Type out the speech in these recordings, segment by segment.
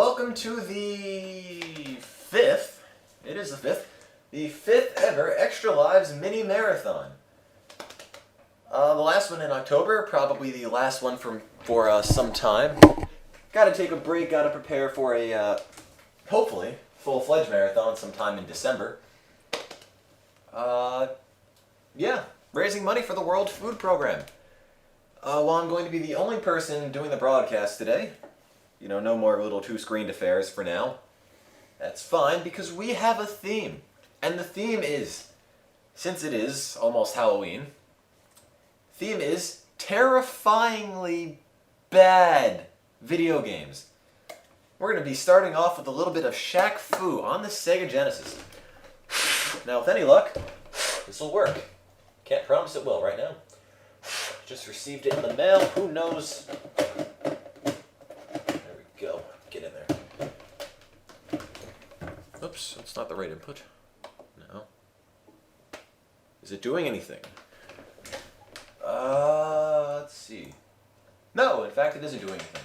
welcome to the fifth ever Extra Lives Mini Marathon. The last one in October, probably the last one for some time. Gotta take a break, gotta prepare for a, hopefully, full-fledged marathon sometime in December. Yeah, raising money for the World Food Program. While I'm going to be the only person doing the broadcast today, you know, no more little two-screened affairs for now. That's fine, because we have a theme. And the theme is, since it is almost Halloween, theme is terrifyingly bad video games. We're going to be starting off with a little bit of Shaq Fu on the Sega Genesis. Now, with any luck, this will work. Can't promise it will right now. Just received it in the mail. Who knows? There we go. Get in there. Oops, that's not the right input. No. Is it doing anything? Let's see. No, in fact, it isn't doing anything.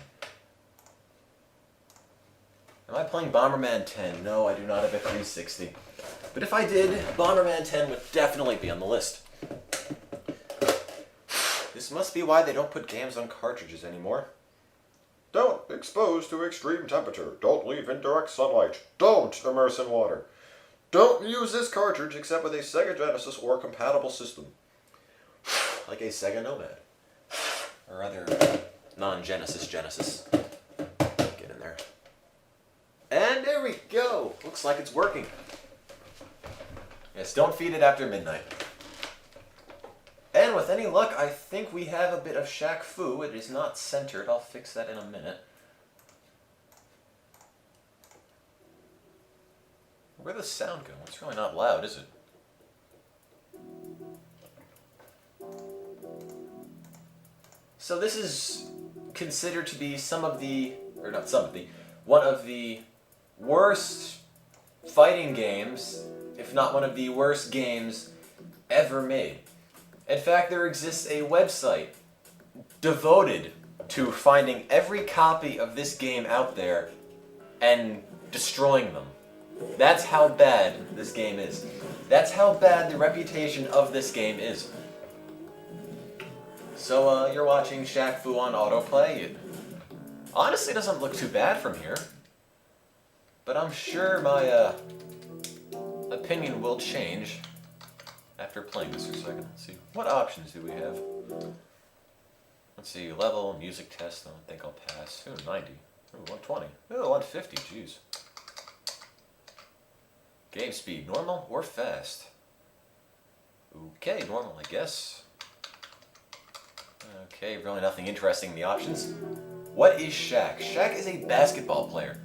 Am I playing Bomberman 10? No, I do not have a 360. But if I did, Bomberman 10 would definitely be on the list. This must be why they don't put games on cartridges anymore. Don't expose to extreme temperature. Don't leave in direct sunlight. Don't immerse in water. Don't use this cartridge except with a Sega Genesis or compatible system. Like a Sega Nomad. Or other non-Genesis Genesis. Get in there. And there we go! Looks like it's working. Yes, don't feed it after midnight. And with any luck, I think we have a bit of Shaq Fu. It is not centered. I'll fix that in a minute. Where'd the sound go? It's really not loud, is it? So this is considered to be one of the worst fighting games, if not one of the worst games ever made. In fact, there exists a website devoted to finding every copy of this game out there and destroying them. That's how bad this game is. That's how bad the reputation of this game is. So, you're watching Shaq Fu on autoplay. It honestly doesn't look too bad from here. But I'm sure my opinion will change after playing this for a second. Let's see. What options do we have? Let's see. Level, music test. I don't think I'll pass. Ooh, 90. Ooh, 120. Ooh, 150. Jeez. Game speed. Normal or fast? Okay, normal, I guess. Okay, really nothing interesting in the options. What is Shaq? Shaq is a basketball player.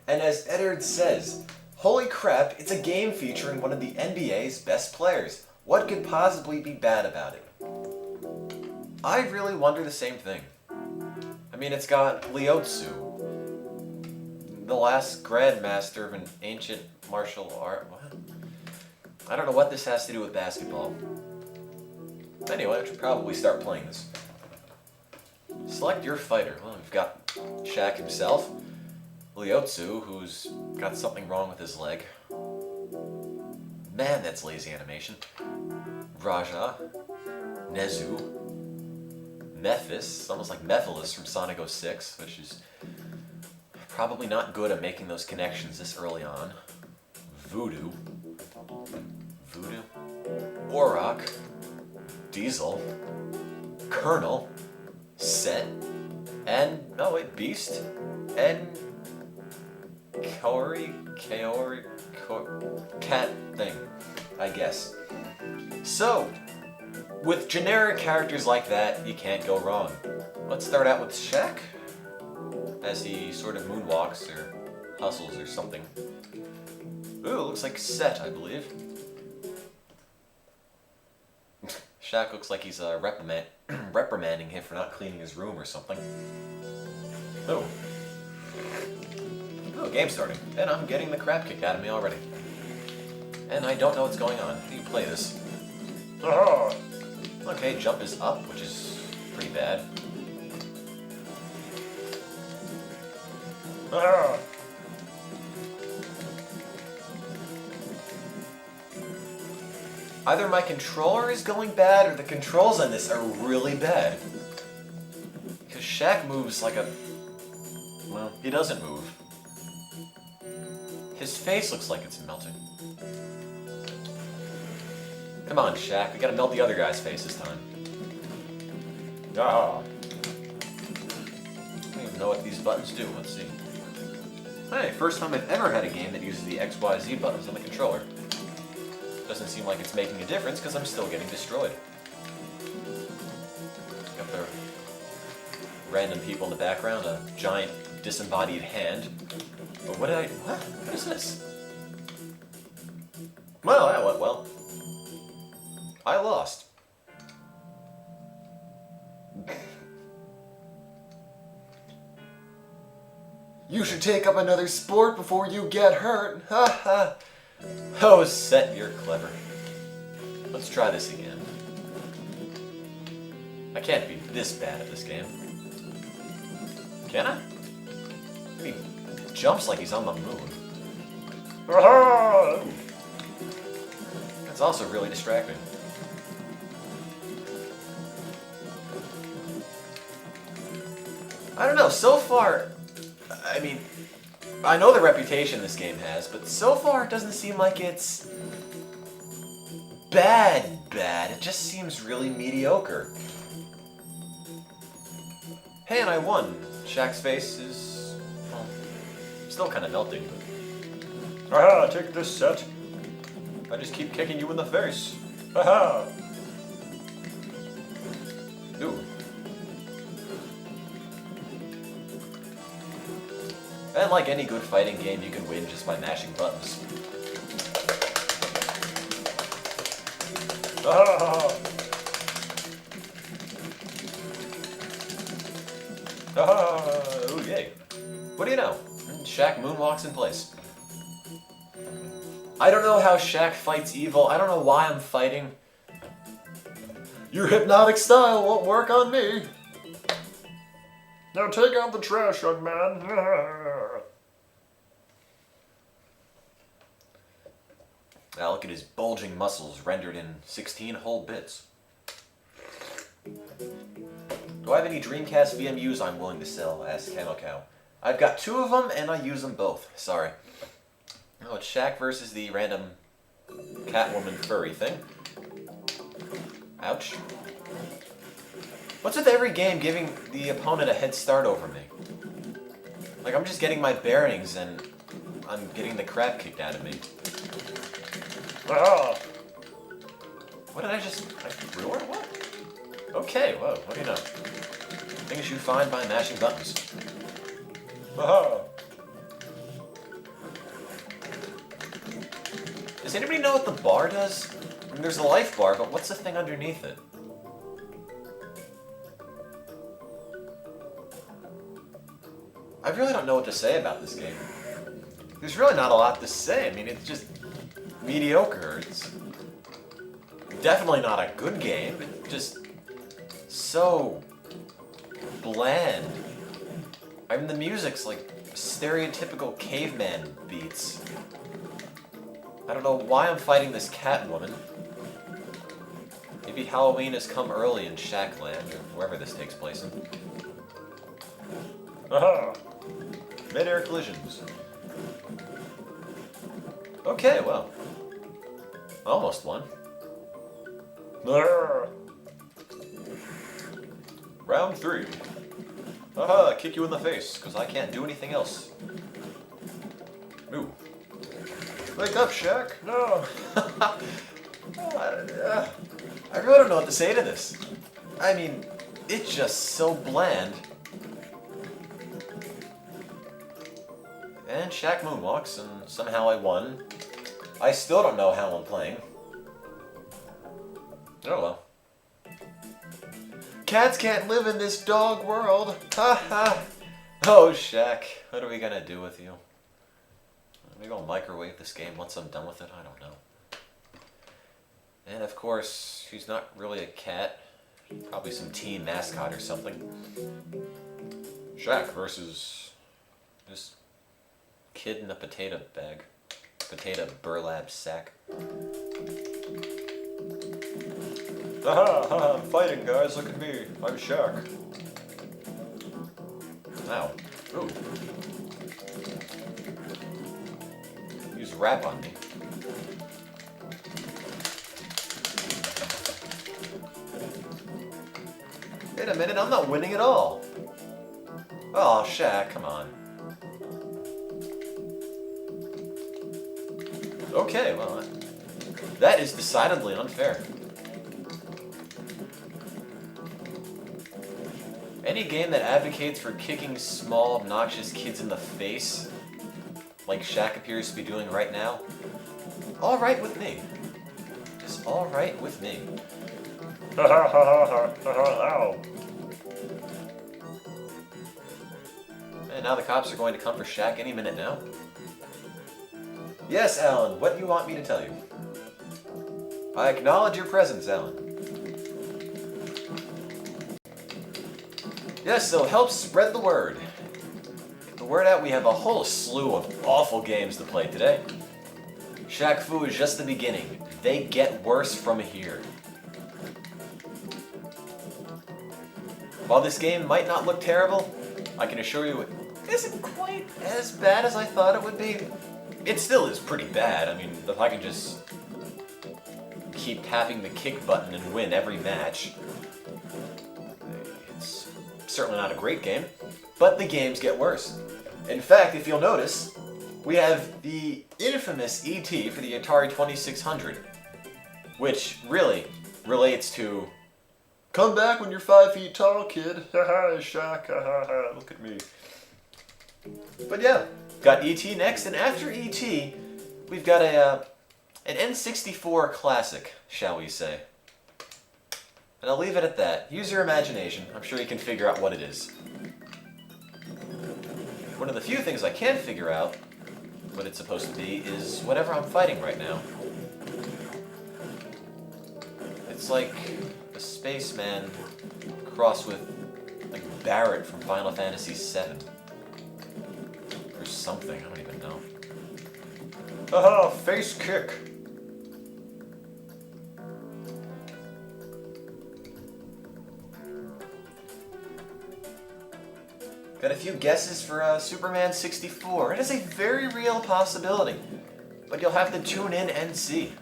And as Eddard says, holy crap, it's a game featuring one of the NBA's best players. What could possibly be bad about it? I really wonder the same thing. I mean, it's got Liotsu, the last grandmaster of an ancient martial art. What? I don't know what this has to do with basketball. Anyway, I should probably start playing this. Select your fighter. Well, we've got Shaq himself, Liotsu, who's got something wrong with his leg. Man, that's lazy animation. Raja, Nezu, Mephis, almost like Mephiles from Sonic 06, which is probably not good at making those connections this early on. Voodoo, Auroch, Diesel, Colonel, Set, and, oh wait, Beast, and Kaori, cat thing, I guess. So, with generic characters like that, you can't go wrong. Let's start out with Shaq, as he sort of moonwalks or hustles or something. Ooh, looks like Set, I believe. Shaq looks like he's reprimanding him for not cleaning his room or something. Oh. Oh, game starting. And I'm getting the crap kicked out of me already. And I don't know what's going on. How do you play this? Oh. Okay, jump is up, which is pretty bad. Ah. Either my controller is going bad or the controls on this are really bad. Because Shaq moves like a... Well, he doesn't move. His face looks like it's melting. Come on, Shaq. We gotta melt the other guy's face this time. Ah. I don't even know what these buttons do. Let's see. Hey, first time I've ever had a game that uses the XYZ buttons on the controller. Doesn't seem like it's making a difference because I'm still getting destroyed. Got the random people in the background, a giant disembodied hand. Oh, what is this? Well, that went well. I lost. You should take up another sport before you get hurt. Ha ha. Oh, Set, you're clever. Let's try this again. I can't be this bad at this game. Can I? He jumps like he's on the moon. That's also really distracting. I don't know, so far, I mean, I know the reputation this game has, but so far it doesn't seem like it's bad. It just seems really mediocre. Hey, and I won. Shaq's face is, well, still kind of melting. Aha, take this, Set. I just keep kicking you in the face. Aha. Ooh. And like any good fighting game, you can win just by mashing buttons. Ah. Ooh, yay. What do you know? Shaq moonwalks in place. I don't know how Shaq fights evil. I don't know why I'm fighting. Your hypnotic style won't work on me. Now take out the trash, young man. Now look at his bulging muscles rendered in 16 whole bits. Do I have any Dreamcast VMUs I'm willing to sell? Asked Camel Cow. I've got 2 of them and I use them both. Sorry. Oh, it's Shaq versus the random Catwoman furry thing. Ouch. What's with every game giving the opponent a head start over me? Like, I'm just getting my bearings and I'm getting the crap kicked out of me. Aha. What did I threw her? What? Okay, whoa, what do you know? Things you find by mashing buttons. Aha. Does anybody know what the bar does? I mean, there's a life bar, but what's the thing underneath it? I really don't know what to say about this game. There's really not a lot to say. I mean, it's just mediocre. It's definitely not a good game. It's just so bland. I mean, the music's like stereotypical caveman beats. I don't know why I'm fighting this Catwoman. Maybe Halloween has come early in Shaqland, or wherever this takes place in. Aha. Mid-air collisions. Okay, well. Almost won. There. Round 3. Haha, kick you in the face, because I can't do anything else. Ooh. Wake up, Shaq. No. I really don't know what to say to this. I mean, it's just so bland. And Shaq moonwalks, and somehow I won. I still don't know how I'm playing. Oh well. Cats can't live in this dog world. Ha ha. Oh, Shaq, what are we gonna do with you? Are we gonna microwave this game once I'm done with it? I don't know. And of course, she's not really a cat. Probably some teen mascot or something. Shaq versus this kid in a potato bag. Potato burlap sack. Haha, I'm fighting, guys. Look at me. I'm Shaq. Ow. Ooh. Use rap on me. Wait a minute, I'm not winning at all. Oh, Shaq, come on. Okay, well, that is decidedly unfair. Any game that advocates for kicking small, obnoxious kids in the face, like Shaq appears to be doing right now, alright with me. Just alright with me. Ha ha ha ha ha ha, ow. And now the cops are going to come for Shaq any minute now. Yes, Alan, what do you want me to tell you? I acknowledge your presence, Alan. Yes, so help spread the word. Get the word out, we have a whole slew of awful games to play today. Shaq Fu is just the beginning. They get worse from here. While this game might not look terrible, I can assure you it isn't quite as bad as I thought it would be. It still is pretty bad. I mean, if I can just keep tapping the kick button and win every match, it's certainly not a great game, but the games get worse. In fact, if you'll notice, we have the infamous ET for the Atari 2600, which really relates to "Come back when you're 5 feet tall, kid. Haha, Shaq. Haha, look at me." But yeah, got ET next, and after ET, we've got an N64 classic, shall we say. And I'll leave it at that. Use your imagination. I'm sure you can figure out what it is. One of the few things I can figure out what it's supposed to be is whatever I'm fighting right now. It's like a spaceman crossed with like Barrett from Final Fantasy VII. Or something, I don't even know. Haha, face kick. Got a few guesses for Superman 64. It is a very real possibility, but you'll have to tune in and see.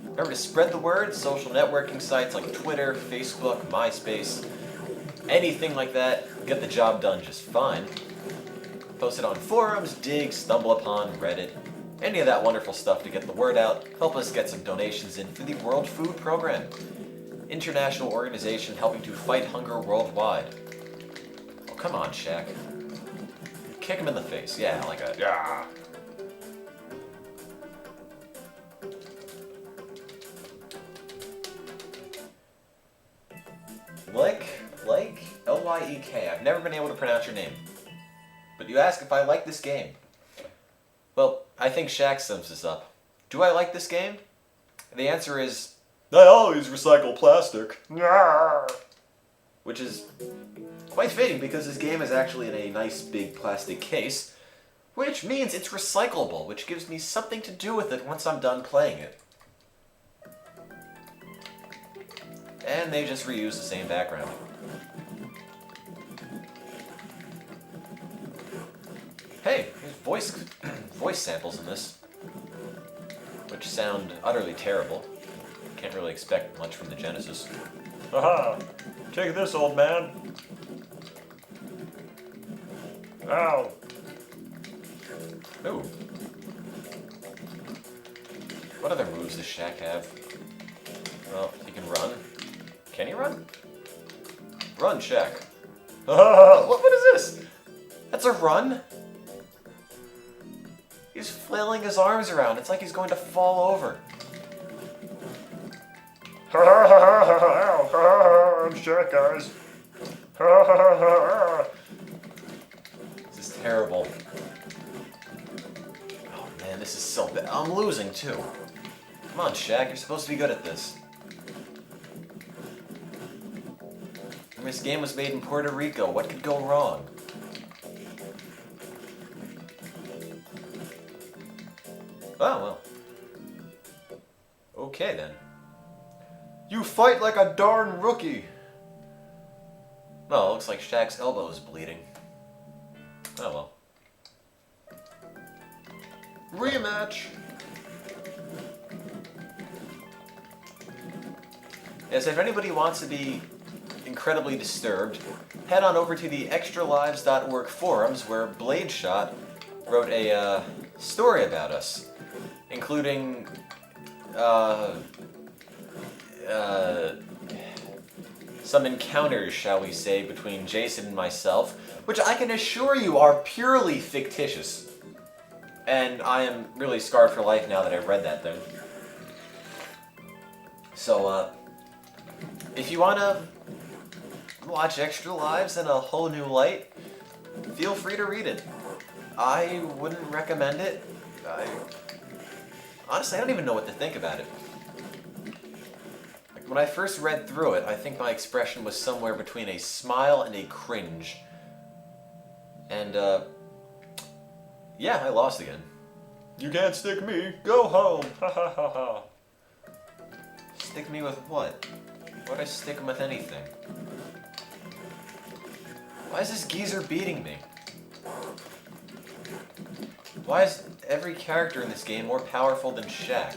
Remember to spread the word. Social networking sites like Twitter, Facebook, MySpace, anything like that, get the job done just fine. Post it on forums, Dig, Stumble Upon, Reddit, any of that wonderful stuff to get the word out. Help us get some donations in for the World Food Program, international organization helping to fight hunger worldwide. Oh, come on, Shaq. Kick him in the face. Yeah, like a... Yeah. Like, L-Y-E-K. I've never been able to pronounce your name. But you ask if I like this game. Well, I think Shaq sums this up. Do I like this game? And the answer is, I always recycle plastic. which is quite fitting because this game is actually in a nice big plastic case, which means it's recyclable, which gives me something to do with it once I'm done playing it. And they just reuse the same background. Hey, there's voice samples in this, which sound utterly terrible. Can't really expect much from the Genesis. Haha, take this, old man. Ow. Ooh. What other moves does Shaq have? Well, he can run. Can he run? Run, Shaq. What is this? That's a run? He's flailing his arms around. It's like he's going to fall over. I'm Shaq, guys. This is terrible. Oh man, this is so bad. I'm losing too. Come on, Shaq, you're supposed to be good at this. This game was made in Puerto Rico. What could go wrong? Oh, well. Okay, then. You fight like a darn rookie. Well, looks like Shaq's elbow is bleeding. Oh, well. Rematch. Yes, if anybody wants to be incredibly disturbed, head on over to the extralives.org forums where Bladeshot wrote a story about us, including some encounters, shall we say, between Jason and myself, which I can assure you are purely fictitious. And I am really scarred for life now that I've read that thing. So, if you want to watch Extra Lives in a whole new light, feel free to read it. I wouldn't recommend it. Honestly, I don't even know what to think about it. Like, when I first read through it, I think my expression was somewhere between a smile and a cringe. And, yeah, I lost again. You can't stick me. Go home. Ha ha ha ha. Stick me with what? Why'd I stick him with anything? Why is this geezer beating me? Why is every character in this game more powerful than Shaq?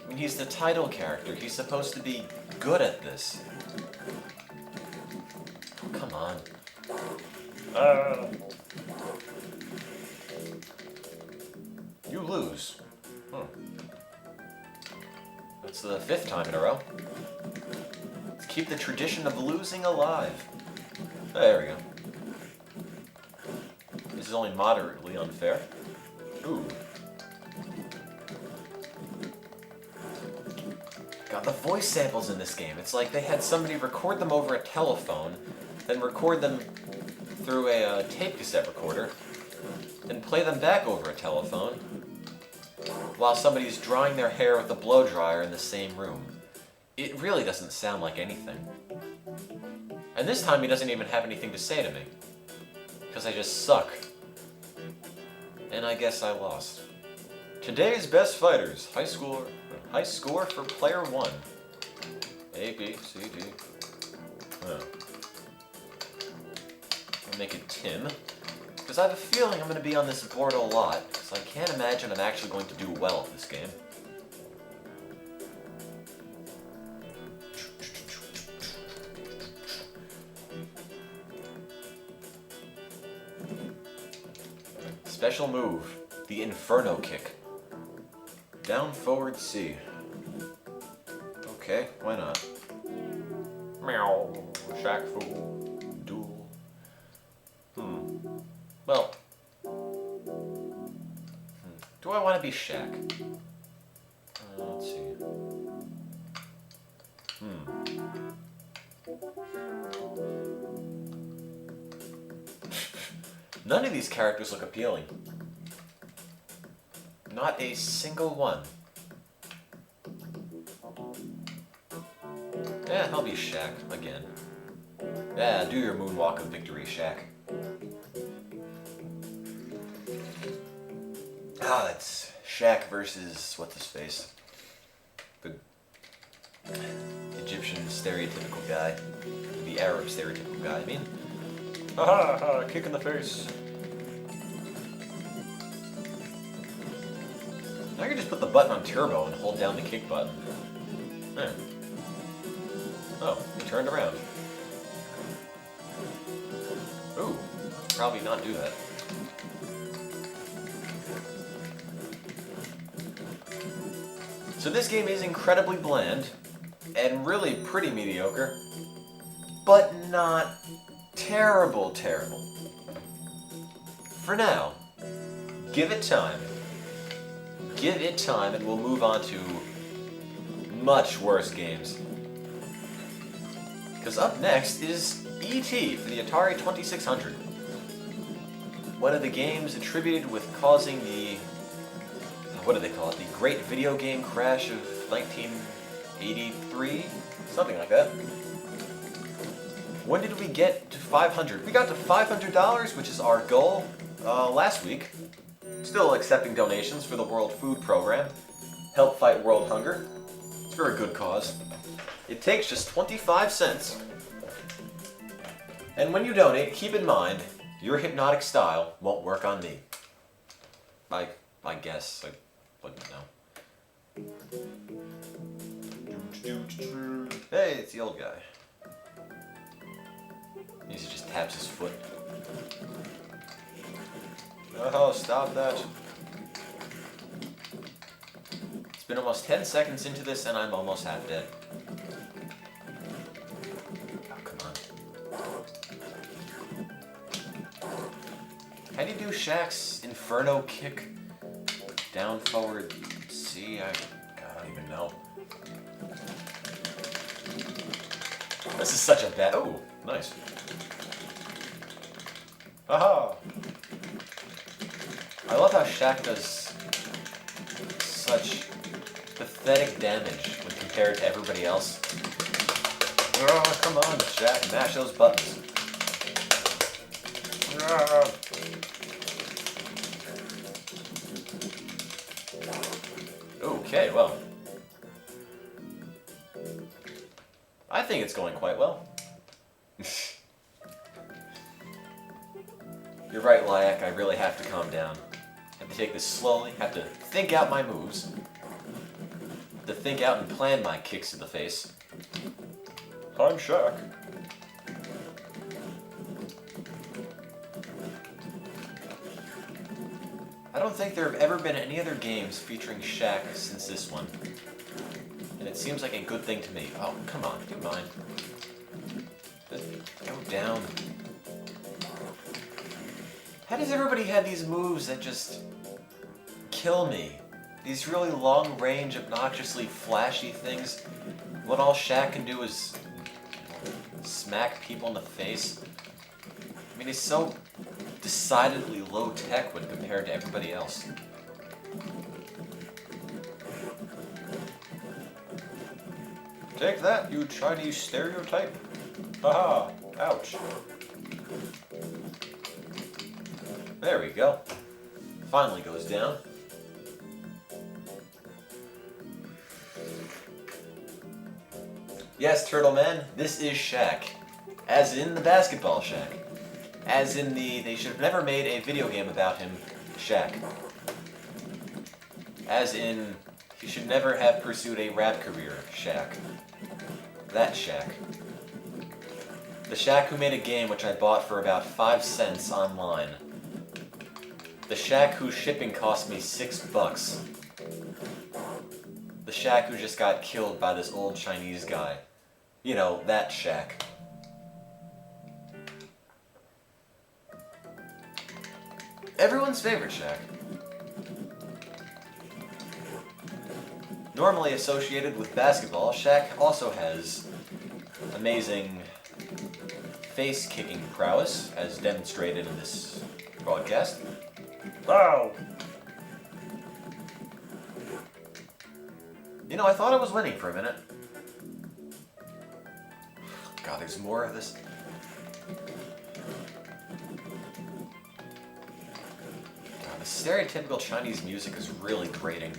I mean, he's the title character. He's supposed to be good at this. Oh, come on. You lose. That's the 5th time in a row. Let's keep the tradition of losing alive. There we go. This is only moderately unfair. Ooh. God, the voice samples in this game. It's like they had somebody record them over a telephone, then record them through a tape cassette recorder, then play them back over a telephone, while somebody's drying their hair with a blow dryer in the same room. It really doesn't sound like anything. And this time he doesn't even have anything to say to me. Because I just suck. And I guess I lost. Today's best fighters. High score for player 1. A, B, C, D. Oh. I'll make it Tim. Because I have a feeling I'm going to be on this board a lot. Because I can't imagine I'm actually going to do well at this game. Special move, the Inferno Kick. Down, forward, C. Okay, why not? Meow. Shaq fool. Duel. Well. Do I want to be Shaq? Let's see. None of these characters look appealing. Not a single one. Yeah, I'll be Shaq again. Yeah, do your moonwalk of victory, Shaq. Ah, it's Shaq versus what's his face? The Egyptian stereotypical guy. The Arab stereotypical guy, I mean. Ha ha ha, kick in the face. I could just put the button on turbo and hold down the kick button. Yeah. Oh, he turned around. Ooh, probably not do that. So this game is incredibly bland, and really pretty mediocre, but not terrible. For now, give it time. Give it time and we'll move on to much worse games. Because up next is E.T. for the Atari 2600. One of the games attributed with causing the, what do they call it, the Great Video Game Crash of 1983? Something like that. When did we get to 500? We got to $500, which is our goal, last week. Still accepting donations for the World Food Program. Help fight world hunger. It's a very good cause. It takes just 25 cents. And when you donate, keep in mind, your hypnotic style won't work on me. I guess. I wouldn't know. Hey, it's the old guy. He just taps his foot. Oh, stop that. It's been almost 10 seconds into this and I'm almost half dead. Oh, come on. How do you do Shaq's Inferno kick? Down, forward, C? I don't even know. This is such a bad... Oh, nice. Aha! I love how Shaq does such pathetic damage when compared to everybody else. Oh, come on, Shaq, mash those buttons. Okay, well. I think it's going quite well. You're right, Lyak, I really have to calm down. Have to take this slowly, have to think out my moves. Have to think out and plan my kicks to the face. I'm Shaq. I don't think there have ever been any other games featuring Shaq since this one. And it seems like a good thing to me. Oh, come on, do mine. Just go down. How does everybody have these moves that just kill me? These really long-range, obnoxiously flashy things. What all Shaq can do is smack people in the face. I mean, he's so decidedly low-tech when compared to everybody else. Take that, you Chinese stereotype. Haha, ouch. There we go. Finally goes down. Yes, Turtle Man, this is Shaq. As in the basketball Shaq. As in the, they should have never made a video game about him, Shaq. As in, he should never have pursued a rap career, Shaq. That Shaq. The Shaq who made a game which I bought for about 5 cents online. The Shaq whose shipping cost me $6. The Shaq who just got killed by this old Chinese guy. You know, that Shaq. Everyone's favorite Shaq. Normally associated with basketball, Shaq also has amazing face-kicking prowess, as demonstrated in this broadcast. Wow! You know, I thought I was winning for a minute. God, there's more of this. God, the stereotypical Chinese music is really grating.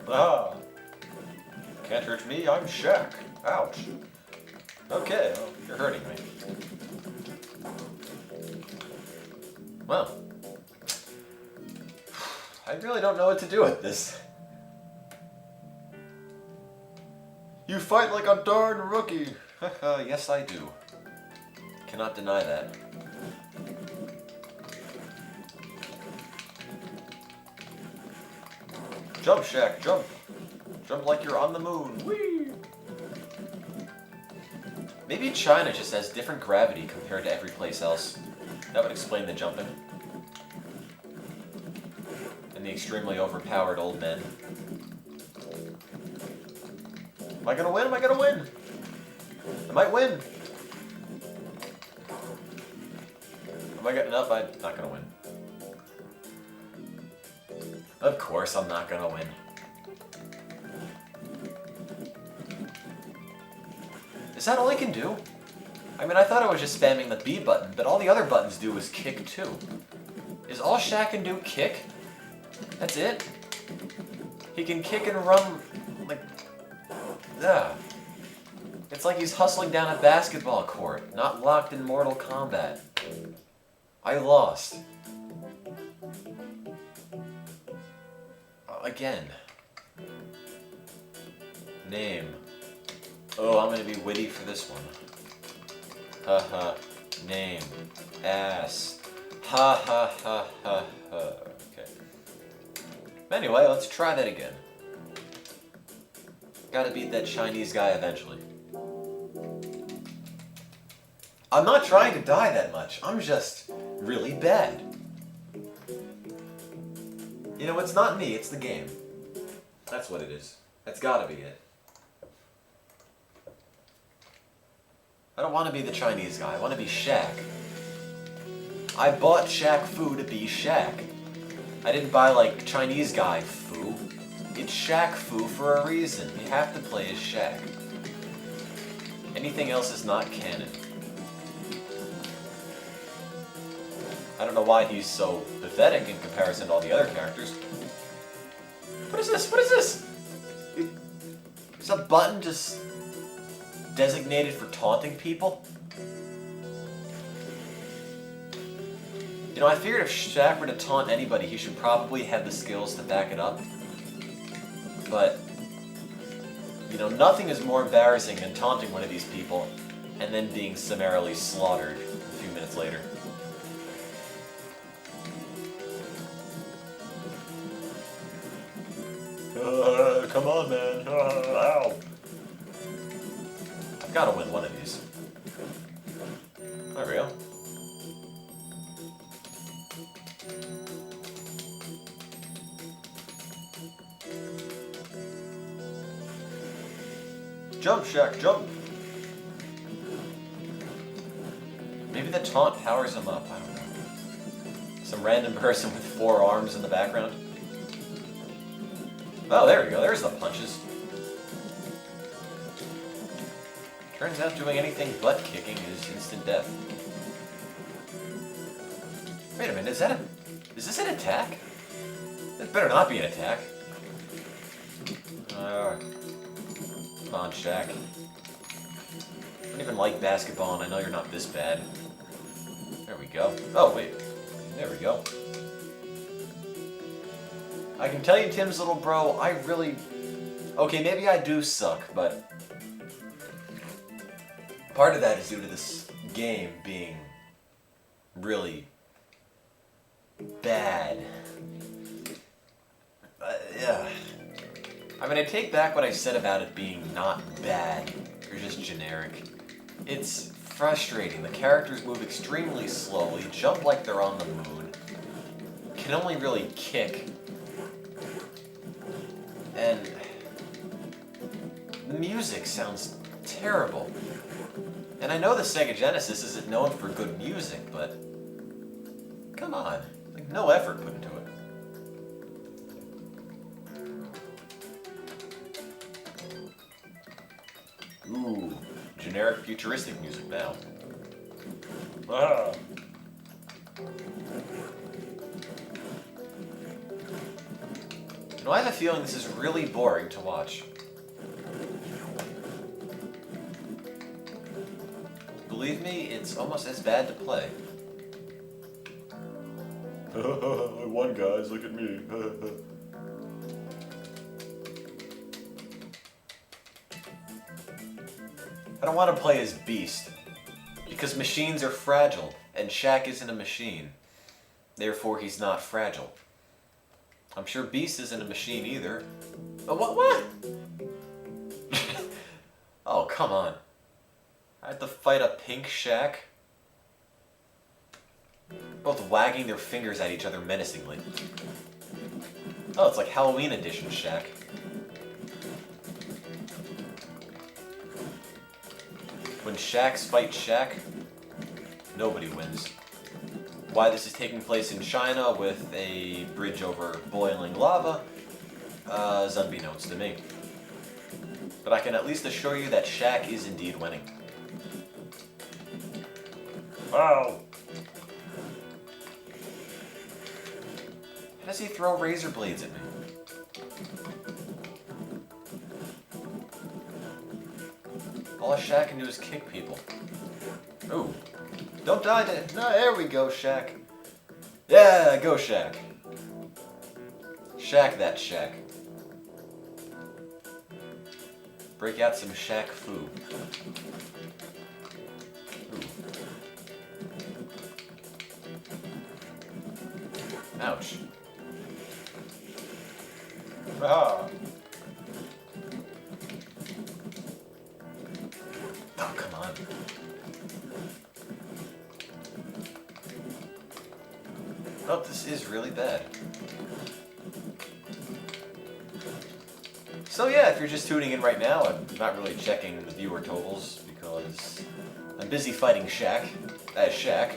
Ah! Can't hurt me, I'm Shaq. Ouch. Okay, well, you're hurting me. Well, I really don't know what to do with this. You fight like a darn rookie. Yes, I do. Cannot deny that. Jump, Shaq, jump. Jump like you're on the moon. Whee! Maybe China just has different gravity compared to every place else. That would explain the jumping. And the extremely overpowered old men. Am I gonna win? Am I gonna win? I might win. Am I getting up? I'm not gonna win. Of course I'm not gonna win. Is that all I can do? I mean, I thought I was just spamming the B button, but all the other buttons do is kick too. Is all Shaq can do kick? That's it? He can kick and run like... Yeah. It's like he's hustling down a basketball court, not locked in Mortal Kombat. I lost. Again. Name. Oh, I'm gonna be witty for this one. Haha. Name. Ass. Ha ha ha ha ha. Okay. Anyway, let's try that again. Gotta beat that Chinese guy eventually. I'm not trying to die that much. I'm just really bad. You know, it's not me, it's the game. That's what it is. That's gotta be it. I don't want to be the Chinese guy. I want to be Shaq. I bought Shaq Fu to be Shaq. I didn't buy, like, Chinese guy Fu. It's Shaq Fu for a reason. You have to play as Shaq. Anything else is not canon. I don't know why he's so pathetic in comparison to all the other characters. What is this? What is this? Is a button just designated for taunting people? You know, I figured if Shaq were to taunt anybody, he should probably have the skills to back it up. But, you know, nothing is more embarrassing than taunting one of these people and then being summarily slaughtered a few minutes later. Come on, man. Ow. I've got to win one of these. There we go. Jump, Shaq, jump! Maybe the taunt powers him up, I don't know. Some random person with 4 arms in the background. Oh, there we go, there's the punches. Turns out doing anything but kicking is instant death. Wait a minute, is this an attack? That better not be an attack. Come on, Shaq. I don't even like basketball, and I know you're not this bad. There we go. Oh, wait. There we go. I can tell you, Tim's little bro, I really... Okay, maybe I do suck, but... part of that is due to this game being really bad. Yeah. I mean, I take back what I said about it being not bad, or just generic. It's frustrating. The characters move extremely slowly, jump like they're on the moon, can only really kick, and the music sounds terrible. And I know the Sega Genesis isn't known for good music, but come on, like, no effort put into it. Ooh, generic futuristic music now. Ah. You know, I have a feeling this is really boring to watch. Believe me, it's almost as bad to play. I won, guys, look at me. I don't want to play as Beast, because machines are fragile, and Shaq isn't a machine. Therefore, he's not fragile. I'm sure Beast isn't a machine either. Oh, what? Oh, come on. I had to fight a pink Shaq? Both wagging their fingers at each other menacingly. Oh, it's like Halloween edition Shaq. When Shaqs fight Shaq, nobody wins. Why this is taking place in China with a bridge over boiling lava is unbeknownst to me. But I can at least assure you that Shaq is indeed winning. Ow! How does he throw razor blades at me? All Shaq can do is kick people. Ooh. Don't die to... No, there we go, Shaq. Yeah, go Shaq. Shaq that Shaq. Break out some Shaq foo. Ooh. Ouch. Ah! Oh, come on. Oh, this is really bad. So yeah, if you're just tuning in right now, I'm not really checking the viewer totals because I'm busy fighting Shaq, as Shaq.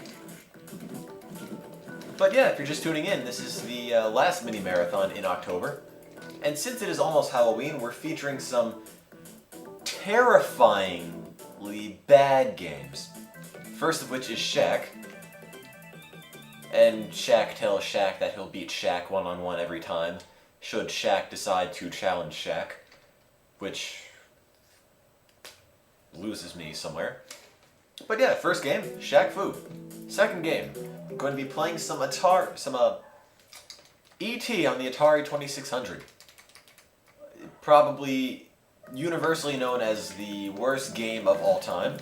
But yeah, if you're just tuning in, this is the last mini-marathon in October. And since it is almost Halloween, we're featuring some terrifyingly bad games. First of which is Shaq. And Shaq tells Shaq that he'll beat Shaq one-on-one every time, should Shaq decide to challenge Shaq, which loses me somewhere. But yeah, first game, Shaq Fu. Second game, I'm going to be playing some ET on the Atari 2600. Probably universally known as the worst game of all time.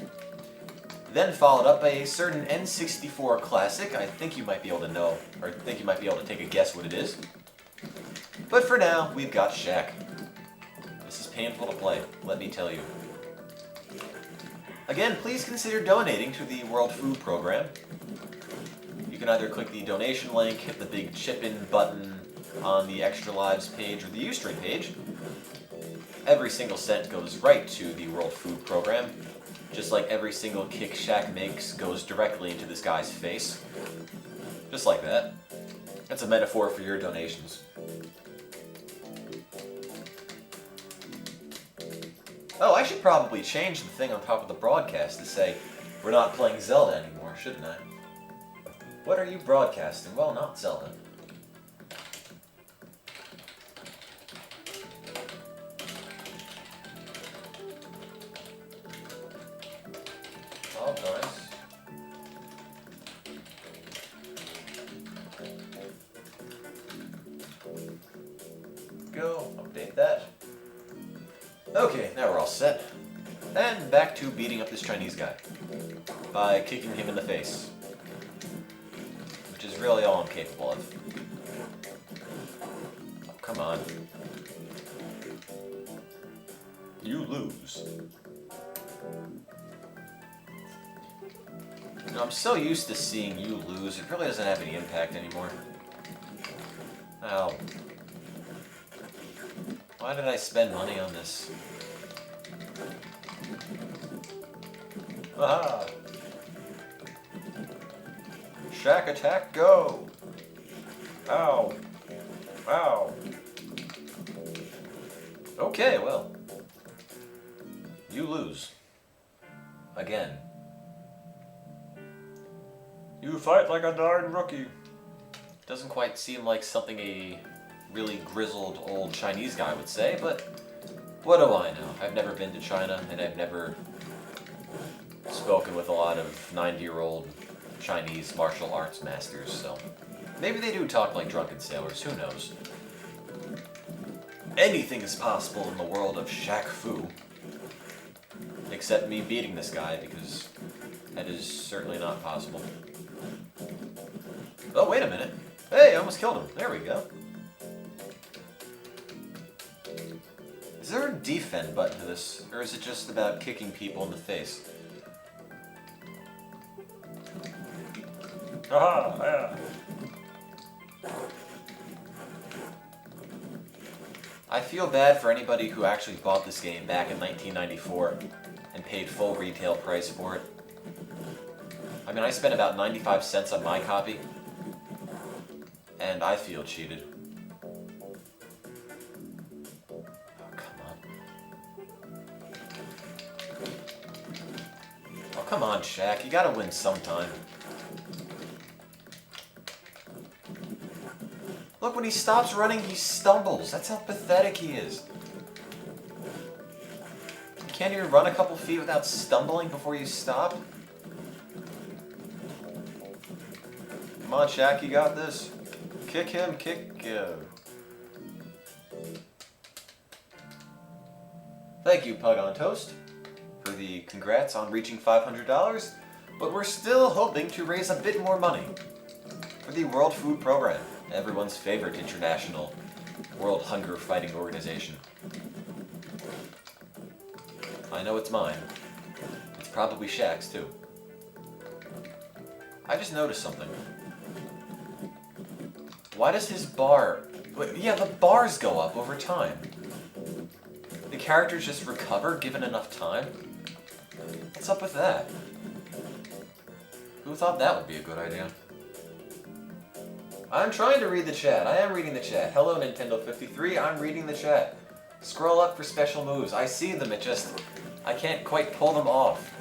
Then followed up by a certain N64 classic. I think you might be able to know, or think you might be able to take a guess what it is. But for now, we've got Shaq. This is painful to play, let me tell you. Again, please consider donating to the World Food Program. You can either click the donation link, hit the big chip-in button on the Extra Lives page or the Ustream page. Every single cent goes right to the World Food Program, just like every single kick Shaq makes goes directly into this guy's face. Just like that. That's a metaphor for your donations. Oh, I should probably change the thing on top of the broadcast to say, we're not playing Zelda anymore, shouldn't I? What are you broadcasting? Well, not Zelda. Oh, nice. Go, update that. Okay, now we're all set. And back to beating up this Chinese guy. By kicking him in the face. Which is really all I'm capable of. Oh, come on. You lose. You know, I'm so used to seeing you lose, it really doesn't have any impact anymore. Ow. Why did I spend money on this? Aha! Shaq attack, go! Ow! Ow! Okay, well. You lose. Again. You fight like a darn rookie. Doesn't quite seem like something a really grizzled old Chinese guy would say, but what do I know? I've never been to China, and I've never spoken with a lot of 90-year-old Chinese martial arts masters, so maybe they do talk like drunken sailors, who knows? Anything is possible in the world of Shaq Fu. Except me beating this guy, because that is certainly not possible. Oh, wait a minute. Hey, I almost killed him. There we go. Is there a defend button to this, or is it just about kicking people in the face? Aha! Yeah. I feel bad for anybody who actually bought this game back in 1994 and paid full retail price for it. I mean, I spent about 95 cents on my copy, and I feel cheated. Oh, Oh, come on, Shaq. You gotta win sometime. Look, when he stops running, he stumbles. That's how pathetic he is. You can't even run a couple feet without stumbling before you stop? Come on, Shaq, you got this. Kick him, kick him. Thank you, Pug on Toast, for the congrats on reaching $500, but we're still hoping to raise a bit more money for the World Food Program, everyone's favorite international world hunger fighting organization. I know it's mine. It's probably Shaq's, too. I just noticed something. Why does his bar... Yeah, the bars go up over time. The characters just recover given enough time? What's up with that? Who thought that would be a good idea? I'm trying to read the chat. I am reading the chat. Hello, Nintendo53. I'm reading the chat. Scroll up for special moves. I see them, I can't quite pull them off.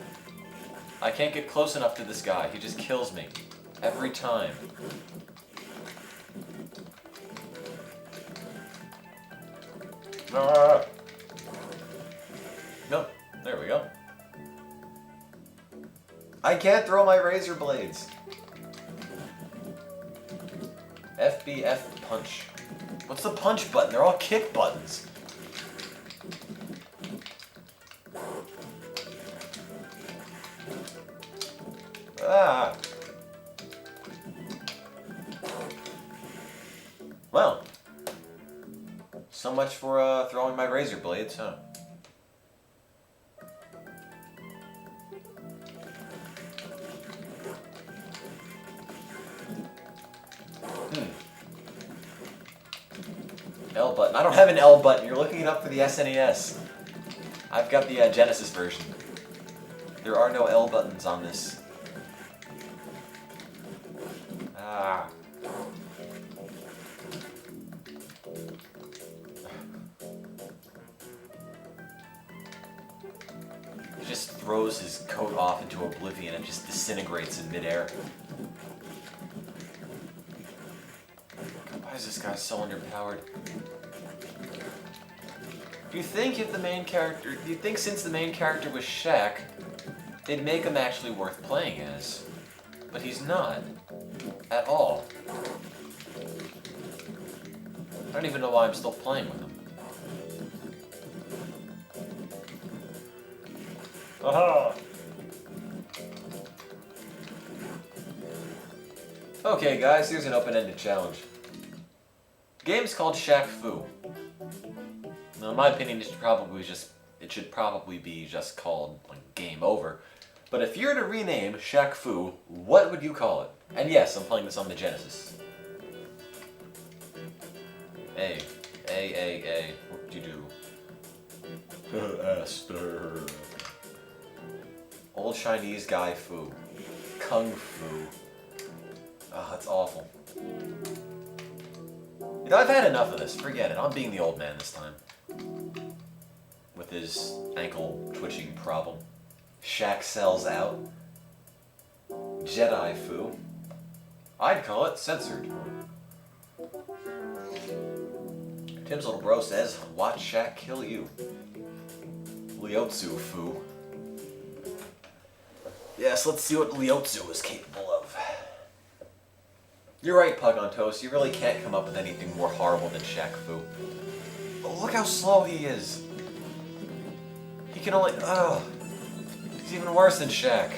I can't get close enough to this guy. He just kills me. Every time. No, there we go. I can't throw my razor blades. FBF punch. What's the punch button? They're all kick buttons. Ah. Well. So much for throwing my razor blades, huh? L button. I don't have an L button. You're looking it up for the SNES. I've got the Genesis version. There are no L buttons on this. Ah. He just throws his coat off into oblivion and just disintegrates in midair. Why is this guy so underpowered? Do you think since the main character was Shaq, they'd make him actually worth playing as? But he's not. At all. I don't even know why I'm still playing with him. Aha! Okay guys, here's an open-ended challenge. The game's called Shaq Fu. Now, in my opinion, it should probably be just called like Game Over. But if you were to rename Shaq Fu, what would you call it? And yes, I'm playing this on the Genesis. A. What'd you do? Aster. Old Chinese guy Fu. Kung Fu. Ah, that's awful. You know, I've had enough of this. Forget it. I'm being the old man this time. With his ankle twitching problem. Shaq sells out. Jedi Fu. I'd call it censored. Tim's little bro says, watch Shaq kill you. Liotsu Fu. Yes, let's see what Liotsu is capable of. You're right, Pug on Toast. You really can't come up with anything more horrible than Shaq Fu. Oh, look how slow he is. He can only... Oh, he's even worse than Shaq.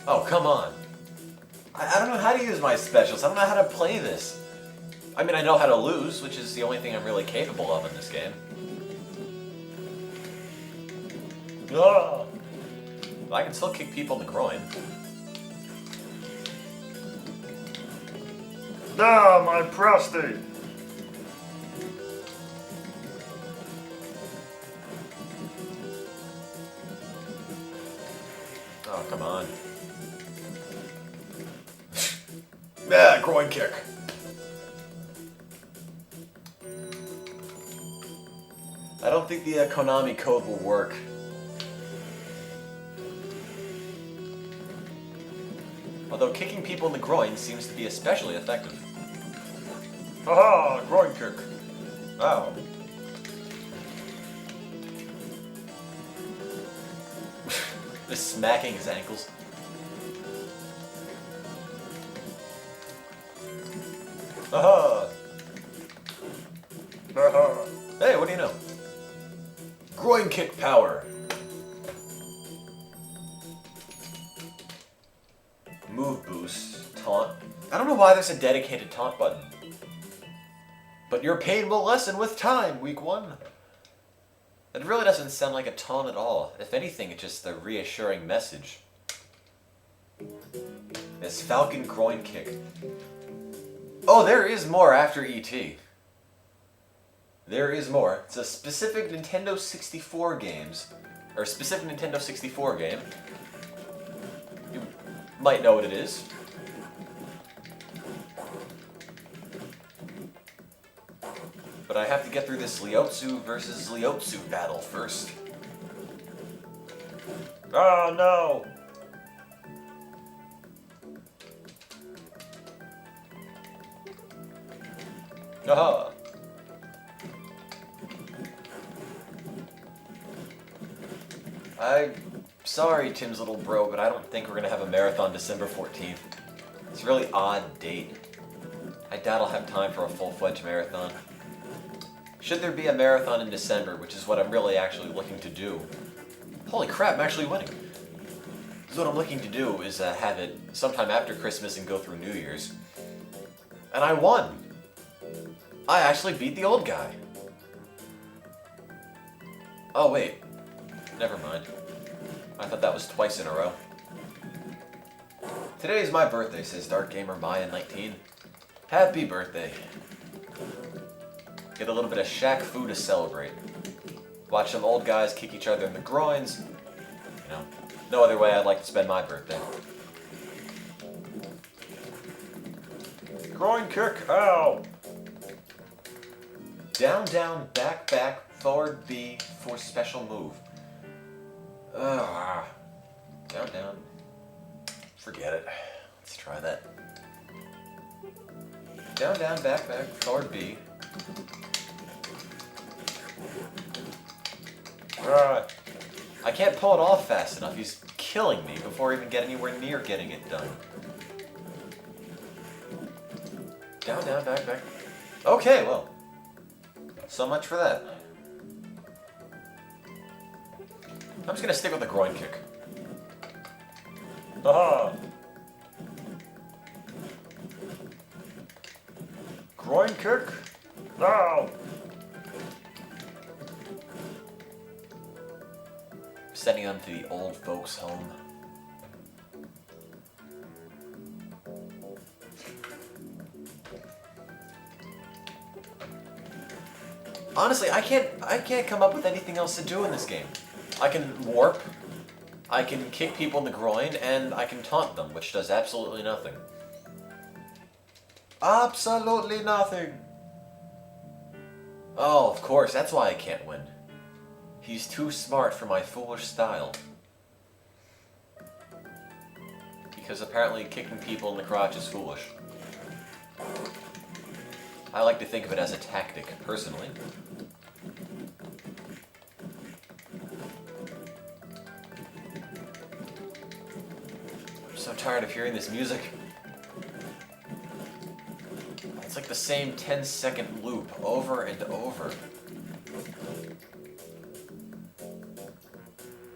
Oh, come on. I don't know how to use my specials. I don't know how to play this. I mean, I know how to lose, which is the only thing I'm really capable of in this game. Ah! I can still kick people in the groin. Ah, my prostate! Oh, come on. Ah, groin kick. I don't think the Konami code will work. Although kicking people in the groin seems to be especially effective. Haha, groin kick. Ow. Just smacking his ankles. Aha! Aha! Hey, what do you know? Groin kick power. Move boost. Taunt. I don't know why there's a dedicated taunt button. But your pain will lessen with time, week 1. It really doesn't sound like a taunt at all. If anything, it's just a reassuring message. This Falcon groin kick. Oh, there is more after E.T. There is more. It's a specific Nintendo 64 games. Or specific Nintendo 64 game. You might know what it is. But I have to get through this Liotsu versus Liotsu battle first. Oh no! Aha! I'm sorry, Tim's little bro, but I don't think we're gonna have a marathon December 14th. It's a really odd date. I doubt I'll have time for a full-fledged marathon. Should there be a marathon in December, which is what I'm really actually looking to do. Holy crap, I'm actually winning. So what I'm looking to do is have it sometime after Christmas and go through New Year's. And I won! I actually beat the old guy. Oh wait, never mind. I thought that was twice in a row. Today is my birthday, says Dark Gamer Maya 19. Happy birthday. Get a little bit of Shaq food to celebrate. Watch some old guys kick each other in the groins. You know, no other way I'd like to spend my birthday. Groin kick, ow! Down, down, back, back, forward B for special move. Down, down. Forget it. Let's try that. Down, down, back, back, forward B. I can't pull it off fast enough. He's killing me before I even get anywhere near getting it done. Down, down, back, back. Okay, well. So much for that. I'm just gonna stick with the groin kick. Aha! Groin kick? No! Sending them to the old folks' home. Honestly, I can't come up with anything else to do in this game. I can warp, I can kick people in the groin, and I can taunt them, which does absolutely nothing. Absolutely nothing! Oh, of course, that's why I can't win. He's too smart for my foolish style. Because apparently kicking people in the crotch is foolish. I like to think of it as a tactic, personally. I'm so tired of hearing this music. It's like the same 10-second loop over and over.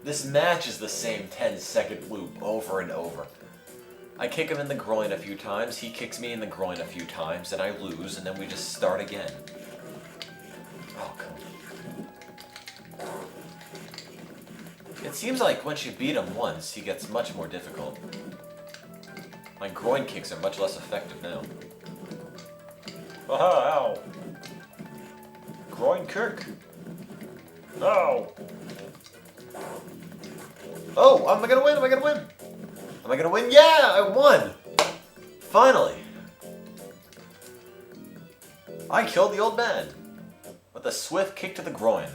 This match is the same 10-second loop over and over. I kick him in the groin a few times, he kicks me in the groin a few times, and I lose, and then we just start again. Oh, come on. It seems like once you beat him once, he gets much more difficult. My groin kicks are much less effective now. Aha, ow. Groin kick. No. Oh, am I gonna win? Am I gonna win? Am I gonna win? Yeah, I won! Finally! I killed the old man with a swift kick to the groin.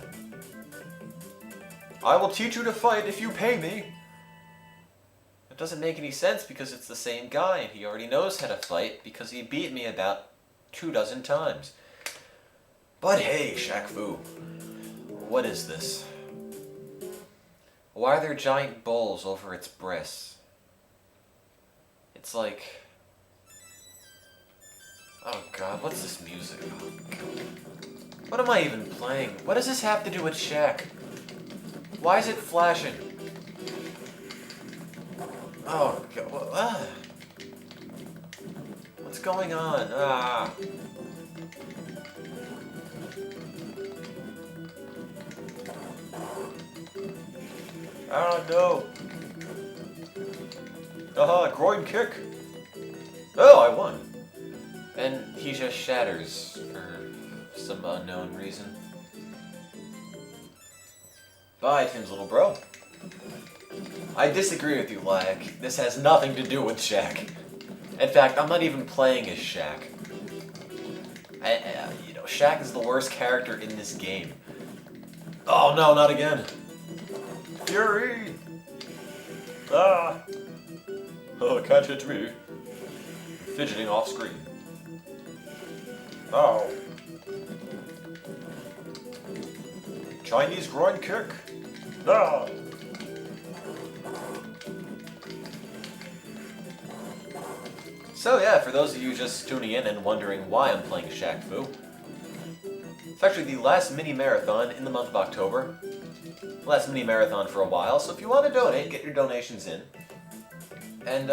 I will teach you to fight if you pay me. It doesn't make any sense because it's the same guy and he already knows how to fight because he beat me about 24 times. But hey, Shaq Fu, what is this? Why are there giant bowls over its breasts? It's like... Oh god, what's this music? Oh, god. What am I even playing? What does this have to do with Shaq? Why is it flashing? Oh god, what's going on? Ah. Oh no. Aha, groin kick. Oh, I won. And he just shatters for some unknown reason. Bye, Tim's little bro. I disagree with you, Lack. This has nothing to do with Shaq. In fact, I'm not even playing as Shaq. Shaq is the worst character in this game. Oh no, not again. Fury! Ah! Oh, can't hit me. Fidgeting off screen. Oh. Chinese groin kick. No. So yeah, for those of you just tuning in and wondering why I'm playing Shaq Fu, it's actually the last mini marathon in the month of October. Last mini marathon for a while, so if you want to donate, get your donations in. And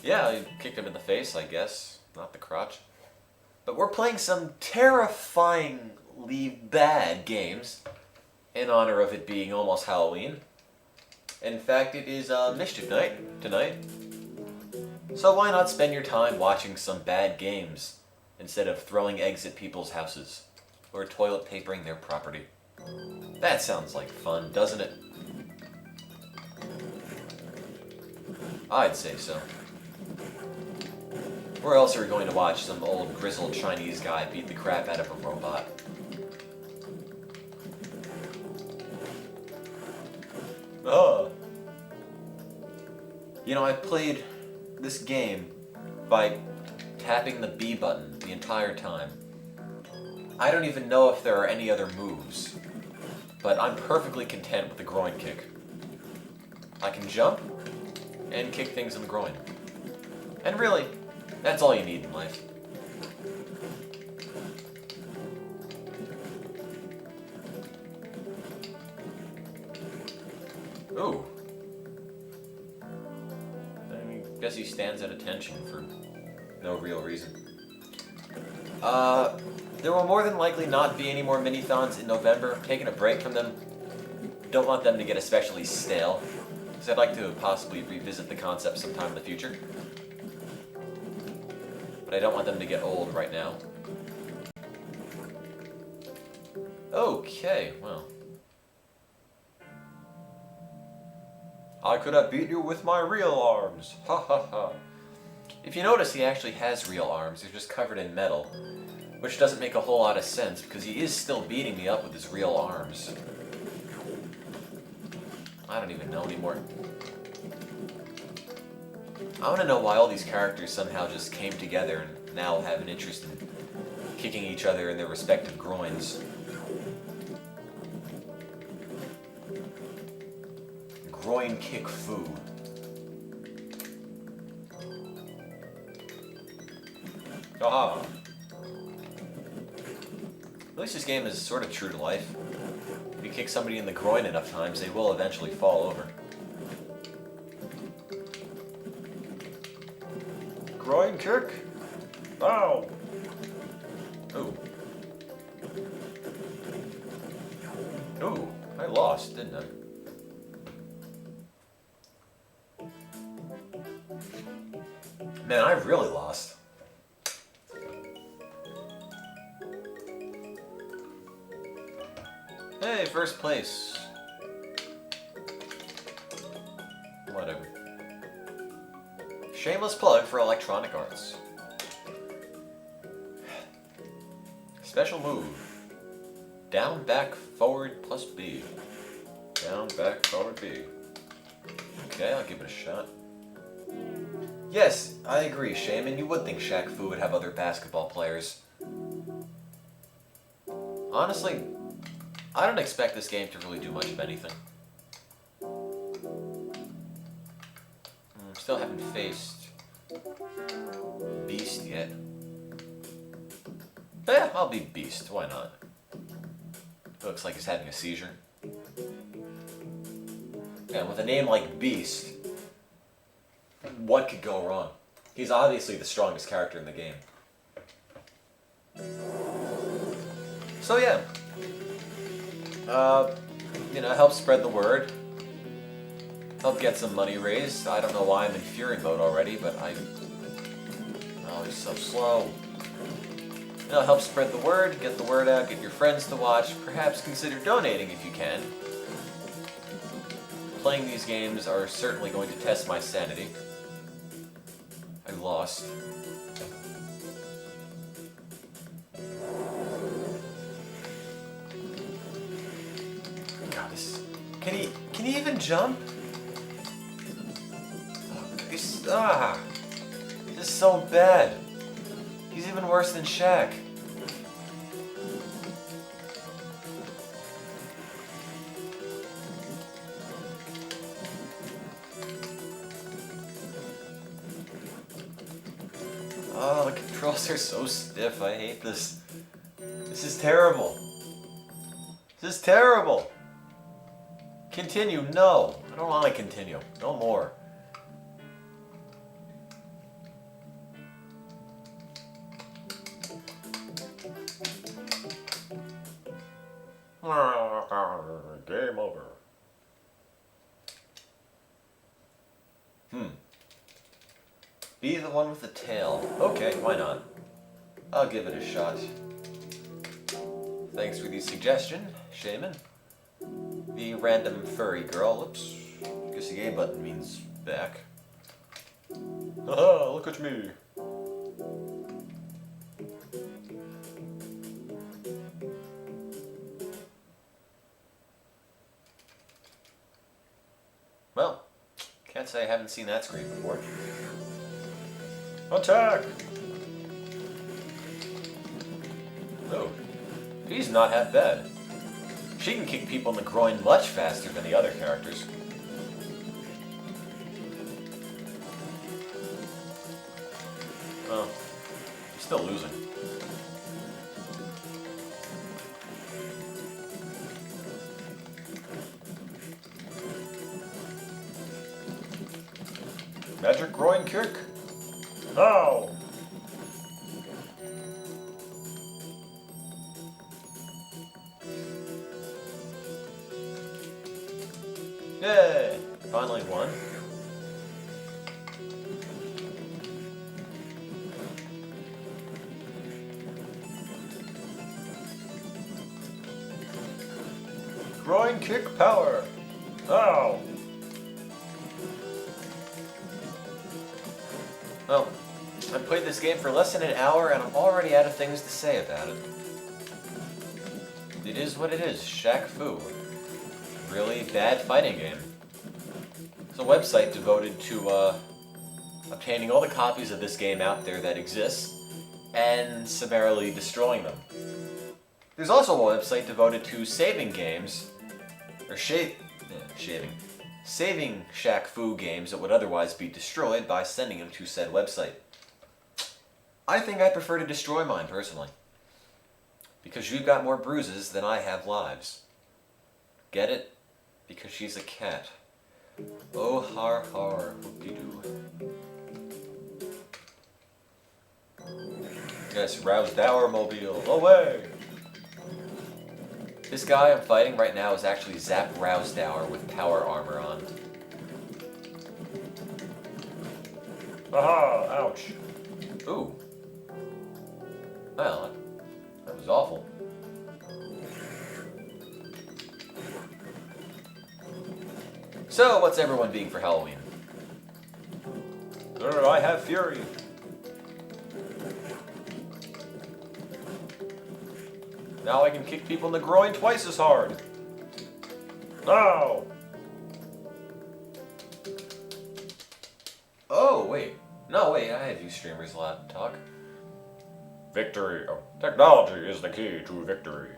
yeah, I kicked him in the face, I guess, not the crotch. But we're playing some terrifyingly bad games in honor of it being almost Halloween. In fact, it is Mischief Night tonight. So why not spend your time watching some bad games instead of throwing eggs at people's houses or toilet papering their property? That sounds like fun, doesn't it? I'd say so. Where else are we going to watch some old grizzled Chinese guy beat the crap out of a robot? Oh. You know, I played this game by tapping the B button the entire time. I don't even know if there are any other moves, but I'm perfectly content with the groin kick. I can jump and kick things in the groin. And really, that's all you need in life. Ooh. I guess he stands at attention for no real reason. There will more than likely not be any more Minithons in November. I'm taking a break from them. Don't want them to get especially stale, because I'd like to possibly revisit the concept sometime in the future. But I don't want them to get old right now. Okay, well. I could have beat you with my real arms. Ha ha ha. If you notice, he actually has real arms. They're just covered in metal. Which doesn't make a whole lot of sense, because he is still beating me up with his real arms. I don't even know anymore. I want to know why all these characters somehow just came together and now have an interest in kicking each other in their respective groins. Groin kick Fu. Aha! At least this game is sort of true to life. If you kick somebody in the groin enough times, they will eventually fall over. Groin kick? Ow! Ooh. Ooh, I lost, didn't I? Man, I really lost. Hey, first place. Whatever. Shameless plug for Electronic Arts. Special move. Down, back, forward, plus B. Down, back, forward, B. Okay, I'll give it a shot. Yes, I agree, Shaman. You would think Shaq Fu would have other basketball players. Honestly, I don't expect this game to really do much of anything. Still haven't faced Beast yet. Yeah, I'll be Beast. Why not? Looks like he's having a seizure. And with a name like Beast, what could go wrong? He's obviously the strongest character in the game. So yeah. Help spread the word. Help get some money raised. I don't know why I'm in Fury mode already, but oh, he's so slow. Help spread the word, get the word out, get your friends to watch. Perhaps consider donating if you can. Playing these games are certainly going to test my sanity. I lost. God, this... Can he even jump? This is so bad. He's even worse than Shaq. Oh, the controls are so stiff. I hate this. This is terrible. This is terrible. Continue. No. I don't want to continue. No more. Game over. Be the one with the tail. Okay, why not? I'll give it a shot. Thanks for the suggestion, Shaman. The random furry girl. Oops. Guess the A button means back. Haha, look at me. Well, can't say I haven't seen that screen before. Attack! Oh, she's not half bad. She can kick people in the groin much faster than the other characters. Oh, she's still losing. Magic groin kick. Now! Yay! Finally won. Groin kick power. Now! Well, I've played this game for less than an hour and I'm already out of things to say about it. It is what it is, Shaq Fu. Really bad fighting game. It's a website devoted to obtaining all the copies of this game out there that exist and summarily destroying them. There's also a website devoted to saving games, or saving Shaq Fu games that would otherwise be destroyed by sending them to said website. I think I prefer to destroy mine, personally. Because you've got more bruises than I have lives. Get it? Because she's a cat. Oh, har har, whoop-de-doo. Yes, roused our mobile, away! This guy I'm fighting right now is actually Zap Rousdower with power armor on. Aha! Ouch! Ooh. Well, that was awful. So, what's everyone being for Halloween? I have fury. Now I can kick people in the groin twice as hard. Now! Oh, wait. No, wait, I have you streamers allowed to talk. Victory. Oh, technology is the key to victory.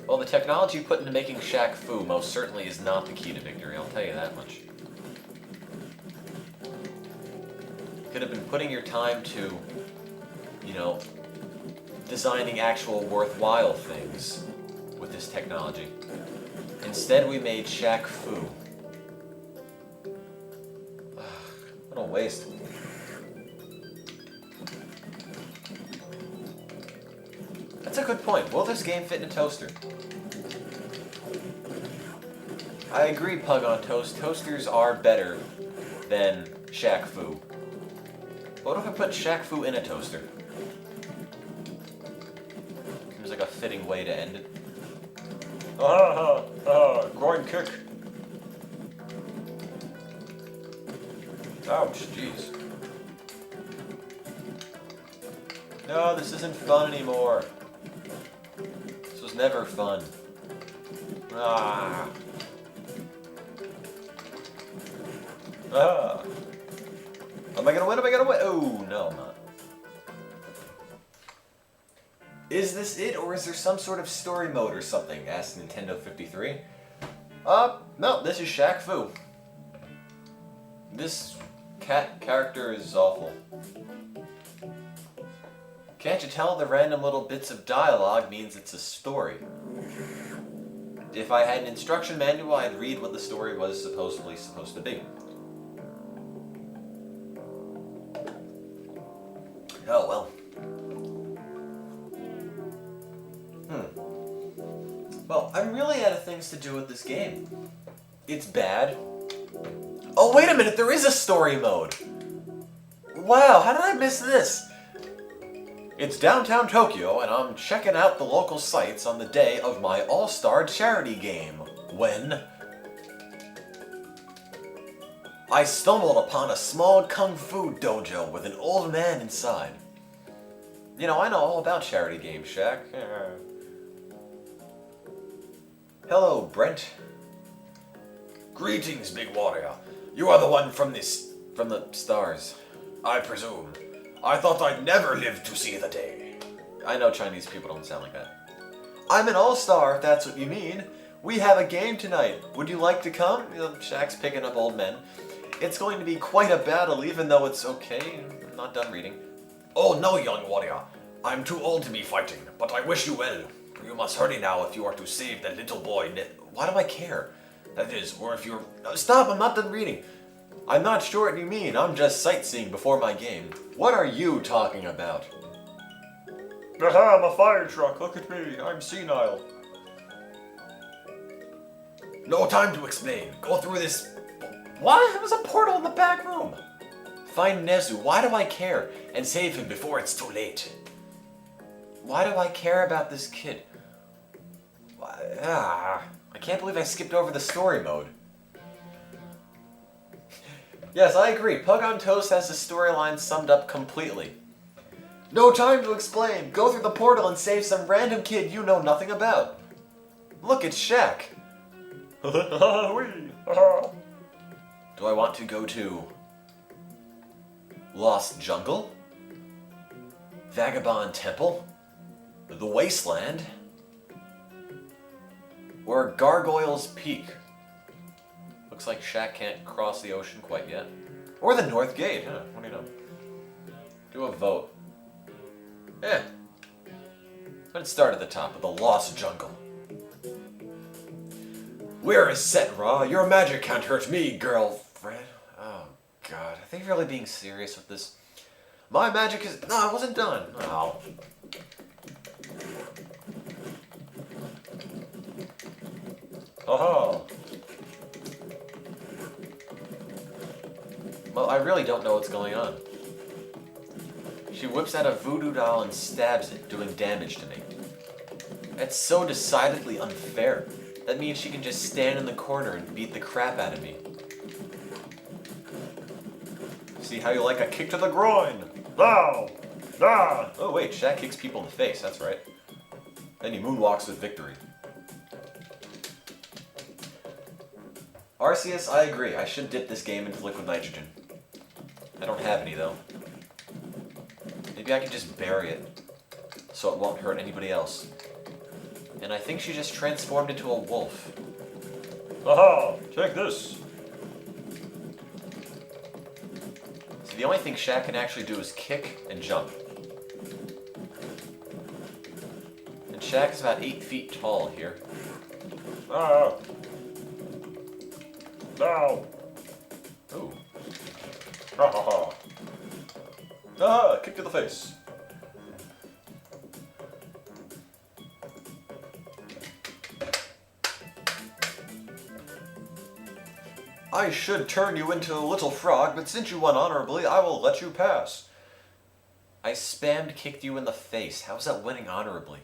Well, the technology put into making Shaq Fu most certainly is not the key to victory, I'll tell you that much. Could have been putting your time to, you know, designing actual worthwhile things with this technology. Instead, we made Shaq Fu. What a waste. That's a good point. Will this game fit in a toaster? I agree, Pug on Toast. Toasters are better than Shaq Fu. What if I put Shaq Fu in a toaster? Seems like a fitting way to end it. Groin kick. Ouch, jeez. No, this isn't fun anymore. This was never fun. Ah. Am I gonna win? Am I gonna win? Oh, no, I'm not. Is this it, or is there some sort of story mode or something? Asked Nintendo 53. No, this is Shaq Fu. This cat character is awful. Can't you tell the random little bits of dialogue means it's a story? If I had an instruction manual, I'd read what the story was supposedly supposed to be. Oh well. Well, I'm really out of things to do with this game. It's bad. Oh, wait a minute, there is a story mode! Wow, how did I miss this? It's downtown Tokyo, and I'm checking out the local sites on the day of my all-star charity game, when I stumbled upon a small kung fu dojo with an old man inside. You know, I know all about charity games, Shaq. Hello, Brent. Greetings, big warrior. You are the one from the stars. I presume. I thought I'd never live to see the day. I know Chinese people don't sound like that. I'm an all-star, if that's what you mean. We have a game tonight. Would you like to come? You know, Shaq's picking up old men. It's going to be quite a battle, even though it's okay. I'm not done reading. Oh no, young warrior. I'm too old to be fighting, but I wish you well. You must hurry now if you are to save the little boy. Why do I care? That is, or if you're... Stop, I'm not done reading. I'm not sure what you mean. I'm just sightseeing before my game. What are you talking about? Aha, I'm a fire truck. Look at me. I'm senile. No time to explain. Go through this... What? There was a portal in the back room. Find Nezu. Why do I care? And save him before it's too late. Why do I care about this kid? I can't believe I skipped over the story mode. Yes, I agree. Pug on Toast has the storyline summed up completely. No time to explain. Go through the portal and save some random kid you know nothing about. Look, it's Shaq. Do I want to go to Lost Jungle? Vagabond Temple? The Wasteland? Or Gargoyle's Peak? Looks like Shaq can't cross the ocean quite yet. Or the North Gate, huh? What do you know? Do a vote. Let's start at the top of the Lost Jungle. Where is Setra? Your magic can't hurt me, girlfriend. Oh, God. Are they really being serious with this? My magic is... No, I wasn't done. Oh. Oh. Well, I really don't know what's going on. She whips out a voodoo doll and stabs it, doing damage to me. That's so decidedly unfair. That means she can just stand in the corner and beat the crap out of me. See how you like a kick to the groin? Now! Ah! Oh wait, Shaq kicks people in the face, that's right. Then he moonwalks with victory. Arceus, I agree. I should dip this game into liquid nitrogen. I don't have any though. Maybe I can just bury it so it won't hurt anybody else. And I think she just transformed into a wolf. Aha! Take this! So the only thing Shaq can actually do is kick and jump. And Shaq is about 8 feet tall here. Ah! No! Ooh. Ha ha ha! Ah, kick to the face. I should turn you into a little frog, but since you won honorably, I will let you pass. I spammed kicked you in the face. How's that winning honorably?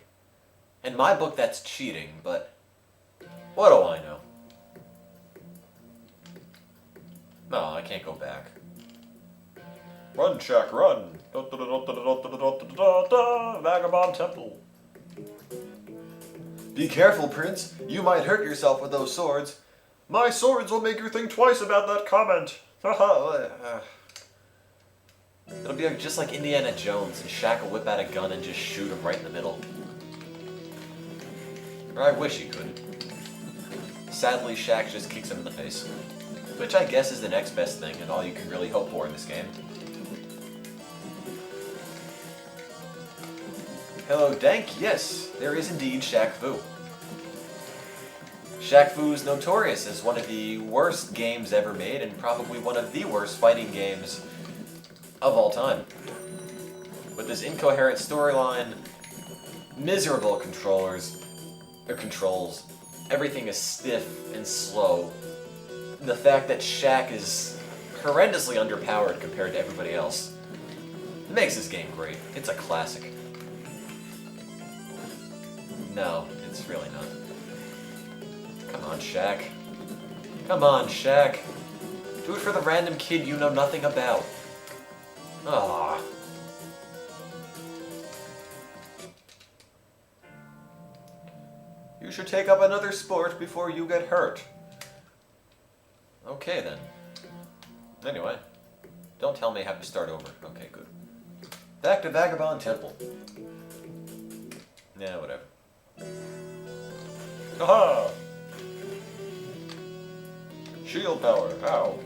In my book, that's cheating, but what do I know? No, I can't go back. Run, Shaq, run! Vagabond Temple. Be careful, Prince. You might hurt yourself with those swords. My swords will make you think twice about that comment. It'll be just like Indiana Jones, and Shaq will whip out a gun and just shoot him right in the middle. Or I wish he could. Sadly, Shaq just kicks him in the face. Which I guess is the next best thing, and all you can really hope for in this game. Hello, Dank. Yes, there is indeed Shaq Fu. Shaq Fu is notorious as one of the worst games ever made, and probably one of the worst fighting games of all time. With this incoherent storyline, miserable controls, everything is stiff and slow. The fact that Shaq is horrendously underpowered compared to everybody else makes this game great. It's a classic. No, it's really not. Come on, Shaq. Come on, Shaq. Do it for the random kid you know nothing about. Ah. You should take up another sport before you get hurt. Okay, then. Anyway, don't tell me I have to start over. Okay, good. Back to Vagabond Temple. Yeah, whatever. Aha! Shield power, ow.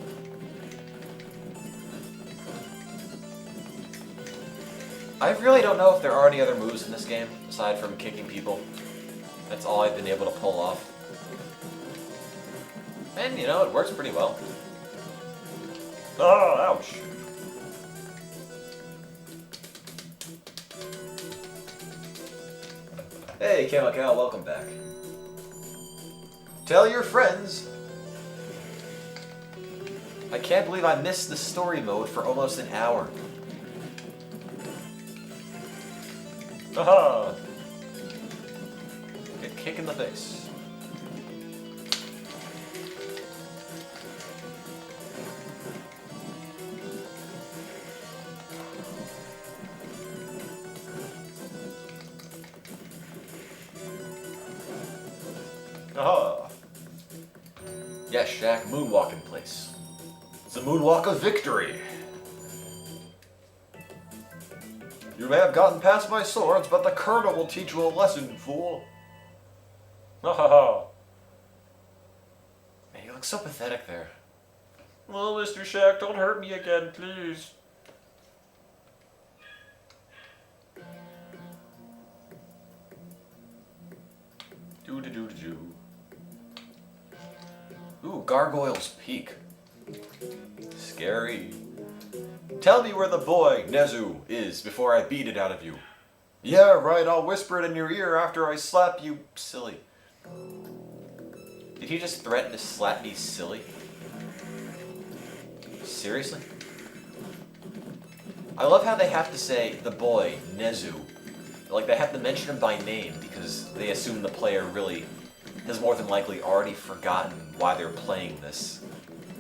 I really don't know if there are any other moves in this game, aside from kicking people. That's all I've been able to pull off. And, you know, it works pretty well. Ah, ouch. Hey, Kamakal, welcome back. Tell your friends! I can't believe I missed the story mode for almost an hour. Aha! Get kick in the face. Aha! Yes, Shaq, moonwalk in place. It's a moonwalk of victory! You may have gotten past my swords, but the Colonel will teach you a lesson, fool. Ha ha ha. Man, you look so pathetic there. Oh, Mr. Shaq, don't hurt me again, please. Doo-doo-doo-doo-doo. Ooh, Gargoyle's Peak. Scary. Tell me where the boy, Nezu, is before I beat it out of you. Yeah, right, I'll whisper it in your ear after I slap you, silly. Did he just threaten to slap me, silly? Seriously? I love how they have to say, the boy, Nezu. Like, they have to mention him by name because they assume the player really has more than likely already forgotten why they're playing this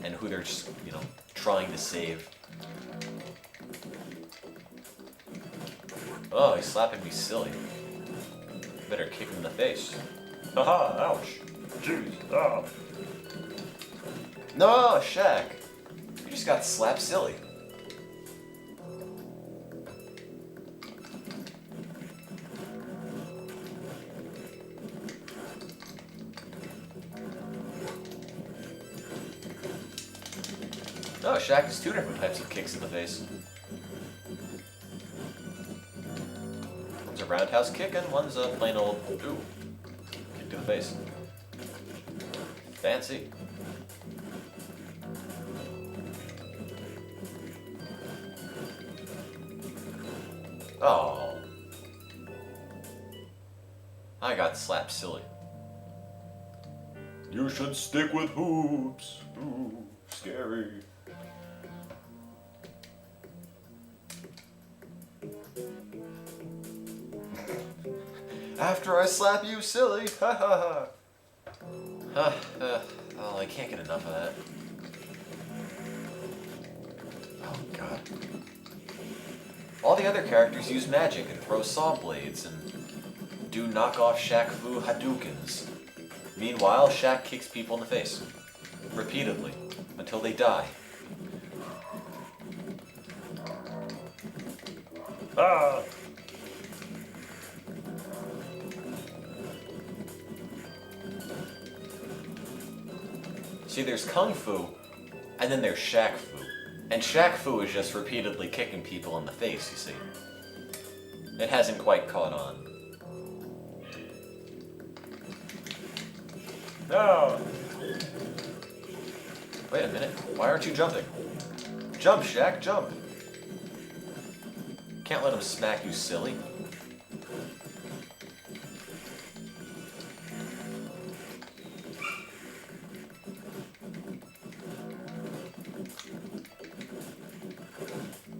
and who they're just, you know, trying to save. Oh, he's slapping me silly. Better kick him in the face. Haha, ouch. Jeez, ah. No, Shaq. You just got slapped silly. Oh, Shaq has two different types of kicks in the face. One's a roundhouse kick and one's a plain old, ooh, kick to the face. Fancy. Oh. I got slapped silly. You should stick with hoops. Ooh, scary. After I slap you silly, ha ha ha. Oh, I can't get enough of that. Oh god. All the other characters use magic and throw saw blades and do knockoff Shaq Fu Hadoukens. Meanwhile, Shaq kicks people in the face. Repeatedly. Until they die. Ah! See, there's Kung Fu, and then there's Shaq Fu. And Shaq Fu is just repeatedly kicking people in the face, you see. It hasn't quite caught on. No! Wait a minute, why aren't you jumping? Jump, Shaq, jump! Can't let him smack you silly.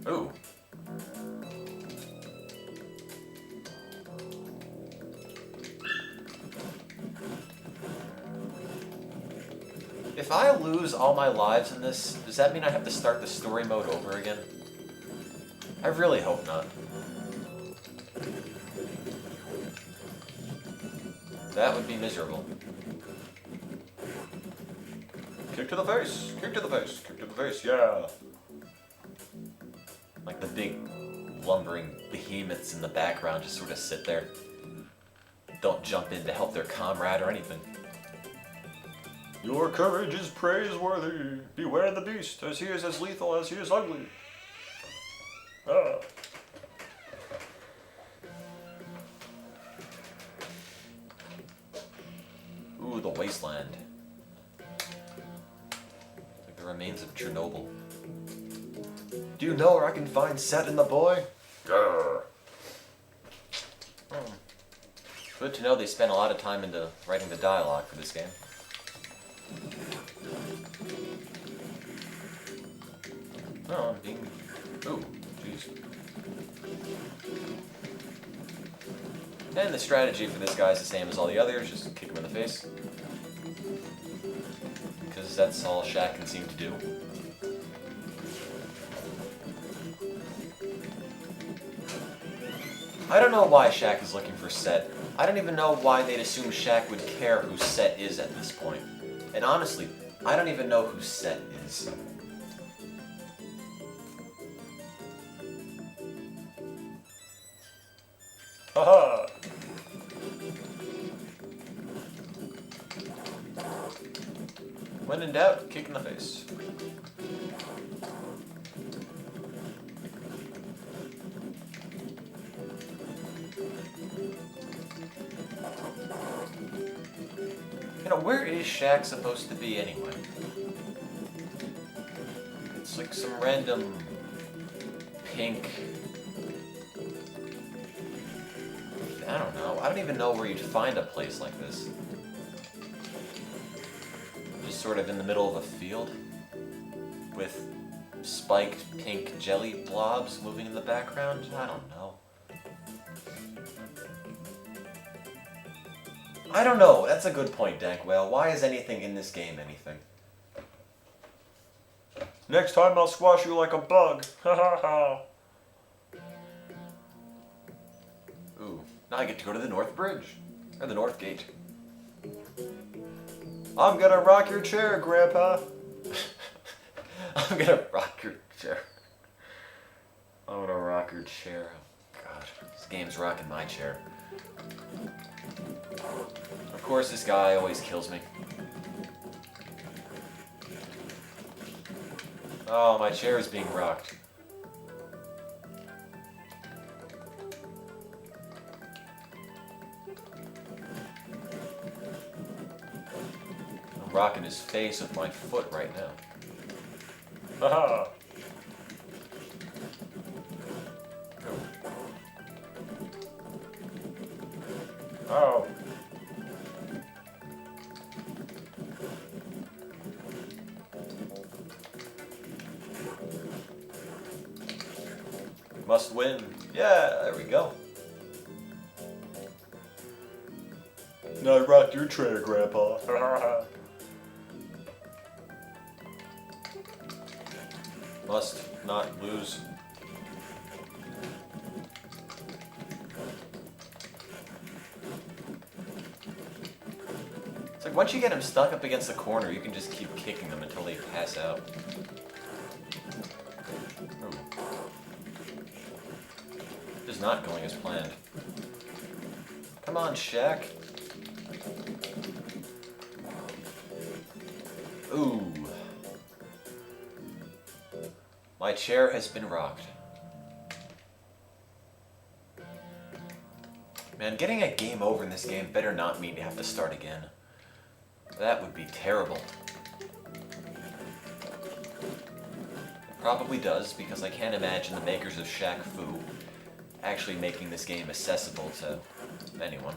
Ooh. If I lose all my lives in this, does that mean I have to start the story mode over again? I really hope not. That would be miserable. Kick to the face! Kick to the face! Kick to the face, yeah! Like the big, lumbering behemoths in the background just sort of sit there. Don't jump in to help their comrade or anything. Your courage is praiseworthy. Beware the beast, as he is as lethal as he is ugly. Ah. Ooh, the wasteland. Like the remains of Chernobyl. Do you know where I can find Set and the boy? Grr. Oh. Good to know they spent a lot of time into writing the dialogue for this game. Oh, I'm being... Ooh, jeez. And the strategy for this guy is the same as all the others, just kick him in the face. Because that's all Shaq can seem to do. I don't know why Shaq is looking for Set. I don't even know why they'd assume Shaq would care who Set is at this point. And honestly, I don't even know who Set is. Haha! When in doubt, kick in the face. You know, where is Shaq supposed to be anyway? It's like some random pink... I don't know. I don't even know where you'd find a place like this. Just sort of in the middle of a field with spiked pink jelly blobs moving in the background. I don't know. I don't know. That's a good point, Dankwell. Why is anything in this game anything? Next time I'll squash you like a bug. Ha ha ha. Now I get to go to the North Bridge. Or the North Gate. I'm gonna rock your chair, Grandpa. I'm gonna rock your chair. I'm gonna rock your chair. Oh, God, this game's rocking my chair. Of course, this guy always kills me. Oh, my chair is being rocked. I'm rocking his face with my foot right now. Haha! Oh. Must win. Yeah, there we go. Now rock your chair, Grandpa. Must not lose. It's like once you get them stuck up against the corner, you can just keep kicking them until they pass out. Ooh. This is not going as planned. Come on, Shaq. Ooh. My chair has been rocked. Man, getting a game over in this game better not mean you have to start again. That would be terrible. It probably does, because I can't imagine the makers of Shaq Fu actually making this game accessible to anyone.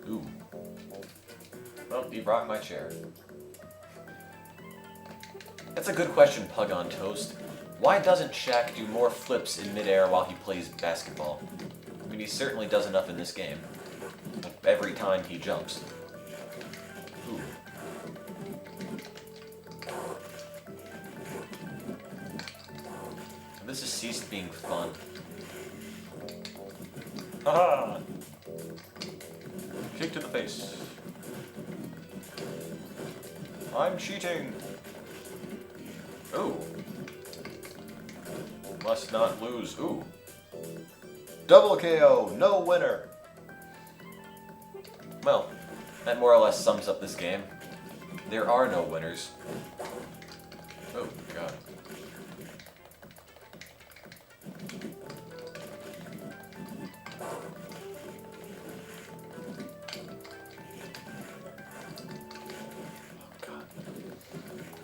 Ooh. Well, you rocked my chair. That's a good question, Pug on Toast. Why doesn't Shaq do more flips in midair while he plays basketball? I mean, he certainly does enough in this game. Every time he jumps. Ooh. This has ceased being fun. Haha! Kick to the face. I'm cheating! Ooh. Must not lose. Ooh. Double KO! No winner! Well, that more or less sums up this game. There are no winners. Oh, God.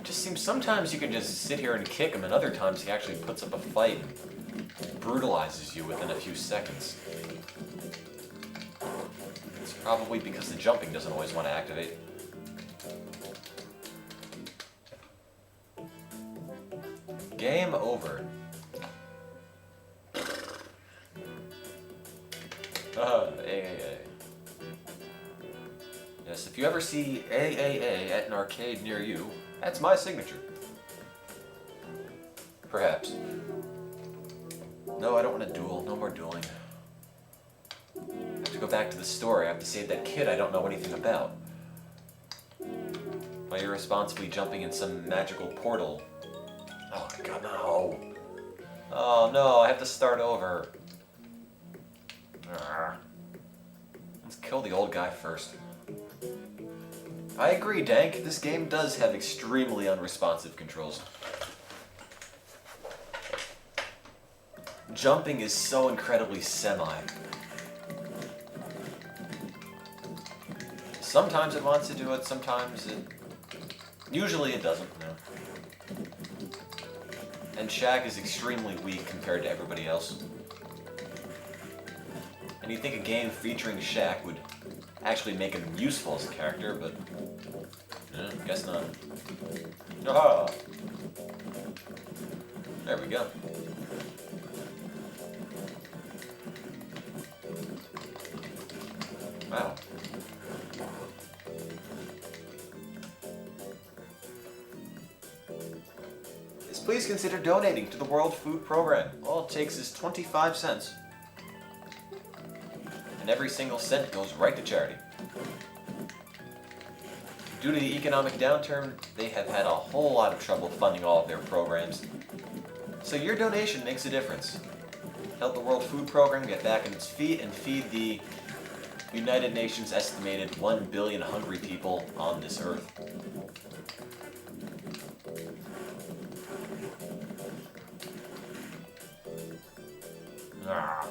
Seems sometimes you can just sit here and kick him, and other times he actually puts up a fight and brutalizes you within a few seconds. It's probably because the jumping doesn't always want to activate. Game over. AAA. Yes, if you ever see AAA at an arcade near you, that's my signature. Perhaps. No, I don't want to duel. No more dueling. I have to go back to the story. I have to save that kid I don't know anything about. By irresponsibly jumping in some magical portal. Oh my God, no. Oh no, I have to start over. Let's kill the old guy first. I agree, Dank. This game does have extremely unresponsive controls. Jumping is so incredibly semi. Sometimes it wants to do it, sometimes it... Usually it doesn't, no. And Shaq is extremely weak compared to everybody else. And you'd think a game featuring Shaq would actually make him useful as a character, but guess not. Aha! There we go. Wow. please consider donating to the World Food Program. All it takes is 25 cents. And every single cent goes right to charity. Due to the economic downturn, they have had a whole lot of trouble funding all of their programs. So your donation makes a difference. Help the World Food Program get back on its feet and feed the United Nations estimated 1 billion hungry people on this earth. Ah.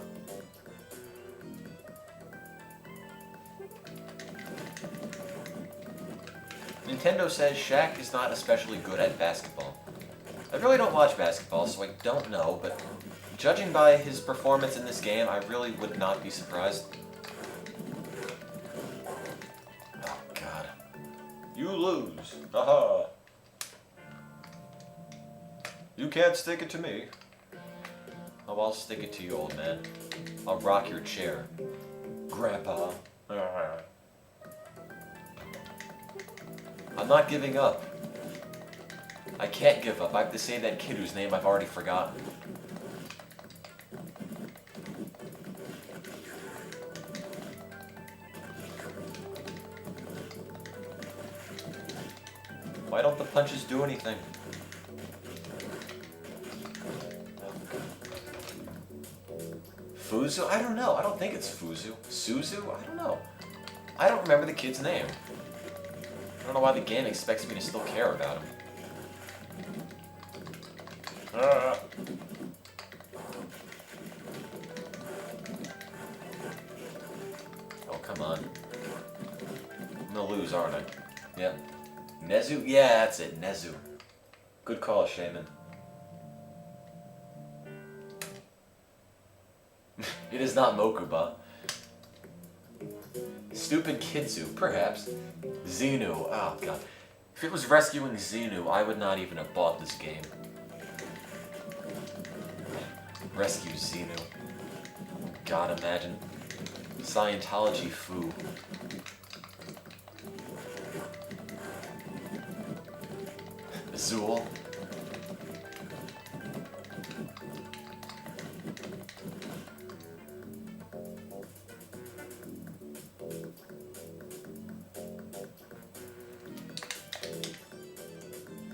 Nintendo says Shaq is not especially good at basketball. I really don't watch basketball, so I don't know, but judging by his performance in this game, I really would not be surprised. Oh, God. You lose. Haha. You can't stick it to me. Oh, I'll stick it to you, old man. I'll rock your chair. Grandpa. I'm not giving up. I can't give up. I have to save that kid whose name I've already forgotten. Why don't the punches do anything? Fuzu? I don't know. I don't think it's Fuzu. Suzu? I don't know. I don't remember the kid's name. I don't know why the game expects me to still care about him. Oh, come on. I'm gonna lose, aren't I? Yep. Nezu? Yeah, that's it. Nezu. Good call, Shaman. It is not Mokuba. Stupid Kidzu, perhaps. Xenu. Oh, God. If it was rescuing Xenu, I would not even have bought this game. Rescue Xenu. God, imagine. Scientology foo. Zool.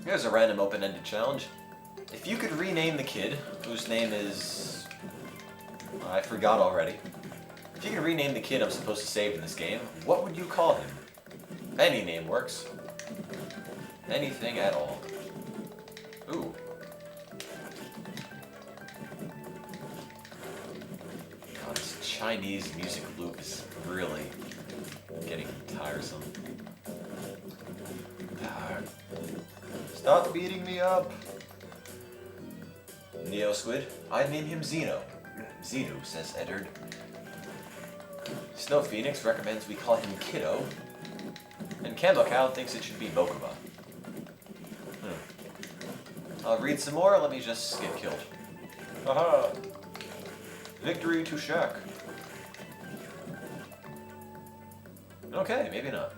Here's a random open-ended challenge. If you could rename the kid, whose name is... I forgot already. If you could rename the kid I'm supposed to save in this game, what would you call him? Any name works. Anything at all. Ooh. God, this Chinese music loop is really getting tiresome. Stop beating me up! Neo Squid, I'd name him Zeno. Xenu, says Eddard. Snow Phoenix recommends we call him Kiddo. And Cambo Cow thinks it should be Mokuba. I'll read some more, let me just get killed. Haha! Victory to Shaq. Okay, maybe not.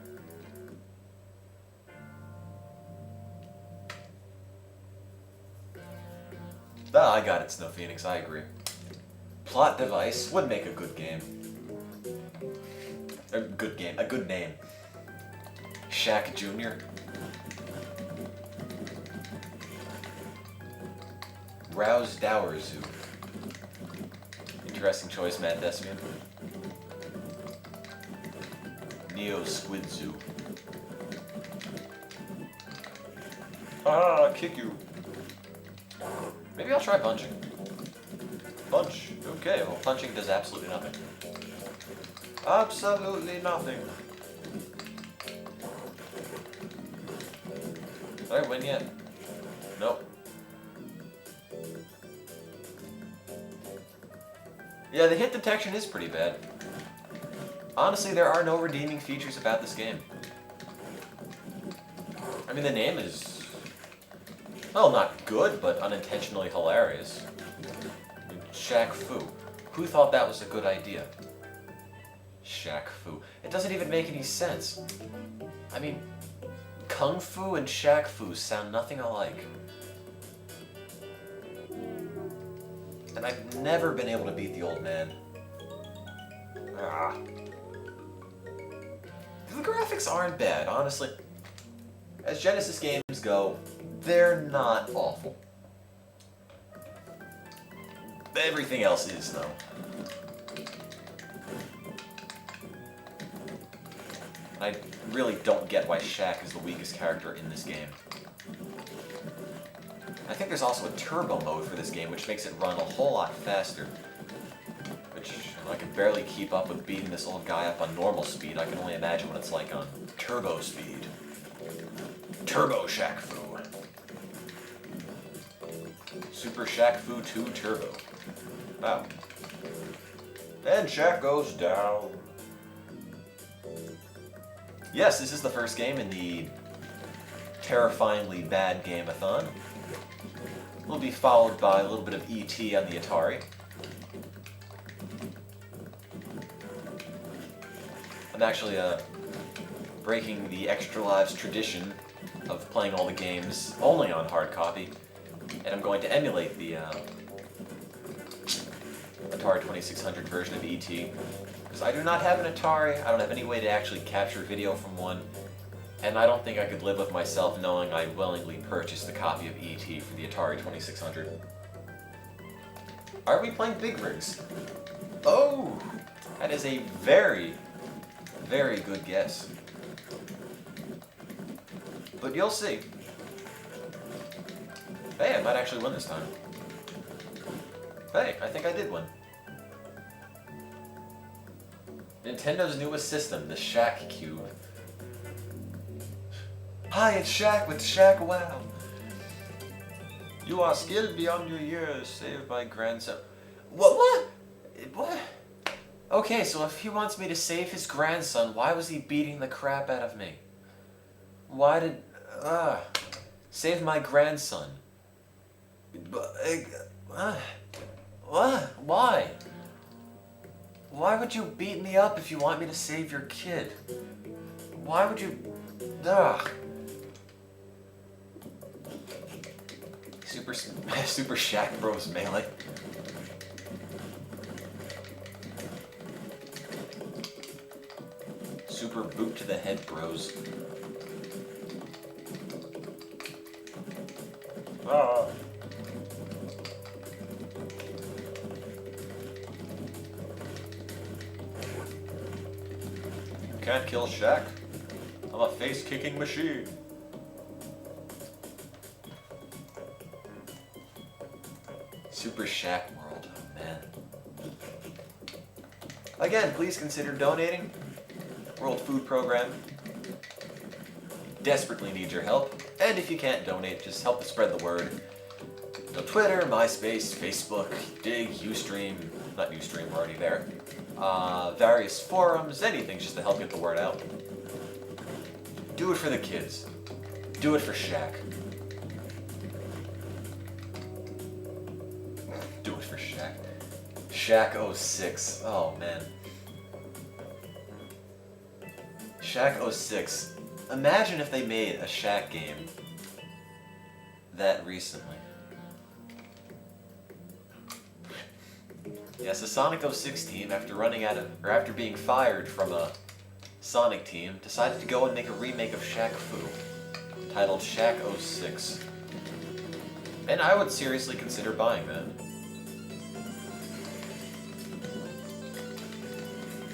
Ah, I got it, Snow Phoenix, I agree. Plot device would make a good game. A good name. Shaq Jr. Rouse Dower Zoo. Interesting choice, Matt Decian. Neo Squid Zoo. Ah, kick you. Maybe I'll try punching. Punch. Okay, well, punching does absolutely nothing. Absolutely nothing. Did I win yet? Nope. Yeah, the hit detection is pretty bad. Honestly, there are no redeeming features about this game. I mean, the name is... well, not good, but unintentionally hilarious. Shaq Fu. Who thought that was a good idea? Shaq Fu. It doesn't even make any sense. I mean, Kung Fu and Shaq Fu sound nothing alike. and I've never been able to beat the old man. Ah. The graphics aren't bad, honestly. As Genesis games go, they're not awful. Everything else is, though. I really don't get why Shaq is the weakest character in this game. I think there's also a turbo mode for this game, which makes it run a whole lot faster. Which I can barely keep up with beating this old guy up on normal speed. I can only imagine what it's like on turbo speed. Turbo Shaq Fu. Super Shaq Fu 2 Turbo. Wow. And Shaq goes down. Yes, this is the first game in the terrifyingly bad game-a-thon. Will be followed by a little bit of E.T. on the Atari. I'm actually breaking the Extralives tradition of playing all the games only on hard copy, and I'm going to emulate the Atari 2600 version of E.T. because I do not have an Atari, I don't have any way to actually capture video from one, and I don't think I could live with myself knowing I willingly purchased a copy of E.T. for the Atari 2600. Are we playing Big Rigs? Oh! That is a very, very good guess. But you'll see. Hey, I might actually win this time. Hey, I think I did win. Nintendo's newest system, the Shaq Cube. Hi, it's Shaq with Shaq Wow. You are still beyond your years, saved by grandson. What? Okay, so if he wants me to save his grandson, why was he beating the crap out of me? Why did... save my grandson. What? Why? Why would you beat me up if you want me to save your kid? Why would you... Ugh. Super Shaq Bros Melee. Super boot to the head bros. Ah. Can't kill Shaq. I'm a face-kicking machine. Super Shaq World, oh man. Again, please consider donating. World Food Program. Desperately need your help. And if you can't donate, just help to spread the word. So Twitter, MySpace, Facebook, Dig, Ustream, not Ustream, we're already there. Various forums, anything just to help get the word out. Do it for the kids. Do it for Shaq. Do it for Shaq. Shaq 06. Oh man. Shaq 06. Imagine if they made a Shaq game that recently. Yes, the Sonic 06 team, after being fired from a Sonic team, decided to go and make a remake of Shaq Fu, titled Shaq 06. And I would seriously consider buying that.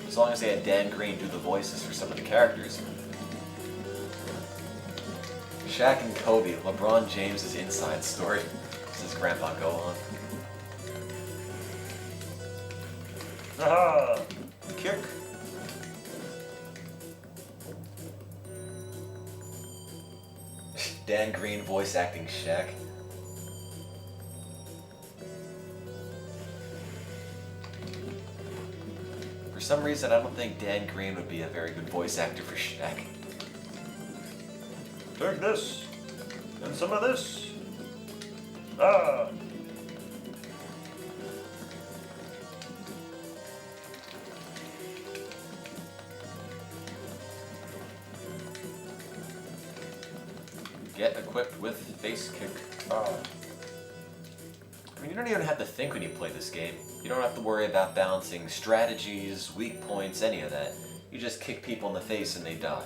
As long as they had Dan Green do the voices for some of the characters. Shaq and Kobe, LeBron James' inside story. Says Grandpa Go On. Aha! Kick. Dan Green voice acting Shaq. For some reason, I don't think Dan Green would be a very good voice actor for Shaq. Take this, and some of this. Ah! Get equipped with face kick. Ah. I mean, you don't even have to think when you play this game. You don't have to worry about balancing strategies, weak points, any of that. You just kick people in the face and they die.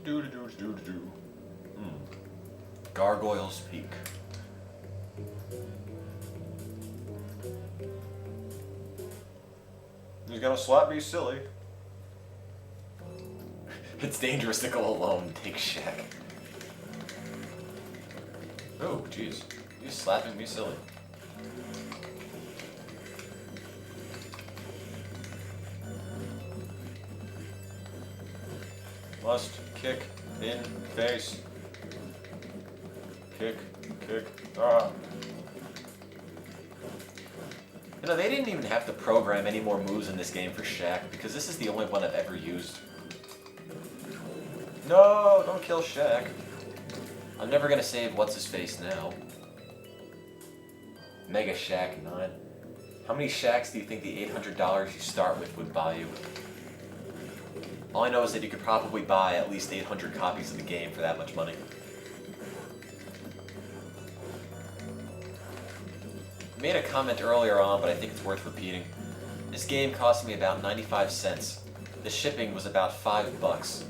Do-do-do-do-do-do. Gargoyle's Peak. He's gonna slap me silly. It's dangerous to go alone and take Shaq. Oh, jeez. He's slapping me silly. Must kick in face. Kick, kick, ah. You know, they didn't even have to program any more moves in this game for Shaq, because this is the only one I've ever used. No, don't kill Shaq. I'm never gonna save what's-his-face now. Mega Shaq 9. How many Shaqs do you think the $800 you start with would buy you? All I know is that you could probably buy at least 800 copies of the game for that much money. I made a comment earlier on, but I think it's worth repeating. This game cost me about 95 cents. The shipping was about $5.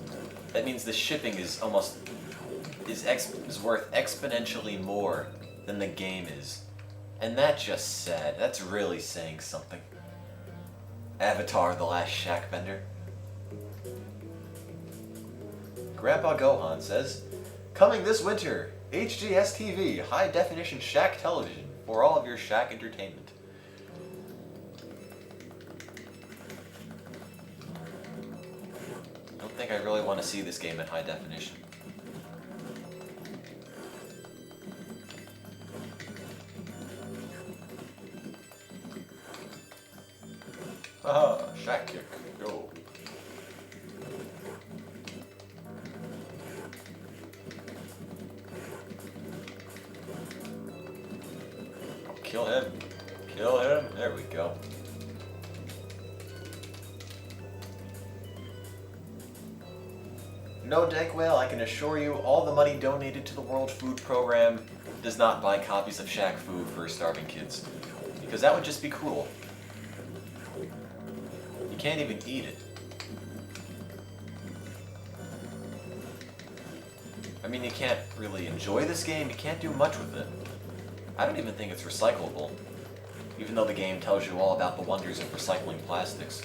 That means the shipping is worth exponentially more than the game is. And that's just sad. That's really saying something. Avatar: The Last Shaq Bender. Grandpa Gohan says, coming this winter, HGS TV, high definition Shaq television for all of your Shaq entertainment. I don't think I really want to see this game in high definition. Haha, Shaq kick, go. Kill him. Kill him. There we go. No, Deck Whale, I can assure you all the money donated to the World Food Program does not buy copies of Shaq food for starving kids. Because that would just be cruel. You can't even eat it. I mean, you can't really enjoy this game, you can't do much with it. I don't even think it's recyclable, even though the game tells you all about the wonders of recycling plastics.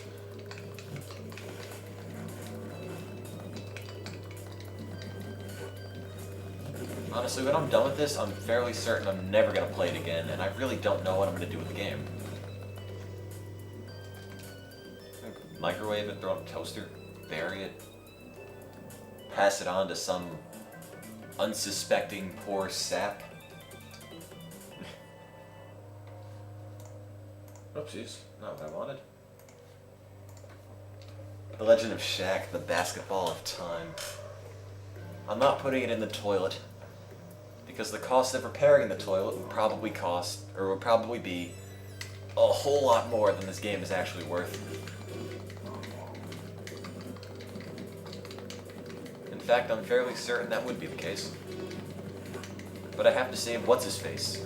Honestly, when I'm done with this, I'm fairly certain I'm never going to play it again, and I really don't know what I'm going to do with the game. Microwave it, throw it in a toaster, bury it, pass it on to some unsuspecting poor sap. Oopsies, not what I wanted. The Legend of Shaq, the basketball of time. I'm not putting it in the toilet, because the cost of repairing the toilet would probably be a whole lot more than this game is actually worth. In fact, I'm fairly certain that would be the case. But I have to save what's-his-face.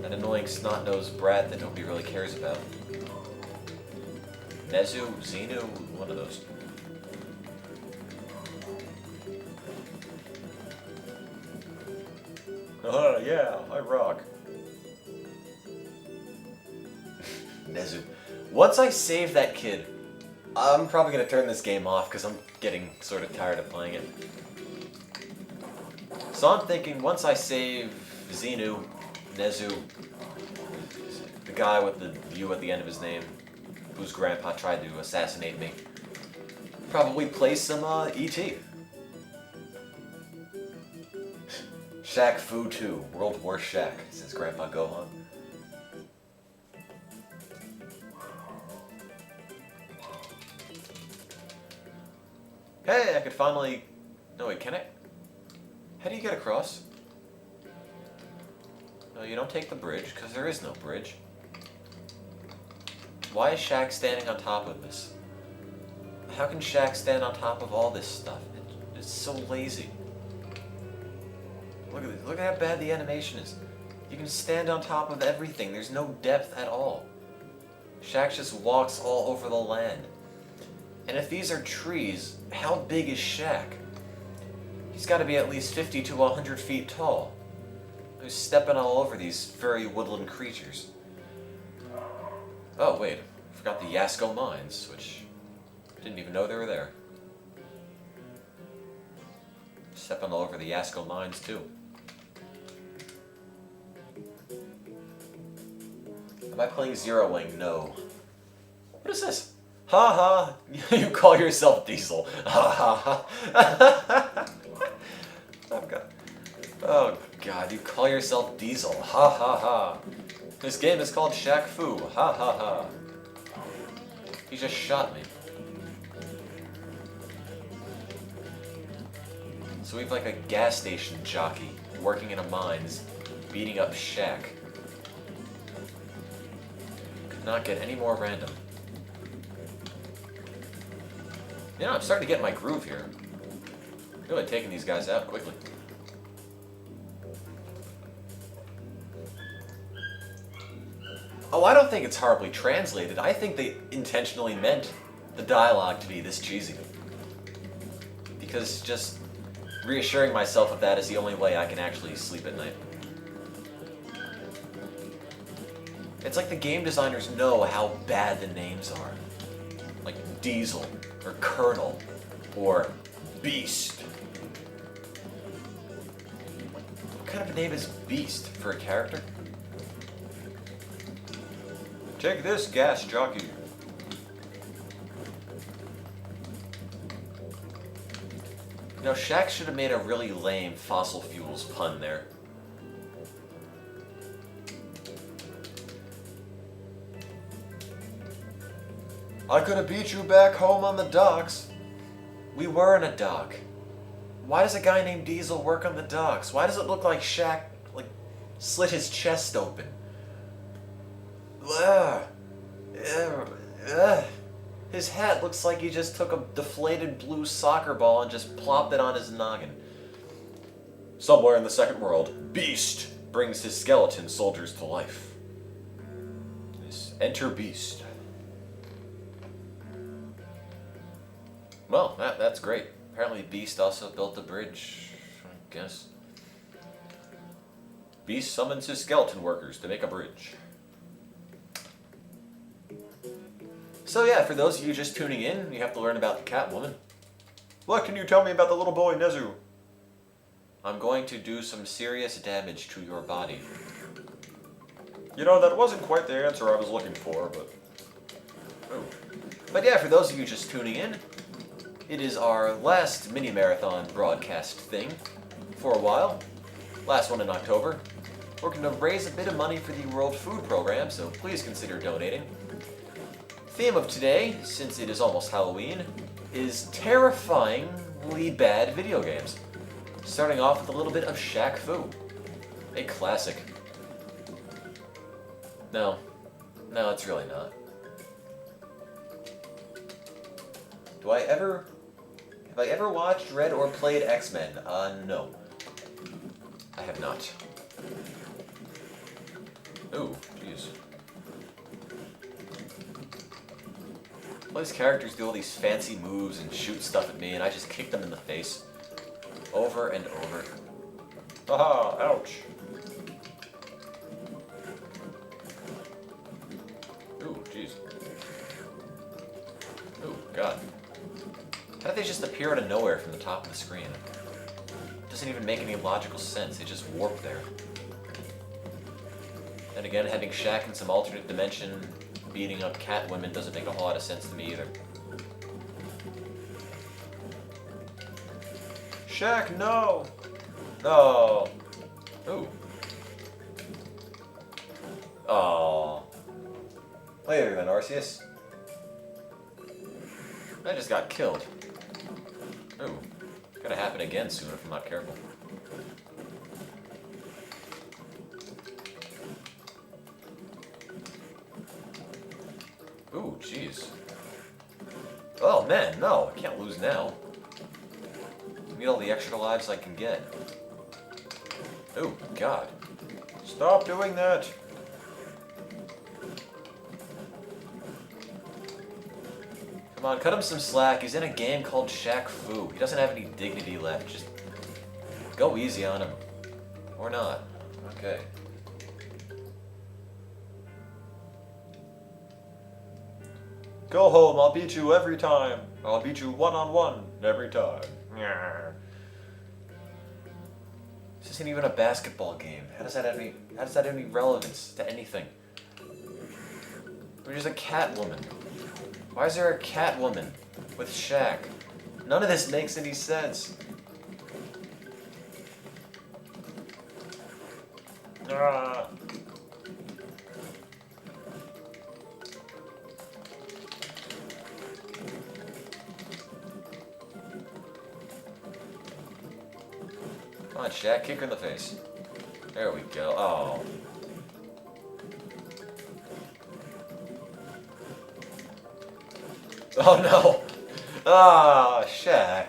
An annoying snot-nosed brat that nobody really cares about. Nezu, Xenu, one of those. Yeah, I rock. Nezu. Once I save that kid, I'm probably going to turn this game off because I'm getting sort of tired of playing it. So I'm thinking once I save Xenu, Nezu, the guy with the U at the end of his name, whose grandpa tried to assassinate me, probably play some E.T. Shaq Fu 2, World War Shaq, says Grandpa Gohan. Hey, I could finally... No, wait, can I? How do you get across? No, you don't take the bridge, because there is no bridge. Why is Shaq standing on top of this? How can Shaq stand on top of all this stuff? It's so lazy. Look at this. Look at how bad the animation is. You can stand on top of everything. There's no depth at all. Shaq just walks all over the land. And if these are trees, how big is Shaq? He's got to be at least 50 to 100 feet tall. He's stepping all over these furry woodland creatures. Oh, wait. I forgot the Yasko Mines, which I didn't even know they were there. Stepping all over the Yasko Mines, too. Am I playing Zero Wing? No. What is this? Ha ha! You call yourself Diesel. Ha ha ha! Oh god, you call yourself Diesel. Ha ha ha! This game is called Shaq Fu. Ha ha ha! He just shot me. So we have like a gas station jockey working in a mines, beating up Shaq. Could not get any more random. You know, I'm starting to get my groove here. Really taking these guys out quickly. Oh, I don't think it's horribly translated. I think they intentionally meant the dialogue to be this cheesy. Because just reassuring myself of that is the only way I can actually sleep at night. It's like the game designers know how bad the names are. Like Diesel, or Colonel, or Beast. What kind of a name is Beast for a character? Take this, gas jockey. You know, Shaq should have made a really lame fossil fuels pun there. I could have beat you back home on the docks. We were in a dock. Why does a guy named Diesel work on the docks? Why does it look like Shaq, like, slit his chest open? His hat looks like he just took a deflated blue soccer ball and just plopped it on his noggin. Somewhere in the second world, Beast brings his skeleton soldiers to life. Enter Beast. Well, that's great. Apparently Beast also built a bridge, I guess. Beast summons his skeleton workers to make a bridge. So yeah, for those of you just tuning in, you have to learn about the Catwoman. What can you tell me about the little boy Nezu? I'm going to do some serious damage to your body. You know, that wasn't quite the answer I was looking for, but... Oh. But yeah, for those of you just tuning in, it is our last mini-marathon broadcast thing for a while. Last one in October. We're going to raise a bit of money for the World Food Program, so please consider donating. Theme of today, since it is almost Halloween, is terrifyingly bad video games. Starting off with a little bit of Shaq Fu. A classic. No, it's really not. Have I ever watched, read, or played X-Men? No. I have not. Ooh, jeez. All these characters do all these fancy moves and shoot stuff at me, and I just kick them in the face. Over and over. Haha, ouch. Ooh, jeez. Ooh, God. How did they just appear out of nowhere from the top of the screen? It doesn't even make any logical sense. They just warp there. And again, having Shaq in some alternate dimension beating up Catwomen doesn't make a whole lot of sense to me either. Shaq, no! No! Ooh. Aww. Later then, Arceus. I just got killed. Ooh. It's gonna happen again soon if I'm not careful. Ooh, jeez. Oh man, no, I can't lose now. I need all the extra lives I can get. Oh, God. Stop doing that! Come on, cut him some slack. He's in a game called Shaq Fu. He doesn't have any dignity left. Just go easy on him. Or not. Okay. Go home, I'll beat you every time. I'll beat you one-on-one every time. This isn't even a basketball game. How does that have any relevance to anything? We're just a cat woman. Why is there a cat woman with Shaq? None of this makes any sense. Ah. Come on, Shaq, kick her in the face. There we go. Oh. Oh no! Ah, Shaq.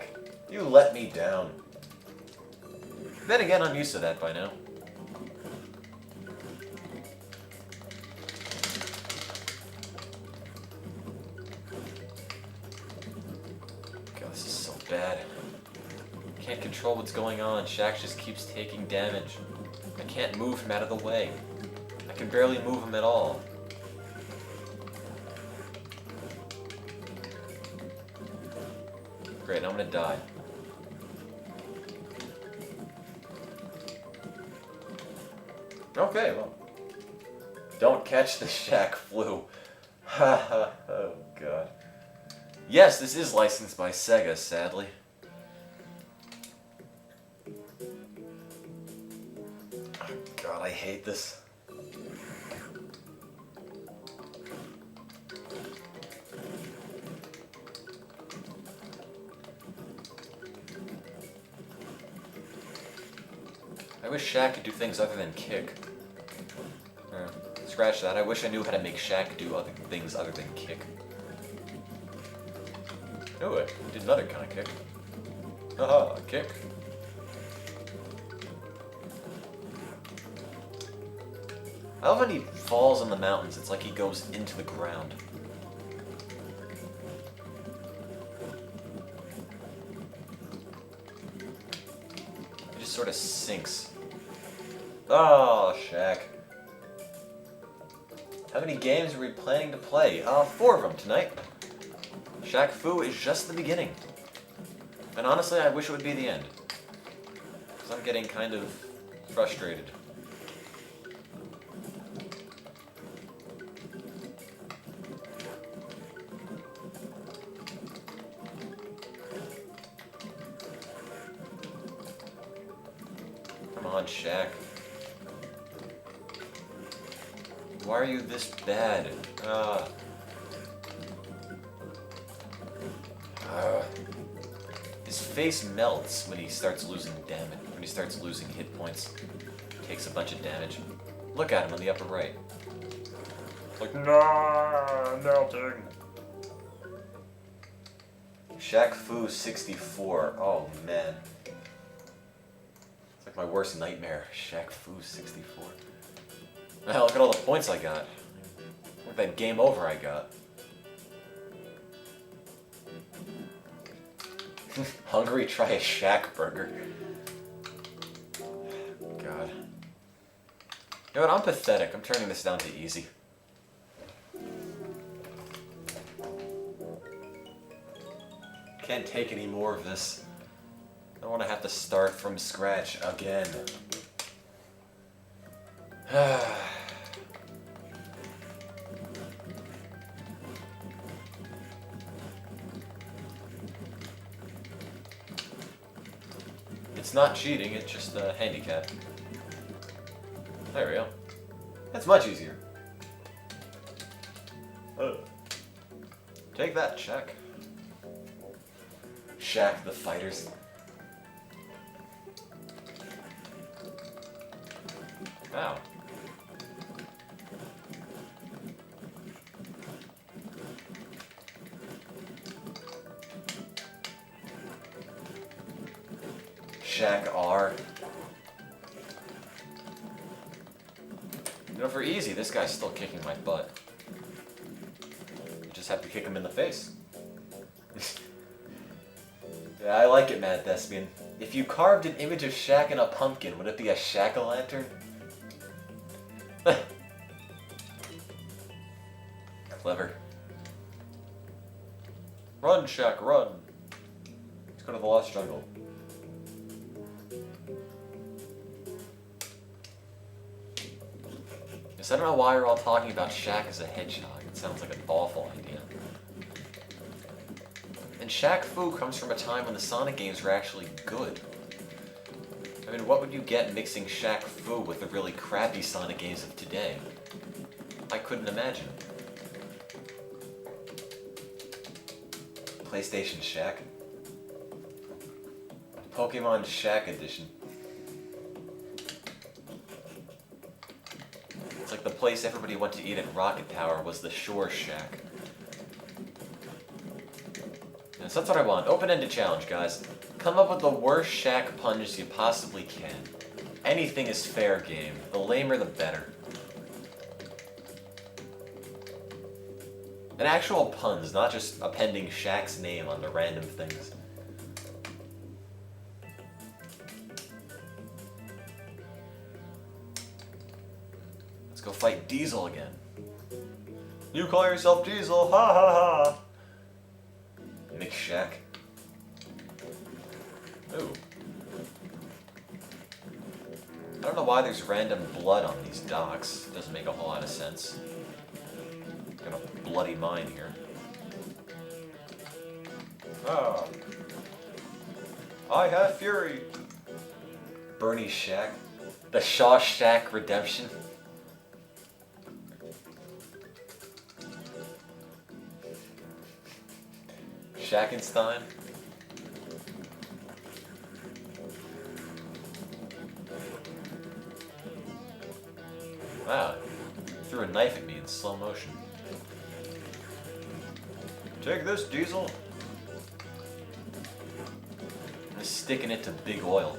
You let me down. Then again, I'm used to that by now. God, this is so bad. Can't control what's going on. Shaq just keeps taking damage. I can't move him out of the way. I can barely move him at all. Great, I'm gonna die. Okay, well. Don't catch the Shaq flu. Haha, oh god. Yes, this is licensed by Sega, sadly. Oh god, I hate this. I wish Shaq could do things other than kick. Scratch that. I wish I knew how to make Shaq do other things other than kick. Oh, I did another kind of kick. Haha, a kick. I love when he falls in the mountains. It's like he goes into the ground. He just sort of sinks. Oh, Shaq. How many games are we planning to play? 4 of them tonight. Shaq Fu is just the beginning. And honestly, I wish it would be the end. Because I'm getting kind of frustrated. Come on, Shaq. Why are you this bad? His face melts when he starts losing damage. When he starts losing hit points, takes a bunch of damage. Look at him on the upper right. Like, no, melting. Shaq Fu 64. Oh man, it's like my worst nightmare. Shaq Fu 64. Well, look at all the points I got. Look at that game over I got. Hungry, try a Shaq burger. God. You know what, I'm pathetic. I'm turning this down to easy. Can't take any more of this. I don't want to have to start from scratch again. It's not cheating, it's just a handicap. There we go. That's much easier. Take that, Shaq. Shaq the Fighters. Wow. Shaq R. You know, for easy, this guy's still kicking my butt. You just have to kick him in the face. Yeah, I like it, Mad Thespian. If you carved an image of Shaq in a pumpkin, would it be a Shack-o'-lantern? Clever. Run, Shaq, run! Let's go to the Lost Jungle. Yes, I don't know why you're all talking about Shaq as a hedgehog. It sounds like an awful idea. And Shaq Fu comes from a time when the Sonic games were actually good. I mean, what would you get mixing Shaq Fu with the really crappy Sonic games of today? I couldn't imagine. PlayStation Shaq. Pokemon Shaq Edition. It's like the place everybody went to eat at Rocket Power was the Shore Shack. Yes, that's what I want. Open-ended challenge, guys. Come up with the worst Shaq puns you possibly can. Anything is fair game. The lamer, the better. And actual puns, not just appending Shaq's name onto random things. Let's go fight Diesel again. You call yourself Diesel, ha ha ha! Nick Shaq. Ooh. I don't know why there's random blood on these docks. Doesn't make a whole lot of sense. Got a bloody mine here. Ah. I have fury. Bernie Shack. The Shawshank Redemption. Shackenstein. Wow. Threw a knife at me in slow motion. Take this, Diesel. I'm just sticking it to big oil.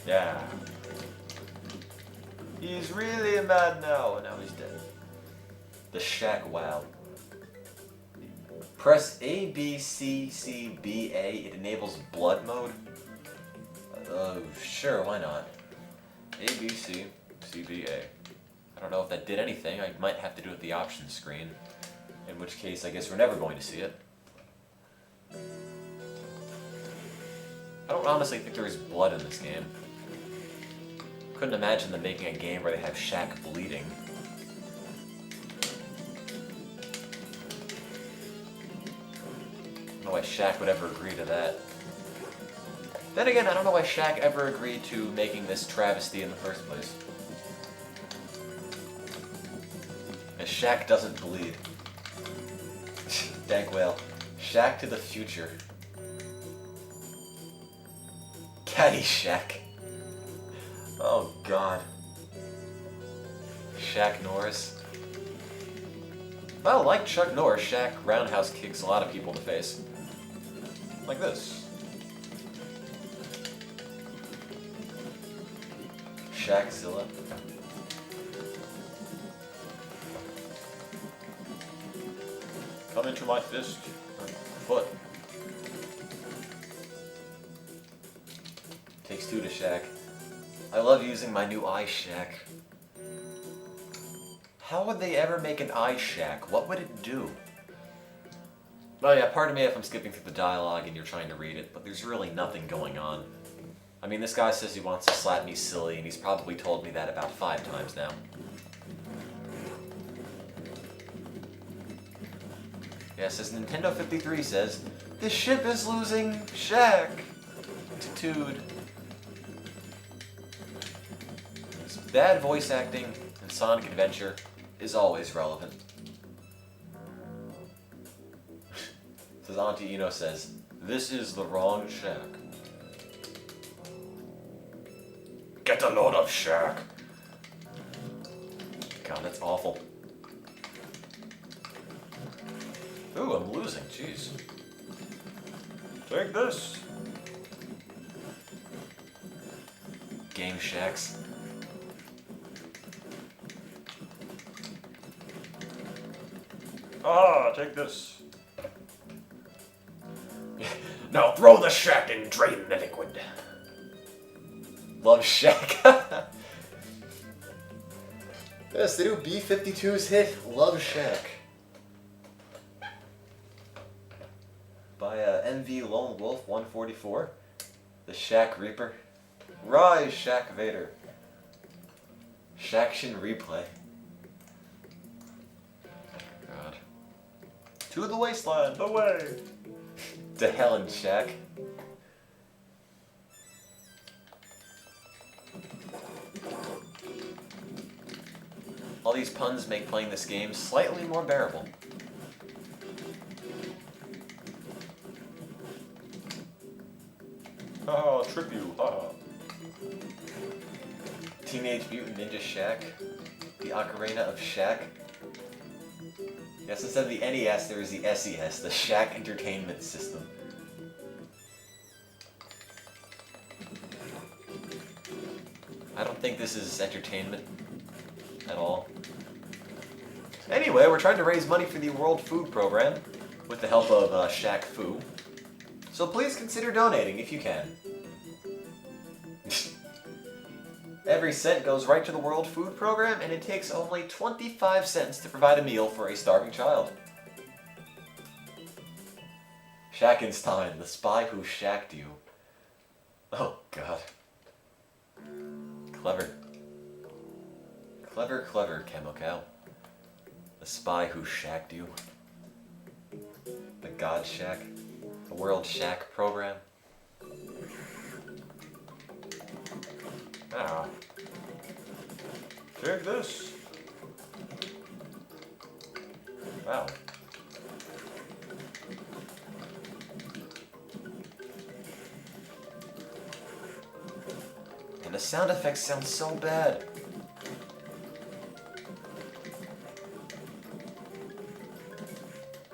Yeah. He's really mad now, and now he's dead. The Shack Wow. Press A, B, C, C, B, A. It enables blood mode. Sure, why not? A, B, C, C, B, A. I don't know if that did anything. I might have to do it with the options screen. In which case, I guess we're never going to see it. I don't honestly think there is blood in this game. Couldn't imagine them making a game where they have Shaq bleeding. I don't know why Shaq would ever agree to that. Then again, I don't know why Shaq ever agreed to making this travesty in the first place. And Shaq doesn't bleed. Dank whale. Shaq to the future. Caddyshack. Oh god. Shaq Norris. Well, like Chuck Norris, Shaq roundhouse kicks a lot of people in the face. Like this. Shaqzilla. Come into my fist. Foot. Takes two to Shaq. I love using my new eye Shack. How would they ever make an eye Shack? What would it do? Oh yeah, pardon me if I'm skipping through the dialogue and you're trying to read it, but there's really nothing going on. I mean, this guy says he wants to slap me silly, and he's probably told me that about 5 times now. Yes, as Nintendo 53 says, the ship is losing Shaq. Attitude. Bad voice acting in Sonic Adventure is always relevant. Says Auntie Eno says, this is the wrong Shaq. Get a load of Shaq. God, that's awful. Ooh, I'm losing, jeez. Take this. Game Shacks. Ah, take this. Now throw the Shaq and drain the liquid. Love Shaq. Yes, the new B-52's hit, Love Shaq. By MV Lone Wolf 144. The Shaq Reaper. Rise, Shaq Vader. Shaction Replay. God. To the wasteland, away! To hell in Shaq. All these puns make playing this game slightly more bearable. Haha, I'll trip you, haha. Teenage Mutant Ninja Shaq. The Ocarina of Shaq. Yes, instead of the NES, there is the SES, the Shaq Entertainment System. I don't think this is entertainment at all. Anyway, we're trying to raise money for the World Food Program with the help of Shaq Fu. So please consider donating if you can. Every cent goes right to the World Food Program, and it takes only 25 cents to provide a meal for a starving child. Shackenstein, the spy who shacked you. Oh, God. Clever. Clever, clever, Camo Cow. The spy who shacked you. The God Shack. The World Shack Program. Ah. Take this. Wow. And the sound effects sound so bad.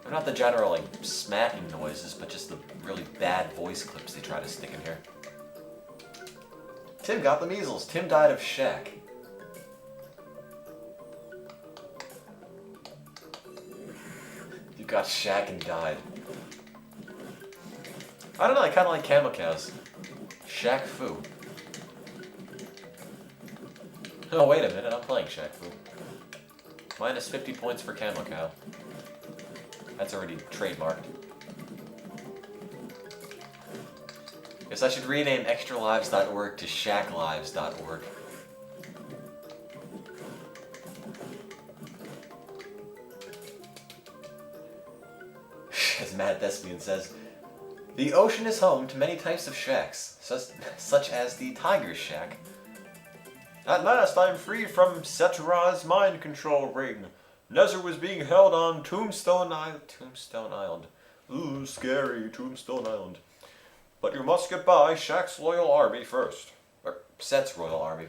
They're not the general, like, smacking noises, but just the really bad voice clips they try to stick in here. Tim got the measles. Tim died of Shaq. You got Shaq and died. I don't know, I kind of like Camo Cows. Shaq Fu. Oh, wait a minute, I'm playing Shaq Fu. Minus 50 points for Camo Cow. That's already trademarked. Guess I should rename Extralives.org to ShaqLives.org. As Matt Thespian says, the ocean is home to many types of shacks, such as the Tiger Shack. At last I'm free from Setara's mind control ring. Nezzer was being held on Tombstone Island. Ooh, scary, Tombstone Island. But you must get by Shaq's loyal army first. Or Set's royal army.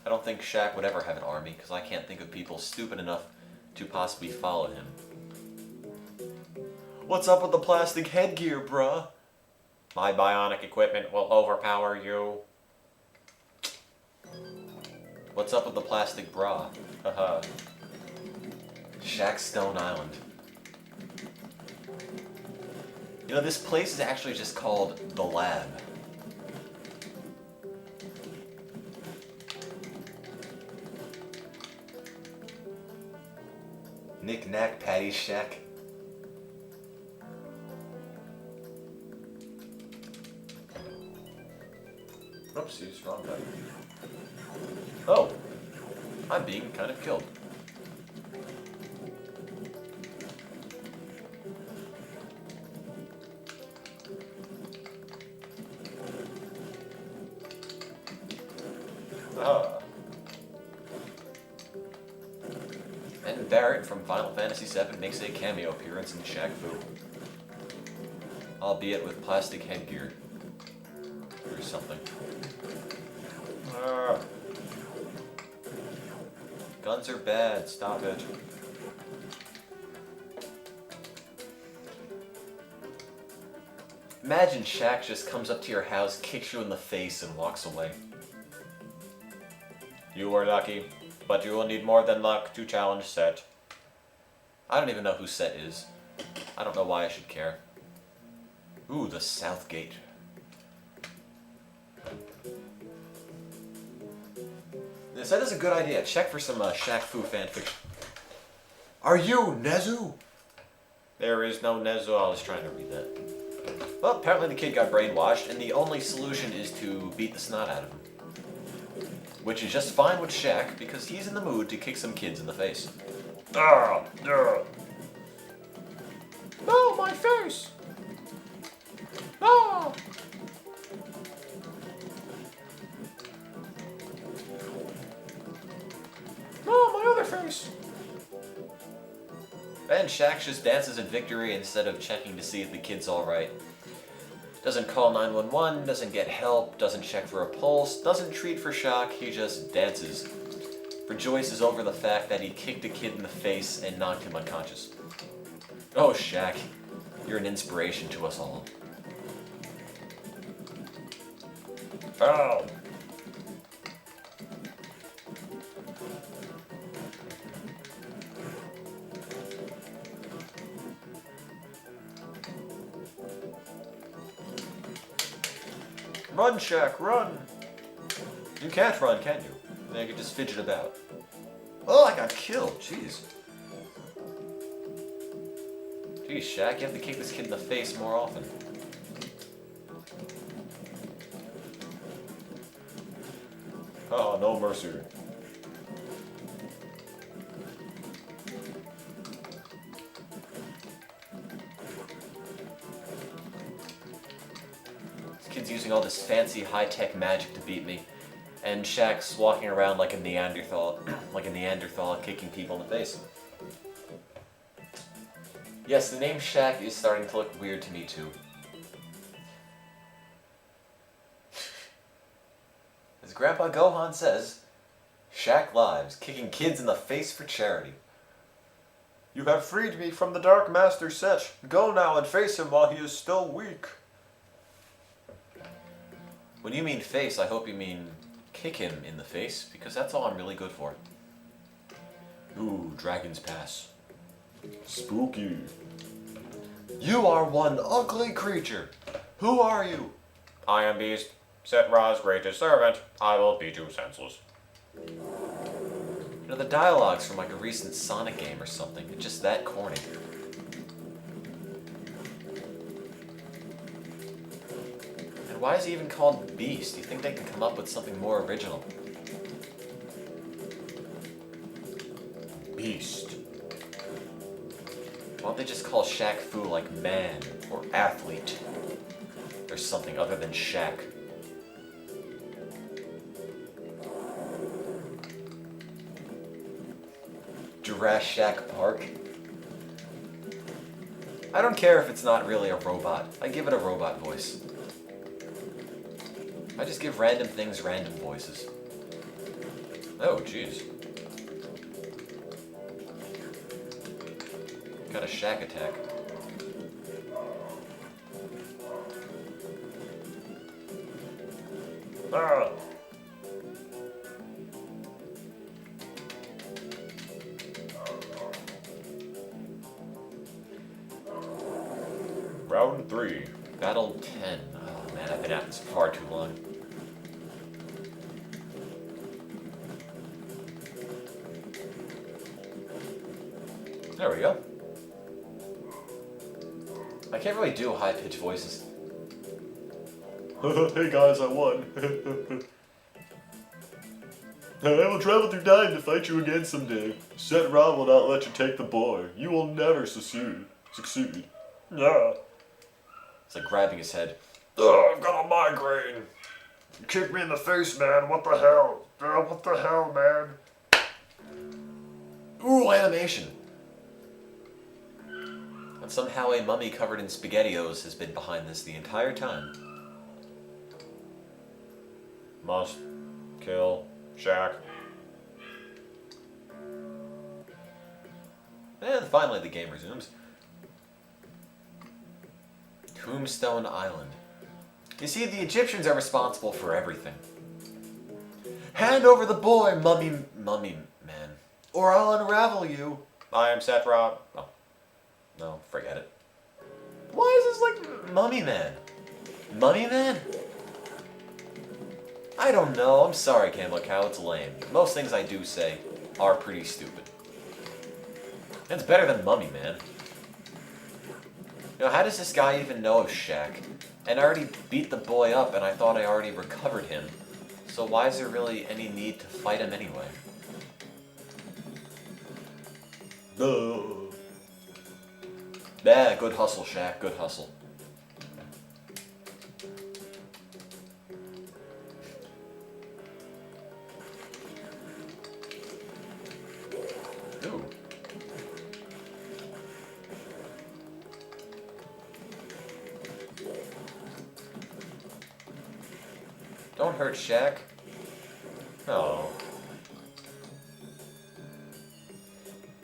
I don't think Shaq would ever have an army, because I can't think of people stupid enough to possibly follow him. What's up with the plastic headgear, bruh? My bionic equipment will overpower you. What's up with the plastic bra? Haha. Shaq Stone Island. You know, this place is actually just called The Lab. Knick Knack Patty Shack. Oopsies, wrong button. Oh, I'm being kind of killed. And Barrett from Final Fantasy VII makes a cameo appearance in Shaq Fu. Albeit with plastic headgear. Or something. Guns are bad, stop it. Imagine Shaq just comes up to your house, kicks you in the face, and walks away. You were lucky, but you will need more than luck to challenge Set. I don't even know who Set is. I don't know why I should care. Ooh, the South Gate. Set is a good idea. Check for some Shaq Fu fanfiction. Are you Nezu? There is no Nezu. I was trying to read that. Well, apparently the kid got brainwashed, and the only solution is to beat the snot out of him. Which is just fine with Shaq, because he's in the mood to kick some kids in the face. Ah! No, my face! No! No, my other face! And Shaq just dances in victory instead of checking to see if the kid's alright. Doesn't call 911, doesn't get help, doesn't check for a pulse, doesn't treat for shock, he just dances. Rejoices over the fact that he kicked a kid in the face and knocked him unconscious. Oh, Shaq, you're an inspiration to us all. Ow! Run, Shaq, run! You can't run, can you? You can just fidget about. Oh, I got killed. Jeez. Jeez, Shaq, you have to kick this kid in the face more often. Oh, no mercy. This kid's using all this fancy high-tech magic to beat me. And Shaq's walking around like a Neanderthal, kicking people in the face. Yes, the name Shaq is starting to look weird to me too. As Grandpa Gohan says, Shaq lives, kicking kids in the face for charity. You have freed me from the Dark Master Set. Go now and face him while he is still weak. When you mean face, I hope you mean kick him in the face, because that's all I'm really good for. Ooh, Dragon's Pass. Spooky. You are one ugly creature. Who are you? I am Beast, Set Ra's greatest servant. I will beat you senseless. You know, the dialogue's from like a recent Sonic game or something. It's just that corny. And why is he even called Beast? You think they can come up with something more original? Beast. Why don't they just call Shaq Fu like man or athlete? Or something other than Shaq. Jurassic Park? I don't care if it's not really a robot. I give it a robot voice. I just give random things random voices. Oh, jeez. Got a Shaq attack. Ah. Round 3. Battle 10. Oh man, I've been at this for far too long. There we go. I can't really do high-pitched voices. Hey guys, I won. I will travel through time to fight you again someday. Set Ra will not let you take the boy. You will never succeed. Yeah. It's like grabbing his head. I've got a migraine. You kicked me in the face, man. What the hell? What the hell, man? Ooh, animation! And somehow a mummy covered in SpaghettiOs has been behind this the entire time. Must kill Shaq. And finally the game resumes. Tombstone Island. You see, the Egyptians are responsible for everything. Hand over the boy, mummy man, or I'll unravel you. I am Setra. Oh, no, forget it. Why is this like Mummy Man? Mummy Man? I don't know. I'm sorry, Camel Cow. It's lame. Most things I do say are pretty stupid. It's better than Mummy Man. You know, how does this guy even know of Shaq? And I already beat the boy up, and I thought I already recovered him. So why is there really any need to fight him anyway? Yeah, good hustle, Shaq. Good hustle. Ooh. Don't hurt Shaq. Oh.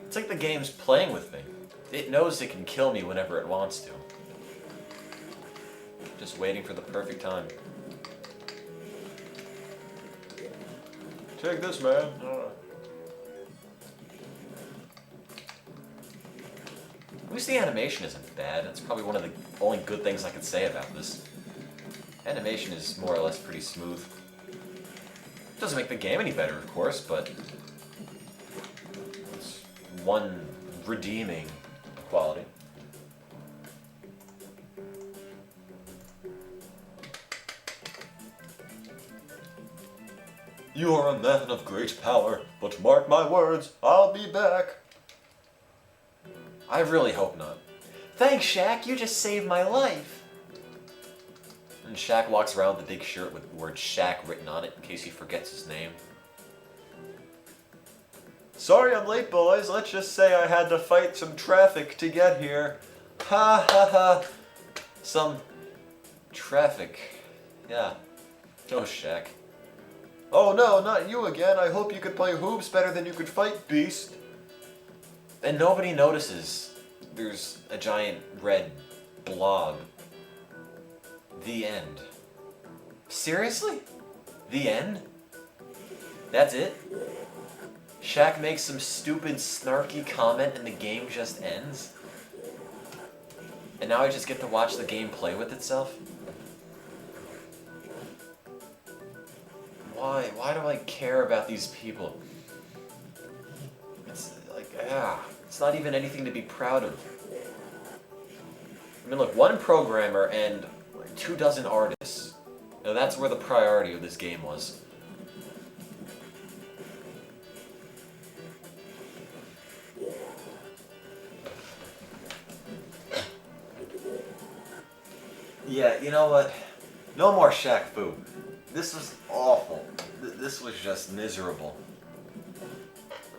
It's like the game's playing with me. It knows it can kill me whenever it wants to. Just waiting for the perfect time. Take this, man. At least the animation isn't bad. That's probably one of the only good things I could say about this. Animation is more or less pretty smooth. Doesn't make the game any better, of course, but it's one redeeming quality. You are a man of great power, but mark my words, I'll be back. I really hope not. Thanks, Shaq. You just saved my life. And Shaq walks around with a big shirt with the word Shaq written on it in case he forgets his name. Sorry I'm late, boys. Let's just say I had to fight some traffic to get here. Ha ha ha. Some traffic. Yeah. Oh, Shaq. Oh no, not you again. I hope you could play hoops better than you could fight, beast. And nobody notices there's a giant red blob. The end. Seriously? The end? That's it? Shaq makes some stupid, snarky comment and the game just ends? And now I just get to watch the game play with itself? Why? Why do I care about these people? It's like, it's not even anything to be proud of. I mean, look, one programmer and 24 artists. Now that's where the priority of this game was. Yeah, you know what? No more Shaq Fu. This was awful. This was just miserable.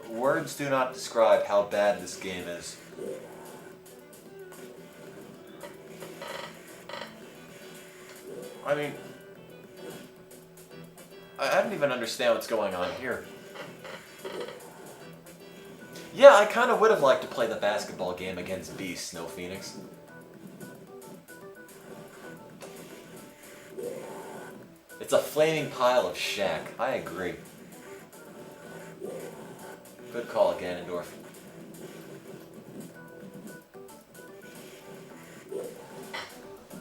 Words do not describe how bad this game is. I mean, I don't even understand what's going on here. Yeah, I kind of would have liked to play the basketball game against Beast, Snow Phoenix. It's a flaming pile of Shaq. I agree. Good call, Ganondorf.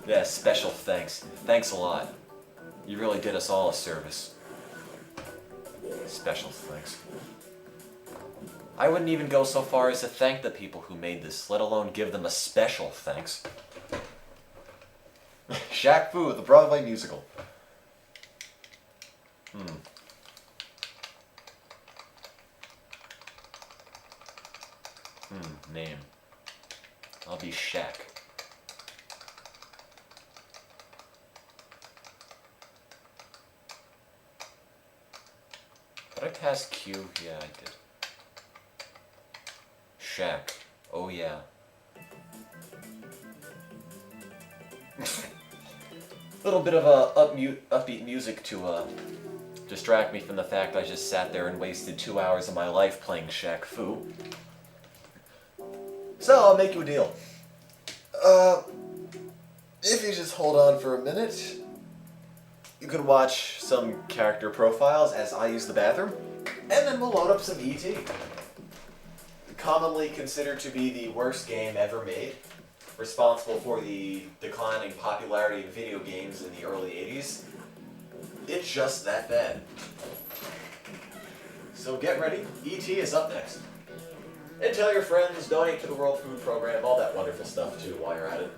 Yeah, special thanks. Thanks a lot. You really did us all a service. Special thanks. I wouldn't even go so far as to thank the people who made this, let alone give them a special thanks. Shaq Fu, the Broadway musical. Name. I'll be Shaq. Did I pass Q? Yeah, I did. Shaq. Oh yeah. Little bit of upbeat music to distract me from the fact I just sat there and wasted 2 hours of my life playing Shaq Fu. So I'll make you a deal. If you just hold on for a minute, you can watch some character profiles as I use the bathroom, and then we'll load up some ET. commonly considered to be the worst game ever made, responsible for the declining popularity of video games in the early 80s. It's just that bad. So get ready, E.T. is up next. And tell your friends, donate to the World Food Program, all that wonderful stuff too while you're at it.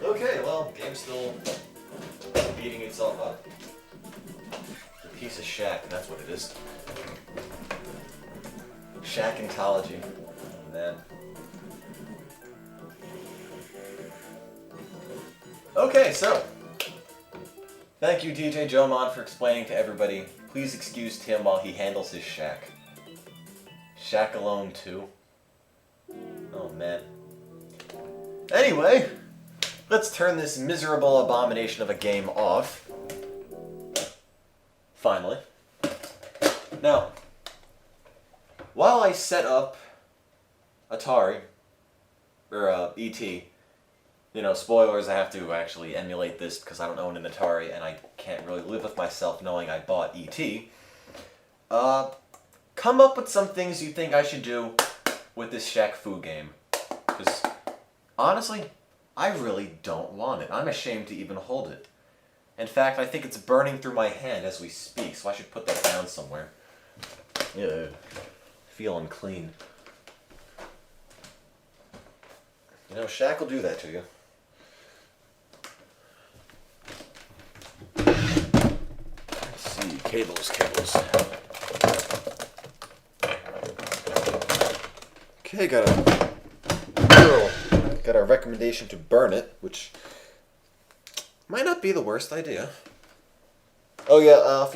Okay, well, game's still beating itself up. A piece of Shaq, that's what it is. Shackentology. Man. Okay, so. Thank you, DJ Jomon, for explaining to everybody. Please excuse Tim while he handles his Shaq. Shaq alone, too. Oh, man. Anyway. Let's turn this miserable abomination of a game off. Finally. Now, while I set up Atari, or E.T., spoilers, I have to actually emulate this because I don't own an Atari and I can't really live with myself knowing I bought E.T. Come up with some things you think I should do with this Shaq Fu game. Because, honestly, I really don't want it. I'm ashamed to even hold it. In fact, I think it's burning through my hand as we speak, so I should put that down somewhere. Yeah, feel unclean. Shaq will do that to you. Let's see, cables. Okay, got a recommendation to burn it, which might not be the worst idea. Oh yeah,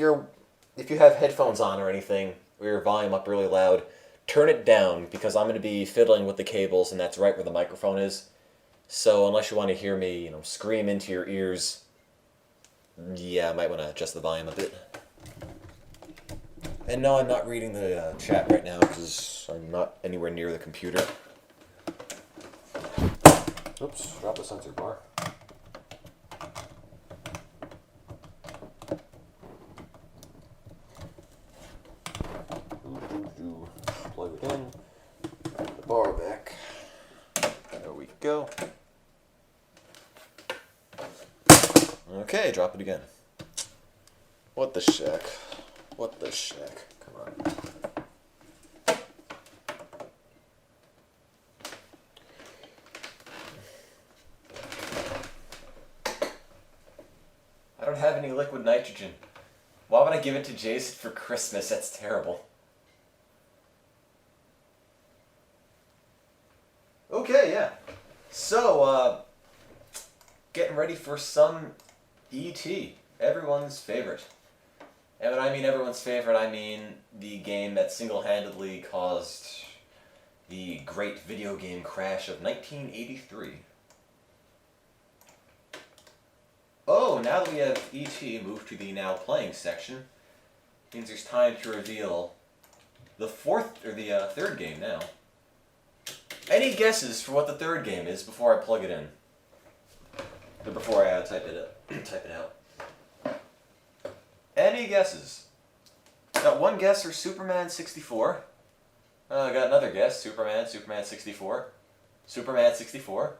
if you have headphones on or anything, or your volume up really loud, turn it down because I'm going to be fiddling with the cables, and that's right where the microphone is. So unless you want to hear me, scream into your ears, yeah, I might want to adjust the volume a bit. And no, I'm not reading the chat right now because I'm not anywhere near the computer. Oops, drop the sensor bar. Plug it in. The bar back. There we go. Okay, drop it again. What the Shaq? What the Shaq? Come on. I don't have any liquid nitrogen. Why would I give it to Jason for Christmas? That's terrible. Okay, yeah. So, getting ready for some E.T., everyone's favorite. And when I mean everyone's favorite, I mean the game that single-handedly caused the great video game crash of 1983. Oh, now that we have E.T. moved to the now playing section, means there's time to reveal the third game now. Any guesses for what the third game is before I plug it in? Or before I type it out? Any guesses? Got one guess for Superman 64. Got another guess. Superman 64. Superman 64.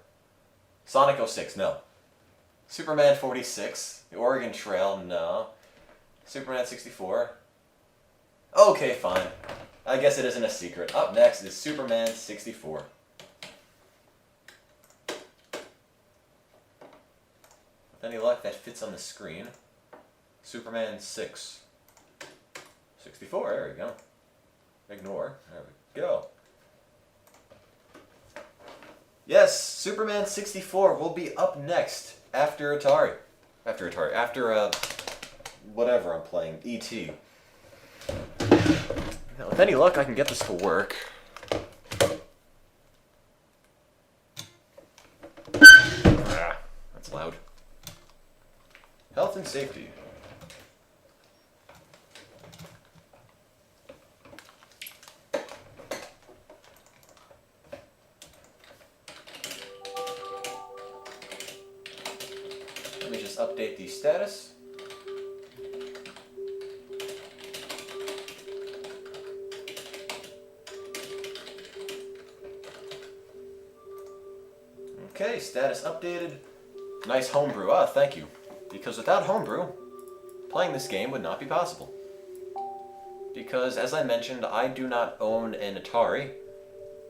Sonic 06, no. Superman 46. The Oregon Trail, no. Superman 64. Okay, fine. I guess it isn't a secret. Up next is Superman 64. With any luck, that fits on the screen. Superman 6. 64, there we go. Ignore. There we go. Yes, Superman 64 will be up next after Atari. After whatever I'm playing, E.T. Now, with any luck, I can get this to work. Ah, that's loud. Health and safety. Let me just update the status. Okay, status updated. Nice homebrew. Ah, thank you. Because without homebrew, playing this game would not be possible. Because, as I mentioned, I do not own an Atari,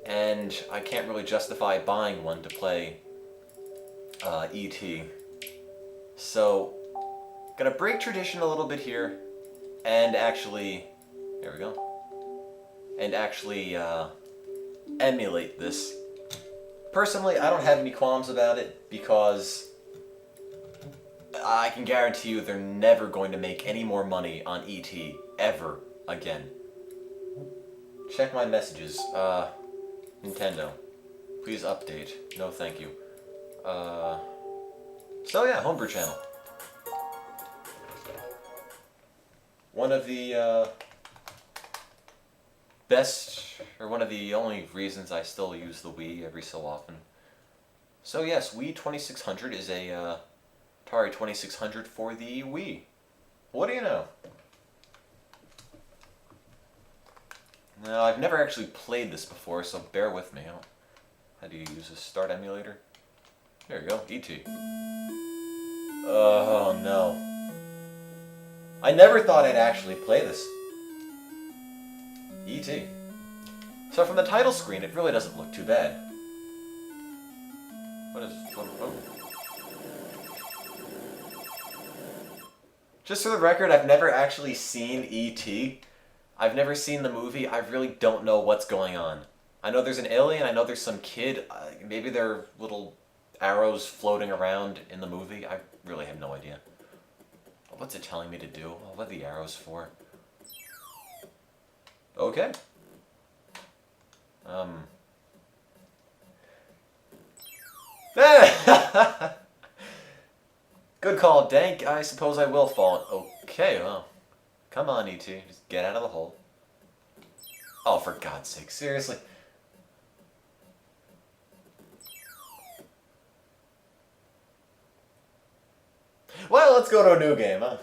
and I can't really justify buying one to play E.T. So, gonna break tradition a little bit here, and actually, there we go, and actually emulate this. Personally, I don't have any qualms about it, because I can guarantee you they're never going to make any more money on E.T. ever again. Check my messages. Nintendo. Please update. No, thank you. So yeah, homebrew channel. One of the best, or one of the only reasons I still use the Wii every so often. So yes, Wii 2600 is a Atari 2600 for the Wii. What do you know? Now, I've never actually played this before, so bear with me. How do you use a start emulator? There you go, E.T. Oh no. I never thought I'd actually play this. E.T. So from the title screen, it really doesn't look too bad. Oh. Just for the record, I've never actually seen E.T. I've never seen the movie. I really don't know what's going on. I know there's an alien. I know there's some kid. Maybe there are little arrows floating around in the movie. I really have no idea. What's it telling me to do? What are the arrows for? Okay. Good call, Dank. I suppose I will fall. Okay, well. Come on, E.T. Just get out of the hole. Oh, for God's sake. Seriously? Well, let's go to a new game, huh?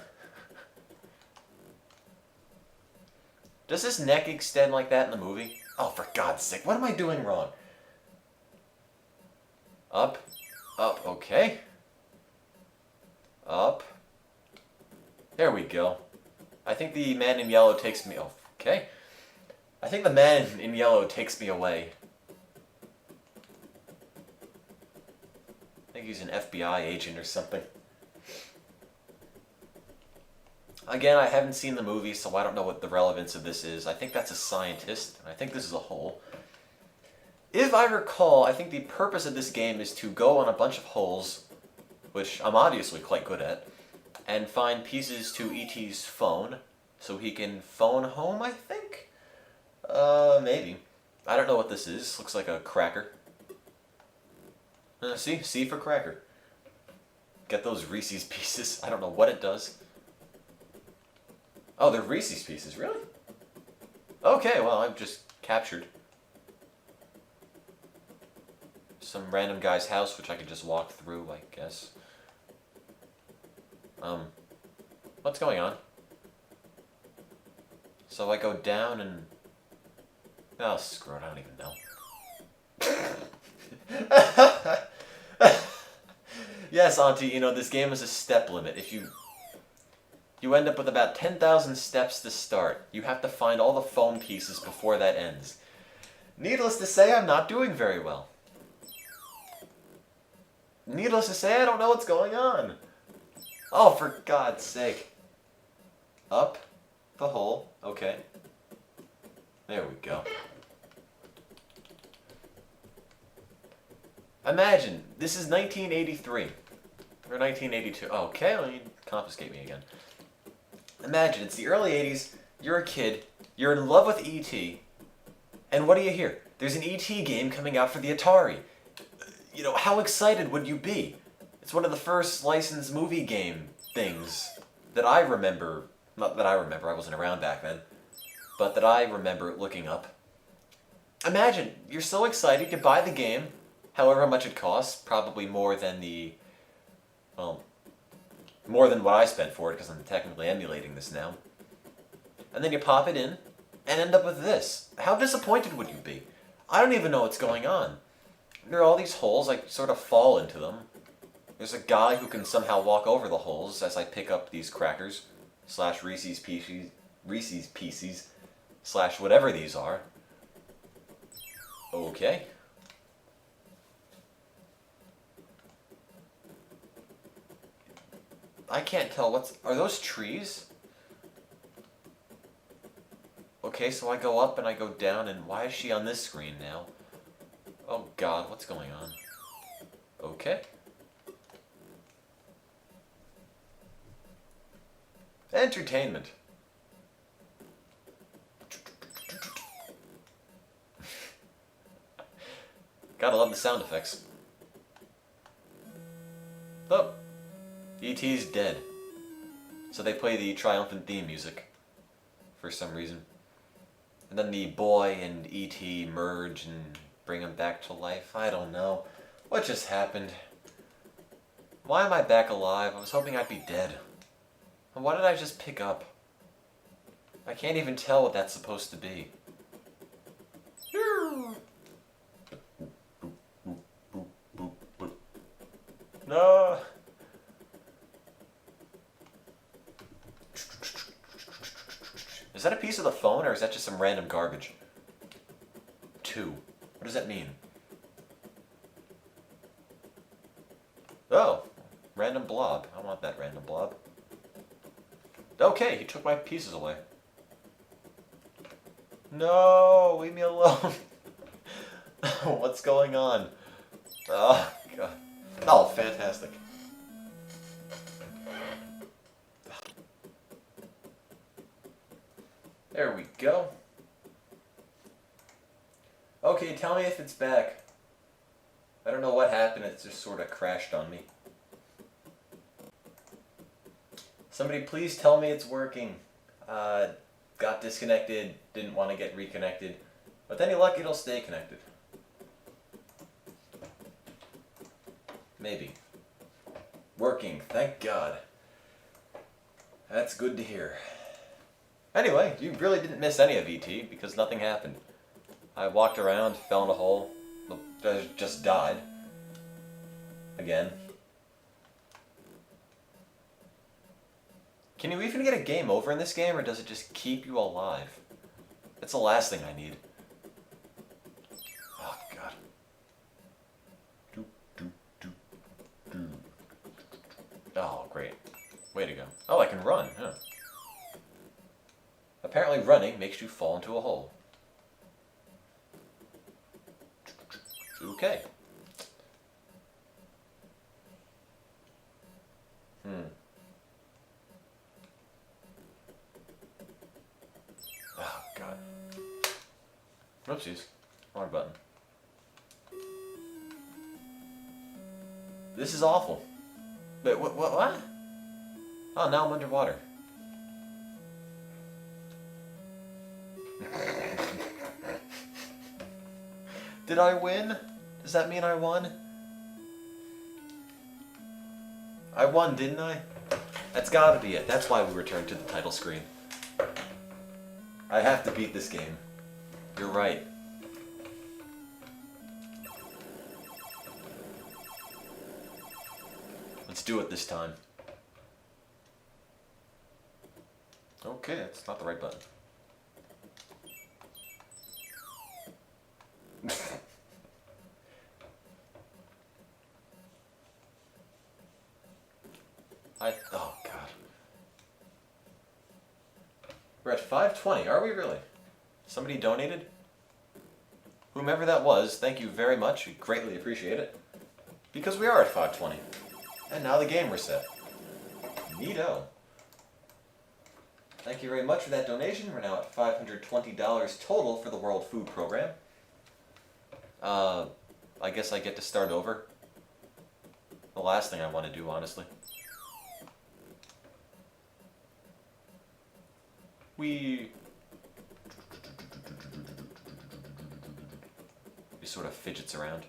Does this neck extend like that in the movie? Oh, for God's sake. What am I doing wrong? Up. Up. Okay. Up. There we go. I think the man in yellow takes me... Oh, okay. I think the man in yellow takes me away. I think he's an FBI agent or something. Again, I haven't seen the movie, so I don't know what the relevance of this is. I think that's a scientist, and I think this is a hole. If I recall, I think the purpose of this game is to go on a bunch of holes, which I'm obviously quite good at, and find pieces to E.T.'s phone, so he can phone home, I think? Maybe. I don't know what this is. Looks like a cracker. See? C for cracker. Get those Reese's Pieces. I don't know what it does. Oh, they're Reese's Pieces, really? Okay, well, I've just captured some random guy's house, which I could just walk through, I guess. What's going on? So I go down and... Oh, screw it, I don't even know. Yes, Auntie, you know, this game has a step limit. If you end up with about 10,000 steps to start. You have to find all the foam pieces before that ends. Needless to say, I'm not doing very well. Needless to say, I don't know what's going on. Oh, for God's sake. Up the hole. Okay. There we go. Imagine, this is 1983. Or 1982. Okay, well, you confiscate me again. Imagine, it's the early 80s, you're a kid, you're in love with E.T., and what do you hear? There's an E.T. game coming out for the Atari. You know, how excited would you be? It's one of the first licensed movie game things that I remember. Not that I remember, I wasn't around back then. But that I remember looking up. Imagine, you're so excited, you buy the game, however much it costs, probably more than the... Well, more than what I spent for it, because I'm technically emulating this now. And then you pop it in, and end up with this. How disappointed would you be? I don't even know what's going on. There are all these holes, I sort of fall into them. There's a guy who can somehow walk over the holes as I pick up these crackers, slash Reese's Pieces, slash whatever these are. Okay. I can't tell what's... Are those trees? Okay, so I go up and I go down, and why is she on this screen now? Oh God, what's going on? Okay. Entertainment. Gotta love the sound effects. Oh. E.T.'s dead. So they play the triumphant theme music. For some reason. And then the boy and E.T. merge and bring him back to life. I don't know. What just happened? Why am I back alive? I was hoping I'd be dead. And what did I just pick up? I can't even tell what that's supposed to be. No. Is that a piece of the phone, or is that just some random garbage? 2. What does that mean? Oh, random blob. I want that random blob. Okay, he took my pieces away. No, leave me alone. What's going on? Oh, God. Oh, fantastic. There we go. Okay, tell me if it's back. I don't know what happened, it just sort of crashed on me. Somebody please tell me it's working. Got disconnected, didn't want to get reconnected. With any luck, it'll stay connected. Maybe. Working, thank God. That's good to hear. Anyway, you really didn't miss any of E.T. because nothing happened. I walked around, fell in a hole, just died. Again. Can you even get a game over in this game, or does it just keep you alive? That's the last thing I need. Oh, God. Oh, great. Way to go. Oh, I can run, huh? Apparently running makes you fall into a hole. Okay. Oh, God. Oopsies. Wrong button. This is awful. Wait, what? Oh, now I'm underwater. Did I win? Does that mean I won? I won, didn't I? That's gotta be it. That's why we returned to the title screen. I have to beat this game. You're right. Let's do it this time. Okay, that's not the right button. Oh god. We're at 520, are we really? Somebody donated? Whomever that was, thank you very much, we greatly appreciate it. Because we are at 520. And now the game reset. Neato. Thank you very much for that donation. We're now at $520 total for the World Food Program. I guess I get to start over. The last thing I want to do, honestly. He sort of fidgets around.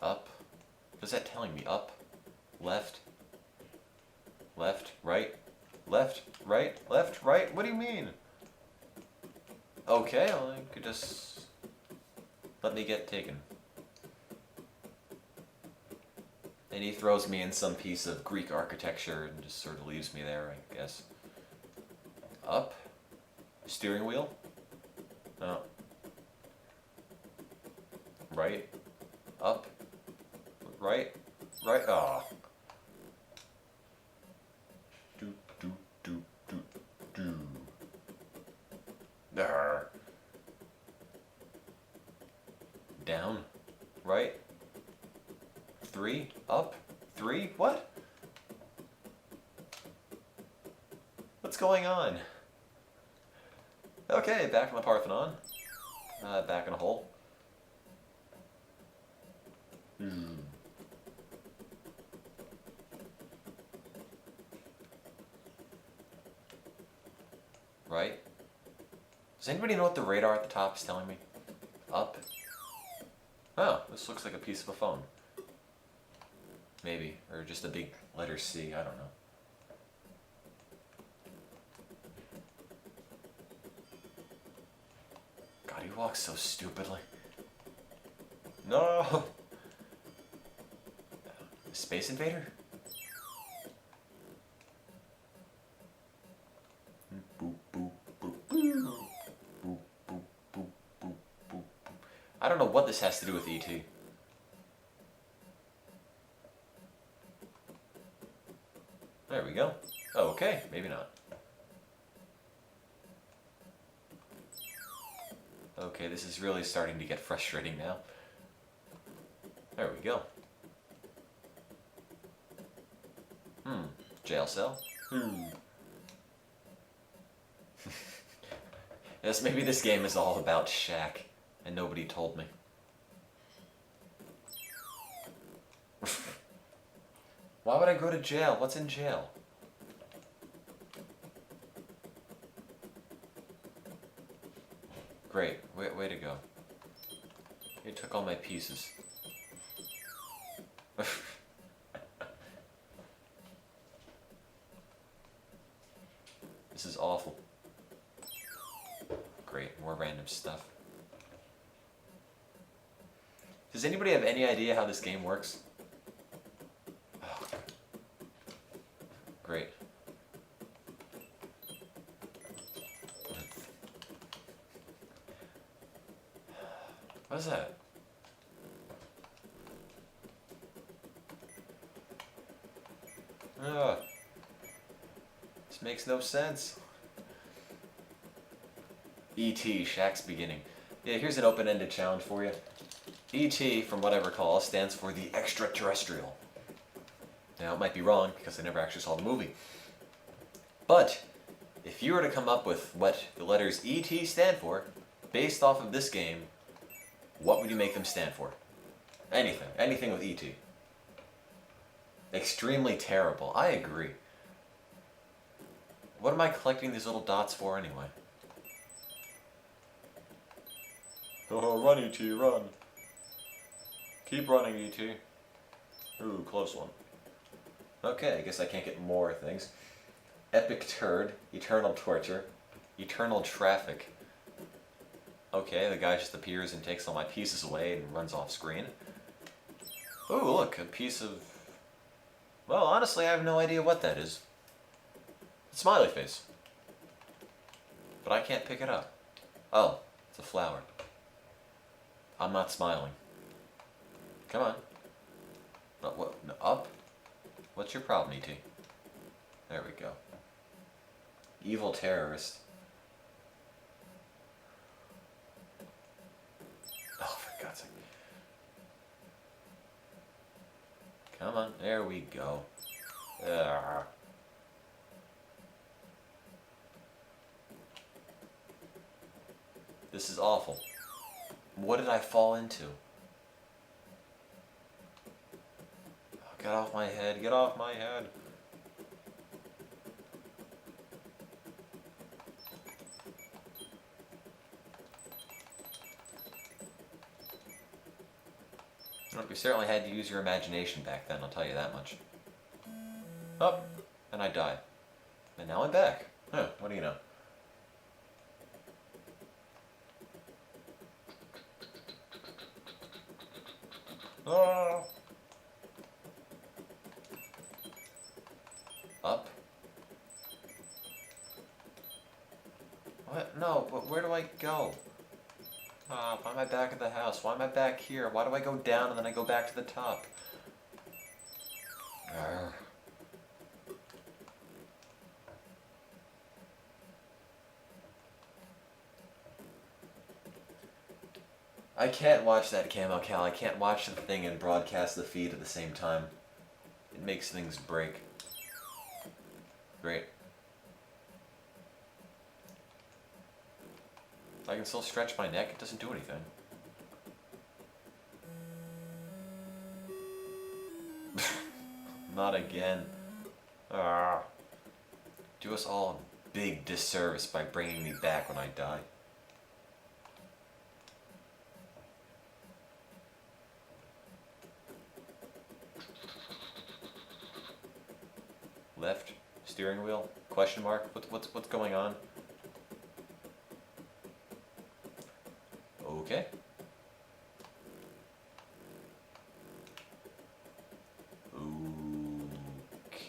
Up. What is that telling me? Up? Left? Left? Right? Left? Right? Left? Right? What do you mean? Okay, well, you could just let me get taken. And he throws me in some piece of Greek architecture and just sort of leaves me there, I guess. Up? Steering wheel? No. Right? Up? Right? Right? Ah. Oh. Do, do, do, do, do. There. Down? Right? 3? Up? 3? What? What's going on? Okay, back in the Parthenon. Back in a hole. Right? Does anybody know what the radar at the top is telling me? Up? Oh, this looks like a piece of a phone. Maybe. Or just a big letter C, I don't know. God, he walks so stupidly. No! Space Invader? Boop, boop, boop, boop. Boop, boop, boop, boop, boop. I don't know what this has to do with E.T. There we go. Oh, okay, maybe not. Okay, this is really starting to get frustrating now. There we go. Jail cell? Yes, maybe this game is all about Shaq, and nobody told me. Why would I go to jail? What's in jail? Great. Way to go. You took all my pieces. This is awful. Great. More random stuff. Does anybody have any idea how this game works? Oh. Great. What is that? Ugh. This makes no sense. E.T. Shaq's Beginning. Yeah, here's an open-ended challenge for you. E.T., from what I recall, stands for the extraterrestrial. Now, it might be wrong, because I never actually saw the movie. But, if you were to come up with what the letters E.T. stand for, based off of this game, what would you make them stand for? Anything. Anything with E.T. Extremely terrible. I agree. What am I collecting these little dots for anyway? Oh, run, E.T., run. Keep running, E.T. Ooh, close one. Okay, I guess I can't get more things. Epic Turd, Eternal Torture, Eternal Traffic. Okay, the guy just appears and takes all my pieces away and runs off screen. Ooh, look, a piece of... Well, honestly, I have no idea what that is. Smiley face. But I can't pick it up. Oh, it's a flower. I'm not smiling. Come on. No, what? No, up? What's your problem, E.T.? There we go. Evil terrorist. Oh, for God's sake. Come on, there we go. Ugh. This is awful. What did I fall into? Oh, get off my head, get off my head. You certainly had to use your imagination back then, I'll tell you that much. Up, and I die. And now I'm back. Huh, what do you know? Oh. Up. What? No, but where do I go? Why am I back at the house? Why am I back here? Why do I go down and then I go back to the top? Arrgh. I can't watch that Camo Cal. I can't watch the thing and broadcast the feed at the same time. It makes things break. Great. I can still stretch my neck, it doesn't do anything. Not again. Ah. Do us all a big disservice by bringing me back when I die. Left steering wheel? Question mark? What's going on? Okay.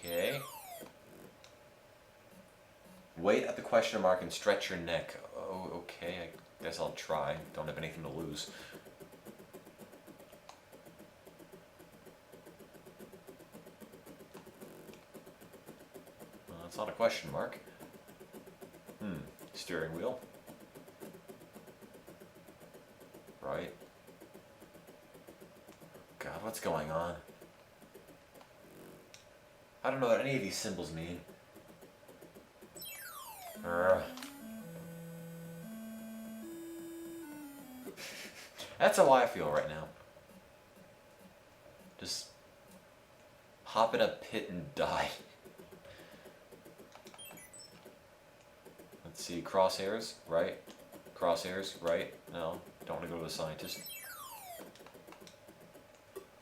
Okay. Wait at the question mark and stretch your neck. Oh, okay. I guess I'll try. Don't have anything to lose. Well, that's not a question mark. Steering wheel. Right. God, what's going on? I don't know what any of these symbols mean. That's how I feel right now. Just hop in a pit and die. Let's see, crosshairs, right? Crosshairs, right? No, don't want to go to the scientist.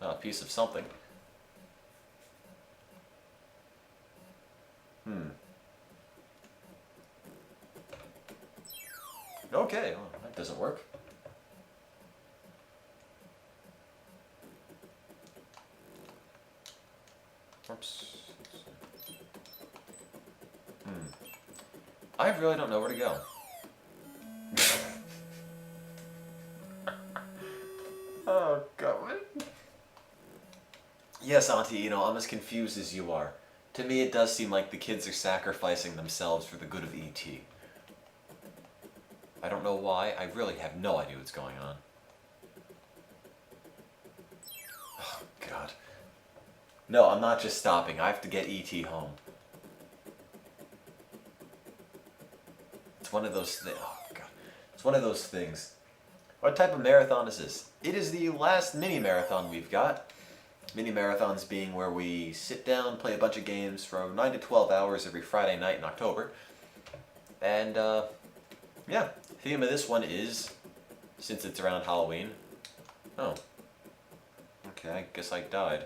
A piece of something. Okay, well, that doesn't work. Oops. I really don't know where to go. Oh, God. Yes, Auntie, I'm as confused as you are. To me, it does seem like the kids are sacrificing themselves for the good of E.T. I don't know why. I really have no idea what's going on. Oh, God. No, I'm not just stopping. I have to get E.T. home. It's one of those things. Oh, God. It's one of those things. What type of marathon is this? It is the last mini-marathon we've got. Mini-marathons being where we sit down, play a bunch of games for 9 to 12 hours every Friday night in October. And, yeah. Theme of this one is, since it's around Halloween. Oh. Okay, I guess I died.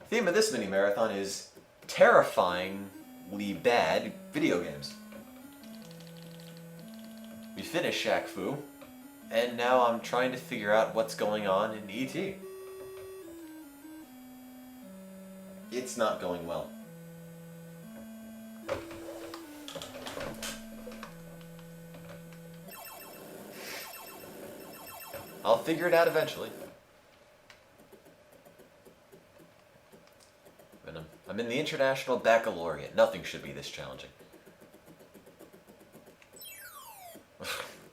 The theme of this mini marathon is terrifyingly bad video games. We finished Shaq Fu, and now I'm trying to figure out what's going on in E.T. It's not going well. I'll figure it out eventually. I'm in the International Baccalaureate. Nothing should be this challenging.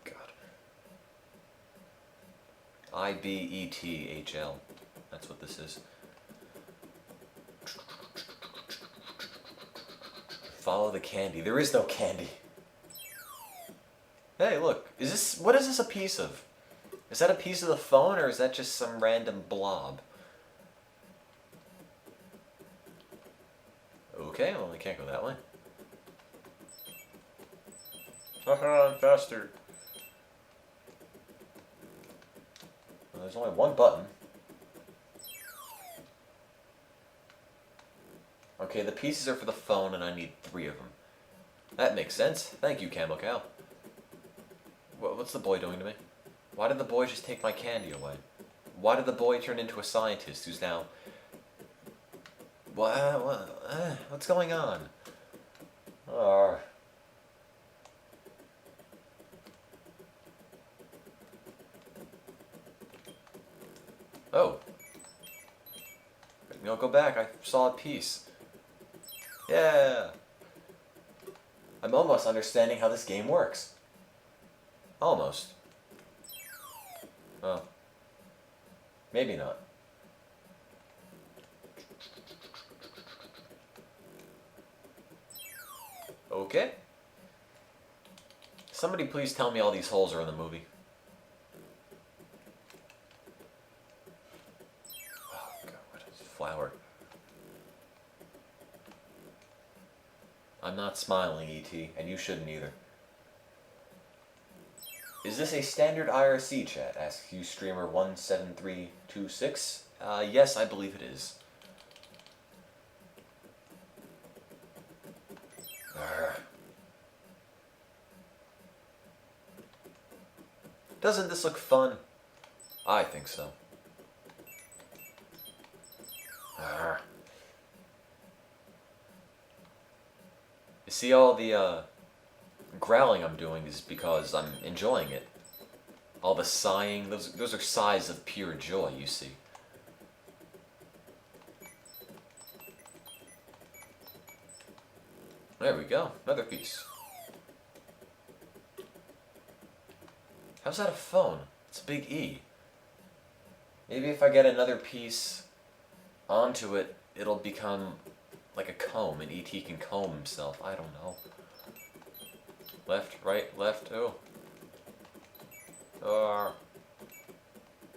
God. IBETHL. That's what this is. Follow the candy. There is no candy. Hey, look. What is this a piece of? Is that a piece of the phone, or is that just some random blob? Okay, well, we can't go that way. Haha, I'm faster. Well, there's only one button. Okay, the pieces are for the phone, and I need 3 of them. That makes sense. Thank you, Camo Cow. What's the boy doing to me? Why did the boy just take my candy away? Why did the boy turn into a scientist who's now... What's going on? Oh. No, go back. I saw a piece. Yeah. I'm almost understanding how this game works. Almost. Well, maybe not. Okay. Somebody please tell me all these holes are in the movie. Oh god, what is flower? I'm not smiling, E.T., and you shouldn't either. Is this a standard IRC chat? Asks you streamer 17326. Yes, I believe it is. Doesn't this look fun? I think so. You see, all the growling I'm doing is because I'm enjoying it. All the sighing, those are sighs of pure joy, you see. There we go, another piece. How's that a phone? It's a big E. Maybe if I get another piece onto it, it'll become like a comb, and E.T. can comb himself. I don't know. Left, right, left, oh.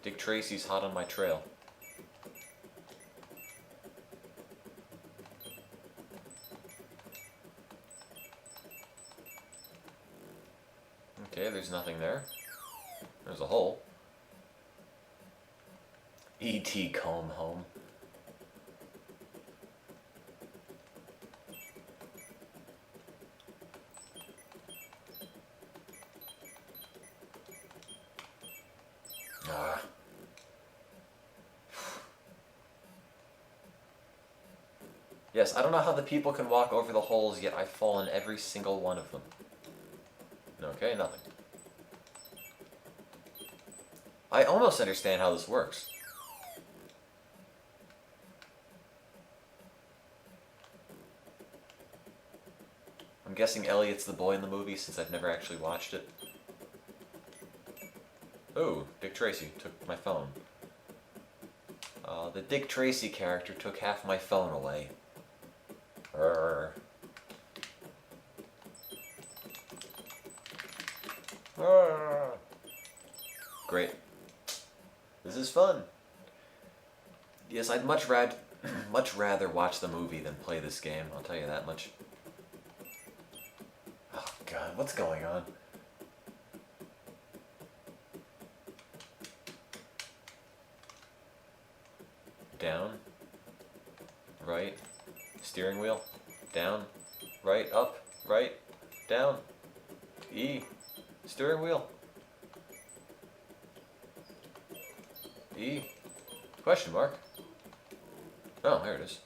Dick Tracy's hot on my trail. Okay, there's nothing there. There's a hole. E.T. comb home. Yes, I don't know how the people can walk over the holes, yet I fall in every single one of them. Okay, nothing. I almost understand how this works. I'm guessing Elliot's the boy in the movie since I've never actually watched it. Oh, Dick Tracy took my phone. The Dick Tracy character took half my phone away. Arr. Arr. Great. This is fun. Yes, I'd much rather watch the movie than play this game, I'll tell you that much. Oh god, what's going on? Down. right, steering wheel, down, right, up, right, down, E, steering wheel, E, question mark. Oh, there it is.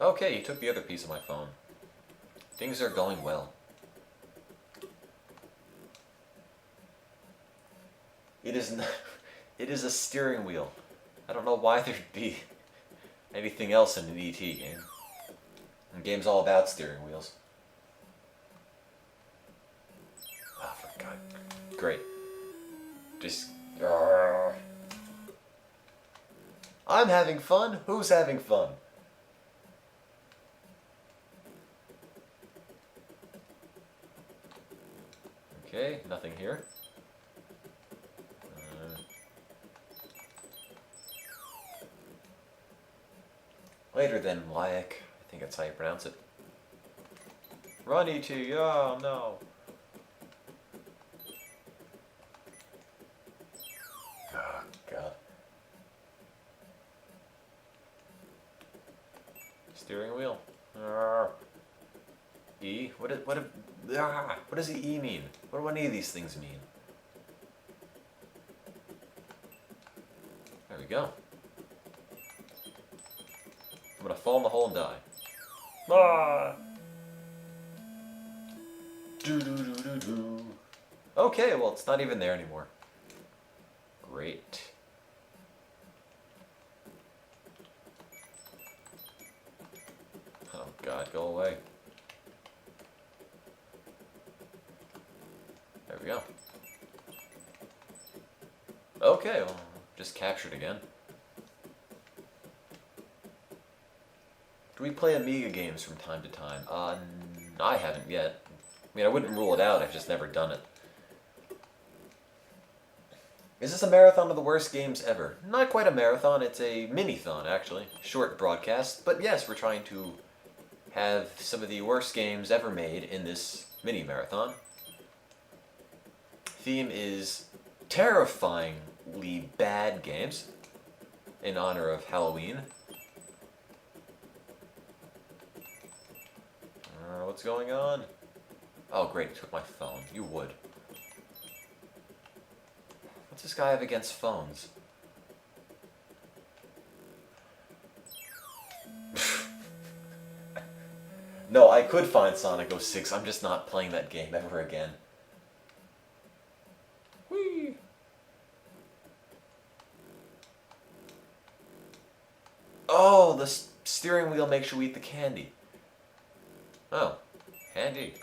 Okay, he took the other piece of my phone. Things are going well. It is not, it is a steering wheel. I don't know why there'd be anything else in an ET game. The game's all about steering wheels. Oh, for God. Great. Just... I'm having fun? Who's having fun? Okay, nothing here. Later then, Wyack. I think that's how you pronounce it. Run, E.T. Oh, no. Oh, God. Steering wheel. E? What does the E mean? What do any of these things mean? There we go. I'm gonna fall in the hole and die. Ah! Do. Okay, well, it's not even there anymore. Great. Oh, God, go away. There we go. Okay, well, just captured again. Do we play Amiga games from time to time? I haven't yet. I mean, I wouldn't rule it out, I've just never done it. Is this a marathon of the worst games ever? Not quite a marathon, it's a minithon, actually. Short broadcast, but yes, we're trying to have some of the worst games ever made in this mini-marathon. Theme is terrifyingly bad games in honor of Halloween. What's going on? Oh, great, he took my phone. You would. What's this guy have against phones? No, I could find Sonic 06. I'm just not playing that game ever again. Whee! Oh, the steering wheel makes you eat the candy. Oh, handy.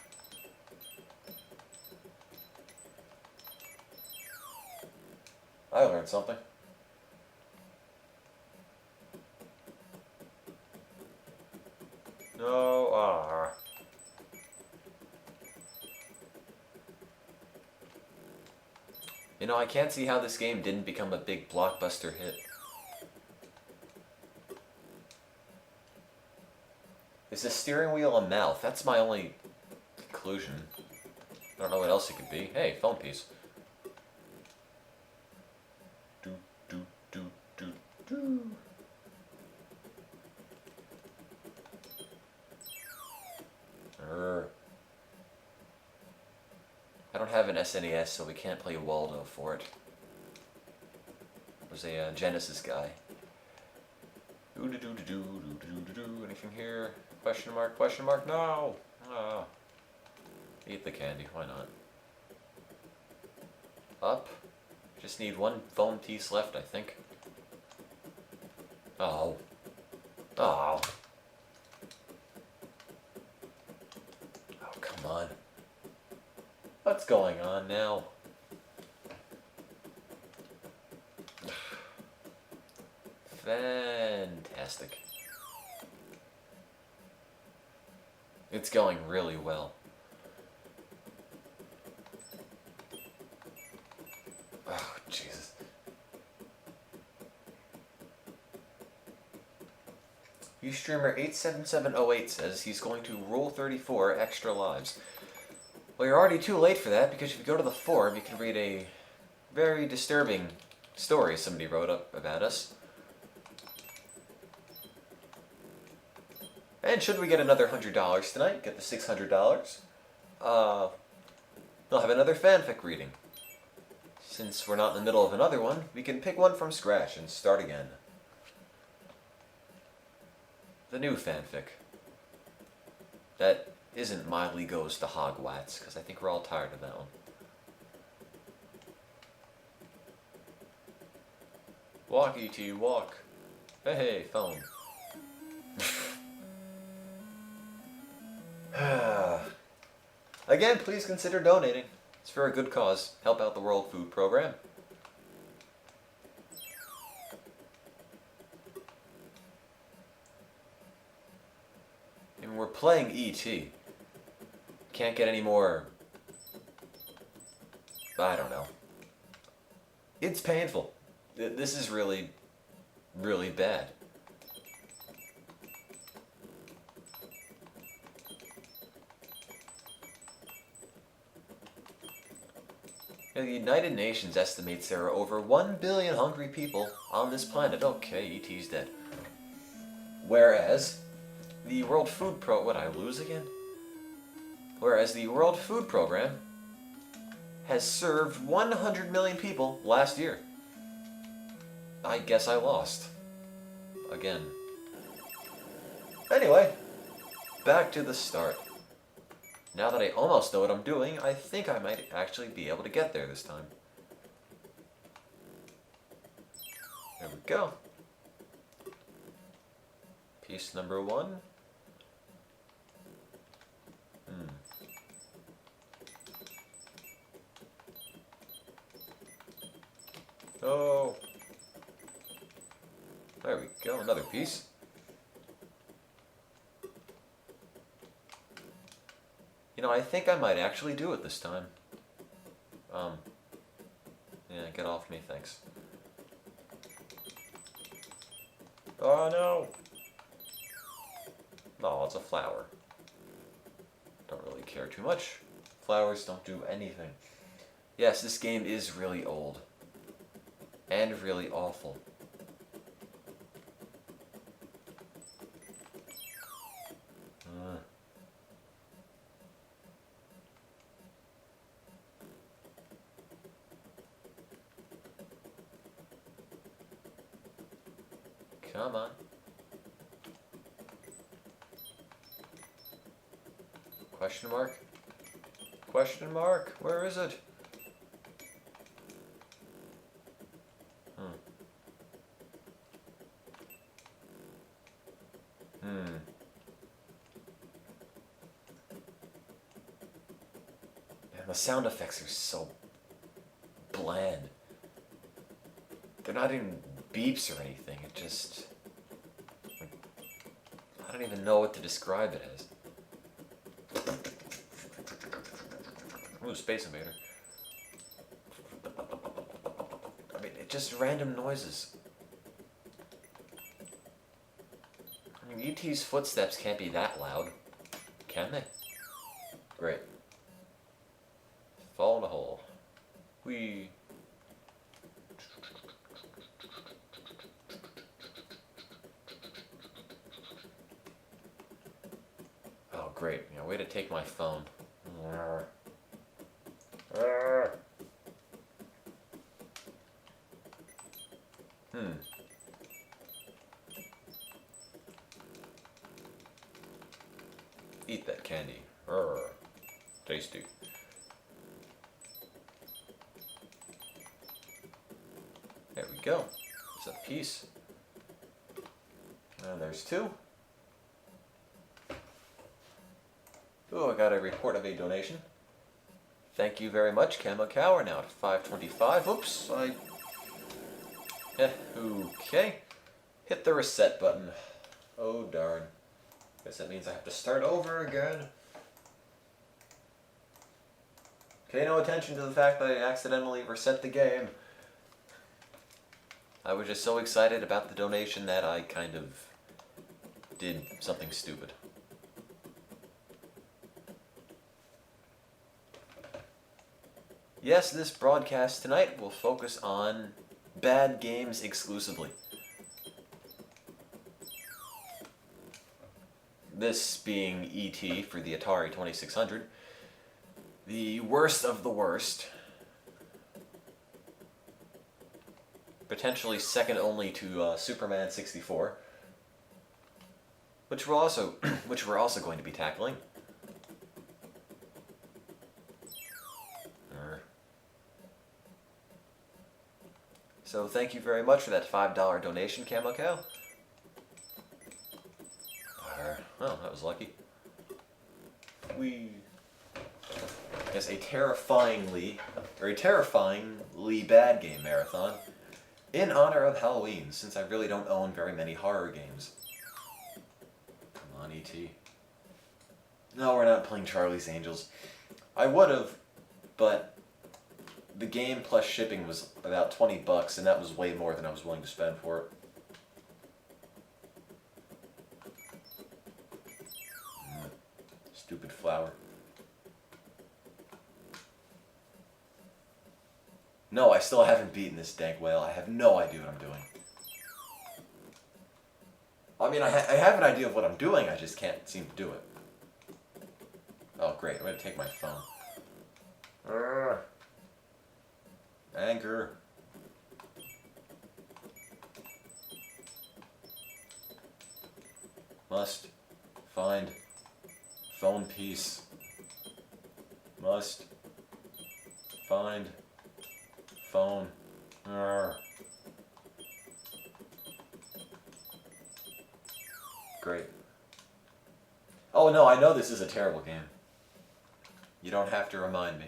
I learned something. No, You know, I can't see how this game didn't become a big blockbuster hit. Is the steering wheel a mouth? That's my only conclusion. I don't know what else it could be. Hey, phone piece. Do. I don't have an SNES, so we can't play Waldo for it. There's a Genesis guy. Anything here? Question mark, question mark? No! Oh. Eat the candy, why not? Up. Just need one phone piece left, I think. Oh. Oh. Oh, come on. What's going on now? Fantastic. It's going really well. Oh, Jesus. Ustreamer87708 says he's going to Rule 34 Extra Lives. Well, you're already too late for that, because if you go to the forum, you can read a very disturbing story somebody wrote up about us. And should we get another $100 tonight, get the $600, they'll have another fanfic reading. Since we're not in the middle of another one, we can pick one from scratch and start again. The new fanfic. That isn't Miley Goes to Hogwarts, because I think we're all tired of that one. Walk, E.T., walk. Hey, hey, phone. Again, please consider donating. It's for a good cause. Help out the World Food Program. And we're playing E.T. Can't get any more... I don't know. It's painful. This is really, really bad. The United Nations estimates there are over 1 billion hungry people on this planet. Okay, E.T.'s dead. Whereas the World Food What, I lose again? Whereas the World Food Program has served 100 million people last year. I guess I lost. Again. Anyway, back to the start. Now that I almost know what I'm doing, I think I might actually be able to get there this time. There we go. Piece number 1. Oh. There we go, another piece. You know, I think I might actually do it this time. Yeah, get off me, thanks. Oh no! Oh, it's a flower. Don't really care too much. Flowers don't do anything. Yes, this game is really old. And really awful. Come on. Question mark? Question mark? Where is it? Man, the sound effects are so bland. They're not even beeps or anything. It just... I don't even know what to describe it as. Ooh, Space Invader. I mean, it's just random noises. I mean, E.T.'s footsteps can't be that loud, can they? Great. Fall in a hole. Whee. Oh, great. Yeah, way to take my phone. Eat that candy. Tasty. There we go. There's a piece. And there's 2. Oh, I got a report of a donation. Thank you very much, Camo Cow. We're now at 525. Oops, okay. Hit the reset button. Oh, darn. Guess that means I have to start over again. Pay no attention to the fact that I accidentally reset the game. I was just so excited about the donation that I kind of did something stupid. Yes, this broadcast tonight will focus on bad games exclusively. This being E.T. for the Atari 2600. The worst of the worst. Potentially second only to Superman 64. Which we're also going to be tackling. So thank you very much for that $5 donation, Camo Cow. Oh, that was lucky. We guess a terrifyingly bad game marathon in honor of Halloween, since I really don't own very many horror games. Come on, E.T. No, we're not playing Charlie's Angels. I would have, but the game plus shipping was about $20, and that was way more than I was willing to spend for it. Stupid flower. No, I still haven't beaten this dank whale. I have no idea what I'm doing. I mean, I have an idea of what I'm doing, I just can't seem to do it. Oh, great. I'm going to take my phone. Anger. Must find phone piece. Must find phone. Great. Oh no, I know this is a terrible game. You don't have to remind me.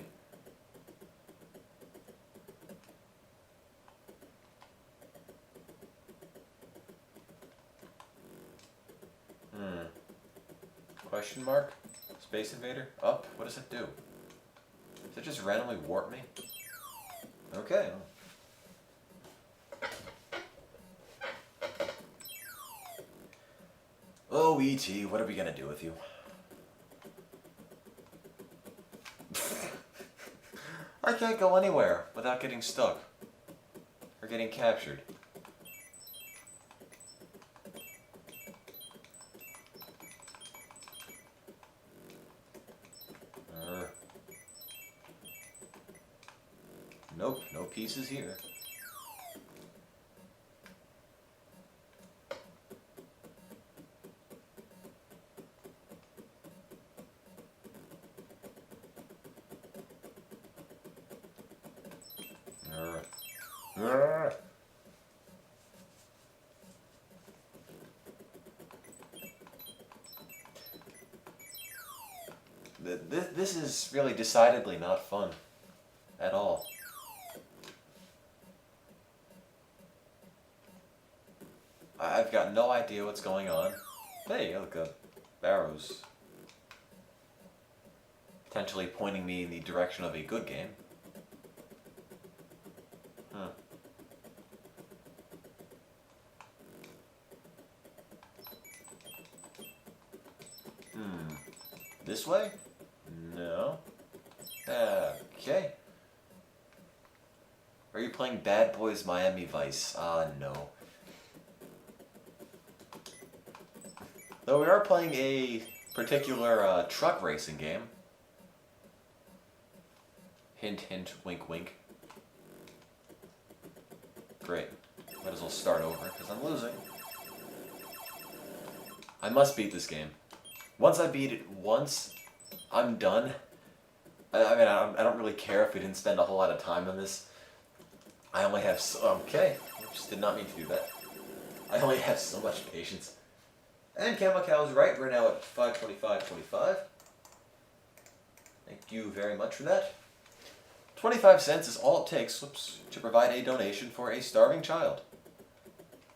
Question mark? Space Invader? Up? What does it do? Does it just randomly warp me? Okay. Oh, E.T., what are we gonna do with you? I can't go anywhere without getting stuck. Or getting captured. Nope, no pieces here. This is really decidedly not fun at all. I've got no idea what's going on. Hey, look, arrows. Potentially pointing me in the direction of a good game. Huh. This way? No. Okay. Are you playing Bad Boys Miami Vice? No. Though we are playing a particular truck racing game. Hint, hint, wink, wink. Great. Might as well start over, because I'm losing. I must beat this game. Once I beat it once, I'm done. I mean, I don't really care if we didn't spend a whole lot of time on this. I only have okay. I just did not mean to do that. I only have so much patience. And Camo Cow is right. We're now at 525.25. Thank you very much for that. 25 cents is all it takes, to provide a donation for a starving child.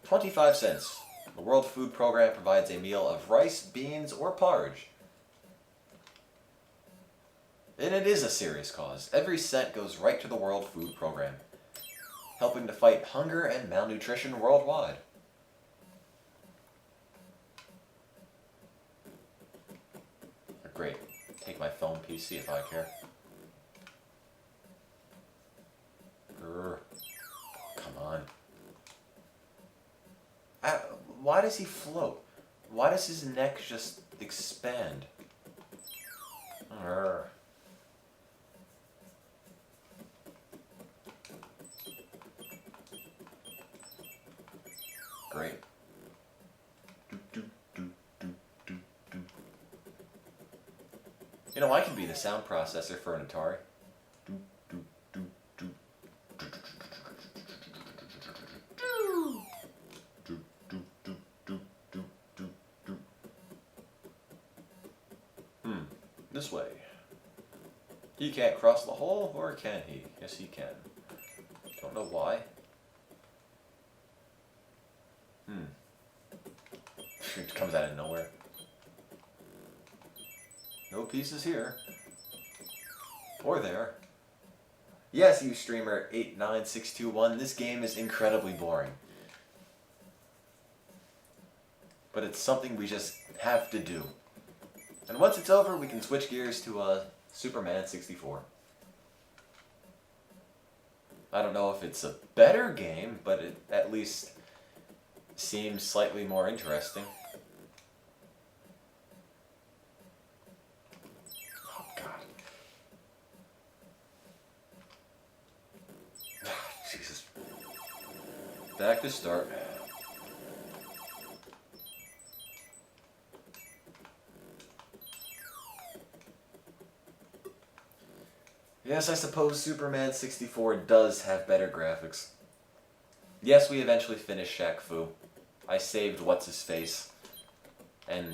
25 cents. The World Food Program provides a meal of rice, beans, or porridge. And it is a serious cause. Every cent goes right to the World Food Program, helping to fight hunger and malnutrition worldwide. Great. Take my phone piece, see if I care. Grr. Come on. Why does he float? Why does his neck just expand. Arr. Great. You know, I can be the sound processor for an Atari. This way. He can't cross the hole, or can he? Yes, he can. Don't know why. It comes out of nowhere. No pieces here. Or there. Yes, you streamer 89621, this game is incredibly boring. But it's something we just have to do. And once it's over, we can switch gears to Superman 64. I don't know if it's a better game, but it at least seems slightly more interesting. Oh, God. Jesus. Back to start. Yes, I suppose Superman 64 does have better graphics. Yes, we eventually finished Shaq Fu. I saved What's-His-Face and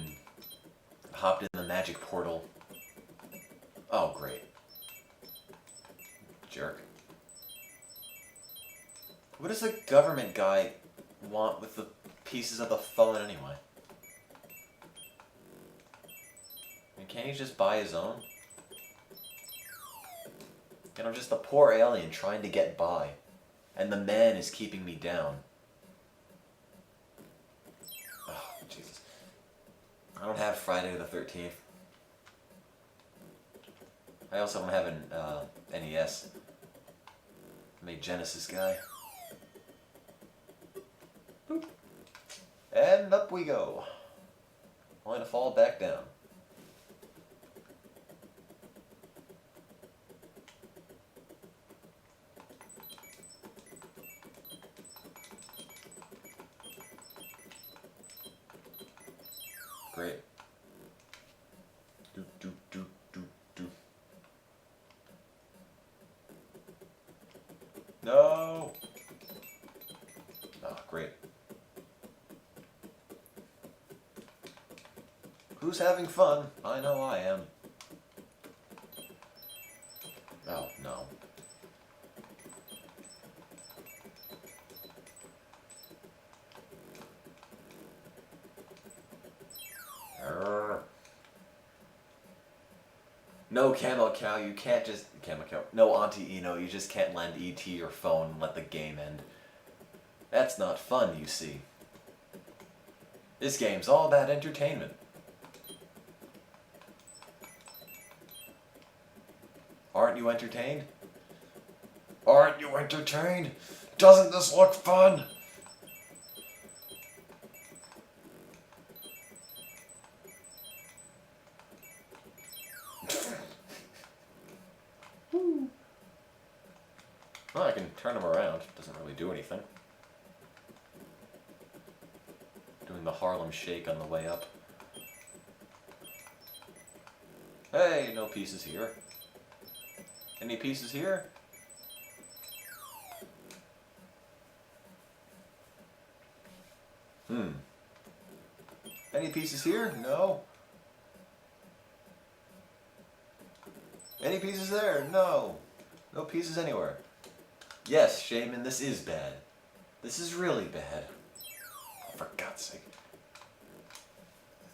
hopped in the magic portal. Oh, great. Jerk. What does the government guy want with the pieces of the phone anyway? I mean, can't he just buy his own? And I'm just a poor alien trying to get by. And the man is keeping me down. Oh, Jesus. I don't have Friday the 13th. I also don't have an NES. I'm a Genesis guy. Boop. And up we go. Only to fall back down. Great. Do, do, do, do, do. No! Oh, great. Who's having fun? I know I am. Oh, no. No, Camel Cow, you can't just... Camel Cow. No, Auntie Eno, you just can't lend E.T. your phone and let the game end. That's not fun, you see. This game's all about entertainment. Aren't you entertained? Aren't you entertained? Doesn't this look fun? Well, I can turn him around. Doesn't really do anything. Doing the Harlem Shake on the way up. Hey, no pieces here. Any pieces here? Any pieces here? No. Any pieces there? No. No pieces anywhere. Yes, Shaman, this is bad. This is really bad. Oh, for God's sake.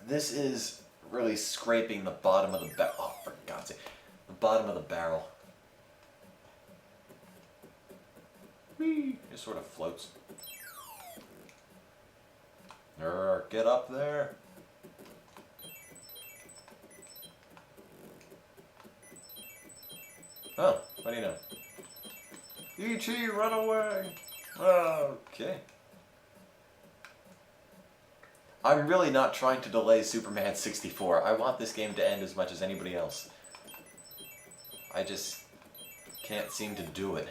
This is really scraping the bottom of the barrel. Oh, for God's sake. The bottom of the barrel. Whee! It sort of floats. Get up there. Oh, what do you know? E.T., run away! Okay. I'm really not trying to delay Superman 64. I want this game to end as much as anybody else. I just can't seem to do it.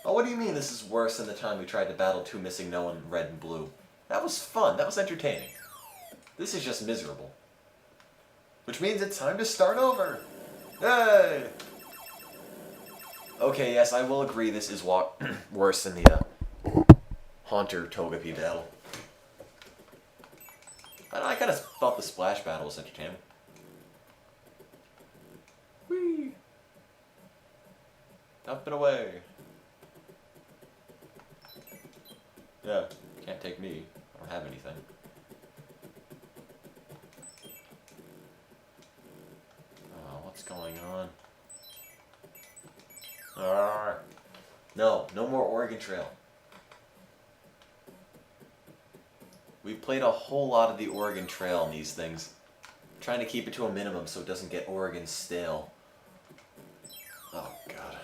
Oh, what do you mean this is worse than the time we tried to battle two missing no one red and blue? That was fun. That was entertaining. This is just miserable. Which means it's time to start over. Yay! Okay, yes, I will agree this is worse than the Haunter Togepi battle. I kind of thought the Splash battle was entertaining. Whee! Up and away. Yeah, can't take me. I don't have anything. Oh, what's going on? Arrgh. No more Oregon Trail. We played a whole lot of the Oregon Trail in these things. I'm trying to keep it to a minimum so it doesn't get Oregon stale. Oh, God.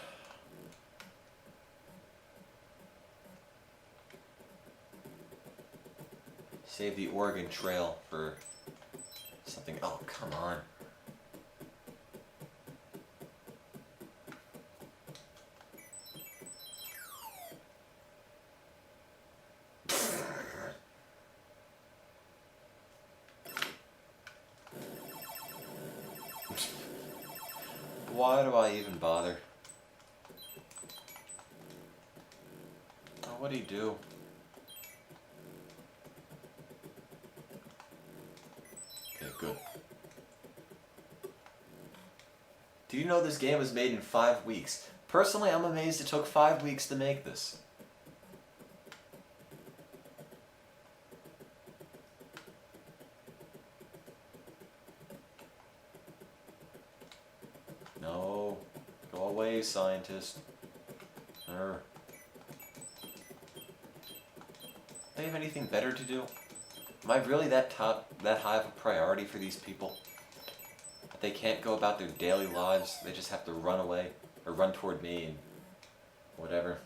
Save the Oregon Trail for something. Oh, come on. Why do I even bother? Oh, what'd he do? Okay, good. Do you know this game was made in 5 weeks? Personally, I'm amazed it took 5 weeks to make this. No. Go away, scientist. Urgh. They have anything better to do? Am I really that high of a priority for these people? That they can't go about their daily lives, they just have to run away, or run toward me and whatever.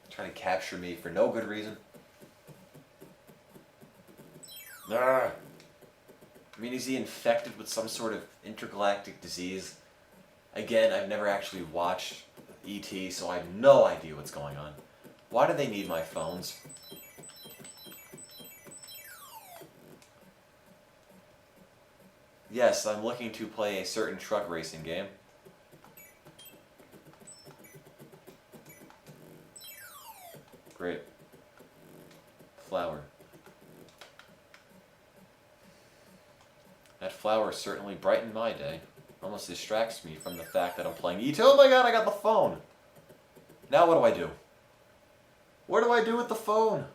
Try to capture me for no good reason. Urgh. I mean, is he infected with some sort of intergalactic disease? Again, I've never actually watched E.T., so I have no idea what's going on. Why do they need my phones? Yes, I'm looking to play a certain truck racing game. Great. Flower. That flower certainly brightened my day. Almost distracts me from the fact that I'm playing E2. Oh my god, I got the phone! Now what do I do? What do I do with the phone?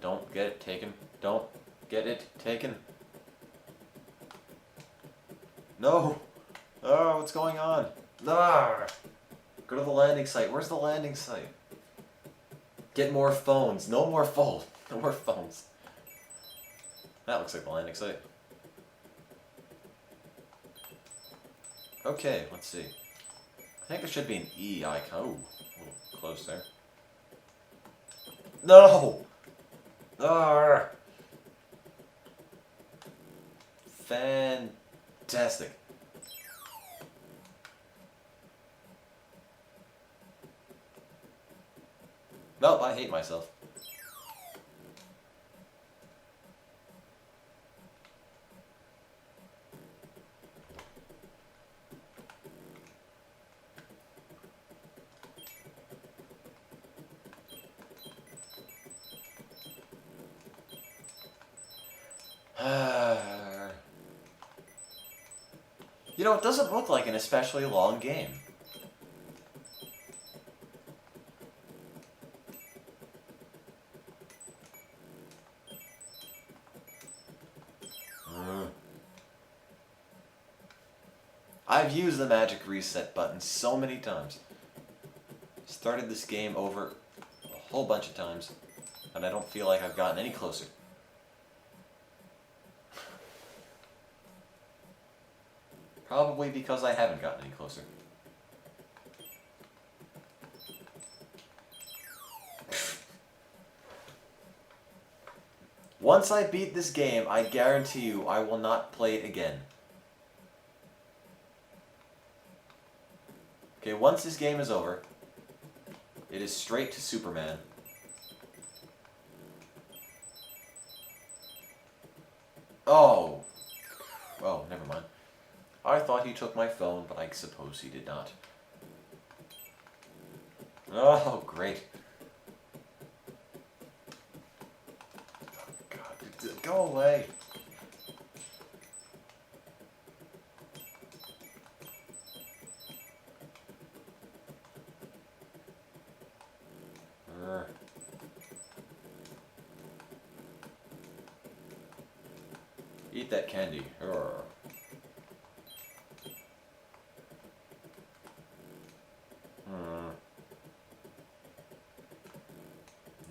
Don't get it taken. Don't get it taken. No! Oh, what's going on? Ah! Go to the landing site. Where's the landing site? Get more phones. No more phones. No more phones. That looks like the landing site. Okay, let's see. I think there should be an E icon. Oh, a little close there. No! Arrgh. Fantastic. Nope, I hate myself. You know, it doesn't look like an especially long game. I've used the magic reset button so many times. Started this game over a whole bunch of times, and I don't feel like I've gotten any closer. Probably because I haven't gotten any closer. Once I beat this game, I guarantee you I will not play it again. Okay, once this game is over, it is straight to Superman. Oh! Oh, never mind. I thought he took my phone, but I suppose he did not. Oh, great. God, go away. Eat that candy.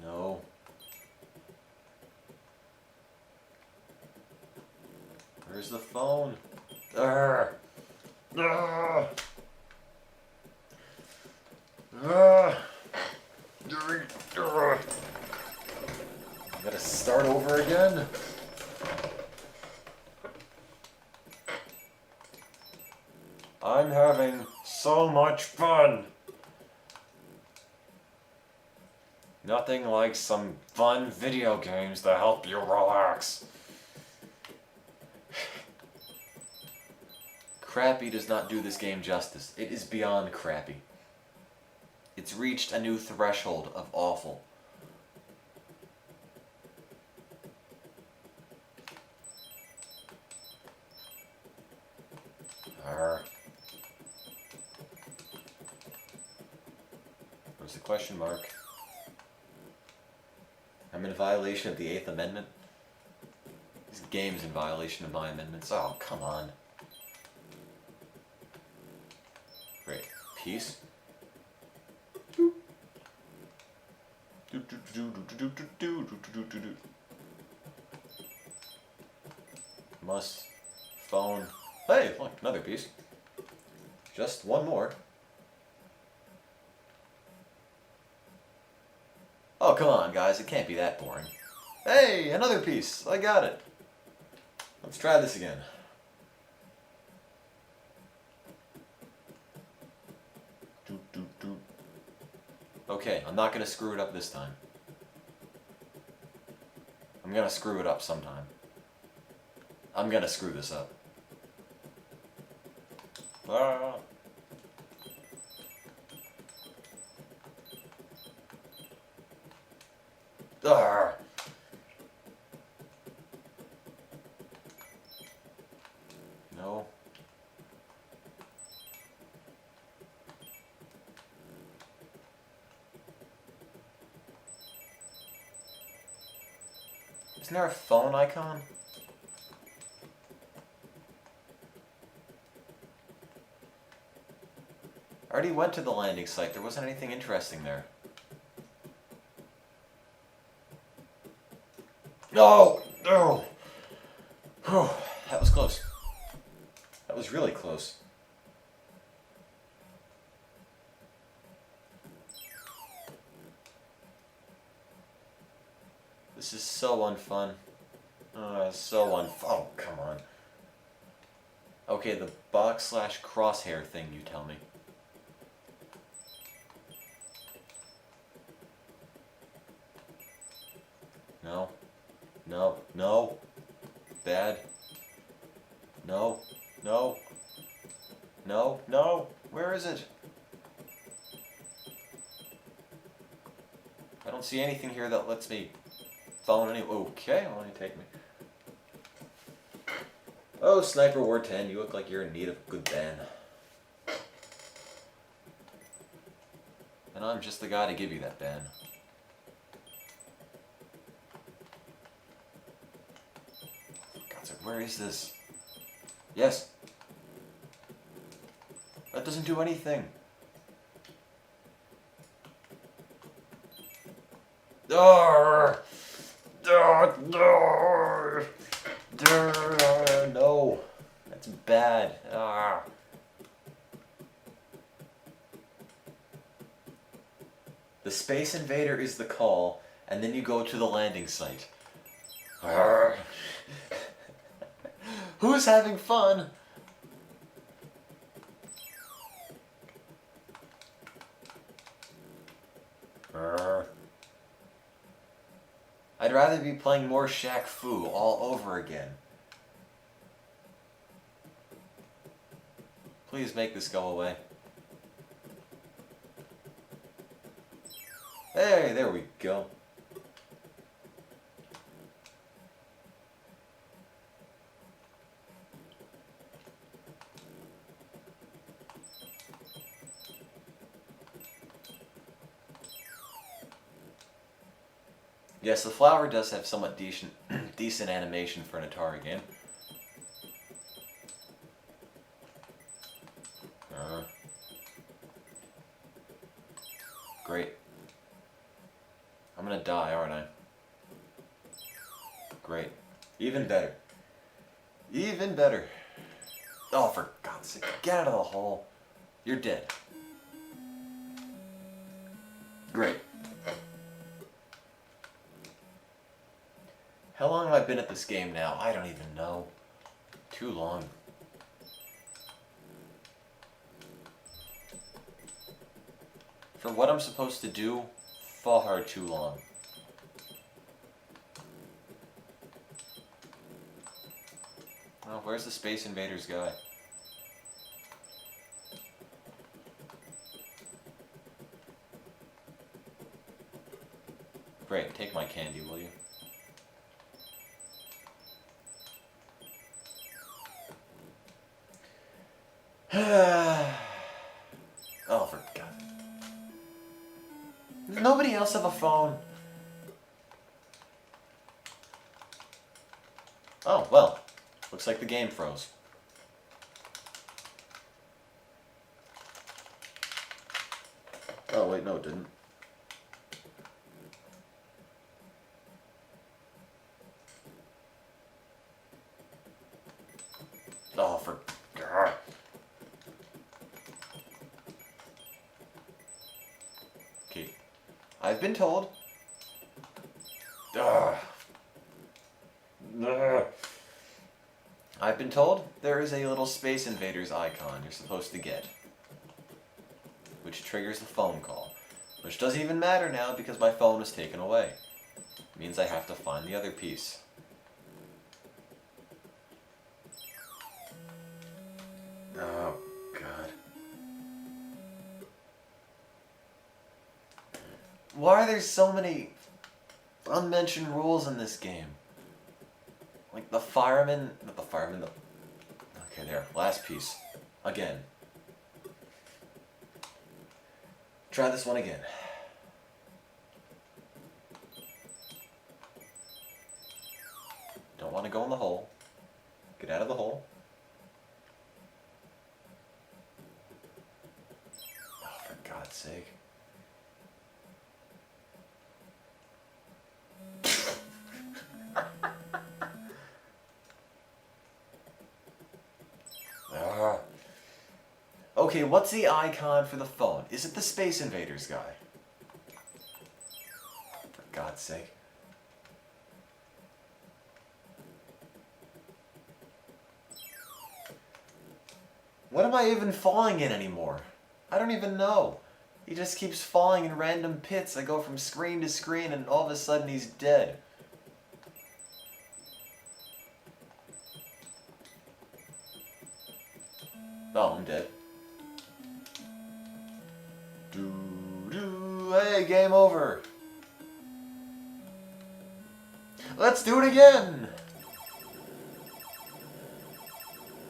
No. Where's the phone? Urgh. Urgh. Urgh. Urgh. I gotta start over again. I'm having so much fun. Nothing like some fun video games to help you relax. Crappy does not do this game justice. It is beyond crappy. It's reached a new threshold of awful. Where's the question mark? I'm in violation of the 8th Amendment. This game's in violation of my amendments. Oh, come on. Great. Peace. Must. Phone. Hey, look, another piece. Just one more. Oh, come on, guys. It can't be that boring. Hey, another piece. I got it. Let's try this again. Okay, I'm not going to screw it up this time. I'm going to screw it up sometime. I'm going to screw this up. Ah. Arr. No. Isn't there a phone icon? I already went to the landing site. There wasn't anything interesting there. No! No! Oh, that was close. That was really close. This is so unfun. So unfun. Oh, come on. Okay, the box/crosshair thing, you tell me. No. No. No. Bad. No. No. No. No. Where is it? I don't see anything here that lets me phone any. Okay, well, you take me. Oh, Sniper War 10, you look like you're in need of a good ban. And I'm just the guy to give you that ban. God's sake, where is this? Yes. That doesn't do anything. No. That's bad. The Space Invader is the call, and then you go to the landing site. Who's having fun? I'd rather be playing more Shaq Fu all over again. Please make this go away. Hey, there we go. Yes, the flower does have somewhat decent animation for an Atari game. Great. I'm gonna die, aren't I? Great. Even better. Even better. Oh, for God's sake, get out of the hole. You're dead. Great. How long have I been at this game now? I don't even know. Too long. For what I'm supposed to do, far too long. Oh, where's the Space Invaders guy? Great, take my candy, will you? Oh, for God. Does nobody else have a phone? Oh, well. Looks like the game froze. Oh, wait, no, it didn't. Oh, for God. Okay. I've been told. I've been told there is a little Space Invaders icon you're supposed to get, which triggers the phone call, which doesn't even matter now because my phone was taken away. It means I have to find the other piece. Oh, God. Why are there so many unmentioned rules in this game? Like the fireman, not the fireman, okay, there, last piece. Again. Try this one again. Don't want to go in the hole. Get out of the hole. Oh, for God's sake. Okay, what's the icon for the phone? Is it the Space Invaders guy? For God's sake. What am I even falling in anymore? I don't even know. He just keeps falling in random pits. I go from screen to screen and all of a sudden he's dead. Oh, I'm dead. Hey, game over. Let's do it again.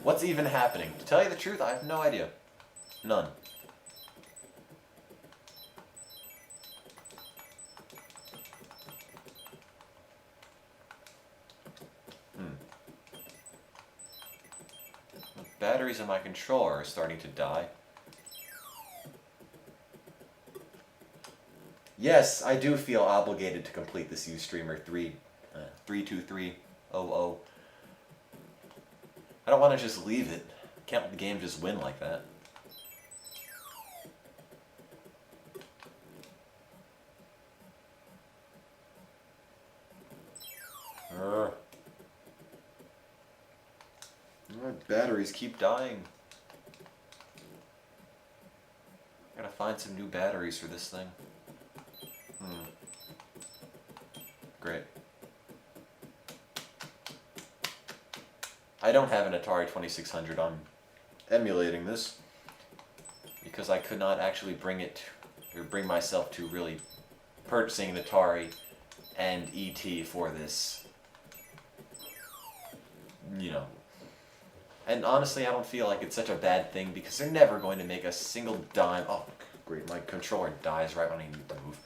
What's even happening? To tell you the truth, I have no idea. None. The batteries in my controller are starting to die. Yes, I do feel obligated to complete this Ustreamer 32300. I don't want to just leave it. Can't let the game just win like that. batteries keep dying? I gotta find some new batteries for this thing. Great. I don't have an Atari 2600. I'm emulating this because I could not actually bring myself to really purchasing an Atari and ET for this. You know. And honestly, I don't feel like it's such a bad thing because they're never going to make a single dime. Oh, great, my controller dies right when I need to move.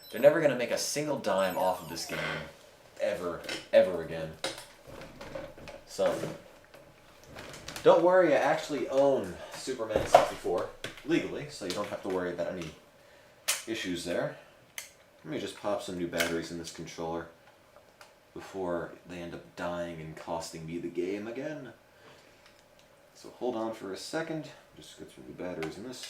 They're never going to make a single dime off of this game ever again. So, don't worry, I actually own Superman 64 legally, so you don't have to worry about any issues there. Let me just pop some new batteries in this controller before they end up dying and costing me the game again. So hold on for a second, just get some new batteries in this.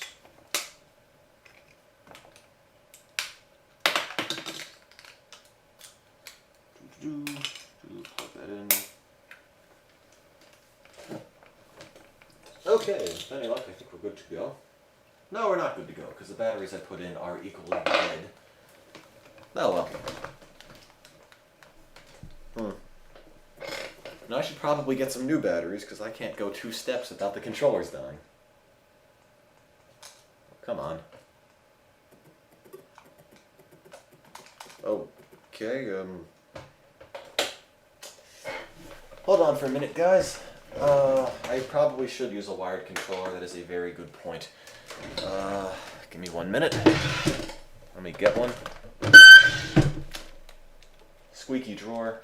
Plug that in. Okay, with any luck, I think we're good to go. No, we're not good to go, because the batteries I put in are equally dead. Oh well. Now I should probably get some new batteries, because I can't go 2 steps without the controllers dying. Come on. Okay, hold on for a minute, guys. I probably should use a wired controller. That is a very good point. Give me 1 minute. Let me get one. Squeaky drawer.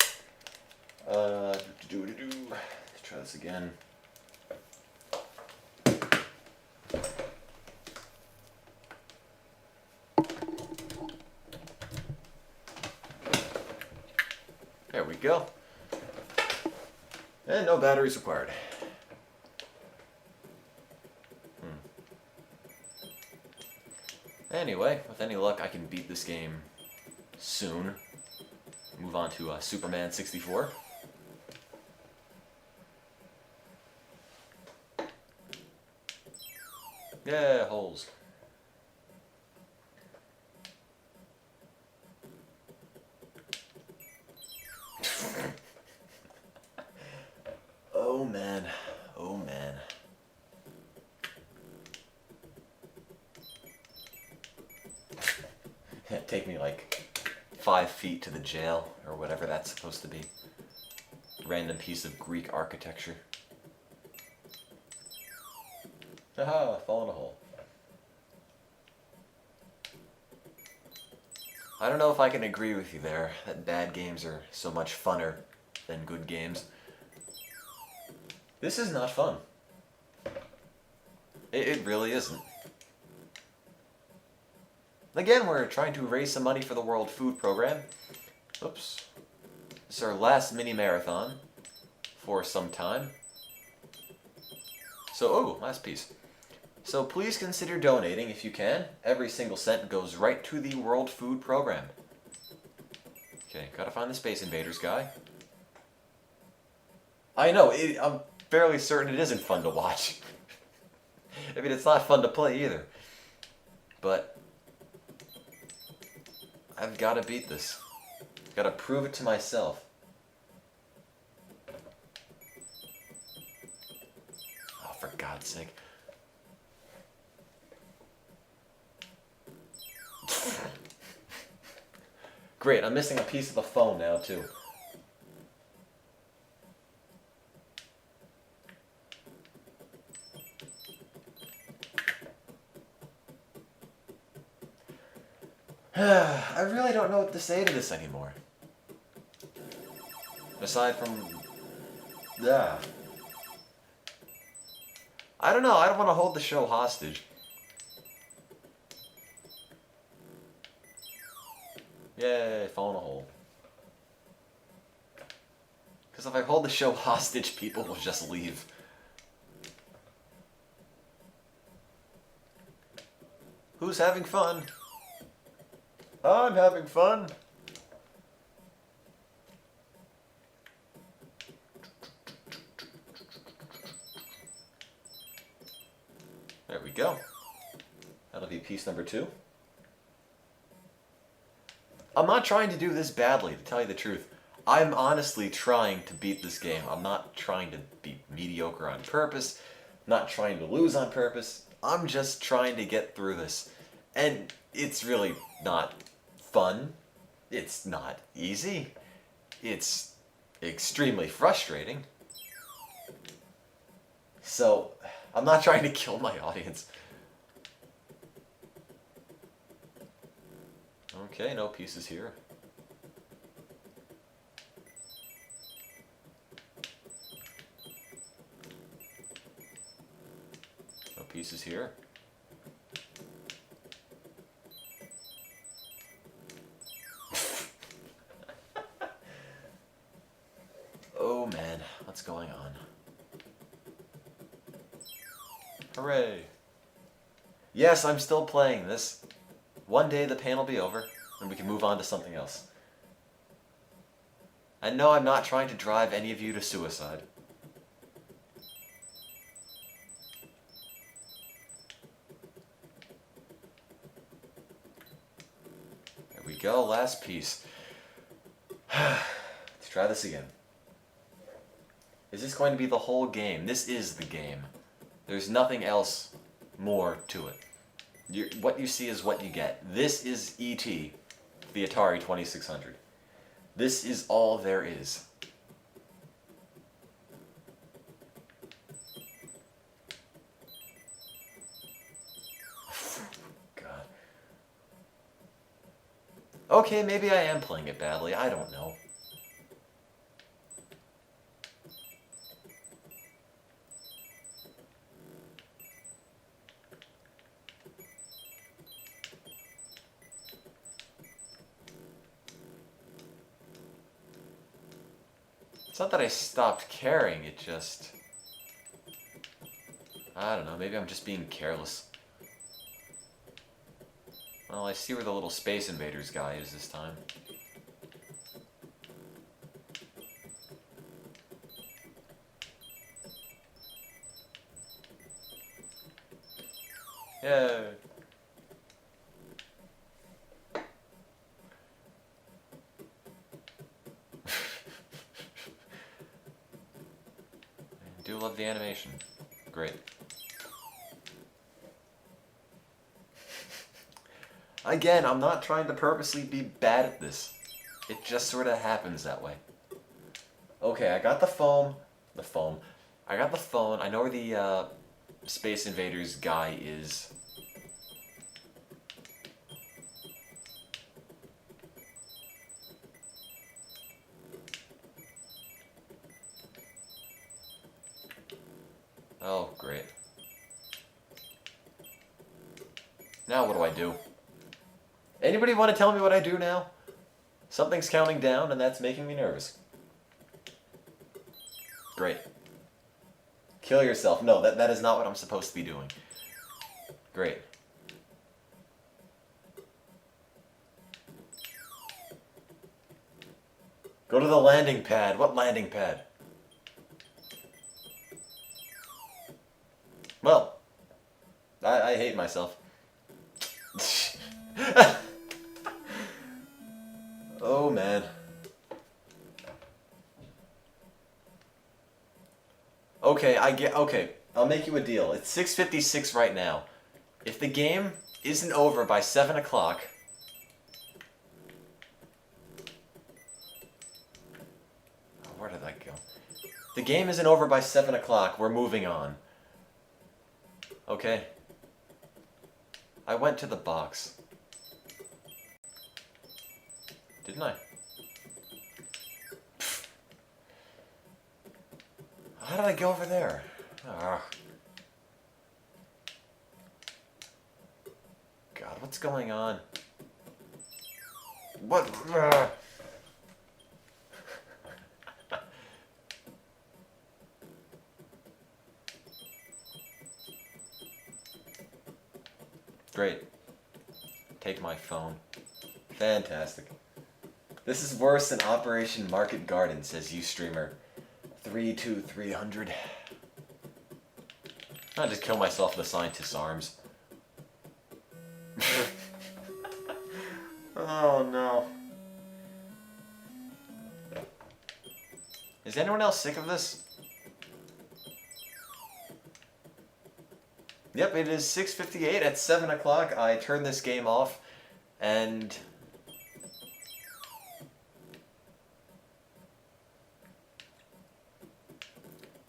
Let's try this again. There we go. And no batteries required. Anyway, with any luck, I can beat this game soon. Move on to Superman 64. Yeah, holes. Oh man, oh man. It'd take me like 5 feet to the jail, or whatever that's supposed to be. Random piece of Greek architecture. Aha, fall in a hole. I don't know if I can agree with you there, that bad games are so much funner than good games. This is not fun. It really isn't. Again, we're trying to raise some money for the World Food Program. Oops. This is our last mini marathon for some time. So, oh, last piece. So please consider donating if you can. Every single cent goes right to the World Food Program. Okay, gotta find the Space Invaders guy. I know, I'm fairly certain it isn't fun to watch. I mean, it's not fun to play either. But I've got to beat this. I've got to prove it to myself. Oh, for God's sake. Great, I'm missing a piece of the phone now, too. I really don't know what to say to this anymore. Aside from... yeah. I don't know, I don't want to hold the show hostage. Yay, fall in a hole. Because if I hold the show hostage, people will just leave. Who's having fun? I'm having fun. be piece number 2. I'm not trying to do this badly, to tell you the truth. I'm honestly trying to beat this game. I'm not trying to be mediocre on purpose, not trying to lose on purpose. I'm just trying to get through this. And it's really not fun. It's not easy. It's extremely frustrating. So, I'm not trying to kill my audience. Okay, no pieces here. No pieces here. Oh man, what's going on? Hooray! Yes, I'm still playing this. One day the pain will be over, and we can move on to something else. And no, I'm not trying to drive any of you to suicide. There we go, last piece. Let's try this again. Is this going to be the whole game? This is the game. There's nothing else more to it. What you see is what you get. This is E.T., the Atari 2600. This is all there is. God. Okay, maybe I am playing it badly. I don't know. It's not that I stopped caring, it just... I don't know, maybe I'm just being careless. Well, I see where the little Space Invaders guy is this time. Yeah. I do love the animation. Great. Again, I'm not trying to purposely be bad at this. It just sort of happens that way. Okay, I got the foam. I got the phone. I know where the Space Invaders guy is. Oh, great. Now what do I do? Anybody want to tell me what I do now? Something's counting down, and that's making me nervous. Great. Kill yourself. No, that is not what I'm supposed to be doing. Great. Go to the landing pad. What landing pad? Well, I hate myself. Oh, man. Okay, okay, I'll make you a deal. It's 6:56 right now. If the game isn't over by 7 o'clock... Oh, where did that go? The game isn't over by 7 o'clock, we're moving on. Okay. I went to the box. Didn't I? Pfft. How did I go over there? Ah. God, what's going on? What? Ah. Great. Take my phone. Fantastic. This is worse than Operation Market Garden, says Ustreamer. 32300. I'll just kill myself with the scientist's arms. Oh no. Is anyone else sick of this? Yep, it is 6:58 at 7 o'clock. I turned this game off, and...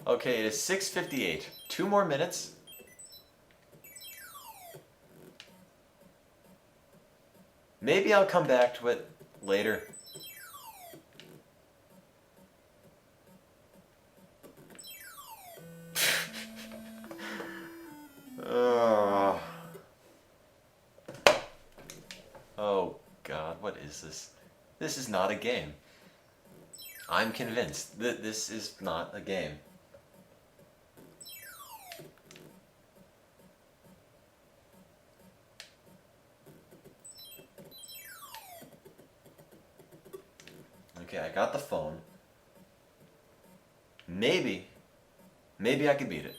Okay, it is 6:58. 2 more minutes. Maybe I'll come back to it later. Oh God, what is this? This is not a game. I'm convinced that this is not a game. Okay, I got the phone. Maybe I could beat it.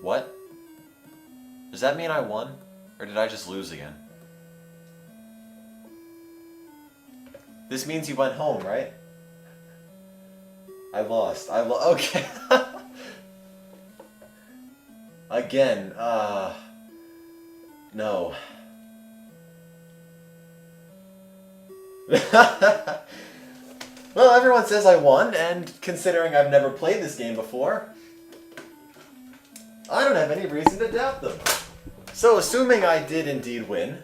What? Does that mean I won? Or did I just lose again? This means you went home, right? I lost. Okay. Again, no. Well, everyone says I won, and considering I've never played this game before, I don't have any reason to doubt them. So, assuming I did indeed win,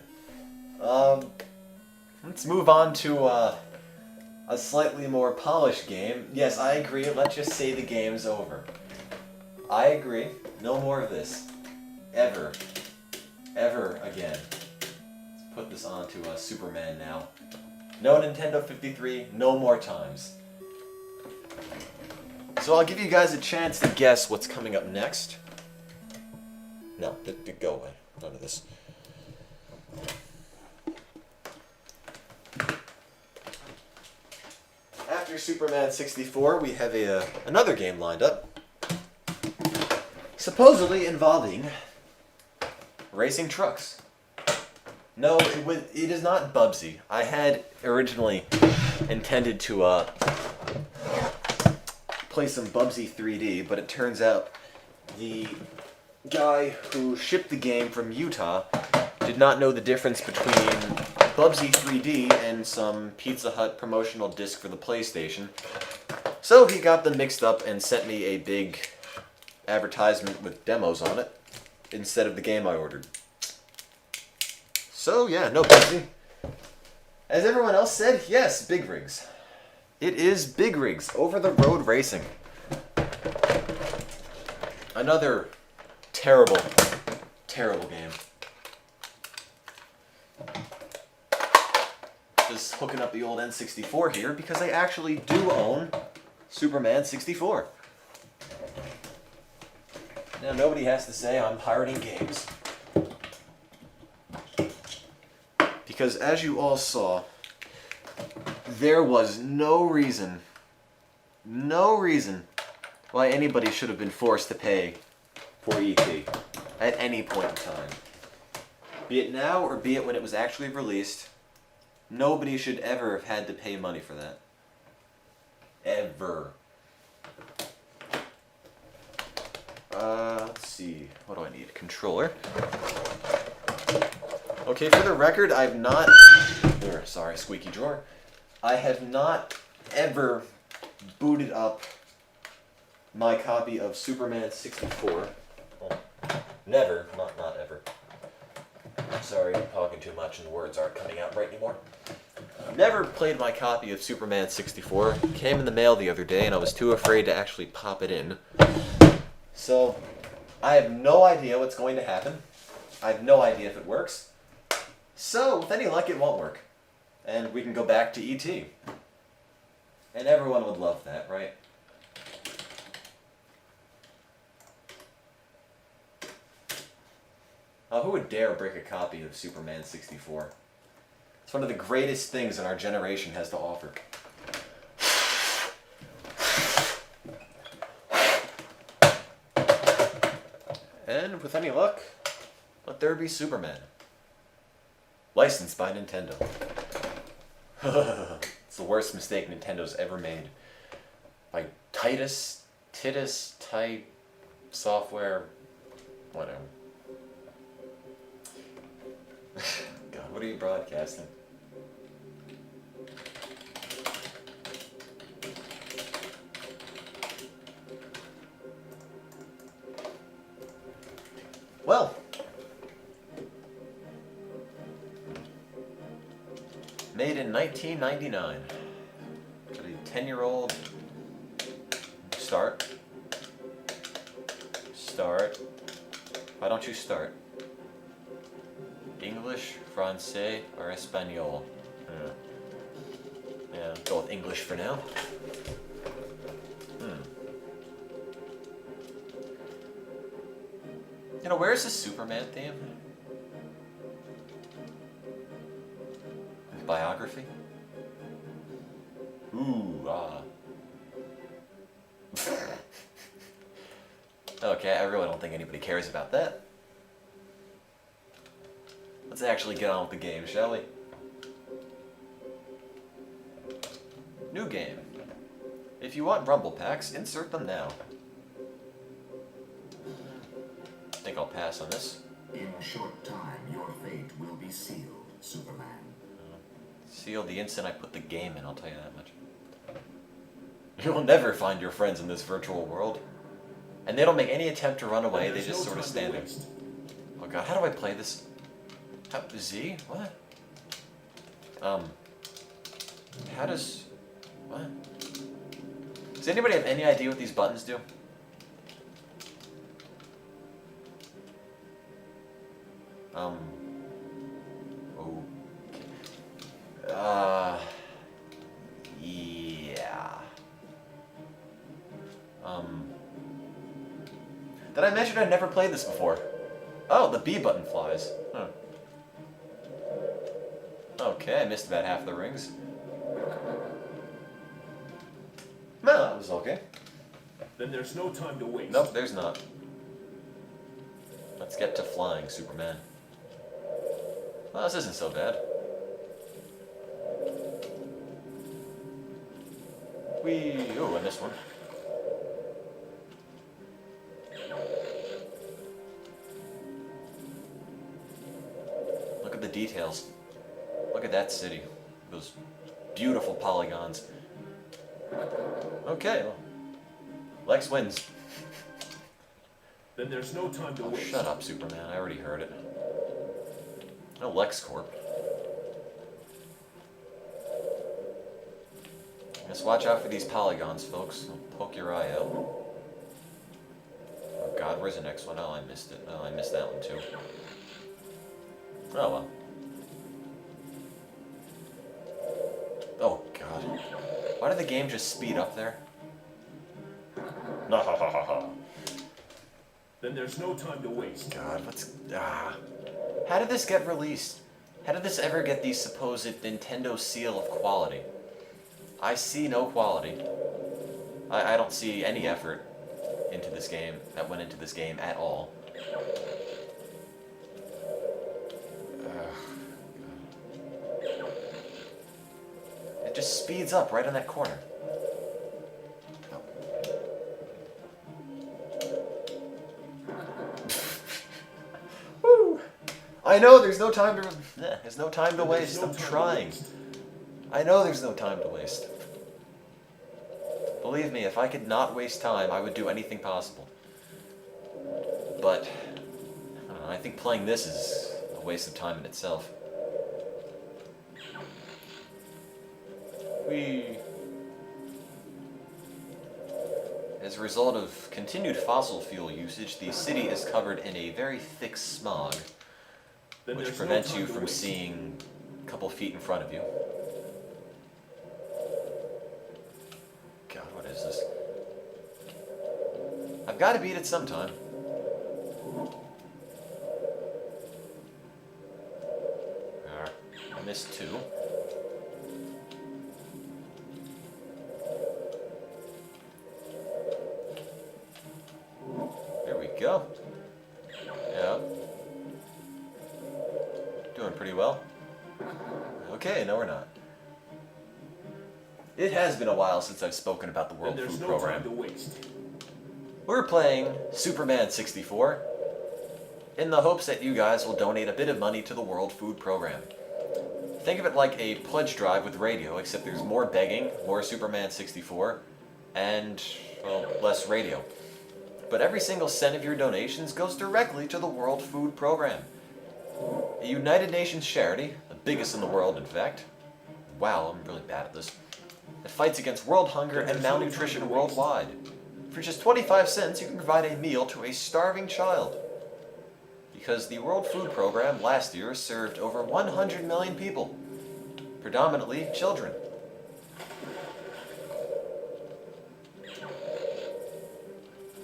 let's move on to a slightly more polished game. Yes, I agree. Let's just say the game's over. I agree. No more of this. Ever. Ever again. Let's put this onto Superman now. No Nintendo 53, no more times. So I'll give you guys a chance to guess what's coming up next. No, go away. None of this. After Superman 64, we have another game lined up. Supposedly involving racing trucks. No, it is not Bubsy. I had originally intended to play some Bubsy 3D, but it turns out the guy who shipped the game from Utah did not know the difference between Bubsy 3D and some Pizza Hut promotional disc for the PlayStation. So he got them mixed up and sent me a big advertisement with demos on it instead of the game I ordered. So yeah, no Bubsy. As everyone else said, yes, Big Rigs. It is Big Rigs, over-the-road racing. Another terrible, terrible game. Just hooking up the old N64 here because I actually do own Superman 64. Now nobody has to say I'm pirating games. Because as you all saw, there was no reason why anybody should have been forced to pay for E.T. at any point in time. Be it now or be it when it was actually released, nobody should ever have had to pay money for that. Ever. Let's see. What do I need? Controller. Okay, for the record, I've not... Sorry, squeaky drawer. I have not ever booted up my copy of Superman 64. Well, never, not ever. Sorry, I'm talking too much and the words aren't coming out right anymore. Never played my copy of Superman 64. It came in the mail the other day and I was too afraid to actually pop it in. So, I have no idea what's going to happen. I have no idea if it works. So, with any luck, it won't work. And we can go back to E.T. And everyone would love that, right? Who would dare break a copy of Superman 64? It's one of the greatest things that our generation has to offer. And with any luck, let there be Superman. Licensed by Nintendo. It's the worst mistake Nintendo's ever made. By Titus Type Software, whatever. God, what are you broadcasting? Well, made in 1999. Got a 10-year-old. Start. Why don't you start? English, Francais, or Espanol? Yeah, go with English for now. You know, where's the Superman theme? His biography? Ooh, ah. Okay, I really don't think anybody cares about that. Let's actually get on with the game, shall we? New game. If you want Rumble Packs, insert them now. I think I'll pass on this. In a short time, your fate will be sealed, Superman. Sealed the instant I put the game in, I'll tell you that much. You will never find your friends in this virtual world. And they don't make any attempt to run away, they just sort of stand there. Oh god, how do I play this? Z? What? How does... What? Does anybody have any idea what these buttons do? Yeah. Did I mention I'd never played this before? Oh, the B button flies. Huh. Okay, I missed about half the rings. No, that was okay. Then there's no time to waste. Nope, there's not. Let's get to flying, Superman. Well, this isn't so bad. Whee! Ooh, I missed one. Look at the details. Look at that city. Those beautiful polygons. Okay, well, Lex wins. Then there's no time to waste. Shut up, Superman. I already heard it. No LexCorp. Just watch out for these polygons, folks. They'll poke your eye out. Oh god, where's the next one? Oh, I missed it. Oh, I missed that one too. Oh well. Oh god. Why did the game just speed up there? Then there's no time to waste. God, how did this get released? How did this ever get the supposed Nintendo seal of quality? I see no quality. I don't see any effort into this game that went into this game at all. It just speeds up right in that corner. Woo! I know there's no time to. There's no time to waste. I'm trying. I know there's no time to waste. Believe me, if I could not waste time, I would do anything possible. But I don't know, I think playing this is a waste of time in itself. As a result of continued fossil fuel usage, the city is covered in a very thick smog, which prevents you from seeing a couple feet in front of you. God, what is this? I've got to beat it sometime. I missed two. There we go. pretty well. Okay, no we're not. It has been a while since I've spoken about the World Then there's Food no Program. time to waste. We're playing Superman 64 in the hopes that you guys will donate a bit of money to the World Food Program. Think of it like a pledge drive with radio, except there's more begging, more Superman 64, and, well, less radio. But every single cent of your donations goes directly to the World Food Program, a United Nations charity, the biggest in the world, in fact. Wow, I'm really bad at this. That fights against world hunger and malnutrition worldwide. For just 25 cents, you can provide a meal to a starving child. Because the World Food Program last year served over 100 million people, predominantly children.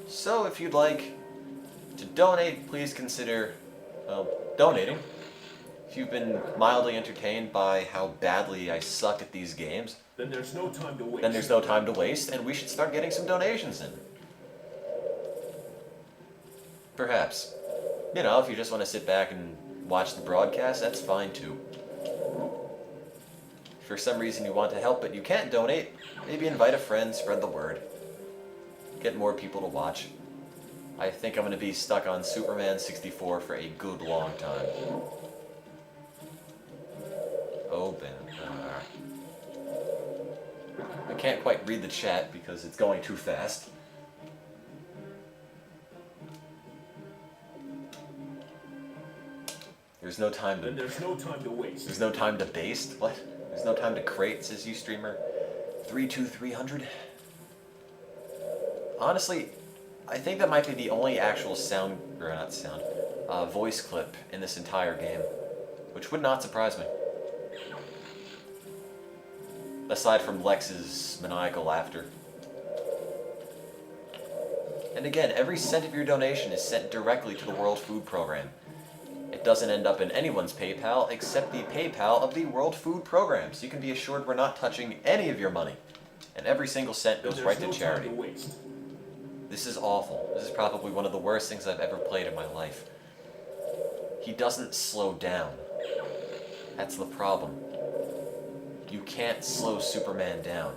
So if you'd like to donate, please consider, well, donating. If you've been mildly entertained by how badly I suck at these games, Then there's no time to waste. then there's no time to waste, and we should start getting some donations in. Perhaps. You know, if you just want to sit back and watch the broadcast, that's fine too. If for some reason you want to help but you can't donate, maybe invite a friend, spread the word. Get more people to watch. I think I'm going to be stuck on Superman 64 for a good long time. Open. I can't quite read the chat because it's going too fast. There's no time Then to... there's no time to waste. There's no time to baste? What? There's no time to crate, says you streamer. 32300? Honestly, I think that might be the only actual sound, or not sound, voice clip in this entire game. Which would not surprise me. Aside from Lex's maniacal laughter. And again, every cent of your donation is sent directly to the World Food Program. It doesn't end up in anyone's PayPal except the PayPal of the World Food Program, so you can be assured we're not touching any of your money. And every single cent Then goes there's right no to charity. time to waste. This is awful. This is probably one of the worst things I've ever played in my life. He doesn't slow down. That's the problem. You can't slow Superman down.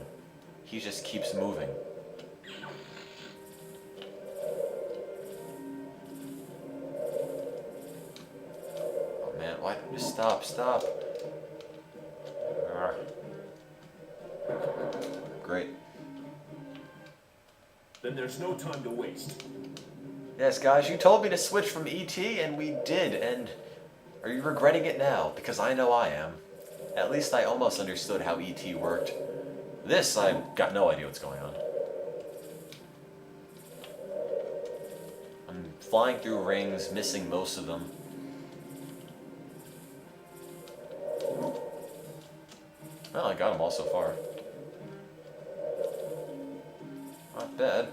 He just keeps moving. Oh man, why? Just stop. Arrgh. Great. Then there's no time to waste. Yes, guys, you told me to switch from ET, and we did, and are you regretting it now? Because I know I am. At least I almost understood how ET worked. This, I've got no idea what's going on. I'm flying through rings, missing most of them. Well, I got them all so far. Not bad.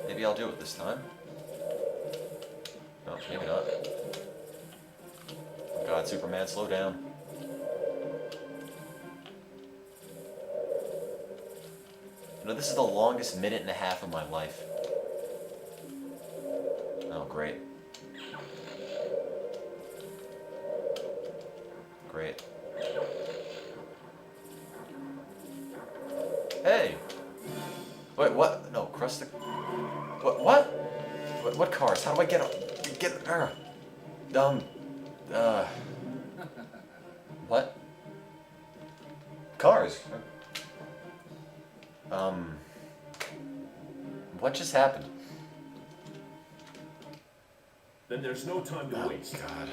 Maybe I'll do it this time. No, maybe not. Oh God, Superman, slow down. You know, this is the longest minute and a half of my life. Oh, great. Great. Hey! Wait, what? No, crush the... What? What cars? How do I get up? What? Cars? What just happened? Then there's no time to waste. God.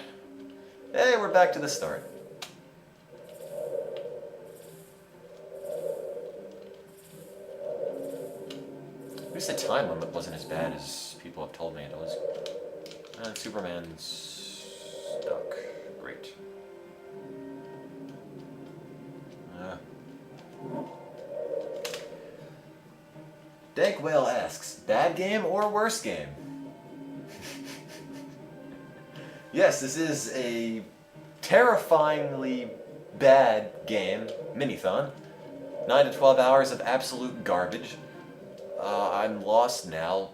Hey, we're back to the start. At least the time limit wasn't as bad as people have told me it was. And Superman's stuck. Great. Dank Whale asks, bad game or worse game? Yes, this is a terrifyingly bad game, Minithon. 9 to 12 hours of absolute garbage. I'm lost now.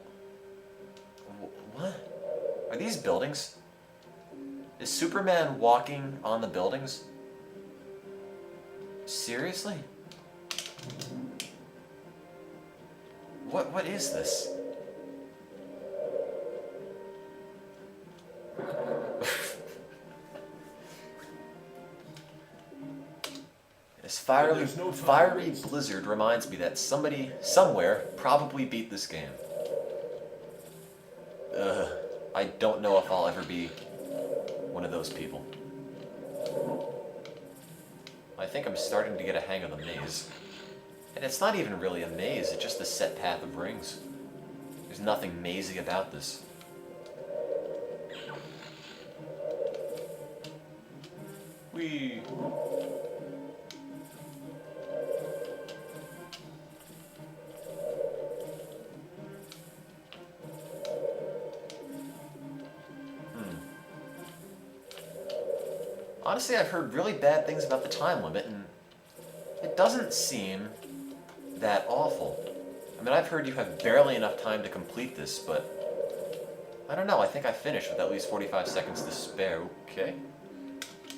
What? Are these buildings? Is Superman walking on the buildings? Seriously? What is this? This fiery blizzard reminds me that somebody, somewhere, probably beat this game. I don't know if I'll ever be one of those people. I think I'm starting to get a hang of the maze. And it's not even really a maze, it's just a set path of rings. There's nothing mazy about this. Whee! Honestly, I've heard really bad things about the time limit, and it doesn't seem that awful. I mean, I've heard you have barely enough time to complete this, but I don't know, I think I finished with at least 45 seconds to spare. Okay.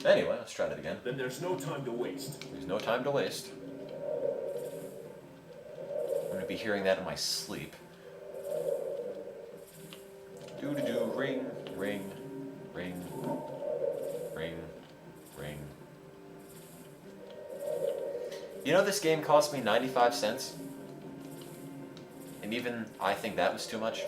Anyway, let's try that again. Then there's no time to waste. There's no time to waste. I'm going to be hearing that in my sleep. Do-do-do, ring, ring, ring, ring, ring. You know this game cost me 95 cents? And even I think that was too much.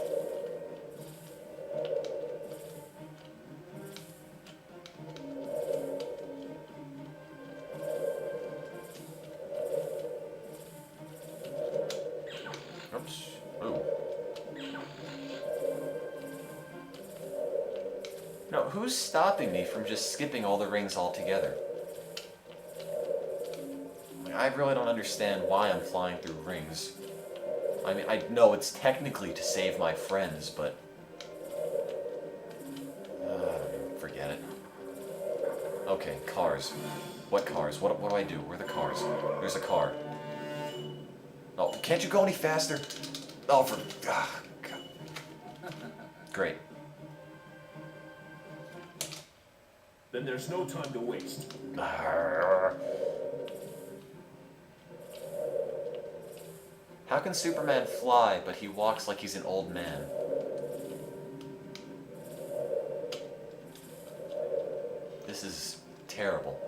Oops. Ooh. No, who's stopping me from just skipping all the rings altogether? I really don't understand why I'm flying through rings. I mean, I know it's technically to save my friends, but... forget it. Okay, cars. What cars? What do I do? Where are the cars? There's a car. Oh, can't you go any faster? Oh, for... Ah, God. Great. Then there's no time to waste. How can Superman fly, but he walks like he's an old man? This is terrible.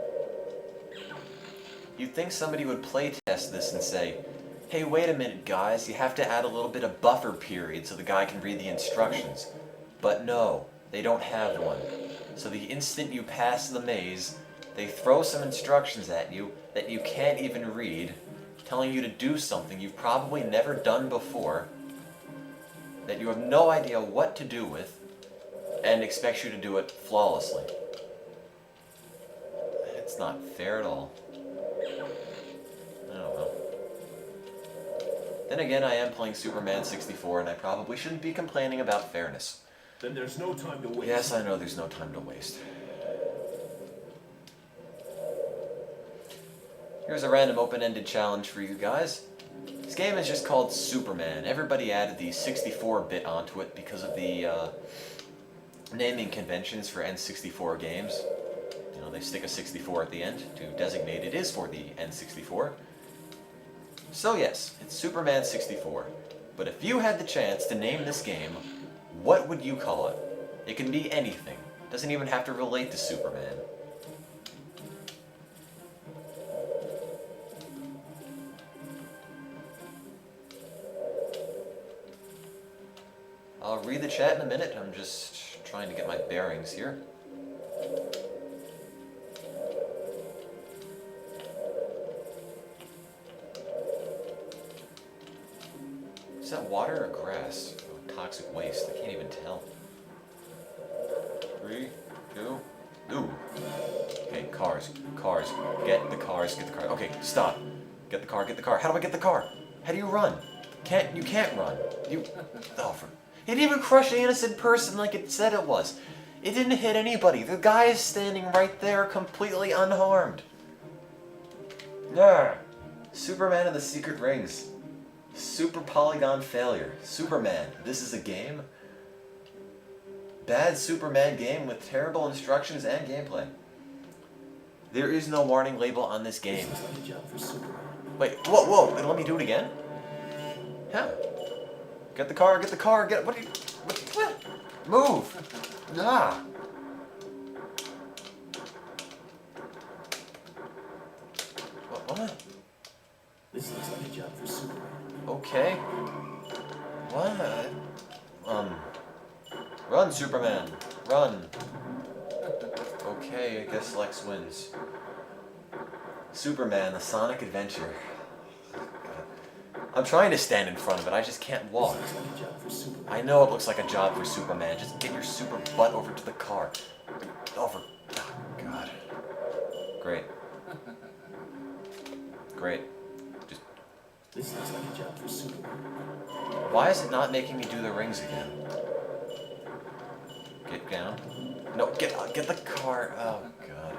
You'd think somebody would playtest this and say, hey, wait a minute, guys, you have to add a little bit of buffer period so the guy can read the instructions. But no, they don't have one. So the instant you pass the maze, they throw some instructions at you that you can't even read, telling you to do something you've probably never done before, that you have no idea what to do with, and expects you to do it flawlessly. It's not fair at all. I don't know. Then again, I am playing Superman 64, and I probably shouldn't be complaining about fairness. Then there's no time to waste. Yes, I know there's no time to waste. Here's a random open-ended challenge for you guys. This game is just called Superman. Everybody added the 64-bit onto it because of the naming conventions for N64 games. You know, they stick a 64 at the end to designate it is for the N64. So yes, it's Superman 64. But if you had the chance to name this game, what would you call it? It can be anything. Doesn't even have to relate to Superman. I'll read the chat in a minute. I'm just trying to get my bearings here. Is that water or grass? Oh, toxic waste. I can't even tell. 3, 2, ooh. Okay, cars. Cars. Get the cars. Get the car. Okay, stop. Get the car. Get the car. How do I get the car? How do you run? You can't run. Oh, it didn't even crush an innocent person like it said it was. It didn't hit anybody. The guy is standing right there completely unharmed. Yeah. Superman and the Secret Rings. Super polygon failure. Superman, this is a game? Bad Superman game with terrible instructions and gameplay. There is no warning label on this game. This looks like a job for Superman. Wait, whoa, let me do it again? How? Get the car, what are you, what? Move! Ah! What? This looks like a job for Superman. Okay. What? Run, Superman. Run. Okay, I guess Lex wins. Superman, the Sonic Adventure. I'm trying to stand in front of it, I just can't walk. This looks like a job for Superman. I know it looks like a job for Superman. Just get your super butt over to the car. Over. Oh, God. Great. Great. Just. This looks like a job for Superman. Why is it not making me do the rings again? Get down. No, get the car. Oh, God.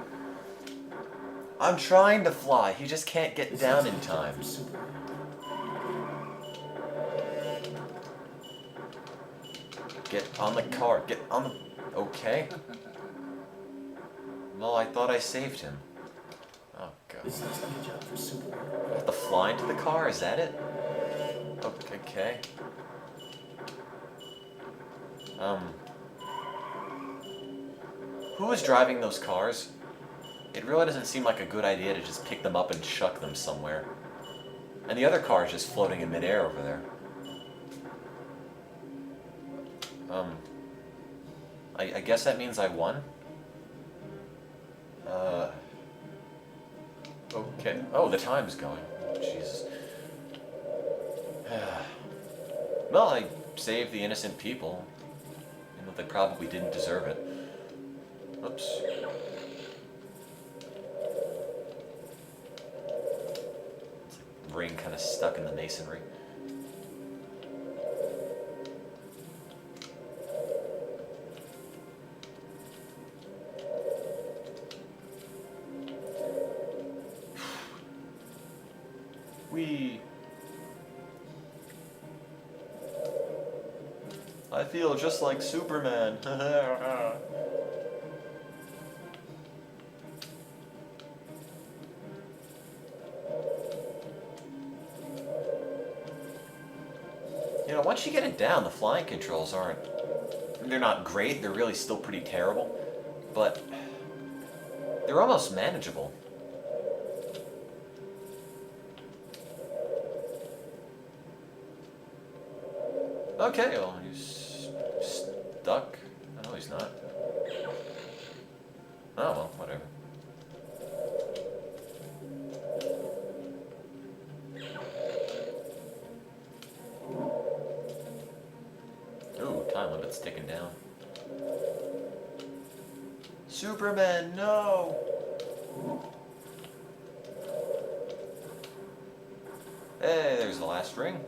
I'm trying to fly. He just can't get down in time. For Superman. Get on the car. Get on the... Okay. Well, I thought I saved him. Oh, God. This looks like a job for Superman. I have to fly into the car? Is that it? Okay. Who is driving those cars? It really doesn't seem like a good idea to just pick them up and chuck them somewhere. And the other car is just floating in midair over there. I guess that means I won? Okay. Oh, the time's going. Jesus. Well, I saved the innocent people. Even though they probably didn't deserve it. Oops. It's like ring kind of stuck in the masonry. I feel just like Superman. You know, once you get it down, the flying controls aren't... They're not great, they're really still pretty terrible, but they're almost manageable. Okay, well, he's stuck. No, he's not. Oh, well, whatever. Ooh, time limit's ticking down. Superman, no! Hey, there's the last ring.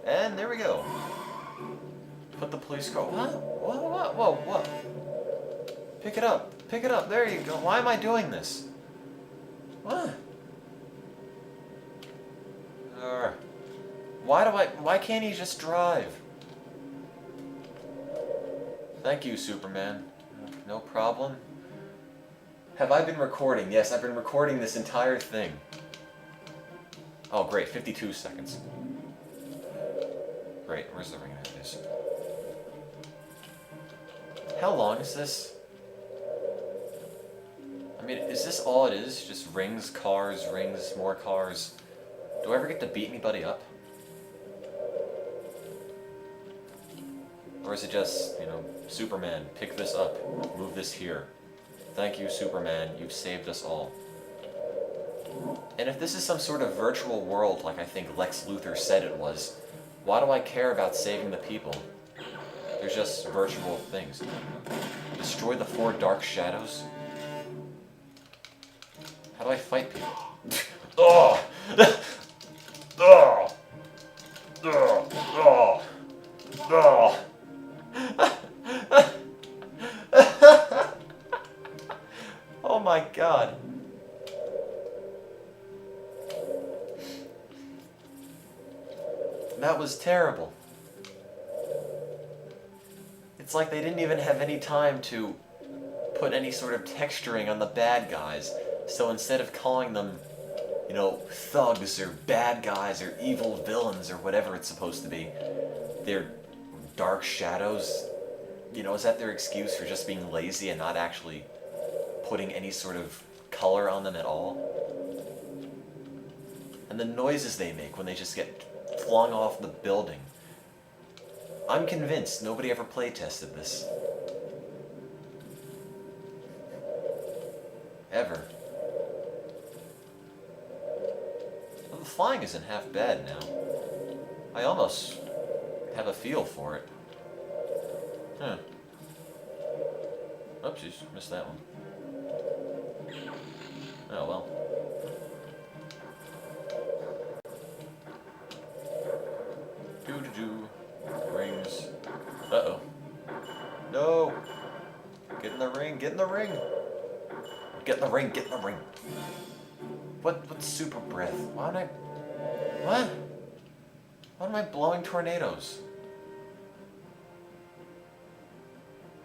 And there we go. Put the police car... Whoa. Pick it up, there you go. Why am I doing this? What? Why can't he just drive? Thank you, Superman. No problem. Have I been recording? Yes, I've been recording this entire thing. Oh, great, 52 seconds. Great, where's the ring? There it is. How long is this? I mean, is this all it is? Just rings, more cars. Do I ever get to beat anybody up? Or is it just, you know, Superman, pick this up, move this here. Thank you, Superman, you've saved us all. And if this is some sort of virtual world like I think Lex Luthor said it was, why do I care about saving the people? They're just virtual things. Destroy the 4 dark shadows? How do I fight people? Oh! Oh! Oh! Oh! Oh! Oh my God. That was terrible. It's like they didn't even have any time to put any sort of texturing on the bad guys. So instead of calling them, you know, thugs or bad guys or evil villains or whatever it's supposed to be, they're dark shadows. You know, is that their excuse for just being lazy and not actually putting any sort of color on them at all? And the noises they make when they just get flung off the building. I'm convinced nobody ever play tested this. Ever. Well, the flying isn't half bad now. I almost have a feel for it. Huh. Oopsies, missed that one. Oh well. Doo-doo-doo. Rings. Uh-oh. No! Get in the ring, get in the ring! Get in the ring, get in the ring! What's super breath? Why am I... What? Why am I blowing tornadoes?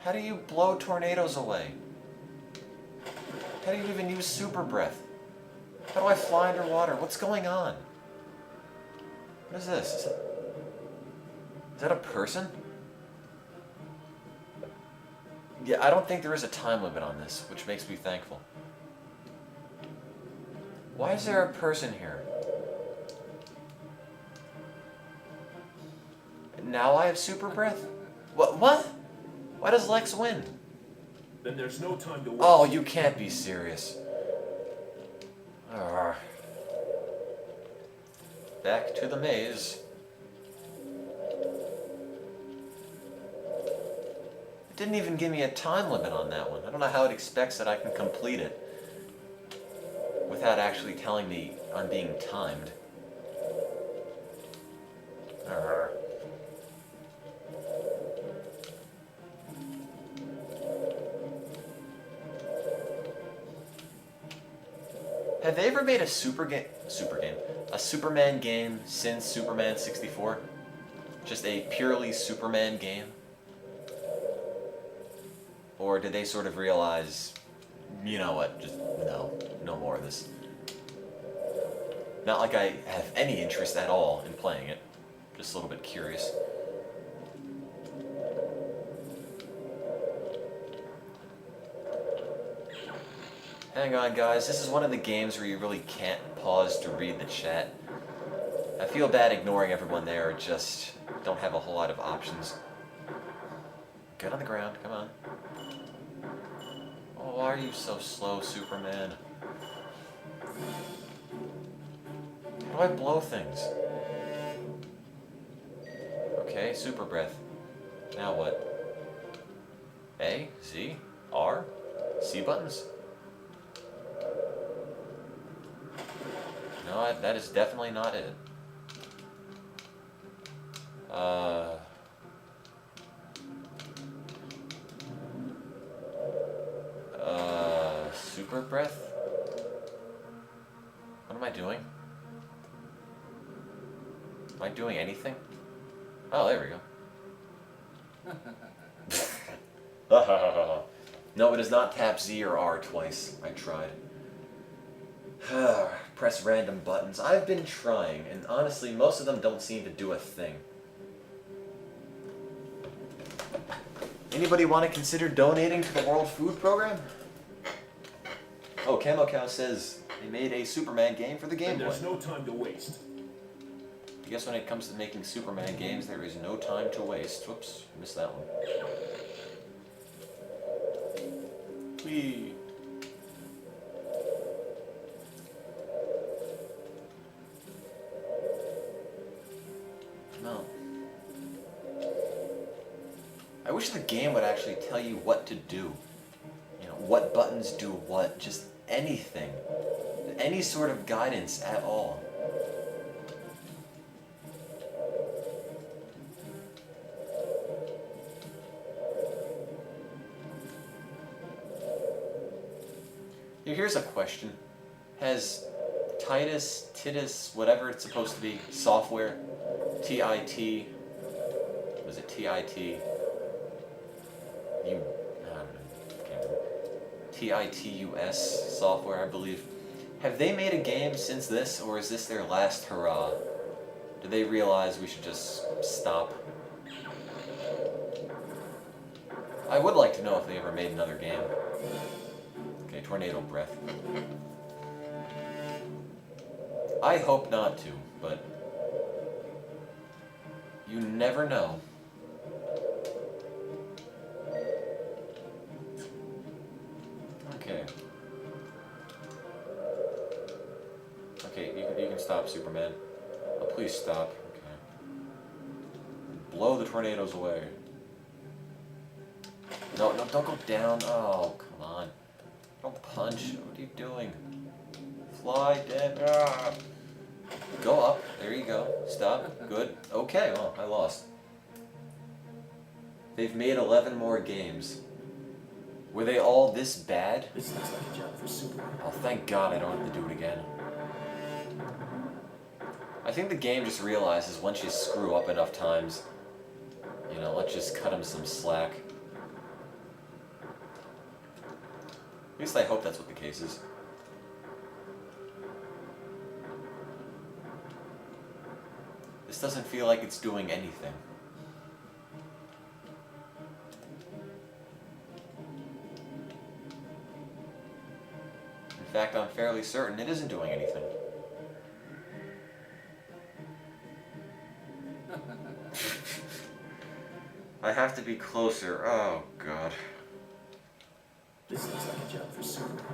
How do you blow tornadoes away? How do you even use super breath? How do I fly underwater? What's going on? What is this? Is that a person? Yeah, I don't think there is a time limit on this, which makes me thankful. Why is there a person here? Now I have super breath? What? Why does Lex win? Then there's no time to waste. Oh, you can't be serious. Arrgh. Back to the maze. It didn't even give me a time limit on that one. I don't know how it expects that I can complete it without actually telling me I'm being timed. Arrgh. Have they ever made a a Superman game since Superman 64? Just a purely Superman game? Or did they sort of realize, you know what, just no more of this. Not like I have any interest at all in playing it, just a little bit curious. Hang on, guys. This is one of the games where you really can't pause to read the chat. I feel bad ignoring everyone there, just don't have a whole lot of options. Get on the ground, come on. Oh, why are you so slow, Superman? How do I blow things? Okay, super breath. Now what? A, Z, R, C buttons? No, that is definitely not it. Super breath? What am I doing? Am I doing anything? Oh, there we go. No, it does not tap Z or R twice. I tried. Press random buttons. I've been trying, and honestly, most of them don't seem to do a thing. Anybody want to consider donating to the World Food Program? Oh, Camo Cow says they made a Superman game for the Game Boy. There's no time to waste. I guess when it comes to making Superman games, there is no time to waste. Whoops, missed that one. Whee. No. I wish the game would actually tell you what to do. You know, what buttons do what, just anything. Any sort of guidance at all. Here's a question. Has Titus, whatever it's supposed to be, software, TIT, was it TIT, you, I don't know, can't remember. TITUS software, I believe. Have they made a game since this, or is this their last hurrah? Do they realize we should just stop? I would like to know if they ever made another game. Okay, tornado breath. I hope not to, but you never know. Okay. Okay, you can stop, Superman. Oh, please stop. Okay. Blow the tornadoes away. No, no, don't go down. Oh, come on. Don't punch. What are you doing? Fly down. Ah. Go up. There you go. Stop. Good. Okay, well, I lost. They've made 11 more games. Were they all this bad? This looks like a job for Superman. Oh, thank God I don't have to do it again. I think the game just realizes once you screw up enough times, you know, let's just cut him some slack. At least I hope that's what the case is. This doesn't feel like it's doing anything. In fact, I'm fairly certain it isn't doing anything. I have to be closer. Oh, God. This looks like a job for Superman.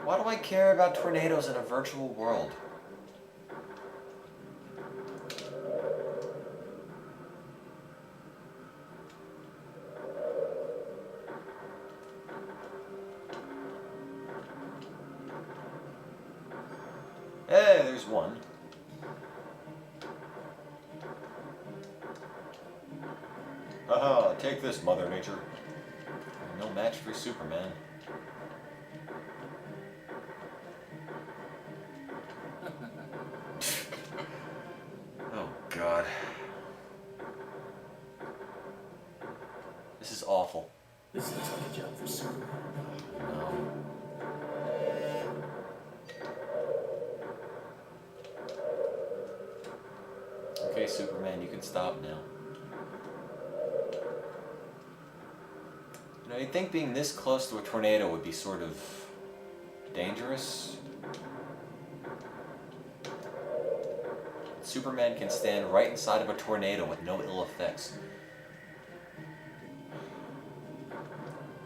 Why do I care about tornadoes in a virtual world? Hey, there's one. Haha, take this, Mother Nature. No match for Superman. Oh, God. This is awful. This looks like a job for Superman. No. Okay, Superman, you can stop now. You know, you'd think being this close to a tornado would be sort of dangerous. Superman can stand right inside of a tornado with no ill effects.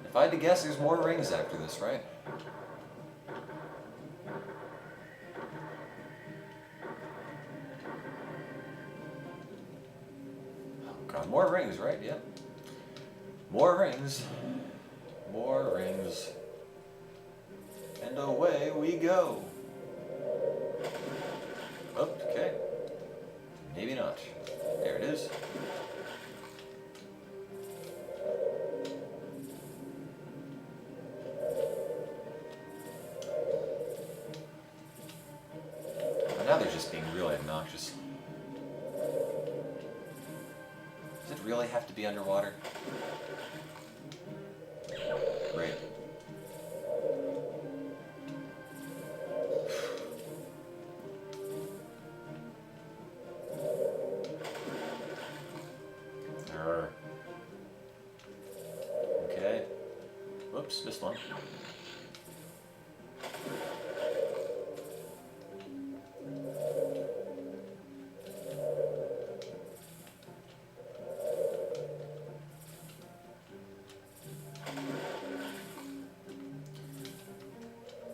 If I had to guess, there's more rings after this, right? Oh God, more rings, right? Yep. More rings. More rings. And away we go. Oh, okay. Maybe not. There it is. Oh, now they're just being really obnoxious. Does it really have to be underwater? Great. Okay. Whoops, missed one.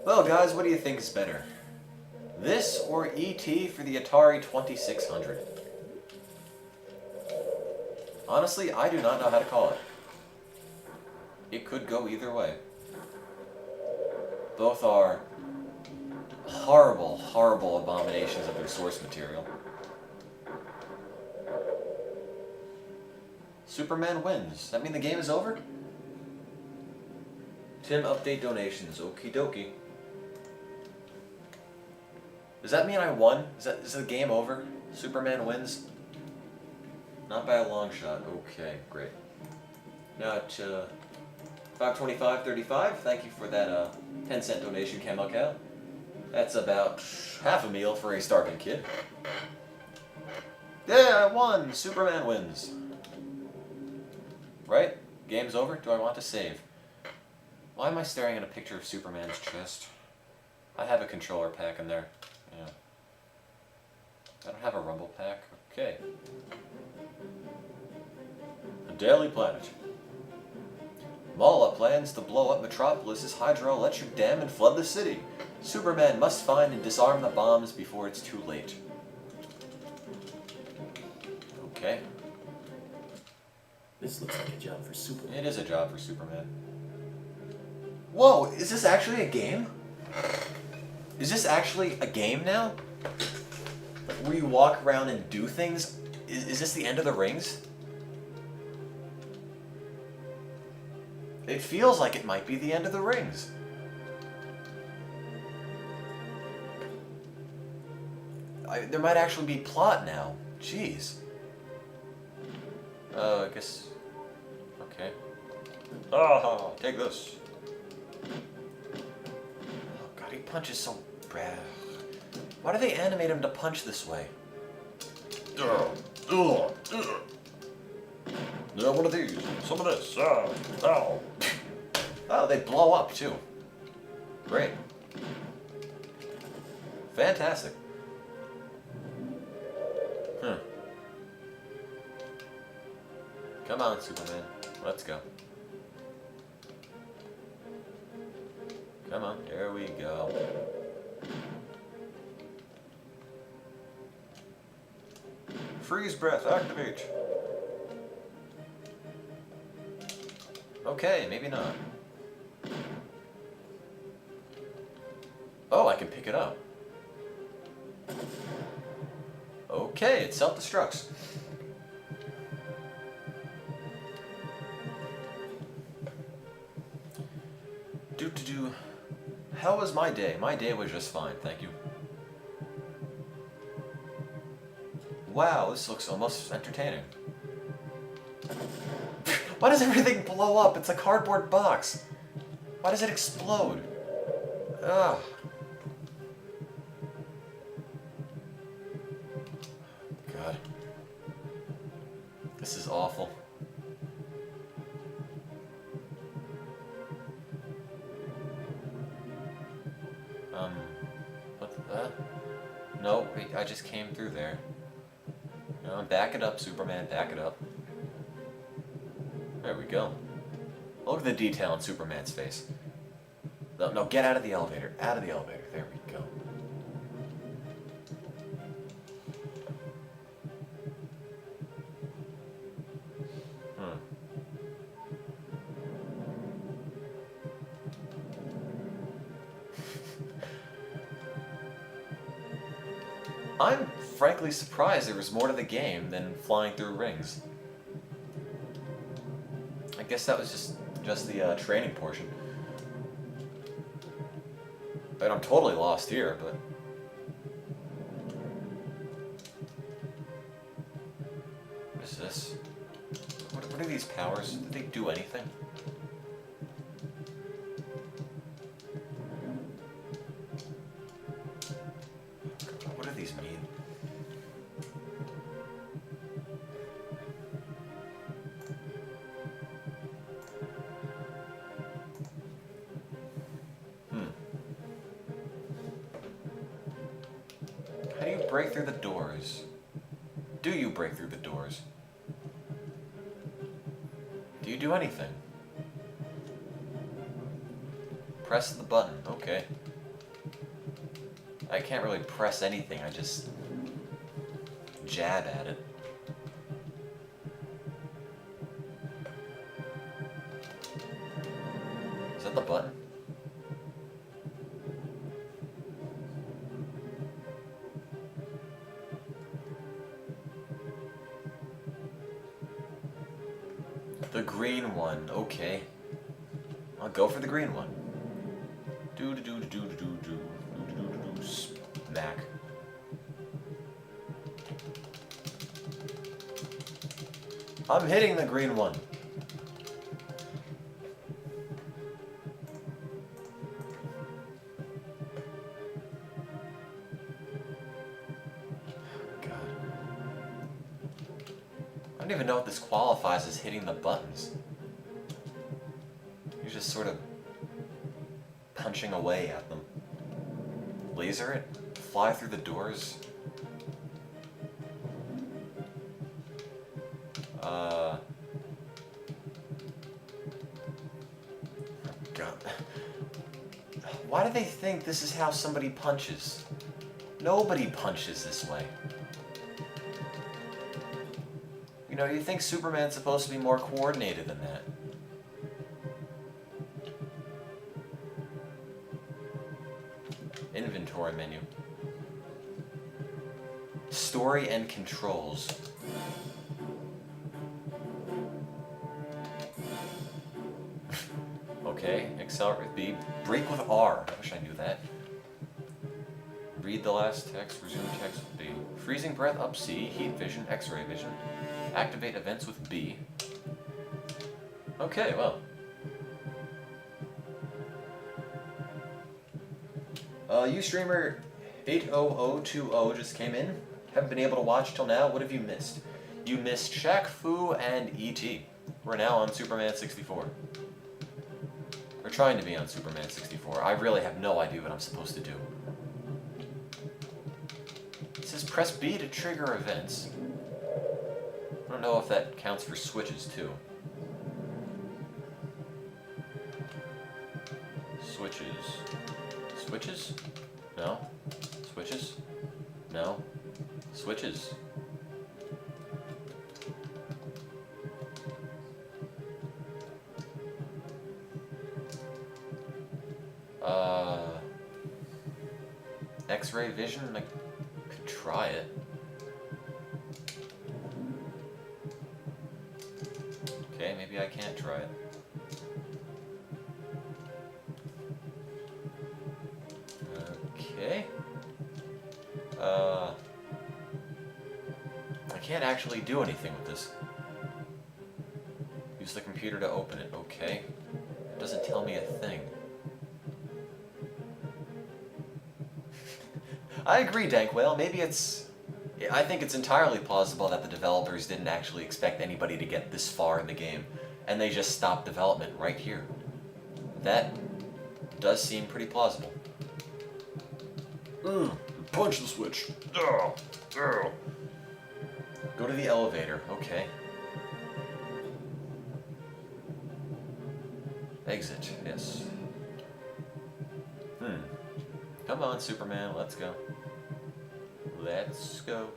Well, guys, what do you think is better? This or E.T. for the Atari 2600? Honestly, I do not know how to call it. It could go either way. Both are horrible, horrible abominations of their source material. Superman wins. Does that mean the game is over? Tim, update donations. Okie dokie. Does that mean I won? Is the game over? Superman wins? Not by a long shot. Okay, great. Now at 525.35. Thank you for that 10-cent donation, Camel Cow. That's about half a meal for a starving kid. Yeah, I won! Superman wins. Right? Game's over? Do I want to save? Why am I staring at a picture of Superman's chest? I have a controller pack in there. Yeah. I don't have a rumble pack. Okay. The Daily Planet. Mala plans to blow up Metropolis's hydroelectric dam and flood the city. Superman must find and disarm the bombs before it's too late. Okay. This looks like a job for Superman. It is a job for Superman. Whoa, is this actually a game? Is this actually a game now? Like, where you walk around and do things? Is this the end of the rings? It feels like it might be the end of the rings. There might actually be plot now. Jeez. I guess... Okay. Ah, take this. Oh god, he punches so bad. Why do they animate him to punch this way? Yeah, one of these. Some of this. Ow. Oh, they blow up too. Great. Fantastic. Come on, Superman. Let's go. Come on, there we go. Freeze breath, activate. Okay, maybe not. Oh, I can pick it up. Okay, it self-destructs. Do. How was my day? My day was just fine, thank you. Wow, this looks almost entertaining. Why does everything blow up? It's a cardboard box. Why does it explode? Ugh. God. This is awful. No, wait, I just came through there. No, back it up, Superman, back it up. There we go. Look at the detail on Superman's face. No, get out of the elevator. Out of the elevator. There we go. I'm frankly surprised there was more to the game than flying through rings. I guess that was just the training portion. But I'm totally lost here, but... What is this? What are these powers? Do they do anything? What do these mean? How do you break through the doors? Do you break through the doors? Do you do anything? Press the button, okay. I can't really press anything, I just jab at it. Is that the button? The green one, okay. I'll go for the green one. Smack. I'm hitting the green one. God. I don't even know if this qualifies as hitting the buttons. You're just sort of punching away at them. Laser it? Fly through the doors? God. Why do they think this is how somebody punches? Nobody punches this way. You know, you think Superman's supposed to be more coordinated than that. Inventory menu. Story and controls. Okay, accelerate with B. Brake with R. I wish I knew that. Read the last text, resume text with B. Freezing breath up C, heat vision, X-ray vision. Activate events with B. Okay, well. Ustreamer 80020 just came in. Haven't been able to watch till now. What have you missed? You missed Shaq Fu and E.T. We're now on Superman 64. We're trying to be on Superman 64. I really have no idea what I'm supposed to do. It says press B to trigger events. I don't know if that counts for switches too. Switches. Switches? No. Switches? No. Switches. X-ray vision? I could try it. Okay, maybe I can't try it. Okay. I can't actually do anything with this. Use the computer to open it. Okay. It doesn't tell me a thing. I agree, Dankwhale. Maybe it's... I think it's entirely plausible that the developers didn't actually expect anybody to get this far in the game, and they just stopped development right here. That does seem pretty plausible. Punch the switch. Go to the elevator. Okay. Exit. Yes. Come on, Superman. Let's go. Let's go.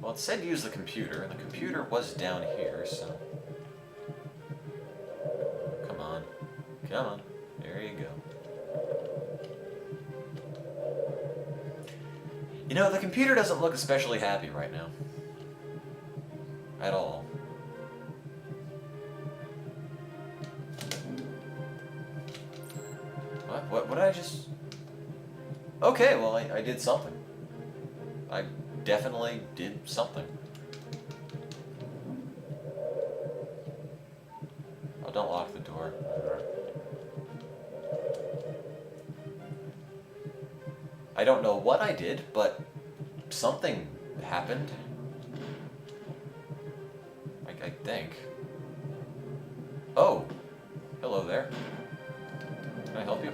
Well, it said use the computer, and the computer was down here, so... Come on. Come on. There you go. You know, the computer doesn't look especially happy right now. At all. What did I just... Okay, well, I did something. I definitely did something. Oh, don't lock the door. I don't know what I did, but something happened. I think. Oh, hello there. Can I help you?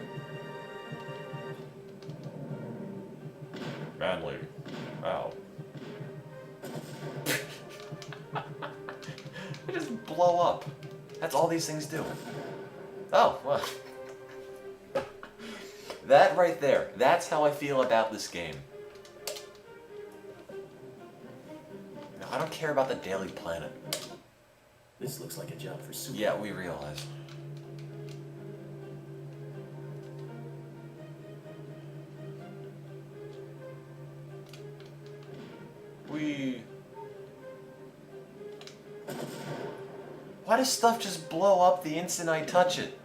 Manly. Ow. They just blow up. That's all these things do. Oh, well. That right there, that's how I feel about this game. No, I don't care about the Daily Planet. This looks like a job for Superman. Yeah, we realize. Why does stuff just blow up the instant I touch it?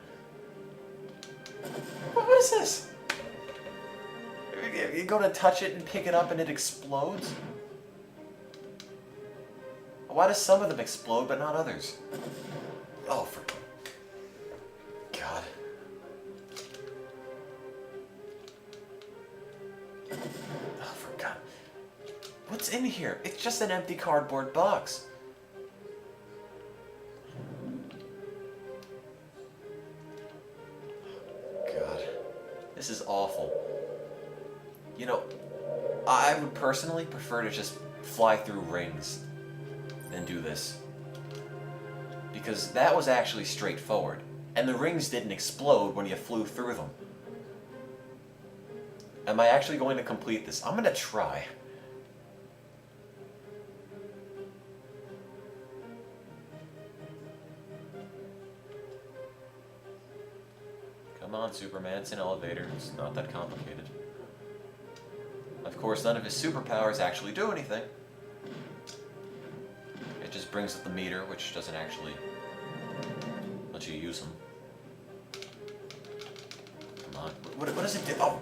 What is this? You go to touch it and pick it up and it explodes? Why do some of them explode but not others? Oh, for God. Oh, for God. What's in here? It's just an empty cardboard box. God. This is awful. You know, I would personally prefer to just fly through rings than do this. Because that was actually straightforward. And the rings didn't explode when you flew through them. Am I actually going to complete this? I'm going to try. Come on, Superman. It's an elevator. It's not that complicated. Of course, none of his superpowers actually do anything. It just brings up the meter, which doesn't actually let you use them. Come on. What does it do? Oh!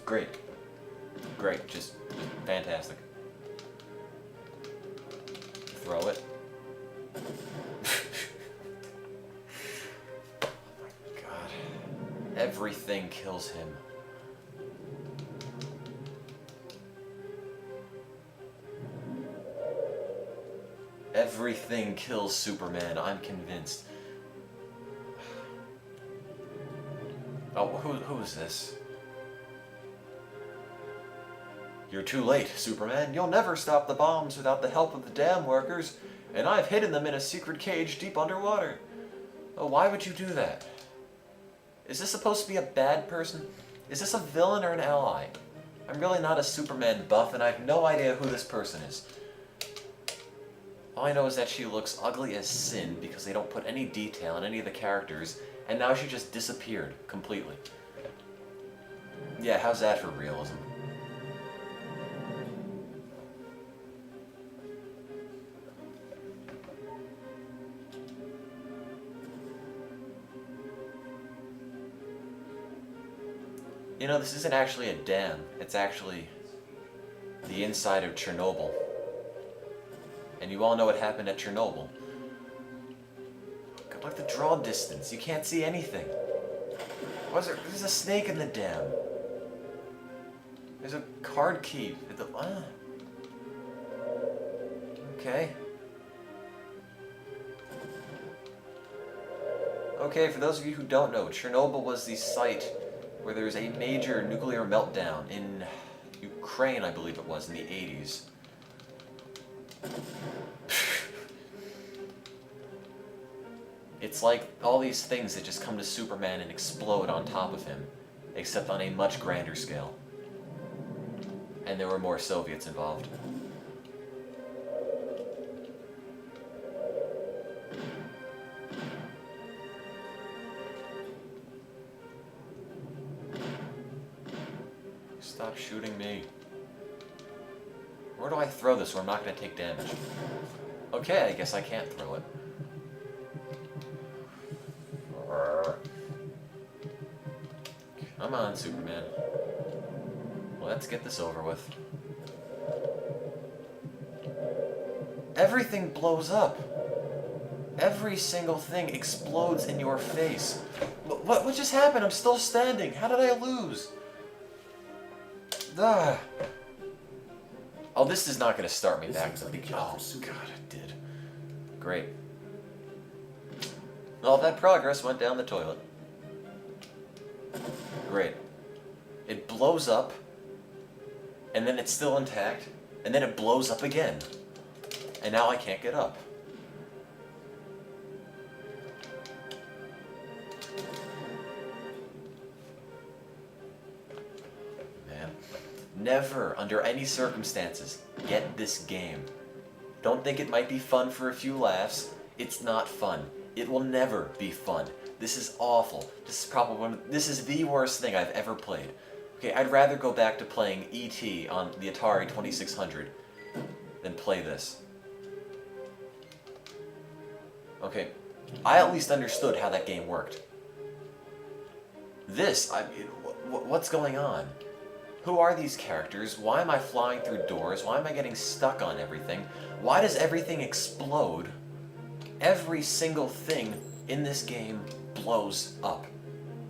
Great. Great. Just fantastic. Throw it. Oh my God. Everything kills him. Everything kills Superman, I'm convinced. Oh, who is this? You're too late, Superman. You'll never stop the bombs without the help of the dam workers, and I've hidden them in a secret cage deep underwater. Oh, why would you do that? Is this supposed to be a bad person? Is this a villain or an ally? I'm really not a Superman buff, and I have no idea who this person is. All I know is that she looks ugly as sin because they don't put any detail in any of the characters, and now she just disappeared completely. Yeah, how's that for realism? You know, this isn't actually a dam. It's actually the inside of Chernobyl. And you all know what happened at Chernobyl. Good luck the draw distance. You can't see anything. There's a snake in the dam. There's a card key. Okay. Okay, for those of you who don't know, Chernobyl was the site where there was a major nuclear meltdown in Ukraine, I believe it was, in the 80s. It's like all these things that just come to Superman and explode on top of him, except on a much grander scale. And there were more Soviets involved. Stop shooting me. Where do I throw this where I'm not going to take damage? Okay, I guess I can't throw it. Come on, Superman. Let's get this over with. Everything blows up. Every single thing explodes in your face. What just happened? I'm still standing. How did I lose? Ah. Oh, this is not going to start me back to the beginning. Oh, God, it did. Great. All that progress went down the toilet. Great. It blows up, and then it's still intact, and then it blows up again. And now I can't get up. Never, under any circumstances, get this game. Don't think it might be fun for a few laughs. It's not fun. It will never be fun. This is awful. This is probably this is the worst thing I've ever played. Okay, I'd rather go back to playing E.T. on the Atari 2600 than play this. Okay, I at least understood how that game worked. This, I mean, what's going on? Who are these characters? Why am I flying through doors? Why am I getting stuck on everything? Why does everything explode? Every single thing in this game blows up.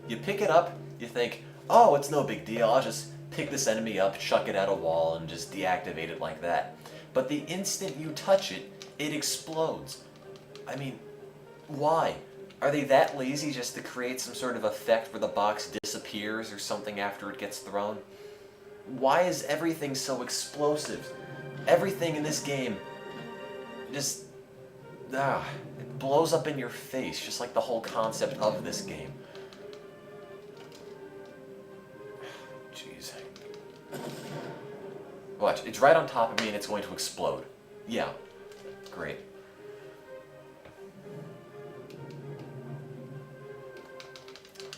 You pick it up, you think, oh, it's no big deal, I'll just pick this enemy up, chuck it at a wall, and just deactivate it like that. But the instant you touch it, it explodes. I mean, why? Are they that lazy just to create some sort of effect where the box disappears or something after it gets thrown? Why is everything so explosive? Everything in this game just... it blows up in your face, just like the whole concept of this game. Jeez. Watch, it's right on top of me and it's going to explode. Yeah. Great.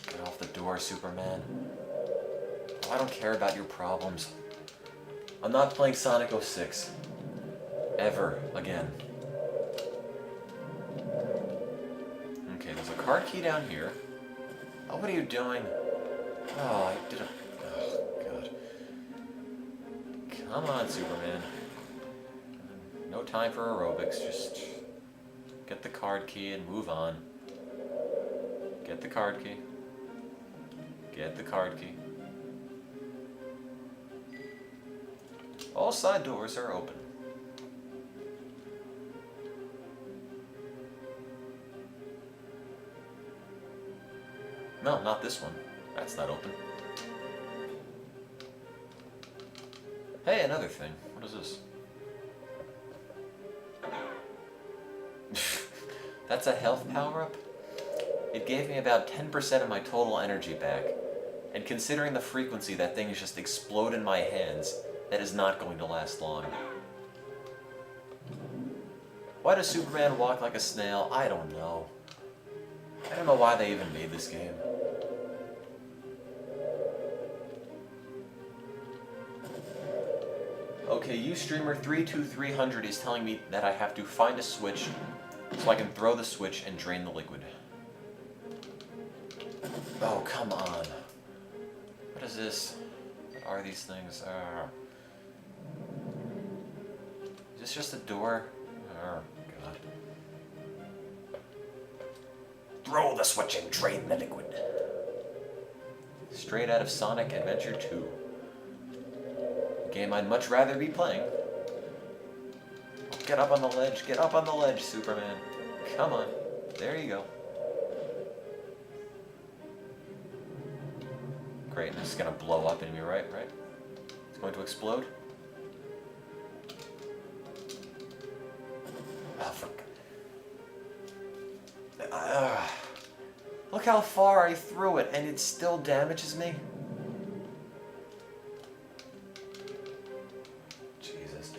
Get off the door, Superman. Oh, I don't care about your problems. I'm not playing Sonic 06. Ever again. Okay, there's a card key down here. Oh, what are you doing? Oh, I did a... Oh, God. Come on, Superman. No time for aerobics, just get the card key and move on. Get the card key. Get the card key. All side doors are open. No, not this one. That's not open. Hey, another thing. What is this? That's a health power-up? It gave me about 10% of my total energy back. And considering the frequency that things just explode in my hands, that is not going to last long. Why does Superman walk like a snail? I don't know. I don't know why they even made this game. Okay, Ustreamer32300 is telling me that I have to find a switch so I can throw the switch and drain the liquid. Oh, come on. What is this? What are these things? Is this just a door? Oh, God. Throw the switch and drain the liquid. Straight out of Sonic Adventure 2. A game I'd much rather be playing. Get up on the ledge. Get up on the ledge, Superman. Come on. There you go. Great, this is gonna blow up in me, right? It's going to explode. Oh, fuck. Look how far I threw it, and it still damages me. Jesus.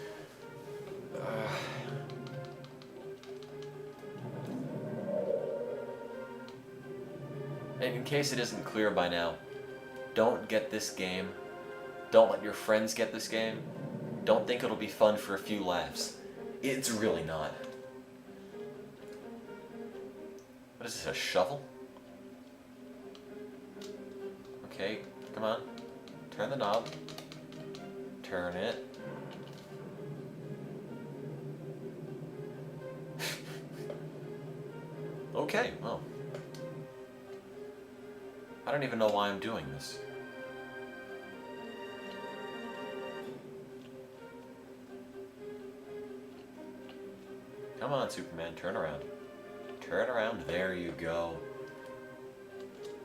And in case it isn't clear by now, don't get this game. Don't let your friends get this game. Don't think it'll be fun for a few laughs. It's really not. What is this, a shovel? Okay, come on. Turn the knob. Turn it. Okay, well. I don't even know why I'm doing this. Come on, Superman, turn around. Turn around, there you go.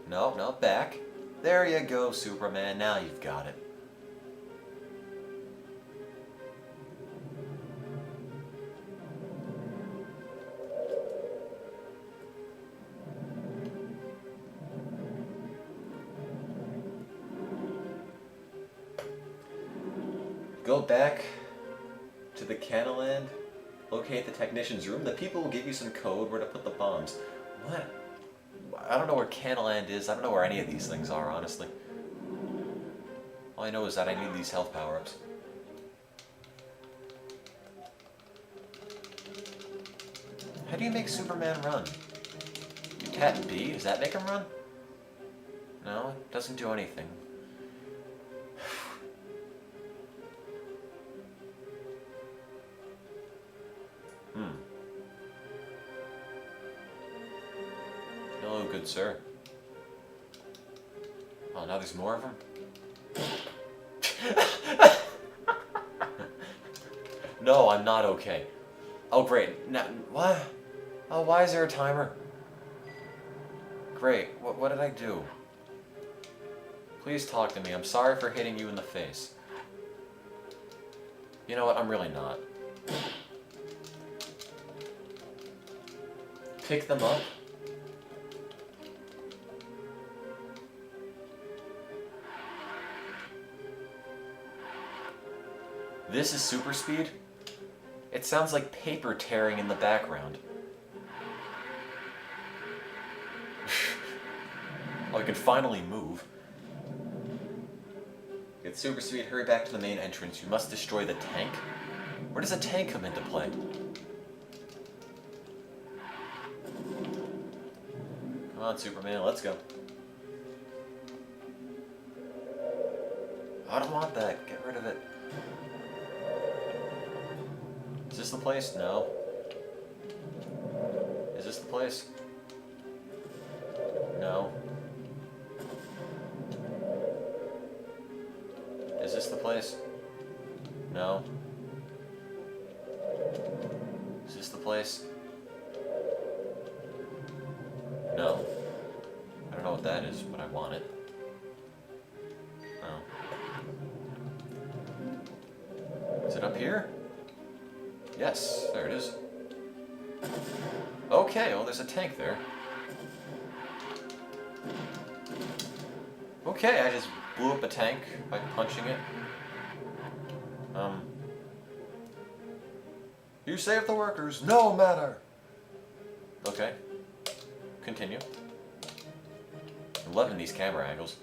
No, back. There you go, Superman, now you've got it. Go back to the Canaland, locate the technician's room. The people will give you some code where to put the bombs. What? I don't know where Canaland is. I don't know where any of these things are, honestly. All I know is that I need these health power-ups. How do you make Superman run? You tap B? Does that make him run? No, it doesn't do anything. Hello, good sir. Oh, now there's more of them? No, I'm not okay. Oh, great. Now, what? Oh, why is there a timer? Great. What did I do? Please talk to me. I'm sorry for hitting you in the face. You know what? I'm really not. Pick them up? This is super speed? It sounds like paper tearing in the background. Oh, I can finally move. Get super speed, hurry back to the main entrance. You must destroy the tank. Where does a tank come into play? Come on, Superman, let's go. I don't want that. Get rid of it. Is this the place? No. Is this the place? No. Is this the place? No. Is this the place? No. I don't know what that is, but I want it. Oh. Is it up here? Yes, there it is. Okay, well, there's a tank there. Okay, I just blew up a tank by punching it. You save the workers, no matter! Okay. Continue. I'm loving these camera angles.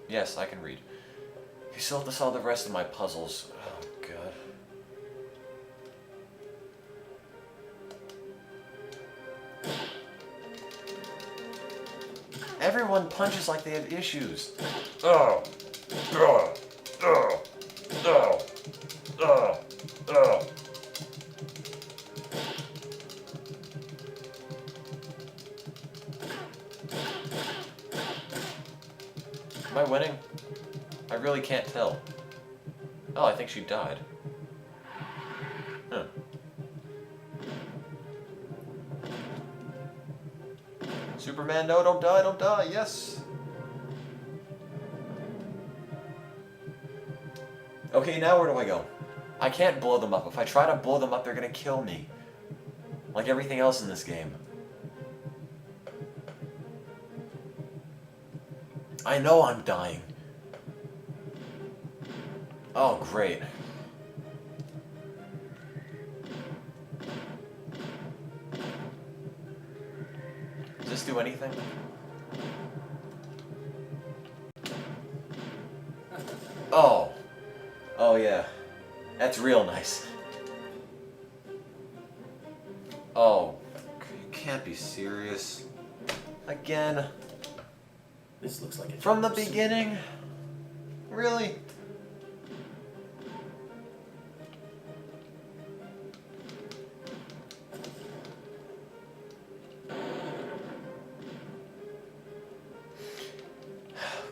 Yes, I can read. You still have to solve the rest of my puzzles. Oh, God. Everyone punches like they have issues. Oh. Oh. Oh. Oh. Oh. Oh. Am I winning? I really can't tell. Oh, I think she died. Huh. Superman, no, don't die, don't die, yes! Okay, now where do I go? I can't blow them up. If I try to blow them up, they're gonna kill me. Like everything else in this game. I know I'm dying. Oh, great. Does this do anything? Oh. Oh, yeah. That's real nice. Oh. You can't be serious. Again. This looks like a From the job for beginning? Really?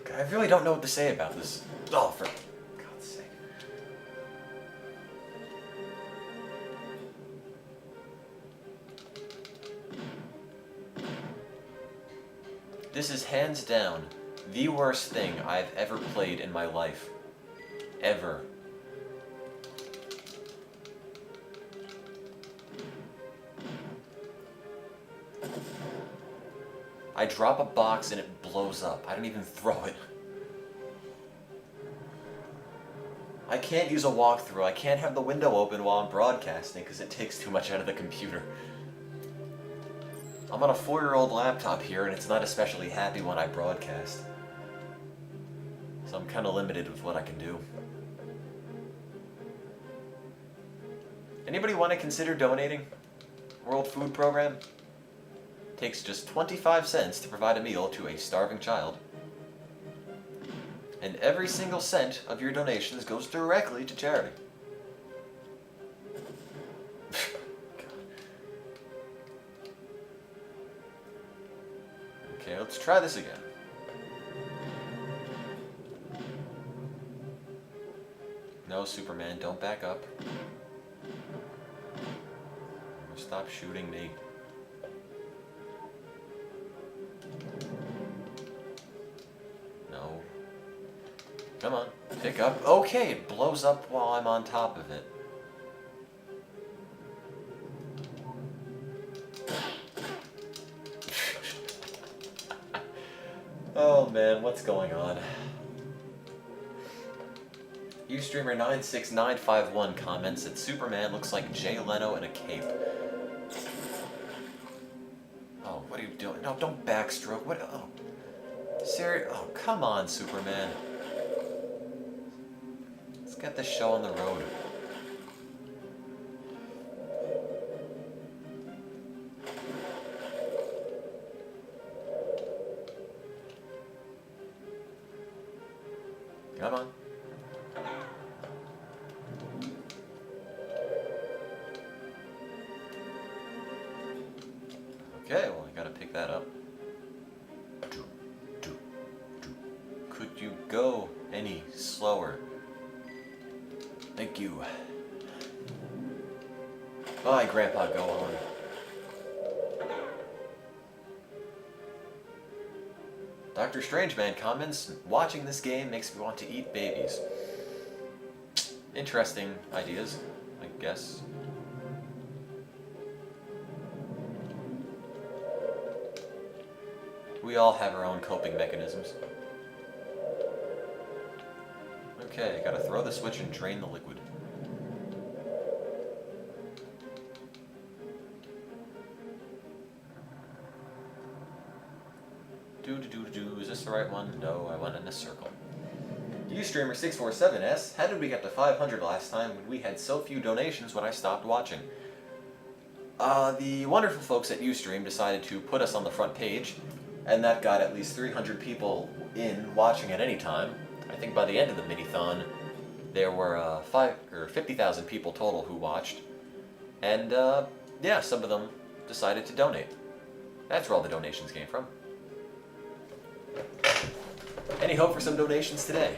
God, I really don't know what to say about this. Oh, for God's sake. This is hands down the worst thing I've ever played in my life. Ever. I drop a box and it blows up. I don't even throw it. I can't use a walkthrough. I can't have the window open while I'm broadcasting because it takes too much out of the computer. I'm on a 4-year-old laptop here and it's not especially happy when I broadcast. So I'm kind of limited with what I can do. Anybody want to consider donating? World Food Program? Takes just 25 cents to provide a meal to a starving child. And every single cent of your donations goes directly to charity. Okay, let's try this again. No, Superman, don't back up. Stop shooting me. No. Come on, pick up. Okay, it blows up while I'm on top of it. Oh man, what's going on? Ustreamer96951 comments that Superman looks like Jay Leno in a cape. Oh, what are you doing? No, don't backstroke. What? Oh, serious? Oh, come on, Superman. Let's get this show on the road. Come on. Okay, well, I gotta pick that up. Could you go any slower? Thank you. Bye, Grandpa, go on. Dr. Strangeman comments, watching this game makes me want to eat babies. Interesting ideas, I guess. We all have our own coping mechanisms. Okay, I gotta throw the switch and drain the liquid. Is this the right one? No, I went in a circle. Ustreamer647S, how did we get to 500 last time when we had so few donations when I stopped watching? The wonderful folks at Ustream decided to put us on the front page, and that got at least 300 people in watching at any time. I think by the end of the Minithon, there were 50,000 people total who watched, and yeah, some of them decided to donate. That's where all the donations came from. Any hope for some donations today?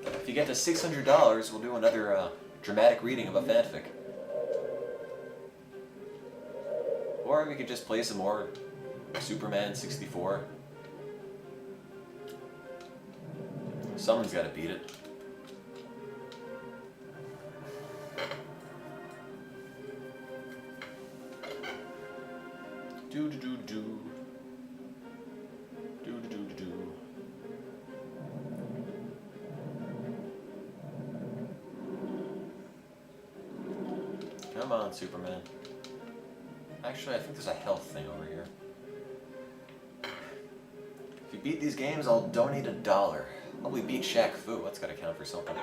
If you get to $600, we'll do another dramatic reading of a fanfic. Or we could just play some more Superman 64. Someone's got to beat it. Do. Come on, Superman. Actually, I think there's a health thing over here. If you beat these games, I'll donate $1. Probably beat Shaq Fu. That's gotta count for something.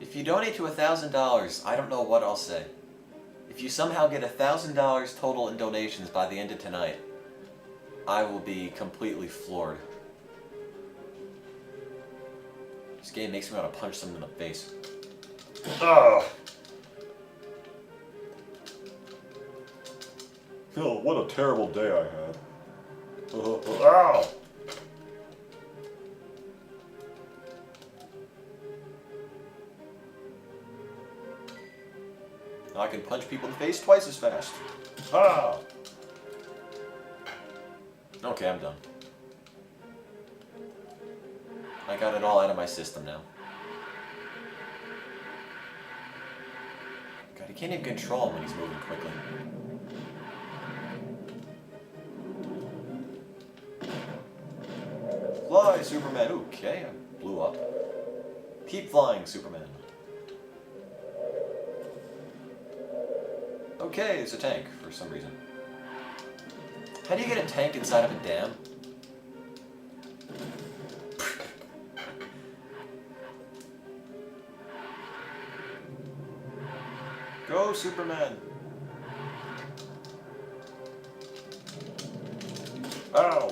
If you donate to $1,000, I don't know what I'll say. If you somehow get $1,000 total in donations by the end of tonight, I will be completely floored. This game makes me want to punch someone in the face. Oh! Oh, what a terrible day I had. Ow! I can punch people in the face twice as fast. Ah! Okay, I'm done. I got it all out of my system now. God, he can't even control him when he's moving quickly. Fly, Superman. Okay, I blew up. Keep flying, Superman. Okay, it's a tank for some reason. How do you get a tank inside of a dam? Go, Superman! Ow!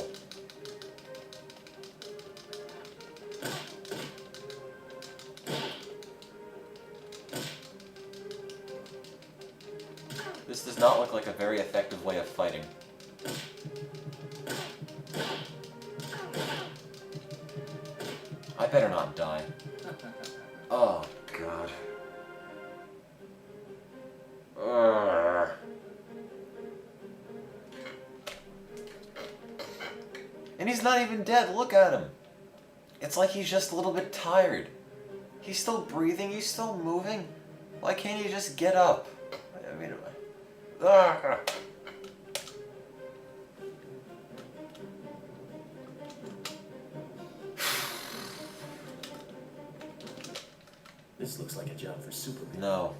like a very effective way of fighting. I better not die. Oh, God. Urgh. And he's not even dead, look at him. It's like he's just a little bit tired. He's still breathing, he's still moving. Why can't he just get up? I mean... Ah. This looks like a job for Superman. No.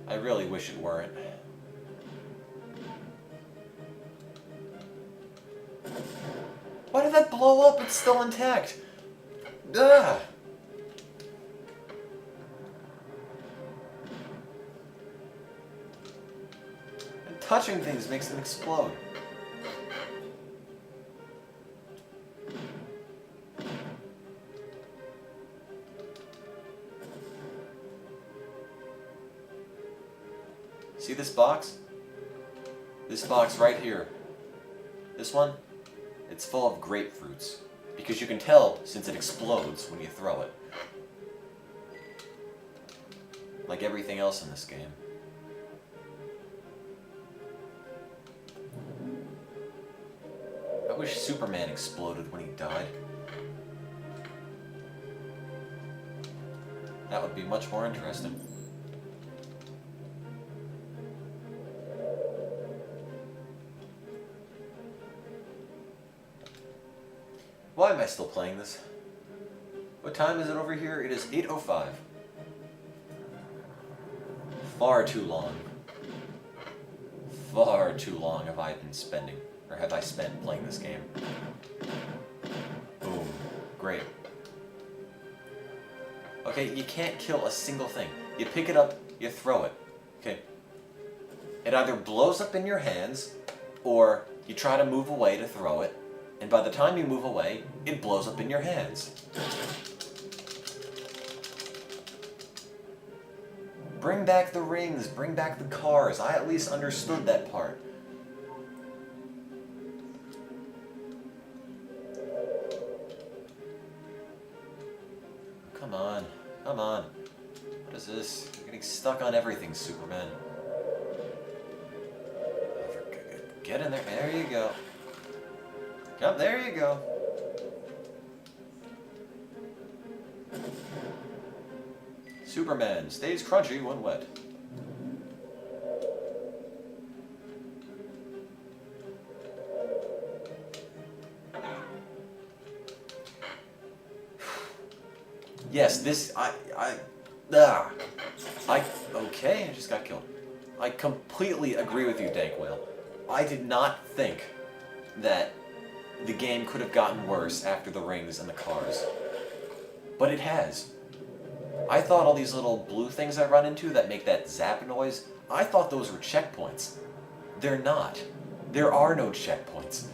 I really wish it weren't. Why did that blow up? It's still intact. Ah. And touching things makes them explode. See this box? This box right here. This one? It's full of grapefruits. Because you can tell since it explodes when you throw it. Like everything else in this game. I wish Superman exploded when he died. That would be much more interesting. Why am I still playing this? What time is it over here? It is 8:05. Far too long. Far too long have I been spending, or have I spent playing this game. Boom. Great. Okay, you can't kill a single thing. You pick it up, you throw it. Okay? It either blows up in your hands, or you try to move away to throw it, and by the time you move away, it blows up in your hands. Bring back the rings, bring back the cars. I at least understood that part. Come on, come on. What is this? You're getting stuck on everything, Superman. Get in there. There you go. Come, there you go. Superman stays crunchy when wet. Yes, this, okay, I just got killed. I completely agree with you, Dank Whale. I did not think that the game could have gotten worse after the rings and the cars. But it has. I thought all these little blue things I run into that make that zap noise, I thought those were checkpoints. They're not. There are no checkpoints.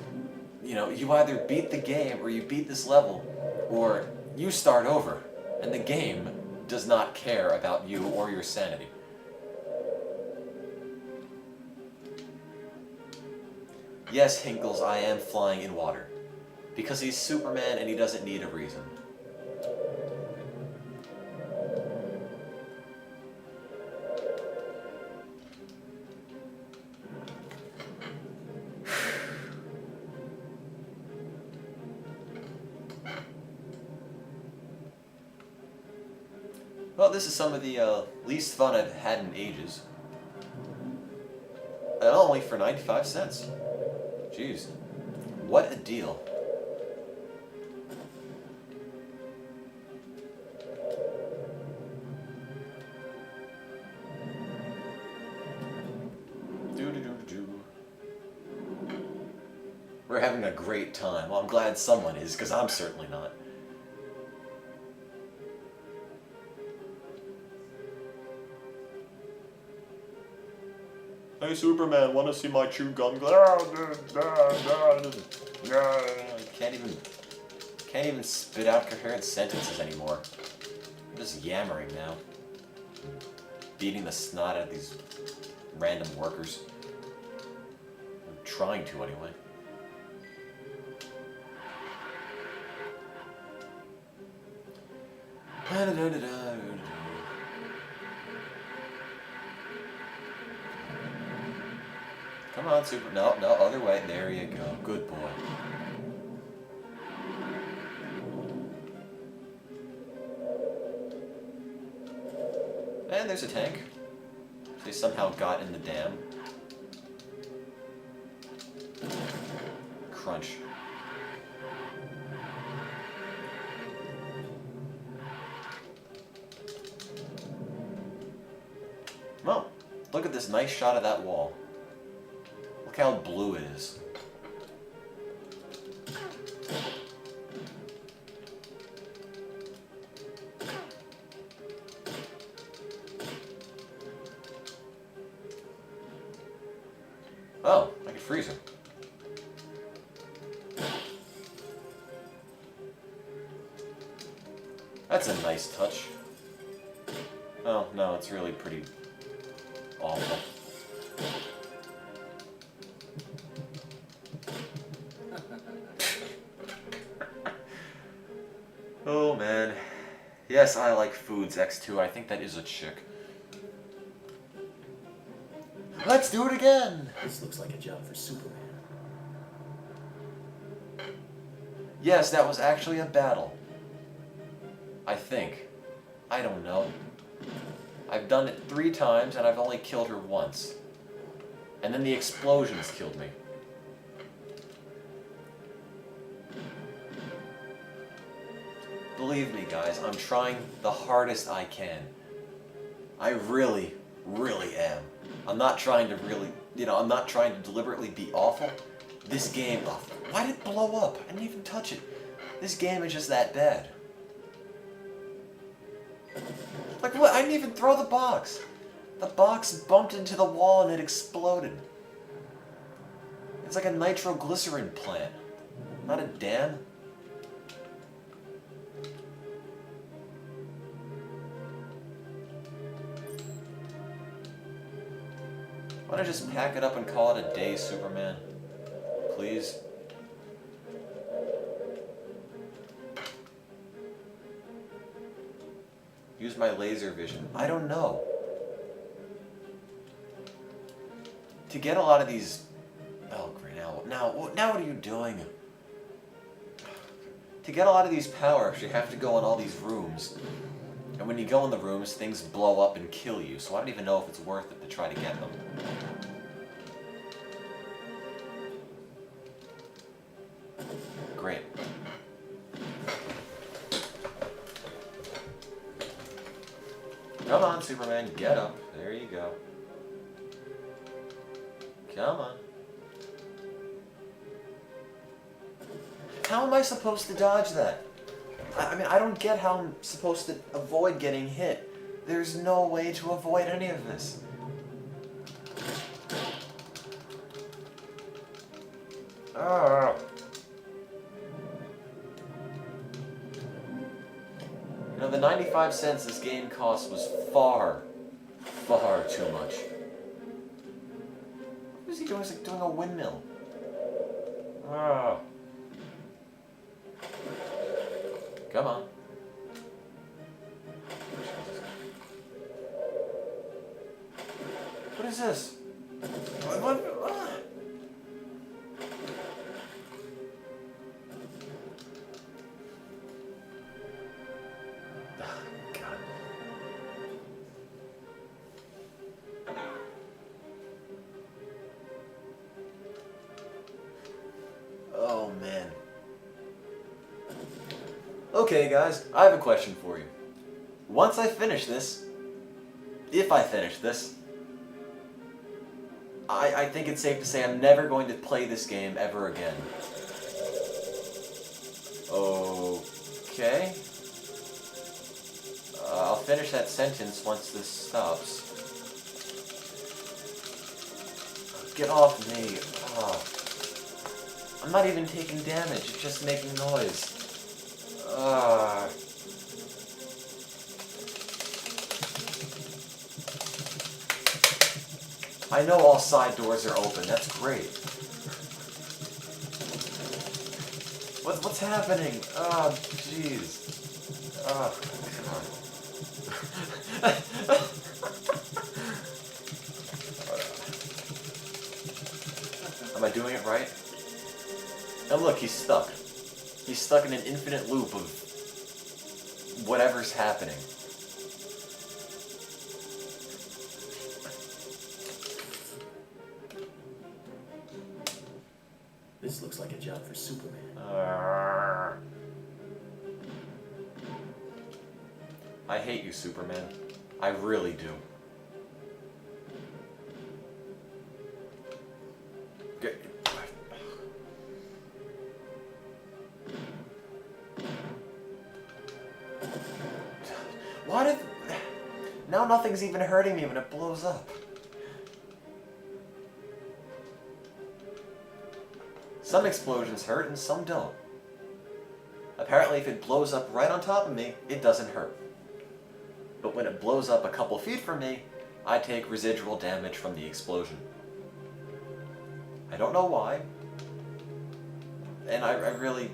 You know, you either beat the game or you beat this level, or you start over, and the game does not care about you or your sanity. Yes, Hinkles, I am flying in water. Because he's Superman and he doesn't need a reason. Well, this is some of the least fun I've had in ages. And only for 95 cents. Jeez. What a deal. We're having a great time. Well, I'm glad someone is, because I'm certainly not. Hey Superman, wanna see my chew gum? Can't even spit out coherent sentences anymore. I'm just yammering now. Beating the snot out of these random workers. trying to anyway. Come on, Super. No, no, other way. There you go. Good boy. And there's a tank. They somehow got in the dam. Crunch. Well, look at this nice shot of that wall. Look how blue it is. Oh, I can freeze him. That's a nice touch. Oh, no, it's really pretty awful. Oh, man. Yes, I like foods, X2. I think that is a chick. Let's do it again! This looks like a job for Superman. Yes, that was actually a battle. I think. I don't know. I've done it 3 times and I've only killed her once. And then the explosions killed me. Believe me, guys, I'm trying the hardest I can. I really, really am. I'm not trying to really, I'm not trying to deliberately be awful. This game, oh, why did it blow up? I didn't even touch it. This game is just that bad. Like what? I didn't even throw the box. The box bumped into the wall and it exploded. It's like a nitroglycerin plant, not a dam. Why don't I just pack it up and call it a day, Superman? Please? Use my laser vision. I don't know. To get a lot of these... Oh, great. Now what are you doing? To get a lot of these powers, you have to go in all these rooms. And when you go in the rooms, things blow up and kill you, so I don't even know if it's worth it to try to get them. Great. Come on, Superman, get up. There you go. Come on. How am I supposed to dodge that? I mean, I don't get how I'm supposed to avoid getting hit. There's no way to avoid any of this. Ah. You know, the 95 cents this game cost was far, far too much. What is he doing? He's like doing a windmill. Ah. Come on. What is this? What? Ah. God. Oh, man. Okay, guys, I have a question for you. Once I finish this, if I finish this, I think it's safe to say I'm never going to play this game ever again. Okay. I'll finish that sentence once this stops. Get off me. Oh. I'm not even taking damage, it's just making noise. I know all side doors are open, that's great. What's happening? Oh, jeez. Oh, God. Am I doing it right? And look, he's stuck. He's stuck in an infinite loop of whatever's happening. This looks like a job for Superman. I hate you, Superman. I really do. What if... Now nothing's even hurting me when it blows up. Some explosions hurt and some don't. Apparently if it blows up right on top of me, it doesn't hurt. But when it blows up a couple feet from me, I take residual damage from the explosion. I don't know why. And I really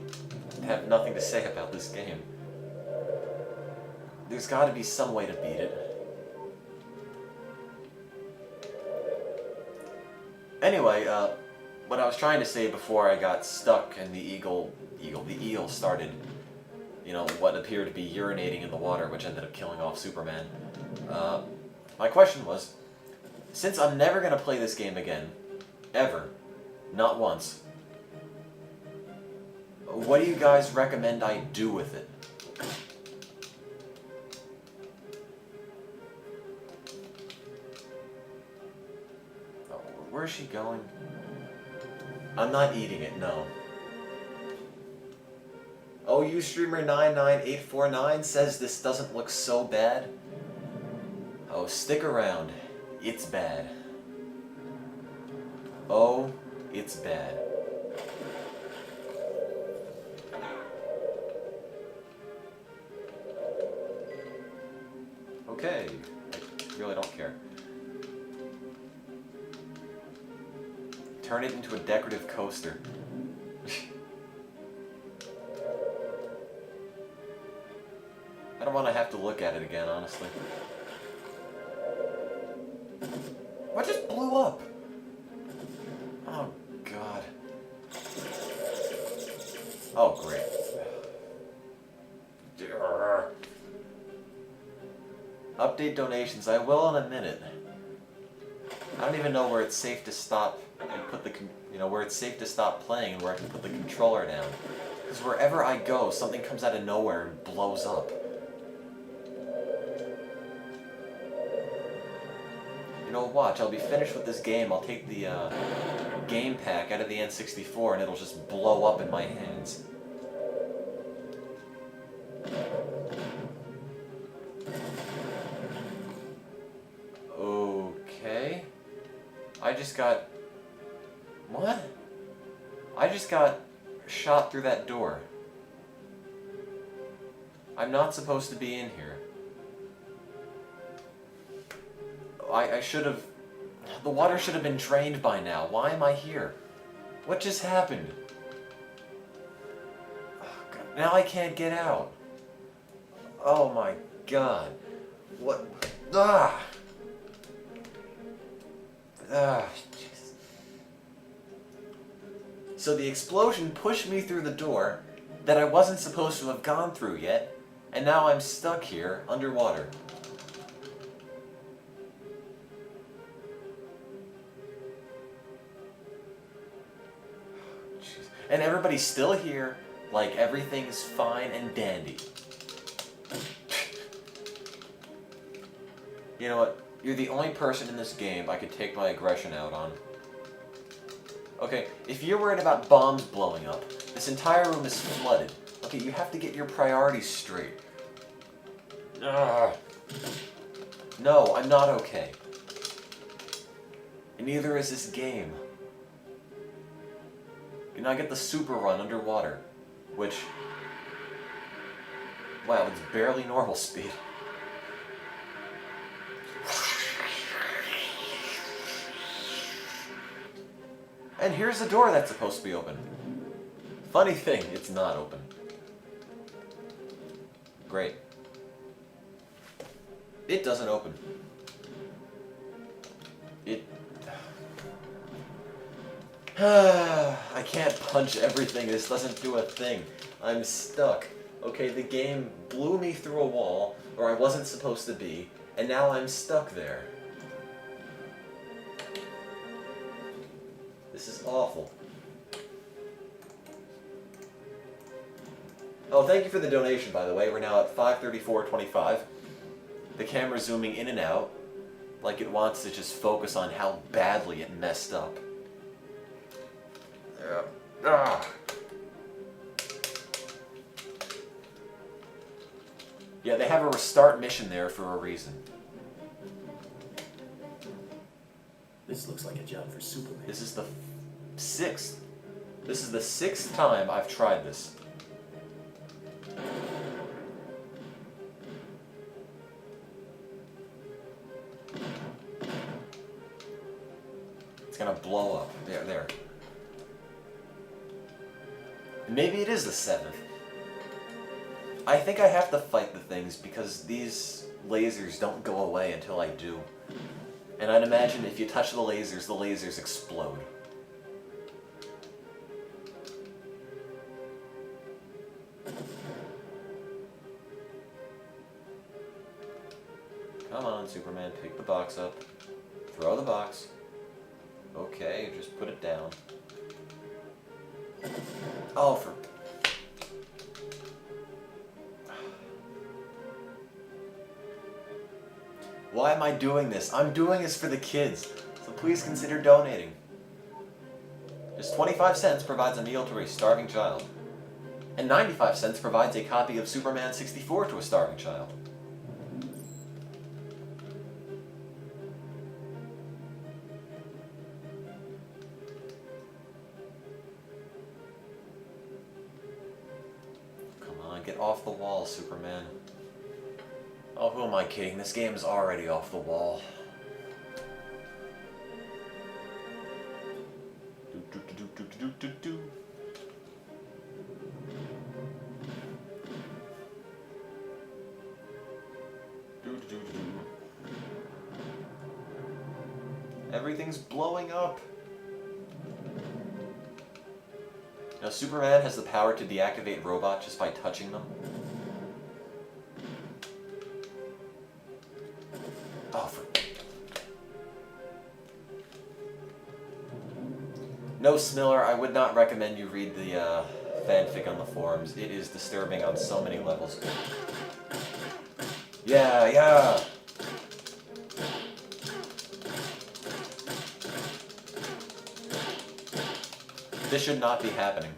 have nothing to say about this game. There's got to be some way to beat it. Anyway, what I was trying to say before I got stuck and the eel started, you know, what appeared to be urinating in the water, which ended up killing off Superman. My question was, since I'm never going to play this game again, ever, not once, what do you guys recommend I do with it? Oh, where's she going? I'm not eating it, no. Oh, Ustreamer99849 says this doesn't look so bad. Oh, stick around. It's bad. Oh, it's bad. Okay, I really don't care. Turn it into a decorative coaster. I don't want to have to look at it again, honestly. What just blew up? Oh, God. Oh, great. Update donations. I will in a minute. I don't even know where it's safe to stop and put the, where it's safe to stop playing and where I can put the controller down. Because wherever I go, something comes out of nowhere and blows up. You know, watch, I'll be finished with this game, I'll take the game pack out of the N64 and it'll just blow up in my hands. Okay. I just got... What? I just got shot through that door. I'm not supposed to be in here. I should have... The water should have been drained by now. Why am I here? What just happened? Oh, God. Now I can't get out. Oh my God. What? Ah! Ah, jeez. So the explosion pushed me through the door that I wasn't supposed to have gone through yet, and now I'm stuck here underwater. Jeez. And everybody's still here, like everything's fine and dandy. You know what? You're the only person in this game I could take my aggression out on. Okay, if you're worried about bombs blowing up, this entire room is flooded. Okay, you have to get your priorities straight. Ugh. No, I'm not okay. And neither is this game. And I get the super run underwater, which... Wow, it's barely normal speed. And here's the door that's supposed to be open. Funny thing, it's not open. Great. It doesn't open. It... I can't punch everything. This doesn't do a thing. I'm stuck. Okay, the game blew me through a wall, or I wasn't supposed to be, and now I'm stuck there. This is awful. Oh, thank you for the donation, by the way. We're now at 534.25. The camera's zooming in and out, like it wants to just focus on how badly it messed up. Yeah, they have a restart mission there for a reason. This looks like a job for Superman. This is the sixth. This is the sixth time I've tried this. It's gonna blow up. There. Maybe it is the seventh. I think I have to fight the things because these lasers don't go away until I do. And I'd imagine if you touch the lasers explode. Come on, Superman, pick the box up. Throw the box. Okay, just put it down. Oh, for... Why am I doing this? I'm doing this for the kids, so please consider donating. Just 25 cents provides a meal to a starving child. And 95 cents provides a copy of Superman 64 to a starving child. Come on, get off the wall, Superman. Oh, who am I kidding? This game is already off the wall. Everything's blowing up. Now, Superman has the power to deactivate robots just by touching them. Oh, No, Smiller, I would not recommend you read the fanfic on the forums. It is disturbing on so many levels. Yeah. This should not be happening.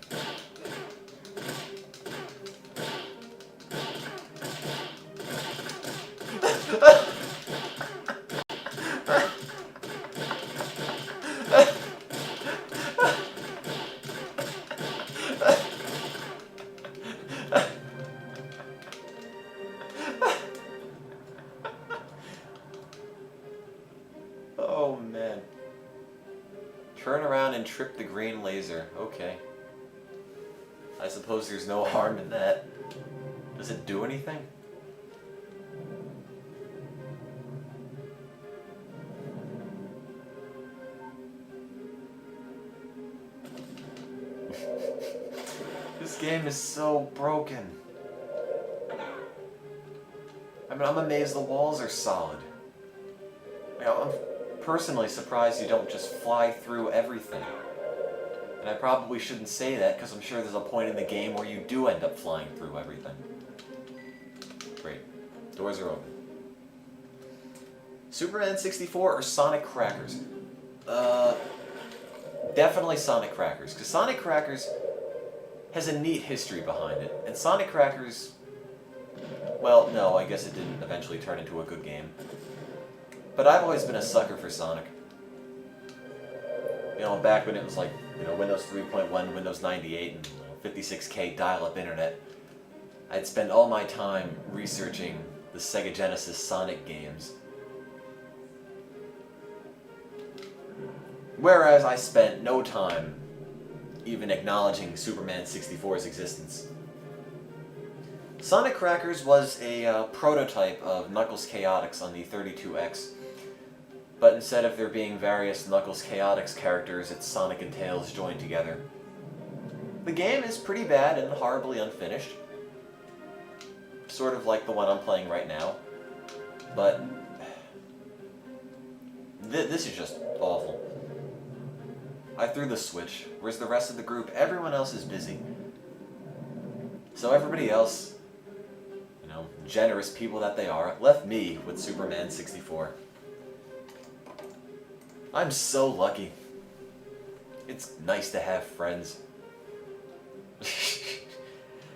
Oh man. Turn around and trip the green laser. Okay. I suppose there's no harm in that. Does it do anything? This game is so broken. I mean, I'm amazed the walls are solid. I'm personally surprised you don't just fly through everything. And I probably shouldn't say that because I'm sure there's a point in the game where you do end up flying through everything. Great. Doors are open. Superman 64 or Sonic Crackers? Definitely Sonic Crackers, because Sonic Crackers has a neat history behind it. And Sonic Crackers... Well, no, I guess it didn't eventually turn into a good game. But I've always been a sucker for Sonic. You know, back when it was like, Windows 3.1, Windows 98, and 56K dial-up internet, I'd spend all my time researching the Sega Genesis Sonic games. Whereas I spent no time even acknowledging Superman 64's existence. Sonic Crackers was a prototype of Knuckles Chaotix on the 32X, but instead of there being various Knuckles Chaotix characters, it's Sonic and Tails joined together. The game is pretty bad and horribly unfinished, sort of like the one I'm playing right now, but this is just awful. I threw the Switch. Where's the rest of the group? Everyone else is busy. So everybody else, you know, generous people that they are, left me with Superman 64. I'm so lucky. It's nice to have friends.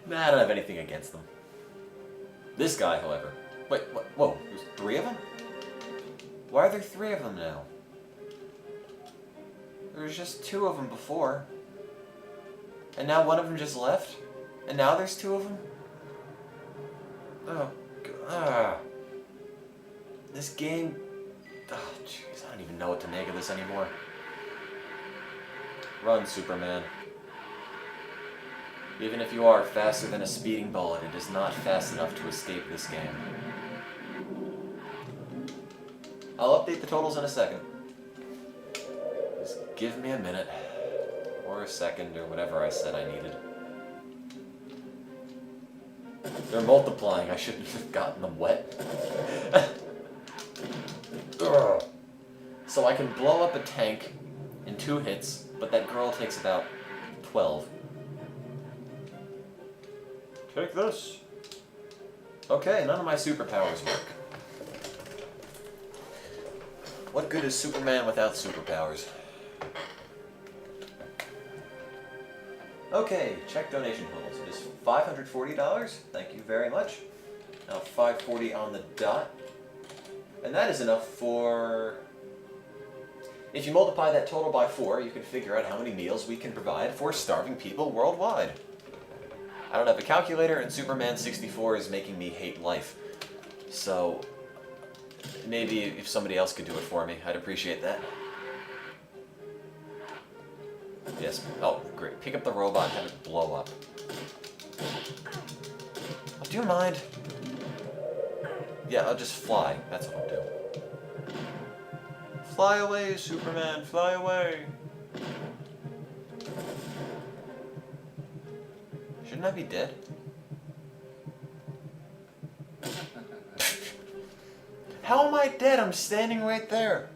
Nah, I don't have anything against them. This guy, however. Wait, what? Whoa, there's 3 of them? Why are there 3 of them now? There was just 2 of them before. And now one of them just left? And now there's 2 of them? Oh, God. This game... Oh, jeez, I don't even know what to make of this anymore. Run, Superman. Even if you are faster than a speeding bullet, it is not fast enough to escape this game. I'll update the totals in a second. Just give me a minute. Or a second, or whatever I said I needed. They're multiplying. I shouldn't have gotten them wet. Ugh. So I can blow up a tank in 2 hits, but that girl takes about 12. Take this. Okay, none of my superpowers work. What good is Superman without superpowers? Okay, check donation totals. It is $540. Thank you very much. Now $540 on the dot. And that is enough for... If you multiply that total by 4, you can figure out how many meals we can provide for starving people worldwide. I don't have a calculator, and Superman 64 is making me hate life. So, maybe if somebody else could do it for me, I'd appreciate that. Yes. Oh, great. Pick up the robot and have it blow up. Oh, do you mind? Yeah, I'll just fly. That's what I'll do. Fly away, Superman, fly away. Shouldn't I be dead? How am I dead? I'm standing right there.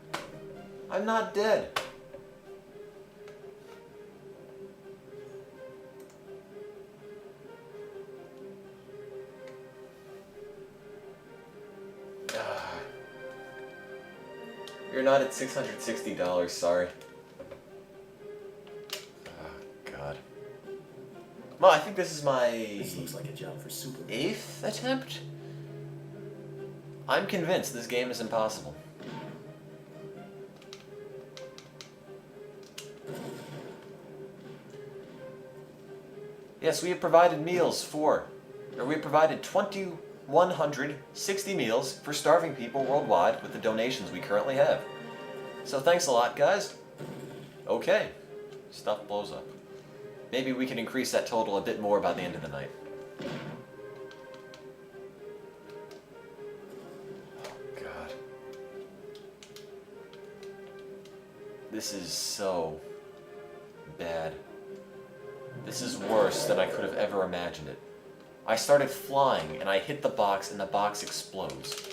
I'm not dead. You're not at $660, sorry. Oh, God. Well, I think this is my This looks like a job for Superman. 8th attempt? I'm convinced this game is impossible. Yes, we have provided meals we have provided 2,160 meals for starving people worldwide with the donations we currently have. So thanks a lot, guys. Okay, stuff blows up. Maybe we can increase that total a bit more by the end of the night. Oh, God. This is so bad. This is worse than I could have ever imagined it. I started flying, and I hit the box, and the box explodes.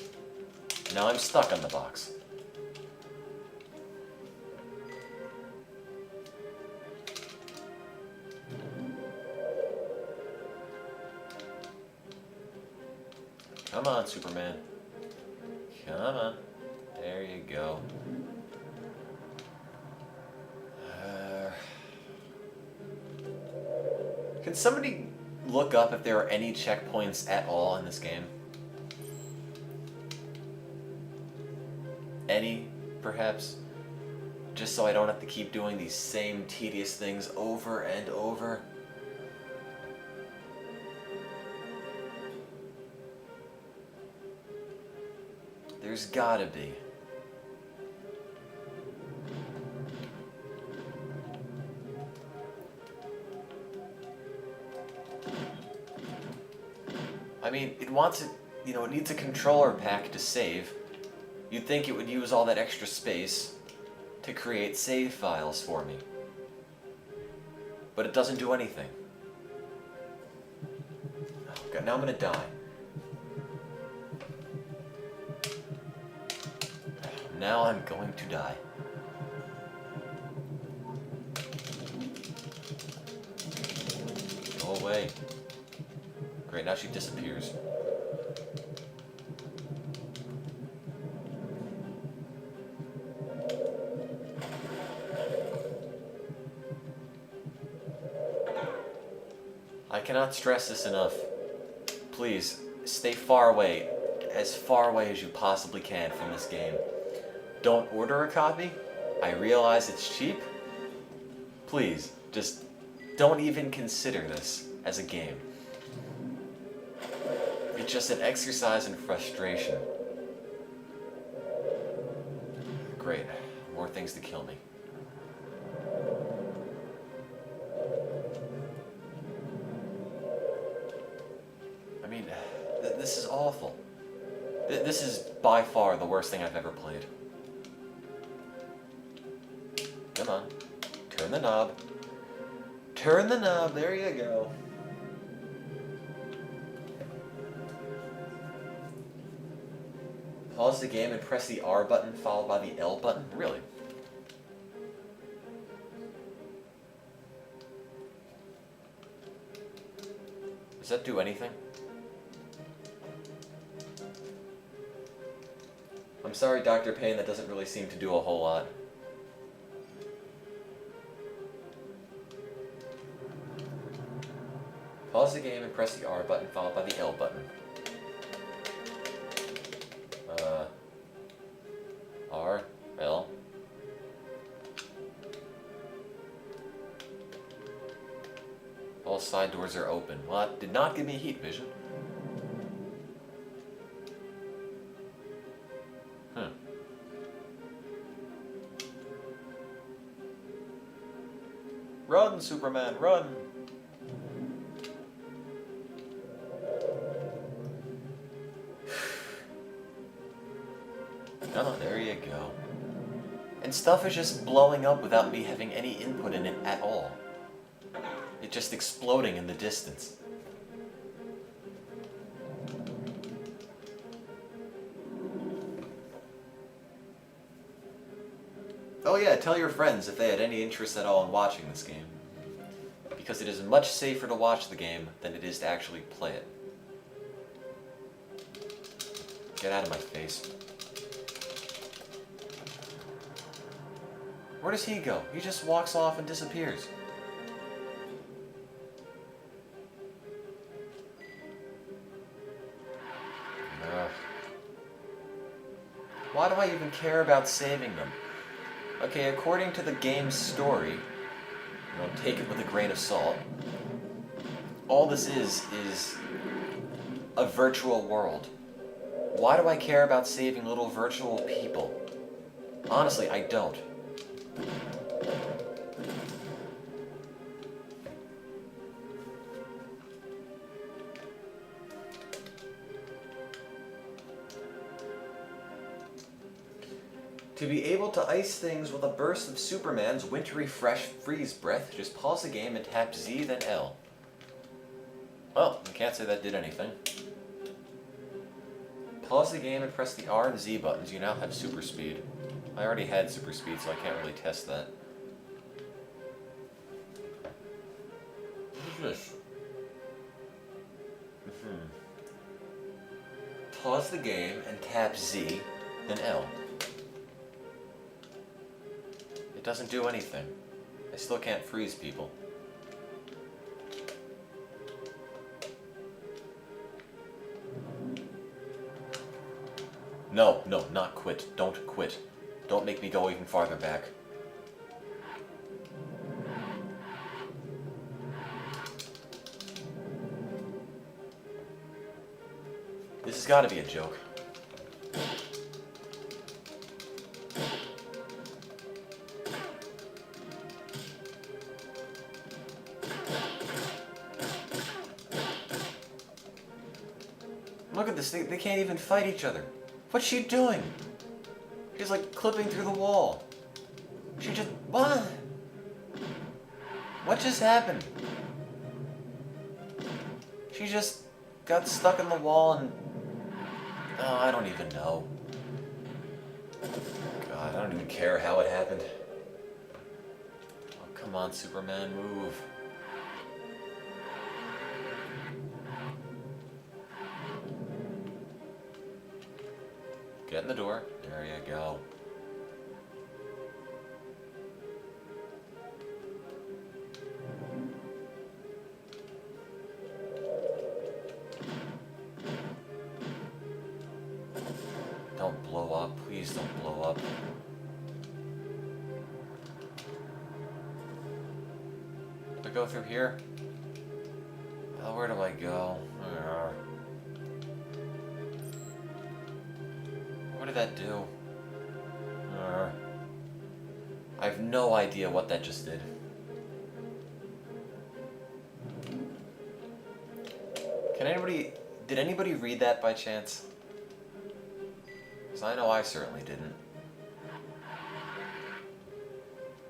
Now I'm stuck on the box. Come on, Superman. Come on. There you go. Can somebody look up if there are any checkpoints at all in this game? Any, perhaps? Just so I don't have to keep doing these same tedious things over and over. There's gotta be. I mean, it wants it, it needs a controller pack to save. You'd think it would use all that extra space to create save files for me. But it doesn't do anything. Oh god, now I'm gonna die. Now I'm going to die. Go away. Great, now she disappears. I cannot stress this enough. Please, stay far away, as far away as you possibly can from this game. Don't order a copy. I realize it's cheap. Please, just don't even consider this as a game. It's just an exercise in frustration. Great, more things to kill me. I mean, this is awful. This is by far the worst thing I've ever played. Come on. Turn the knob. Turn the knob. There you go. Pause the game and press the R button followed by the L button? Really? Does that do anything? I'm sorry, Dr. Payne, that doesn't really seem to do a whole lot. Pause the game and press the R button followed by the L button. R, L. All side doors are open. Well, that did not give me heat vision. Run, Superman, run! Oh, there you go. And stuff is just blowing up without me having any input in it at all. It's just exploding in the distance. Oh yeah, tell your friends if they had any interest at all in watching this game. Because it is much safer to watch the game than it is to actually play it. Get out of my face. Where does he go? He just walks off and disappears. Ugh. Why do I even care about saving them? Okay, according to the game's story, take it with a grain of salt, all this is a virtual world. Why do I care about saving little virtual people? Honestly, I don't. To be able to ice things with a burst of Superman's wintry fresh freeze breath, just pause the game and tap Z then L. Well, I can't say that did anything. Pause the game and press the R and Z buttons. You now have super speed. I already had super speed, so I can't really test that. What is this? Pause the game and tap Z, then L. It doesn't do anything. I still can't freeze people. No, not quit. Don't quit. Don't make me go even farther back. This has got to be a joke. Look at this, they can't even fight each other. What's she doing? She's like clipping through the wall. She just, what? What just happened? She just got stuck in the wall and, oh, I don't even know. God, I don't even care how it happened. Oh, come on, Superman, move. Get in the door. There you go. Don't blow up. Please don't blow up. Do I go through here? Oh, where do I go? What did that do? I have no idea what that just did. Did anybody read that by chance? Because I know I certainly didn't.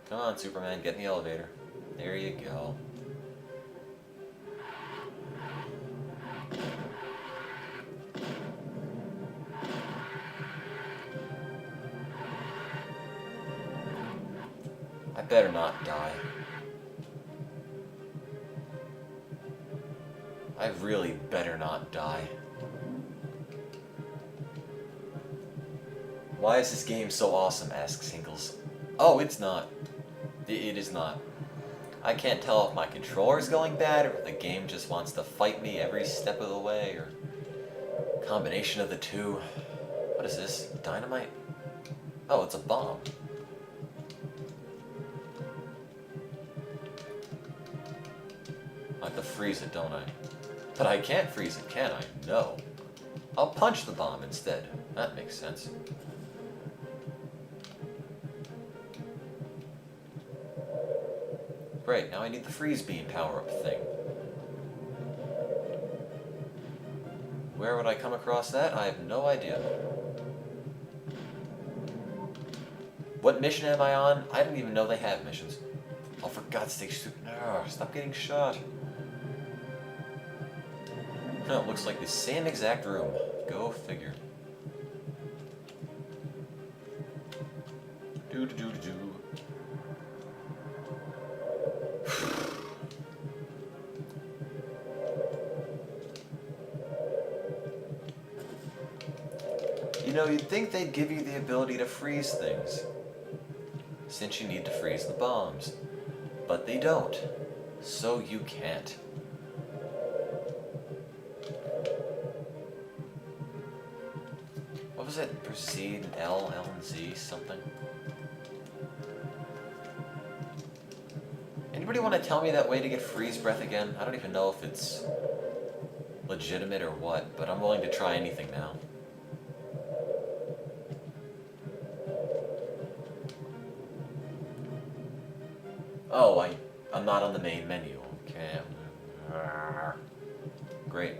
Come on, Superman, get in the elevator. There you go. I better not die. I really better not die. Why is this game so awesome? Asks Hinkles. Oh, it's not. It is not. I can't tell if my controller's going bad or if the game just wants to fight me every step of the way or a combination of the two. What is this? Dynamite? Oh, it's a bomb. I have to freeze it, don't I? But I can't freeze it, can I? No. I'll punch the bomb instead. That makes sense. Great, now I need the freeze beam power-up thing. Where would I come across that? I have no idea. What mission am I on? I didn't even know they have missions. Oh, for God's sake, stop getting shot. No, it looks like the same exact room. Go figure. Do-do-do-do-do. You know, you'd think they'd give you the ability to freeze things, since you need to freeze the bombs. But they don't. So you can't. What was it? Proceed, L and Z, something? Anybody want to tell me that way to get freeze breath again? I don't even know if it's legitimate or what, but I'm willing to try anything now. Oh, I'm not on the main menu. Okay. Great.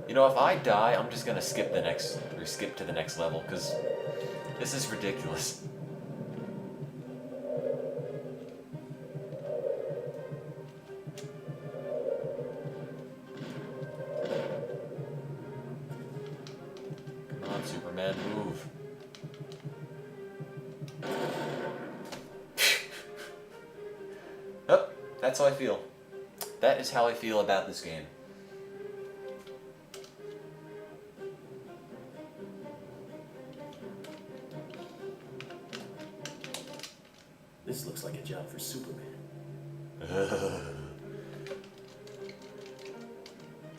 You know, if I die, I'm just gonna skip to the next level, because this is ridiculous. Come on, Superman, move. Oh, that's how I feel. That is how I feel about this game. This looks like a job for Superman.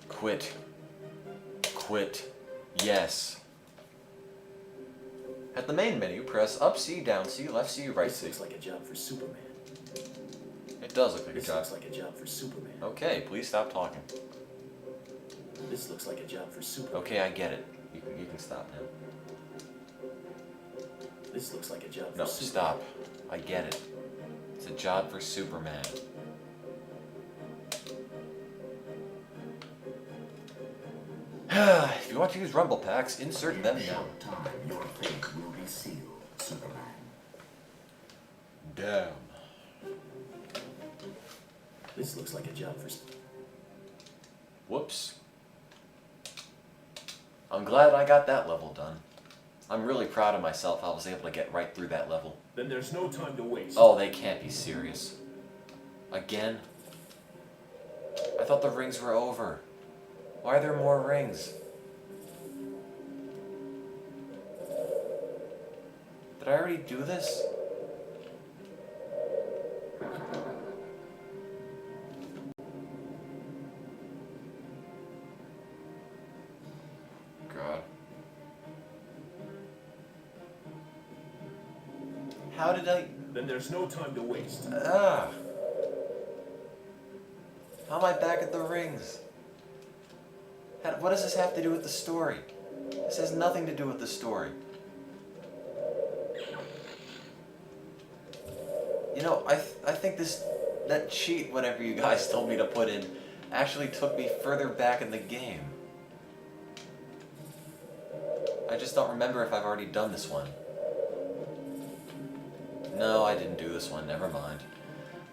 Quit. Quit. Yes. At the main menu, press up C, down C, left C, right This C. looks like a job for Superman. It does look like a This job. looks like a job for Superman. Okay, please stop talking. This looks like a job for Superman. Okay, I get it. You can stop now. This looks like a job for No, Superman. stop. I get it. It's a job for Superman. If you want to use rumble packs, insert them In a now. short time, your fate will be sealed, Superman. Damn. This looks like a job for... Whoops. I'm glad I got that level done. I'm really proud of myself I was able to get right through that level. Then there's no time to waste. Oh, they can't be serious. Again? I thought the rings were over. Why are there more rings? Did I already do this? God. How did I... Then there's no time to waste. Ah. How am I back at the rings? What does this have to do with the story? This has nothing to do with the story. You know, I think that cheat, whatever you guys told me to put in, actually took me further back in the game. I just don't remember if I've already done this one. No, I didn't do this one, never mind.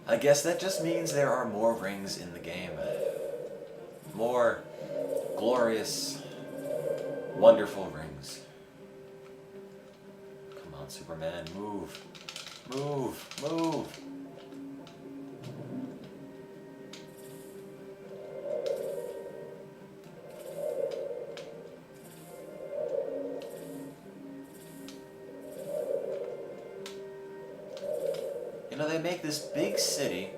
I guess that just means there are more rings in the game. More glorious, wonderful rings. Come on, Superman, move. Move, move. You know, they make this big city,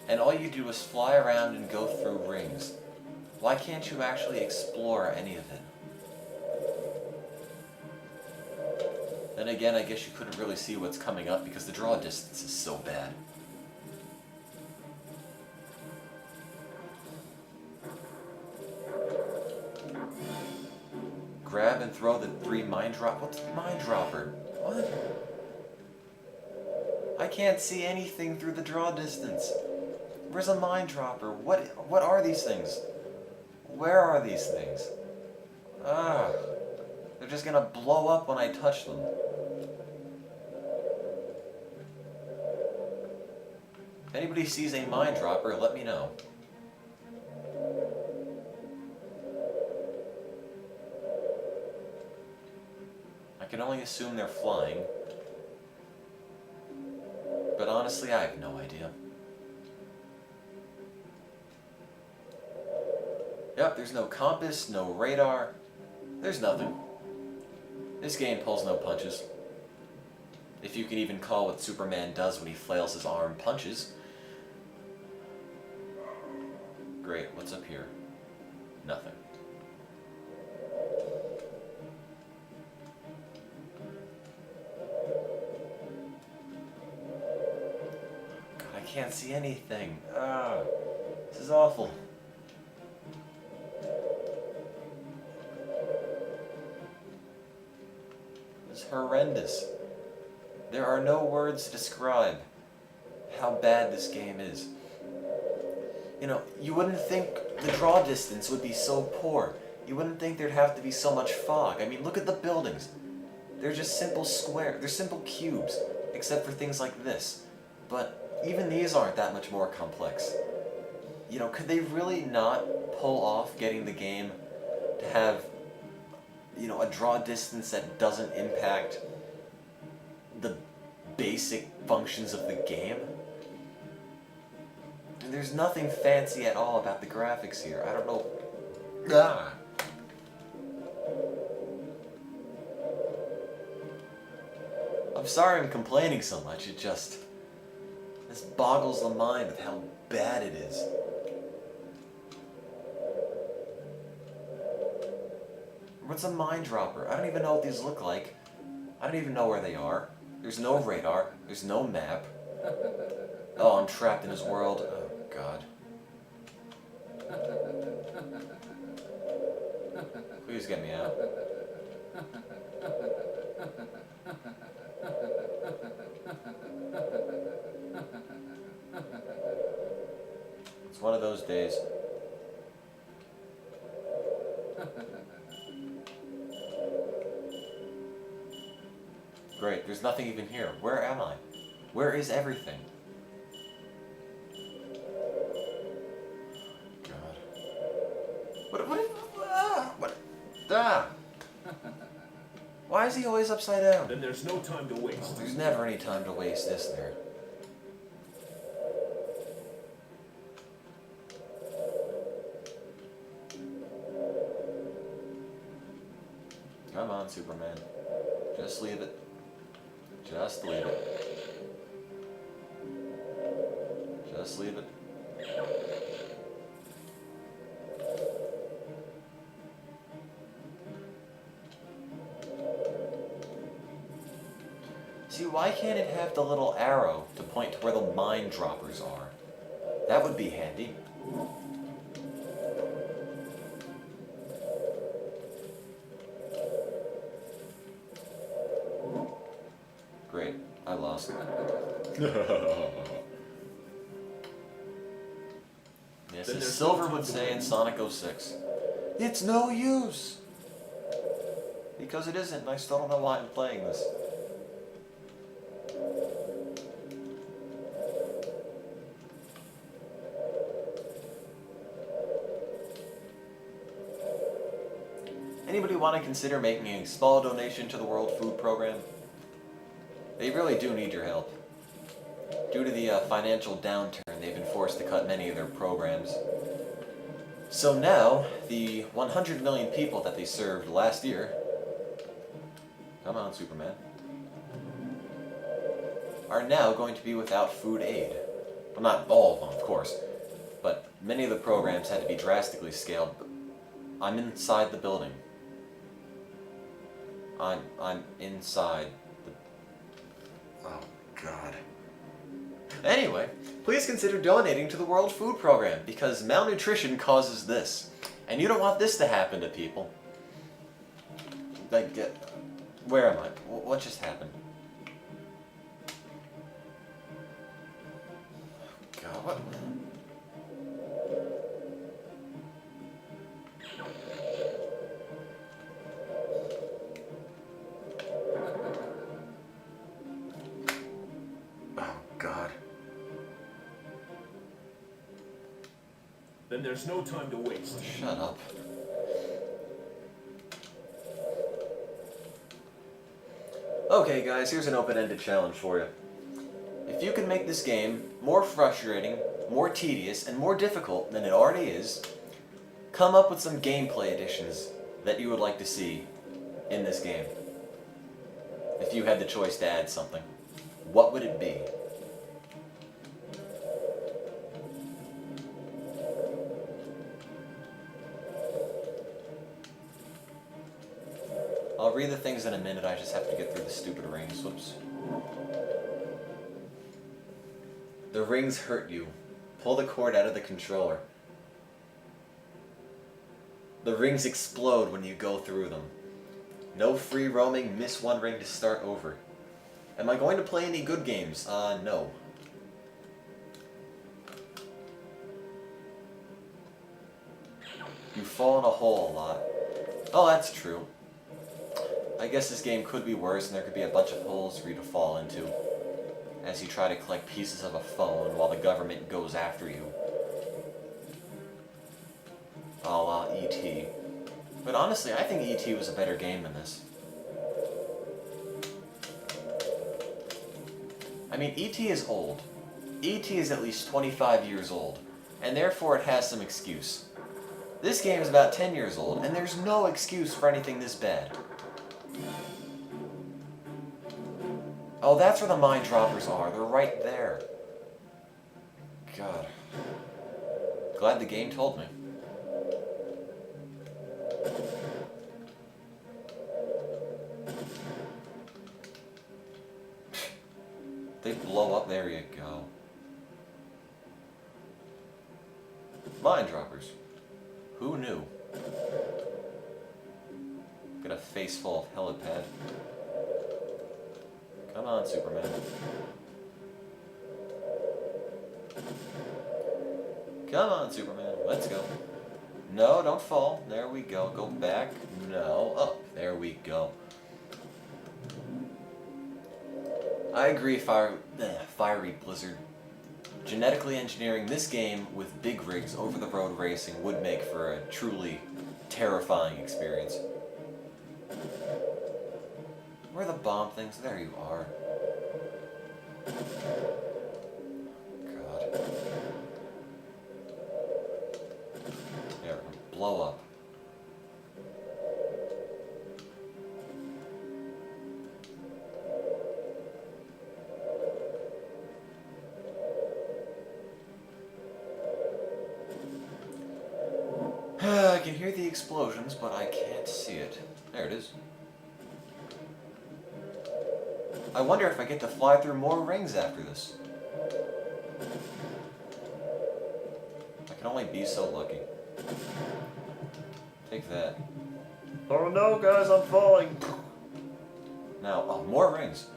and all you do is fly around and go through rings. Why can't you actually explore any of it? Then again, I guess you couldn't really see what's coming up because the draw distance is so bad. Grab and throw the 3 mind drop. What's mind dropper? What? I can't see anything through the draw distance. Where's a mind dropper? What are these things? Where are these things? Ah, they're just gonna blow up when I touch them. If anybody sees a mind dropper, let me know. I can only assume they're flying. But honestly, I have no idea. Yep, there's no compass, no radar. There's nothing. This game pulls no punches. If you can even call what Superman does when he flails his arm punches. Great, what's up here? Nothing. God, I can't see anything. Ah, this is awful. This is horrendous. There are no words to describe how bad this game is. You know, you wouldn't think the draw distance would be so poor. You wouldn't think there'd have to be so much fog. I mean, look at the buildings. They're just simple squares. They're simple cubes, except for things like this. But even these aren't that much more complex. You know, could they really not pull off getting the game to have, you know, a draw distance that doesn't impact the basic functions of the game? And there's nothing fancy at all about the graphics here. I don't know. Ah. I'm sorry I'm complaining so much. It just... this boggles the mind with how bad it is. What's a mind dropper? I don't even know what these look like. I don't even know where they are. There's no radar. There's no map. Oh, I'm trapped in his world. Oh, God. Please get me out. It's one of those days. There's nothing even here. Where am I? Where is everything? God. Ah! Why is he always upside down? Then there's no time to waste. There's never any time to waste, is there? Come on, Superman. Just leave it. Just leave it. Just leave it. See, why can't it have the little arrow to point to where the mine droppers are? That would be handy. Great, I lost. Yes, as Silver would say in Sonic 06, it's no use! Because it isn't, and I still don't know why I'm playing this. Anybody want to consider making a small donation to the World Food Program? They really do need your help. Due to the financial downturn, they've been forced to cut many of their programs. So now, the 100 million people that they served last year, come on, Superman, are now going to be without food aid. Well, not all of them, of course, but many of the programs had to be drastically scaled. I'm inside the building. I'm inside the... Oh, God. Anyway, please consider donating to the World Food Program, because malnutrition causes this. And you don't want this to happen to people. Like, where am I? What just happened? God, what? Then there's no time to waste. Shut up. Okay guys, here's an open-ended challenge for you. If you can make this game more frustrating, more tedious, and more difficult than it already is, come up with some gameplay additions that you would like to see in this game. If you had the choice to add something, what would it be? I'll read the things in a minute, I just have to get through the stupid rings. Whoops. The rings hurt you. Pull the cord out of the controller. The rings explode when you go through them. No free roaming, miss one ring to start over. Am I going to play any good games? No. You fall in a hole a lot. Oh, that's true. I guess this game could be worse and there could be a bunch of holes for you to fall into as you try to collect pieces of a phone while the government goes after you. A la E.T. But honestly, I think E.T. was a better game than this. I mean, E.T. is old. E.T. is at least 25 years old, and therefore it has some excuse. This game is about 10 years old, and there's no excuse for anything this bad. Oh, that's where the mine droppers are. They're right there. God. Glad the game told me. They blow up. There you go. Mine droppers. Who knew? Got a face full of helipad. Come on, Superman. Come on, Superman. Let's go. No, don't fall. There we go. Go back. No. Up. There we go. I agree, Fiery Blizzard. Genetically engineering this game with big rigs over-the-road racing would make for a truly terrifying experience. Where are the bomb things? There you are. God. There, blow up. I can hear the explosions, but I can't see it. There it is. I wonder if I get to fly through more rings after this. I can only be so lucky. Take that. Oh no, guys, I'm falling. Now, oh, more rings.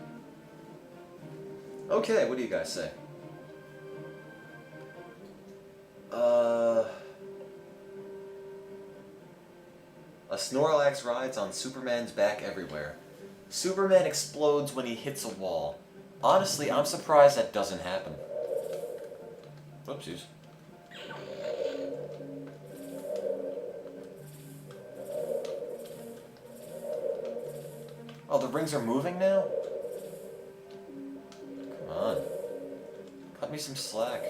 Okay, what do you guys say? A Snorlax rides on Superman's back everywhere. Superman explodes when he hits a wall. Honestly, I'm surprised that doesn't happen. Whoopsies. Oh, the rings are moving now? Come on. Cut me some slack.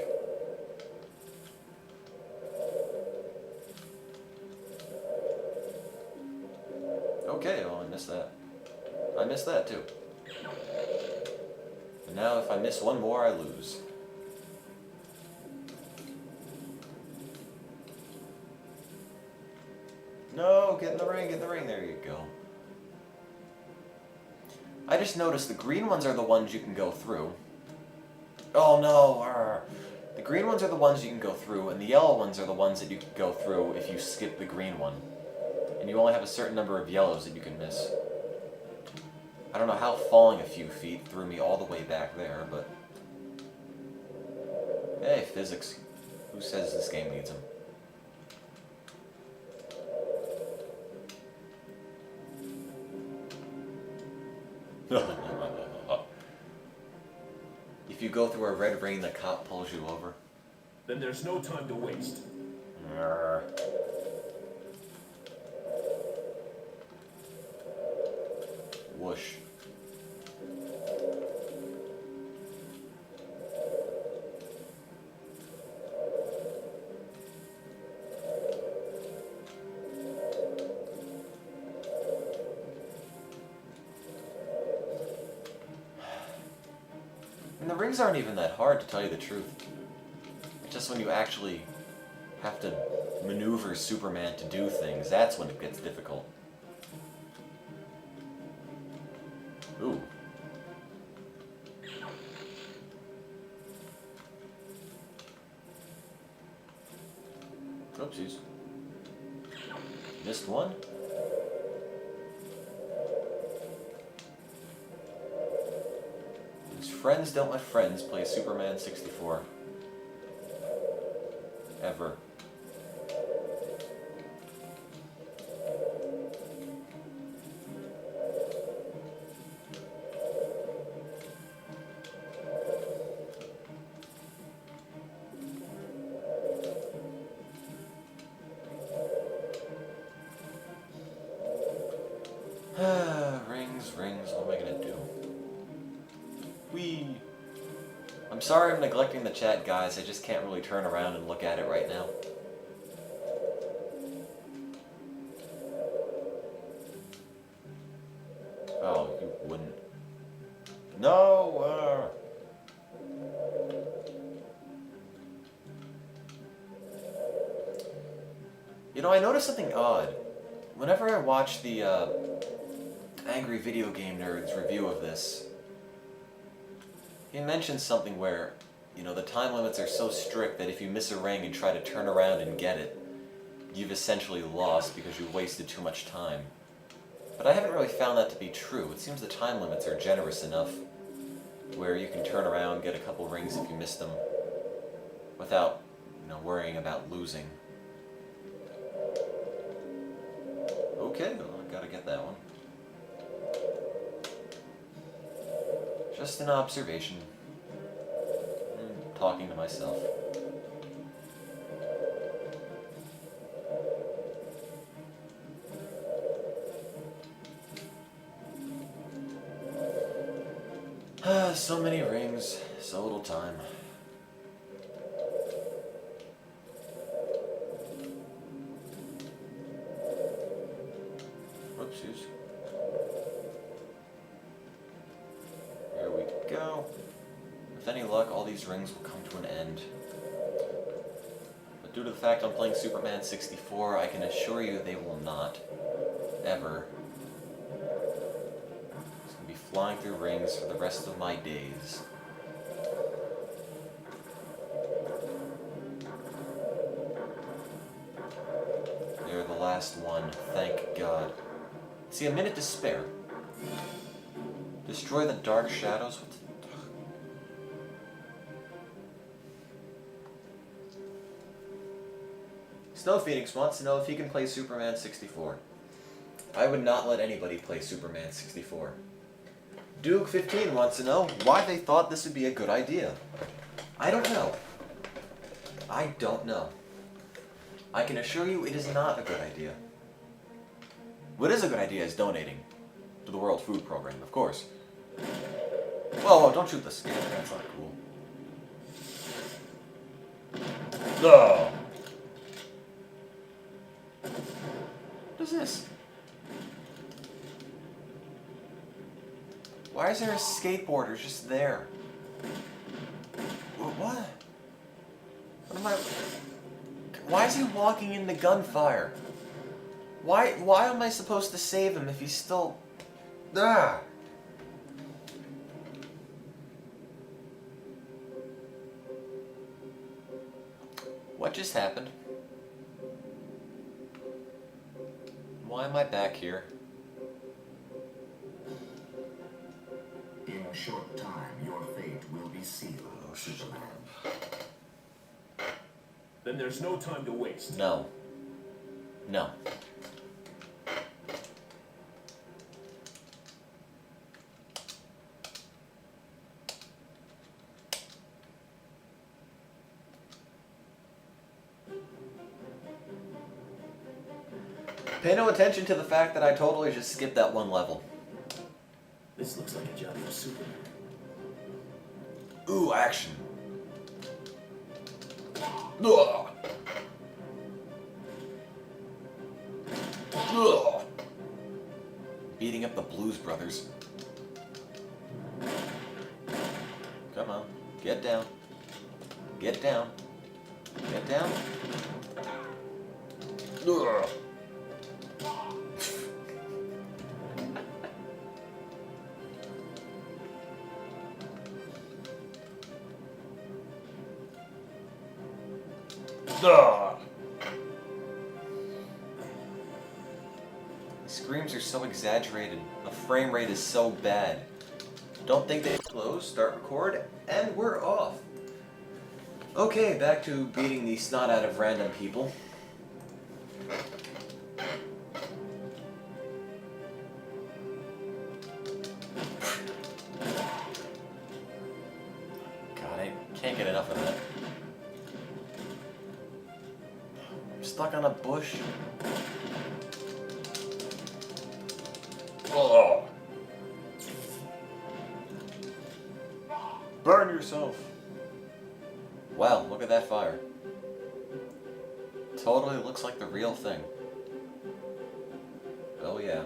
Okay, well, I missed that. I missed that too. And now if I miss one more, I lose. No, get in the ring, there you go. I just noticed the green ones are the ones you can go through. Oh no, the green ones are the ones you can go through, and the yellow ones are the ones that you can go through if you skip the green one. And you only have a certain number of yellows that you can miss. I don't know how falling a few feet threw me all the way back there, but... Hey, physics. Who says this game needs them? If you go through a red ring, the cop pulls you over. Then there's no time to waste. Whoosh. And the rings aren't even that hard, to tell you the truth. It's just when you actually have to maneuver Superman to do things, that's when it gets difficult. Ooh. Oopsies. Missed one? His friends don't let friends play Superman 64. Ever. Rings, what am I gonna do? Whee! I'm sorry I'm neglecting the chat, guys, I just can't really turn around and look at it right now. Oh, you wouldn't. No! You know, I noticed something odd. Whenever I watch the, Angry Video Game Nerd's review of this, he mentions something where, you know, the time limits are so strict that if you miss a ring and try to turn around and get it, you've essentially lost because you wasted too much time. But I haven't really found that to be true. It seems the time limits are generous enough where you can turn around, get a couple rings if you miss them, without, you know, worrying about losing. Okay, well, I gotta get that one. Just an observation. Talking to myself. So many rings, so little time. Whoopsies. There we go. With any luck, all these rings will come to an end. But due to the fact I'm playing Superman 64, I can assure you they will not. Ever. It's going to be flying through rings for the rest of my days. They're the last one, thank God. See, a minute to spare. Destroy the dark shadows? What the... Snow Phoenix wants to know if he can play Superman 64. I would not let anybody play Superman 64. Duke15 wants to know why they thought this would be a good idea. I don't know. I don't know. I can assure you it is not a good idea. What is a good idea is donating to the World Food Program, of course. Whoa, don't shoot the scanner, that's not cool. No! What is this? Why is there a skateboarder just there? What? What am I... Why is he walking into gunfire? Why am I supposed to save him if he's still... Ah! What just happened? Why am I back here? In a short time, your fate will be sealed. Oh, shit. Then there's no time to waste. No. No. Pay no attention to the fact that I totally just skipped that one level. This looks like a job for Superman. Ooh, action. Ugh. Ugh. Beating up the Blues Brothers. Come on, get down. Get down. Get down. Ugh. Ugh. The screams are so exaggerated. The frame rate is so bad. Don't think they close, start record, and we're off. Okay, back to beating the snot out of random people. God, I can't get enough of that. I'm stuck on a bush. Oh. Burn yourself. Wow, look at that fire. Totally looks like the real thing. Oh yeah.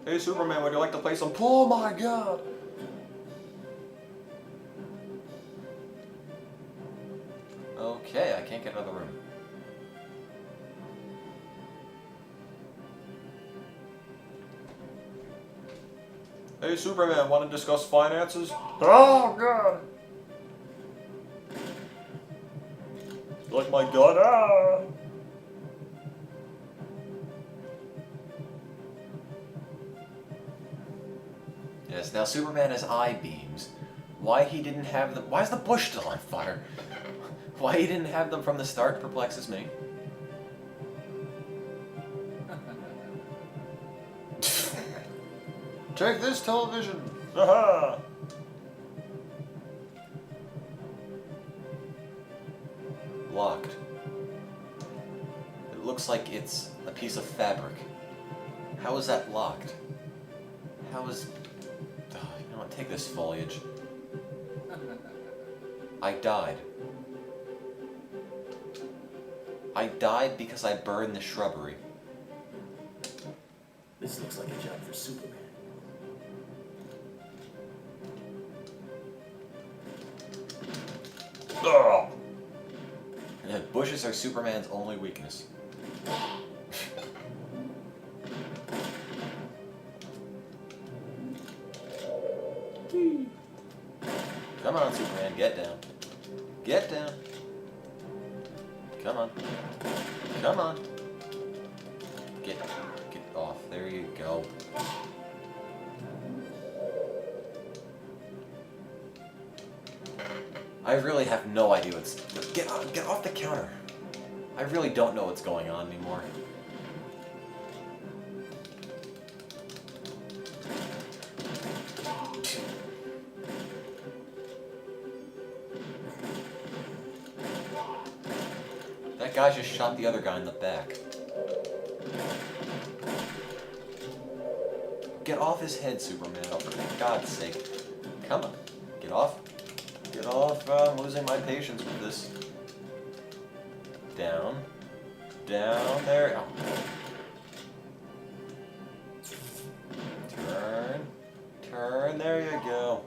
Hey Superman, would you like to play some... Oh my god! Okay, I can't get out of the room. Hey Superman, want to discuss finances? Oh god! You like my gun? Ah! Yes, now Superman has eye beams. Why he didn't have them... Why is the bush still on fire? Why he didn't have them from the start perplexes me. Take this television! Aha! Locked. It looks like it's a piece of fabric. How is that locked? How is... Oh, you know what, take this foliage. I died. I died because I burned the shrubbery. This looks like a job for Superman. Ugh. And bushes are Superman's only weakness. Come on, Superman, get down. Get down. Come on. Come on. Get off. There you go. I really have no idea what's... Get off the counter. I really don't know what's going on anymore. That guy just shot the other guy in the back. Get off his head, Superman, oh, for God's sake. Come on. Get off. Get off. I'm losing my patience with this. Down. Down. There. Oh. Turn. Turn. There you go.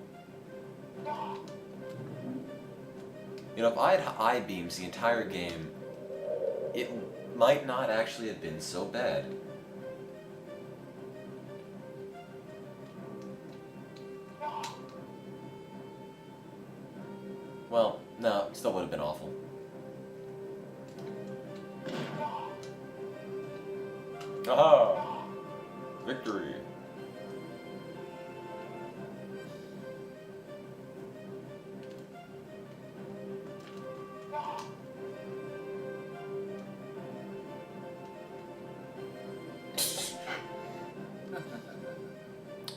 You know, if I had I-beams the entire game, it might not actually have been so bad. Well, no, it still would have been awful. Aha! Victory!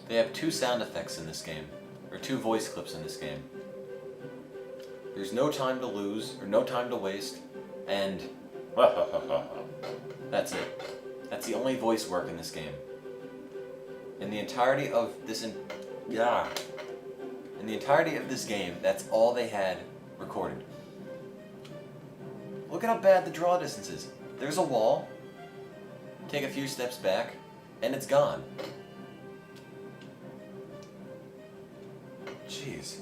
They have 2 sound effects in this game, or 2 voice clips in this game. There's no time to lose, or no time to waste, and that's it. That's the only voice work in this game. In the entirety of this in the entirety of this game, that's all they had recorded. Look at how bad the draw distance is. There's a wall, take a few steps back, and it's gone. Jeez.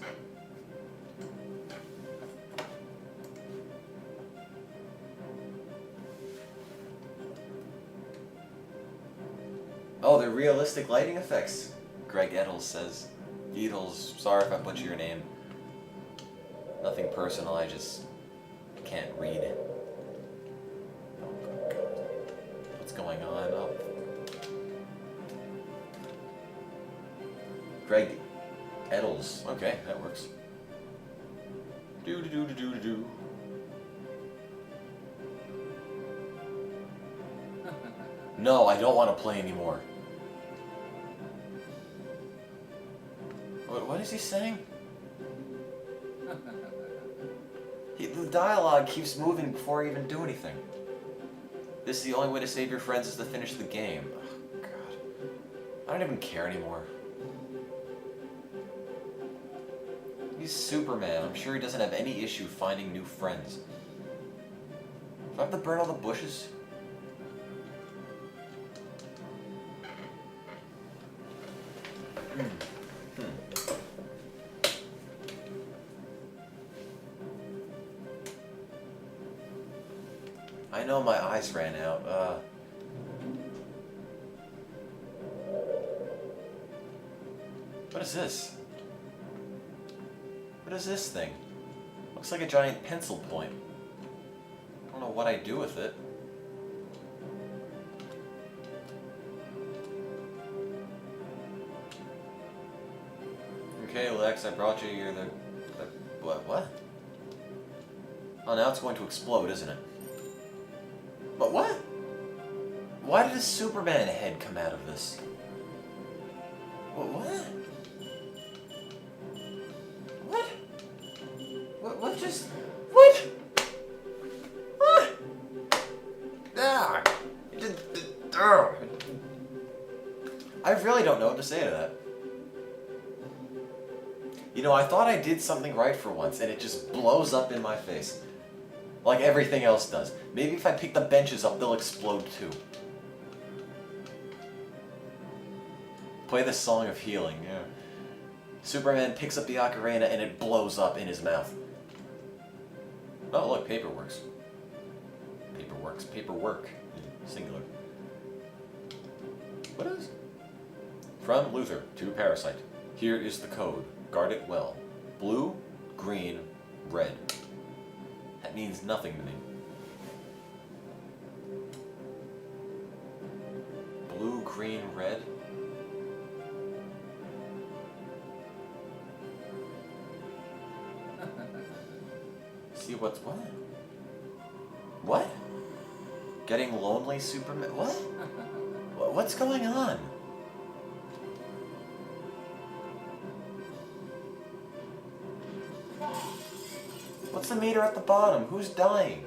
Oh, they're realistic lighting effects, Greg Edels says. Edels, sorry if I butcher your name. Nothing personal, I just can't read it. Oh, God. What's going on? Oh. Greg Edels. Okay, that works. Do. No, I don't want to play anymore. What is he saying? The dialogue keeps moving before I even do anything. This is the only way to save your friends is to finish the game. Oh, God. I don't even care anymore. He's Superman. I'm sure he doesn't have any issue finding new friends. Do I have to burn all the bushes? I know my eyes ran out. What is this? What is this thing? Looks like a giant pencil point. I don't know what I do with it. Okay, Lex, I brought you here. What? Oh, now it's going to explode, isn't it? But what? Why did a Superman head come out of this? What just... What? Ah! Ah! I really don't know what to say to that. You know, I thought I did something right for once, and it just blows up in my face. Like everything else does. Maybe if I pick the benches up, they'll explode too. Play the Song of Healing, yeah. Superman picks up the ocarina and it blows up in his mouth. Oh, look, paperworks. Paperwork. Singular. What is? From Luther to Parasite. Here is the code. Guard it well. Blue, green, red. That means nothing to me. Blue, green, red. See what's what? What? Getting lonely, Superman? What? What's going on? What's the meter at the bottom? Who's dying?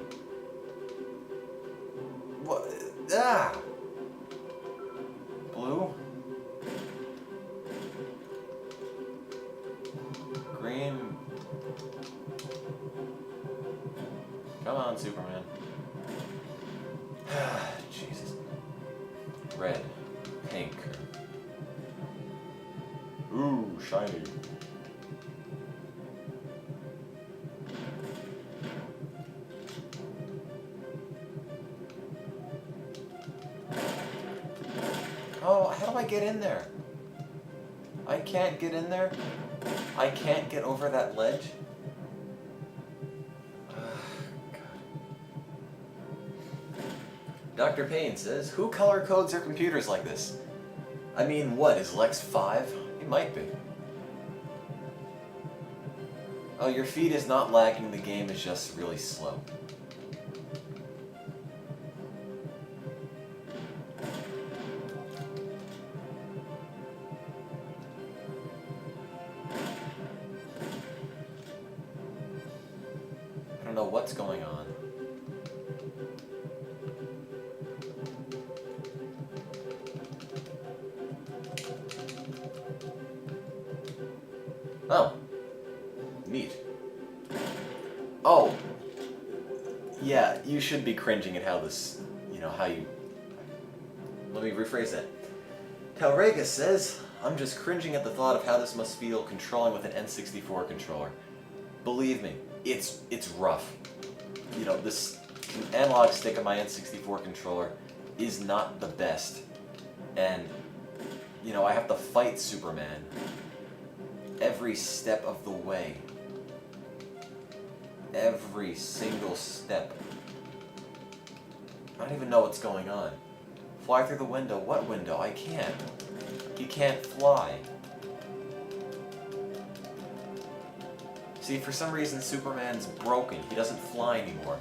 What? Ah! Blue? Green? Come on, Superman. Jesus. Red. Pink. Ooh, shiny. Oh, how do I get in there? I can't get in there? I can't get over that ledge? Dr. Payne says, who color codes their computers like this? I mean, what, is Lex 5? He might be. Oh, your feed is not lagging, the game is just really slow. I don't know what's going on. Oh. Neat. Oh. Yeah, you should be cringing at how this, how you... Let me rephrase that. Talrega says, I'm just cringing at the thought of how this must feel controlling with an N64 controller. Believe me, it's rough. This analog stick of my N64 controller is not the best. And, I have to fight Superman every step of the way. Every single step. I don't even know what's going on. Fly through the window. What window? I can't. He can't fly. See, for some reason Superman's broken. He doesn't fly anymore.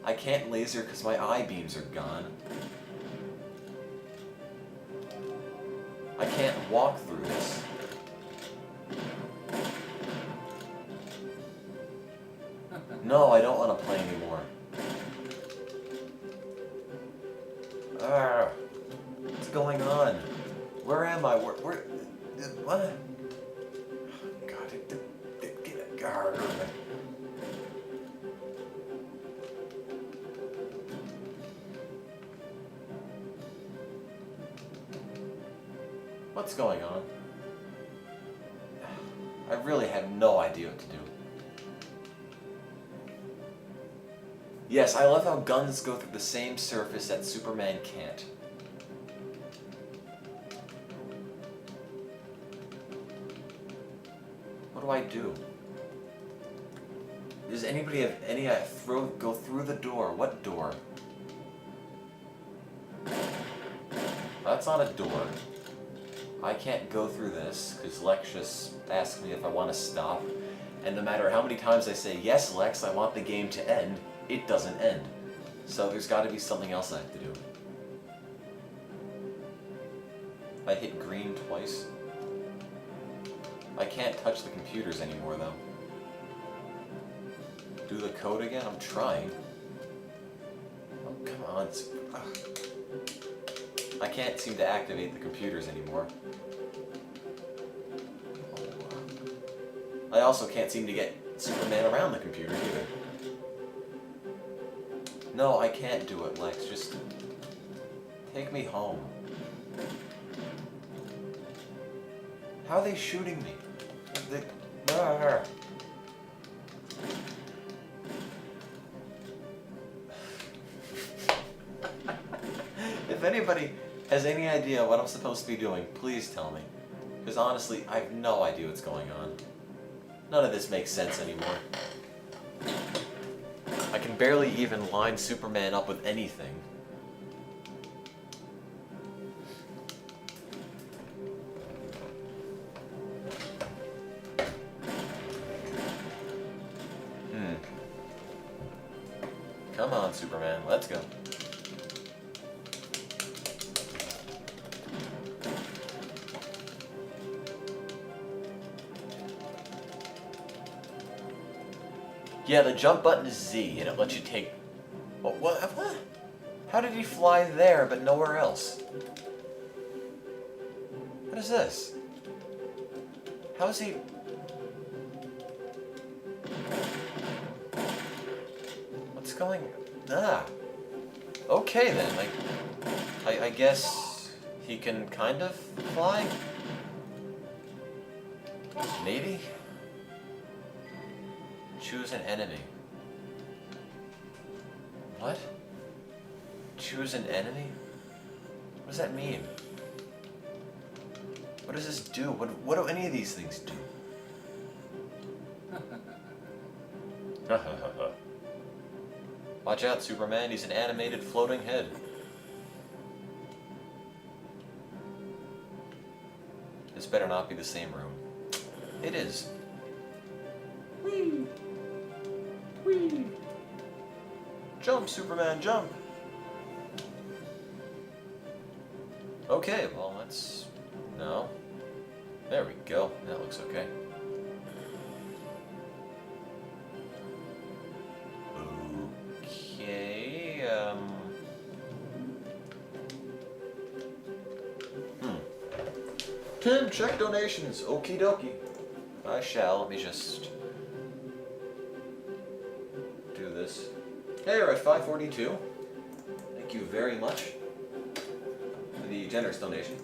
I can't laser because my eye beams are gone. I can't walk through this. No, I don't want to play anymore. What's going on? Where am I? Where what? God, get a guard. What's going on? I really have no idea what to do. Yes, I love how guns go through the same surface that Superman can't. What do I do? Does anybody have any go through the door? What door? That's not a door. I can't go through this, because Lex just asked me if I want to stop. And no matter how many times I say, yes, Lex, I want the game to end, it doesn't end. So there's got to be something else I have to do. I hit green twice. I can't touch the computers anymore, though. do the code again? I'm trying. Oh, come on. I can't seem to activate the computers anymore. I also can't seem to get Superman around the computer either. No, I can't do it, Lex. Just take me home. How are they shooting me? If anybody has any idea what I'm supposed to be doing, please tell me. Because honestly, I have no idea what's going on. None of this makes sense anymore. I can barely even line Superman up with anything. Come on, Superman, let's go. Yeah, the jump button is Z, and it lets you take... What? How did he fly there, but nowhere else? What is this? How is he... What's going... Okay then, I guess he can kind of fly? Maybe? Choose an enemy. What? Choose an enemy? What does that mean? What does this do? What do any of these things do? Watch out, Superman. He's an animated floating head. This better not be the same room. It is. Whee! Whee! Jump, Superman, jump! Okay, well, let's... No. There we go. That looks okay. Tim, check donations. Okie dokie. I shall. Let me just do this. Hey, we're at 542. Thank you very much for the generous donation.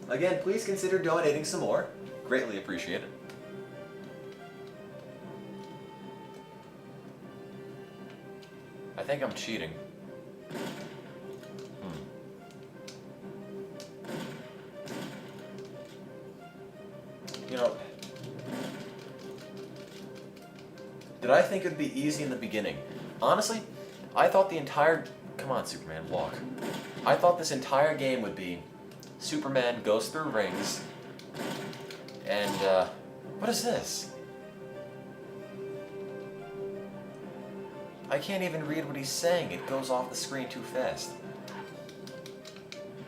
Again, please consider donating some more. Greatly appreciate it. I think I'm cheating. You know, did I think it'd be easy in the beginning? Honestly, I thought the entire... Come on, Superman, walk. I thought this entire game would be Superman goes through rings, and, what is this? I can't even read what he's saying. It goes off the screen too fast.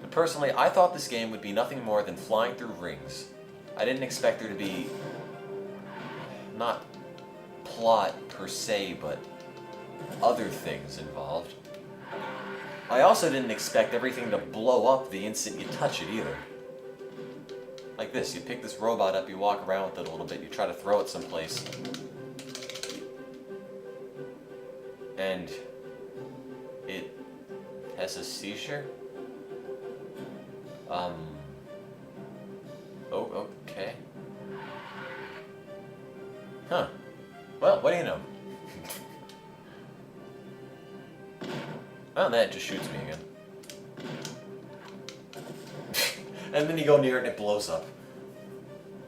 But personally, I thought this game would be nothing more than flying through rings. I didn't expect there to be, not plot per se, but other things involved. I also didn't expect everything to blow up the instant you touch it either. Like this, you pick this robot up, you walk around with it a little bit, you try to throw it someplace. And it has a seizure? Oh, okay. Huh. Well, what do you know? Well, that just shoots me again. And then you go near it and it blows up.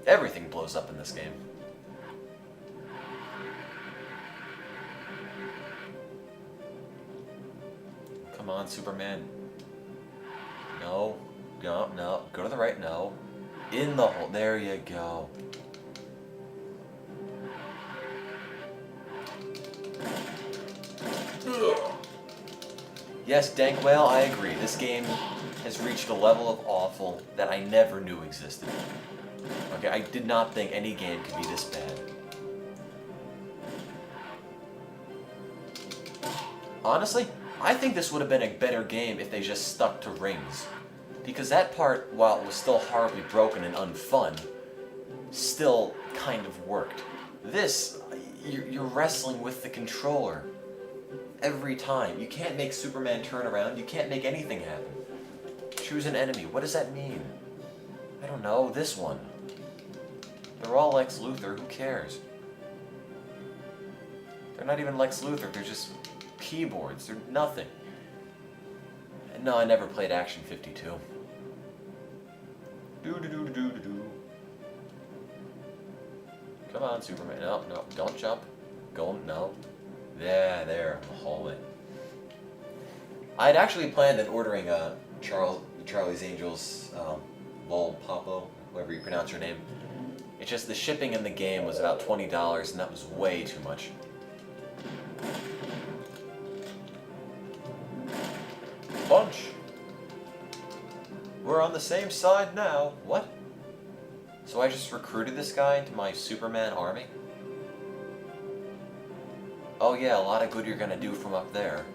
Everything blows up in this game. Come on, Superman. No. No, no. Go to the right. No. In the hole. There you go. Yes, Dank Whale, I agree. This game has reached a level of awful that I never knew existed. Okay, I did not think any game could be this bad. Honestly, I think this would have been a better game if they just stuck to rings. Because that part, while it was still horribly broken and unfun, still kind of worked. This, you're wrestling with the controller. Every time. You can't make Superman turn around. You can't make anything happen. Choose an enemy. What does that mean? I don't know. This one. They're all Lex Luthor. Who cares? They're not even Lex Luthor. They're just keyboards. They're nothing. No, I never played Action 52. Do. Come on, Superman. No, don't jump. No. There, in the hallway. I had actually planned on ordering Charlie's Angels, Lol Popo, however you pronounce your name. It's just the shipping in the game was about $20, and that was way too much. Punch! We're on the same side now. What? So I just recruited this guy into my Superman army? Oh yeah, a lot of good you're gonna do from up there.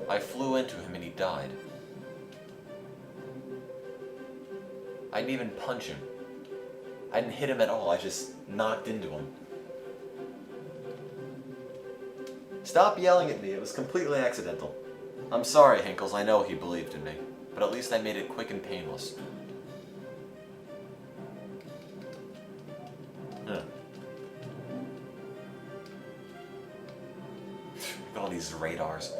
I flew into him and he died. I didn't even punch him. I didn't hit him at all, I just knocked into him. Stop yelling at me, it was completely accidental. I'm sorry, Hinkles, I know he believed in me. But at least I made it quick and painless. Look at all these radars.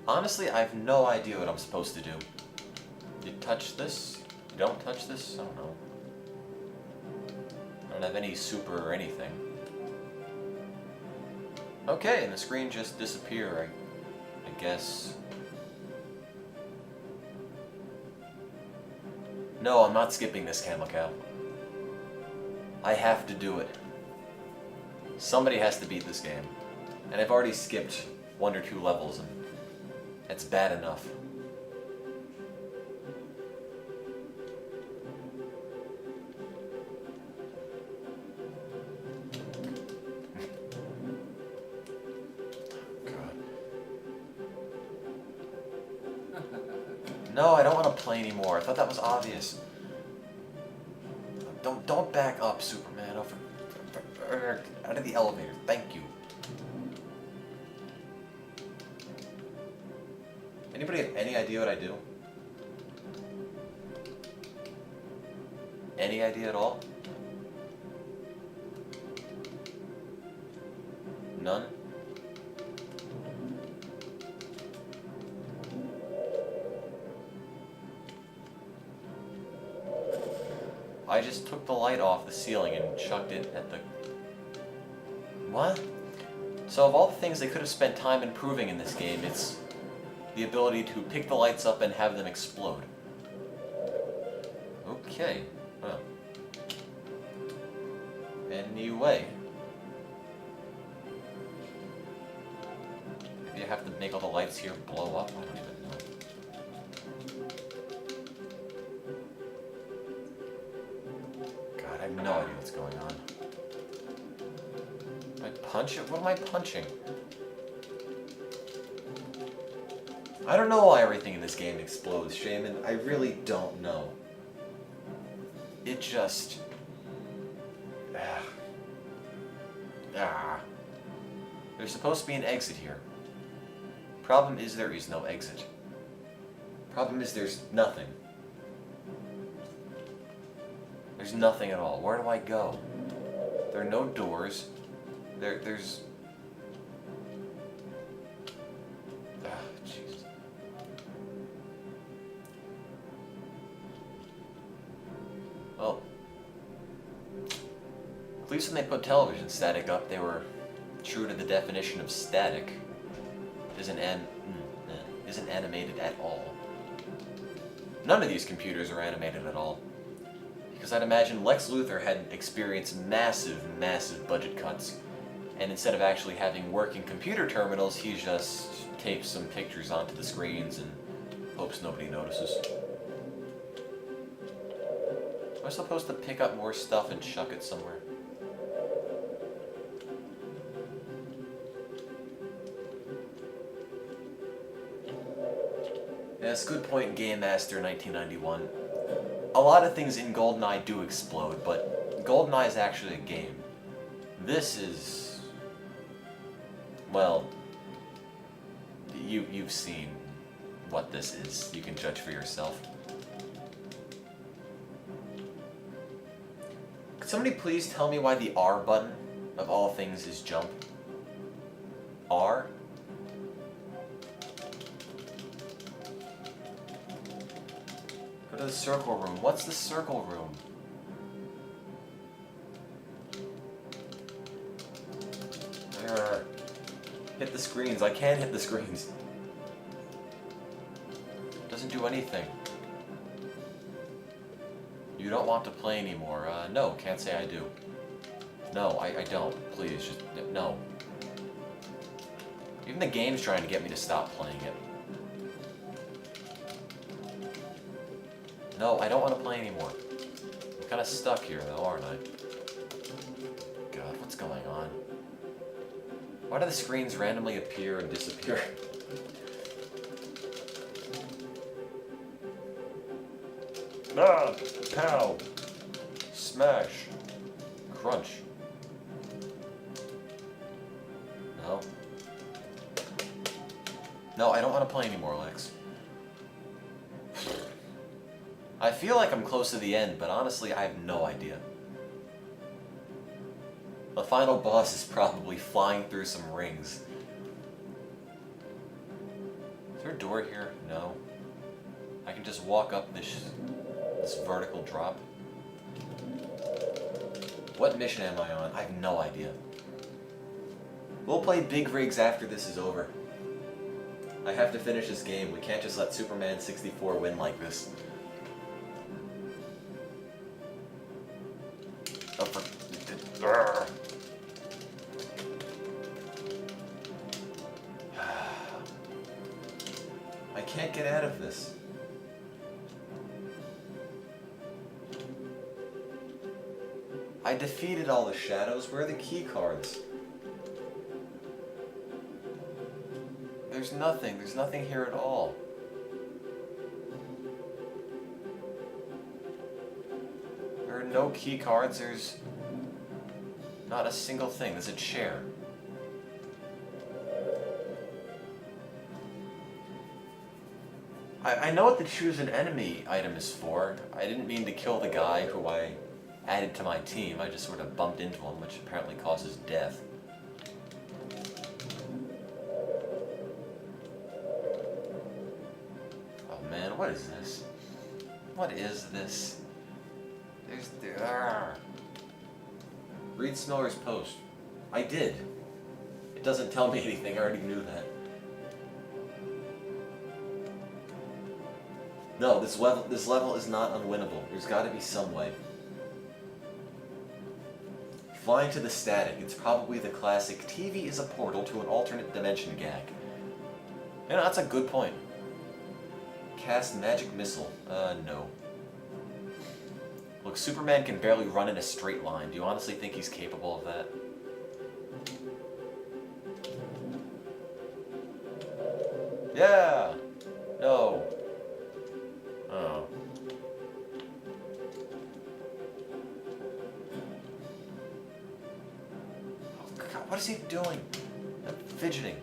Honestly, I have no idea what I'm supposed to do. You touch this? You don't touch this? I don't know. I don't have any super or anything. Okay, and the screen just disappeared, I guess. No, I'm not skipping this, Camel Cow. I have to do it. Somebody has to beat this game. And I've already skipped 1 or 2 levels, and it's bad enough. No, I don't want to play anymore. I thought that was obvious. Don't back up, Superman. Out of the elevator. Thank you. Anybody have any idea what I do? Any idea at all? None? I just took the light off the ceiling and chucked it at the... What? So of all the things they could have spent time improving in this game, it's the ability to pick the lights up and have them explode. Okay. Well. Anyway. Maybe I have to make all the lights here blow up? I don't even know. God, I have no idea what's going on. Am I punch it? What am I punching? I don't know why everything in this game explodes, Shaman. I really don't know. It just... There's supposed to be an exit here. Problem is there is no exit. Problem is there's nothing. There's nothing at all. Where do I go? There are no doors. There's... Jesus. Well, at least when they put television static up, they were true to the definition of static. Isn't animated at all. None of these computers are animated at all. Because Because I'd imagine Lex Luthor had experienced massive, massive budget cuts. And instead of actually having working computer terminals, he just tapes some pictures onto the screens and hopes nobody notices. Am I supposed to pick up more stuff and chuck it somewhere? Yes, good point, Game Master 1991. A lot of things in GoldenEye do explode, but GoldenEye is actually a game. This is... well... You've seen what this is. You can judge for yourself. Could somebody please tell me why the R button, of all things, is jump? R? Go to the circle room. What's the circle room? Urgh. Hit the screens. I can't hit the screens. Doesn't do anything. You don't want to play anymore. No, can't say I do. No, I don't. Please, just, no. Even the game's trying to get me to stop playing it. No, I don't want to play anymore. I'm kind of stuck here, though, aren't I? God, what's going on? Why do the screens randomly appear and disappear? Ah! Pow! Smash! Crunch. No. No, I don't want to play anymore, Lex. I feel like I'm close to the end, but honestly, I have no idea. The final boss is probably flying through some rings. Is there a door here? No. I can just walk up this vertical drop. What mission am I on? I have no idea. We'll play big rigs after this is over. I have to finish this game. We can't just let Superman 64 win like this. Oh, I can't get out of this. I defeated all the shadows. Where are the key cards? There's nothing. There's nothing here at all. There are no key cards. There's not a single thing. There's a chair. I know what the choose an enemy item is for. I didn't mean to kill the guy who I added to my team. I just sort of bumped into him, which apparently causes death. Oh man, what is this? What is this? Read Smeller's post. I did. It doesn't tell me anything. I already knew that. No, this level is not unwinnable. There's got to be some way. Flying to the static. It's probably the classic TV is a portal to an alternate dimension gag. You know, that's a good point. Cast magic missile. No. Look, Superman can barely run in a straight line. Do you honestly think he's capable of that? Yeah! No. Oh. Oh God, what is he doing? I'm fidgeting.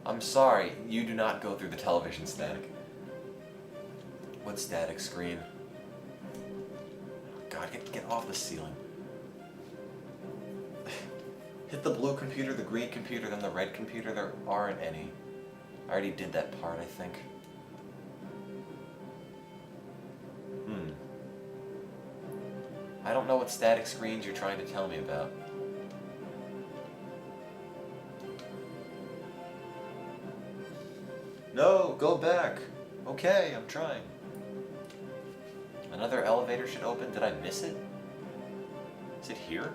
I'm sorry, you do not go through the television static. What static screen? Oh God, get off the ceiling. Hit the blue computer, the green computer, then the red computer. There aren't any. I already did that part, I think. I don't know what static screens you're trying to tell me about. No, go back. Okay, I'm trying. Another elevator should open. Did I miss it? Is it here?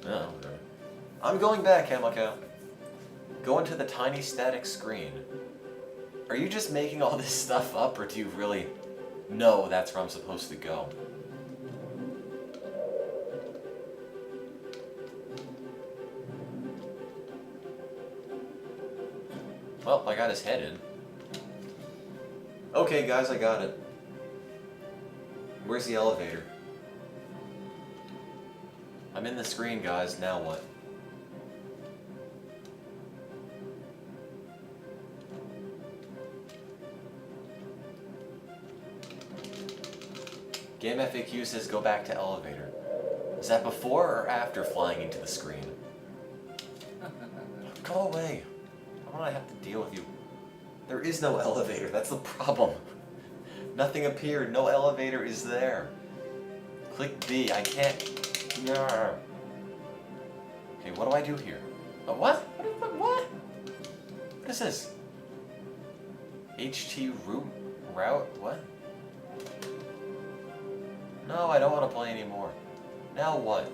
No. I'm going back, Hamako. Go into the tiny static screen. Are you just making all this stuff up, or do you really know that's where I'm supposed to go? Well, I got his head in. Okay, guys, I got it. Where's the elevator? I'm in the screen, guys. Now what? Game FAQ says go back to elevator. Is that before or after flying into the screen? Go away. Why don't I have to deal with you? There is no elevator. That's the problem. Nothing appeared. No elevator is there. Click B. I can't. Yarr. Okay, what do I do here? What? What? What is this? HT route? What? No, I don't want to play anymore. Now what?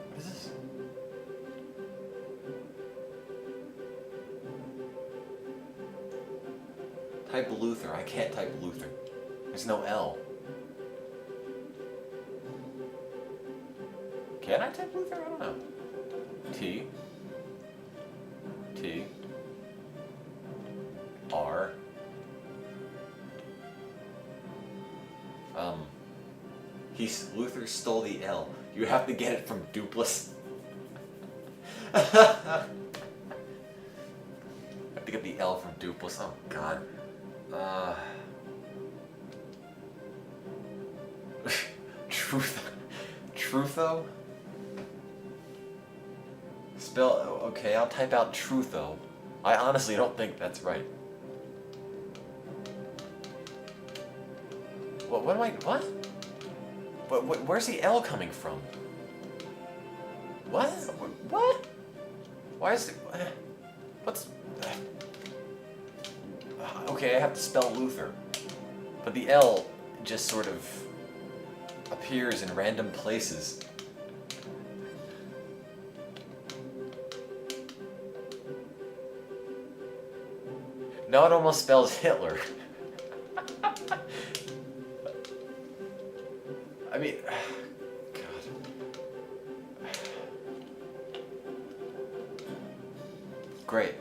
What is this? Type Luther. I can't type Luther. There's no L. Can I type Luther? I don't know. T. T. R. Luther stole the L. You have to get it from Dupless. I have to get the L from Dupless. Oh God. Trutho? Spell, okay, I'll type out Trutho. I honestly don't think that's right. What am I, what? Where's the L coming from? What? What? Why is it, what's, okay, I have to spell Luther. But the L just sort of appears in random places. Now it almost spells Hitler. I mean, God. Great.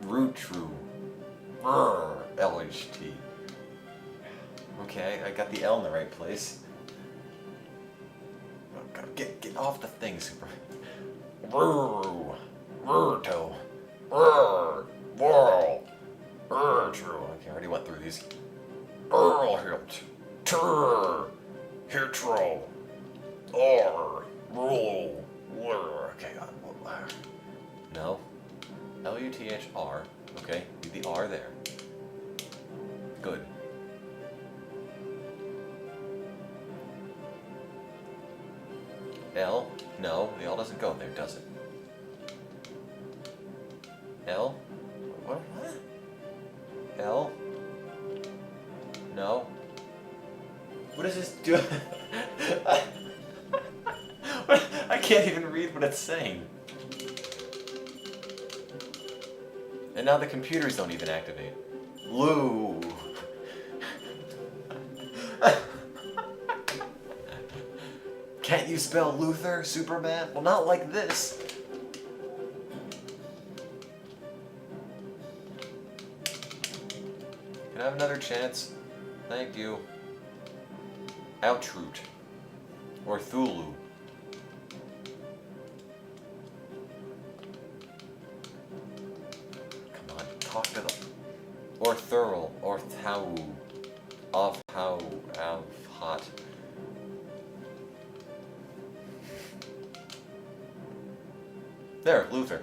Root true. LHT. Okay, I got the L in the right place. Oh, God, get off the thing, Super. True. Okay, I already went through these. Hitro. Okay, no. L-U-T-H-R. Okay, leave the R there. Good. L? No, the L doesn't go there, does it? L? What? L? No. What does this do? I can't even read what it's saying. And now the computers don't even activate. Lou. Can't you spell Luther, Superman? Well, not like this. Can I have another chance? Thank you. Outroot. Or Thulu. Come on, talk to them. Or Thurl. Or Thau. Of how. Of hot. There, Luther.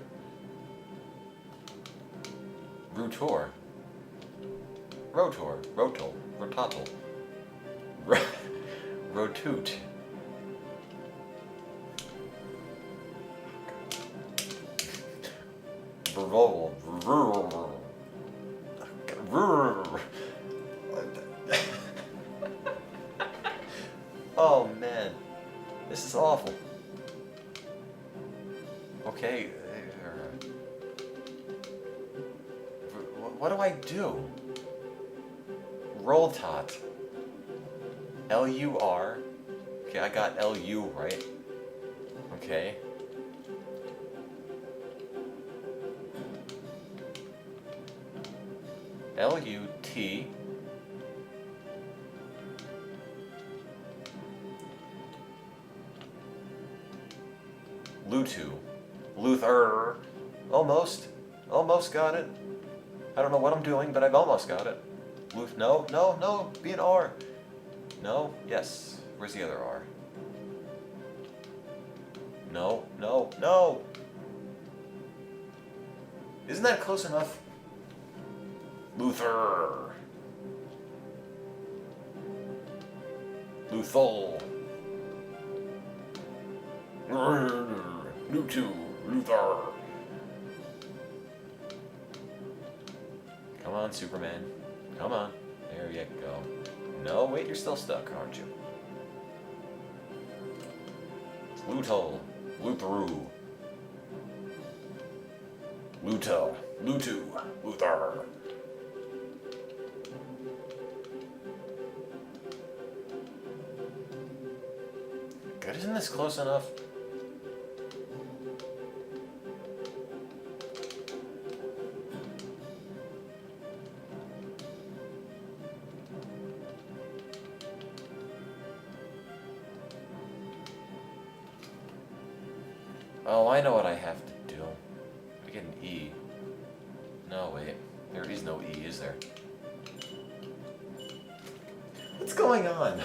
Rutor. Rotor. Rotal. Rotatal. Rotute. Oh man, this is awful. Okay, what do I do? Roll tot. L-U-R. Okay, I got L-U right. Okay. L-U-T. Lutu. Luther. Almost. Almost got it. I don't know what I'm doing, but I've almost got it. Luth. No, no, no. Be an R. No. Yes. Where's the other R? No, no, no. Isn't that close enough? Luther. Luthol. Lutu. Luther. Come on, Superman. Come on. There you go. No, wait, you're still stuck, aren't you? Luthol. Lutheru. Luto. Lutu. Luther. Good, isn't this close enough? Oh, I know what I have to do. I get an E. No, wait. There is no E, is there? What's going on?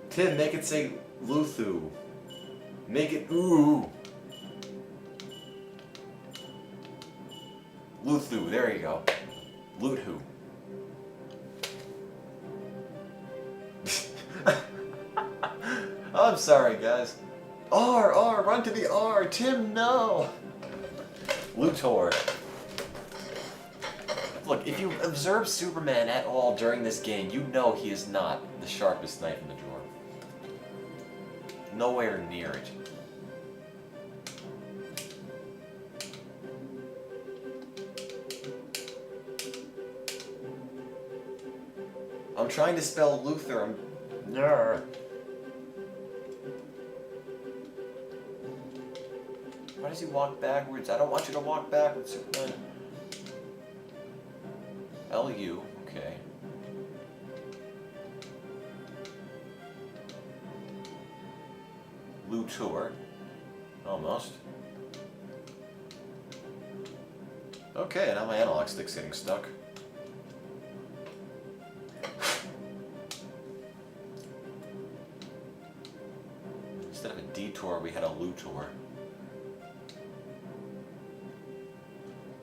Tim, make it say Luthu. Make it ooh. Luthu, there you go. Luthu. I'm sorry, guys. R, run to the R. Tim, no. Luthor. Look, if you observe Superman at all during this game, you know he is not the sharpest knife in the drawer. Nowhere near it. I'm trying to spell Luther. Why does he walk backwards? I don't want you to walk backwards, Superman. L-U, okay. Luthor. Almost. Okay, now my analog stick's getting stuck. Instead of a detour, we had a Luthor.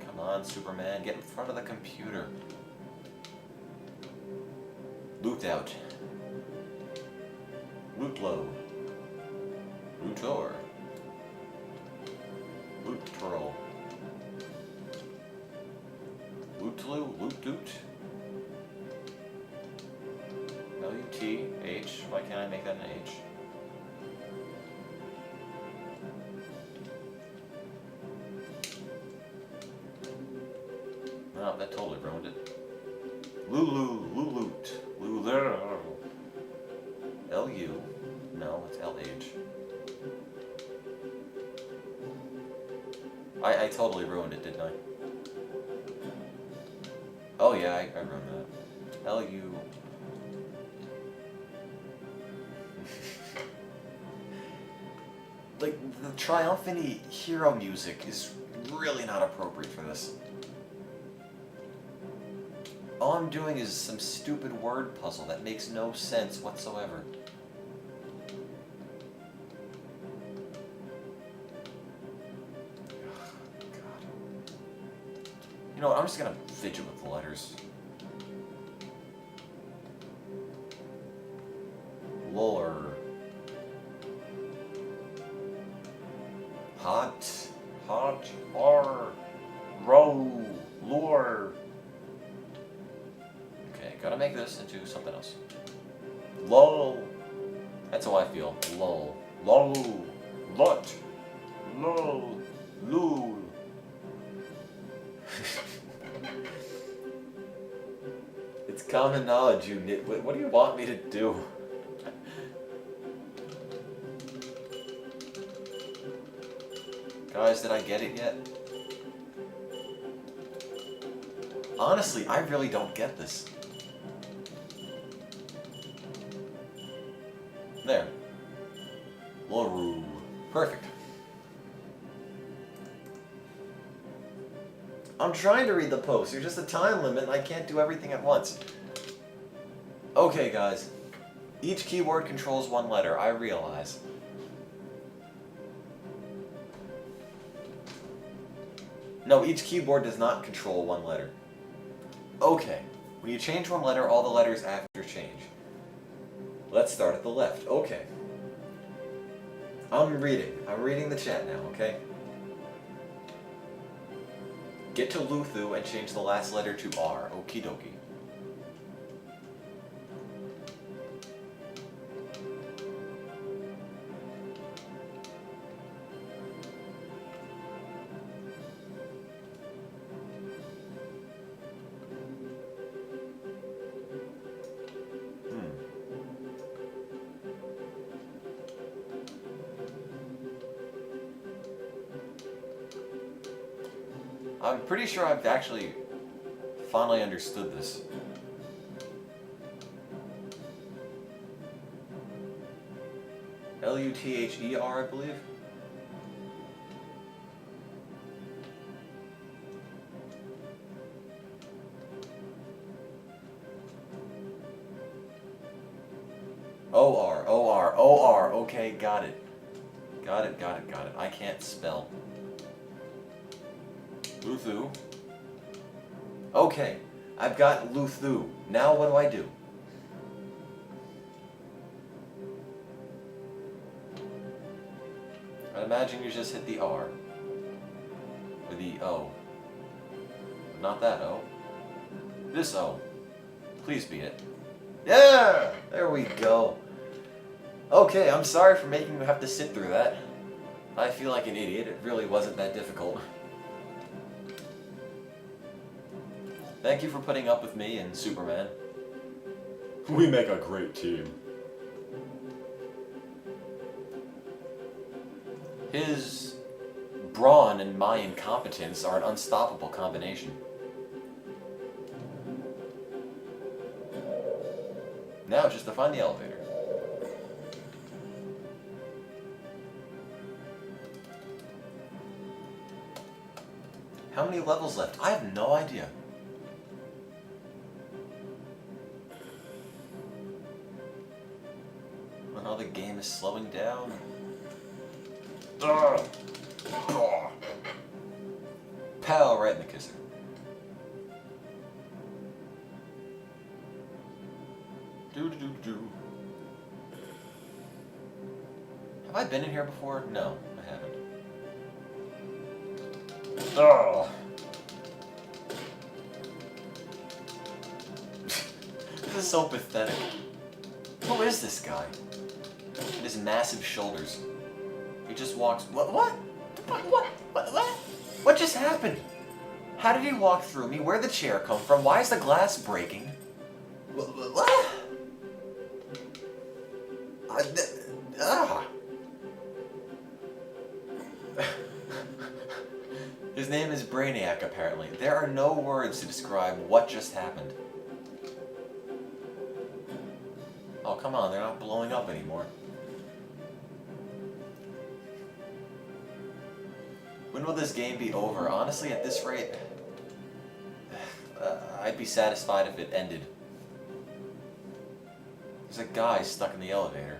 Come on, Superman, get in front of the computer. Loot out. Loot low. Luthor. Loot troll. Lootlu. Loot doot. L-U-T-H. Why can't I make that an H? Oh, that totally ruined it. Lulu. Lulut. Luther. L-U. No, it's L-H. I totally ruined it, didn't I? Oh yeah, I ruined that. L-U. Like, the triumphant hero music is really not appropriate for this. All I'm doing is some stupid word puzzle that makes no sense whatsoever. You know what, I'm just gonna fidget with the letters. Lore. Hot. gotta make this into something else. LOL. That's how I feel. LOL. LOL. Lot. Lol. Lul. It's common knowledge, you nitwit. What do you want me to do? Guys, did I get it yet? Honestly, I really don't get this. There. Loru. Perfect. I'm trying to read the post. There's just a time limit and I can't do everything at once. Okay, guys. Each keyboard controls one letter, I realize. No, each keyboard does not control one letter. Okay. When you change one letter, all the letters after change. Let's start at the left. Okay. I'm reading the chat now, okay? Get to Luthu and change the last letter to R. Okie dokie. I'm pretty sure I've actually finally understood this. L-U-T-H-E-R, I believe? O-R, O-R, O-R, okay, got it. Got it. I can't spell. Luthu. Okay, I've got Luthu. Now what do I do? I imagine you just hit the R. Or the O. Not that O. This O. Please beat it. Yeah! There we go. Okay, I'm sorry for making you have to sit through that. I feel like an idiot. It really wasn't that difficult. Thank you for putting up with me and Superman. We make a great team. His brawn and my incompetence are an unstoppable combination. Now just to find the elevator. How many levels left? I have no idea. How the game is slowing down. Pow, right in the kisser. Do. Have I been in here before? No, I haven't. This is so pathetic. Who is this guy? His massive shoulders. He just walks. What? What just happened? How did he walk through me? Where'd the chair come from? Why is the glass breaking? What? His name is Brainiac, apparently. There are no words to describe what just happened. Oh, come on, they're not blowing up anymore. When will this game be over? Honestly, at this rate, I'd be satisfied if it ended. There's a guy stuck in the elevator.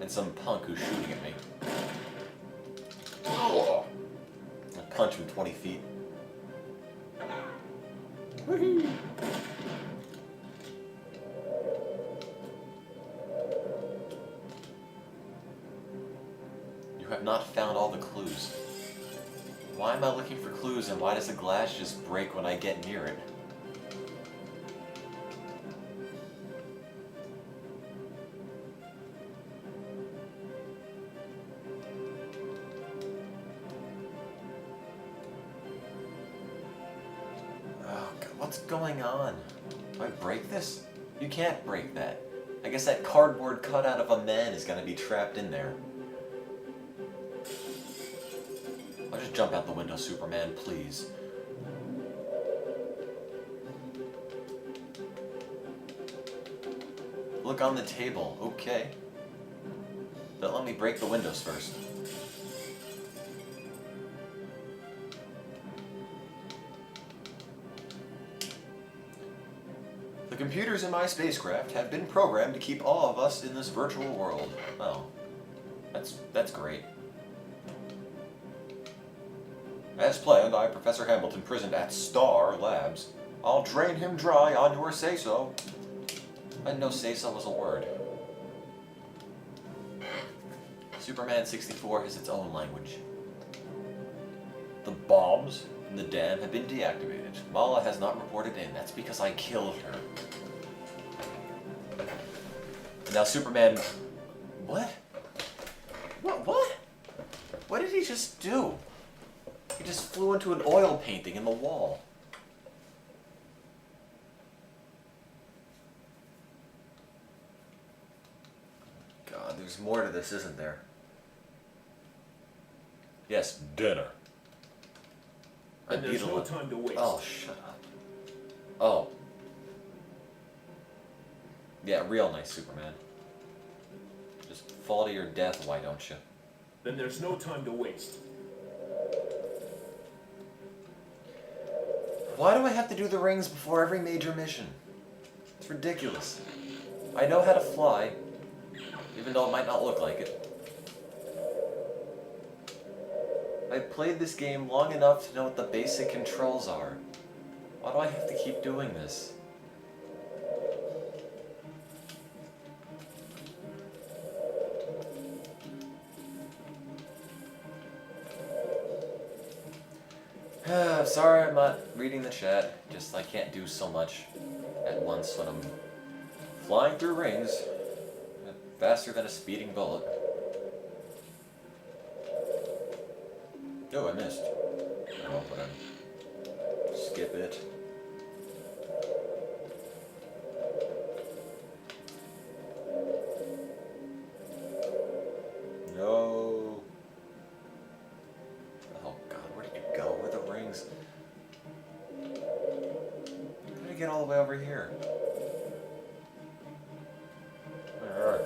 And some punk who's shooting at me. I punch him 20 feet. Woohoo! You have not found all the clues. Why am I looking for clues and why does the glass just break when I get near it? What's going on? Do I break this? You can't break that. I guess that cardboard cutout of a man is gonna be trapped in there. I'll just jump out the window, Superman, please. Look on the table, okay. Don't let me break the windows first. The computers in my spacecraft have been programmed to keep all of us in this virtual world. Oh, that's great. As planned, I, Professor Hamilton, imprisoned at Star Labs. I'll drain him dry on your say-so. I didn't know say-so was a word. Superman 64 has its own language. The bombs in the dam have been deactivated. Mala has not reported in. That's because I killed her. And now Superman... What? What? What did he just do? He just flew into an oil painting in the wall. God, there's more to this, isn't there? Yes, dinner. And there's no time to waste. Oh, shut up. Oh. Yeah, real nice, Superman. Just fall to your death, why don't you? Then there's no time to waste. Why do I have to do the rings before every major mission? It's ridiculous. I know how to fly, even though it might not look like it. I've played this game long enough to know what the basic controls are. Why do I have to keep doing this? I'm sorry I'm not reading the chat. Just I can't do so much at once when I'm flying through rings faster than a speeding bullet. Oh, I missed. Oh, whatever. Skip it. No. Oh God, where did you go? Where are the rings? How did I get all the way over here? Alright.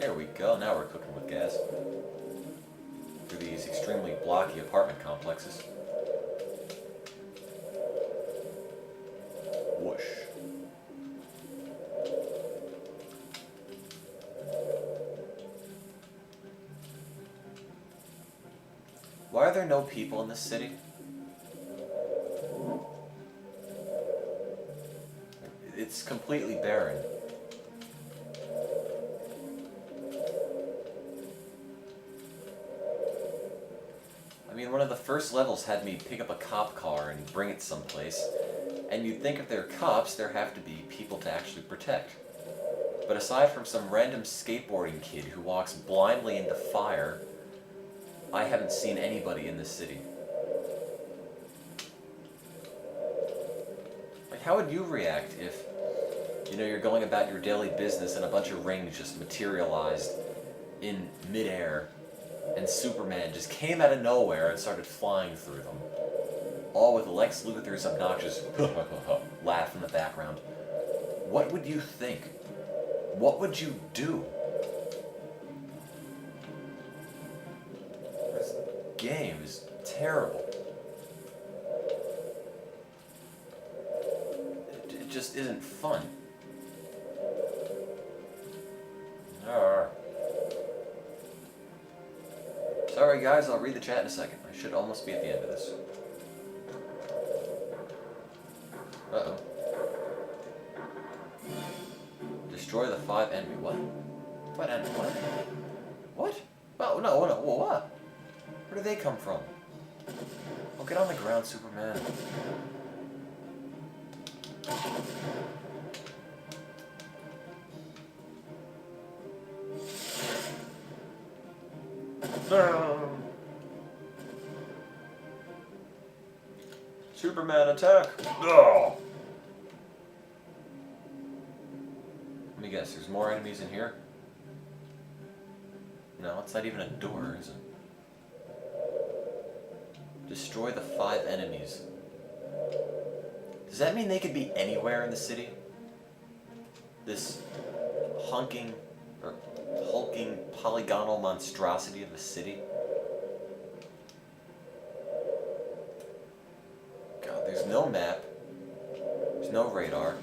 There we go, now we're cooking with gas. Through these extremely blocky apartment complexes. Whoosh. Why are there no people in this city? It's completely barren. I mean, one of the first levels had me pick up a cop car and bring it someplace, and you'd think if they're cops, there have to be people to actually protect. But aside from some random skateboarding kid who walks blindly into fire, I haven't seen anybody in this city. Like, how would you react if, you know, you're going about your daily business and a bunch of rings just materialized in midair, and Superman just came out of nowhere and started flying through them, all with Lex Luthor's obnoxious laugh in the background? What would you think? What would you do? This game is terrible. It just isn't fun. Sorry guys, I'll read the chat in a second. I should almost be at the end of this. Uh-oh. Destroy the 5 enemy. What? What enemy? What? What? Oh, no, what? Where do they come from? Oh, get on the ground, Superman. Superman attack! Oh. Let me guess, there's more enemies in here? No, it's not even a door, is it? Destroy the 5 enemies. Does that mean they could be anywhere in the city? This hulking polygonal monstrosity of a city? God, there's no map. There's no radar.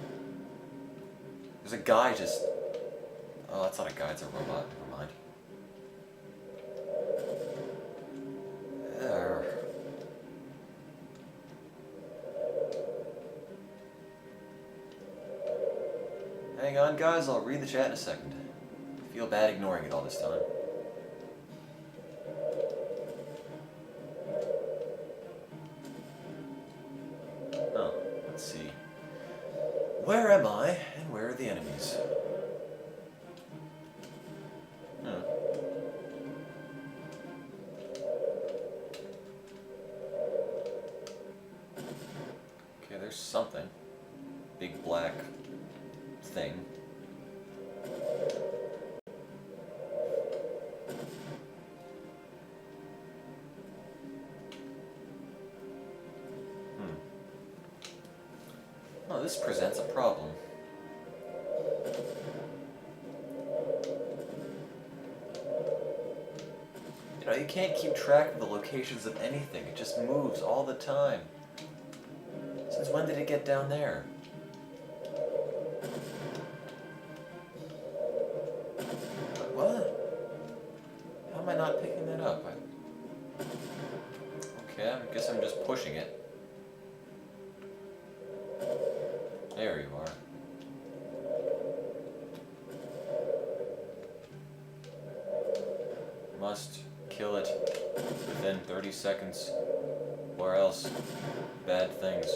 There's a guy just... Oh, that's not a guy, it's a robot. Never mind. There. Hang on, guys, I'll read the chat in a second. I feel bad ignoring it all this time. Oh, let's see. Where am I, and where are the enemies? Okay, there's something. Big black thing. Oh, this presents a problem. You know, you can't keep track of the locations of anything. It just moves all the time. Since when did it get down there? What? How am I not picking that up? Okay, I guess I'm just pushing it. There you are. Must kill it within 30 seconds, or else bad things.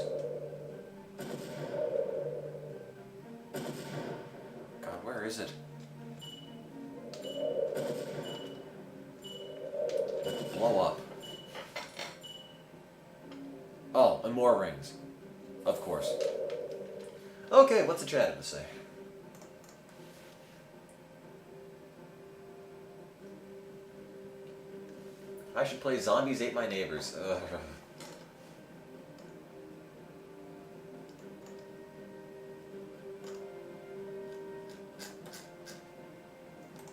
God, where is it? Blow up. Oh, and more rings. Of course. Okay, what's the chat have to say? I should play Zombies Ate My Neighbors. Ugh.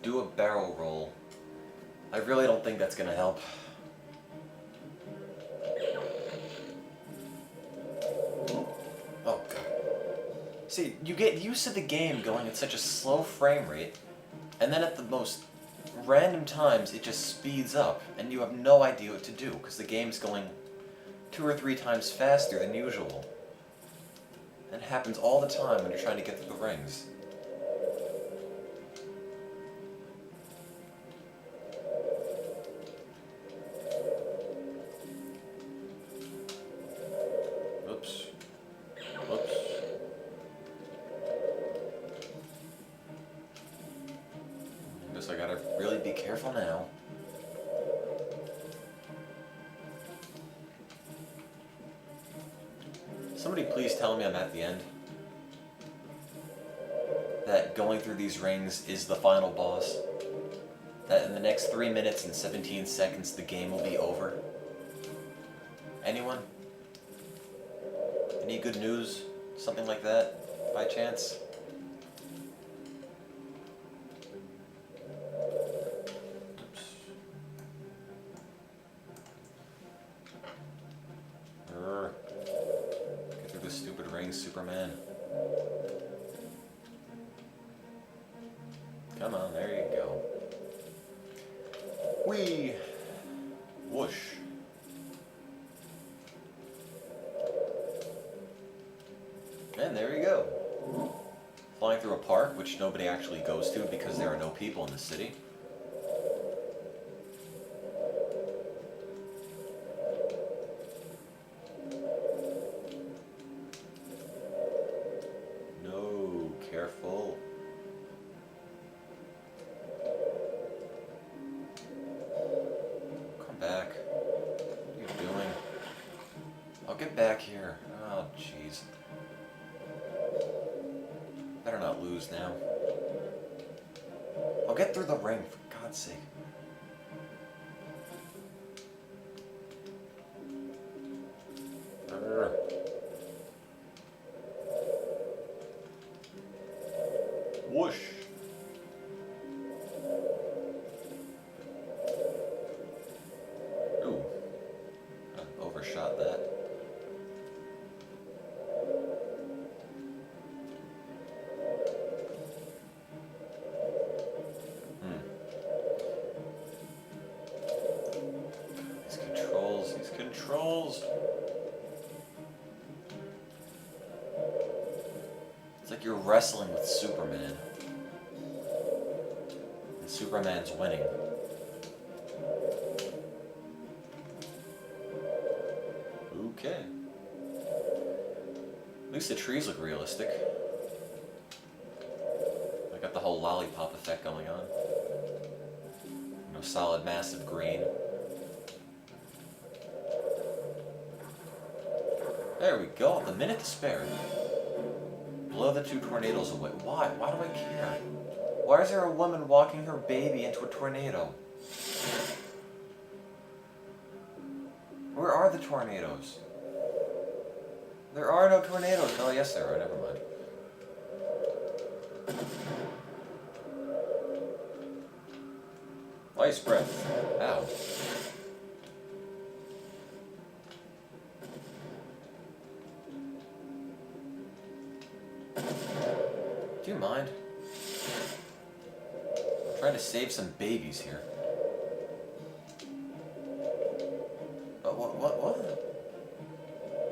Do a barrel roll. I really don't think that's gonna help. Oh, God. See, you get used to the game going at such a slow frame rate, and then at the most random times it just speeds up, and you have no idea what to do, because the game's going 2 or 3 times faster than usual. And it happens all the time when you're trying to get through the rings. Oops. Whoops. Guess I gotta really be careful now. Somebody please tell me I'm at the end. That going through these rings is the final boss. That in the next 3 minutes and 17 seconds the game will be over. Anyone? Any good news? Something like that, by chance? Oops. Get through this stupid ring, Superman. Come on, there you go. Whee! Whoosh. And there you go. Flying through a park, which nobody actually goes to because there are no people in the city. No, careful. back here. Oh, jeez. Better not lose now. I'll get through the ring, for God's sake. Whoosh. Ooh. I overshot that. These controls. It's like you're wrestling with Superman. And Superman's winning. Okay. At least the trees look realistic. I got the whole lollipop effect going on. You know, solid, massive green. There we go. The minute to spare. Blow the 2 tornadoes away. Why? Why do I care? Why is there a woman walking her baby into a tornado? Where are the tornadoes? There are no tornadoes. Oh, yes, there are. Never mind. Ice breath. Ow. Do you mind? I'm trying to save some babies here. What?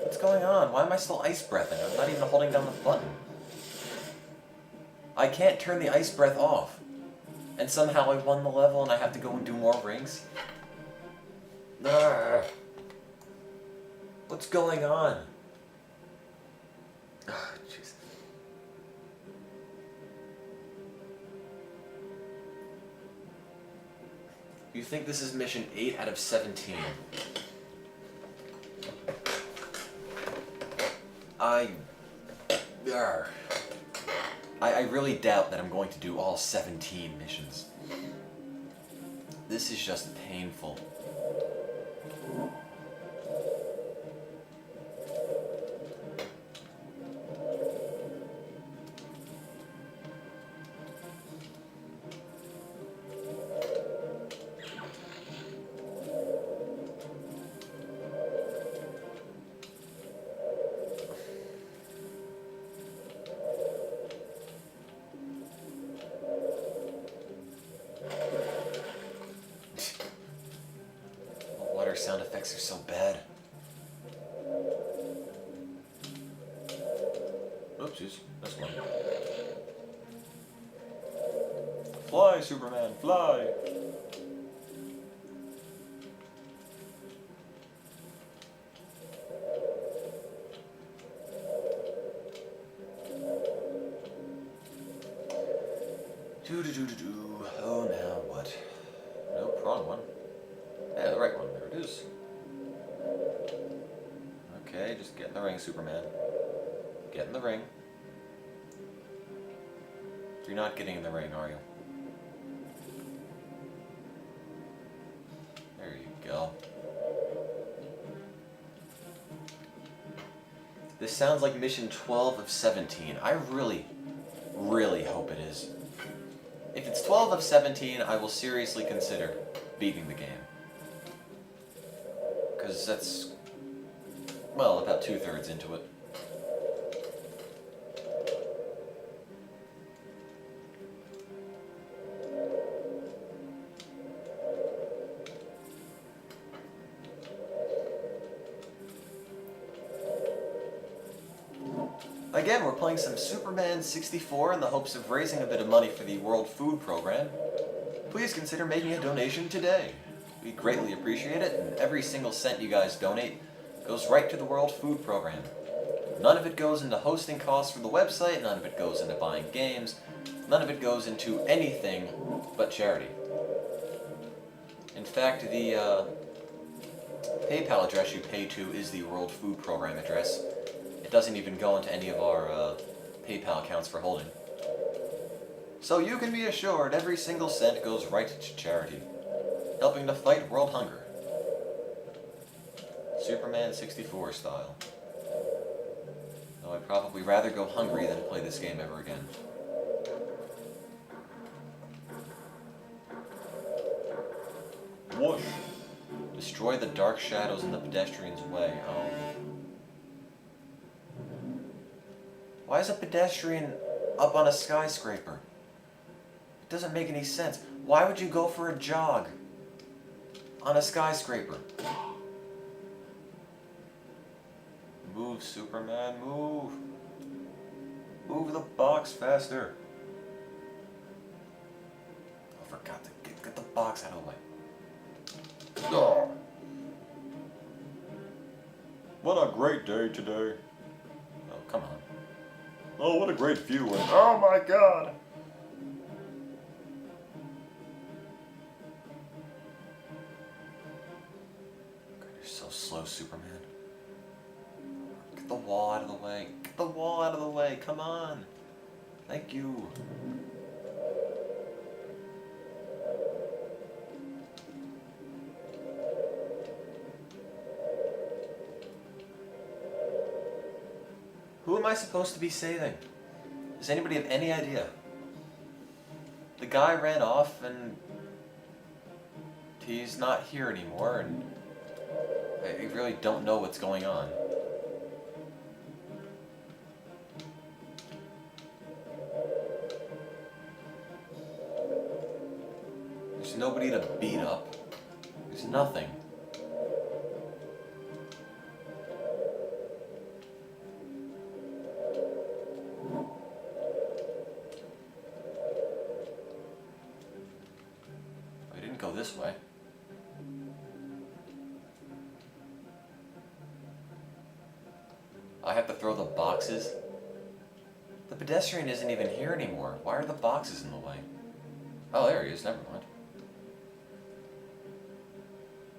What's going on? Why am I still ice breathing? I'm not even holding down the button. I can't turn the ice breath off. And somehow I won the level and I have to go and do more rings? Arrgh. What's going on? Ah, jeez. You think this is mission 8 out of 17? I really doubt that I'm going to do all 17 missions. This is just painful. Sound effects are so bad. Oopsies, that's one. Fly, Superman, fly! Do. Oh, now what? Nope, wrong one. Yeah, the right one. There it is. Okay, just get in the ring, Superman. Get in the ring. You're not getting in the ring, are you? There you go. This sounds like mission 12 of 17. I really, really hope it is. If it's 12 of 17, I will seriously consider beating the game. Because that's, well, about 2/3 into it. Again, we're playing some Superman 64 in the hopes of raising a bit of money for the World Food Program. Please consider making a donation today. We greatly appreciate it, and every single cent you guys donate goes right to the World Food Program. None of it goes into hosting costs for the website, none of it goes into buying games, none of it goes into anything but charity. In fact, PayPal address you pay to is the World Food Program address. It doesn't even go into any of our PayPal accounts for holding. So you can be assured every single cent goes right to charity, helping to fight world hunger. Superman 64 style. Though I'd probably rather go hungry than play this game ever again. Whoosh. Destroy the dark shadows in the pedestrian's way. Oh. Why is a pedestrian up on a skyscraper? It doesn't make any sense. Why would you go for a jog on a skyscraper? Move, Superman, move. Move the box faster. I forgot to get the box out of the way. Oh. What a great day today. Oh, come on. Oh, what a great view. And oh my god. God, you're so slow, Superman. Get the wall out of the way. Get the wall out of the way. Come on. Thank you. Who am I supposed to be saving? Does anybody have any idea? The guy ran off and he's not here anymore, and I really don't know what's going on. There's nobody to beat up. There's nothing. I didn't go this way. I have to throw the boxes. The pedestrian isn't even here anymore. Why are the boxes in the way? Oh, there he is. Never mind.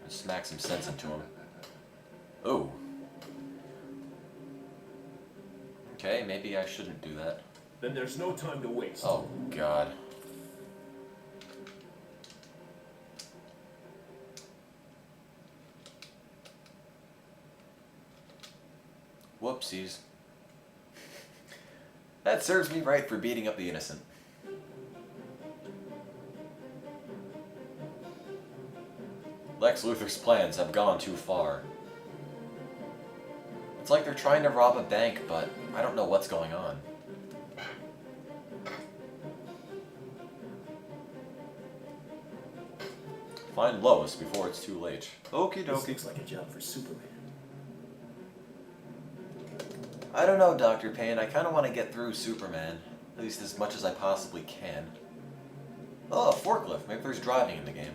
I'll smack some sense into him. Ooh. Okay, maybe I shouldn't do that. Then there's no time to waste. Oh, God. Whoopsies. That serves me right for beating up the innocent. Lex Luthor's plans have gone too far. It's like they're trying to rob a bank, but I don't know what's going on. Find Lois before it's too late. Okie This dokie. looks like a job for Superman. I don't know, Dr. Payne. I kind of want to get through Superman. At least as much as I possibly can. Oh, a forklift. Maybe there's driving in the game.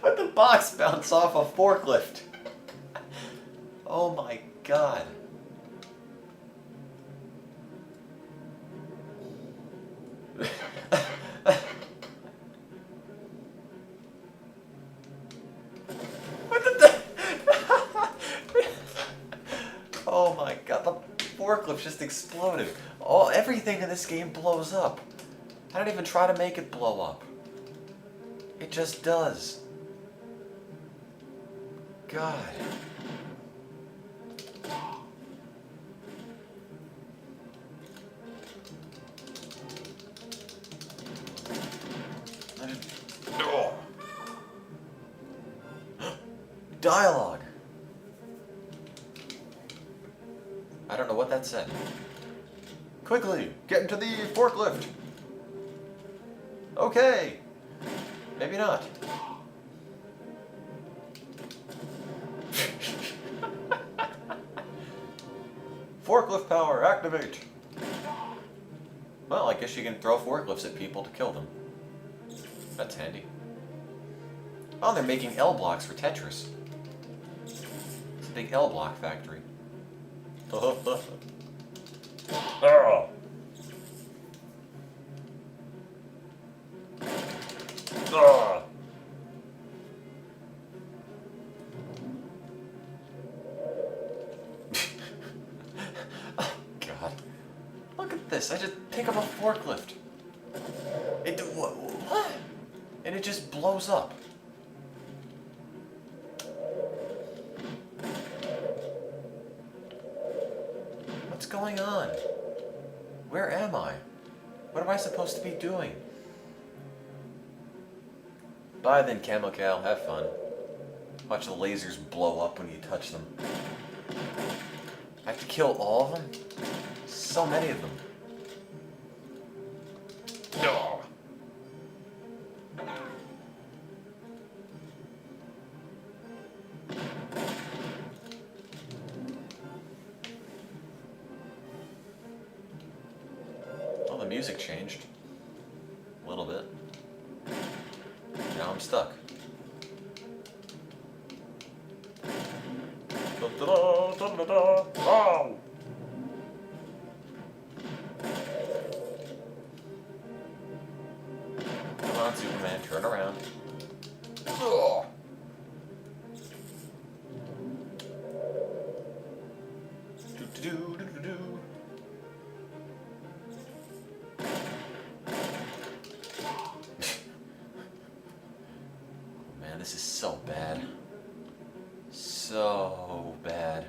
Let the box bounce off a forklift. Oh my god. Oh my god, the forklift just exploded. Oh, everything in this game blows up. I don't even try to make it blow up. It just does. God. Oh. Dialogue. I don't know what that said. Quickly, get into the forklift. Okay. Maybe not. Forklift power, activate. Well, I guess you can throw forklifts at people to kill them. That's handy. Oh, they're making L blocks for Tetris. It's a big L block factory. Oh. Look at this. I just pick up a forklift. What? And it just blows up. What's going on? Where am I? What am I supposed to be doing? Bye then, Camel Cow. Have fun. Watch the lasers blow up when you touch them. I have to kill all of them? So many of them. No. Oh, the music changed. A little bit. Now I'm stuck. Wow! Come on, Superman, turn around. Ugh. Do-do-do-do-do-do. Man, this is so bad. So bad.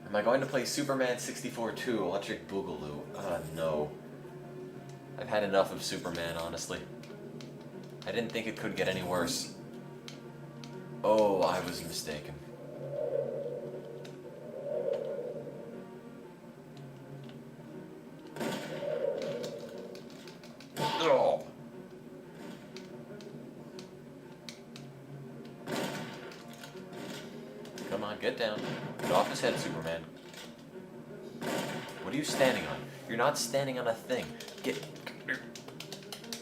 Am I going to play Superman 64 2 Electric Boogaloo? No. I've had enough of Superman, honestly. I didn't think it could get any worse. Oh, I was mistaken. Oh. Come on, get down. Get off his head, Superman. What are you standing on? You're not standing on a thing.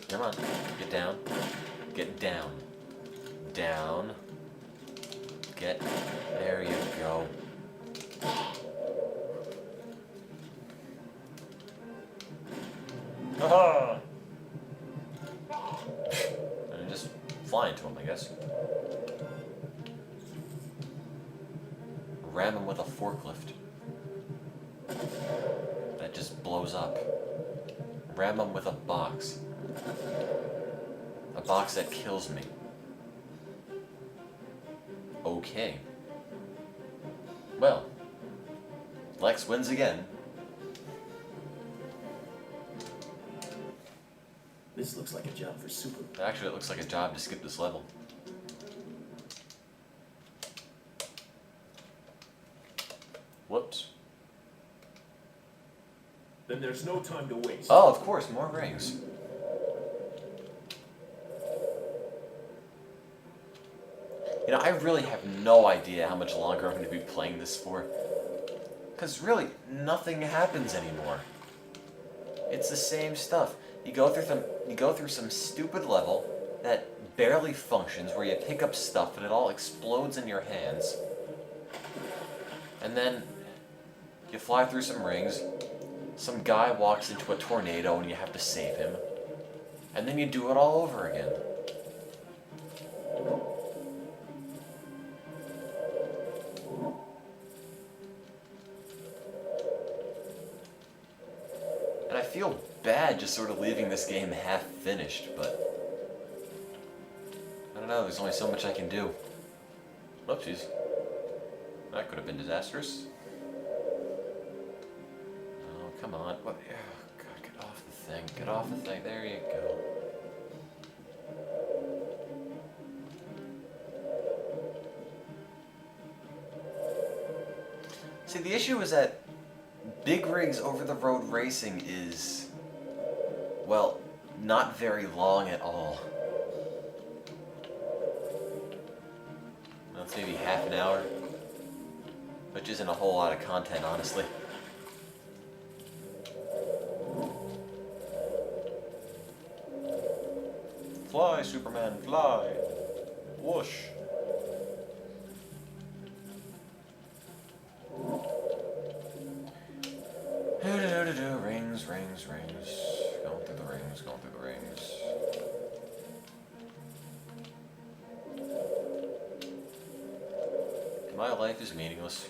Come on. Get down. Get down. Down. Get. There you go. Haha! And just fly into him, I guess. Ram him with a forklift. That just blows up. Ram him with a box. A box that kills me. Okay. Well, Lex wins again. This looks like a job for Superman. Actually, it looks like a job to skip this level. Whoops. Then there's no time to waste. Oh, of course, more rings. You know, I really have no idea how much longer I'm going to be playing this for. Because really, nothing happens anymore. It's the same stuff. You go through some stupid level that barely functions, where you pick up stuff and it all explodes in your hands. And then you fly through some rings. Some guy walks into a tornado and you have to save him. And then you do it all over again. And I feel bad just sort of leaving this game half finished, but I don't know, there's only so much I can do. Whoopsies. That could have been disastrous. Oh, come on. What? Oh, God, get off the thing. Get off the thing. There you go. See, the issue is that big rigs over-the-road racing is, well, not very long at all. That's maybe half an hour, which isn't a whole lot of content, honestly. Fly, Superman, fly! Whoosh! Rings, rings, rings. Going through the rings, going through the rings. My life is meaningless.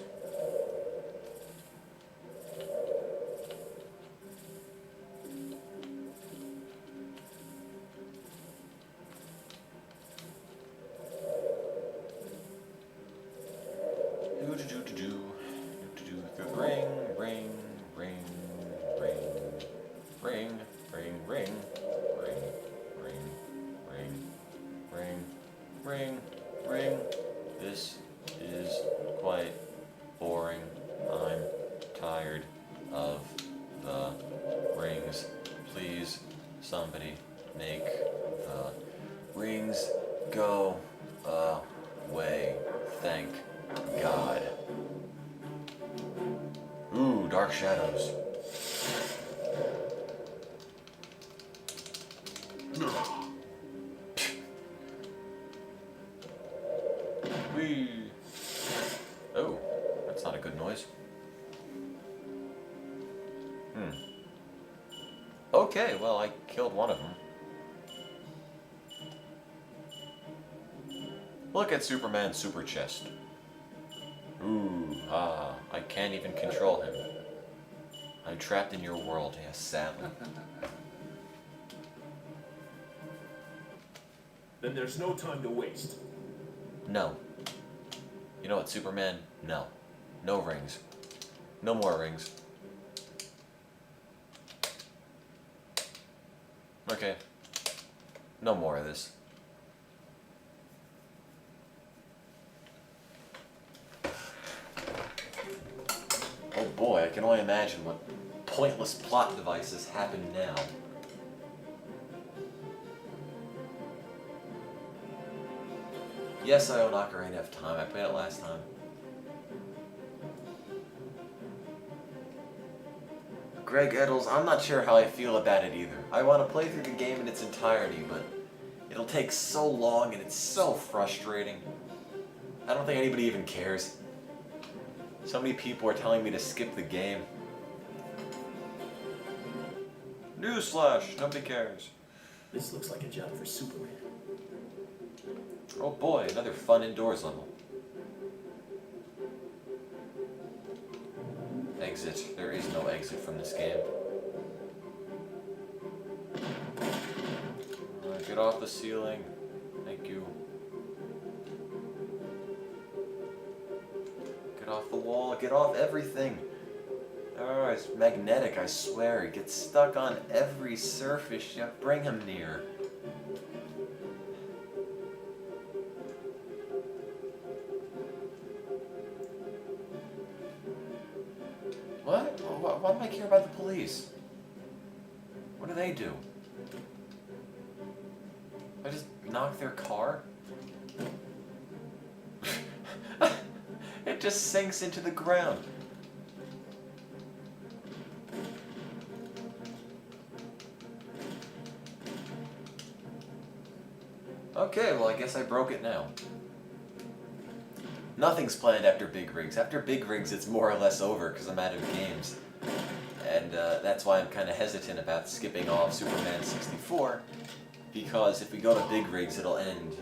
of the rings. Please, somebody make the rings go away. Thank God. Ooh, Dark Shadows. Whee! Oh, that's not a good noise. Okay, well, I killed one of them. Look at Superman's super chest. Ooh, I can't even control him. I'm trapped in your world, yes, sadly. Then there's no time to waste. No. You know what, Superman? No. No rings. No more rings. Okay. No more of this. Oh boy, I can only imagine what pointless plot devices happen now. Yes, I own Ocarina of Time. I played it last time. Greg Eddles, I'm not sure how I feel about it either. I want to play through the game in its entirety, but it'll take so long and it's so frustrating. I don't think anybody even cares. So many people are telling me to skip the game. Newsflash, nobody cares. This looks like a job for Superman. Oh boy, another fun indoors level. Exit. There is no exit from this game. Get off the ceiling. Thank you. Get off the wall. Get off everything. Oh, it's magnetic, I swear. It gets stuck on every surface. You bring him near. What? Why do I care about the police? What do they do? I just knock their car? It just sinks into the ground. Okay, well I guess I broke it now. Nothing's planned after Big Rigs. After Big Rigs, it's more or less over because I'm out of games. And that's why I'm kind of hesitant about skipping off Superman 64, because if we go to Big Rigs, it'll end.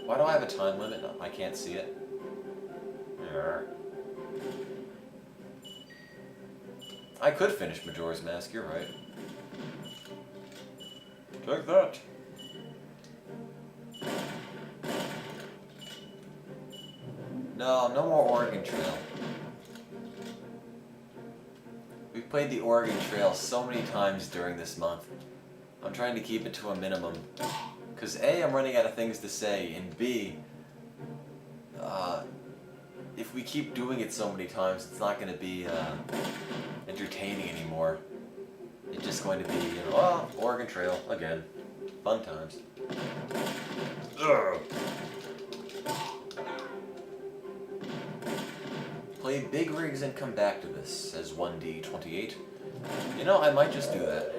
Why do I have a time limit? I can't see it. I could finish Majora's Mask, you're right. Take that. No more Oregon Trail. We've played the Oregon Trail so many times during this month. I'm trying to keep it to a minimum. Because A, I'm running out of things to say, and B, if we keep doing it so many times, it's not going to be entertaining anymore. It's just going to be, oh, Oregon Trail, again. Fun times. Ugh. Play Big Rigs and come back to this, says 1D28. You know, I might just do that.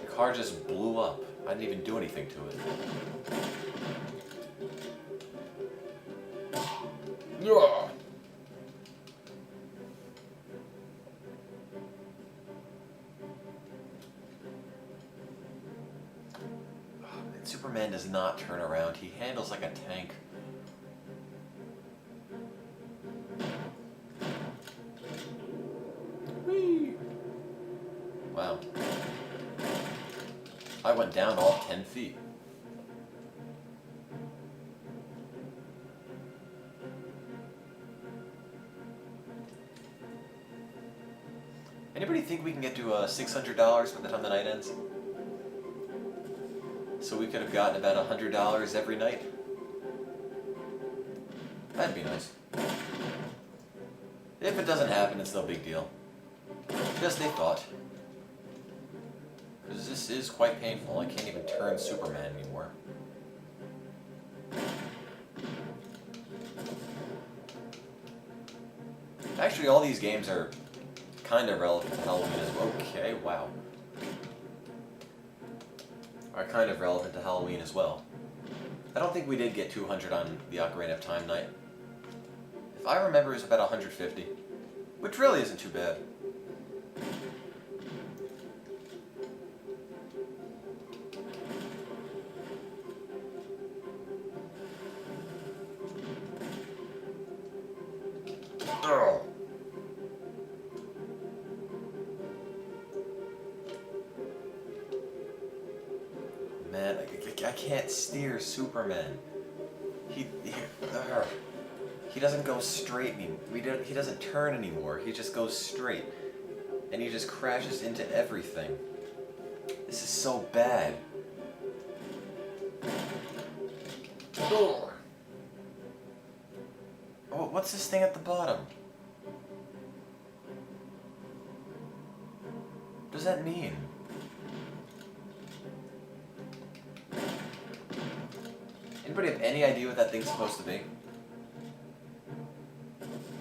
The car just blew up. I didn't even do anything to it. Yeah. Superman does not turn around. He handles like a tank. Whee! Wow. I went down all 10 feet. Anybody think we can get to $600 by the time the night ends? So we could have gotten about $100 every night. That'd be nice. If it doesn't happen, it's no big deal. Just a thought. Because this is quite painful. I can't even turn Superman anymore. Actually, all these games are kind of relevant to Halloween as well. Okay, wow. Are kind of relevant to Halloween as well. I don't think we did get 200 on the Ocarina of Time night. If I remember, it was about 150, which really isn't too bad. Oh. Man, I can't steer Superman. He doesn't go straight anymore. He doesn't turn anymore. He just goes straight. And he just crashes into everything. This is so bad. Oh, what's this thing at the bottom? What does that mean? Anybody have any idea what that thing's supposed to be?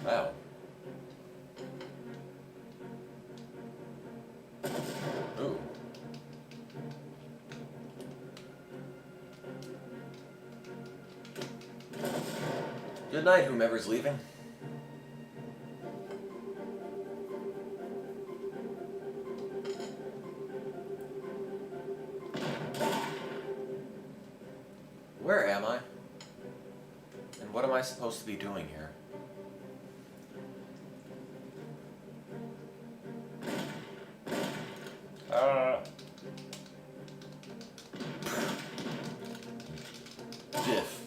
Wow. Ooh. Good night, whomever's leaving. Where am I? And what am I supposed to be doing here? Diff.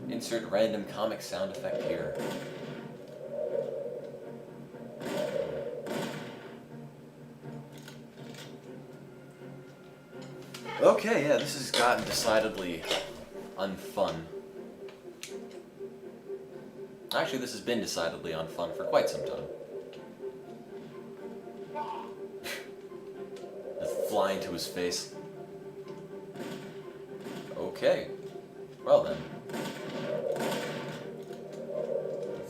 Insert random comic sound effect here. Okay, yeah, this has gotten decidedly unfun. Actually, this has been decidedly unfun for quite some time. Just flying to his face. Okay. Well then.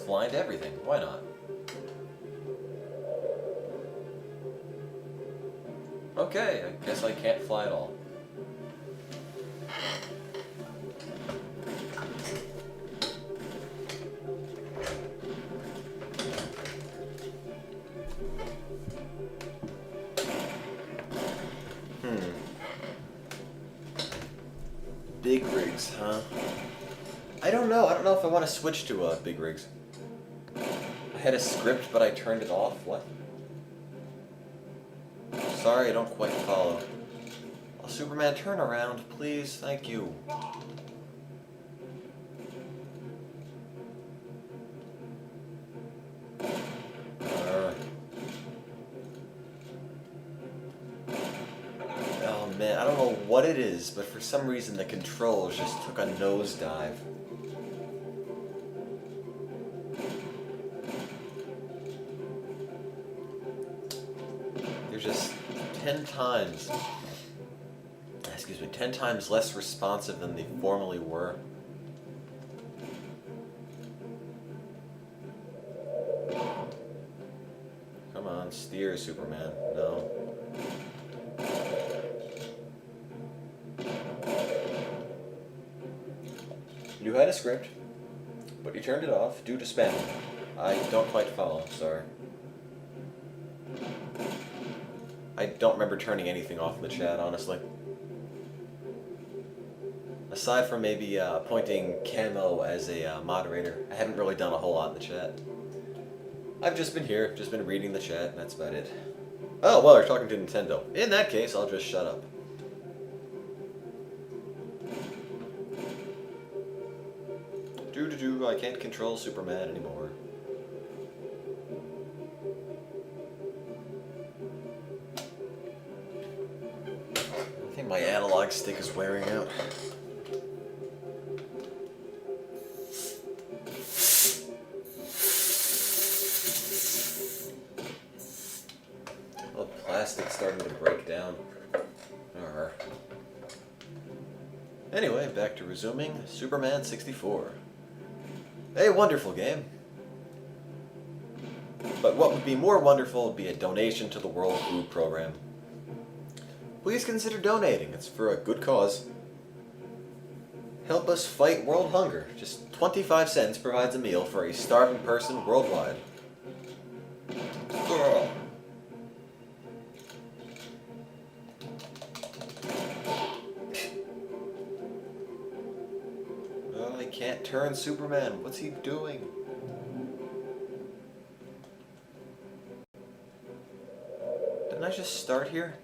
Flying to everything. Why not? Okay, I guess I can't fly at all. Big rigs, huh? I don't know. I don't know if I want to switch to big rigs. I had a script, but I turned it off. What? Sorry, I don't quite follow. Oh, Superman, turn around, please. Thank you. Oh man, I don't know what it is, but for some reason the controls just took a nosedive. They're just 10 times, 10 times less responsive than they formerly were. Come on, steer, Superman. No. You had a script, but you turned it off due to spam. I don't quite follow, sorry. I don't remember turning anything off in the chat, honestly. Aside from maybe appointing Camo as a moderator, I haven't really done a whole lot in the chat. I've just been here, just been reading the chat, and that's about it. Oh, well, you're talking to Nintendo. In that case, I'll just shut up. I can't control Superman anymore. my analog stick is wearing out. Well, the plastic's starting to break down. Arr. Anyway, back to resuming Superman 64. A wonderful game. But what would be more wonderful would be a donation to the World Food Program. Please consider donating. It's for a good cause. Help us fight world hunger. Just 25 cents provides a meal for a starving person worldwide. Ugh. Oh, I can't turn Superman. What's he doing? Didn't I just start here?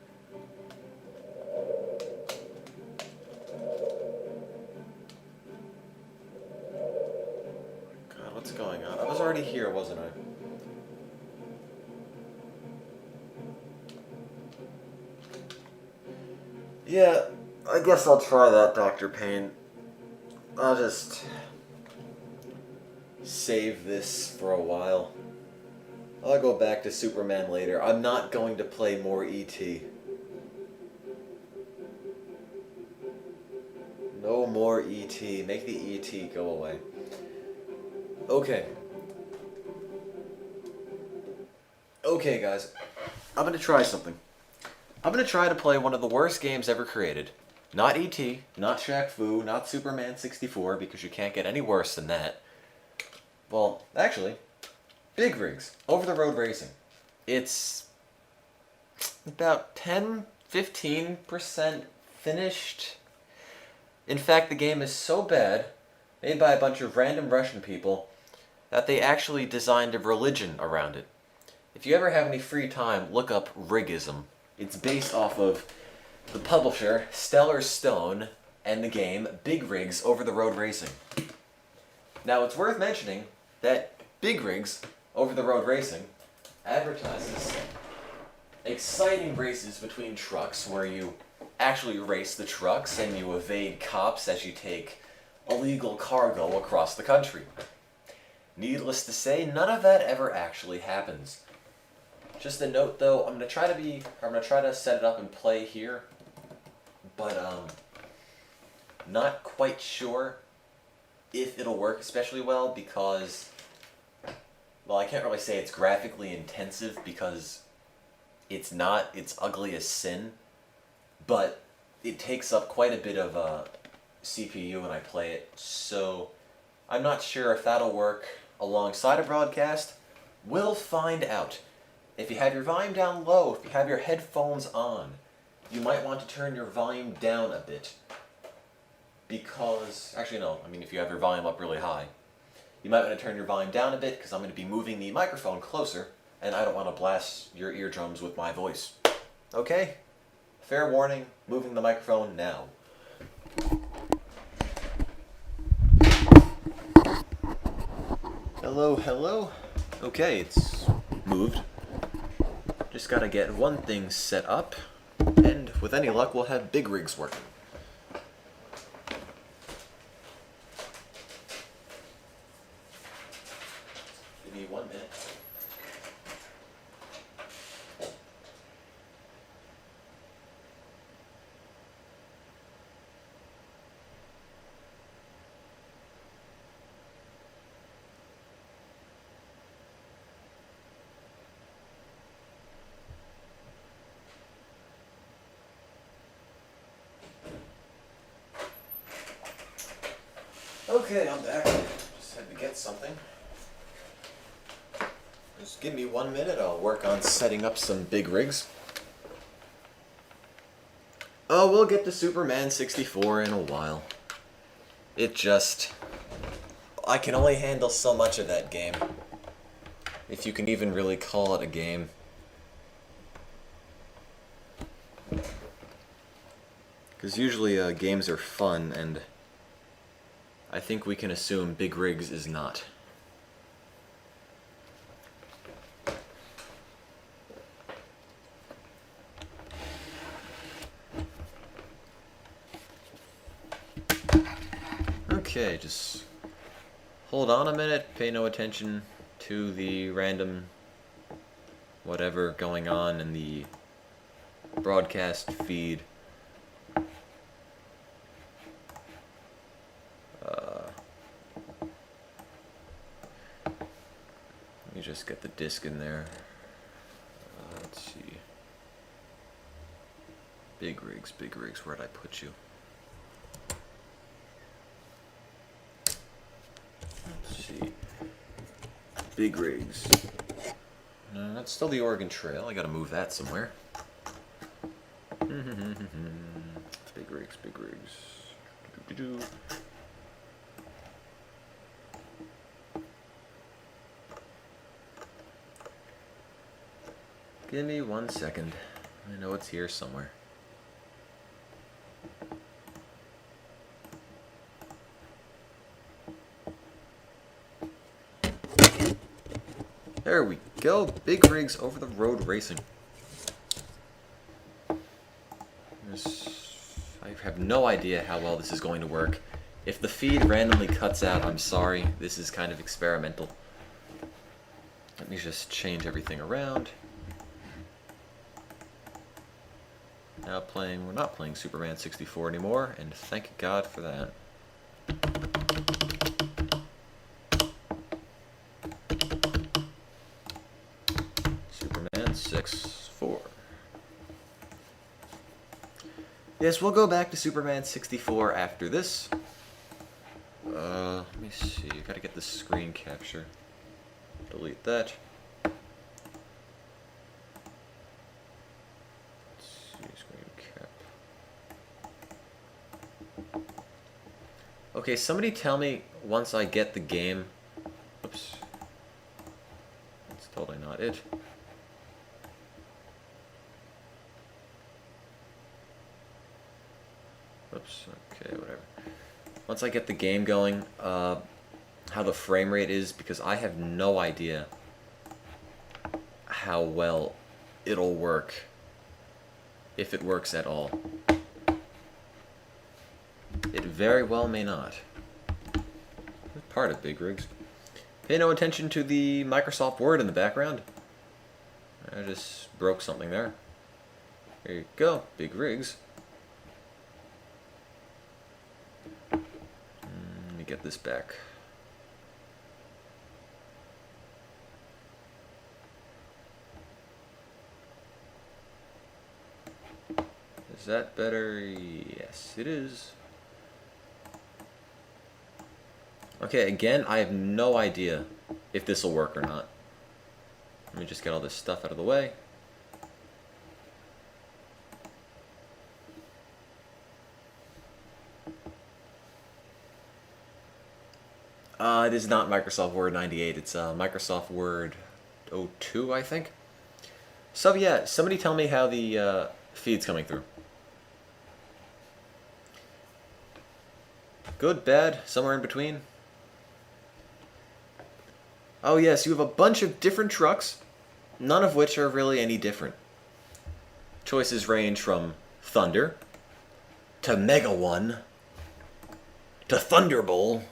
God, what's going on? I was already here, wasn't I? Yeah, I guess I'll try that, Dr. Payne. I'll just save this for a while. I'll go back to Superman later. I'm not going to play more E.T. No more E.T. Make the E.T. go away. Okay. Okay, guys. I'm gonna try something. I'm gonna try to play one of the worst games ever created. Not E.T., not Shaq Fu, not Superman 64, because you can't get any worse than that. Well, actually, Big Rigs, over-the-road racing. It's about 10-15% finished. In fact, the game is so bad, made by a bunch of random Russian people, that they actually designed a religion around it. If you ever have any free time, look up Rigism. It's based off of the publisher, Stellar Stone, and the game Big Rigs Over-the-Road Racing. Now, it's worth mentioning that Big Rigs Over-the-Road Racing advertises exciting races between trucks where you actually race the trucks and you evade cops as you take illegal cargo across the country. Needless to say, none of that ever actually happens. Just a note though, I'm gonna try to set it up and play here, but not quite sure if it'll work especially well because, well, I can't really say it's graphically intensive because it's not. It's ugly as sin, but it takes up quite a bit of CPU when I play it, so I'm not sure if that'll work alongside a broadcast. We'll find out. If you have your volume down low, if you have your headphones on, you might want to turn your volume down a bit. Because, actually no, I mean if you have your volume up really high. You might want to turn your volume down a bit because I'm going to be moving the microphone closer and I don't want to blast your eardrums with my voice. Okay? Fair warning, moving the microphone now. Hello, hello. Okay, it's moved. Just gotta get one thing set up, and with any luck, we'll have Big Rigs working. Give me 1 minute. Okay, I'm back. Just had to get something. Just give me 1 minute, I'll work on setting up some Big Rigs. Oh, we'll get to Superman 64 in a while. It just... I can only handle so much of that game. If you can even really call it a game. Because usually games are fun, and I think we can assume Big Rigs is not. Okay, just hold on a minute, pay no attention to the random whatever going on in the broadcast feed. Let me just get the disc in there. Let's see. Big rigs, where'd I put you? Let's see. Big rigs. No, that's still the Oregon Trail. I gotta move that somewhere. Big rigs. Do-do-do. Give me 1 second. I know it's here somewhere. There we go. Big rigs over the road racing. I have no idea how well this is going to work. If the feed randomly cuts out, I'm sorry. This is kind of experimental. Let me just change everything around. Now we're not playing Superman 64 anymore, and thank God for that. Superman 64. Yes, we'll go back to Superman 64 after this. Let me see, gotta get the screen capture. Delete that. Okay, somebody tell me once I get the game. Oops. That's totally not it. Oops, okay, whatever. Once I get the game going, how the frame rate is, because I have no idea how well it'll work. If it works at all. It very well may not. It's part of Big Rigs. Pay no attention to the Microsoft Word in the background. I just broke something there. There you go, Big Rigs. Let me get this back. Is that better? Yes, it is. Okay, again, I have no idea if this will work or not. Let me just get all this stuff out of the way. It is not Microsoft Word 98, it's Microsoft Word 02, I think. So yeah, somebody tell me how the feed's coming through. Good, bad, somewhere in between. Oh yes, you have a bunch of different trucks, none of which are really any different. Choices range from Thunder, to Mega One, to Thunderbolt,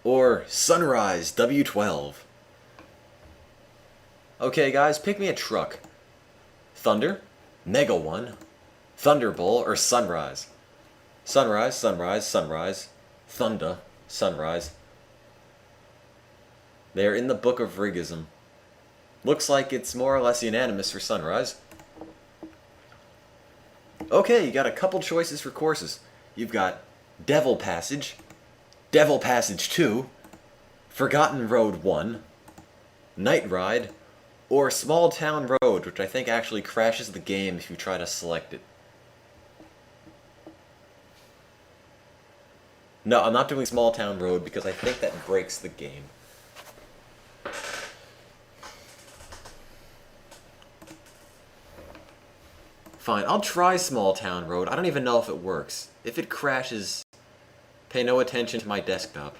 or Sunrise W12. Okay guys, pick me a truck. Thunder, Mega One, Thunderbolt, or Sunrise. Sunrise, Sunrise, Sunrise, Thunder, Sunrise. They're in the Book of Rigism. Looks like it's more or less unanimous for Sunrise. Okay, you got a couple choices for courses. You've got Devil Passage 2, Forgotten Road 1, Night Ride, or Small Town Road, which I think actually crashes the game if you try to select it. No, I'm not doing Small Town Road because I think that breaks the game. Fine, I'll try Small Town Road. I don't even know if it works. If it crashes, pay no attention to my desktop.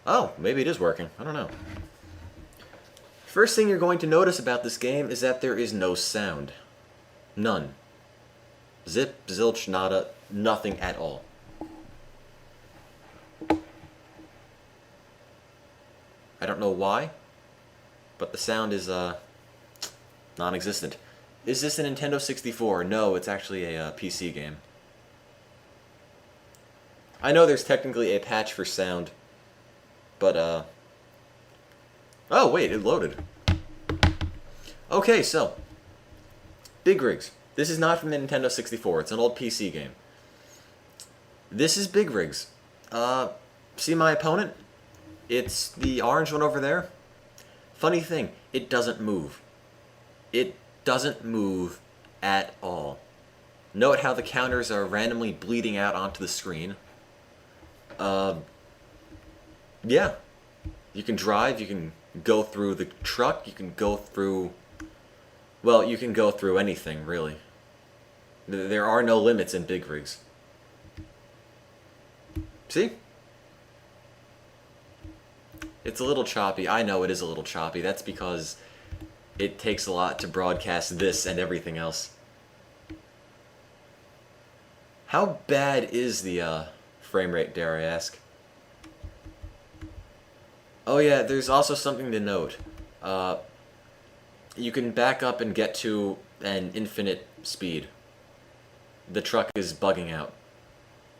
Oh, maybe it is working. I don't know. First thing you're going to notice about this game is that there is no sound. None. Zip, zilch, nada, nothing at all. I don't know why, but the sound is non-existent. Is this a Nintendo 64? No, it's actually a PC game. I know there's technically a patch for sound, but oh wait, it loaded. Okay, so Big Rigs. This is not from the Nintendo 64. It's an old PC game. This is Big Rigs. See my opponent? It's the orange one over there. Funny thing, it doesn't move. It doesn't move at all. Note how the counters are randomly bleeding out onto the screen. Yeah. You can drive, you can go through the truck, you can go through... Well, you can go through anything, really. There are no limits in Big Rigs. See? It's a little choppy. I know it is a little choppy. That's because it takes a lot to broadcast this and everything else. How bad is the frame rate, dare I ask? Oh yeah, there's also something to note. You can back up and get to an infinite speed. The truck is bugging out.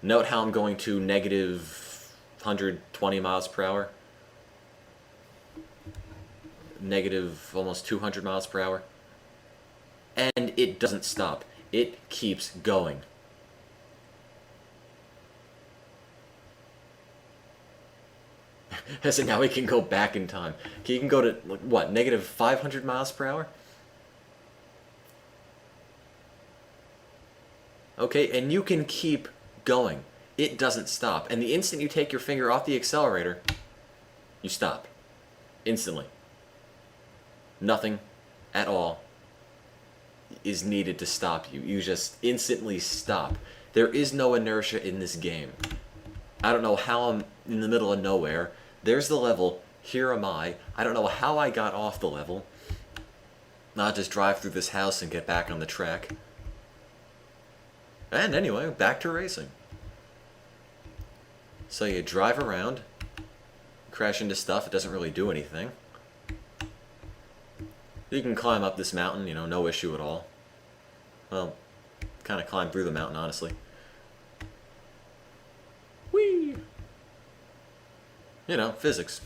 Note how I'm going to negative 120 miles per hour. Negative almost 200 miles per hour. And it doesn't stop. It keeps going. So now we can go back in time. You can go to, what, negative 500 miles per hour? Okay, and you can keep going. It doesn't stop. And the instant you take your finger off the accelerator, you stop. Instantly. Nothing at all is needed to stop you. You just instantly stop. There is no inertia in this game. I don't know how I'm in the middle of nowhere. There's the level. Here am I. I don't know how I got off the level. I'll just drive through this house and get back on the track. And anyway, back to racing. So you drive around, crash into stuff, it doesn't really do anything. You can climb up this mountain, you know, no issue at all. Well, kind of climb through the mountain, honestly. Whee! You know, physics.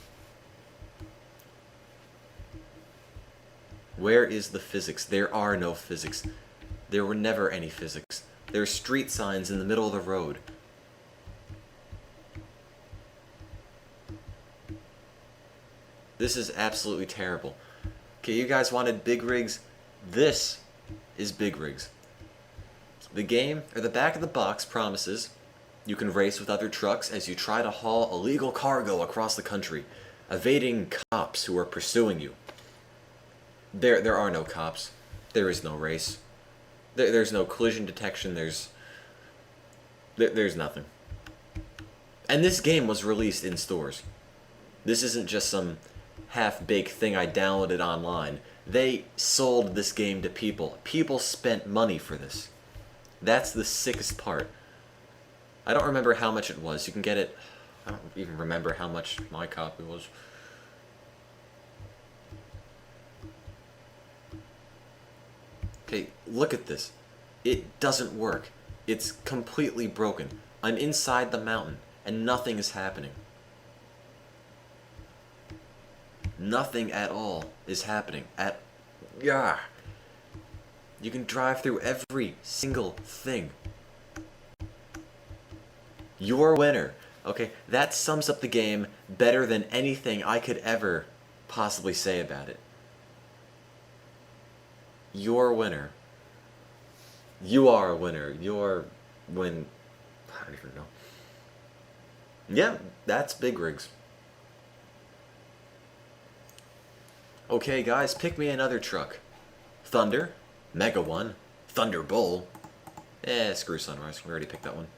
Where is the physics? There are no physics. There were never any physics. There are street signs in the middle of the road. This is absolutely terrible. Okay, you guys wanted Big Rigs? This is Big Rigs. The game, or the back of the box, promises you can race with other trucks as you try to haul illegal cargo across the country, evading cops who are pursuing you. There are no cops. There is no race. There's no collision detection. There's nothing. And this game was released in stores. This isn't just some half-baked thing I downloaded online. They sold this game to people. People spent money for this. That's the sickest part. I don't remember how much it was. You can get it... I don't even remember how much my copy was. Okay, look at this. It doesn't work. It's completely broken. I'm inside the mountain, and nothing is happening. Nothing at all is happening. Yeah. You can drive through every single thing. Your winner. Okay, that sums up the game better than anything I could ever possibly say about it. Your winner. You are a winner. Your win... I don't even know. Yeah, that's Big Rigs. Okay, guys, pick me another truck. Thunder. Mega One. Thunder Bull. Screw Sunrise. We already picked that one.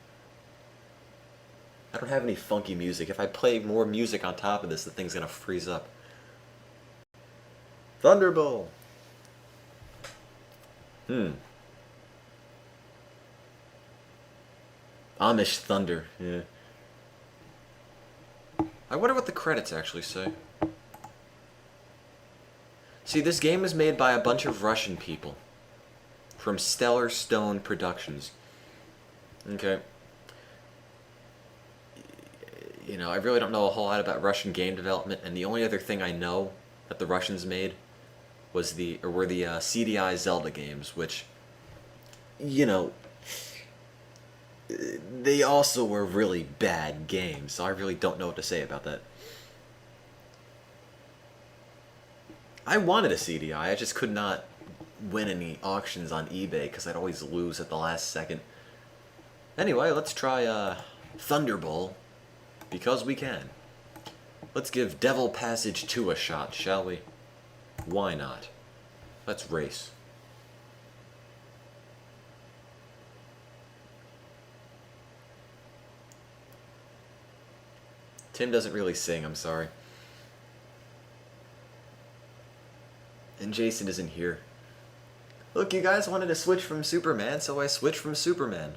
I don't have any funky music. If I play more music on top of this, the thing's gonna freeze up. Thunderbolt. Amish Thunder. Yeah. I wonder what the credits actually say. See, this game is made by a bunch of Russian people from Stellar Stone Productions. Okay. You know, I really don't know a whole lot about Russian game development, and the only other thing I know that the Russians made were the CDI Zelda games, which, you know, they also were really bad games, so I really don't know what to say about that. I wanted a CDI, I just could not win any auctions on eBay because I'd always lose at the last second. Anyway, let's try Thunderbolt, because we can. Let's give Devil Passage 2 a shot, shall we? Why not? Let's race. Tim doesn't really sing, I'm sorry. And Jason isn't here. Look, you guys wanted to switch from Superman, so I switched from Superman.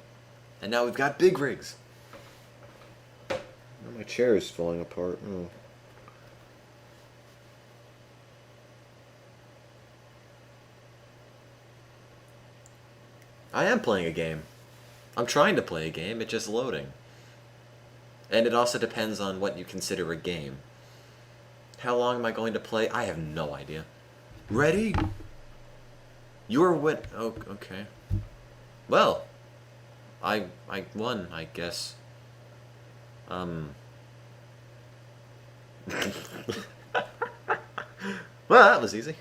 And now we've got big rigs. My chair is falling apart. Oh. I am playing a game. I'm trying to play a game, it's just loading. And it also depends on what you consider a game. How long am I going to play? I have no idea. Ready? You're win. Oh, okay. Well, I won, I guess. Well, that was easy.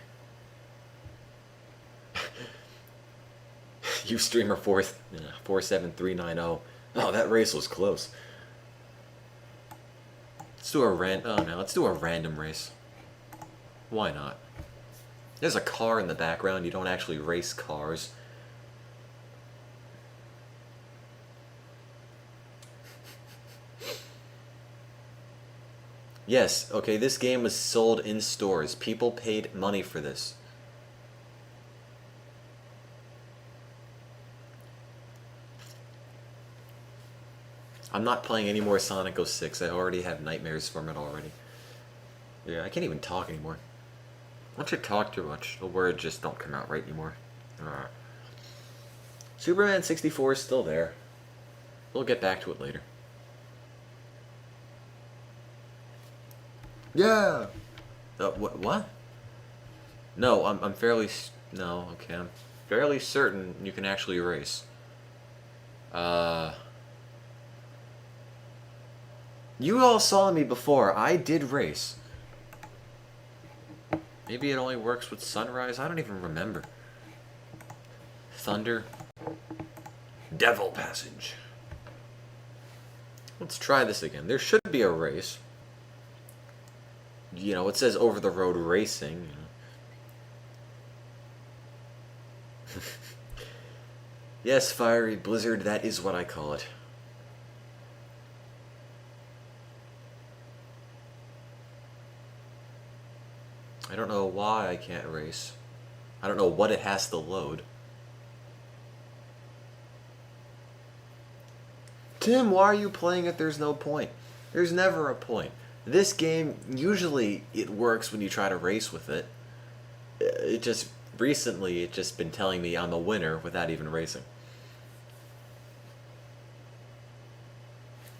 You streamer 47390. Oh, that race was close. Let's do a let's do a random race. Why not? There's a car in the background. You don't actually race cars. Yes, okay, this game was sold in stores. People paid money for this. I'm not playing any more Sonic 06. I already have nightmares from it already. Yeah, I can't even talk anymore. Once you talk too much, the words just don't come out right anymore. Superman 64 is still there. We'll get back to it later. Yeah! What? No, I'm fairly... No, okay, I'm fairly certain you can actually race. You all saw me before. I did race. Maybe it only works with Sunrise? I don't even remember. Thunder. Devil Passage. Let's try this again. There should be a race. You know, it says over-the-road racing. You know. Yes, Fiery Blizzard, that is what I call it. I don't know why I can't race. I don't know what it has to load. Tim, why are you playing it? There's no point. There's never a point. This game, usually it works when you try to race with it. Recently, it's just been telling me I'm a winner without even racing.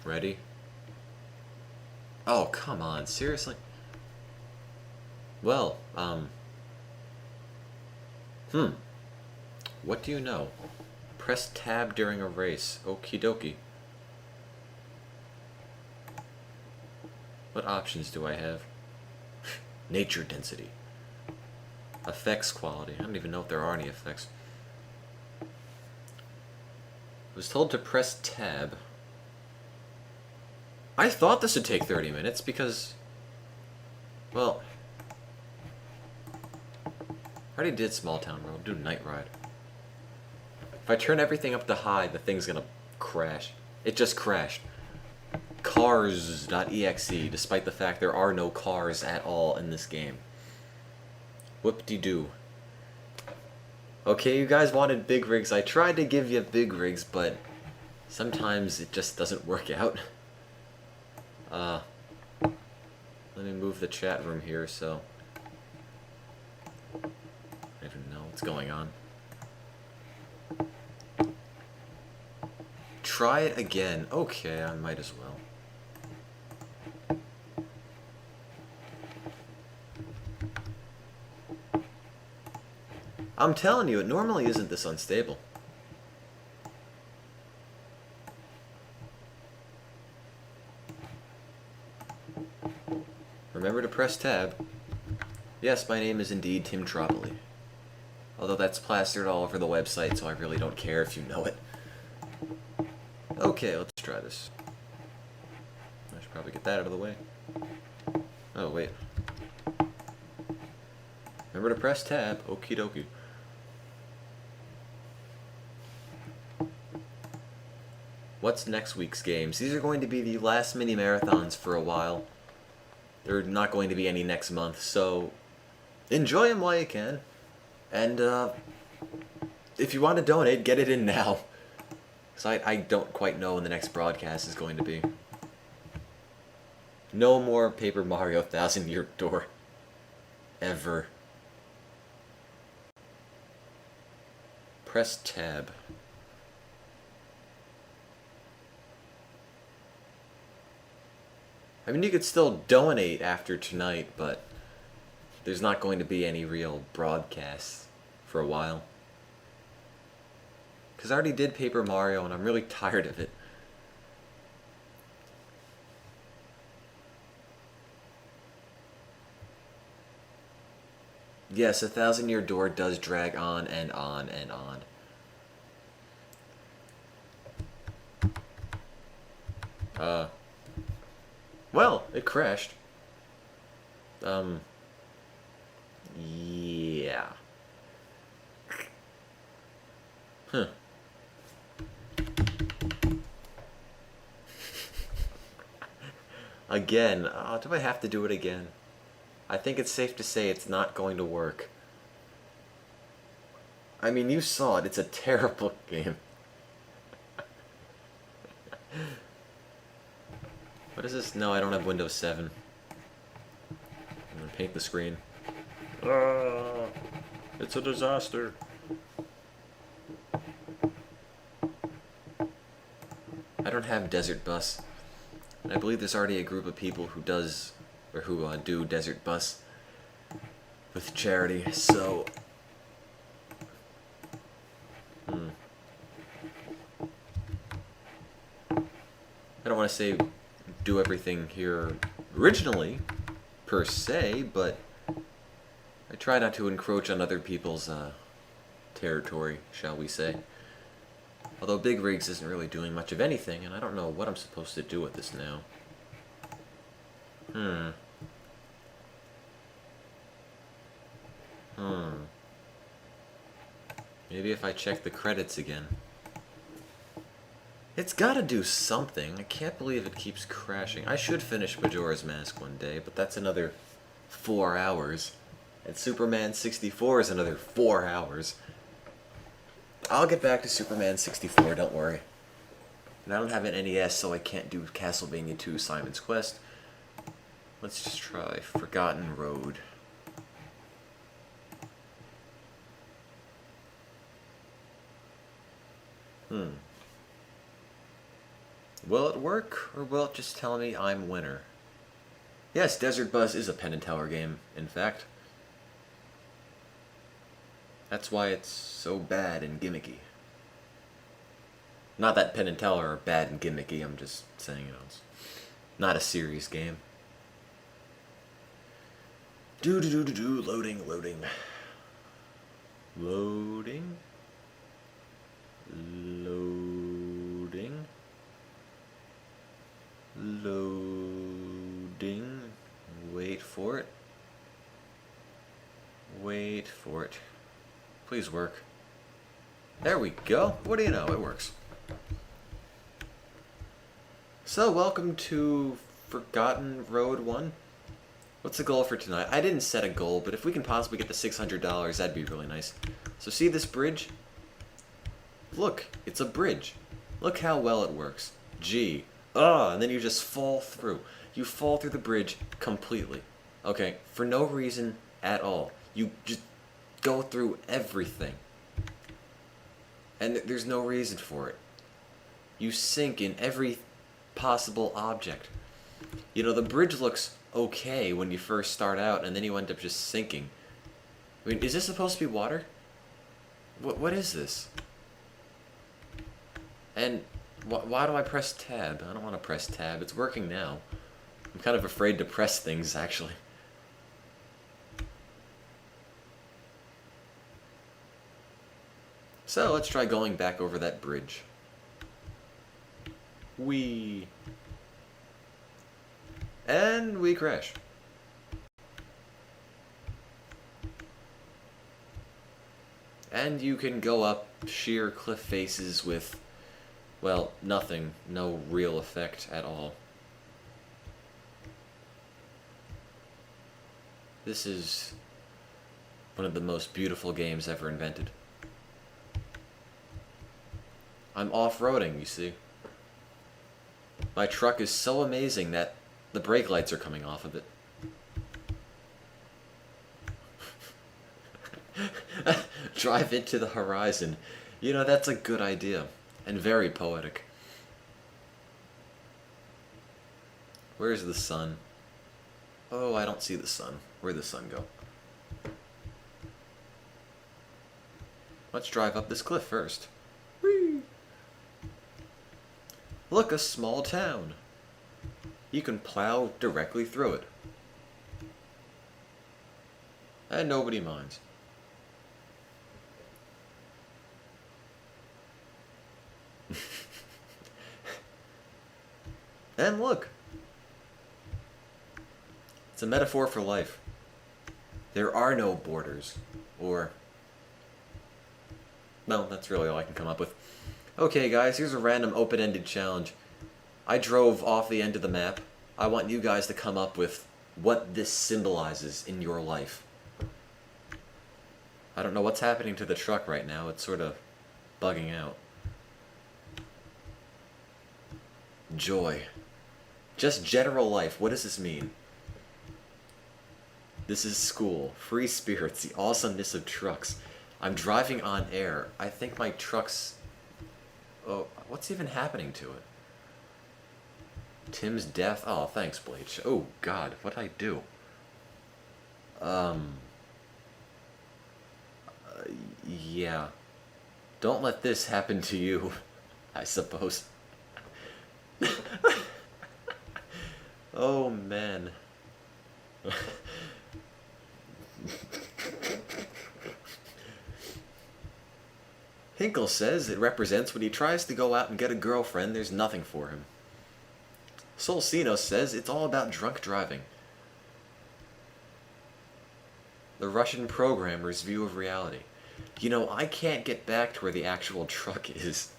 Ready? Oh, come on, seriously? Well, what do you know? Press tab during a race. Okie dokie. What options do I have? Nature density. Effects quality. I don't even know if there are any effects. I was told to press tab. I thought this would take 30 minutes because... Well... I already did Small Town Road. Do Night Ride. If I turn everything up to high, the thing's gonna crash. It just crashed. Cars.exe, despite the fact there are no cars at all in this game. Whoop-de-doo. Okay, you guys wanted big rigs. I tried to give you big rigs, but sometimes it just doesn't work out. Let me move the chat room here, so... what's going on. Try it again. Okay, I might as well. I'm telling you, it normally isn't this unstable. Remember to press tab. Yes, my name is indeed Tim Tropoli. Although that's plastered all over the website, so I really don't care if you know it. Okay, let's try this. I should probably get that out of the way. Oh, wait. Remember to press tab. Okie dokie. What's next week's games? These are going to be the last mini marathons for a while. There are not going to be any next month, so enjoy them while you can. And if you want to donate, get it in now. So I don't quite know when the next broadcast is going to be. No more Paper Mario 1000 Year Door. Ever. Press tab. I mean, you could still donate after tonight, but there's not going to be any real broadcasts for a while. Because I already did Paper Mario, and I'm really tired of it. Yes, 1000 Year Door does drag on and on and on. Well, it crashed. Yeah. Huh. Again. Do I have to do it again? I think it's safe to say it's not going to work. I mean, you saw it. It's a terrible game. What is this? No, I don't have Windows 7. I'm gonna paint the screen. It's a disaster. I don't have Desert Bus. And I believe there's already a group of people who do Desert Bus with charity, so I don't want to say do everything here originally, per se, but I try not to encroach on other people's territory, shall we say. Although Big Rigs isn't really doing much of anything, and I don't know what I'm supposed to do with this now. Maybe if I check the credits again. It's gotta do something. I can't believe it keeps crashing. I should finish Majora's Mask one day, but that's another 4 hours. And Superman 64 is another 4 hours. I'll get back to Superman 64, don't worry. And I don't have an NES, so I can't do Castlevania 2 Simon's Quest. Let's just try Forgotten Road. Will it work, or will it just tell me I'm winner? Yes, Desert Bus is a Penn and Teller game, in fact. That's why it's so bad and gimmicky. Not that Penn and Teller are bad and gimmicky, I'm just saying, it's not a serious game. Loading. Loading. Wait for it. Please work. There we go. What do you know? It works. So, welcome to Forgotten Road 1. What's the goal for tonight? I didn't set a goal, but if we can possibly get to $600, that'd be really nice. So see this bridge? Look, it's a bridge. Look how well it works. G. And then you just fall through. You fall through the bridge completely. Okay, for no reason at all. You go through everything. And there's no reason for it. You sink in every possible object. You know, the bridge looks okay when you first start out, and then you end up just sinking. I mean, is this supposed to be water? What is this? And why do I press tab? I don't want to press tab. It's working now. I'm kind of afraid to press things, actually. So let's try going back over that bridge. Whee! And we crash. And you can go up sheer cliff faces with, well, nothing. No real effect at all. This is one of the most beautiful games ever invented. I'm off-roading, you see. My truck is so amazing that the brake lights are coming off of it. Drive into the horizon. You know, that's a good idea. And very poetic. Where's the sun? Oh, I don't see the sun. Where'd the sun go? Let's drive up this cliff first. Whee! Look, a small town. You can plow directly through it. And nobody minds. And look. It's a metaphor for life. There are no borders. Or... no, that's really all I can come up with. Okay, guys, here's a random open-ended challenge. I drove off the end of the map. I want you guys to come up with what this symbolizes in your life. I don't know what's happening to the truck right now. It's sort of bugging out. Joy. Just general life. What does this mean? This is school. Free spirits. The awesomeness of trucks. I'm driving on air. I think my truck's... oh, what's even happening to it? Tim's death? Oh, thanks, Bleach. Oh, God. What'd I do? Yeah. Don't let this happen to you, I suppose. Oh, man. Hinkle says it represents when he tries to go out and get a girlfriend, there's nothing for him. Solcino says it's all about drunk driving. The Russian programmer's view of reality. You know, I can't get back to where the actual truck is.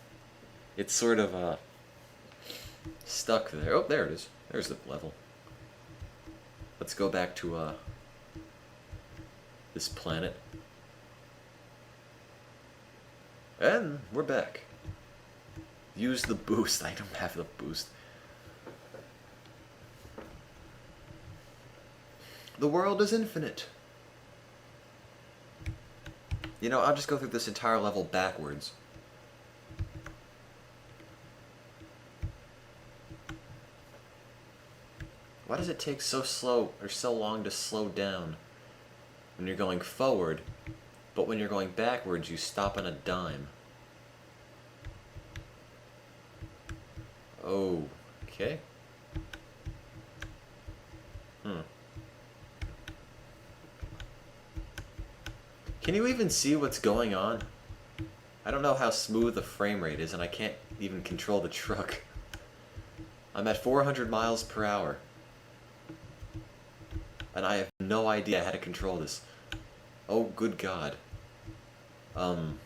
It's sort of, stuck there. Oh, there it is. There's the level. Let's go back to, this planet. And we're back. Use the boost. I don't have the boost. The world is infinite. You know, I'll just go through this entire level backwards. Why does it take so slow or so long to slow down when you're going forward, but when you're going backwards you stop on a dime? Okay. Can you even see what's going on? I don't know how smooth the frame rate is, and I can't even control the truck. I'm at 400 miles per hour. And I have no idea how to control this. Oh, good God. I'm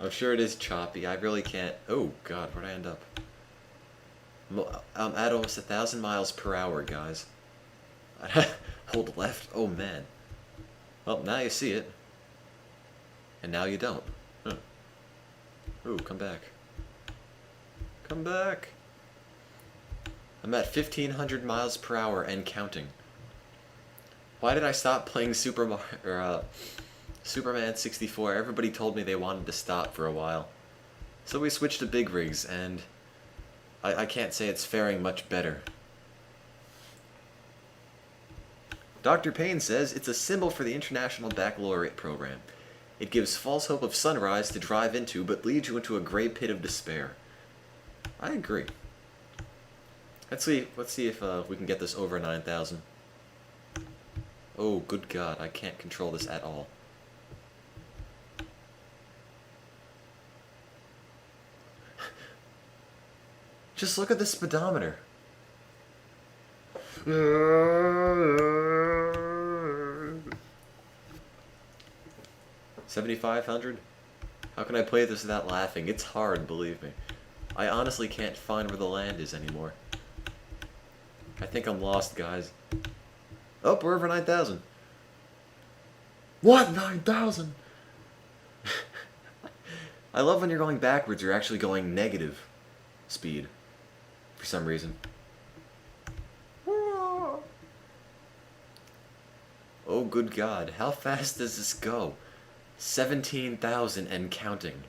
sure it is choppy. I really can't... oh, God, where'd I end up? I'm at almost 1,000 miles per hour, guys. Hold left. Oh, man. Well, now you see it. And now you don't. Huh. Ooh, come back. Come back. I'm at 1,500 miles per hour and counting. Why did I stop playing Superman 64? Everybody told me they wanted to stop for a while. So we switched to big rigs, and I can't say it's faring much better. Dr. Payne says it's a symbol for the International Baccalaureate program. It gives false hope of sunrise to drive into, but leads you into a gray pit of despair. I agree. Let's see if we can get this over 9,000. Oh, good God, I can't control this at all. Just look at the speedometer. 7,500? How can I play this without laughing? It's hard, believe me. I honestly can't find where the land is anymore. I think I'm lost, guys. Oh, we're over 9,000. What? 9,000? I love when you're going backwards, you're actually going negative speed. For some reason. Oh, good God. How fast does this go? 17,000 and counting.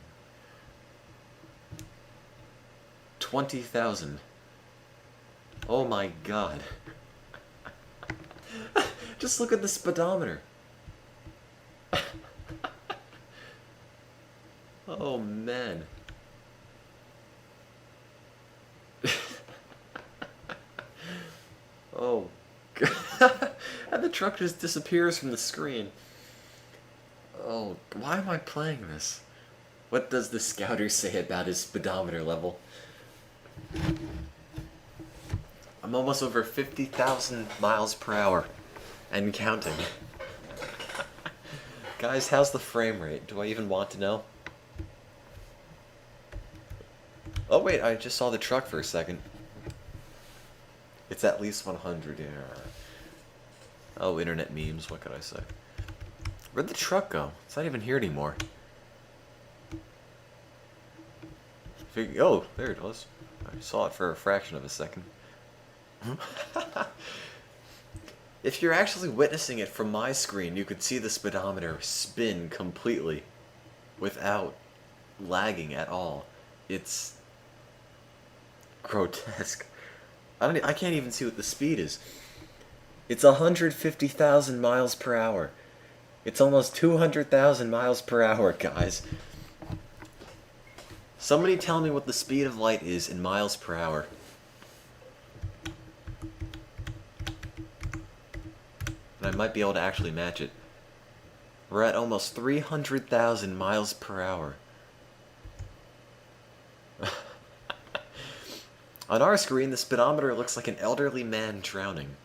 20,000. Oh my God. Just look at the speedometer. Oh, man. Oh, God. And the truck just disappears from the screen. Oh, why am I playing this? What does the scouter say about his speedometer level? I'm almost over 50,000 miles per hour. And counting. Guys, how's the frame rate? Do I even want to know? Oh wait, I just saw the truck for a second. It's at least 100, yeah. Oh, internet memes, what could I say? Where'd the truck go? It's not even here anymore. Oh, there it was. I saw it for a fraction of a second. If you're actually witnessing it from my screen, you could see the speedometer spin completely without lagging at all. It's grotesque. I can't even see what the speed is. It's 150,000 miles per hour. It's almost 200,000 miles per hour, guys. Somebody tell me what the speed of light is in miles per hour. And I might be able to actually match it. We're at almost 300,000 miles per hour. On our screen, the speedometer looks like an elderly man drowning.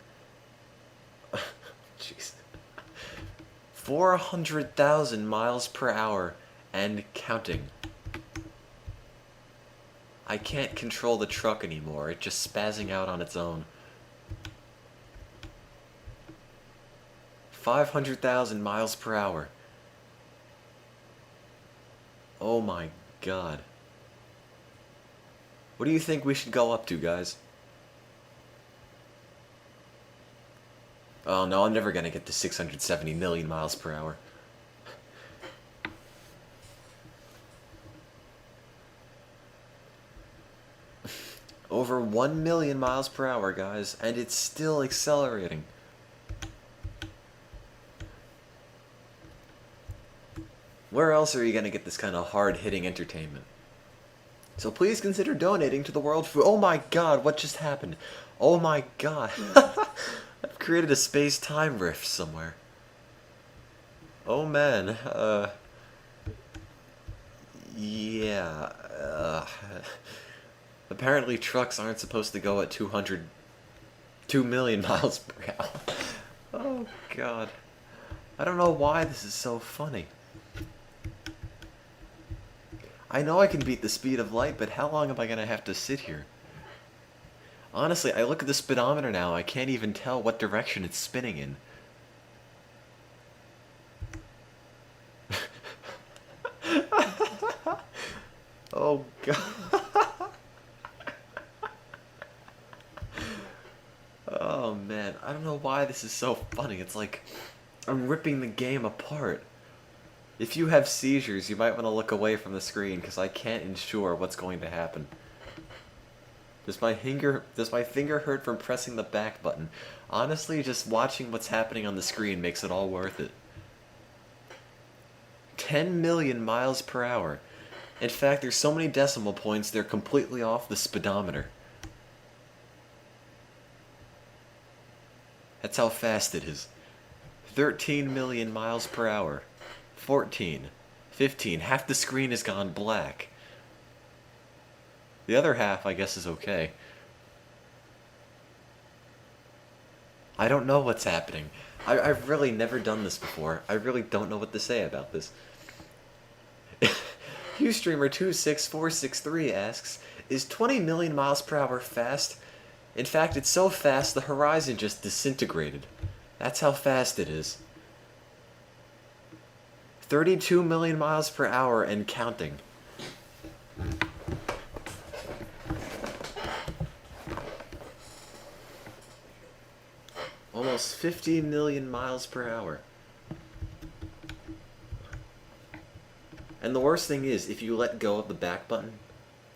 Jeez. 400,000 miles per hour and counting. I can't control the truck anymore. It's just spazzing out on its own. 500,000 miles per hour. Oh my God. What do you think we should go up to, guys? Oh no, I'm never gonna get to 670 million miles per hour. Over 1 million miles per hour, guys, and it's still accelerating. Where else are you gonna get this kind of hard-hitting entertainment? So please consider donating to the World Food... Oh my God, what just happened? Oh my God. I've created a space-time rift somewhere. Oh man, yeah, apparently trucks aren't supposed to go at 2 million miles per hour. Oh God. I don't know why this is so funny. I know I can beat the speed of light, but how long am I going to have to sit here? Honestly, I look at the speedometer now, I can't even tell what direction it's spinning in. Oh God. Oh man, I don't know why this this is so funny. It's like I'm ripping the game apart. If you have seizures, you might want to look away from the screen because I can't ensure what's going to happen. Does my finger hurt from pressing the back button? Honestly, just watching what's happening on the screen makes it all worth it. 10 million miles per hour. In fact, there's so many decimal points, they're completely off the speedometer. That's how fast it is. 13 million miles per hour. 14. 15. Half the screen has gone black. The other half, I guess, is okay. I don't know what's happening. I've really never done this before. I really don't know what to say about this. Ustreamer26463 asks, is 20 million miles per hour fast? In fact, it's so fast the horizon just disintegrated. That's how fast it is. 32 million miles per hour and counting. Almost 50 million miles per hour. And the worst thing is, if you let go of the back button,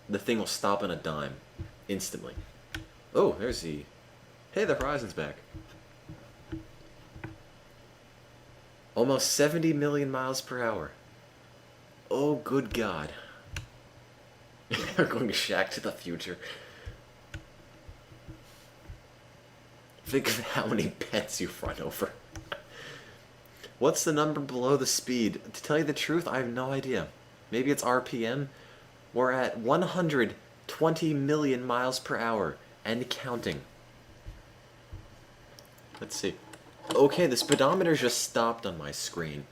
the thing will stop on a dime. Instantly. Oh, there's the... Hey, the horizon's back. Almost 70 million miles per hour. Oh, good God. We're going to Shack to the future. Think of how many pets you've run over. What's the number below the speed? To tell you the truth, I have no idea. Maybe it's RPM? We're at 120 million miles per hour and counting. Let's see. Okay, the speedometer just stopped on my screen.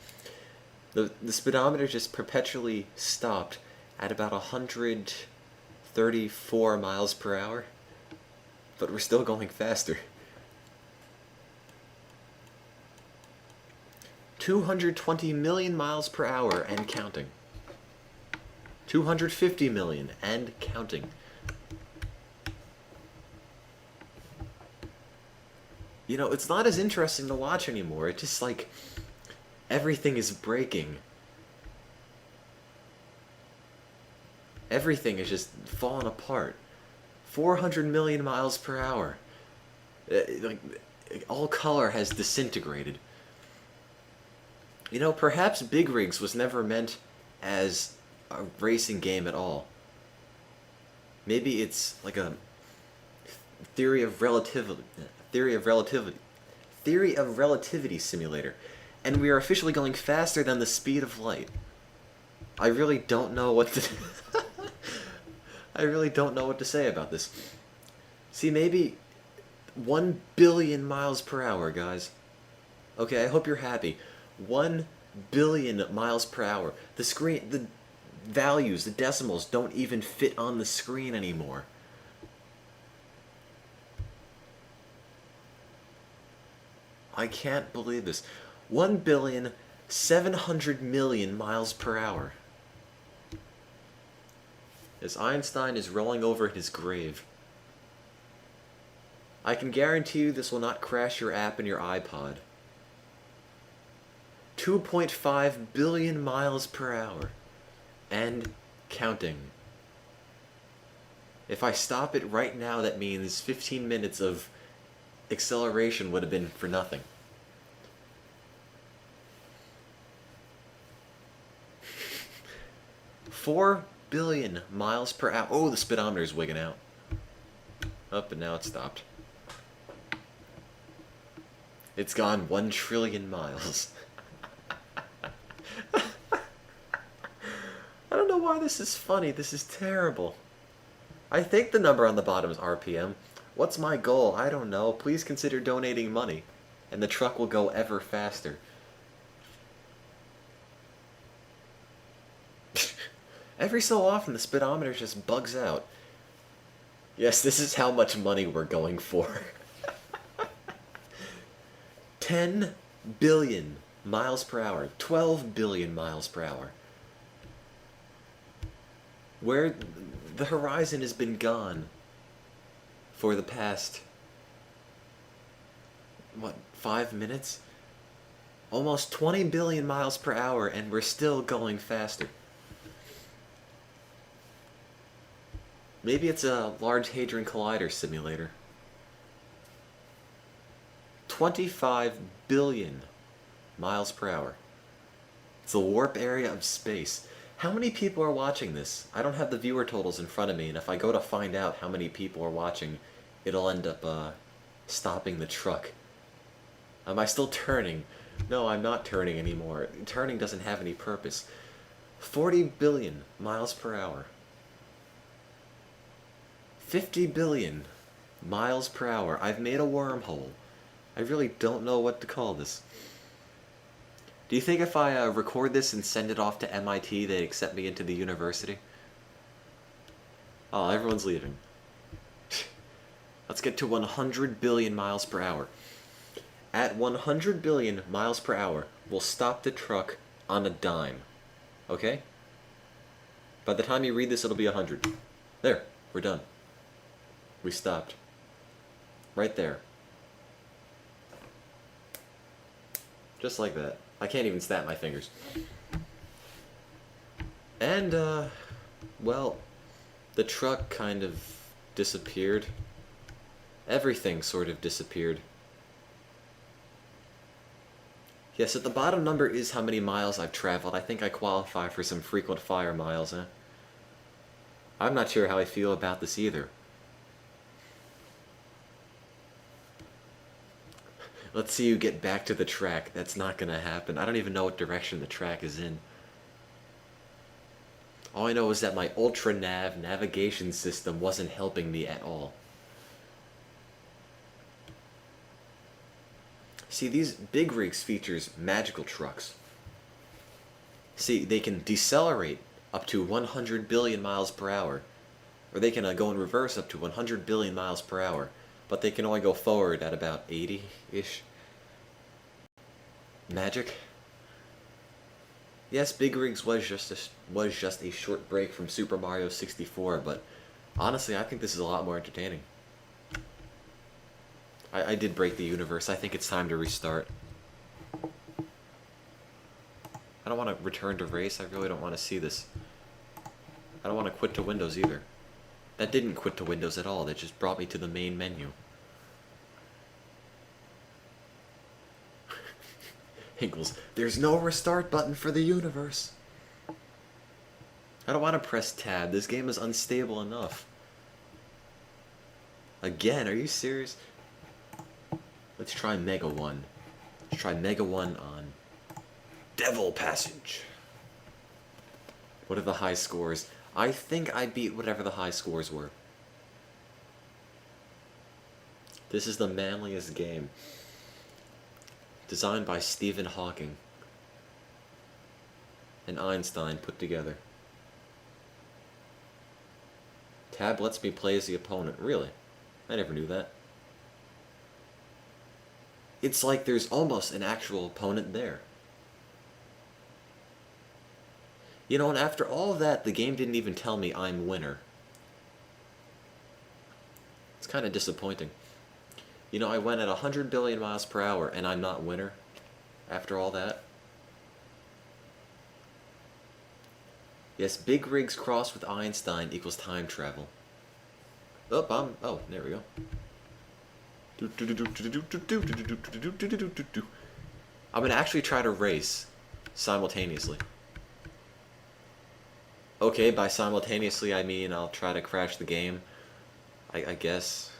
The speedometer just perpetually stopped at about 134 miles per hour. But we're still going faster. 220 million miles per hour and counting. 250 million and counting. You know, it's not as interesting to watch anymore. It's just like everything is breaking. Everything is just falling apart. 400 million miles per hour. Like, all color has disintegrated. You know, perhaps Big Rigs was never meant as a racing game at all. Maybe it's like a theory of relativity simulator, and we are officially going faster than the speed of light. I really don't know what to I really don't know what to say about this. See, maybe 1 billion miles per hour, guys. Okay, I hope you're happy. 1 billion miles per hour. The screen, the values, the decimals don't even fit on the screen anymore. I can't believe this. 1,700,000,000 miles per hour. As Einstein is rolling over in his grave. I can guarantee you this will not crash your app in your iPod. 2.5 billion miles per hour. And counting. If I stop it right now, that means 15 minutes of acceleration would have been for nothing. $4 billion miles per hour. Oh, the speedometer's wigging out. Up and now it's stopped. It's gone 1 trillion miles. I don't know why this is funny. This is terrible. I think the number on the bottom is RPM. What's my goal? I don't know. Please consider donating money, and the truck will go ever faster. Every so often, the speedometer just bugs out. Yes, this is how much money we're going for. 10 billion miles per hour. 12 billion miles per hour. Where the horizon has been gone for the past, what, 5 minutes? Almost 20 billion miles per hour, and we're still going faster. Maybe it's a Large Hadron Collider simulator. 25 billion miles per hour. It's the warp area of space. How many people are watching this? I don't have the viewer totals in front of me, and if I go to find out how many people are watching, it'll end up stopping the truck. Am I still turning? No, I'm not turning anymore. Turning doesn't have any purpose. 40 billion miles per hour. 50 billion miles per hour. I've made a wormhole. I really don't know what to call this. Do you think if I record this and send it off to MIT, they'd accept me into the university? Oh, everyone's leaving. Let's get to 100 billion miles per hour. At 100 billion miles per hour, we'll stop the truck on a dime. Okay? By the time you read this, it'll be 100. There, we're done. We stopped. Right there. Just like that. I can't even snap my fingers. And, well, the truck kind of disappeared. Everything sort of disappeared. Yes, at the bottom number is how many miles I've traveled. I think I qualify for some frequent flyer miles, huh? I'm not sure how I feel about this either. Let's see you get back to the track. That's not gonna happen. I don't even know what direction the track is in. All I know is that my Ultra Nav navigation system wasn't helping me at all. See, these big rigs features magical trucks. See, they can decelerate up to 100 billion miles per hour, or they can go in reverse up to 100 billion miles per hour, but they can only go forward at about 80-ish. Magic. Yes, Big Rigs was just a short break from Super Mario 64, but honestly, I think this is a lot more entertaining. I did break the universe. I think it's time to restart. I don't want to return to race. I really don't want to see this. I don't want to quit to Windows either. That didn't quit to Windows at all. That just brought me to the main menu. Hinkles, there's no restart button for the universe. I don't want to press tab. This game is unstable enough. Again, are you serious? Let's try Mega 1. Let's try Mega 1 on Devil Passage. What are the high scores? I think I beat whatever the high scores were. This is the manliest game. Designed by Stephen Hawking and Einstein put together. Tab lets me play as the opponent. Really? I never knew that. It's like there's almost an actual opponent there. You know, and after all of that, the game didn't even tell me I'm winner. It's kind of disappointing. You know, I went at 100 billion miles per hour and I'm not winner after all that. Yes, Big Rigs crossed with Einstein equals time travel. Oh, there we go. I'm gonna actually try to race simultaneously. Okay, by simultaneously I mean I'll try to crash the game, I guess.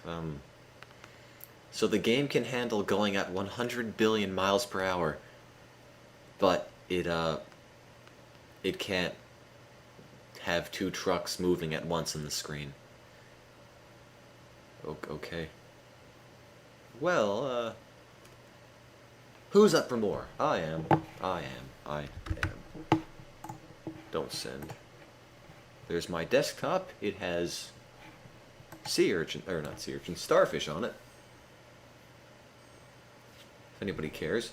So the game can handle going at 100 billion miles per hour, but it can't have two trucks moving at once on the screen. Okay. Well, who's up for more? I am. Don't send. There's my desktop. It has sea urchin, or not sea urchin, starfish on it. If anybody cares.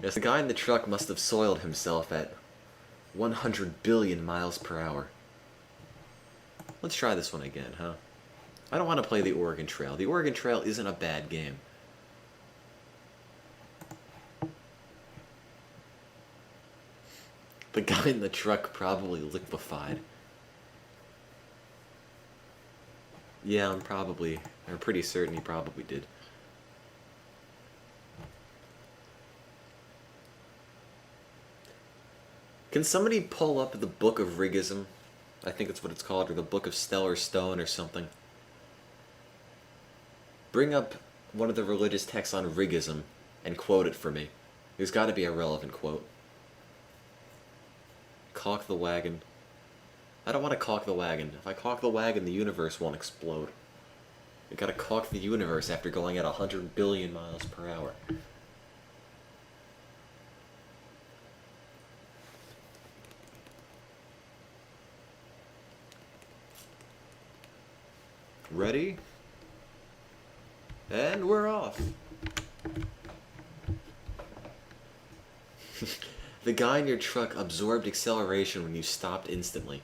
Yes, the guy in the truck must have soiled himself at 100 billion miles per hour. Let's try this one again, huh? I don't want to play the Oregon Trail. The Oregon Trail isn't a bad game. The guy in the truck probably liquefied. Yeah, I'm pretty certain he probably did. Can somebody pull up the Book of Rigism? I think that's what it's called, or the Book of Stellar Stone or something. Bring up one of the religious texts on Rigism and quote it for me. There's got to be a relevant quote. Caulk the wagon. I don't want to caulk the wagon. If I caulk the wagon, the universe won't explode. You gotta caulk the universe after going at 100 billion miles per hour. Ready? And we're off. The guy in your truck absorbed acceleration when you stopped instantly.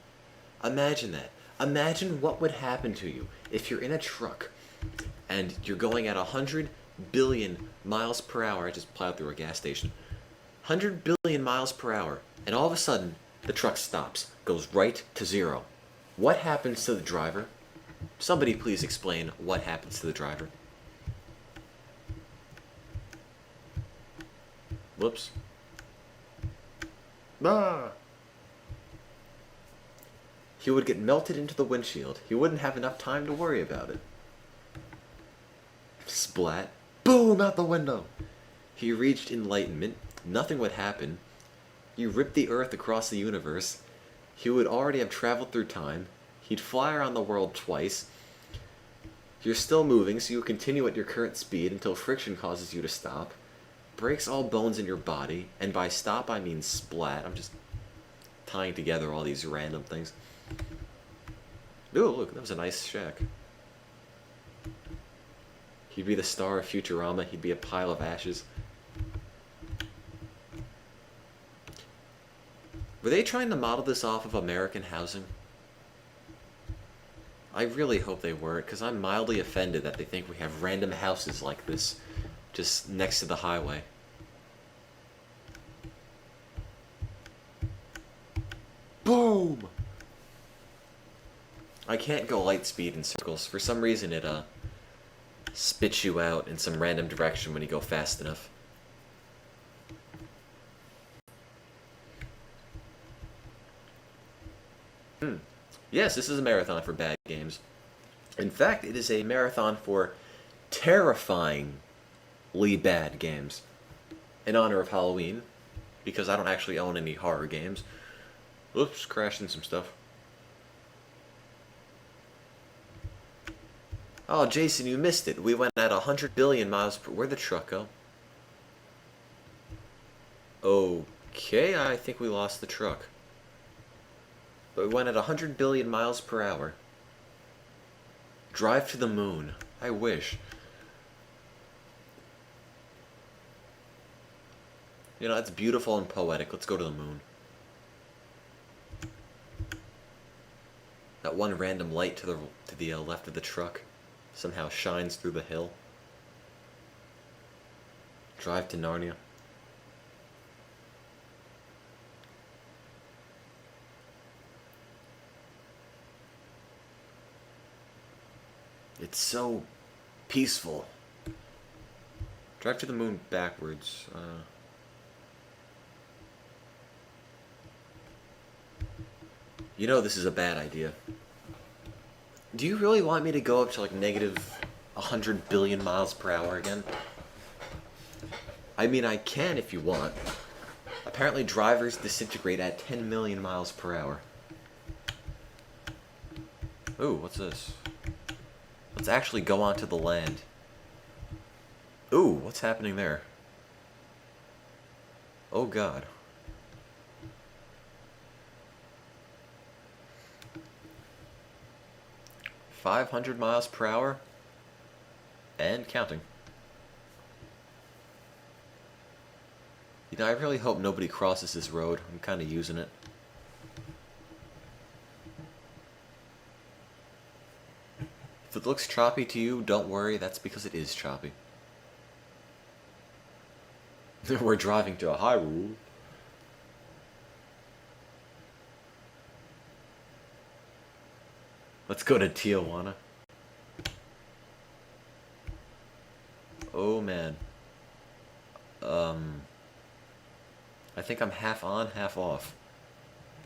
Imagine that. Imagine what would happen to you if you're in a truck and you're going at 100 billion miles per hour. I just plowed through a gas station. 100 billion miles per hour, and all of a sudden, the truck stops, goes right to zero. What happens to the driver? Somebody please explain what happens to the driver. Whoops. Ah! He would get melted into the windshield. He wouldn't have enough time to worry about it. Splat. Boom! Out the window! He reached enlightenment. Nothing would happen. You ripped the earth across the universe. He would already have traveled through time. He'd fly around the world twice. You're still moving, so you continue at your current speed until friction causes you to stop. Breaks all bones in your body, and by stop I mean splat. I'm just tying together all these random things. Ooh, look, that was a nice shack. He'd be the star of Futurama. He'd be a pile of ashes. Were they trying to model this off of American housing? I really hope they weren't, because I'm mildly offended that they think we have random houses like this just next to the highway. Boom! I can't go light speed in circles. For some reason it spits you out in some random direction when you go fast enough. Yes, this is a marathon for bad games. In fact, it is a marathon for terrifyingly bad games. In honor of Halloween, because I don't actually own any horror games. Oops, crashing some stuff. Oh, Jason, you missed it. We went at 100 billion miles per... Where'd the truck go? Okay, I think we lost the truck. But we went at 100 billion miles per hour. Drive to the moon. I wish. You know, that's beautiful and poetic. Let's go to the moon. That one random light to the left of the truck somehow shines through the hill. Drive to Narnia. It's so peaceful. Drive to the moon backwards. You know this is a bad idea. Do you really want me to go up to like negative 100 billion miles per hour again? I mean, I can if you want. Apparently drivers disintegrate at 10 million miles per hour. Ooh, what's this? Let's actually go onto the land. Ooh, what's happening there? Oh god. $500 miles per hour and counting. You know, I really hope nobody crosses this road. I'm kind of using it. If it looks choppy to you, don't worry, that's because it is choppy. We're driving to a Hyrule. Let's go to Tijuana. Oh man. I think I'm half on, half off.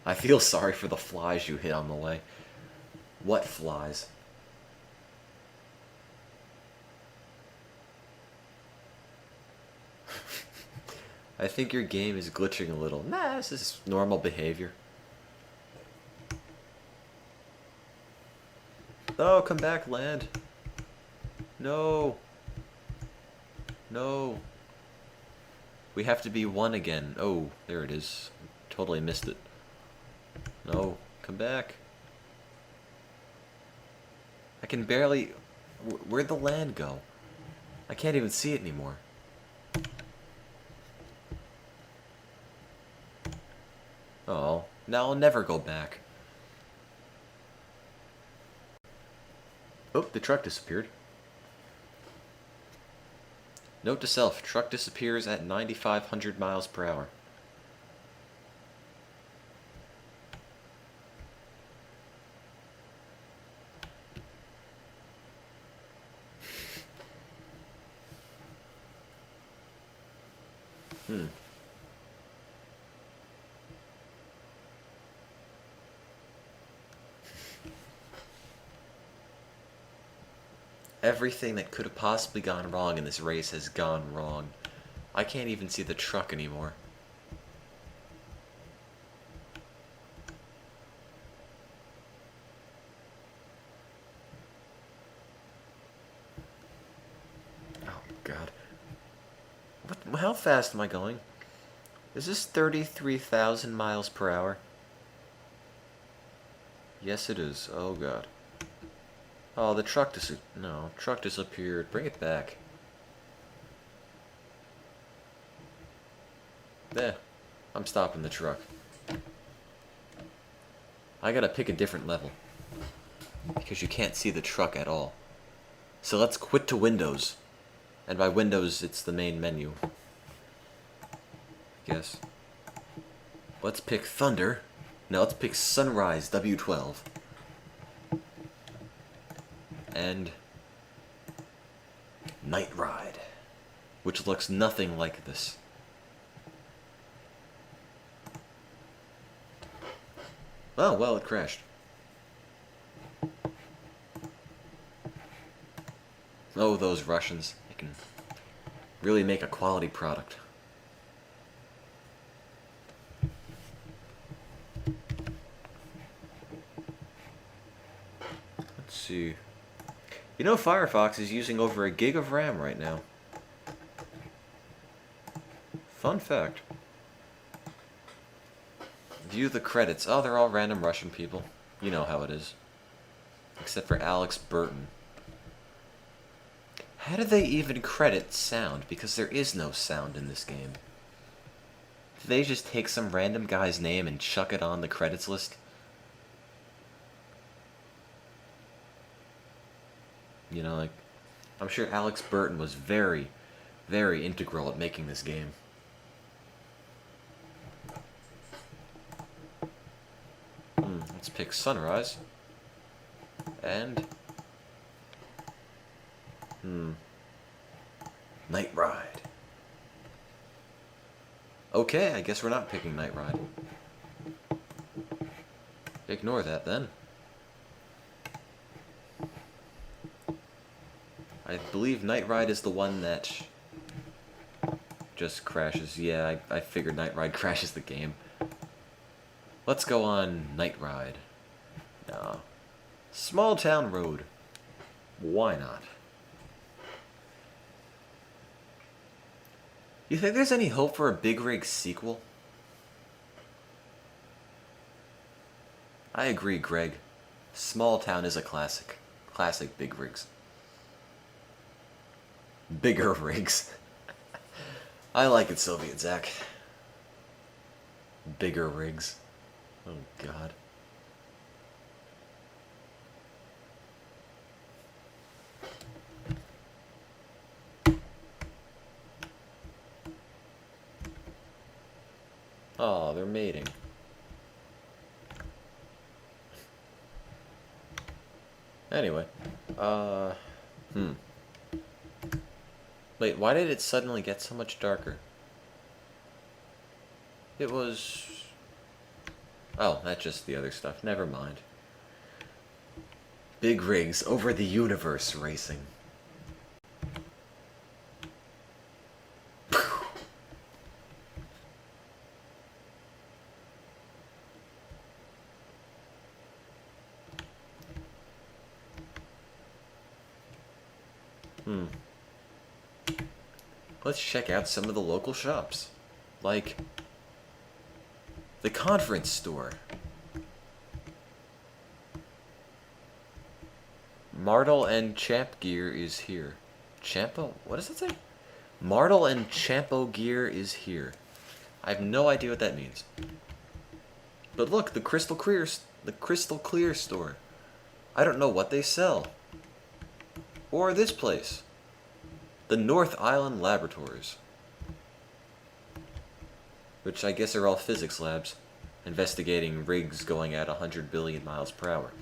I feel sorry for the flies you hit on the way. What flies? I think your game is glitching a little. Nah, this is normal behavior. Oh, come back, land. No. No. We have to be one again. Oh, there it is. Totally missed it. No, come back. I can barely... Where'd the land go? I can't even see it anymore. Oh, now I'll never go back. Oh, the truck disappeared. Note to self, truck disappears at 9,500 miles per hour. Everything that could have possibly gone wrong in this race has gone wrong. I can't even see the truck anymore. Oh, God. How fast am I going? Is this 33,000 miles per hour? Yes, it is. Oh, God. Oh, the truck truck disappeared. Bring it back. There. I'm stopping the truck. I gotta pick a different level. Because you can't see the truck at all. So let's quit to Windows. And by Windows, it's the main menu. Guess. Let's pick Thunder. Now let's pick Sunrise W12. And Night Ride, which looks nothing like this. Oh, well, it crashed. Oh, those Russians. They can really make a quality product. Let's see. You know, Firefox is using over 1 gig of RAM right now. Fun fact. View the credits. Oh, they're all random Russian people. You know how it is. Except for Alex Burton. How do they even credit sound? Because there is no sound in this game. Do they just take some random guy's name and chuck it on the credits list? You know, like, I'm sure Alex Burton was very, very integral at making this game. Let's pick Sunrise. And... Night Ride. Okay, I guess we're not picking Night Ride. Ignore that, then. I believe Night Ride is the one that just crashes. Yeah, I figured Night Ride crashes the game. Let's go on Night Ride. No. Small Town Road. Why not? You think there's any hope for a Big Rig sequel? I agree, Greg. Small Town is a classic. Classic Big Rigs. Bigger rigs. I like it, Soviet Zach. Bigger rigs. Oh, God. Oh, they're mating. Anyway, Wait, why did it suddenly get so much darker? It was... Oh, that's just the other stuff. Never mind. Big rigs over the universe racing. Let's check out some of the local shops. Like the conference store. Martel and Champ Gear is here. Champo? What does it say? Martel and Champo Gear is here. I have no idea what that means. But look, the Crystal Clear store. I don't know what they sell. Or this place. The North Island Laboratories. Which I guess are all physics labs, investigating rigs going at 100 billion miles per hour.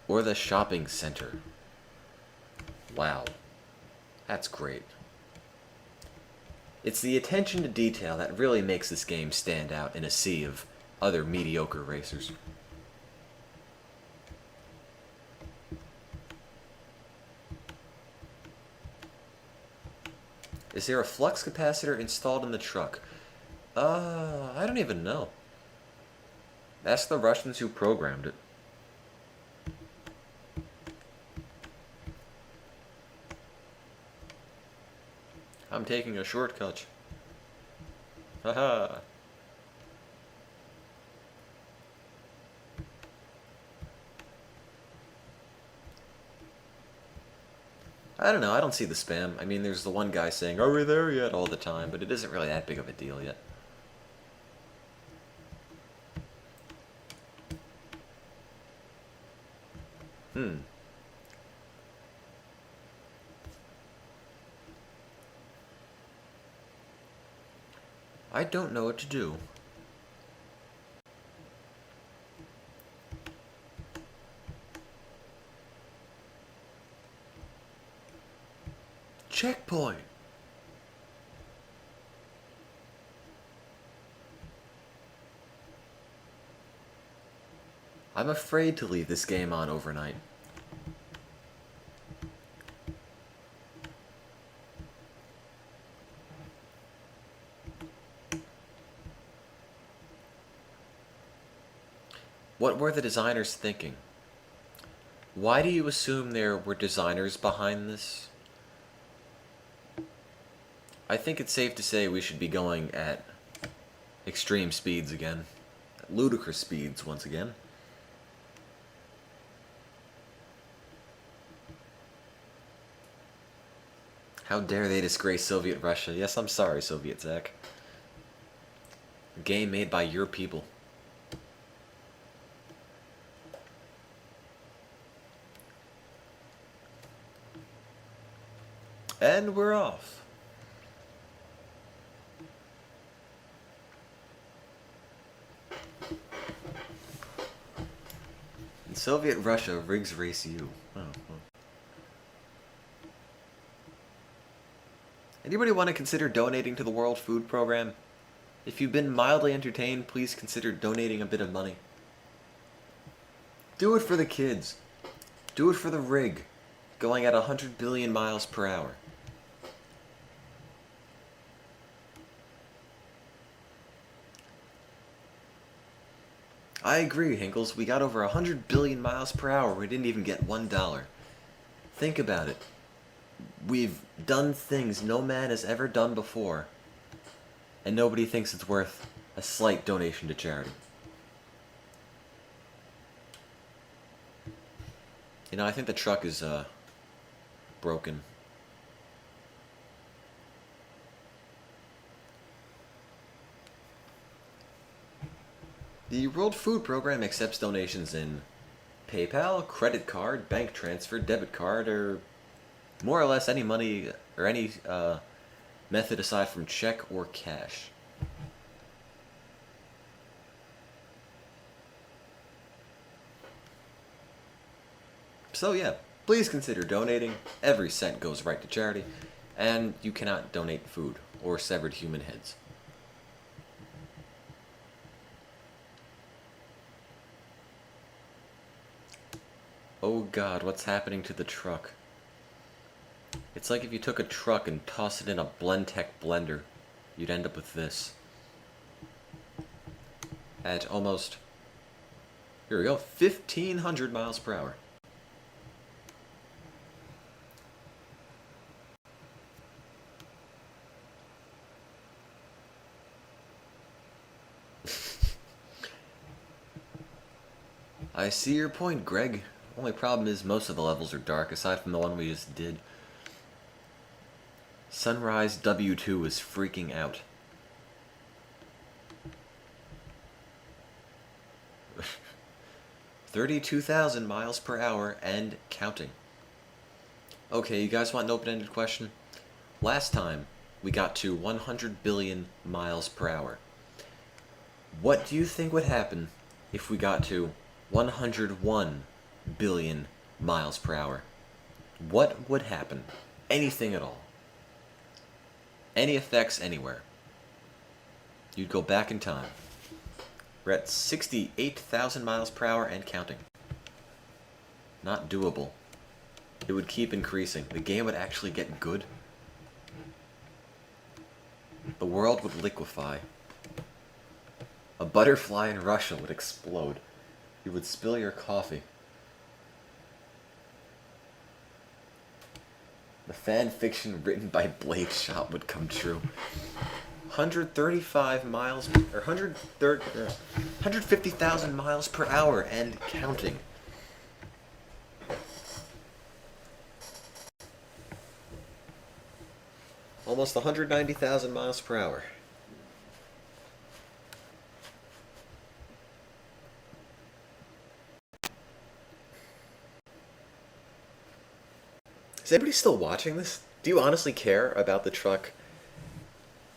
Or the shopping center. Wow. That's great. It's the attention to detail that really makes this game stand out in a sea of other mediocre racers. Is there a flux capacitor installed in the truck? I don't even know. Ask the Russians who programmed it. I'm taking a shortcut. Haha. I don't know, I don't see the spam. I mean, there's the one guy saying, "Are we there yet?" all the time, but it isn't really that big of a deal yet. I don't know what to do. Checkpoint! I'm afraid to leave this game on overnight. What were the designers thinking? Why do you assume there were designers behind this? I think it's safe to say we should be going at extreme speeds again. Ludicrous speeds once again. How dare they disgrace Soviet Russia? Yes, I'm sorry, Soviet Zach. A game made by your people. And we're off. In Soviet Russia, rigs race you. Oh, well. Anybody want to consider donating to the World Food Program? If you've been mildly entertained, please consider donating a bit of money. Do it for the kids. Do it for the rig, going at 100 billion miles per hour. I agree, Hinkles. We got over 100 billion miles per hour. We didn't even get $1. Think about it. We've done things no man has ever done before, and nobody thinks it's worth a slight donation to charity. You know, I think the truck is, broken. The World Food Program accepts donations in PayPal, credit card, bank transfer, debit card, or more or less any money or any method aside from check or cash. So yeah, please consider donating. Every cent goes right to charity, and you cannot donate food or severed human heads. Oh god, what's happening to the truck? It's like if you took a truck and tossed it in a Blendtec blender, you'd end up with this. At almost, here we go, 1,500 miles per hour. I see your point, Greg. Only problem is most of the levels are dark, aside from the one we just did. Sunrise W2 is freaking out. $32,000 miles per hour and counting. Okay, you guys want an open-ended question? Last time, we got to 100 billion miles per hour. What do you think would happen if we got to 101 billion miles per hour? What would happen? Anything at all. Any effects anywhere. You'd go back in time. We're at 68,000 miles per hour and counting. Not doable. It would keep increasing. The game would actually get good. The world would liquefy. A butterfly in Russia would explode. You would spill your coffee. The fan fiction written by Blade Shot would come true. 135 miles, or 150,000 miles per hour and counting. Almost 190,000 miles per hour. Is anybody still watching this? Do you honestly care about the truck,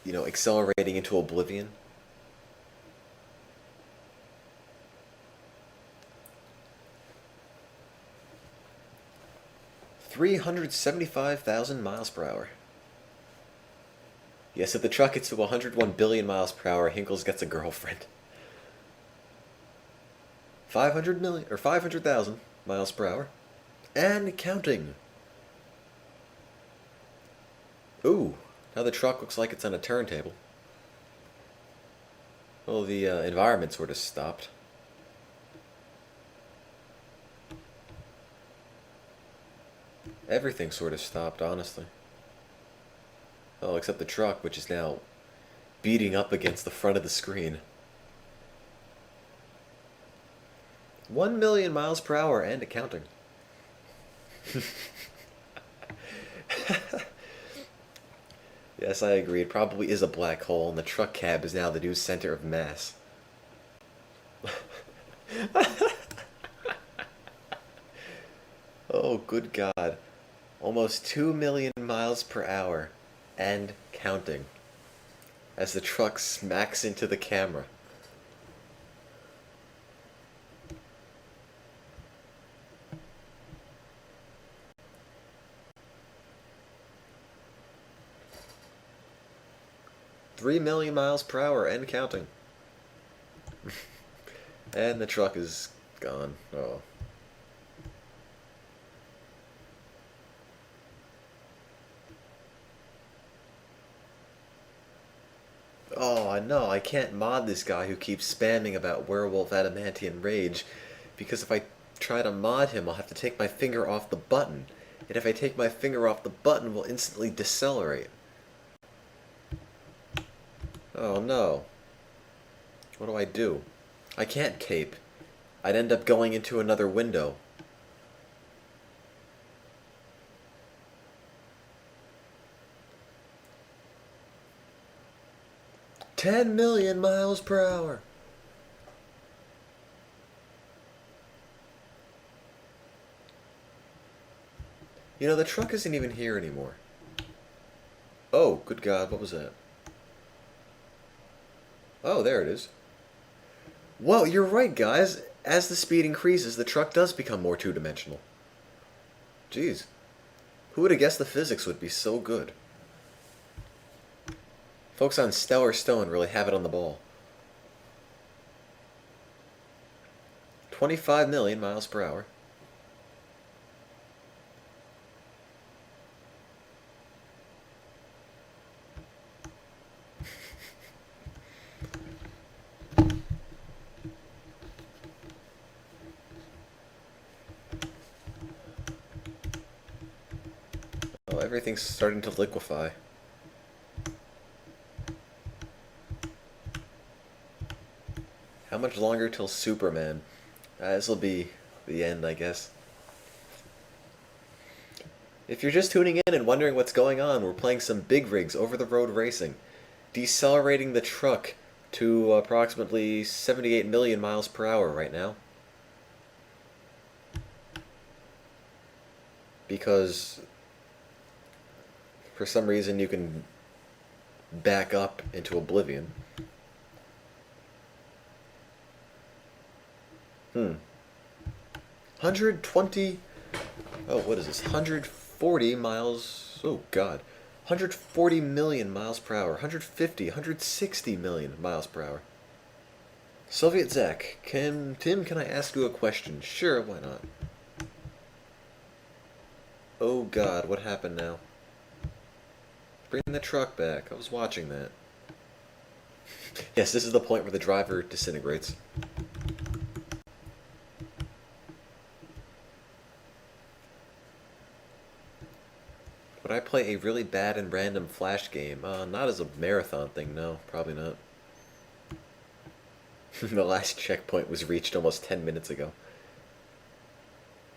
you know, accelerating into oblivion? $375,000 miles per hour. Yes, if the truck gets to 101 billion miles per hour, Hinkles gets a girlfriend. 500 million or 500,000 miles per hour, and counting. Ooh, now the truck looks like it's on a turntable. Well, the environment sort of stopped. Everything sort of stopped, honestly. Oh, except the truck, which is now beating up against the front of the screen. 1 million miles per hour and counting. Yes, I agree. It probably is a black hole, and the truck cab is now the new center of mass. Oh, good God. Almost 2 million miles per hour and counting as the truck smacks into the camera. $3 million miles per hour and counting. And the truck is gone. Oh. Oh, I know. I can't mod this guy who keeps spamming about werewolf adamantium rage, because if I try to mod him, I'll have to take my finger off the button. And if I take my finger off the button, we'll instantly decelerate. Oh no. What do I do? I can't cape. I'd end up going into another window. $10 million miles per hour. You know, the truck isn't even here anymore. Oh, good God, what was that? Oh, there it is. Well, you're right, guys. As the speed increases, the truck does become more two-dimensional. Jeez. Who would have guessed the physics would be so good? Folks on Stellar Stone really have it on the ball. 25 million miles per hour. Oh, everything's starting to liquefy. How much longer till Superman? This'll be the end, I guess. If you're just tuning in and wondering what's going on, we're playing some big rigs over-the-road racing. Decelerating the truck to approximately 78 million miles per hour right now. Because for some reason you can back up into oblivion. 120... Oh, what is this? 140 miles... Oh, God. 140 million miles per hour. 150, 160 million miles per hour. Soviet Zach, Tim, can I ask you a question? Sure, why not? Oh, God, what happened now? Bring the truck back. I was watching that. Yes, this is the point where the driver disintegrates. Would I play a really bad and random flash game? Not as a marathon thing, no. Probably not. The last checkpoint was reached almost 10 minutes ago.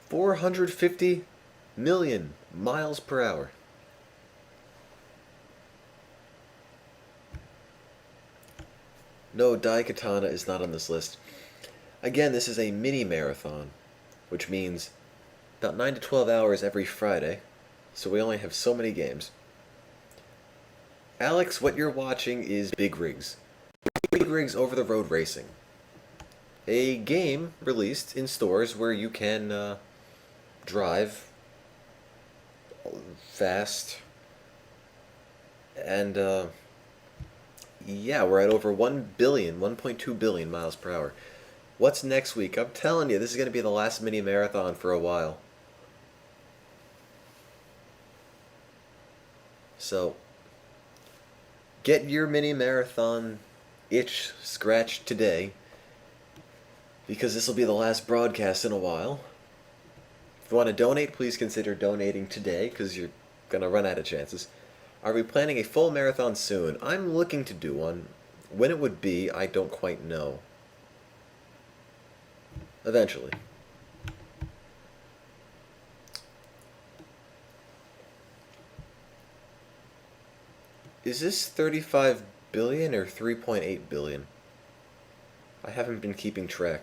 450 million miles per hour. No, Daikatana is not on this list. Again, this is a mini marathon, which means about 9 to 12 hours every Friday. So we only have so many games. Alex, what you're watching is Big Rigs. Big Rigs Over-the-Road Racing. A game released in stores where you can drive fast. And, yeah, we're at over 1 billion, 1.2 billion miles per hour. What's next week? I'm telling you, this is going to be the last mini marathon for a while. So, get your mini marathon itch scratched today, because this will be the last broadcast in a while. If you want to donate, please consider donating today, because you're going to run out of chances. Are we planning a full marathon soon? I'm looking to do one. When it would be, I don't quite know. Eventually. Is this 35 billion or 3.8 billion? I haven't been keeping track.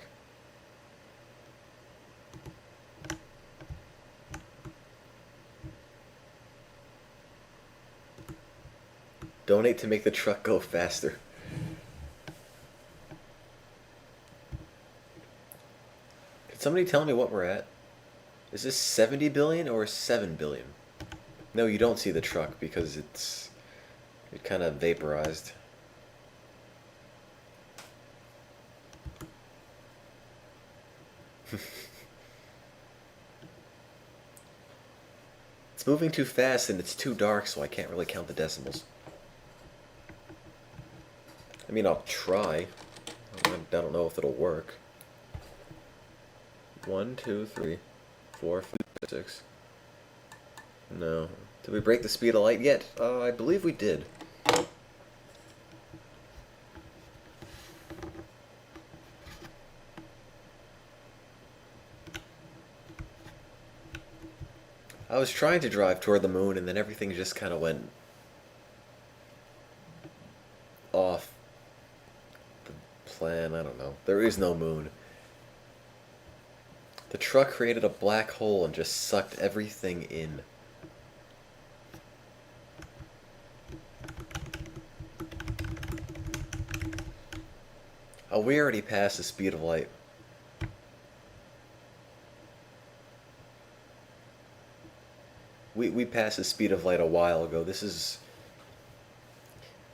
Donate to make the truck go faster. Can somebody tell me what we're at? Is this 70 billion or 7 billion? No, you don't see the truck because it kind of vaporized. It's moving too fast and it's too dark, so I can't really count the decimals. I mean, I'll try. I don't know if it'll work. 1, 2, 3, 4, 5, 6. No. Did we break the speed of light yet? I believe we did. I was trying to drive toward the moon, and then everything just kind of went off the plan. I don't know. There is no moon. The truck created a black hole and just sucked everything in. Oh, we already passed the speed of light. We passed the speed of light a while ago. This is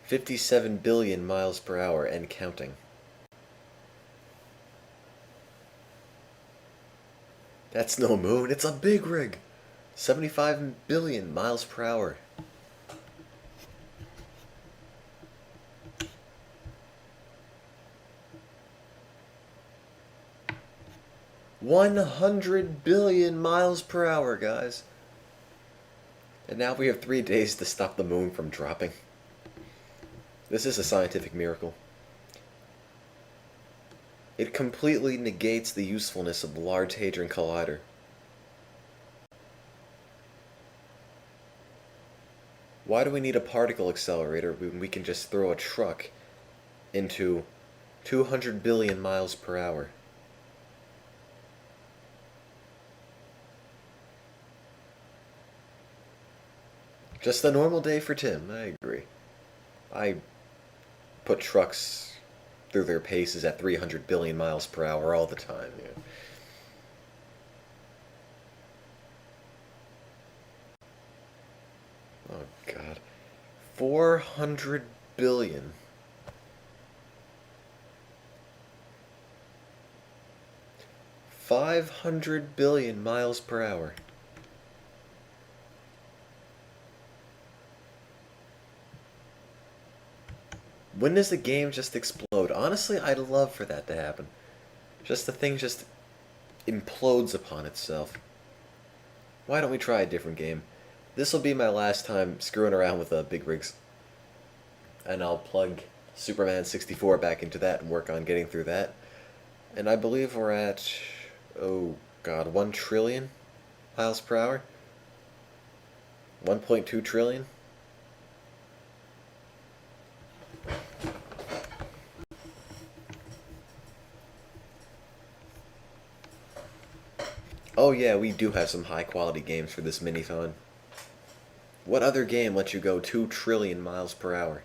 57 billion miles per hour and counting. That's no moon, it's a big rig. 75 billion miles per hour. $100 billion miles per hour, guys. And now we have 3 days to stop the moon from dropping. This is a scientific miracle. It completely negates the usefulness of the Large Hadron Collider. Why do we need a particle accelerator when we can just throw a truck into 200 billion miles per hour? Just a normal day for Tim, I agree. I put trucks through their paces at 300 billion miles per hour all the time. Yeah. Oh god. 400 billion. $500 billion miles per hour. When does the game just explode? Honestly, I'd love for that to happen. Just the thing just implodes upon itself. Why don't we try a different game? This will be my last time screwing around with big rigs. And I'll plug Superman 64 back into that and work on getting through that. And I believe we're at, oh god, 1 trillion miles per hour? 1.2 trillion? Oh yeah, we do have some high quality games for this Minithon. What other game lets you go 2 trillion miles per hour?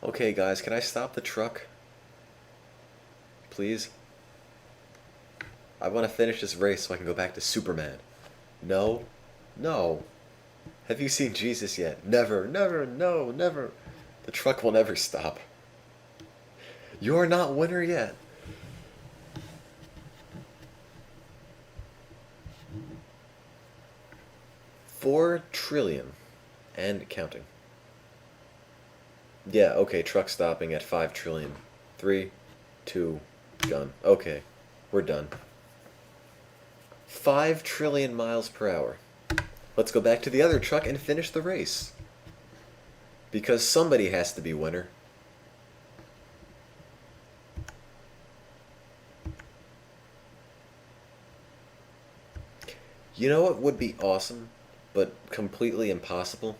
Okay guys, can I stop the truck? Please? I want to finish this race so I can go back to Superman. No? No. Have you seen Jesus yet? Never, never, no, never. The truck will never stop. You're not winner yet. $4 trillion and counting. Yeah, okay, truck stopping at 5 trillion. 3, 2, done. Okay, we're done. 5 trillion miles per hour. Let's go back to the other truck and finish the race. Because somebody has to be winner. You know what would be awesome, but completely impossible?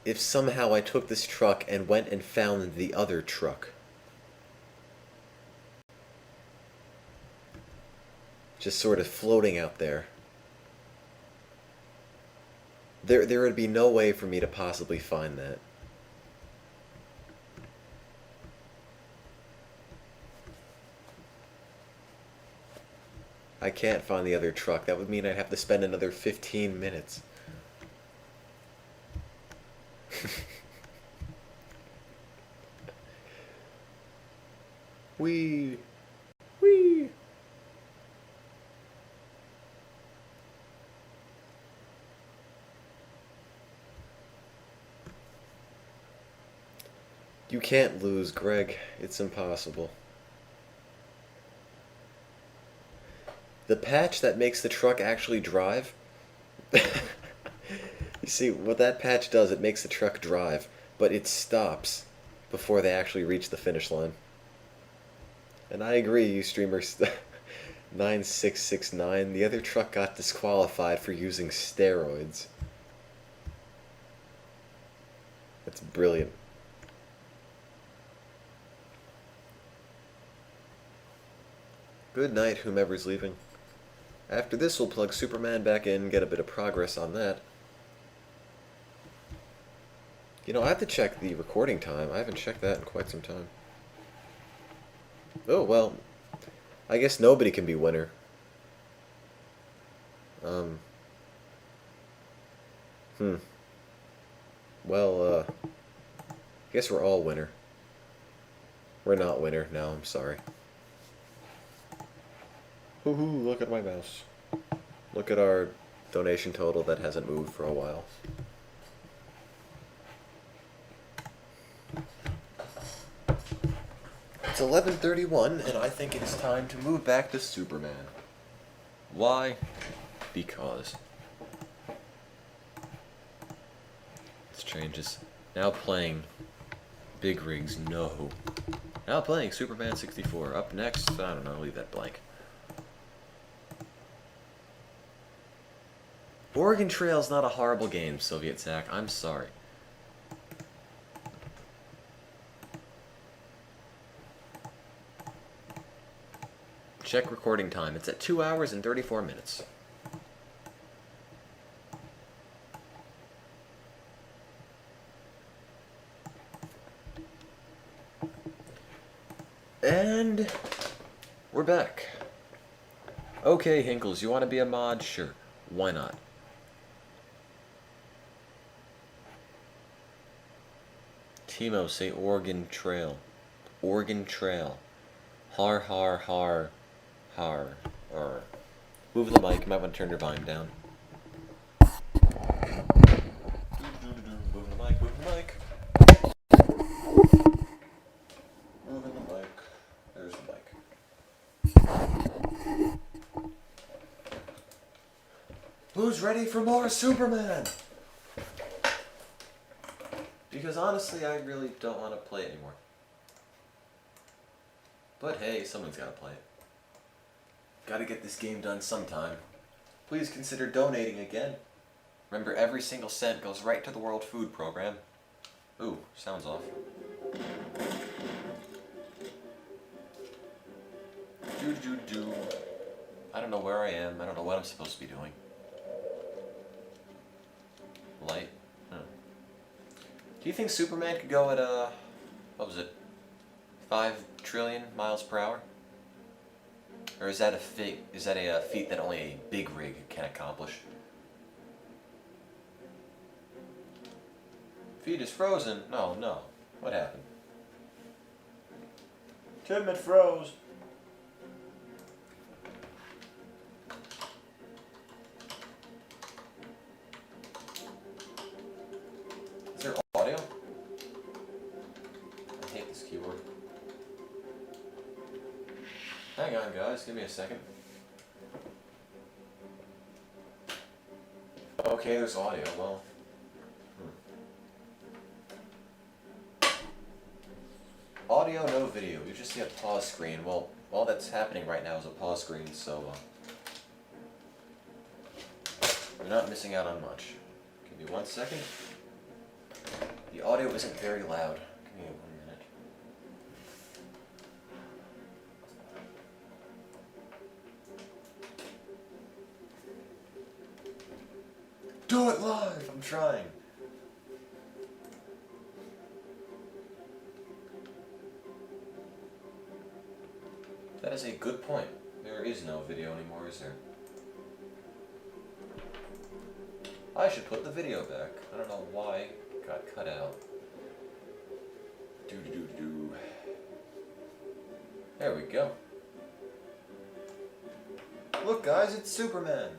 If somehow I took this truck and went and found the other truck. Just sort of floating out there. There would be no way for me to possibly find that. I can't find the other truck. That would mean I'd have to spend another 15 minutes. Wee. Wee. You can't lose, Greg. It's impossible. The patch that makes the truck actually drive. You see, what that patch does, it makes the truck drive, but it stops before they actually reach the finish line. And I agree, you streamers. 9669, the other truck got disqualified for using steroids. That's brilliant. Good night, whomever's leaving. After this, we'll plug Superman back in, get a bit of progress on that. You know, I have to check the recording time. I haven't checked that in quite some time. Oh, well, I guess nobody can be winner. Well, I guess we're all winner. We're not winner. No, I'm sorry. Woohoo, look at my mouse. Look at our donation total that hasn't moved for a while. It's 11:31, and I think it is time to move back to Superman. Why? Because. Let's change this. Now playing Big Rigs, no. Now playing Superman 64. Up next, I don't know, leave that blank. Oregon Trail's not a horrible game, Soviet Sack. I'm sorry. Check recording time. It's at 2 hours and 34 minutes. And we're back. Okay, Hinkles, you want to be a mod? Sure. Why not? Timo, say Oregon Trail. Oregon Trail. Har, har, har. Har. Har. Move the mic. You might want to turn your volume down. Move the mic. Move the mic. Moving the mic. There's the mic. Who's ready for more Superman? Because honestly, I really don't want to play it anymore. But hey, someone's got to play it. Gotta get this game done sometime. Please consider donating again. Remember, every single cent goes right to the World Food Program. Ooh, sounds off. Do. I don't know where I am. I don't know what I'm supposed to be doing. Light? Huh. Do you think Superman could go at, what was it? 5 trillion miles per hour? Or is that a feat? Is that a feat that only a big rig can accomplish? Feet is frozen. No. What happened? Tim, it froze. Is there audio? I hate this keyboard. Hang on, guys. Give me a second. Okay, there's audio. Well. Audio, no video. You just see a pause screen. Well, all that's happening right now is a pause screen, so you're not missing out on much. Give me 1 second. The audio isn't very loud. Give me 1 minute. Do it live! I'm trying. That is a good point. There is no video anymore, is there? I should put the video back. I don't know why it got cut out. Do. There we go. Look, guys, it's Superman.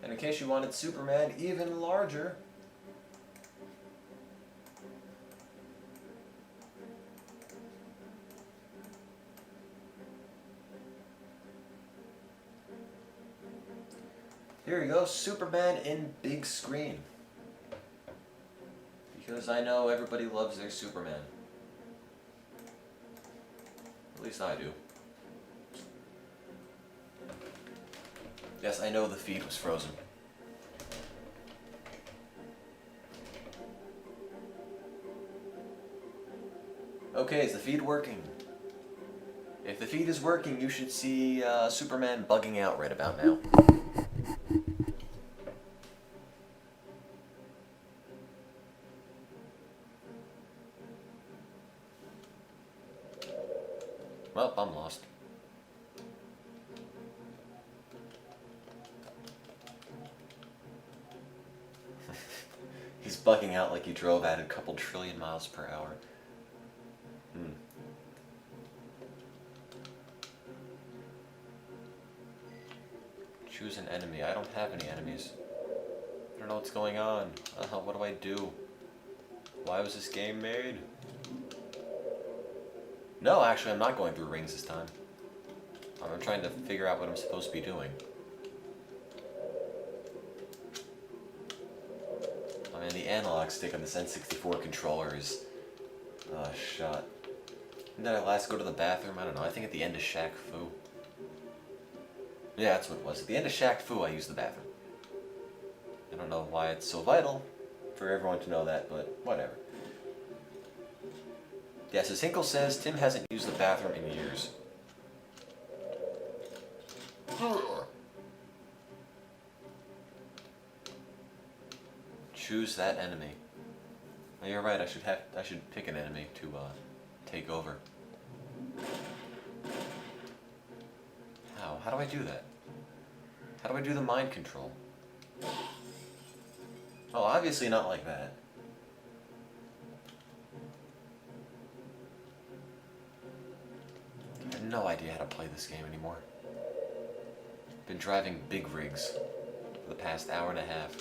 And in case you wanted Superman even larger, here you go, Superman in big screen. Because I know everybody loves their Superman. At least I do. Yes, I know the feed was frozen. Okay, is the feed working? If the feed is working, you should see Superman bugging out right about now. bugging out like he drove at a couple trillion miles per hour. Choose an enemy. I don't have any enemies. I don't know what's going on. What do I do? Why was this game made? No, actually, I'm not going through rings this time. I'm trying to figure out what I'm supposed to be doing. I mean, the analog stick on this N64 controller is... shot. Did I last go to the bathroom? I don't know. I think at the end of Shaq Fu. Yeah, that's what it was. At the end of Shaq Fu, I used the bathroom. I don't know why it's so vital for everyone to know that, but whatever. Yeah, so Hinkle says Tim hasn't used the bathroom in years. Choose that enemy. Oh, you're right. I should pick an enemy to take over. How? How do I do that? How do I do the mind control? Oh, obviously not like that. I have no idea how to play this game anymore. Been driving big rigs for the past hour and a half.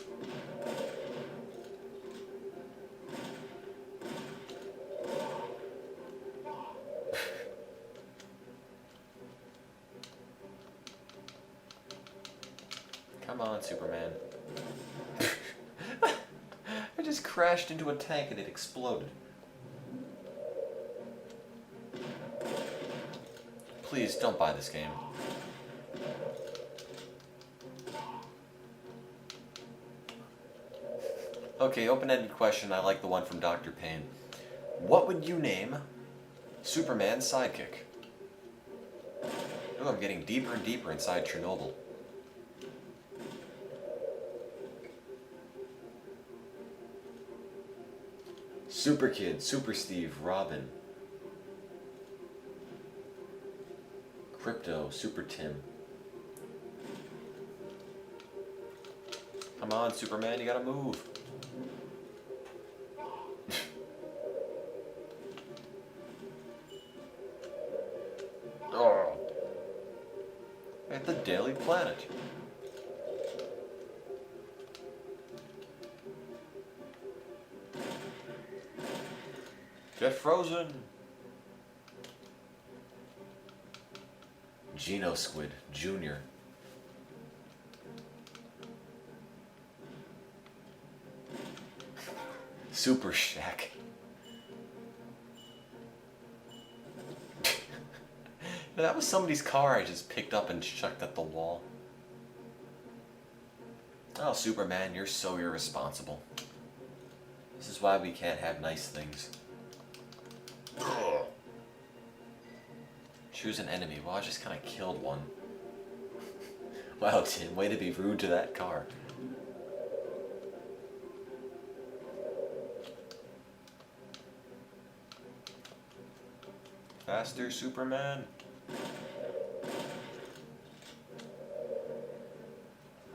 Come on, Superman. I just crashed into a tank and it exploded. Please, don't buy this game. Okay, open-ended question. I like the one from Dr. Payne. What would you name Superman's sidekick? Oh, I'm getting deeper and deeper inside Chernobyl. Super Kid, Super Steve, Robin. Crypto, Super Tim. Come on, Superman, you gotta move. Oh. At the Daily Planet. Get frozen. Geno Squid Jr. Super Shaq. That was somebody's car I just picked up and chucked at the wall. Oh, Superman, you're so irresponsible. This is why we can't have nice things. Choose an enemy. Well, I just kind of killed one. Wow, Tim, way to be rude to that car. Faster, Superman.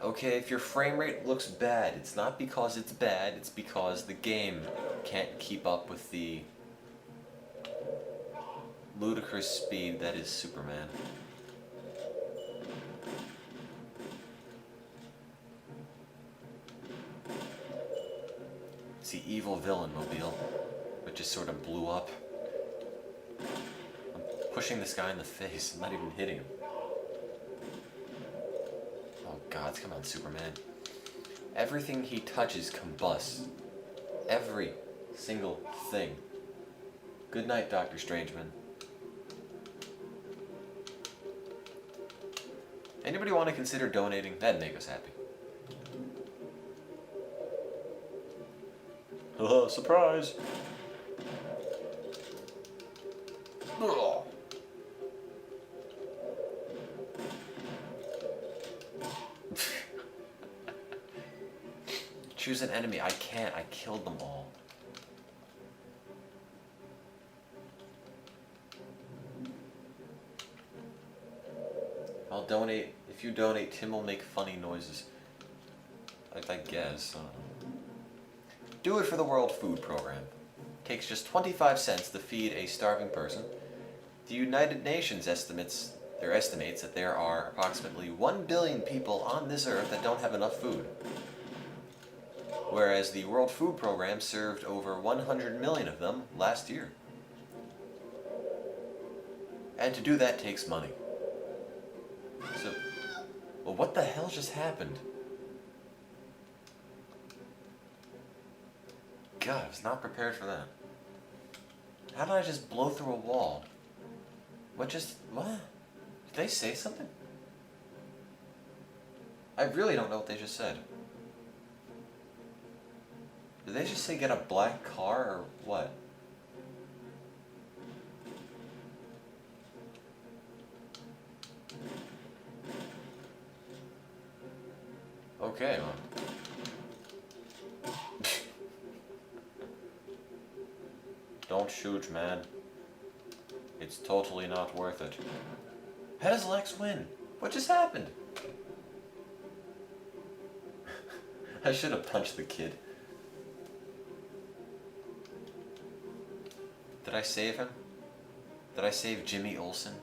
Okay, if your frame rate looks bad, it's not because it's bad, it's because the game can't keep up with the ludicrous speed that is Superman. It's the evil villain mobile, which just sort of blew up. I'm pushing this guy in the face, I'm not even hitting him. Oh God, come on, Superman. Everything he touches combusts. Every single thing. Good night, Dr. Strangeman. Anybody want to consider donating? That'd make us happy. Surprise! Ugh. Choose an enemy. I can't. I killed them all. I'll donate. If you donate, Tim will make funny noises. I guess. Do it for the World Food Program. Takes just 25 cents to feed a starving person. The United Nations estimates that there are approximately 1 billion people on this earth that don't have enough food. Whereas the World Food Program served over 100 million of them last year. And to do that takes money. So, well, what the hell just happened? God, I was not prepared for that. How did I just blow through a wall? What? Did they say something? I really don't know what they just said. Did they just say get a black car or what? Okay, well. Don't shoot, man. It's totally not worth it. How does Lex win? What just happened? I should have punched the kid. Did I save him? Did I save Jimmy Olsen?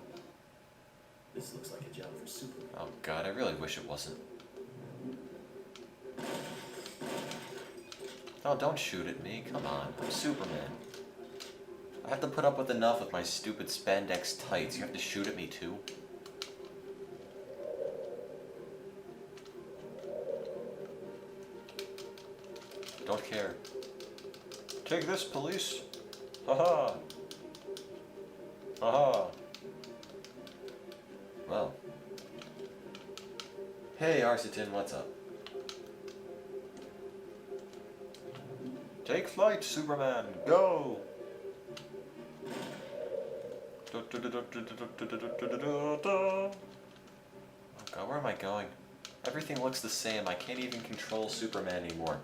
This looks like a job for Superman. Oh god, I really wish it wasn't. Oh, don't shoot at me. Come on, I'm Superman. I have to put up with enough with my stupid spandex tights. You have to shoot at me too? Don't care. Take this, police. Haha. Haha. Well. Hey, Arsitin, what's up? Take flight, Superman. Go. Oh god, where am I going? Everything looks the same. I can't even control Superman anymore.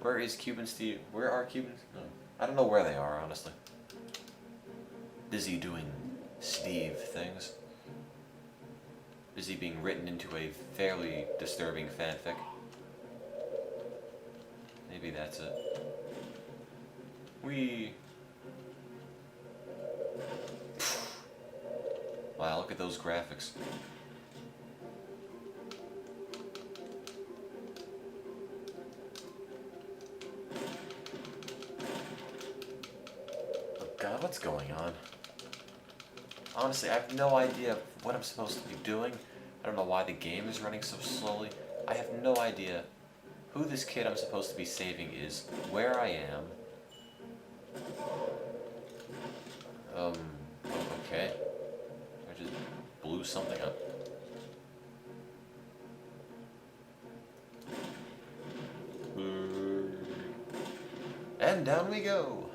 Where is Cuban Steve? Where are Cubans? No. I don't know where they are, honestly. Busy doing Steve things. Busy being written into a fairly disturbing fanfic. Maybe that's it. Wow, look at those graphics. Oh god, what's going on? Honestly, I have no idea what I'm supposed to be doing. I don't know why the game is running so slowly. I have no idea who this kid I'm supposed to be saving is, where I am. Okay. I just blew something up. And down we go.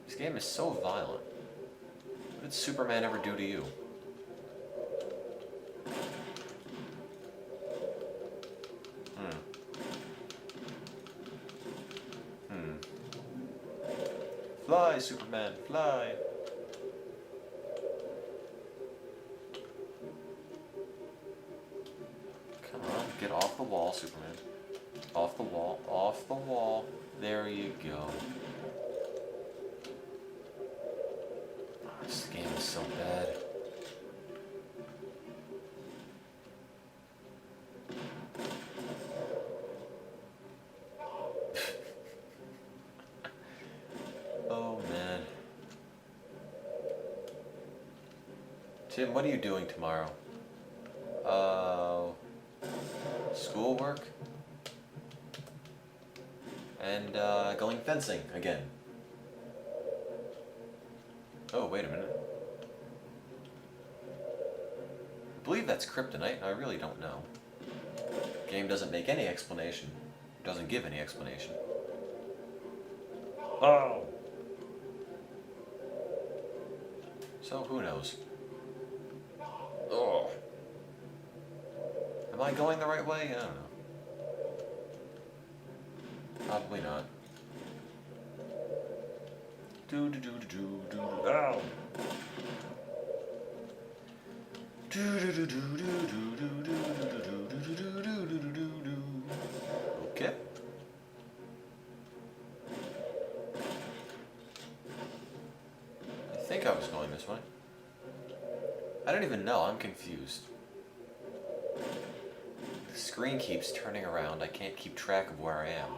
This game is so violent. What did Superman ever do to you? Fly, Superman, fly! Come on, get off the wall, Superman. Off the wall, off the wall. There you go. Oh, this game is so bad. Oh man. Tim, what are you doing tomorrow? Schoolwork? And going fencing again. Oh, wait a minute. I believe that's kryptonite. I really don't know. Game doesn't make any explanation. Doesn't give any explanation. Oh. So who knows? Oh. Am I going the right way? I don't know. Probably not. Do do do do do do. Ow. Okay. I think I was going this way. I don't even know, I'm confused. The screen keeps turning around, I can't keep track of where I am.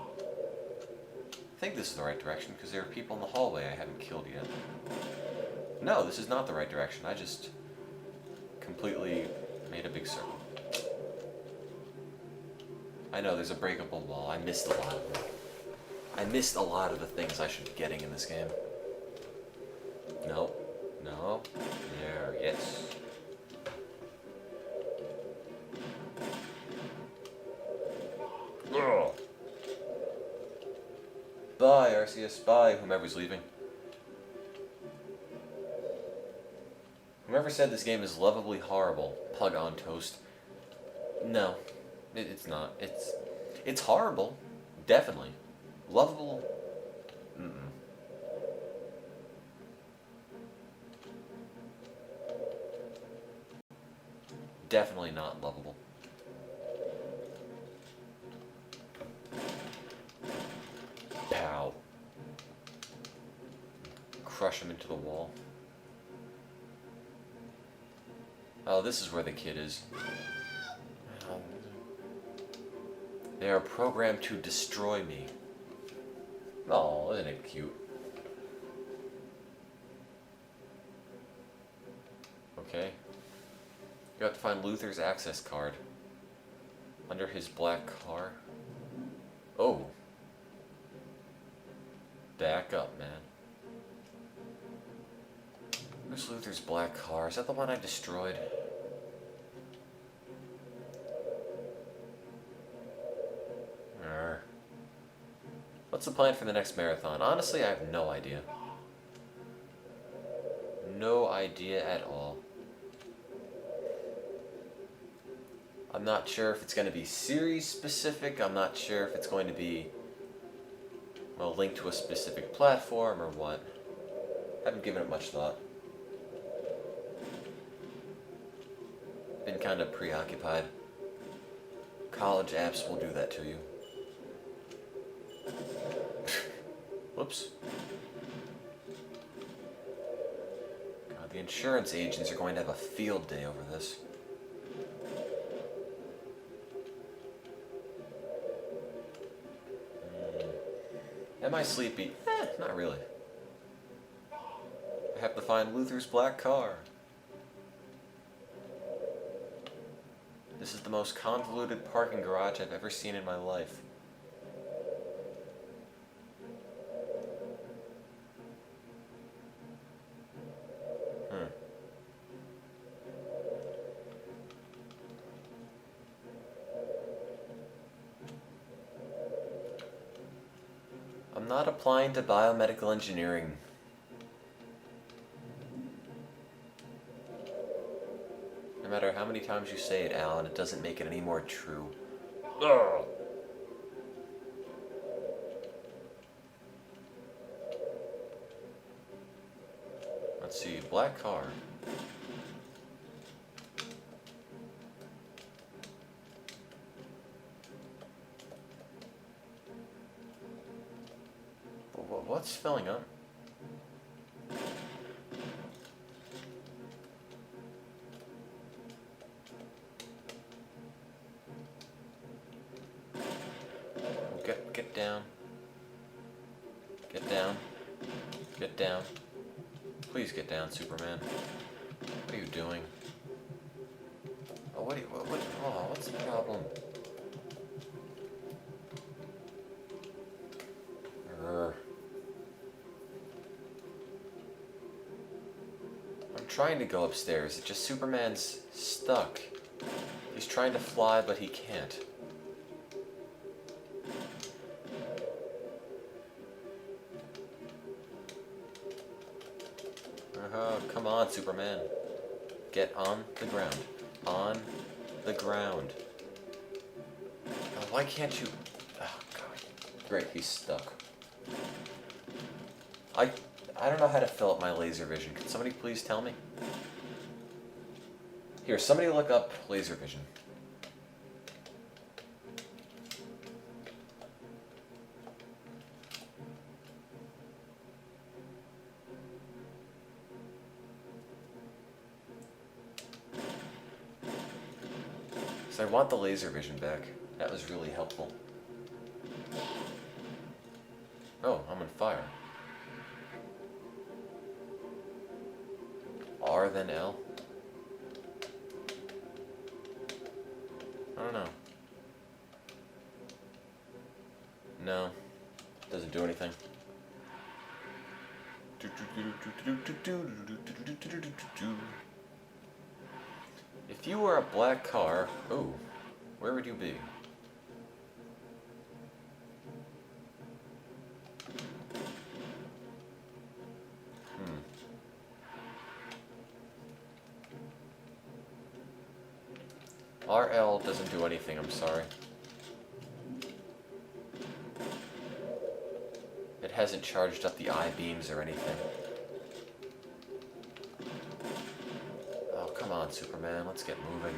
I think this is the right direction because there are people in the hallway I haven't killed yet. No, this is not the right direction, I just completely made a big circle. I know, there's a breakable wall, I missed a lot of them. I missed a lot of the things I should be getting in this game. No. No. There. Yes. Ugh. Bye, RCS. Bye, whomever's leaving. Whoever said this game is lovably horrible, pug on toast. No. It's not. It's horrible. Definitely. Lovable. Mm-mm. Definitely not lovable. Pow. Crush him into the wall. Oh, this is where the kid is. They are programmed to destroy me. Oh, isn't it cute? Okay. You have to find Luther's access card. Under his black car. Oh. Back up, man. Where's Luther's black car? Is that the one I destroyed? What's the plan for the next marathon? Honestly, I have no idea. No idea at all. I'm not sure if it's going to be series specific. I'm not sure if it's going to be, well, linked to a specific platform or what. I haven't given it much thought. Been kind of preoccupied. College apps will do that to you. Whoops. God, the insurance agents are going to have a field day over this. Am I sleepy? Not really. I have to find Luther's black car. This is the most convoluted parking garage I've ever seen in my life. I'm not applying to biomedical engineering. No matter how many times you say it, Alan, it doesn't make it any more true. Ugh. Let's see, black car. What's filling up? Get down. Get down. Get down. Please get down, Superman. What are you doing? Oh, what's the problem? I'm trying to go upstairs. It's just Superman's stuck. He's trying to fly, but he can't. Come on, Superman. Get on the ground. On the ground. Oh, why can't you... Oh, God. Great, he's stuck. I don't know how to fill up my laser vision. Can somebody please tell me? Here, somebody look up laser vision. So I want the laser vision back. That was really helpful. Oh, I'm on fire. R then L? I don't know. No. Doesn't do anything. If you were a black car, oh, where would you be? RL doesn't do anything, I'm sorry. It hasn't charged up the I-beams or anything. Oh, come on, Superman, let's get moving.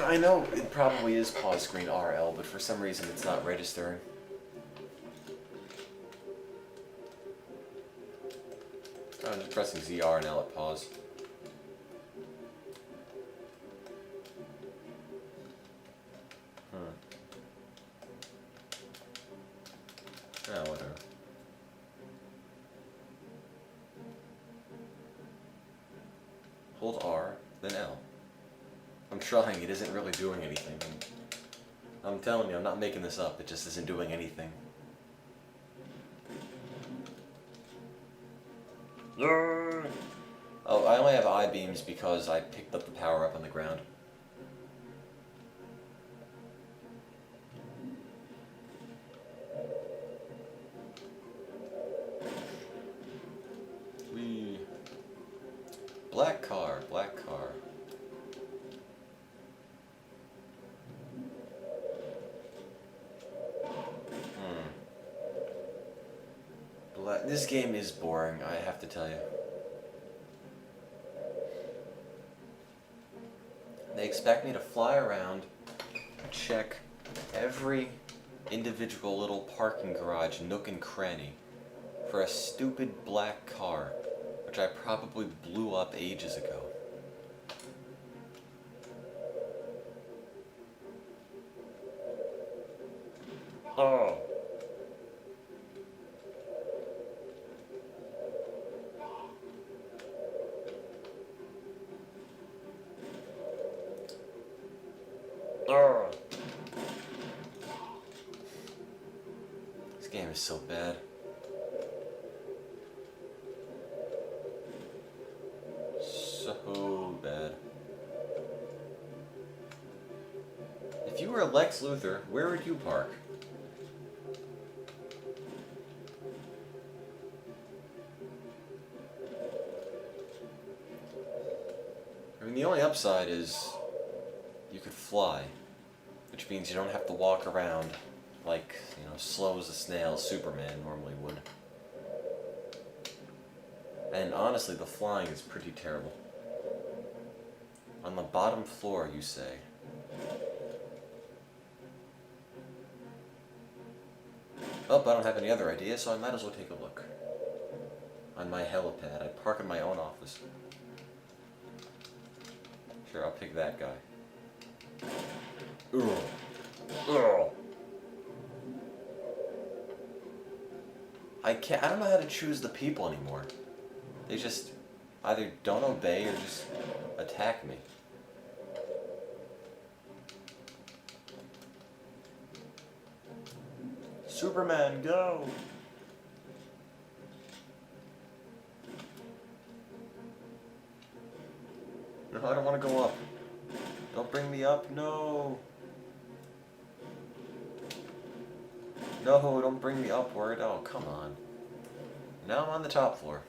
I know it probably is pause screen RL, but for some reason it's not registering. I'm just pressing ZR and L at pause. Ah, whatever. Hold R, then L. I'm trying, it isn't really doing anything. I'm telling you, I'm not making this up, it just isn't doing anything. Oh, I only have I-beams because I picked up the power up on the ground. Black car, black car. This game is boring, I have to tell you. They expect me to fly around, check every individual little parking garage, nook and cranny, for a stupid black car, which I probably blew up ages ago. Oh. This game is so bad. So bad. If you were Lex Luthor, where would you park? I mean, the only upside is you could fly, which means you don't have to walk around like, you know, slow as a snail Superman normally would. And honestly, the flying is pretty terrible. On the bottom floor, you say. Oh, but I don't have any other ideas, so I might as well take a look. On my helipad, I park in my own office. Sure, I'll pick that guy. Ugh. Ugh. I don't know how to choose the people anymore. They just either don't obey or just attack me. Superman, go! No, I don't want to go up. Don't bring me up, no! No, don't bring me upward. Oh, come on. Now I'm on the top floor.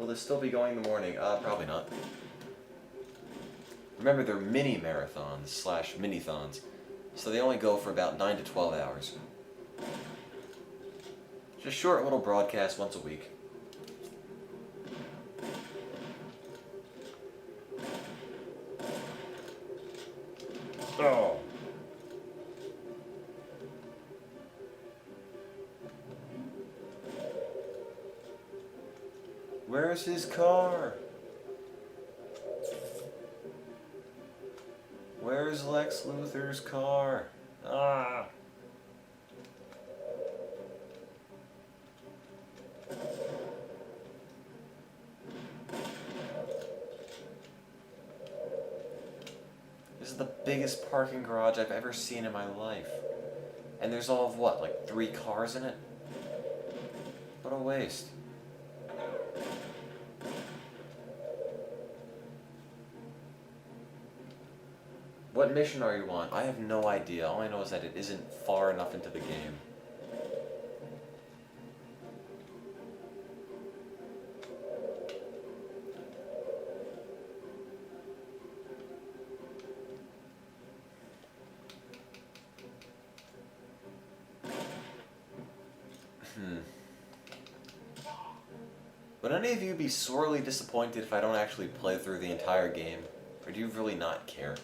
Will this still be going in the morning? Probably not. Remember, they're mini marathons / minithons, so they only go for about 9 to 12 hours. Just short little broadcasts once a week. Oh. Where's his car? Where's Lex Luthor's car? Ah. This is the biggest parking garage I've ever seen in my life. And there's all of what, like 3 cars in it? What a waste. What mission are you on? I have no idea. All I know is that it isn't far enough into the game. Would any of you be sorely disappointed if I don't actually play through the entire game? Or do you really not care?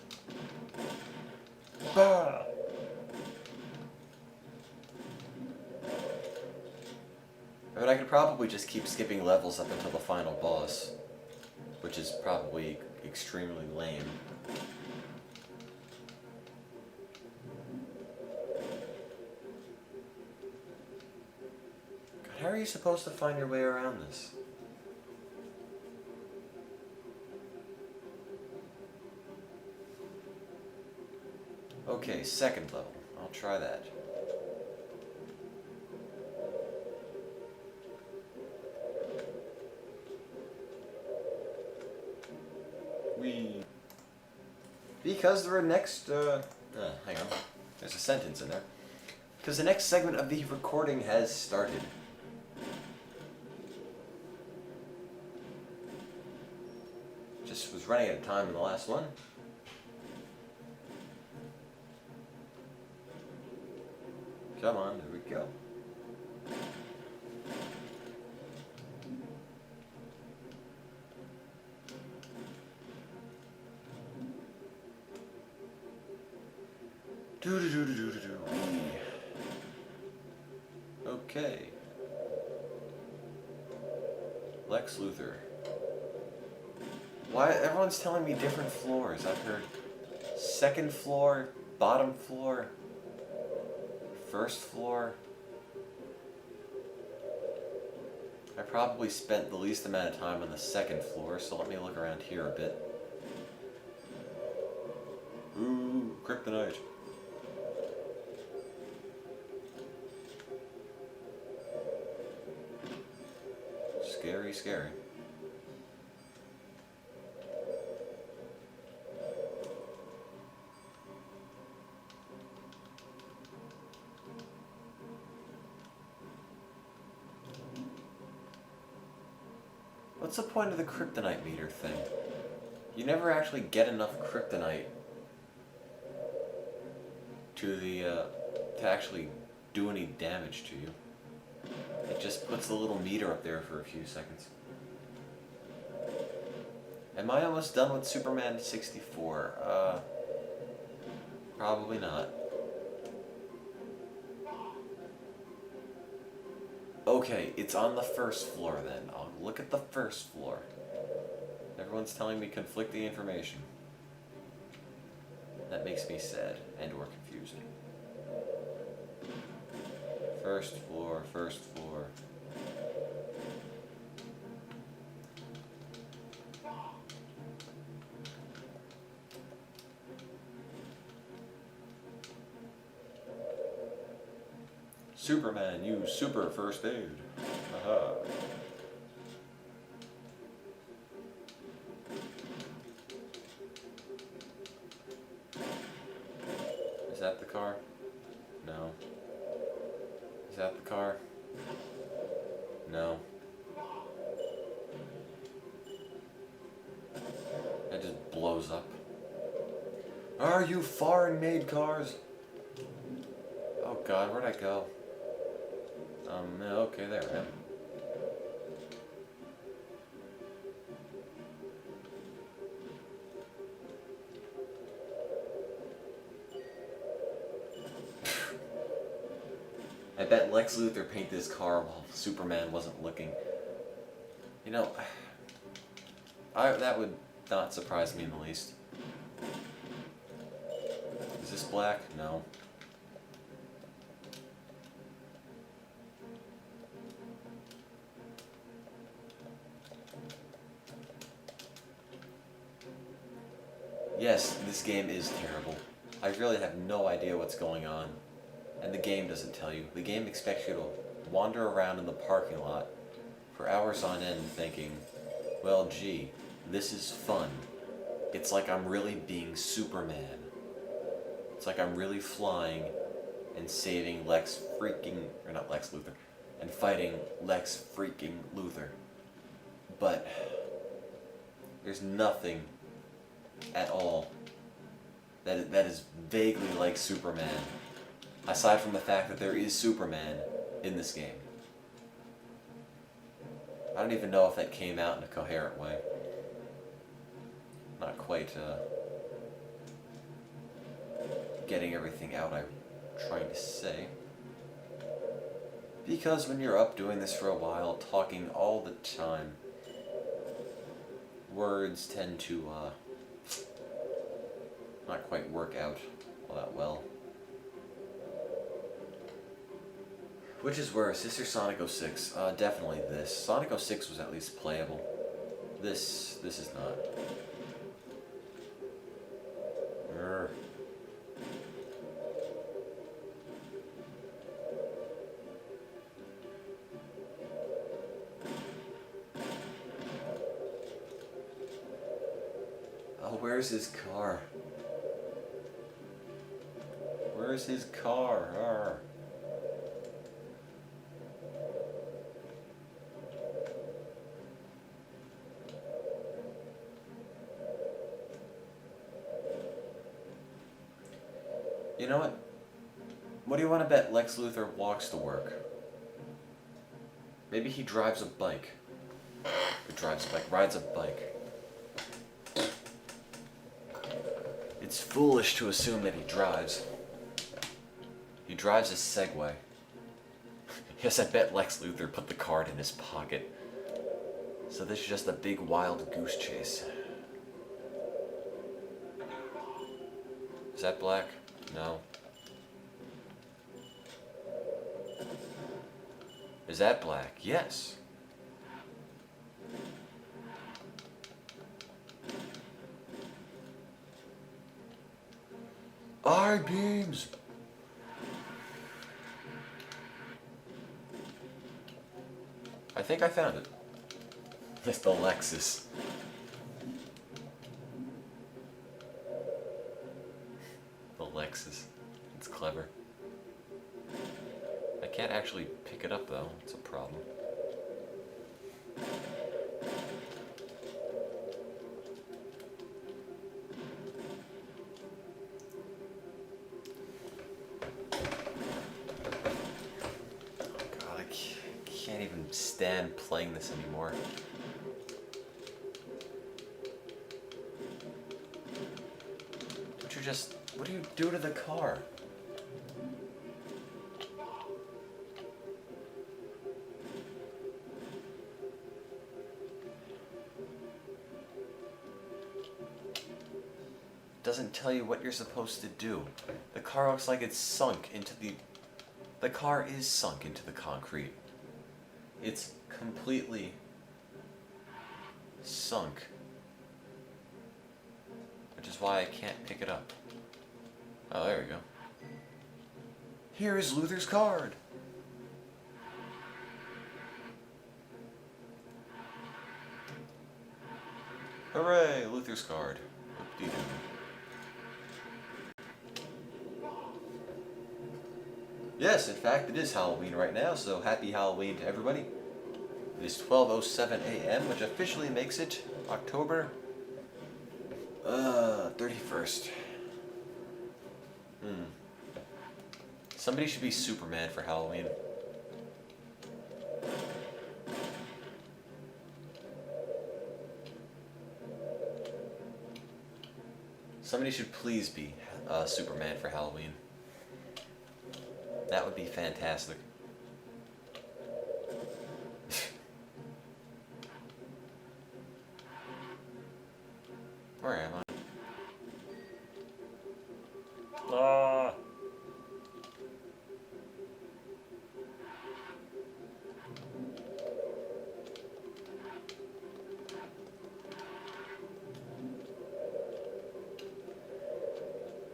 Bah. I mean, I could probably just keep skipping levels up until the final boss, which is probably extremely lame. God, how are you supposed to find your way around this? Okay, second level. I'll try that. Because the next, hang on. There's a sentence in there. Because the next segment of the recording has started. Just was running out of time in the last one. Come on, there we go. Do-do-do-do-do-do-do. Okay. Lex Luthor. Why everyone's telling me different floors? I've heard second floor, bottom floor, first floor. I probably spent the least amount of time on the second floor, so let me look around here a bit. Ooh, kryptonite. Scary, scary. What's the point of the kryptonite meter thing? You never actually get enough kryptonite to actually do any damage to you. It just puts the little meter up there for a few seconds. Am I almost done with Superman 64? Probably not. Okay, it's on the first floor then. I'll look at the first floor. Everyone's telling me conflicting information. That makes me sad and or confused. First floor, first floor. Superman, use super first aid. Haha. Is that the car? No. Is that the car? No. Are you foreign-made cars? Oh God, where'd I go? Okay, there I am. I bet Lex Luthor painted this car while Superman wasn't looking. You know, that would not surprise me in the least. Is this black? No. Yes, this game is terrible. I really have no idea what's going on. And the game doesn't tell you. The game expects you to wander around in the parking lot for hours on end thinking, well, gee, this is fun. It's like I'm really being Superman. It's like I'm really flying and saving or not Lex Luthor, and fighting Lex freaking Luthor. But there's nothing at all that is vaguely like Superman, aside from the fact that there is Superman in this game. I don't even know if that came out in a coherent way. Not quite getting everything out I'm trying to say. Because when you're up doing this for a while, talking all the time, words tend to not quite work out all that well. Which is worse, this or Sonic 06? Definitely this. Sonic 06 was at least playable. This is not. Urgh. Oh, where's his car? Where's his car? Arr. You know what? What do you want to bet Lex Luthor walks to work? Maybe he drives a bike. Rides a bike. It's foolish to assume that he drives. He drives a Segway. Yes, I bet Lex Luthor put the card in his pocket. So this is just a big wild goose chase. Is that black? No. Is that black? Yes. I-beams! I think I found it. It's the Lexus. The Lexus. It's clever. I can't actually pick it up though. It's a problem. Can't even stand playing this anymore. What do you do to the car? Doesn't tell you what you're supposed to do. The car looks like it's sunk into the car is sunk into the concrete. It's completely sunk. Which is why I can't pick it up. Oh, there we go. Here is Luthor's card. Hooray, Luthor's card. Whoop-dee-doo. Yes, in fact, it is Halloween right now, so happy Halloween to everybody. It is 12:07 a.m., which officially makes it October 31st. Somebody should be Superman for Halloween. Somebody should please be Superman for Halloween. That would be fantastic. Where am I? Ah.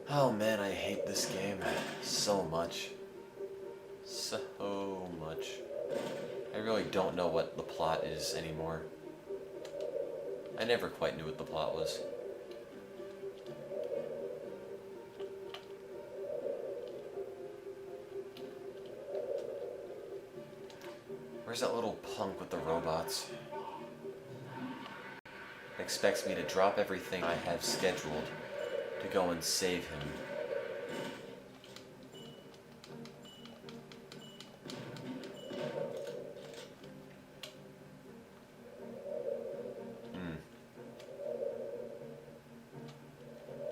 Oh man, I hate this game so much. So much. I really don't know what the plot is anymore. I never quite knew what the plot was. Where's that little punk with the robots? Expects me to drop everything I have scheduled to go and save him.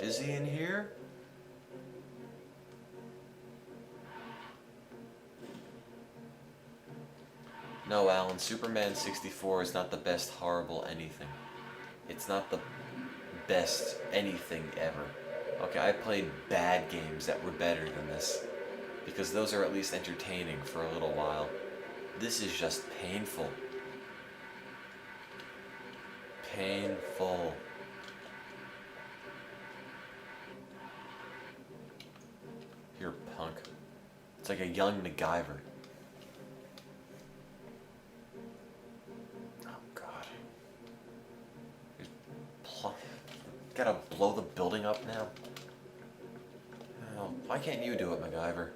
Is he in here? No, Alan, Superman 64 is not the best horrible anything. It's not the best anything ever. Okay, I played bad games that were better than this, because those are at least entertaining for a little while. This is just painful. Painful. You're a punk. It's like a young MacGyver. Oh god. Gotta blow the building up now? Oh, why can't you do it, MacGyver?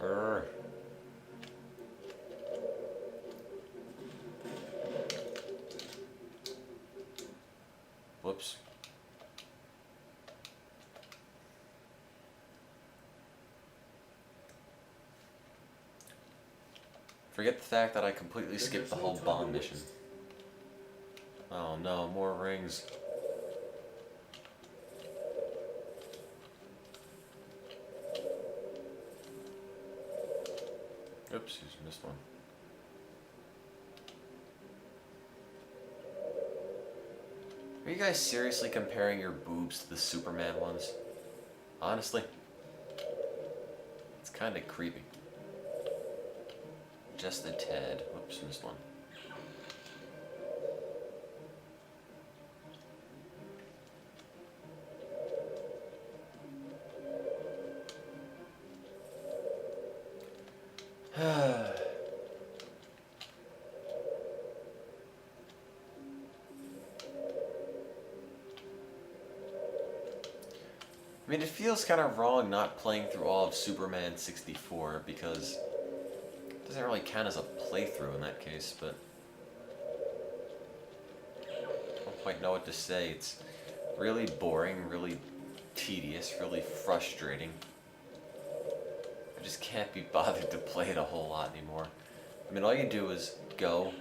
Urgh. Whoops. Forget the fact that I completely skipped the whole Bond mission. Oh no, more rings. Oops, just missed one. Are you guys seriously comparing your boobs to the Superman ones? Honestly? It's kinda creepy. Just a tad. Whoops, missed one. I mean, it feels kind of wrong not playing through all of Superman 64 because it doesn't really count as a playthrough in that case, but I don't quite know what to say. It's really boring, really tedious, really frustrating. I just can't be bothered to play it a whole lot anymore. I mean, all you do is go,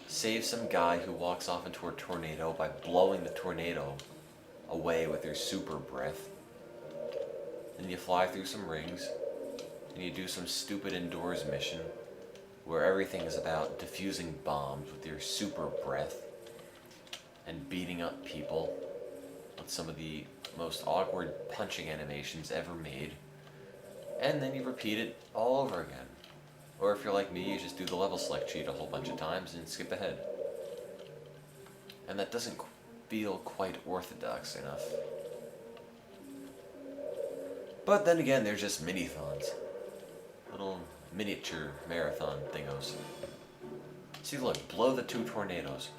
save some guy who walks off into a tornado by blowing the tornado away with your super breath. Then you fly through some rings, and you do some stupid indoors mission where everything is about defusing bombs with your super breath and beating up people with some of the most awkward punching animations ever made. And then you repeat it all over again. Or if you're like me, you just do the level select cheat a whole bunch of times and skip ahead. And that doesn't feel quite orthodox enough. But then again, they're just minithons. Little miniature marathon thingos. See, look, blow the 2 tornadoes.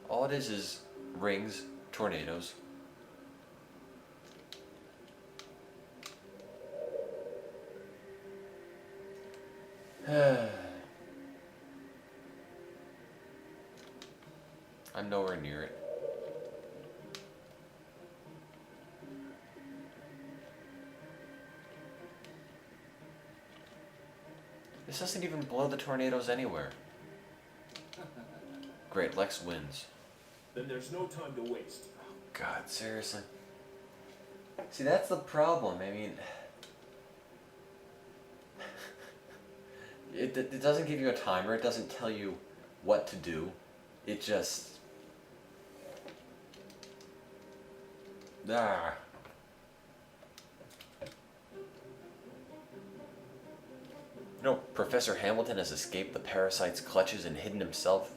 All it is rings, tornadoes. I'm nowhere near it. This doesn't even blow the tornadoes anywhere. Great, Lex wins. Then there's no time to waste. God, seriously. See, that's the problem. I mean, it doesn't give you a timer. It doesn't tell you what to do. It just... Ah. You know, Professor Hamilton has escaped the parasite's clutches and hidden himself.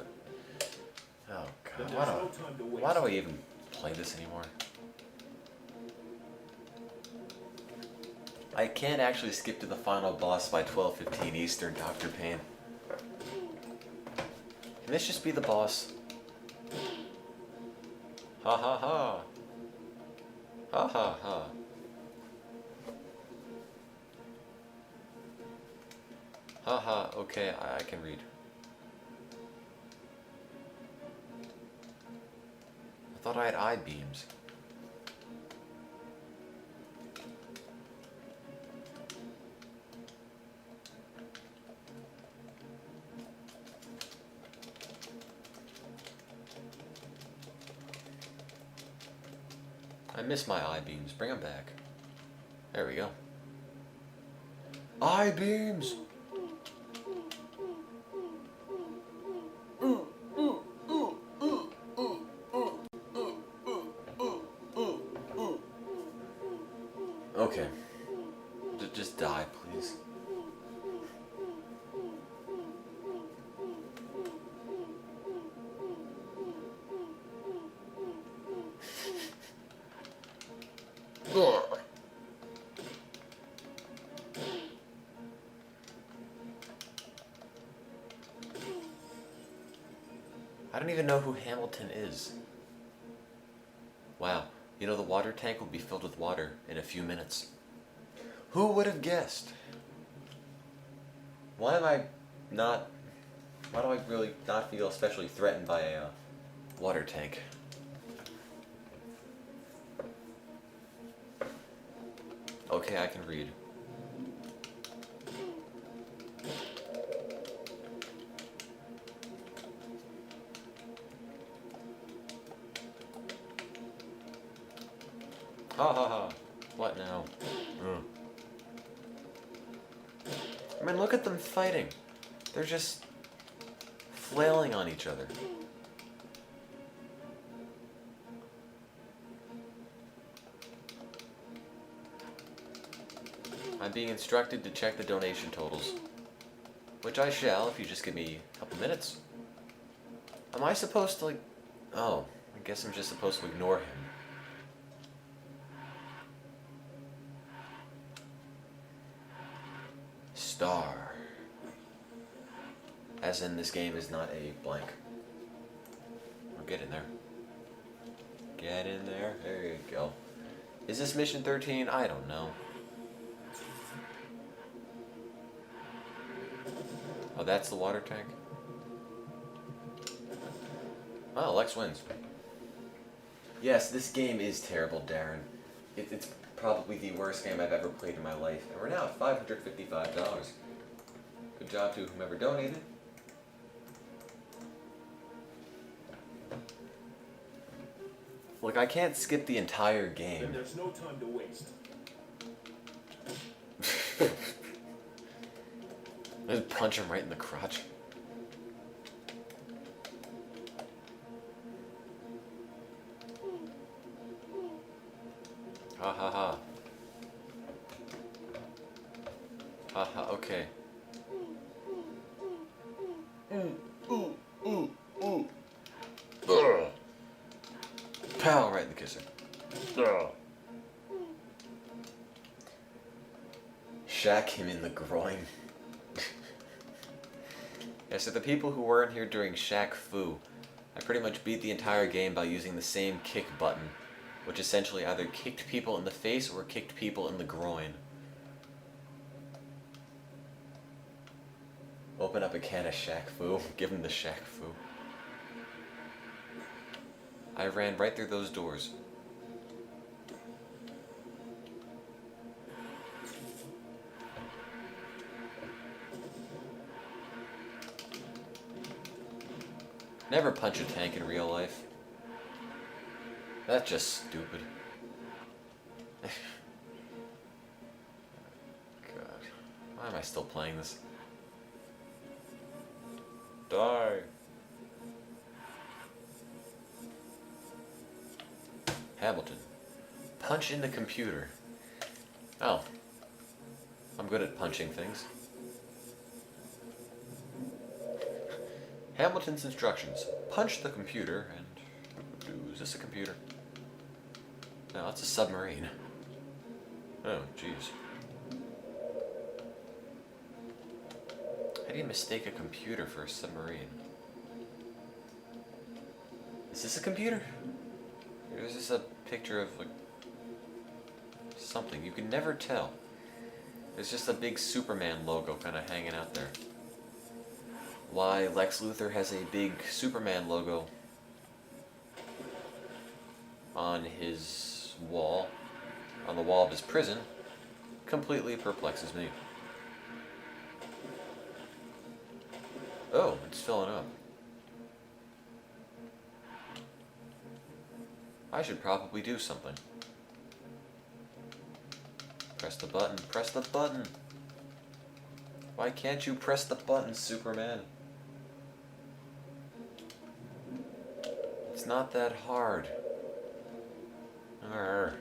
Oh Then God, there's no time to waste. why do I even play this anymore? I can't actually skip to the final boss by 12:15 Eastern, Dr. Payne. Can this just be the boss? Ha ha ha. Ha ha ha. Haha, okay, I can read. I thought I had eye beams. I miss my eye beams. Bring them back. There we go. Eye beams! Okay. Just die, please. Ugh. I don't even know who Hamilton is. Wow, you know the water tank will be filled with water in a few minutes. Who would have guessed? Why do I really not feel especially threatened by a water tank? Okay, I can read. Ha ha ha. What now? I mean, look at them fighting. They're just flailing on each other. I'm being instructed to check the donation totals. Which I shall if you just give me a couple minutes. Am I supposed to, like... Oh, I guess I'm just supposed to ignore him. Star. As in, this game is not a blank. Oh, get in there. Get in there. There you go. Is this mission 13? I don't know. Oh, that's the water tank? Oh, Lex wins. Yes, this game is terrible, Darren. It's probably the worst game I've ever played in my life. And we're now at $555. Good job to whomever donated. Look, I can't skip the entire Then game. there's no time to waste. Just punch him right in the crotch. Ha ha ha. Ha ha, okay. Ugh. Pow, right in the kisser. Ugh. Shack him in the groin. Yeah, so the people who weren't here during Shaq Fu, I pretty much beat the entire game by using the same kick button, which essentially either kicked people in the face or kicked people in the groin. Open up a can of Shaq Fu. Give him the Shaq Fu. I ran right through those doors. Never punch a tank in real life. That's just stupid. God. Why am I still playing this? Die. Hamilton. Punch in the computer. Oh. I'm good at punching things. Hamilton's instructions. Punch the computer and... Is this a computer? No, it's a submarine. Oh, jeez. How do you mistake a computer for a submarine? Is this a computer? Or is this a picture of, like, something? You can never tell. There's just a big Superman logo kind of hanging out there. Why Lex Luthor has a big Superman logo on his wall, on the wall of his prison, completely perplexes me. Oh, it's filling up. I should probably do something. Press the button, press the button! Why can't you press the button, Superman? It's not that hard. Arr.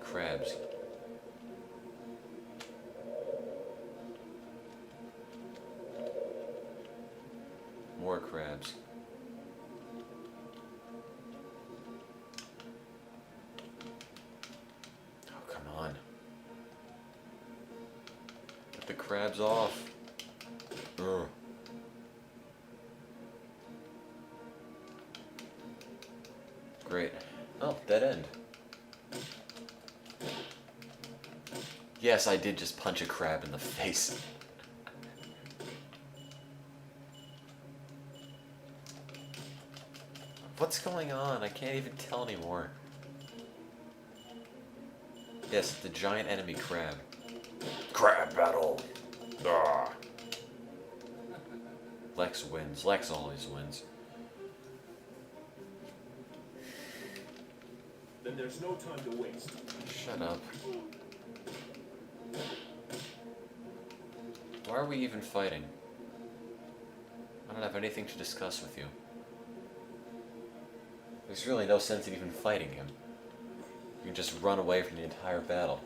Crabs. More crabs. Oh, come on. Get the crabs off. Ugh. Great. Oh, dead end. Yes, I did just punch a crab in the face. What's going on? I can't even tell anymore. Yes, the giant enemy crab. Crab battle! Ah. Lex wins. Lex always wins. Then there's no time to waste. Shut up. Why are we even fighting? I don't have anything to discuss with you. There's really no sense in even fighting him. You can just run away from the entire battle.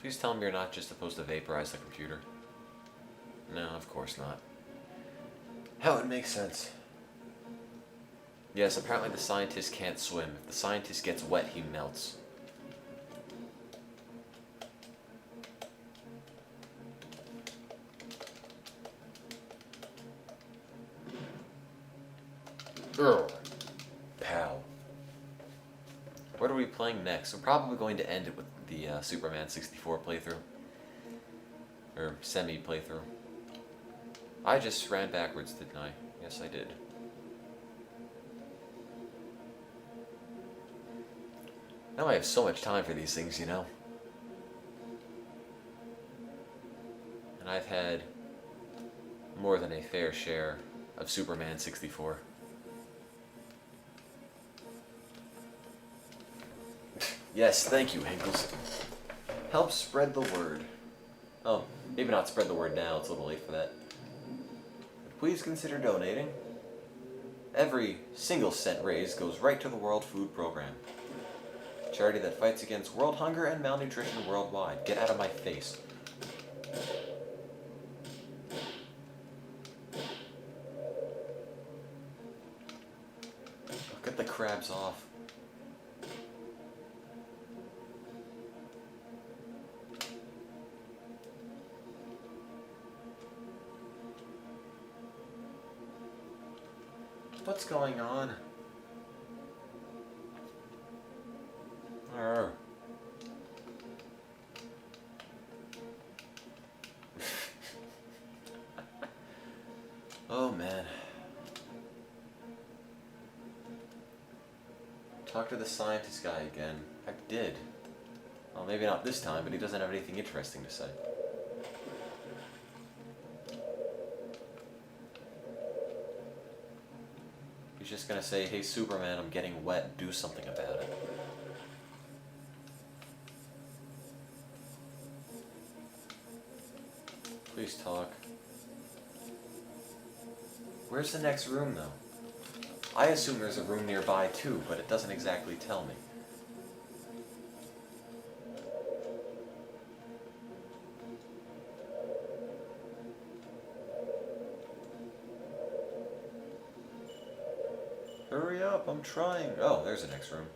Please tell me you're not just supposed to vaporize the computer. No, of course not. How it makes sense. Yes, apparently the scientist can't swim. If the scientist gets wet, he melts. Ugh. Pow. What are we playing next? We're probably going to end it with the Superman 64 playthrough. Or semi-playthrough. I just ran backwards, didn't I? Yes, I did. Now I have so much time for these things, you know? And I've had more than a fair share of Superman 64. Yes, thank you, Hinkles. Help spread the word. Oh, maybe not spread the word now, it's a little late for that. But please consider donating. Every single cent raised goes right to the World Food Program, a charity that fights against world hunger and malnutrition worldwide. Get out of my face. Get the crabs off. What's going on? Oh man. Talk to the scientist guy again. I did. Well, maybe not this time, but he doesn't have anything interesting to say. He's just gonna say, hey Superman, I'm getting wet, do something about it. Please talk. Where's the next room, though? I assume there's a room nearby, too, but it doesn't exactly tell me. Hurry up, I'm trying. Oh, there's the next room.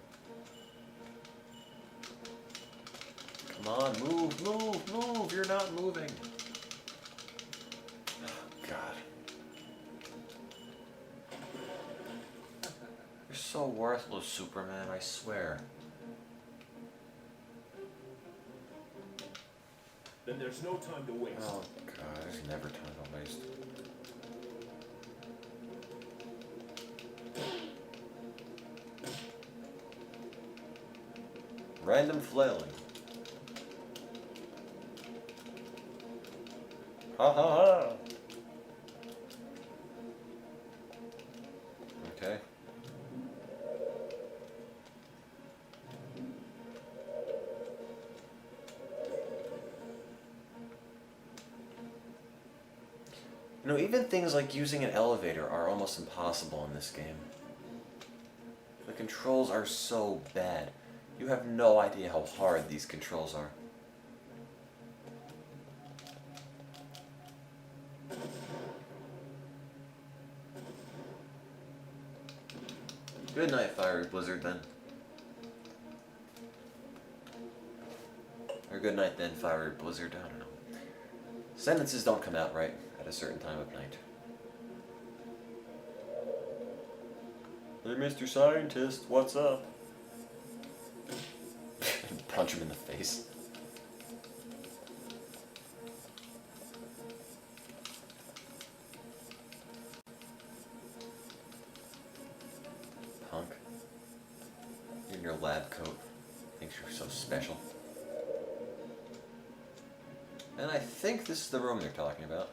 Come on, move, move, move! You're not moving. Oh, God. You're so worthless, Superman, I swear. Then there's no time to waste. Oh, God, there's never time to waste. Random flailing. Ha ha ha! Okay. You know, even things like using an elevator are almost impossible in this game. The controls are so bad. You have no idea how hard these controls are. Good night, Fiery Blizzard, then. Or good night, then, Fiery Blizzard, I don't know. Sentences don't come out right at a certain time of night. Hey, Mr. Scientist, what's up? Punch him in the face. Punk. You're in your lab coat. Thinks you're so special. And I think this is the room they're talking about.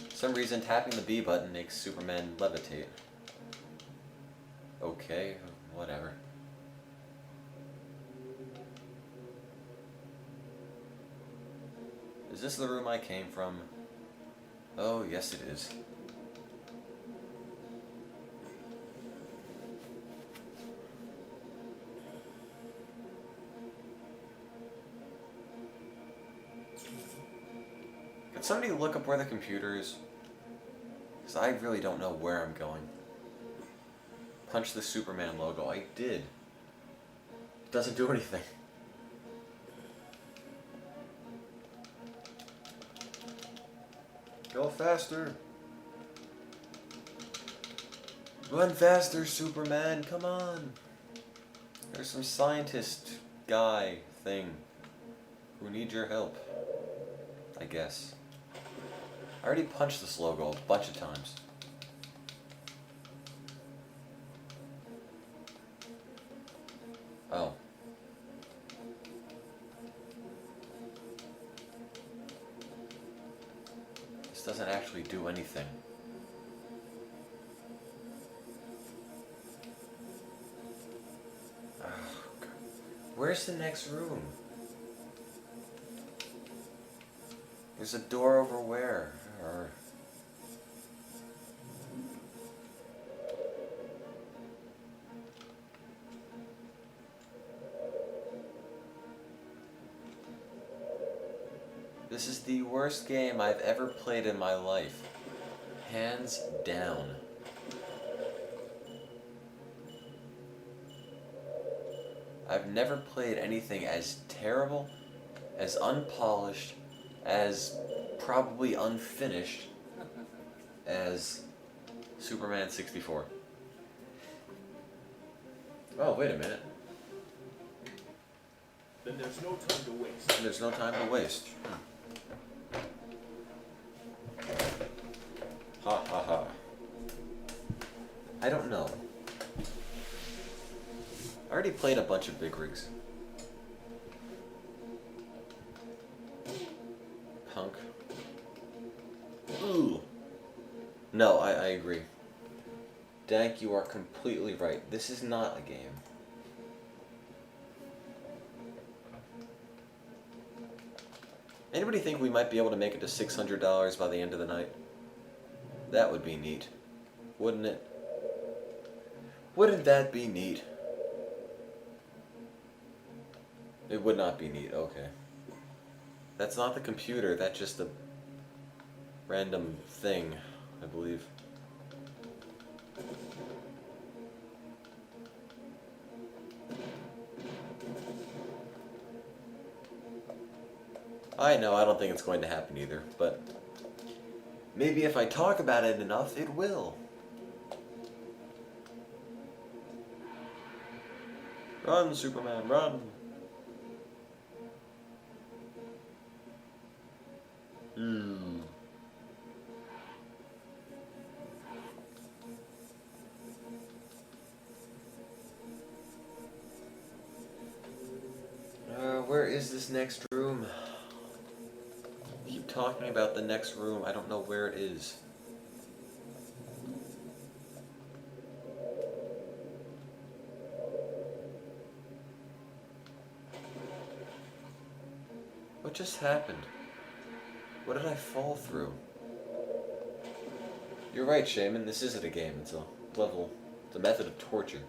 For some reason, tapping the B button makes Superman levitate. Okay, whatever. Is this the room I came from? Oh, yes it is. Can somebody look up where the computer is? Because I really don't know where I'm going. Punch the Superman logo. I did. It doesn't do anything. Go faster. Run faster, Superman. Come on. There's some scientist guy thing who needs your help. I guess. I already punched this logo a bunch of times. Oh. This doesn't actually do anything. Oh, God. Where's the next room? There's a door over where? Or... This is the worst game I've ever played in my life. Hands down. I've never played anything as terrible, as unpolished, as probably unfinished as Superman 64. Oh, wait a minute. Then there's no time to waste. There's no time to waste. I don't know. I already played a bunch of big rigs. Punk. Ooh. No, I agree. Dank, you are completely right. This is not a game. Anybody think we might be able to make it to $600 by the end of the night? That would be neat. Wouldn't it? Wouldn't that be neat? It would not be neat, okay. That's not the computer, that's just a random thing, I believe. I know, I don't think it's going to happen either, but maybe if I talk about it enough, it will. Run, Superman, run! Where is this next room? Keep talking about the next room. I don't know where it is. What just happened? What did I fall through? You're right, Shaman. This isn't a game. It's a level. It's a method of torture.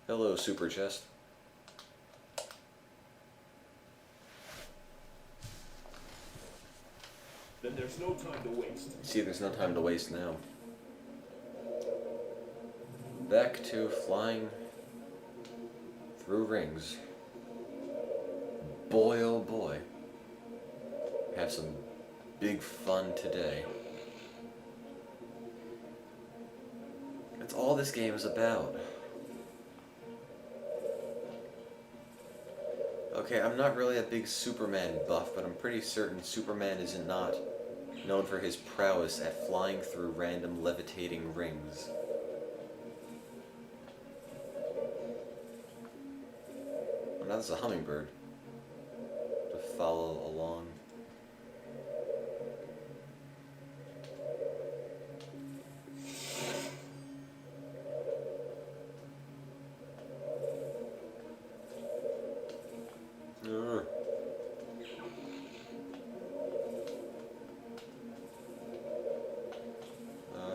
Hello, Super Chest. Then there's no time to waste. See, there's no time to waste now. Back to flying through rings. Boy, oh boy. Have some big fun today. That's all this game is about. Okay, I'm not really a big Superman buff, but I'm pretty certain Superman is not known for his prowess at flying through random levitating rings. Oh, now there's a hummingbird to follow along.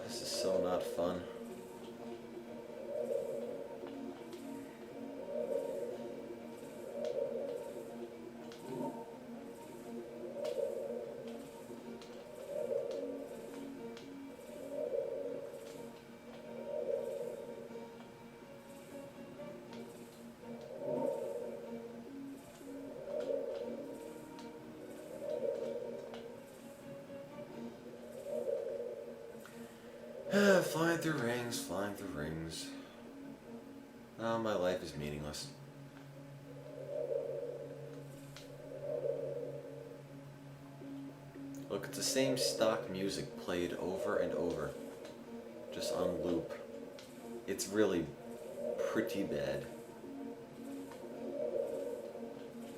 This is so not fun. Flying through rings, flying through rings. Oh, my life is meaningless. Look, it's the same stock music played over and over. Just on loop. It's really pretty bad.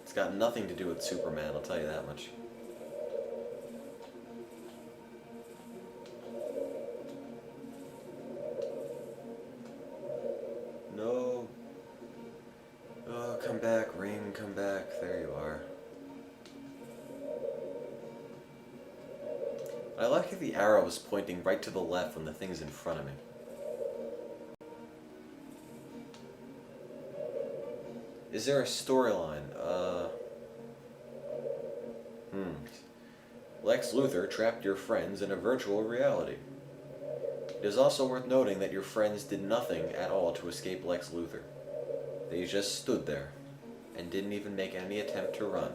It's got nothing to do with Superman, I'll tell you that much. No. Oh, come back, ring, come back. There you are. I like how the arrow is pointing right to the left when the thing's in front of me. Is there a storyline? Lex Luthor trapped your friends in a virtual reality. It is also worth noting that your friends did nothing at all to escape Lex Luthor. They just stood there, and didn't even make any attempt to run.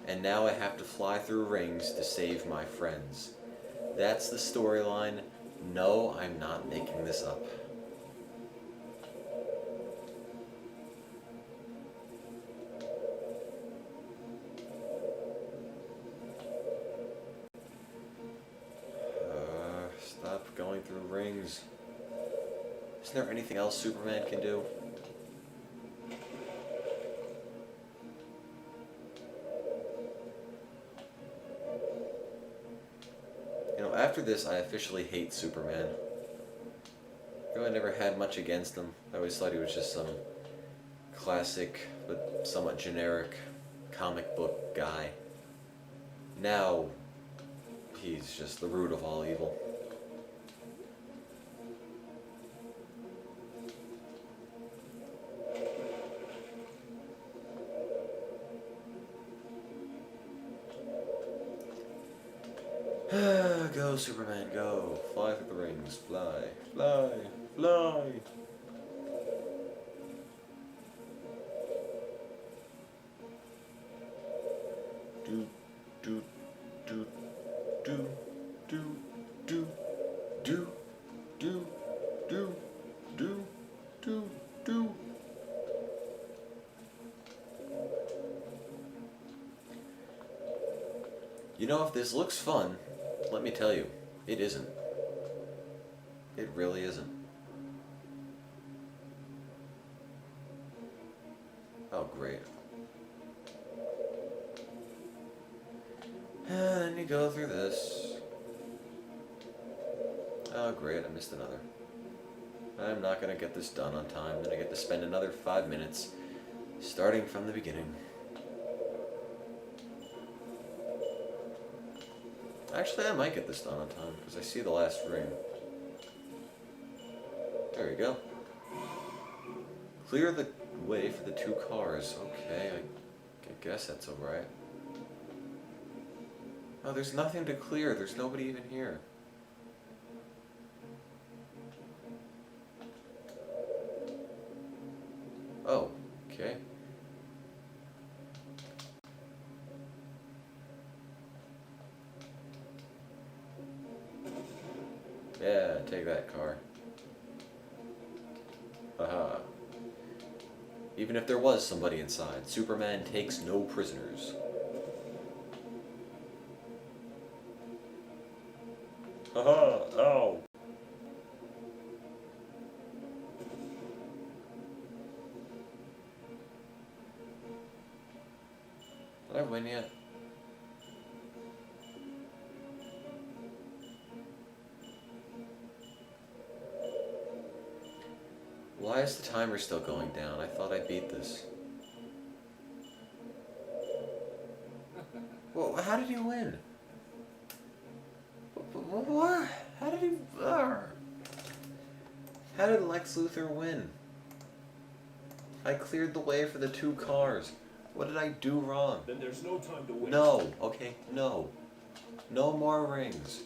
And now I have to fly through rings to save my friends. That's the storyline. No, I'm not making this up. going through rings. Isn't there anything else Superman can do? You know, after this, I officially hate Superman. I never had much against him. I always thought he was just some classic, but somewhat generic comic book guy. Now, he's just the root of all evil. Go, Superman, go. Fly through the rings. Fly, fly, fly. Do, do, do, do, do, do, do, do, do, do, do, do. You know, if this looks fun, let me tell you, it isn't. It really isn't. Oh, great. And then you go through this. Oh, great, I missed another. I'm not gonna get this done on time. Then I get to spend another 5 minutes starting from the beginning. Actually, I might get this done on time, because I see the last ring. There you go. Clear the way for the 2 cars. Okay, I guess that's alright. Oh, there's nothing to clear. There's nobody even here. Oh, okay. Yeah, take that car. Haha. Even if there was somebody inside, Superman takes no prisoners. Haha, ow. Did I win yet? Why is the timer still going down? I thought I beat this. Well, how did he win? What? How did he... How did Lex Luthor win? I cleared the way for the 2 cars. What did I do wrong? Then there's no time to waste. No, okay, no. No more rings.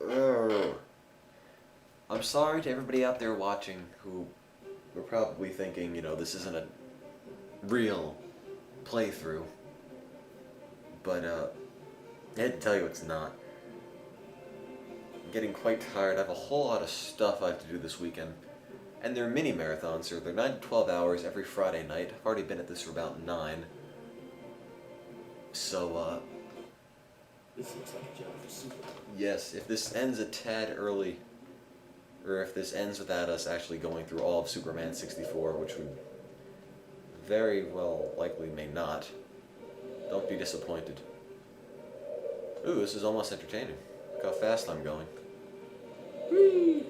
Ugh. I'm sorry to everybody out there watching who were probably thinking, you know, this isn't a real playthrough. But, I had to tell you it's not. I'm getting quite tired. I have a whole lot of stuff I have to do this weekend. And they're mini marathons, so they're 9 to 12 hours every Friday night. I've already been at this for about 9. So, This looks like a job for Superman. yes, if this ends a tad early, or if this ends without us actually going through all of Superman 64, which would very well likely may not, don't be disappointed. Ooh, this is almost entertaining. Look how fast I'm going. Whee!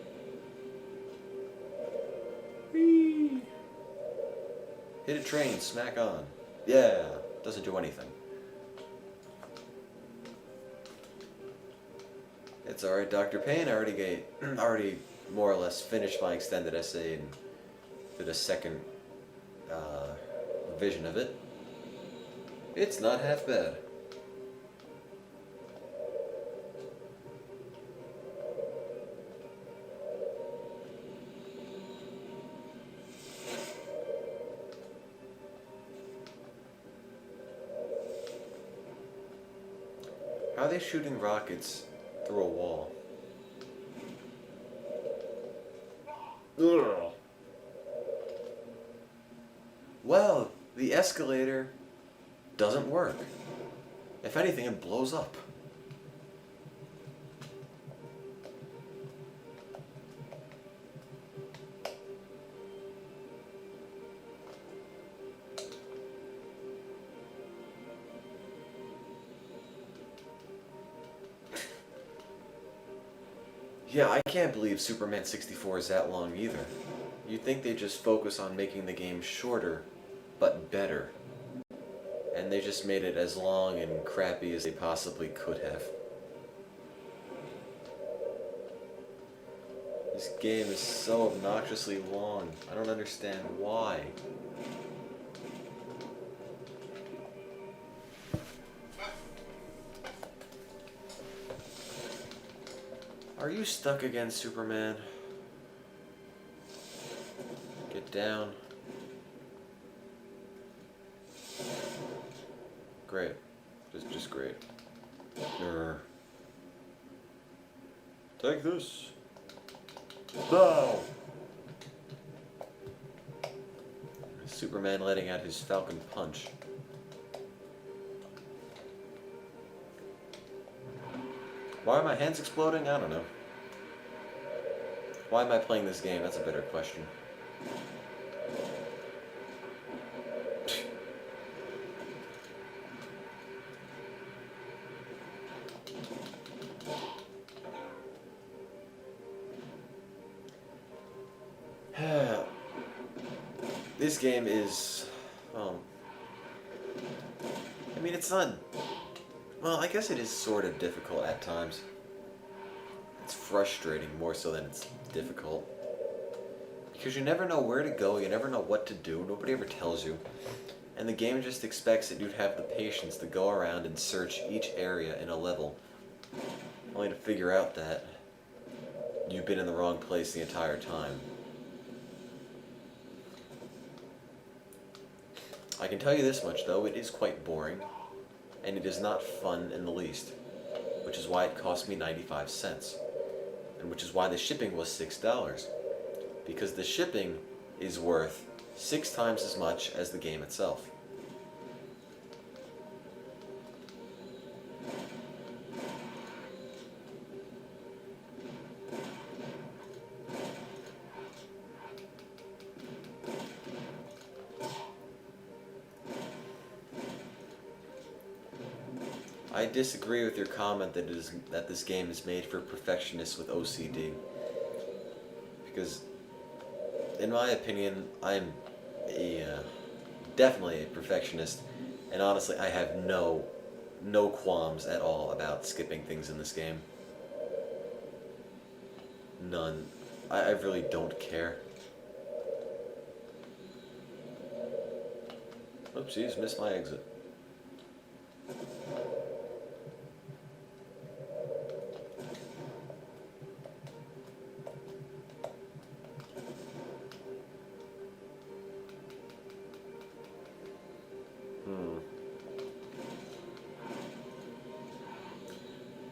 Whee! Hit a train, smack on. Yeah, doesn't do anything. It's alright, Dr. Payne. I already more or less finished my extended essay and did a second revision of it. It's not half bad. How are they shooting rockets through a wall? Ugh. Well, the escalator doesn't work. If anything, it blows up. Yeah, I can't believe Superman 64 is that long either. You'd think they'd just focus on making the game shorter, but better. And they just made it as long and crappy as they possibly could have. This game is so obnoxiously long. I don't understand why. Are you stuck again, Superman? Get down. Great. Just great. Grr. Take this. Now. Superman letting out his Falcon Punch. Why are my hands exploding? I don't know. Why am I playing this game? That's a better question. This game is, I mean, it's not, well, I guess it is sort of difficult at times. It's frustrating more so than it's difficult. Because you never know where to go, you never know what to do, nobody ever tells you. And the game just expects that you'd have the patience to go around and search each area in a level, only to figure out that you've been in the wrong place the entire time. I can tell you this much though, it is quite boring, and it is not fun in the least, which is why it cost me 95 cents, and which is why the shipping was $6, because the shipping is worth 6 times as much as the game itself. I disagree with your comment that this game is made for perfectionists with OCD. Because, in my opinion, I'm definitely a perfectionist, and honestly, I have no qualms at all about skipping things in this game. None. I really don't care. Oopsies, missed my exit.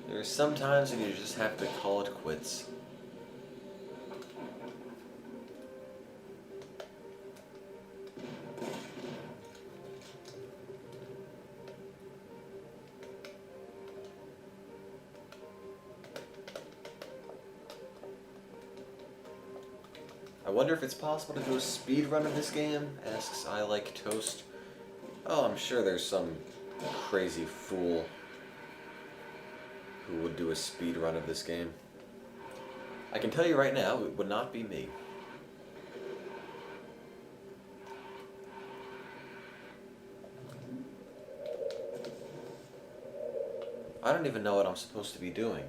There's some times when you just have to call it quits. I wonder if it's possible to do a speed run of this game, asks I Like Toast. Oh, I'm sure there's some crazy fool who would do a speed run of this game. I can tell you right now, it would not be me. I don't even know what I'm supposed to be doing.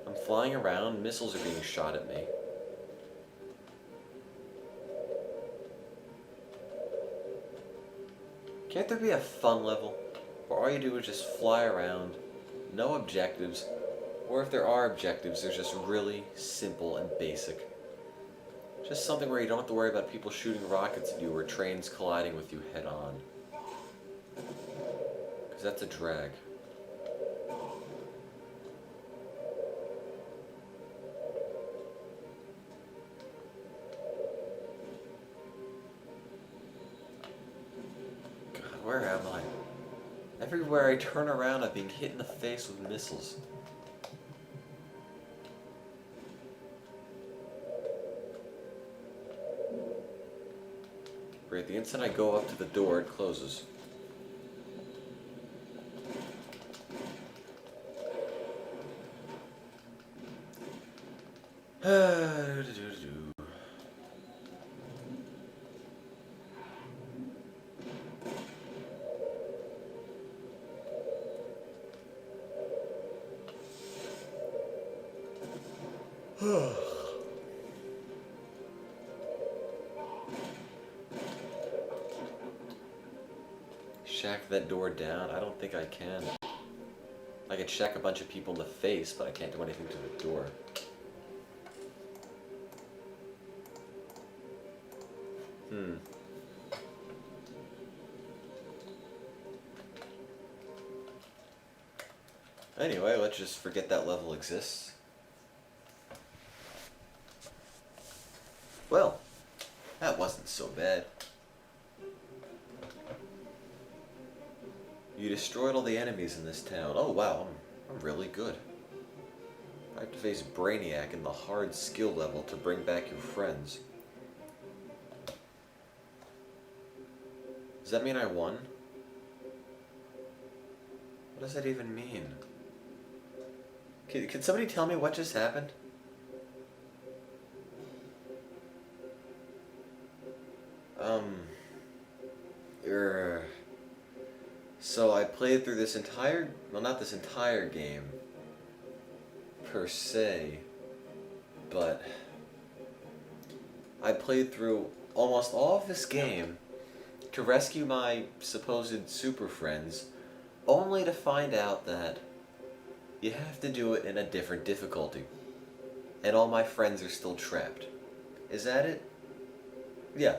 I'm flying around, missiles are being shot at me. Can't there be a fun level where all you do is just fly around, no objectives, or if there are objectives, they're just really simple and basic. Just something where you don't have to worry about people shooting rockets at you or trains colliding with you head on. Because that's a drag. where am I? Everywhere I turn around, I'm being hit in the face with missiles. Great, the instant I go up to the door, it closes. Shack that door down? I don't think I can. I can shack a bunch of people in the face, but I can't do anything to the door. Anyway, let's just forget that level exists. Well, that wasn't so bad. You destroyed all the enemies in this town. Oh wow, I'm really good. I have to face Brainiac in the hard skill level to bring back your friends. Does that mean I won? What does that even mean? Can somebody tell me what just happened? So I played through this entire, well, not this entire game, per se, but I played through almost all of this game to rescue my supposed super friends, only to find out that you have to do it in a different difficulty, and all my friends are still trapped. Is that it? Yeah.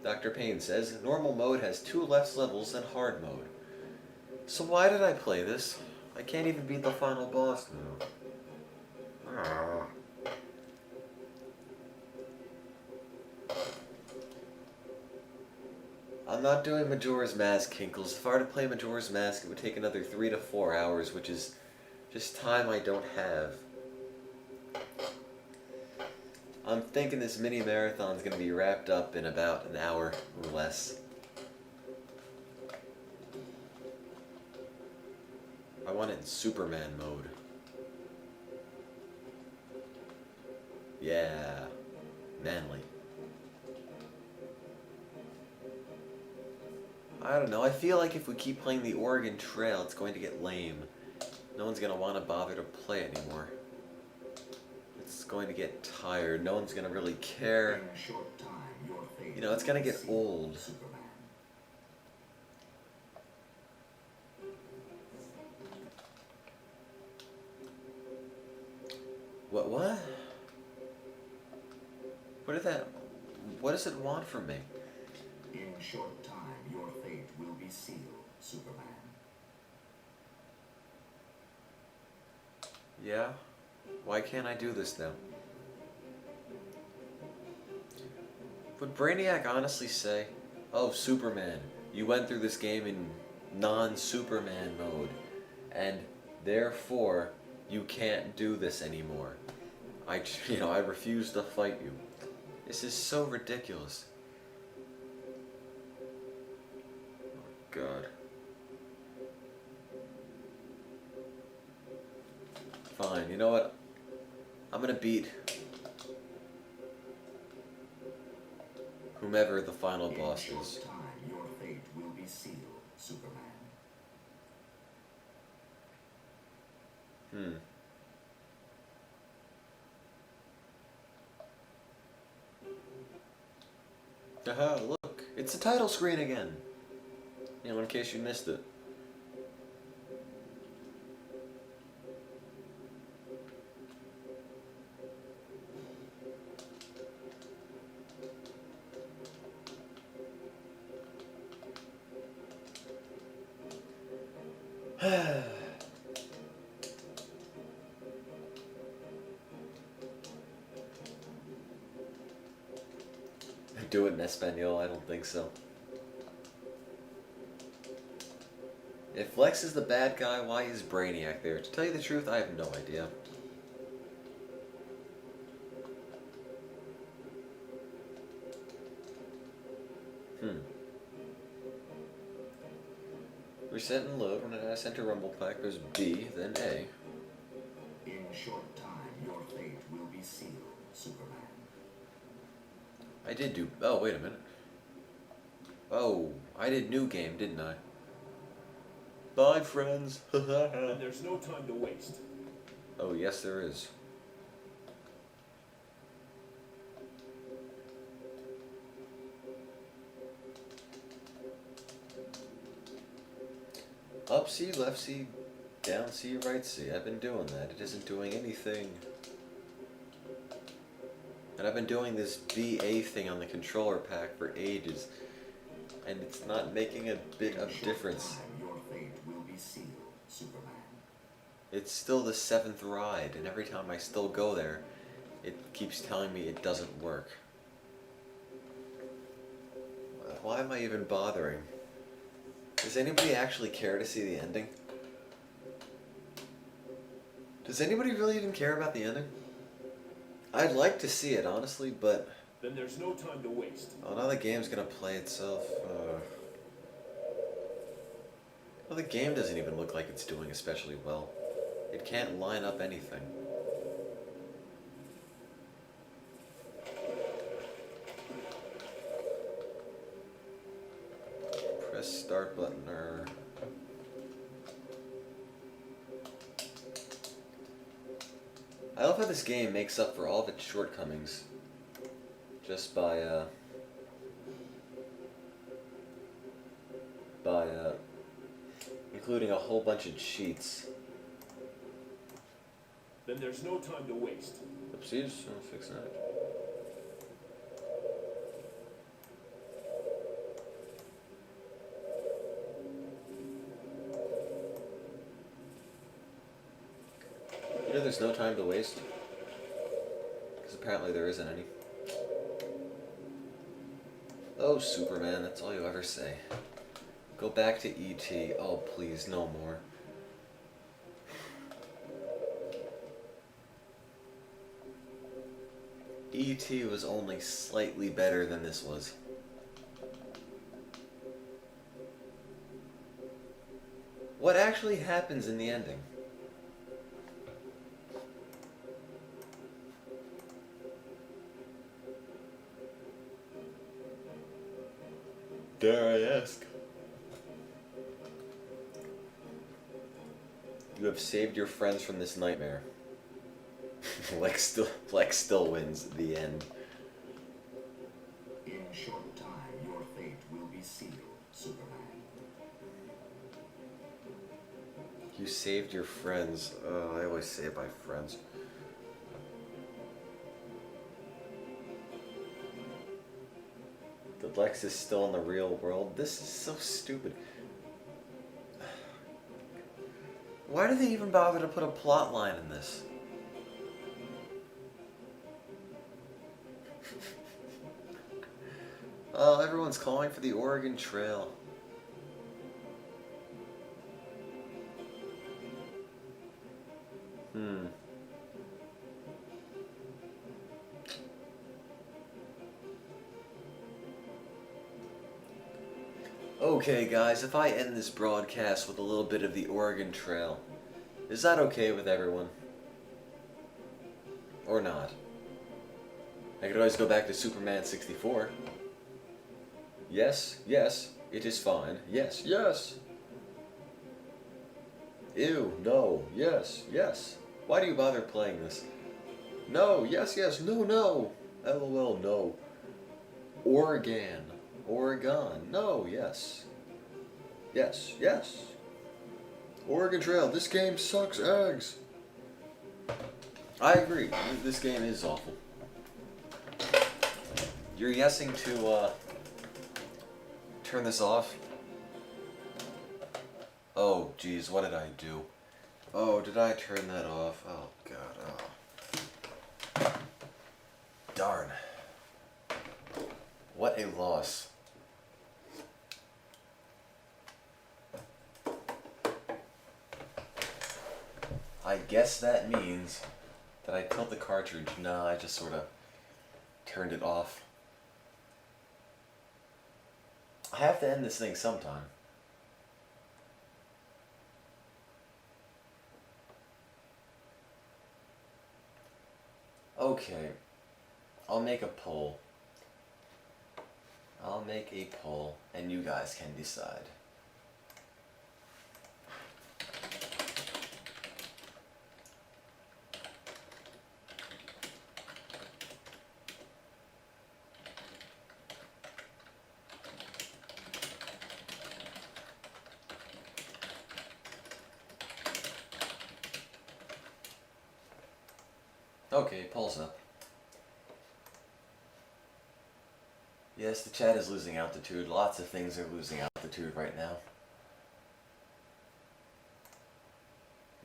Dr. Payne says, normal mode has 2 less levels than hard mode. So why did I play this? I can't even beat the final boss now. I'm not doing Majora's Mask, Kinkles. If I were to play Majora's Mask, it would take another 3 to 4 hours, which is just time I don't have. I'm thinking this mini marathon is going to be wrapped up in about an hour or less. I want it in Superman mode. Yeah, manly. I don't know, I feel like if we keep playing the Oregon Trail, it's going to get lame. No one's going to want to bother to play anymore. It's going to get tired. No one's going to really care. You know, it's going to get old. What? What does it want from me? In short time, your fate will be sealed, Superman. Yeah? Why can't I do this now? Would Brainiac honestly say, oh, Superman, you went through this game in non-Superman mode, and therefore you can't do this anymore. I refuse to fight you. This is so ridiculous. Oh, God. Fine, you know what? I'm gonna beat whomever the final boss is. In short time, your fate will be sealed, Superman. Haha, look, it's the title screen again. You know, in case you missed it. Do it in Espanol? I don't think so. If Lex is the bad guy, why is Brainiac there? To tell you the truth, I have no idea. Reset and load. When it asks enter rumble pack, there's B, then A. In a short time, your fate will be sealed, Superman. I did do... Oh, wait a minute. Oh, I did new game, didn't I? Bye, friends. And there's no time to waste. Oh, yes, there is. Up C, left C, down C, right C. I've been doing that. It isn't doing anything. And I've been doing this BA thing on the controller pack for ages. And it's not making a bit of difference. Your fate will be sealed, Superman. It's still the 7th ride, and every time I still go there, it keeps telling me it doesn't work. Why am I even bothering? Does anybody actually care to see the ending? Does anybody really even care about the ending? I'd like to see it, honestly, but... Then there's no time to waste. Oh, now the game's gonna play itself. Well, the game doesn't even look like it's doing especially well. It can't line up anything. Press start button or... I love how this game makes up for all of its shortcomings just by including a whole bunch of cheats. Then there's no time to waste. Oopsies, I'll fix that. You know there's no time to waste? Because apparently there isn't any. Oh, Superman, that's all you ever say. Go back to E.T. Oh, please, no more. E.T. was only slightly better than this was. What actually happens in the ending? Dare I ask? You have saved your friends from this nightmare. Lex still wins. The end. In a short time, your fate will be sealed, Superman. You saved your friends. I always say it by friends. The Lex is still in the real world. This is so stupid. Why do they even bother to put a plot line in this? Oh, everyone's calling for the Oregon Trail. Okay, guys, if I end this broadcast with a little bit of the Oregon Trail, is that okay with everyone? Or not? I could always go back to Superman 64. Yes, yes, it is fine. Yes, yes. Ew, no, yes, yes. Why do you bother playing this? No, yes, yes, no, no. LOL, no. Oregon. Oregon. No, yes. Yes, yes. Oregon Trail. This game sucks eggs. I agree. This game is awful. You're yesing to, turn this off? Oh, geez, what did I do? Oh, did I turn that off? Oh, God, oh. Darn. What a loss. I guess that means that I tilt the cartridge. Nah, I just sort of turned it off. I have to end this thing sometime. Okay, I'll make a poll. I'll make a poll, and you guys can decide. Okay, poll's up. Yes, the chat is losing altitude. Lots of things are losing altitude right now.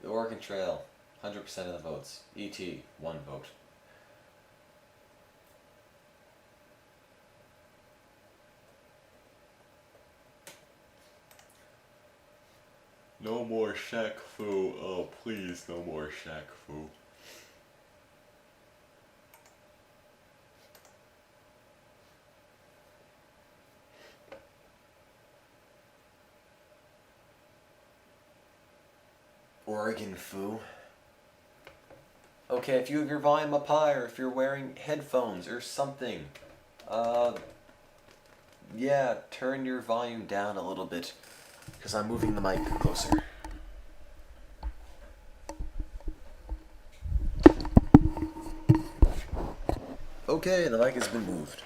The Oregon Trail, 100% of the votes. E.T., 1 vote. No more Shaq Fu. Oh, please, no more Shaq Fu. Oregon Fu. Okay, if you have your volume up high, or if you're wearing headphones or something, yeah, turn your volume down a little bit, because I'm moving the mic closer. Okay, the mic has been moved.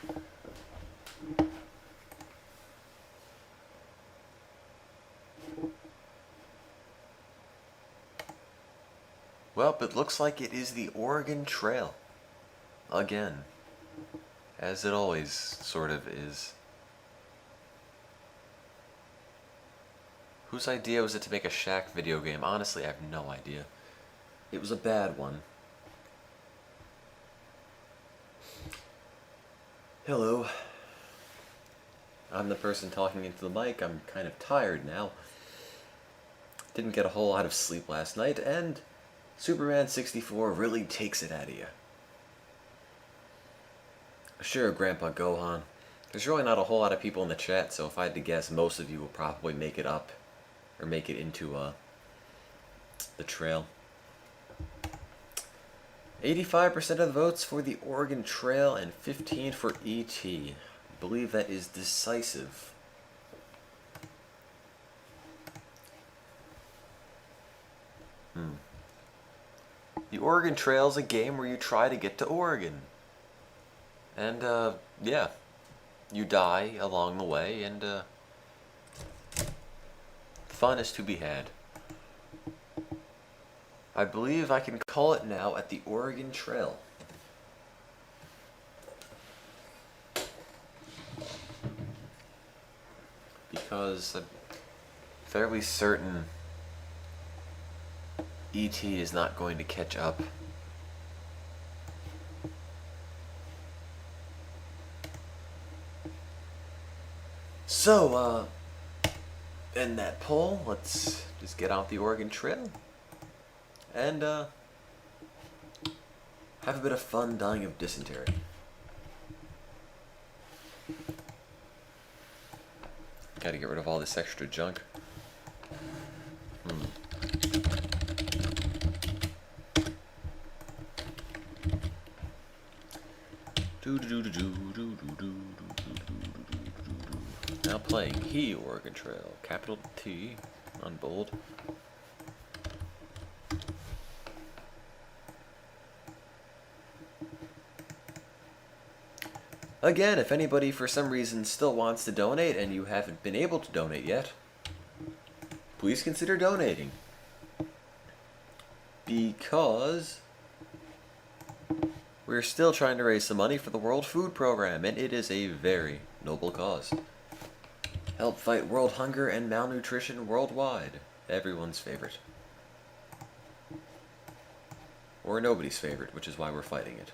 Well, it looks like it is the Oregon Trail. Again. As it always sort of is. Whose idea was it to make a Shaq video game? Honestly, I have no idea. It was a bad one. Hello. I'm the person talking into the mic. I'm kind of tired now. Didn't get a whole lot of sleep last night, and Superman 64 really takes it out of you. Sure, Grandpa Gohan. There's really not a whole lot of people in the chat, so if I had to guess, most of you will probably make it up, or make it into the trail. 85% of the votes for the Oregon Trail and 15 for E.T. I believe that is decisive. The Oregon Trail is a game where you try to get to Oregon. And, yeah. You die along the way, and, fun is to be had. I believe I can call it now at the Oregon Trail. Because I'm fairly certain E.T. is not going to catch up. So, in that poll, let's just get out the Oregon Trail and have a bit of fun dying of dysentery. Gotta get rid of all this extra junk. Now playing He Oregon Trail, capital T on bold. Again, if anybody for some reason still wants to donate and you haven't been able to donate yet, please consider donating. Because we're still trying to raise some money for the World Food Program, and it is a very noble cause. Help fight world hunger and malnutrition worldwide. Everyone's favorite. Or nobody's favorite, which is why we're fighting it.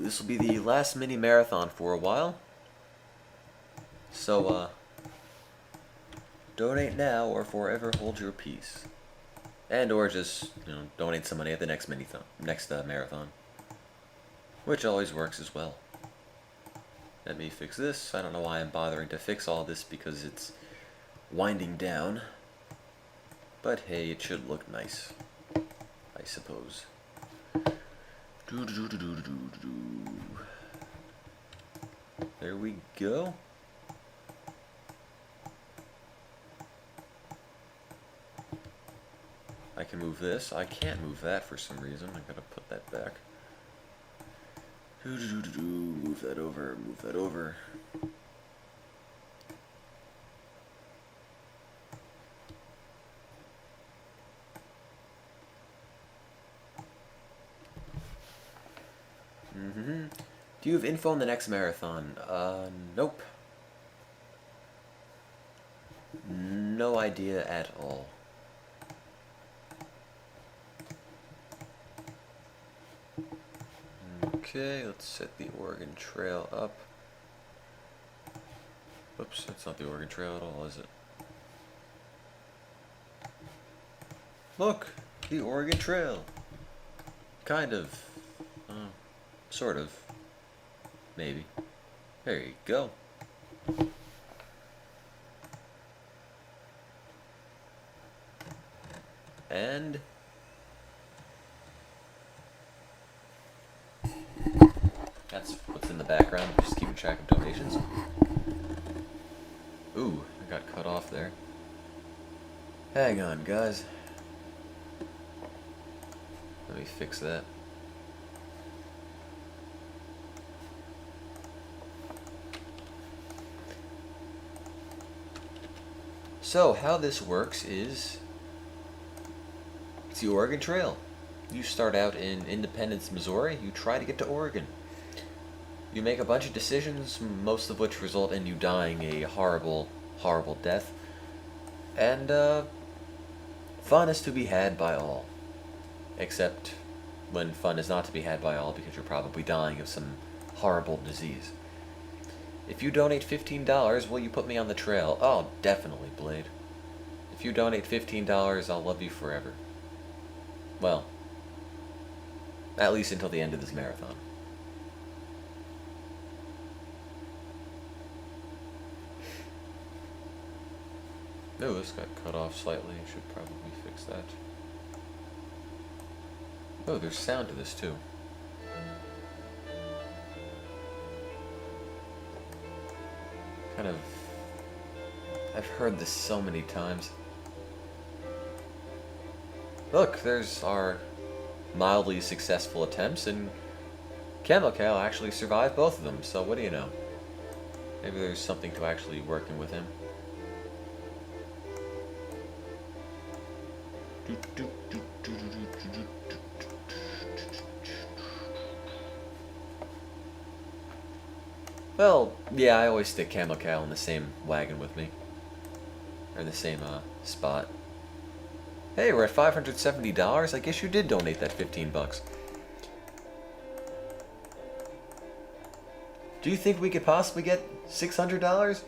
This will be the last mini marathon for a while. So, donate now or forever hold your peace. And or just, donate some money at the next marathon. Which always works as well. Let me fix this. I don't know why I'm bothering to fix all this because it's winding down. But hey, it should look nice, I suppose. There we go. I can move this. I can't move that for some reason. I gotta put that back. Move that over. Move that over. Do you have info on the next marathon? Nope. No idea at all. Okay, let's set the Oregon Trail up. Oops, that's not the Oregon Trail at all, is it? Look! The Oregon Trail! Kind of. Sort of. Maybe. There you go. And that's what's in the background, just keeping track of donations. Ooh, I got cut off there. Hang on, guys. Let me fix that. So, how this works is, it's the Oregon Trail. You start out in Independence, Missouri, you try to get to Oregon. You make a bunch of decisions, most of which result in you dying a horrible, horrible death. And, fun is to be had by all. Except when fun is not to be had by all because you're probably dying of some horrible disease. If you donate $15, will you put me on the trail? Oh, definitely, Blade. If you donate $15, I'll love you forever. Well, at least until the end of this marathon. Oh, this got cut off slightly. I should probably fix that. Oh, there's sound to this too. Kind of... I've heard this so many times. Look, there's our mildly successful attempts, and Camelcal actually survived both of them, so what do you know? Maybe there's something to actually working with him. Well, yeah, I always stick Camelcal in the same wagon with me. Or in the same, spot. Hey, we're at $570. I guess you did donate that 15 bucks. Do you think we could possibly get $600?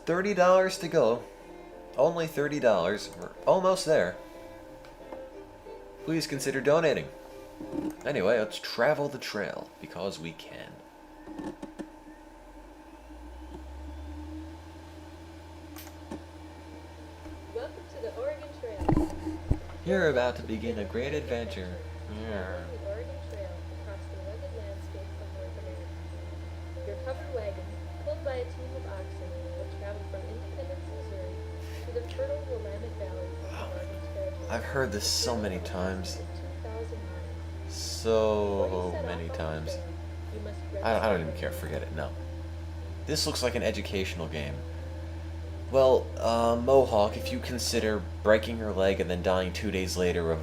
$30 to go. Only $30. We're almost there. Please consider donating. Anyway, let's travel the trail, because we can. Welcome to the Oregon Trail. You're about to begin a great adventure. The Oregon Trail across the rugged landscape of North America. Your covered wagon, pulled by a team of oxen, will travel from Independence, Missouri, to the fertile Willamette Valley of the Oregon Territory. I've heard this so many times. 2,000 miles. So many times. You must I don't even care. Forget it. No. This looks like an educational game. Well, Mohawk, if you consider breaking your leg and then dying 2 days later of,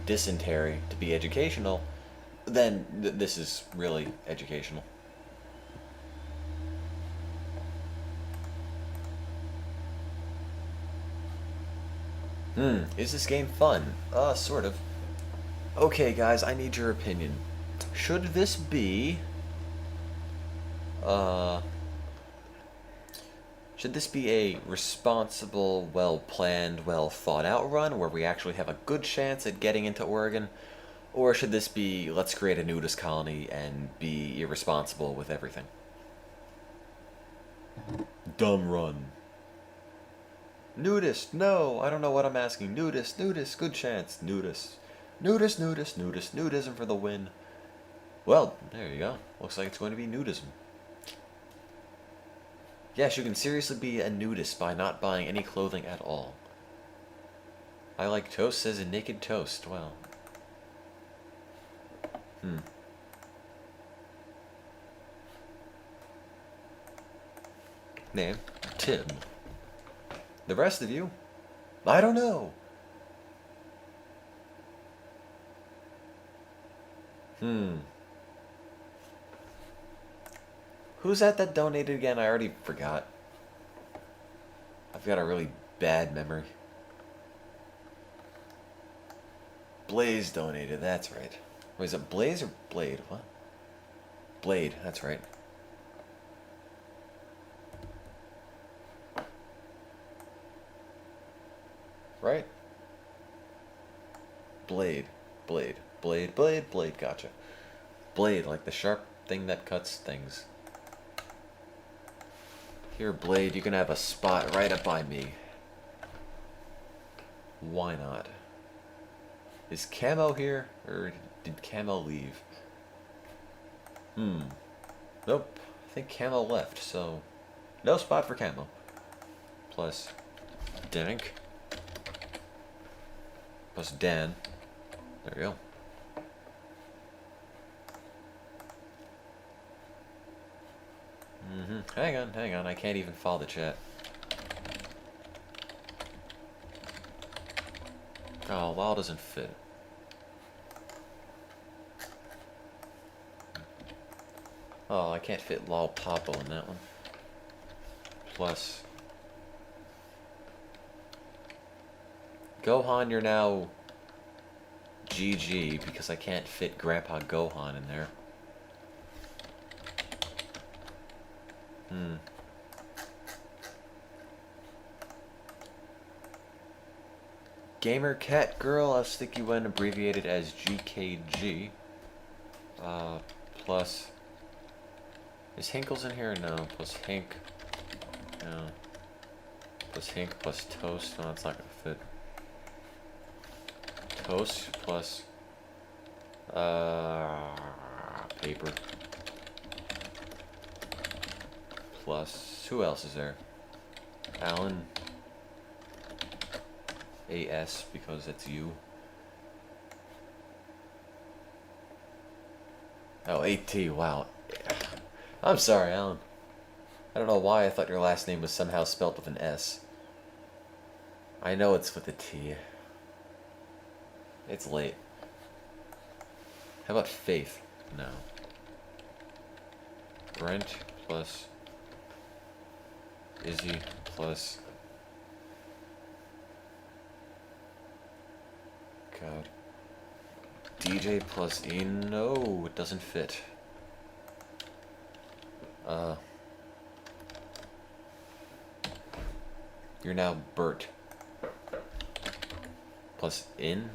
dysentery to be educational, then this is really educational. Is this game fun? Sort of. Okay, guys, I need your opinion. Should this be Should this be a responsible, well-planned, well-thought-out run where we actually have a good chance at getting into Oregon? Or should this be, let's create a nudist colony and be irresponsible with everything? Dumb run. Nudist, no, I don't know what I'm asking. Nudist, good chance. Nudist. Nudism for the win. Well, there you go. Looks like it's going to be nudism. Yes, you can seriously be a nudist by not buying any clothing at all. I like toast says a naked toast. Well. Name, Tim. The rest of you? I don't know. Who's that donated again? I already forgot. I've got a really bad memory. Blaze donated, that's right. Wait, is it Blaze or Blade? What? Blade, that's right. Right? Blade, gotcha. Blade, like the sharp thing that cuts things. Here, Blade, you can have a spot right up by me. Why not? Is Camo here? Or did Camo leave? Nope. I think Camo left, so... no spot for Camo. Plus... Dank. Plus Dan. There we go. Hang on. I can't even follow the chat. Oh, LOL doesn't fit. Oh, I can't fit LOL Popo in that one. Plus... Gohan, you're now... GG, because I can't fit Grandpa Gohan in there. Gamer Cat Girl, I'll stick you in, abbreviated as GKG. Plus... Is Hinkles in here? No. Plus Hink. No. Plus Hink plus Toast. No, that's not gonna fit. Toast plus... Paper. Plus... Who else is there? Alan. AS, because it's you. Oh, AT, wow. I'm sorry, Alan. I don't know why I thought your last name was somehow spelt with an S. I know it's with a T. It's late. How about Faith? No. Brent plus Izzy plus... God. DJ plus E? No, it doesn't fit. You're now Bert. Plus in?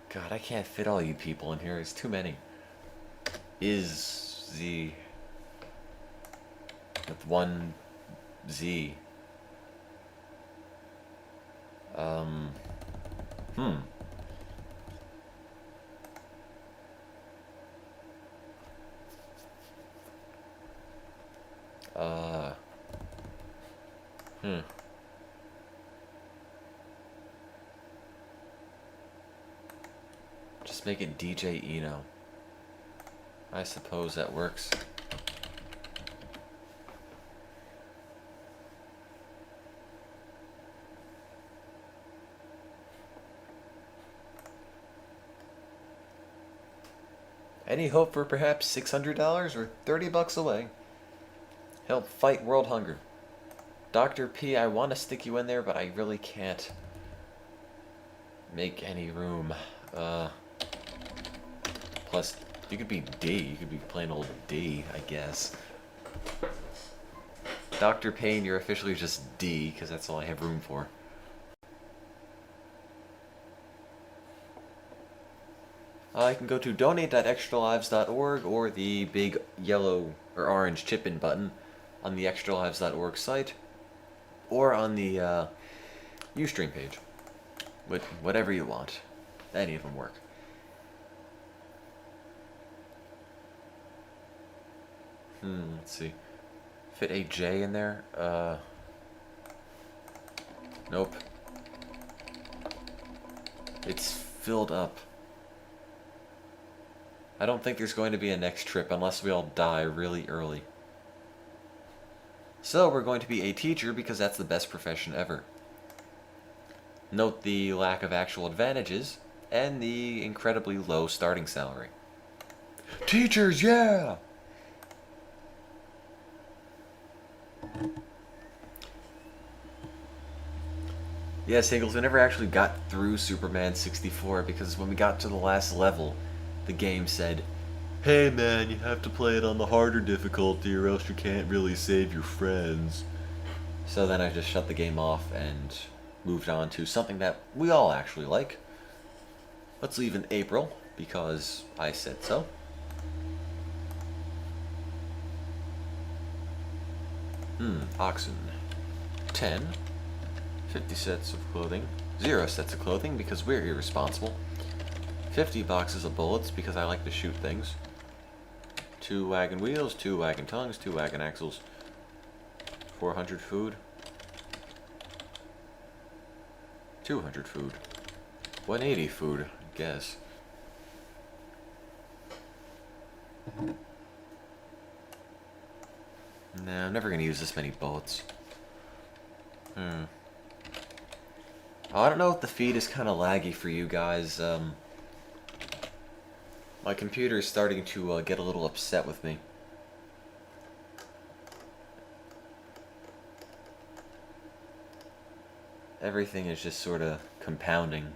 God, I can't fit all you people in here. It's too many. Is Z with one Z. Just make it DJ Eno. I suppose that works. Any hope for perhaps $600 or $30 away? Help fight world hunger. Dr. P, I want to stick you in there, but I really can't make any room. Plus You could be D. You could be plain old D, I guess. Dr. Payne, you're officially just D, because that's all I have room for. I can go to donate.extralives.org or the big yellow or orange chip-in button on the extralives.org site or on the Ustream page. Whatever you want. Any of them work. Let's see. Fit a J in there? Nope. It's filled up. I don't think there's going to be a next trip unless we all die really early. So we're going to be a teacher because that's the best profession ever. Note the lack of actual advantages and the incredibly low starting salary. Teachers, yeah! Yeah, Singles, we never actually got through Superman 64 because when we got to the last level, the game said, "Hey man, you have to play it on the harder difficulty or else you can't really save your friends." So then I just shut the game off and moved on to something that we all actually like. Let's leave in April, because I said so. Oxen. 10. 50 sets of clothing. 0 sets of clothing because we're irresponsible. 50 boxes of bullets because I like to shoot things. 2 wagon wheels, 2 wagon tongues, 2 wagon axles. 400 food. 200 food. 180 food, I guess. Nah, I'm never gonna use this many bullets. Oh, I don't know if the feed is kind of laggy for you guys. My computer is starting to get a little upset with me. Everything is just sort of compounding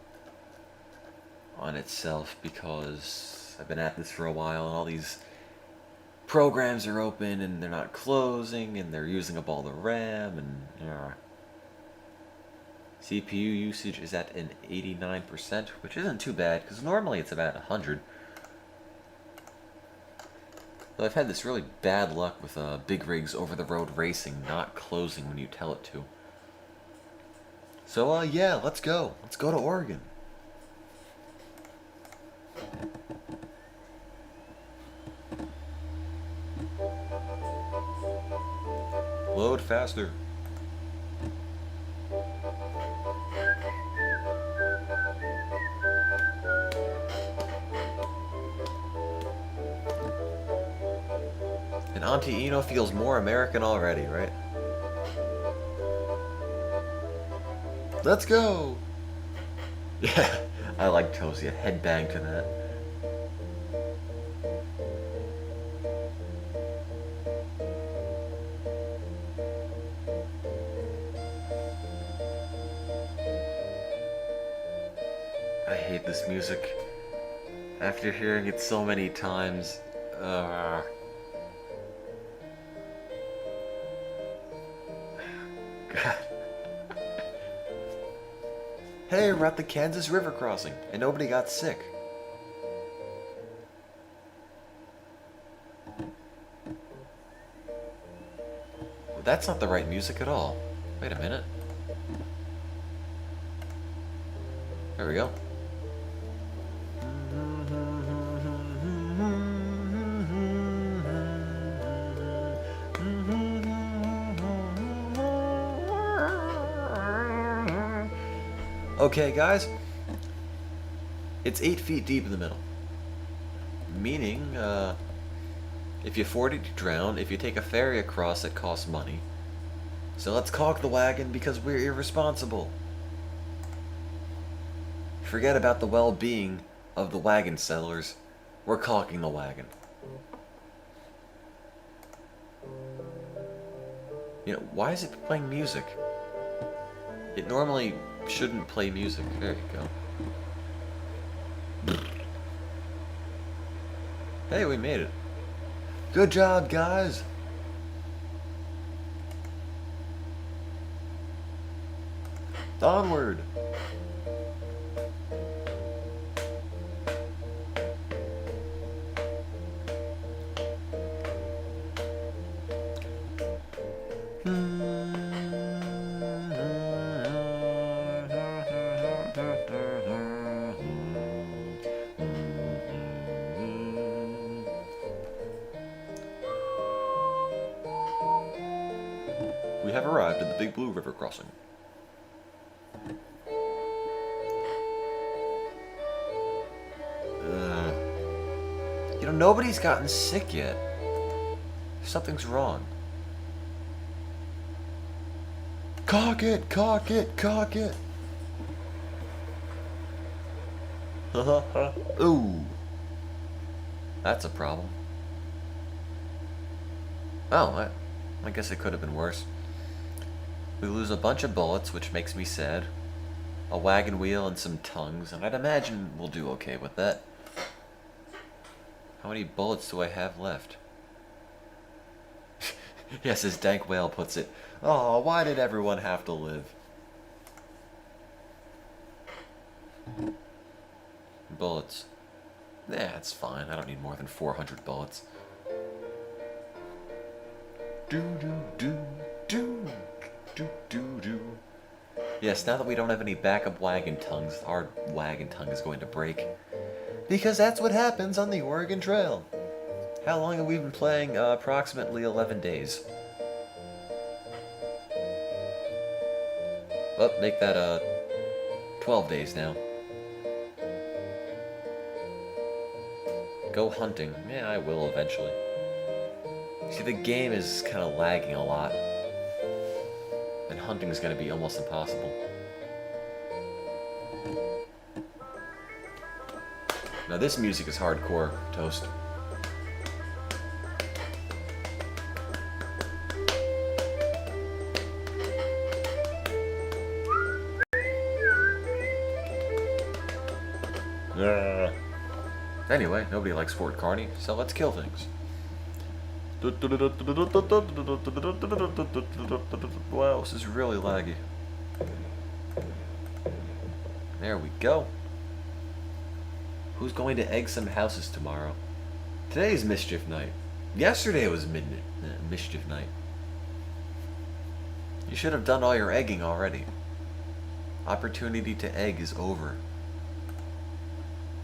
on itself because I've been at this for a while and all these programs are open and they're not closing and they're using up all the RAM and CPU usage is at an 89%, which isn't too bad because normally it's about 100. But I've had this really bad luck with big rigs over-the-road racing not closing when you tell it to. So yeah, let's go. Let's go to Oregon. Load faster. And Auntie Eno feels more American already, right? Let's go! Yeah, I like Tosia. Headbang to that. I hate this music. After hearing it so many times, God. Hey, we're at the Kansas River crossing, and nobody got sick. Well, that's not the right music at all. Wait a minute. There we go. Okay, guys, it's 8 feet deep in the middle. Meaning, if you ford it, you drown. If you take a ferry across, it costs money. So let's caulk the wagon because we're irresponsible. Forget about the well-being of the wagon settlers. We're caulking the wagon. You know, why is it playing music? It normally shouldn't play music. There you go. Hey, we made it. Good job, guys. Onward. We have arrived at the Big Blue River crossing. You know, nobody's gotten sick yet. Something's wrong. Cock it, cock it, cock it. Ooh. That's a problem. Oh, I guess it could have been worse. We lose a bunch of bullets, which makes me sad. A wagon wheel and some tongues, and I'd imagine we'll do okay with that. How many bullets do I have left? Yes, as Dank Whale puts it, oh, why did everyone have to live? Bullets. Yeah, it's fine. I don't need more than 400 bullets. Do do do do do do do. Yes, now that we don't have any backup wagon tongues, our wagon tongue is going to break. Because that's what happens on the Oregon Trail. How long have we been playing? Approximately 11 days. Well, make that 12 days now. Go hunting. Yeah, I will eventually. See, the game is kind of lagging a lot. And hunting is going to be almost impossible. Now this music is hardcore, Toast. Anyway, nobody likes Fort Kearny, so let's kill things. Wow, this is really laggy. There we go. Who's going to egg some houses tomorrow? Today's Mischief Night. Yesterday was Mischief Night. You should have done all your egging already. Opportunity to egg is over.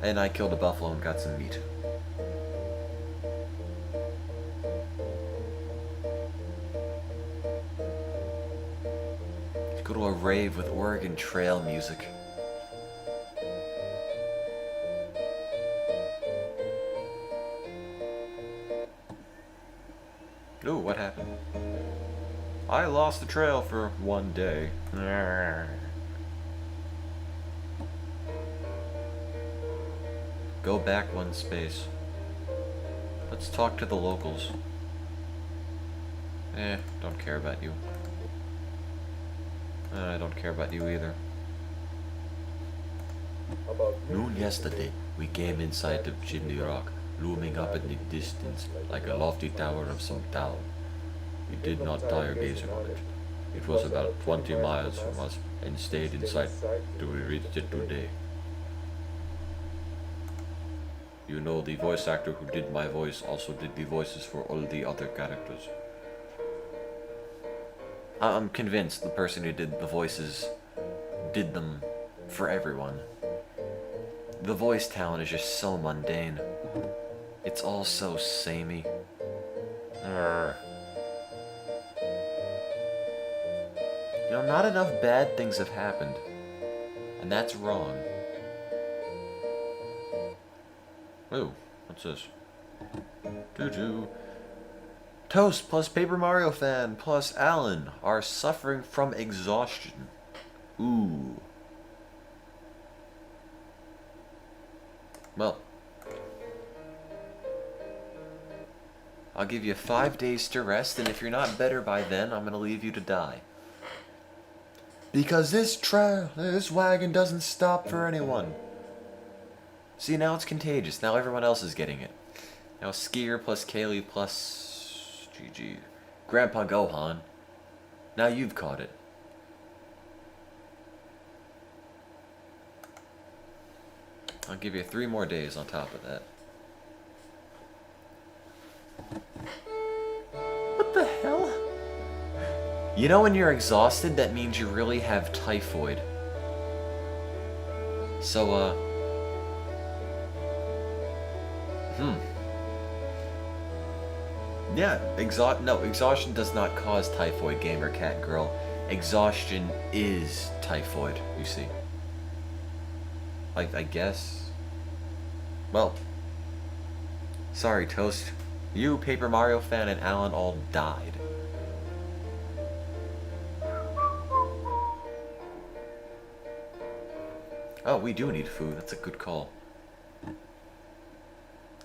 And I killed a buffalo and got some meat. Let's go to a rave with Oregon Trail music. Ooh, what happened? I lost the trail for one day. Go back one space. Let's talk to the locals. Don't care about you. I don't care about you either. Noon yesterday, we came inside of Chimney Rock, looming up in the distance like a lofty tower of some town. We did not tire gazing on it. It was about 20 miles from us and stayed in sight till we reached it today. You know, the voice actor who did my voice also did the voices for all the other characters. I'm convinced the person who did the voices did them for everyone. The voice talent is just so mundane. It's all so samey. You know, not enough bad things have happened. And that's wrong. Ooh, what's this? Doo-doo. Toast plus Paper Mario fan plus Alan are suffering from exhaustion. Ooh. Well, I'll give you 5 days to rest, and if you're not better by then, I'm gonna leave you to die. Because this wagon doesn't stop for anyone. See, now it's contagious. Now everyone else is getting it. Now Skier plus Kaylee plus GG. Grandpa Gohan. Now you've caught it. I'll give you 3 more days on top of that. What the hell? You know when you're exhausted, that means you really have typhoid. So, yeah, exhaustion does not cause typhoid, gamer cat girl. Exhaustion is typhoid, you see. I guess. Well, sorry, Toast. You, Paper Mario fan, and Alan all died. Oh, we do need food. That's a good call.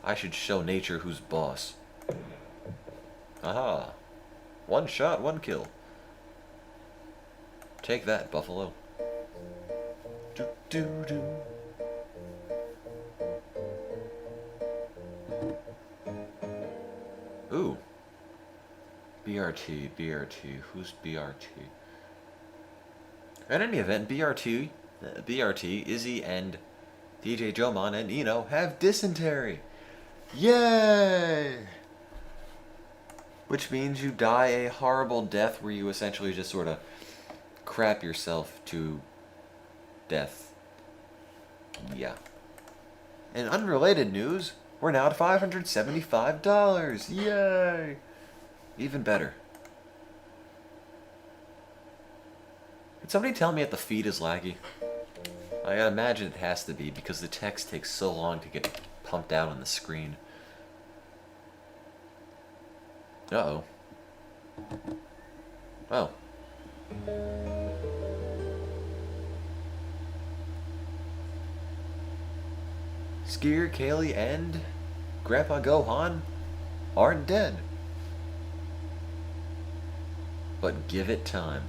I should show nature who's boss. Aha. 1 shot, 1 kill. Take that, Buffalo. Do do do. Ooh. BRT, BRT. Who's BRT? In any event, BRT, Izzy, and DJ Jomon and Eno have dysentery. Yay! Which means you die a horrible death where you essentially just sort of crap yourself to death. Yeah. In unrelated news, we're now at $575. Yay! Even better. Can somebody tell me if the feed is laggy? I imagine it has to be because the text takes so long to get pumped out on the screen. Uh-oh. Oh. Skier, Kaylee, and Grandpa Gohan aren't dead. But give it time.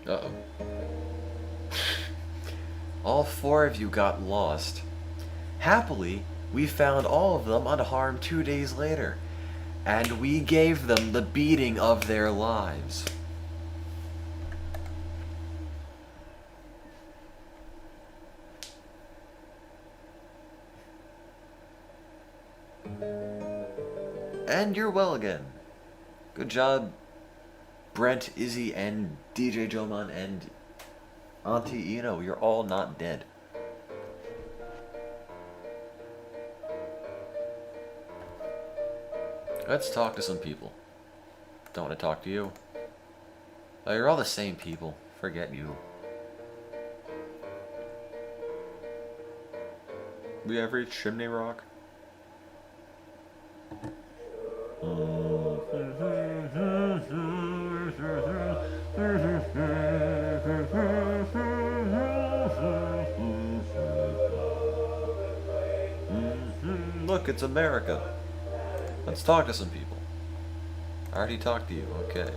Uh-oh. All 4 of you got lost. Happily, we found all of them unharmed 2 days later, and we gave them the beating of their lives. And you're well again. Good job, Brent, Izzy, and DJ Jomon, and Auntie Eno. You're all not dead. Let's talk to some people. Don't want to talk to you. Oh, you're all the same people. Forget you. We have reached Chimney Rock. Look, it's America. Let's talk to some people. I already talked to you, okay.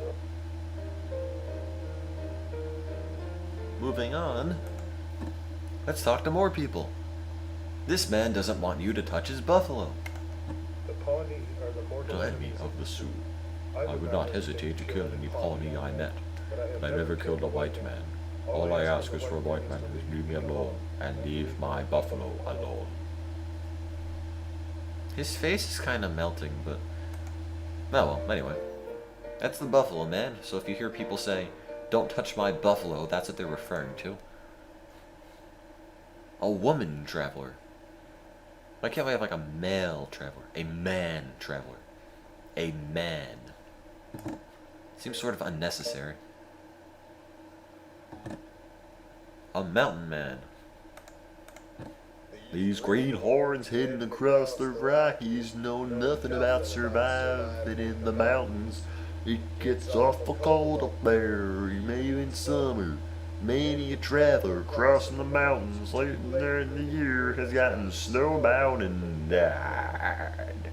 Moving on. Let's talk to more people. This man doesn't want you to touch his buffalo. The Pawnee are the mortal To enemy enemies of the Sioux. I I would not hesitate to kill any Pawnee I met, but I never killed a white man. All I ask is for a white man to leave me alone and leave my buffalo alone. His face is kind of melting, but... Oh well, anyway. That's the buffalo man, so if you hear people say, "Don't touch my buffalo," that's what they're referring to. A woman traveler. Why can't we have like a male traveler? A man traveler. A man. Seems sort of unnecessary. A mountain man. These greenhorns hidden across the Rockies know nothing about surviving in the mountains. It gets awful cold up there, maybe in summer. Many a traveler crossing the mountains late in the year has gotten snowbound and died.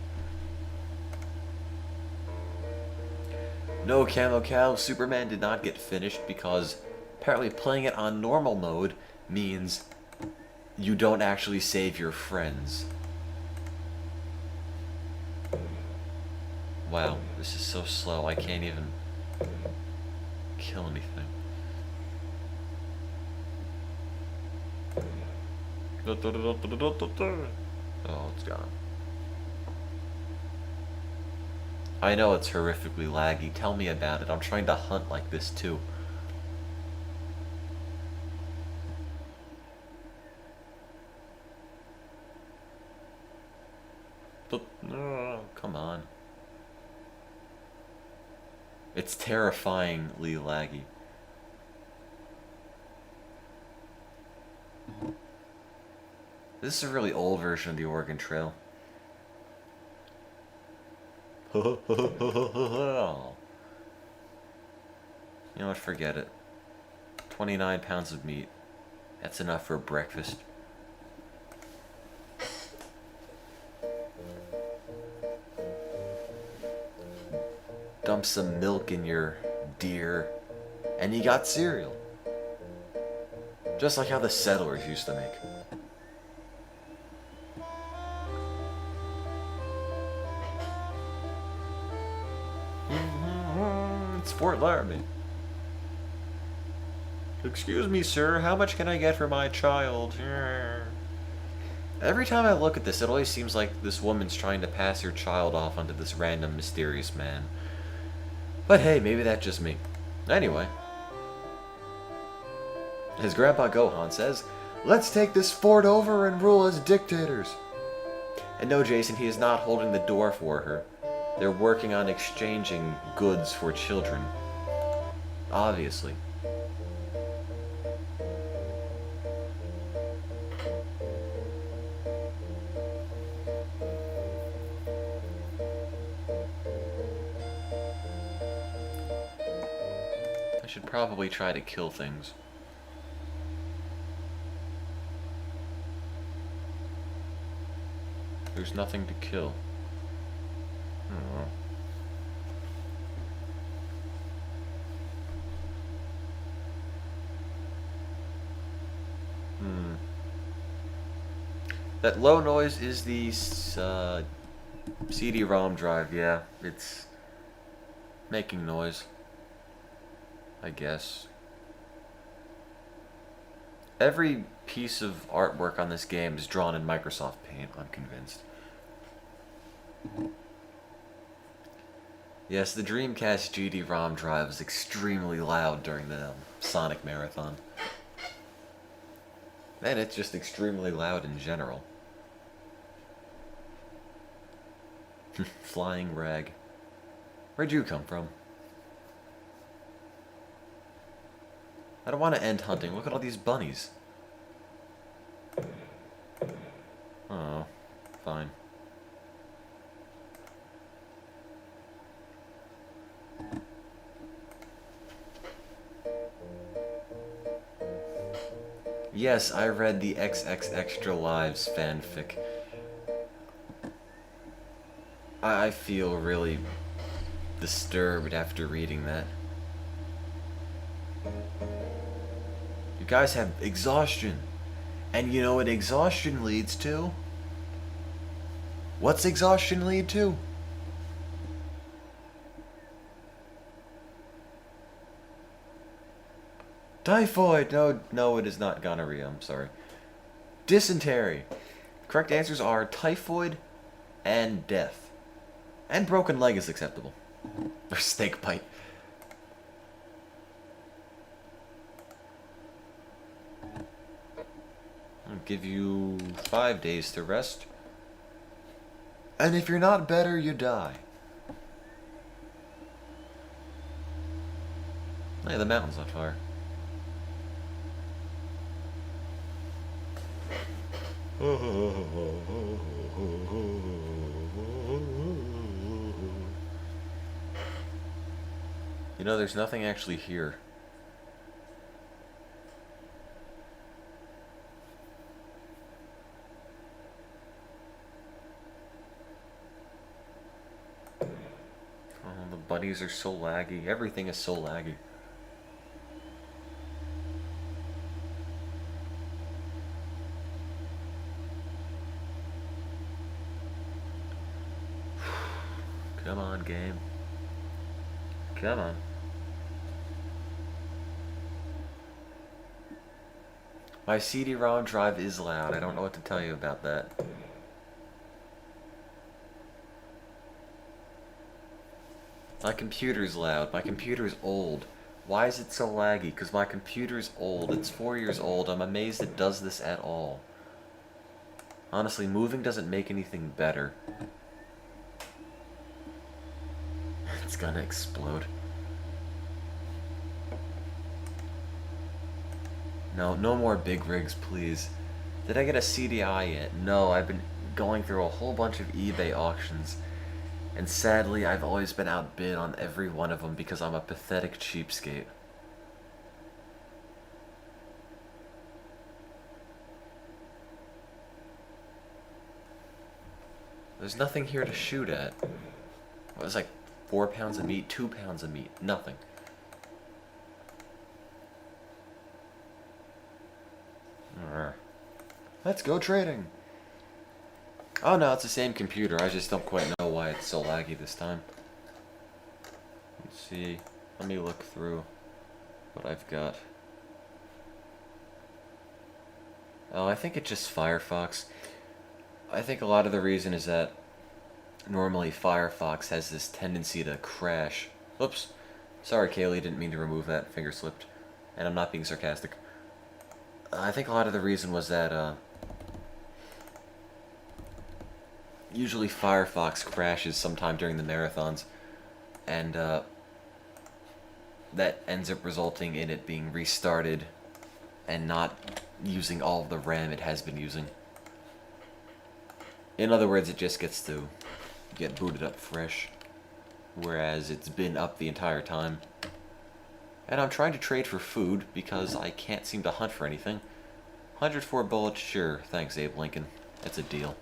No, Camo Cow, Superman did not get finished because apparently playing it on normal mode means you don't actually save your friends. Wow, this is so slow, I can't even kill anything. Oh, it's gone. I know it's horrifically laggy. Tell me about it. I'm trying to hunt like this too. Oh, come on. It's terrifyingly laggy. This is a really old version of the Oregon Trail. You know what, forget it. 29 pounds of meat. That's enough for breakfast. Dump some milk in your deer, and you got cereal. Just like how the settlers used to make. It's Fort Laramie. Excuse me, sir, how much can I get for my child? Every time I look at this, it always seems like this woman's trying to pass her child off onto this random mysterious man. But hey, maybe that's just me. Anyway. His grandpa Gohan says, "Let's take this fort over and rule as dictators." And no, Jason, he is not holding the door for her. They're working on exchanging goods for children. Obviously. I should probably try to kill things. There's nothing to kill. Oh. That low noise is the CD-ROM drive, yeah. It's making noise, I guess. Every piece of artwork on this game is drawn in Microsoft Paint, I'm convinced. Yes, the Dreamcast GD-ROM drive is extremely loud during the Sonic Marathon. And it's just extremely loud in general. Flying rag. Where'd you come from? I don't want to end hunting. Look at all these bunnies. Oh, fine. Yes, I read the XX Extralives fanfic. I feel really disturbed after reading that. You guys have exhaustion. And you know what exhaustion leads to? What's exhaustion lead to? Typhoid! No, it is not gonorrhea, I'm sorry. Dysentery. Correct answers are typhoid and death. And broken leg is acceptable. Or snake bite. I'll give you 5 days to rest. And if you're not better, you die. Hey, the mountain's on fire. You know, there's nothing actually here. bunnies are so laggy. Everything is so laggy. Come on, game. Come on. My CD-ROM drive is loud. I don't know what to tell you about that. My computer's loud. My computer's old. Why is it so laggy? Because my computer's old. It's 4 years old. I'm amazed it does this at all. Honestly, moving doesn't make anything better. It's gonna explode. No, no more big rigs, please. Did I get a CDI yet? No, I've been going through a whole bunch of eBay auctions. And sadly, I've always been outbid on every one of them because I'm a pathetic cheapskate. There's nothing here to shoot at. It was like 4 pounds of meat, 2 pounds of meat, nothing. Let's go trading. Oh no, it's the same computer. I just don't quite know why it's so laggy this time. Let's see. Let me look through what I've got. Oh, I think it's just Firefox. I think a lot of the reason is that normally Firefox has this tendency to crash. Oops. Sorry, Kaylee, didn't mean to remove that. Finger slipped. And I'm not being sarcastic. I think a lot of the reason was that, usually Firefox crashes sometime during the marathons, and that ends up resulting in it being restarted and not using all of the RAM it has been using. In other words, it just gets to get booted up fresh, whereas it's been up the entire time. And I'm trying to trade for food because I can't seem to hunt for anything. 104 bullets, sure, thanks Abe Lincoln. It's a deal.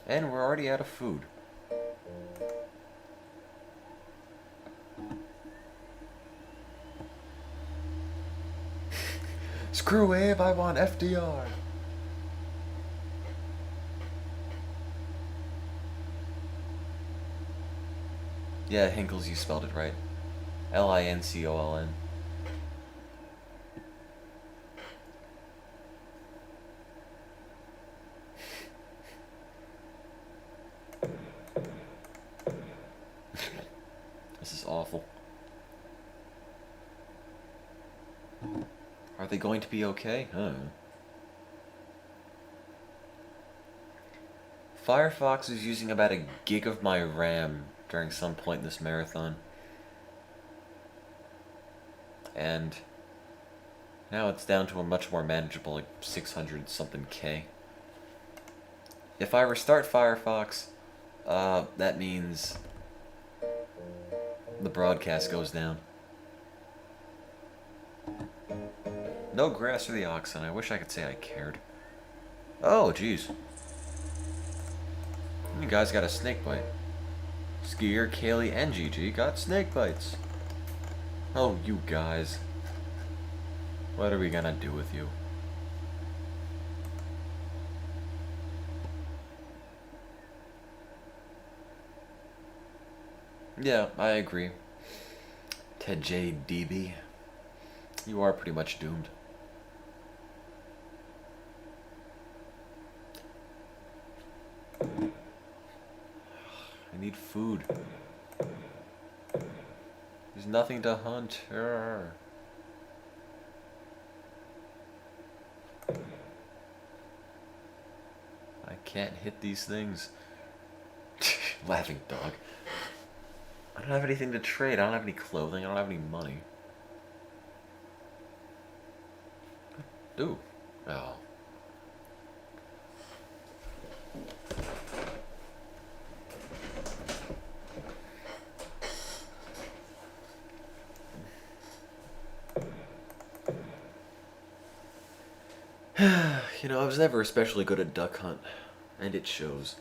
And we're already out of food. Screw Abe, I want FDR. Yeah, Hinkles, you spelled it right. Lincoln. This is awful. Are they going to be okay? Firefox is using about a gig of my RAM during some point in this marathon. And now it's down to a much more manageable, like 600 something K. If I restart Firefox, that means the broadcast goes down. No grass for the oxen. I wish I could say I cared. Oh, jeez. You guys got a snake bite. Skier, Kaylee, and GG got snake bites. Oh, you guys. What are we gonna do with you? Yeah, I agree. Ted J. DB. You are pretty much doomed. I need food. There's nothing to hunt. Arr. I can't hit these things. Laughing dog. I don't have anything to trade. I don't have any clothing. I don't have any money. Ooh. Oh. You know, I was never especially good at duck hunt, and it shows.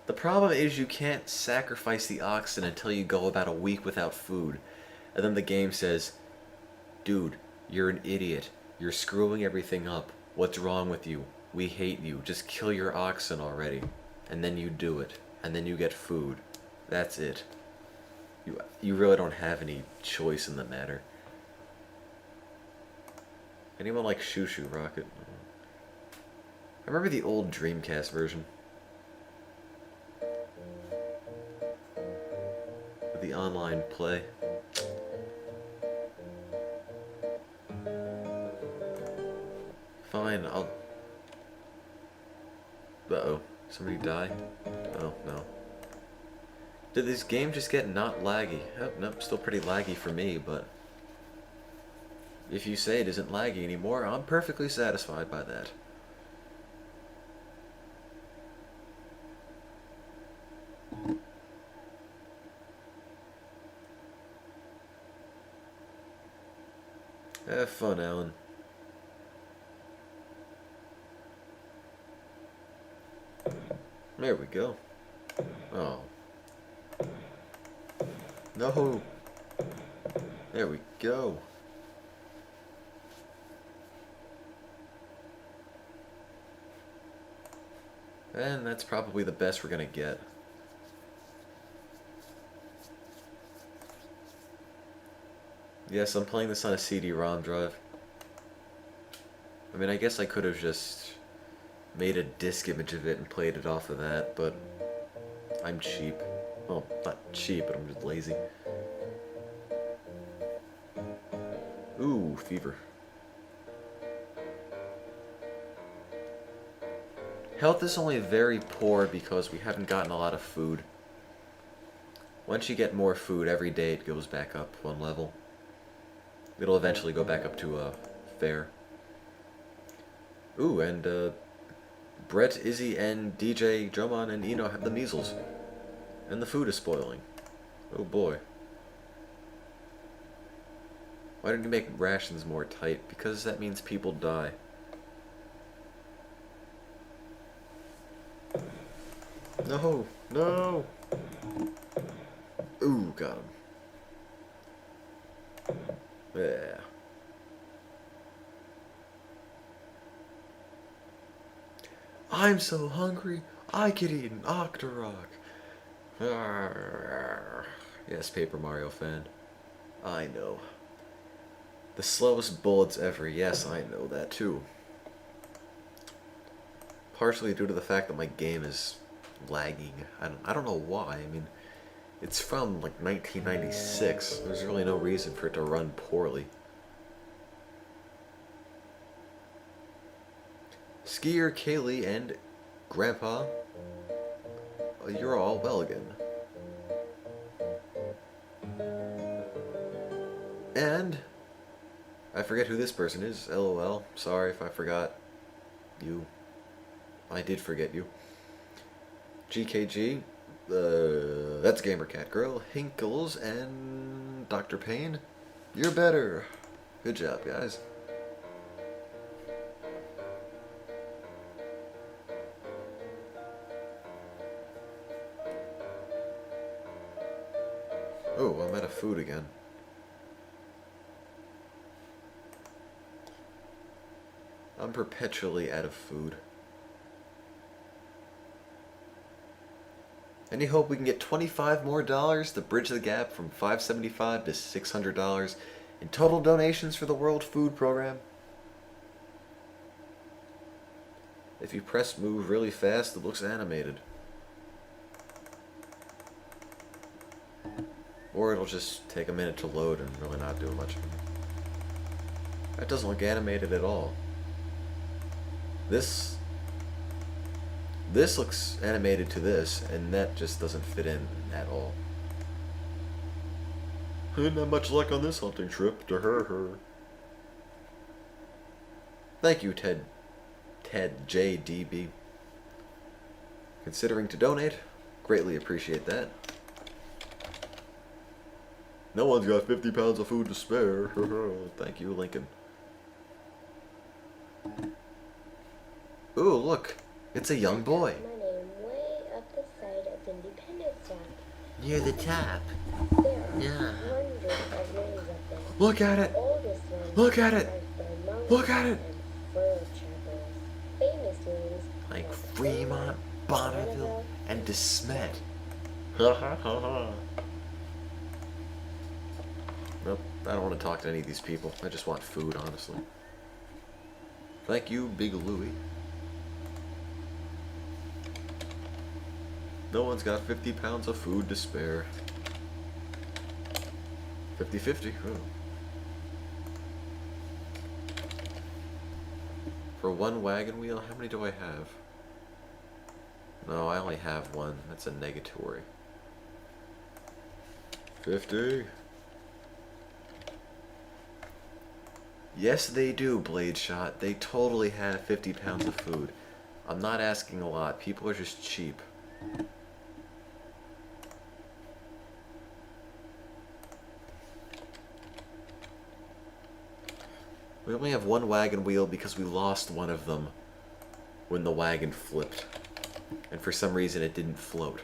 The problem is you can't sacrifice the oxen until you go about a week without food. And then the game says, dude, you're an idiot. You're screwing everything up. What's wrong with you? We hate you. Just kill your oxen already. And then you do it. And then you get food. That's it. You really don't have any choice in the matter. Anyone like Shoo Shoo Rocket? I remember the old Dreamcast version. The online play. Fine, I'll... Uh-oh. Somebody die? Oh, no. Did this game just get not laggy? Oh, nope, still pretty laggy for me, but... if you say it isn't laggy anymore, I'm perfectly satisfied by that. Have fun, Alan. There we go. Oh. No. There we go. And that's probably the best we're gonna get. Yes, I'm playing this on a CD-ROM drive. I mean, I guess I could have just made a disk image of it and played it off of that, but I'm cheap. Well, not cheap, but I'm just lazy. Ooh, fever. Health is only very poor because we haven't gotten a lot of food. Once you get more food, every day it goes back up one level. It'll eventually go back up to fair. Ooh, and Brett, Izzy, and DJ, Jomon, and Eno have the measles. And the food is spoiling. Oh boy. Why didn't you make rations more tight? Because that means people die. No! No! Ooh, got him. Yeah. I'm so hungry, I could eat an Octorok. Yes, Paper Mario fan. I know. The slowest bullets ever, yes, I know that too. Partially due to the fact that my game is lagging. I don't know why. I mean, it's from like 1996. There's really no reason for it to run poorly. Skier, Kaylee, and Grandpa, you're all well again. And I forget who this person is. LOL. Sorry if I forgot you. I did forget you. GKG. That's Gamer Cat Girl, Hinkles, and Dr. Payne. You're better. Good job, guys. Oh, I'm out of food again. I'm perpetually out of food. Any hope we can get $25 more to bridge the gap from $575 to $600 in total donations for the World Food Program? If you press move really fast, it looks animated. Or it'll just take a minute to load and really not do much. That doesn't look animated at all. This looks animated to this, and that just doesn't fit in at all. Not much luck on this hunting trip, to her. Thank you, Ted JDB. Considering to donate, greatly appreciate that. No one's got 50 pounds of food to spare. Thank you, Lincoln. Ooh, look. It's a young boy. My name way up the side of Independence Dock. Near the top. There are Yeah. hundreds of rings up there. Look at it. The oldest ones Look at it. are the monks Look at it. and fur chapels. Famous rings Like Fremont, Bonneville, and DeSmet. Nope, I don't want to talk to any of these people. I just want food, honestly. Thank you, Big Louie. No one's got 50 pounds of food to spare. 50-50. Oh. For one wagon wheel, how many do I have? No, I only have one. That's a negatory. 50. Yes, they do, Blade Shot. They totally have 50 pounds of food. I'm not asking a lot. People are just cheap. We only have one wagon wheel because we lost one of them when the wagon flipped. And for some reason it didn't float.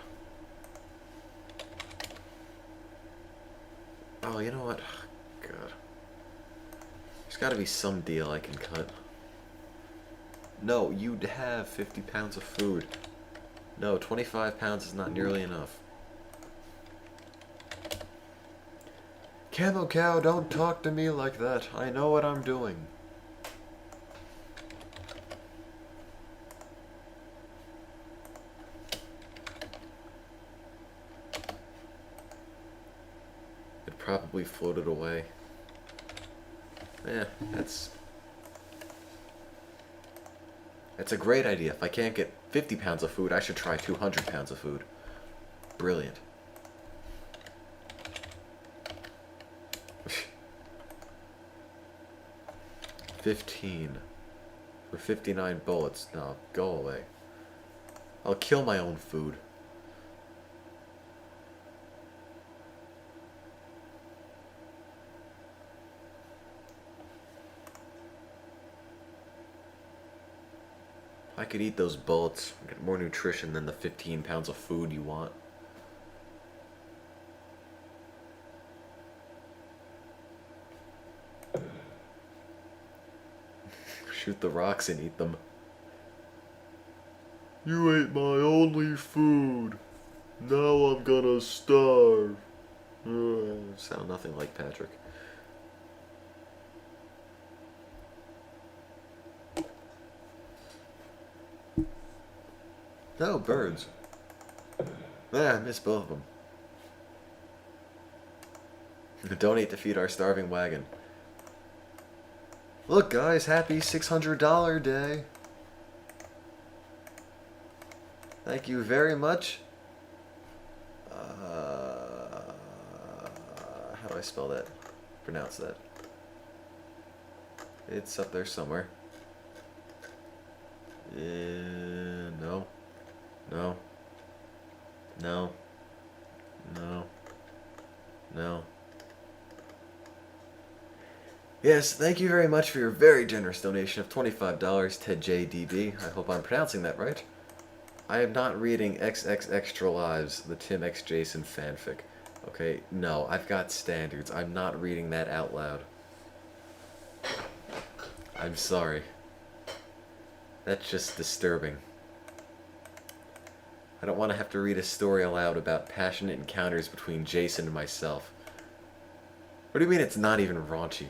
Oh, you know what? God. There's gotta be some deal I can cut. No, you'd have 50 pounds of food. No, 25 pounds is not nearly enough. Camo Cow, don't talk to me like that. I know what I'm doing. It probably floated away. Yeah, that's a great idea. If I can't get 50 pounds of food, I should try 200 pounds of food. Brilliant. $15 for 59 bullets. No, go away. I'll kill my own food. I could eat those bullets and get more nutrition than the 15 pounds of food you want. Shoot the rocks and eat them. You ate my only food. Now I'm gonna starve. Sound nothing like Patrick. No, birds. Ah, I missed both of them. Donate to feed our starving wagon. Look, guys, happy $600 day. Thank you very much. How do I spell that? Pronounce that. It's up there somewhere. No. No. No. No. No. Yes, thank you very much for your very generous donation of $25, TedJDB. I hope I'm pronouncing that right. I am not reading XX Extra Lives, the Tim X Jason fanfic. Okay, no, I've got standards. I'm not reading that out loud. I'm sorry. That's just disturbing. I don't want to have to read a story aloud about passionate encounters between Jason and myself. What do you mean it's not even raunchy?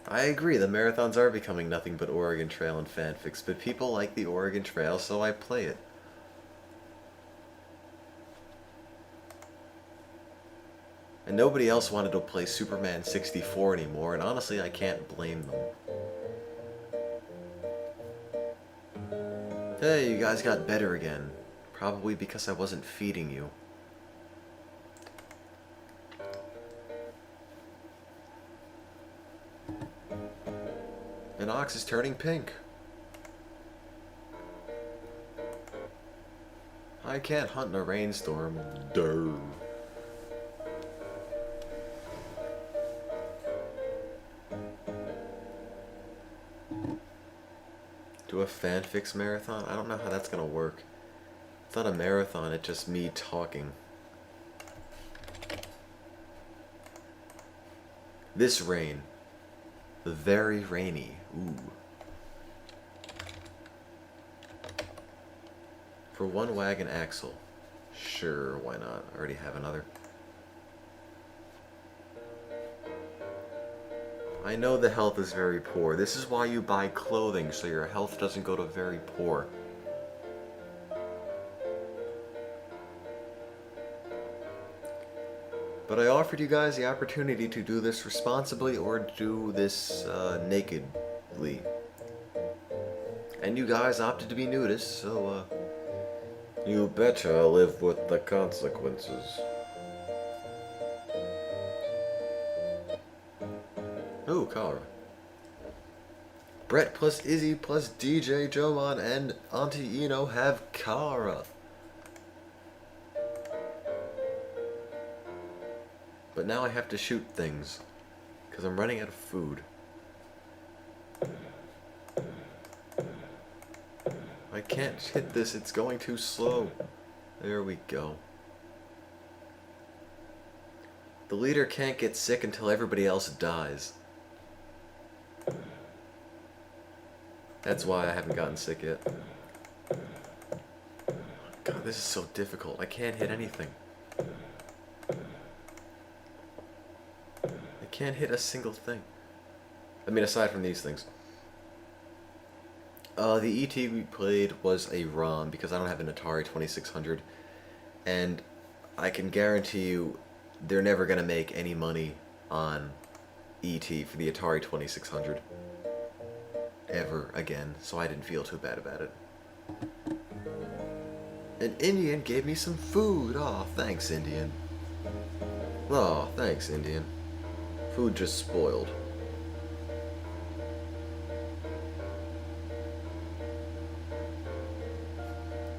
I agree, the marathons are becoming nothing but Oregon Trail and fanfics, but people like the Oregon Trail, so I play it. And nobody else wanted to play Superman 64 anymore, and honestly, I can't blame them. Hey, you guys got better again. Probably because I wasn't feeding you. An ox is turning pink. I can't hunt in a rainstorm. Duh. Do a fanfics marathon? I don't know how that's gonna work. It's not a marathon, it's just me talking. This rain. Very rainy. Ooh. For one wagon axle. Sure, why not? I already have another. I know the health is very poor. This is why you buy clothing, so your health doesn't go to very poor. But I offered you guys the opportunity to do this responsibly or do this nakedly. And you guys opted to be nudists, so you betcha live with the consequences. Ooh, cholera. Brett plus Izzy plus DJ Jomon and Auntie Eno have cholera. But now I have to shoot things, because I'm running out of food. I can't hit this, it's going too slow. There we go. The leader can't get sick until everybody else dies. That's why I haven't gotten sick yet. God, this is so difficult. I can't hit anything. I can't hit a single thing. I mean, aside from these things. The ET we played was a ROM because I don't have an Atari 2600. And I can guarantee you they're never going to make any money on ET for the Atari 2600. Ever again, so I didn't feel too bad about it. An Indian gave me some food. Aw, thanks, Indian. Aw, thanks, Indian. Food just spoiled.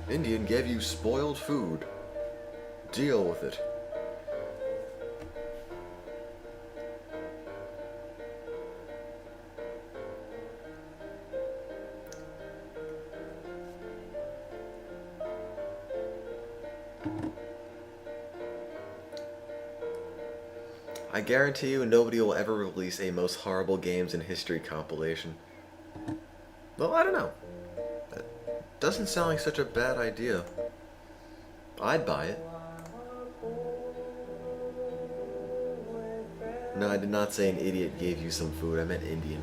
Indian gave you spoiled food. Deal with it. I guarantee you nobody will ever release a most horrible games in history compilation. Well, I don't know. That doesn't sound like such a bad idea. I'd buy it. No, I did not say an idiot gave you some food. I meant Indian.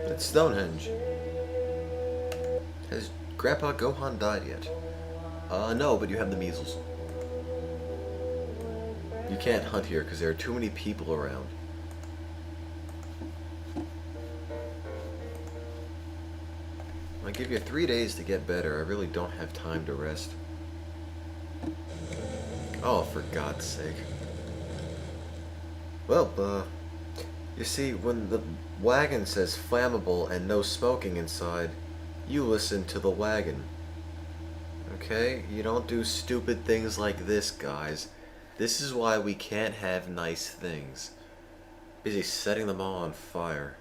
It's Stonehenge. Has Grandpa Gohan died yet? No, but you have the measles. You can't hunt here because there are too many people around. I give you 3 days to get better. I really don't have time to rest. Oh, for God's sake. Well, you see, when the wagon says flammable and no smoking inside, you listen to the wagon. Okay? You don't do stupid things like this, guys. This is why we can't have nice things. Busy setting them all on fire.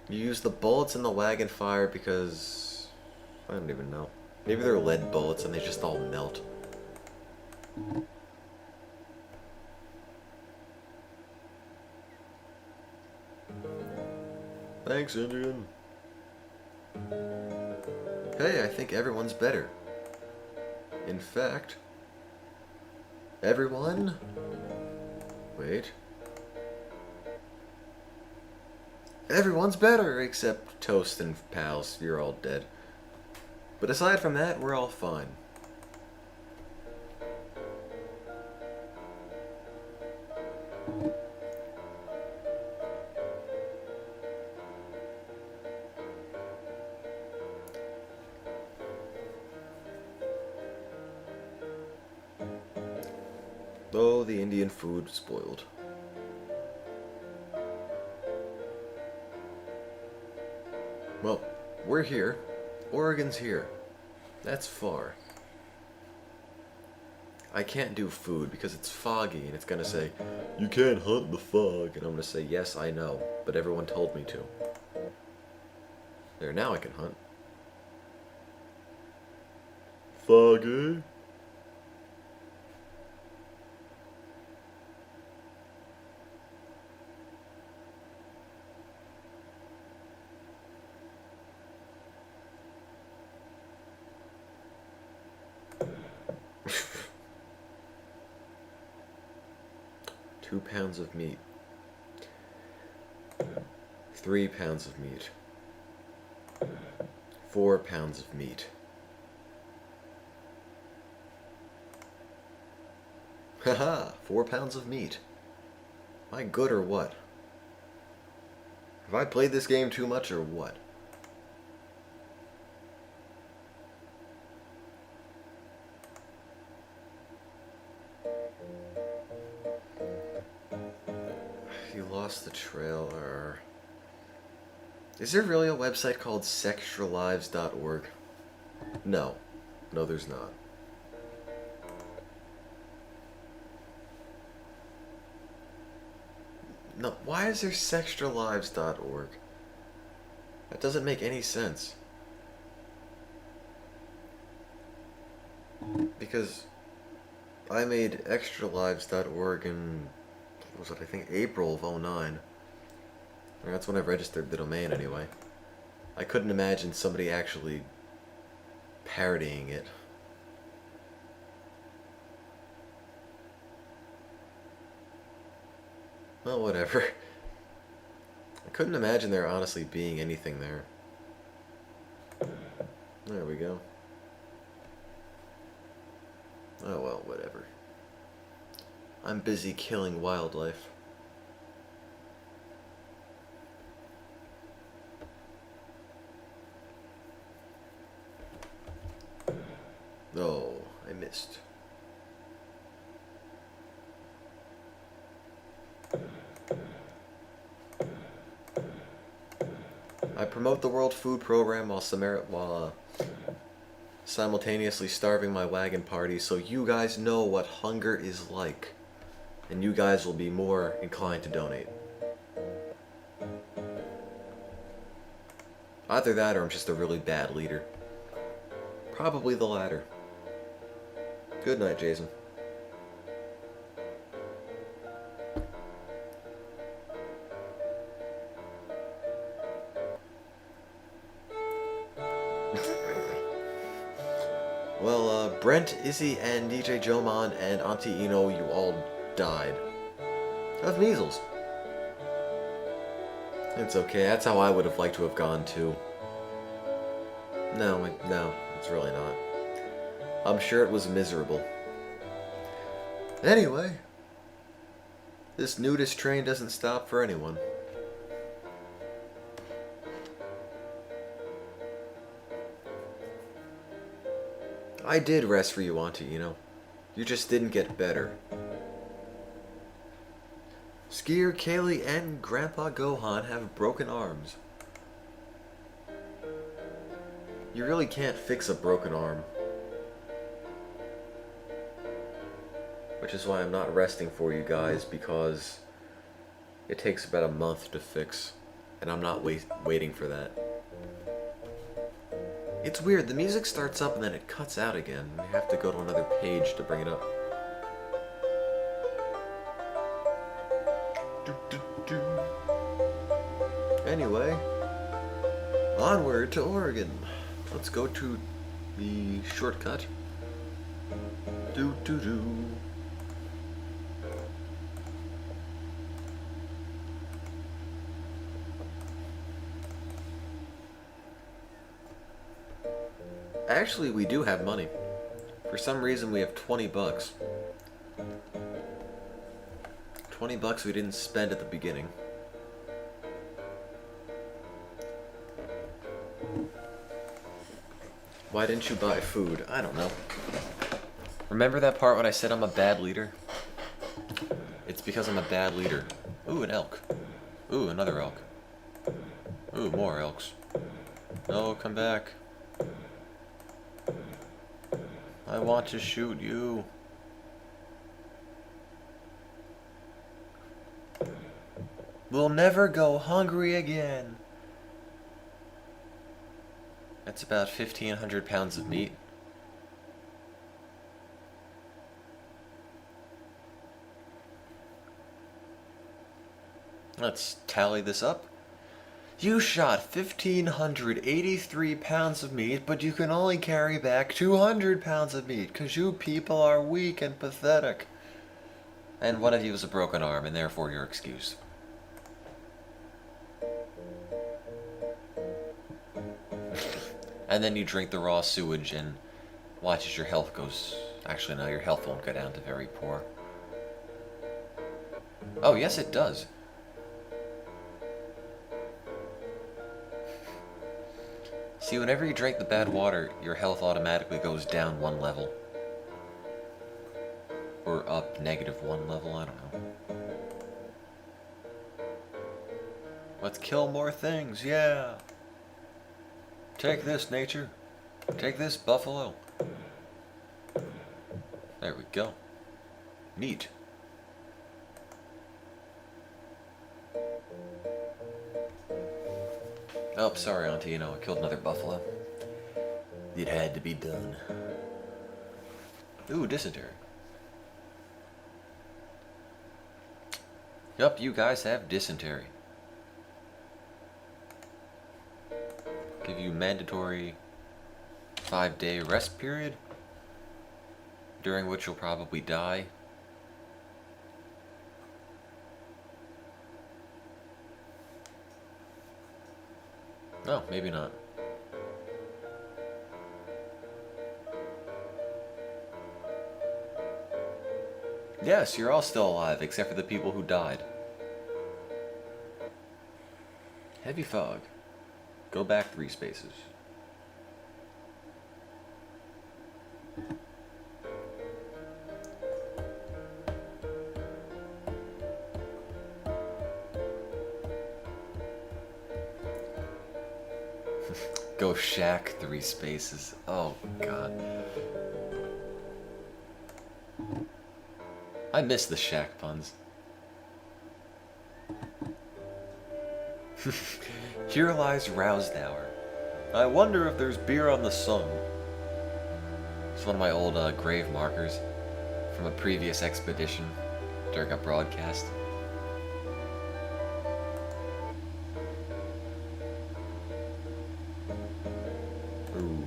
You use the bullets in the wagon fire because... I don't even know. Maybe they're lead bullets and they just all melt. Thanks, Indian. Hey, I think everyone's better. In fact... Everyone? Wait. Everyone's better, except Toast and Pals. You're all dead. But aside from that, we're all fine. Oh, the Indian food spoiled. Well, we're here. Oregon's here. That's far. I can't do food because it's foggy and it's gonna say, you can't hunt in the fog. And I'm gonna say, yes, I know, but everyone told me to. There, now I can hunt. Foggy? Two pounds of meat. 3 pounds of meat. 4 pounds of meat. Haha, 4 pounds of meat. Am I good or what? Have I played this game too much or what? You lost the trailer. Is there really a website called Extralives.org? No. No, there's not. No, why is there Extralives.org? That doesn't make any sense. Because I made Extralives.org in, what was it, I think April of '09. That's when I registered the domain anyway. I couldn't imagine somebody actually parodying it. Well, whatever. I couldn't imagine there honestly being anything there. There we go. Oh well, whatever. I'm busy killing wildlife. Oh, I missed. I promote the World Food Program while simultaneously starving my wagon party, so you guys know what hunger is like, and you guys will be more inclined to donate. Either that or I'm just a really bad leader. Probably the latter. Good night, Jason. Well, Brent, Izzy, and DJ Jomon and Auntie Eno, you all died. Of measles. It's okay, that's how I would have liked to have gone too. No, it's really not. I'm sure it was miserable. Anyway, this nudist train doesn't stop for anyone. I did rest for you, Auntie, you know. You just didn't get better. Skier, Kaylee, and Grandpa Gohan have broken arms. You really can't fix a broken arm. Which is why I'm not resting for you guys, because it takes about a month to fix. And I'm not waiting for that. It's weird, the music starts up and then it cuts out again. You have to go to another page to bring it up. Anyway, onward to Oregon. Let's go to the shortcut. Do. Actually, we do have money. For some reason, we have 20 bucks. 20 bucks we didn't spend at the beginning. Why didn't you buy food? I don't know. Remember that part when I said I'm a bad leader? It's because I'm a bad leader. Ooh, an elk. Ooh, another elk. Ooh, more elks. No, come back. I want to shoot you. We'll never go hungry again. That's about 1,500 pounds of meat. Let's tally this up. You shot 1,583 pounds of meat, but you can only carry back 200 pounds of meat, because you people are weak and pathetic. And one of you has a broken arm, and therefore you're excused. And then you drink the raw sewage and watch as your health goes... Actually, no, your health won't go down to very poor. Oh, yes it does. See, whenever you drink the bad water, your health automatically goes down 1 level. Or up -1 level, I don't know. Let's kill more things, yeah! Take this, nature. Take this, buffalo. There we go. Neat. Oh, sorry, Auntie, I killed another buffalo. It had to be done. Ooh, dysentery. Yup, you guys have dysentery. Give you mandatory 5-day rest period, during which you'll probably die. No, maybe not. Yes, you're all still alive, except for the people who died. Heavy fog. Go back 3 spaces. Go shack 3 spaces. Oh, God. I miss the shack puns. Here lies Rousedower. I wonder if there's beer on the sun. It's one of my old grave markers from a previous expedition during a broadcast. Ooh.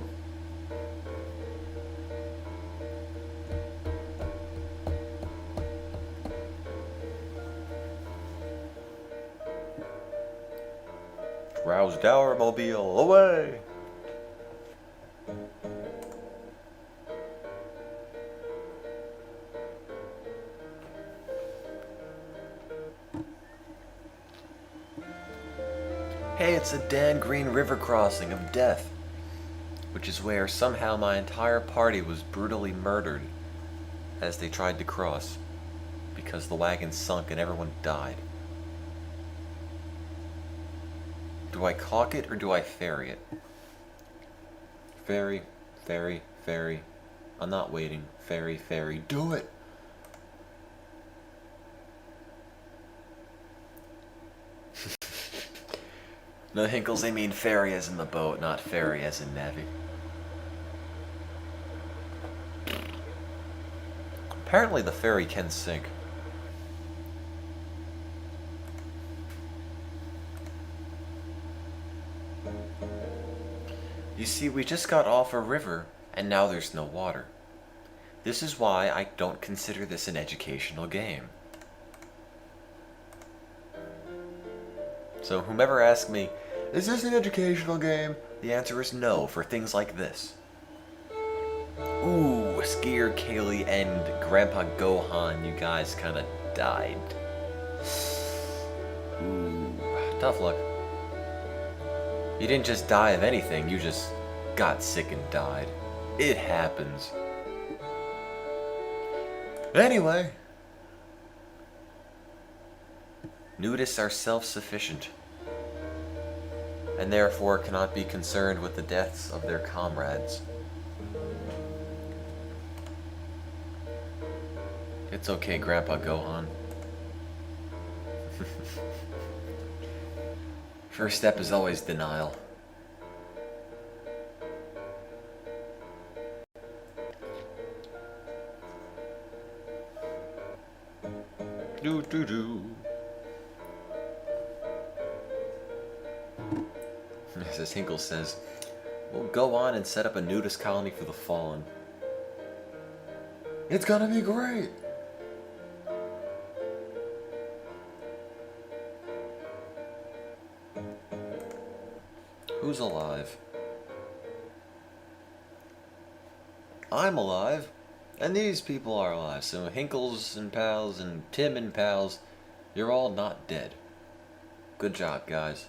Rousedower mobile, away! Hey, it's a Dan Green River crossing of death, which is where somehow my entire party was brutally murdered as they tried to cross, because the wagon sunk and everyone died. Do I caulk it or do I ferry it? Ferry, ferry, ferry. I'm not waiting. Ferry, ferry. Do it! No, Hinkles, they mean ferry as in the boat, not ferry as in navy. Apparently the ferry can sink. You see, we just got off a river, and now there's no water. This is why I don't consider this an educational game. So whomever asks me, is this an educational game? The answer is no for things like this. Ooh, Skier Kaylee and Grandpa Gohan, you guys kinda died. Ooh, tough luck. You didn't just die of anything, you just got sick and died. It happens. Anyway, Nudists are self-sufficient, and therefore cannot be concerned with the deaths of their comrades. It's okay, Grandpa Gohan. First step is always denial. Do do do. As Hinkle says, we'll go on and set up a nudist colony for the fallen. It's gonna be great! Who's alive? I'm alive, and these people are alive. So Hinkles and pals and Tim and pals, you're all not dead. Good job, guys.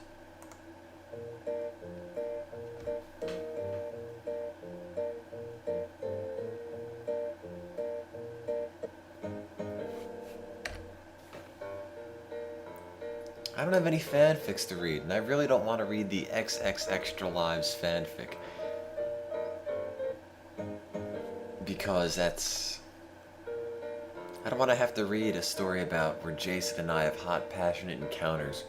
I don't have any fanfics to read, and I really don't want to read the XX Extralives fanfic. Because that's... I don't want to have to read a story about where Jason and I have hot, passionate encounters.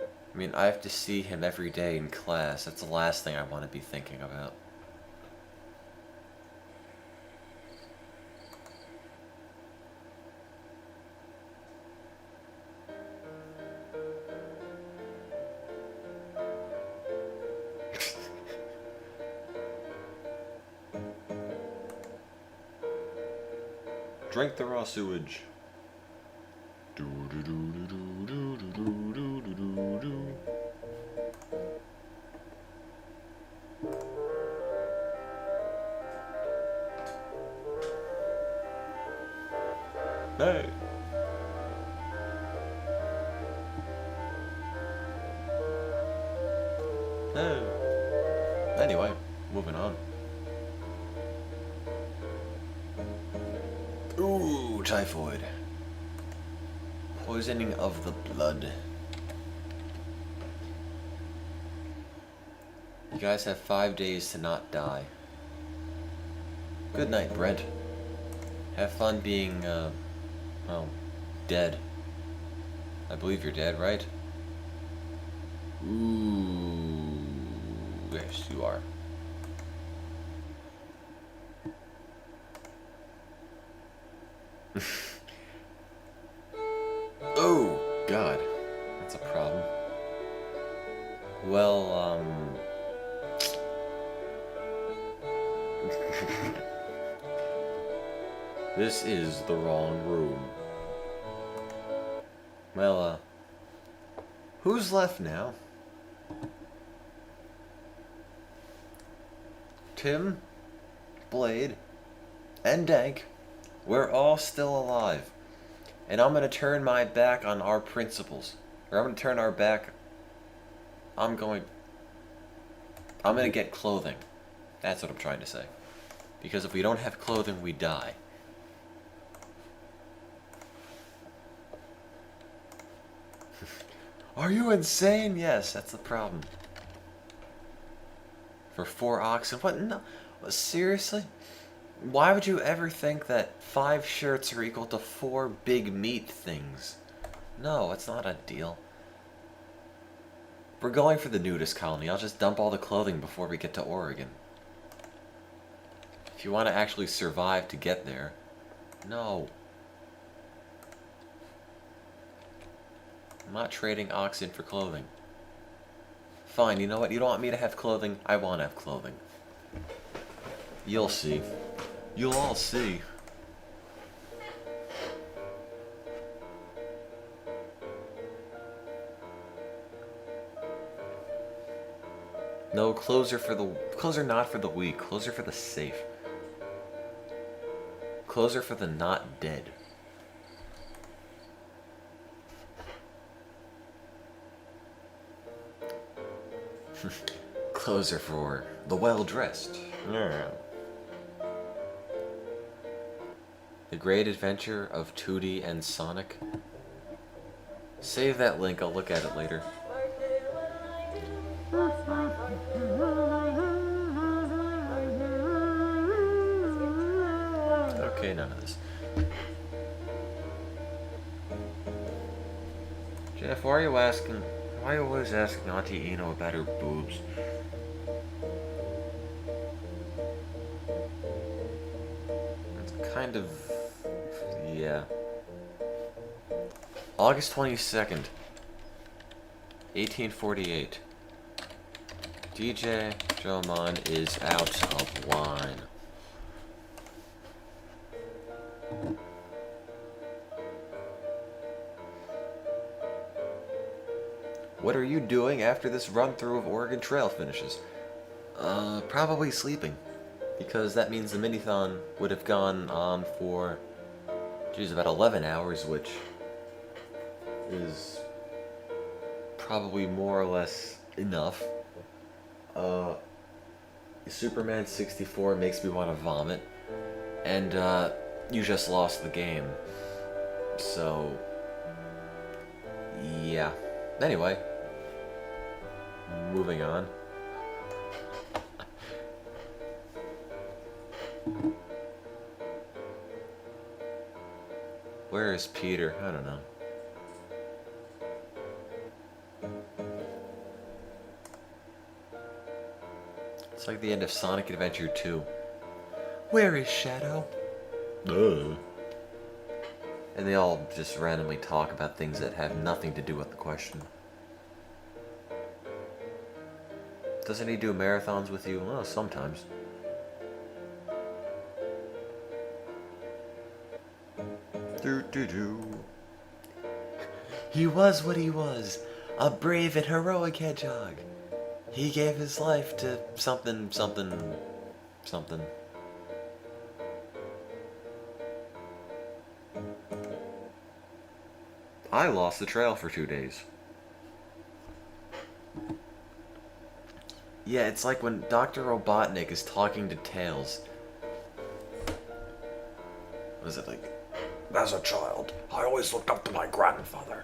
I mean, I have to see him every day in class. That's the last thing I want to be thinking about. Drink the raw sewage. Do do do do do do do do do do do. Hey. Oh. Anyway, moving on. Ooh, typhoid. Poisoning of the blood. You guys have 5 days to not die. Good night, Brent. Have fun being, well, dead. I believe you're dead, right? Ooh, yes, you are. Oh, God. That's a problem. Well, this is the wrong room. Well, who's left now? Tim, Blade, and Dank. We're all still alive. And I'm going to turn my back on our principles. Or I'm going to turn our back... I'm going to get clothing. That's what I'm trying to say. Because if we don't have clothing, we die. Are you insane? Yes, that's the problem. For 4 oxen? What? No. Seriously? Why would you ever think that 5 shirts are equal to 4 big meat things? No, it's not a deal. We're going for the nudist colony. I'll just dump all the clothing before we get to Oregon. If you want to actually survive to get there. No. I'm not trading oxen for clothing. Fine, you know what? You don't want me to have clothing? I want to have clothing. You'll see. You'll all see. No, clothes are not for the weak. Clothes are for the safe. Clothes are for the not dead. Clothes are for the well-dressed. Yeah. The Great Adventure of Tooty and Sonic. Save that link, I'll look at it later. Okay, none of this. Jeff, why are you always asking Auntie Eno about her boobs? It's kind of... yeah. August 22nd, 1848. DJ Jomon is out of wine. What are you doing after this run-through of Oregon Trail finishes? Probably sleeping. Because that means the Minithon would have gone on for, geez, about 11 hours, which is probably more or less enough. Superman 64 makes me want to vomit, and you just lost the game. So, yeah. Anyway, moving on. Where is Peter? I don't know. It's like the end of Sonic Adventure 2. Where is Shadow? And they all just randomly talk about things that have nothing to do with the question. Doesn't he do marathons with you? Well, sometimes. He was what he was, a brave and heroic hedgehog. He gave his life to something. I lost the trail for 2 days. Yeah, it's like when Dr. Robotnik is talking to Tails. Was it like, as a child, I always looked up to my grandfather.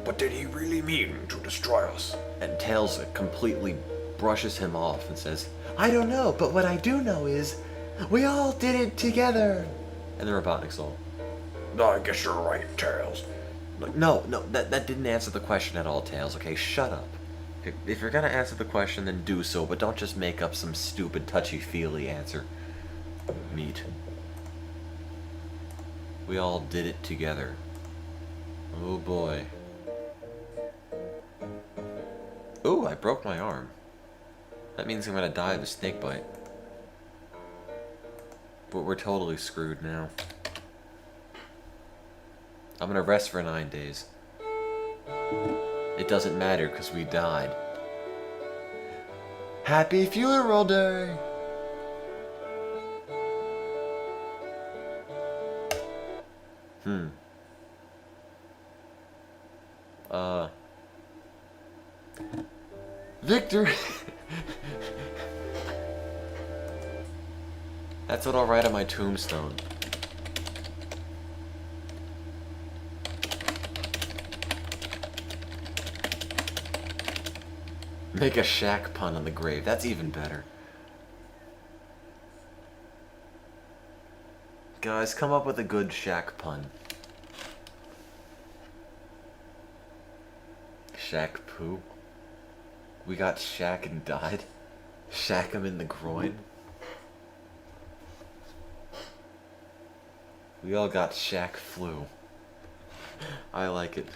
But did he really mean to destroy us? And Tails completely brushes him off and says, I don't know, but what I do know is, we all did it together. And the Robotnik's all, I guess you're right, Tails. Like, no, that didn't answer the question at all, Tails. Okay, shut up. If you're gonna answer the question, then do so, but don't just make up some stupid touchy-feely answer. Meat. We all did it together. Oh boy. Ooh, I broke my arm. That means I'm gonna die of a snake bite. But we're totally screwed now. I'm gonna rest for 9 days. It doesn't matter because we died. Happy funeral day! Victor! That's what I'll write on my tombstone. Make a Shaq pun on the grave. That's even better. Guys, come up with a good Shaq pun. Shaq poo. We got Shaq and died. Shaq him in the groin. We all got Shaq flu. I like it.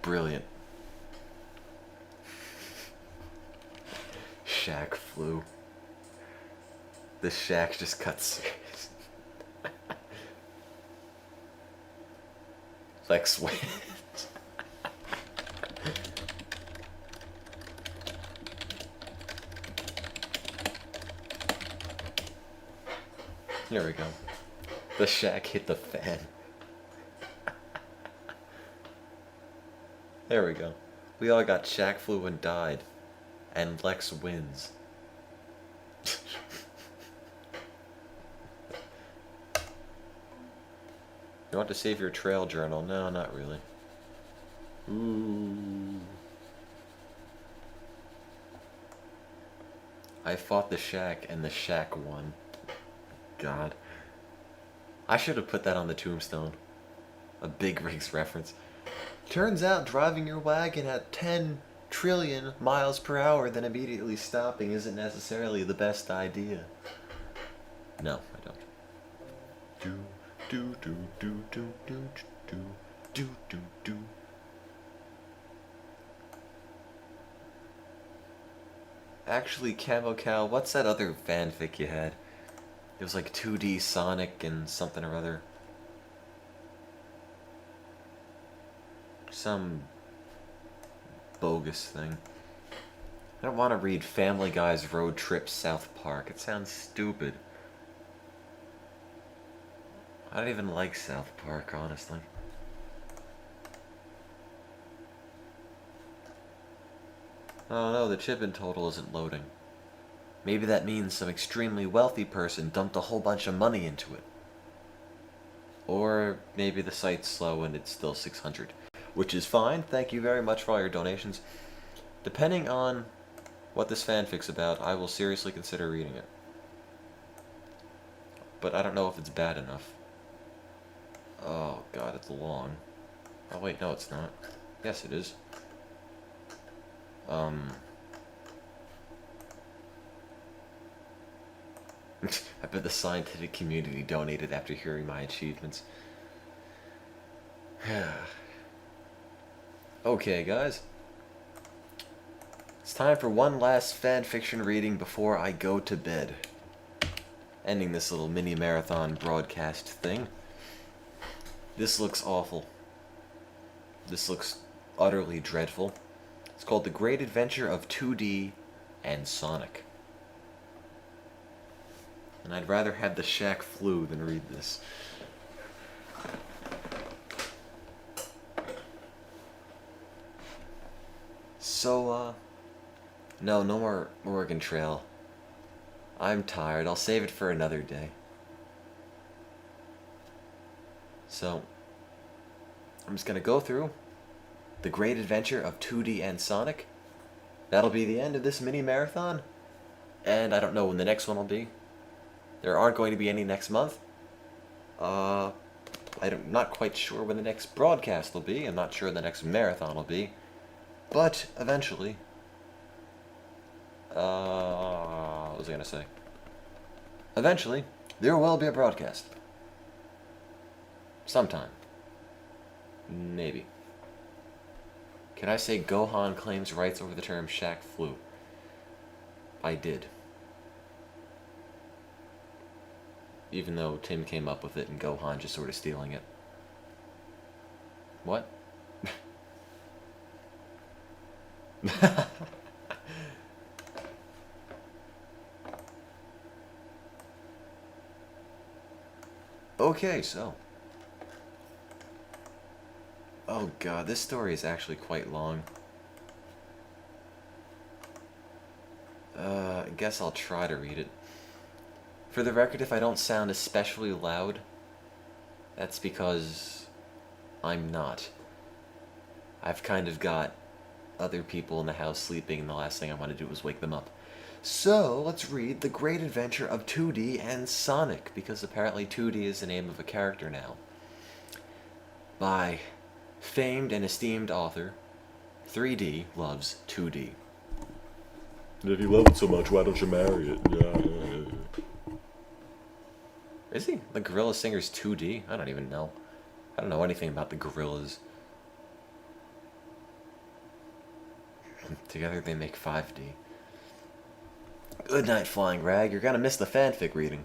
Brilliant. Shaq flu. The Shaq just got serious. Lex wins. There we go. The Shaq hit the fan. There we go. We all got Shaq flu and died. And Lex wins. You want to save your trail journal? No, not really. Ooh. I fought the Shack and the Shack won. God. I should have put that on the tombstone. A big rigs reference. Turns out driving your wagon at 10 trillion miles per hour then immediately stopping isn't necessarily the best idea. No, I don't. Do. Actually, Camo Cal, what's that other fanfic you had? It was like 2D Sonic and something or other. Some bogus thing. I don't want to read Family Guy's Road Trip South Park. It sounds stupid. I don't even like South Park, honestly. Oh no, the chip in total isn't loading. Maybe that means some extremely wealthy person dumped a whole bunch of money into it. Or maybe the site's slow and it's still 600. Which is fine, thank you very much for all your donations. Depending on what this fanfic's about, I will seriously consider reading it. But I don't know if it's bad enough. Oh god, it's long. Oh wait, no it's not. Yes it is. I bet the scientific community donated after hearing my achievements. Okay, guys. It's time for one last fanfiction reading before I go to bed. Ending this little mini marathon broadcast thing. This looks awful. This looks utterly dreadful. It's called The Great Adventure of 2D and Sonic. And I'd rather have the Shack flu than read this. So, no more Oregon Trail. I'm tired. I'll save it for another day. So, I'm just gonna go through The Great Adventure of 2D and Sonic. That'll be the end of this mini marathon. And I don't know when the next one will be. There aren't going to be any next month. I'm not quite sure when the next broadcast will be. I'm not sure when the next marathon will be. But eventually, what was I gonna say? Eventually, there will be a broadcast. Sometime. Maybe. Can I say Gohan claims rights over the term Shack flu? I did. Even though Tim came up with it and Gohan just sort of stealing it. What? Okay, so. Oh god, this story is actually quite long. I guess I'll try to read it. For the record, if I don't sound especially loud, that's because I'm not. I've kind of got other people in the house sleeping, and the last thing I want to do is wake them up. So, let's read The Great Adventure of 2D and Sonic, because apparently 2D is the name of a character now. By famed and esteemed author, 3D loves 2D. And if you love it so much, why don't you marry it? Is he? The Gorilla Singer's 2D? I don't even know. I don't know anything about the Gorillas. Together they make 5D. Good night, Flying Rag. You're gonna miss the fanfic reading.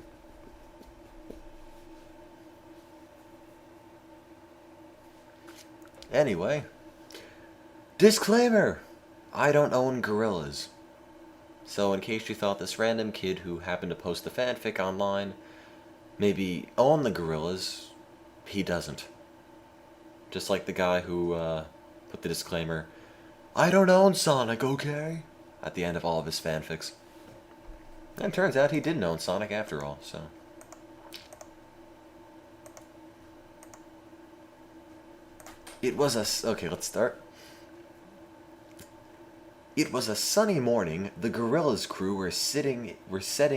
Anyway. Disclaimer! I don't own gorillas. So in case you thought this random kid who happened to post the fanfic online maybe own the gorillas, he doesn't. Just like the guy who put the disclaimer, I don't own Sonic, okay? At the end of all of his fanfics. And it turns out he didn't own Sonic after all, so. Okay, let's start. It was a sunny morning. The Gorillas crew were sitting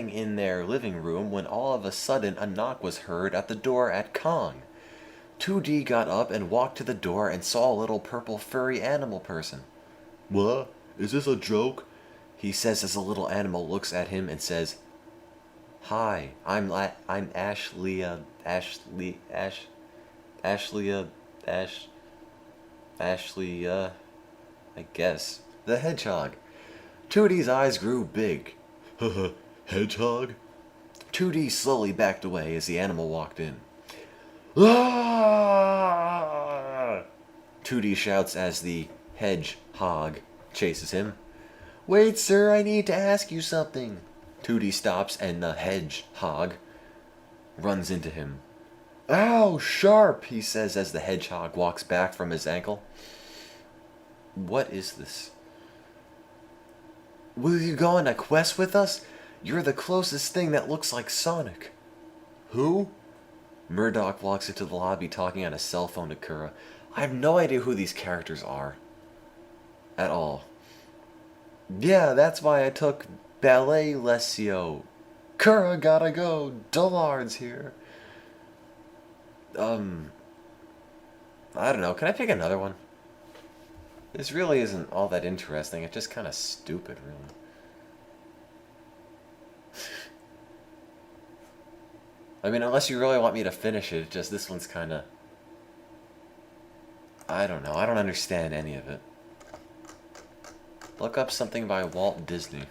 in their living room when all of a sudden a knock was heard at the door at Kong. 2D got up and walked to the door and saw a little purple furry animal person. "What? Is this a joke?" he says as a little animal looks at him and says, "Hi, I'm Ashley, Ashley, I guess. The hedgehog." 2D's eyes grew big. Hedgehog? 2D slowly backed away as the animal walked in. Ah! 2D shouts as the hedgehog chases him. "Wait, sir, I need to ask you something." 2D stops and the hedgehog runs into him. "Ow, sharp," he says as the hedgehog walks back from his ankle. What is this? "Will you go on a quest with us? You're the closest thing that looks like Sonic." "Who?" Murdoch walks into the lobby talking on a cell phone to Kura. I have no idea who these characters are. At all. "Yeah, that's why I took ballet lessio. Kura gotta go. Dullard's here." I don't know. Can I pick another one? This really isn't all that interesting. It's just kind of stupid, really. I mean, unless you really want me to finish it, just this one's kind of... I don't know. I don't understand any of it. Look up something by Walt Disney.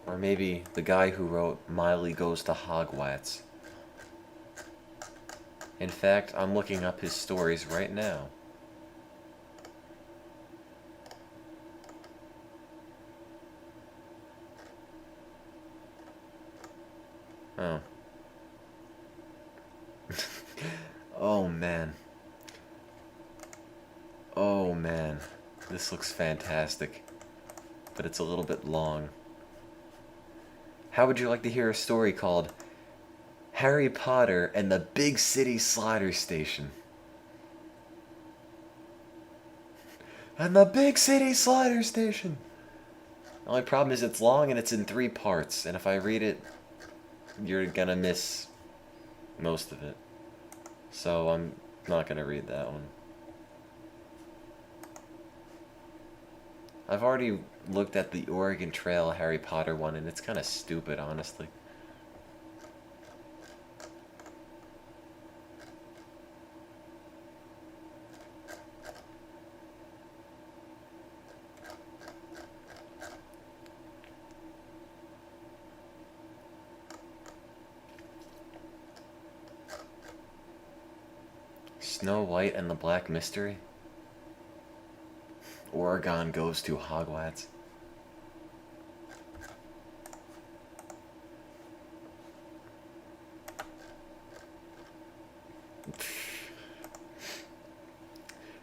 Or maybe the guy who wrote Miley Goes to Hogwarts. In fact, I'm looking up his stories right now. Oh. Oh man. Oh man. This looks fantastic. But it's a little bit long. How would you like to hear a story called Harry Potter and the Big City Slider Station? And the Big City Slider Station! The only problem is it's long and it's in 3 parts, and if I read it, you're gonna miss most of it. So I'm not gonna read that one. I've already looked at the Oregon Trail Harry Potter one, and it's kind of stupid, honestly. Snow White and the Black Mystery? Oregon goes to Hogwarts.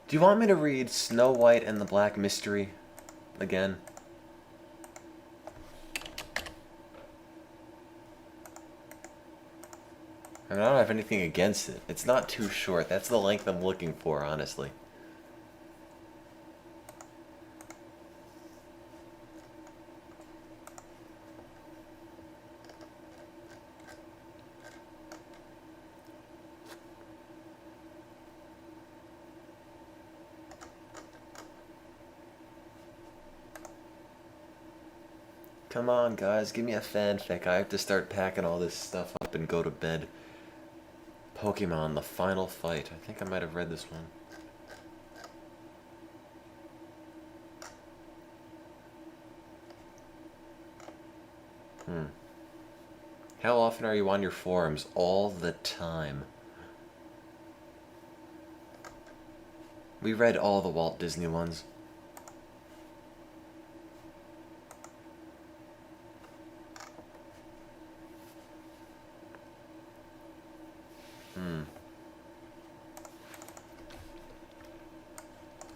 Do you want me to read Snow White and the Black Mystery again? I mean, I don't have anything against it. It's not too short. That's the length I'm looking for, honestly. Come on, guys, give me a fanfic. I have to start packing all this stuff up and go to bed. Pokemon, the final fight. I think I might have read this one. How often are you on your forums? All the time. We read all the Walt Disney ones.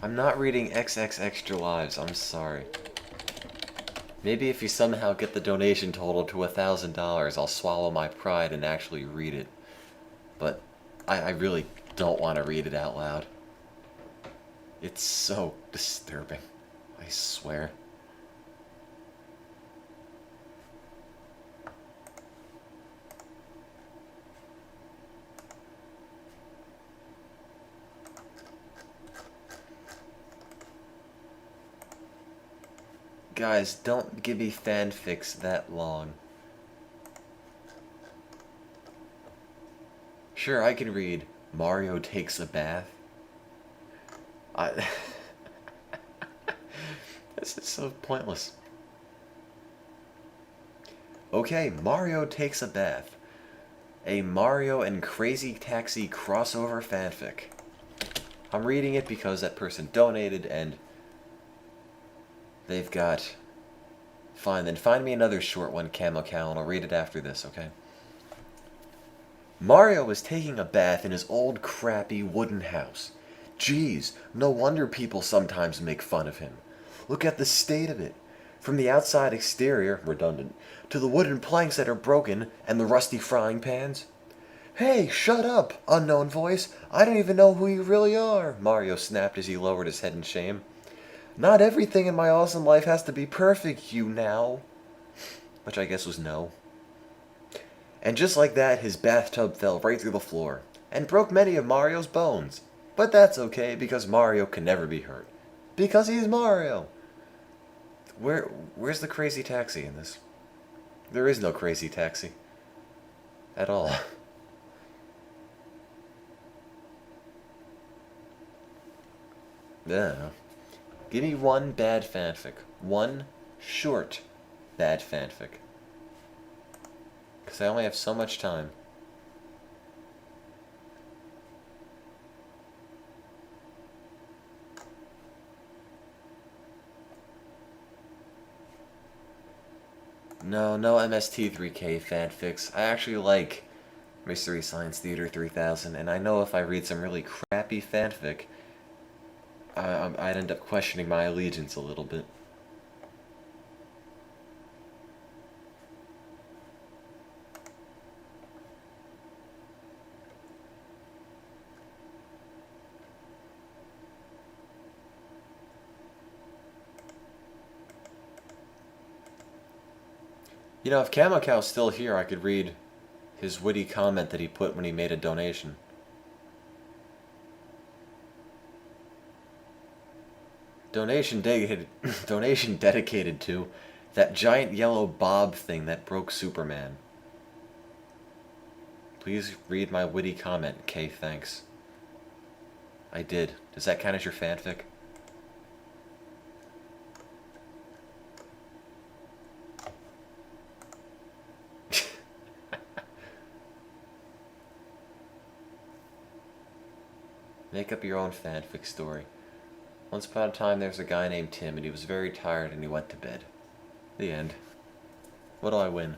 I'm not reading XX Extra Lives, I'm sorry. Maybe if you somehow get the donation total to $1,000, I'll swallow my pride and actually read it. But I really don't want to read it out loud. It's so disturbing. I swear. Guys, don't give me fanfics that long. Sure, I can read Mario takes a bath. This is so pointless. Okay, Mario takes a bath. A Mario and Crazy Taxi crossover fanfic. I'm reading it because that person donated and they've got... Fine, then find me another short one, Camo Cow, and I'll read it after this, okay? Mario was taking a bath in his old crappy wooden house. Geez, no wonder people sometimes make fun of him. Look at the state of it. From the outside exterior, redundant, to the wooden planks that are broken and the rusty frying pans. Hey, shut up, unknown voice. I don't even know who you really are, Mario snapped as he lowered his head in shame. Not everything in my awesome life has to be perfect, you now. Which I guess was no. And just like that, his bathtub fell right through the floor, and broke many of Mario's bones. But that's okay, because Mario can never be hurt. Because he's Mario! Where's the crazy taxi in this? There is no crazy taxi. At all. Yeah. Give me one bad fanfic. One short bad fanfic. Because I only have so much time. No MST3K fanfics. I actually like Mystery Science Theater 3000, and I know if I read some really crappy fanfic, I'd end up questioning my allegiance a little bit. You know, if Camo Cow's still here, I could read his witty comment that he put when he made a donation. Donation dedicated to that giant yellow bob thing that broke Superman. Please read my witty comment, K. Thanks. I did. Does that count as your fanfic? Make up your own fanfic story. Once upon a time, there was a guy named Tim, and he was very tired, and he went to bed. The end. What do I win?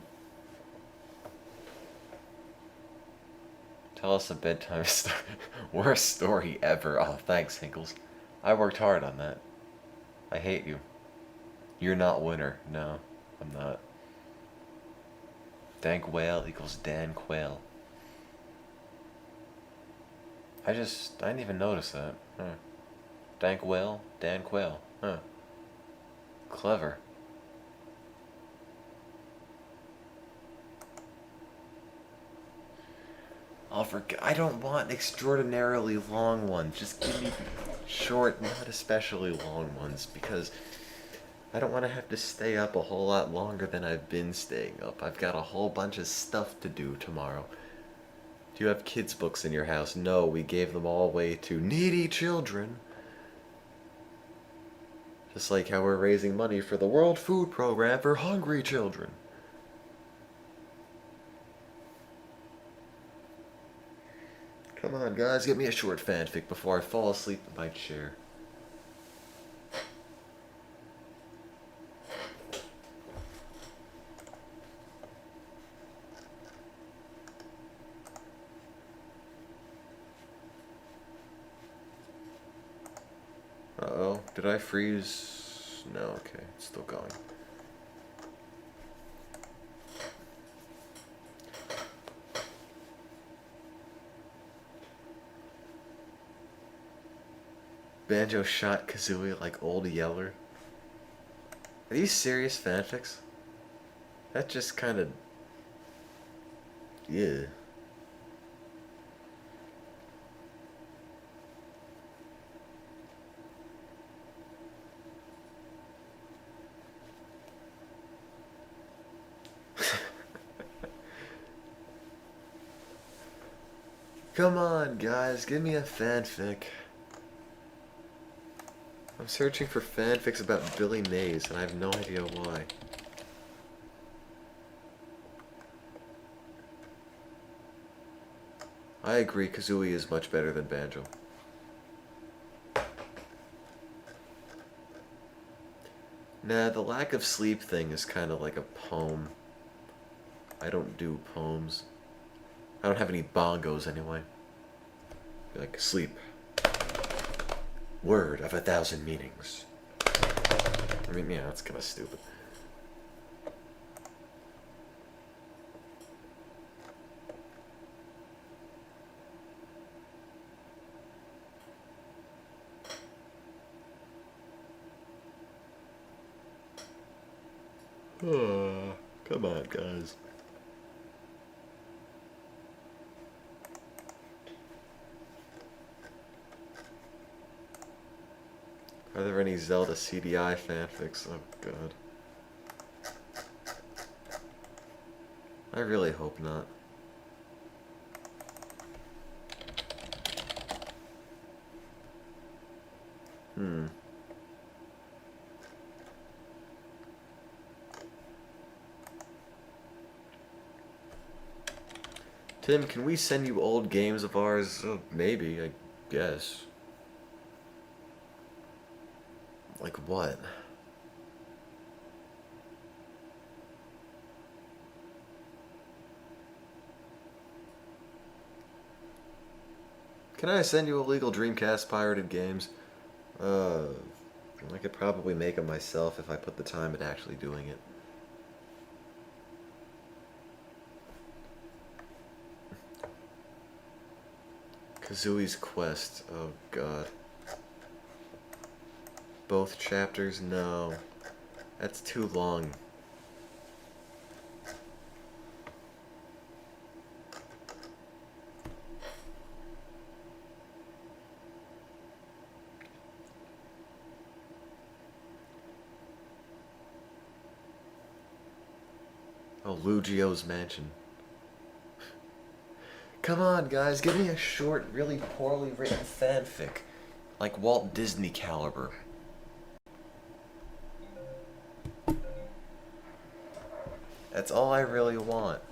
Tell us a bedtime story. Worst story ever. Oh, thanks, Hinkles. I worked hard on that. I hate you. You're not winner. No, I'm not. Dank Whale equals Dan Quail. I didn't even notice that. Huh. Dank Whale, Dan Quail. Huh. Clever. I don't want extraordinarily long ones. Just give me short, not especially long ones, because I don't want to have to stay up a whole lot longer than I've been staying up. I've got a whole bunch of stuff to do tomorrow. Do you have kids' books in your house? No, we gave them all away to needy children. Just like how we're raising money for the World Food Program for hungry children. Come on, guys, get me a short fanfic before I fall asleep in my chair. Uh-oh, did I freeze? No, okay, it's still going. Banjo shot Kazooie like Old Yeller. Are these serious fanfics? That just kind of... yeah. Come on, guys, give me a fanfic. I'm searching for fanfics about Billy Mays, and I have no idea why. I agree, Kazooie is much better than Banjo. Nah, the lack of sleep thing is kind of like a poem. I don't do poems. I don't have any bongos anyway. Like, sleep. Word of 1,000 meanings. I mean, yeah, that's kind of stupid. Come on, guys. Are there any Zelda CDI fanfics? Oh, God. I really hope not. Tim, can we send you old games of ours? Oh, maybe, I guess. Like what? Can I send you illegal Dreamcast pirated games? I could probably make them myself if I put the time into actually doing it. Kazooie's Quest. Oh, God. Both chapters? No. That's too long. Oh, Luigio's Mansion. Come on, guys, give me a short, really poorly written fanfic. Like Walt Disney caliber. That's all I really want.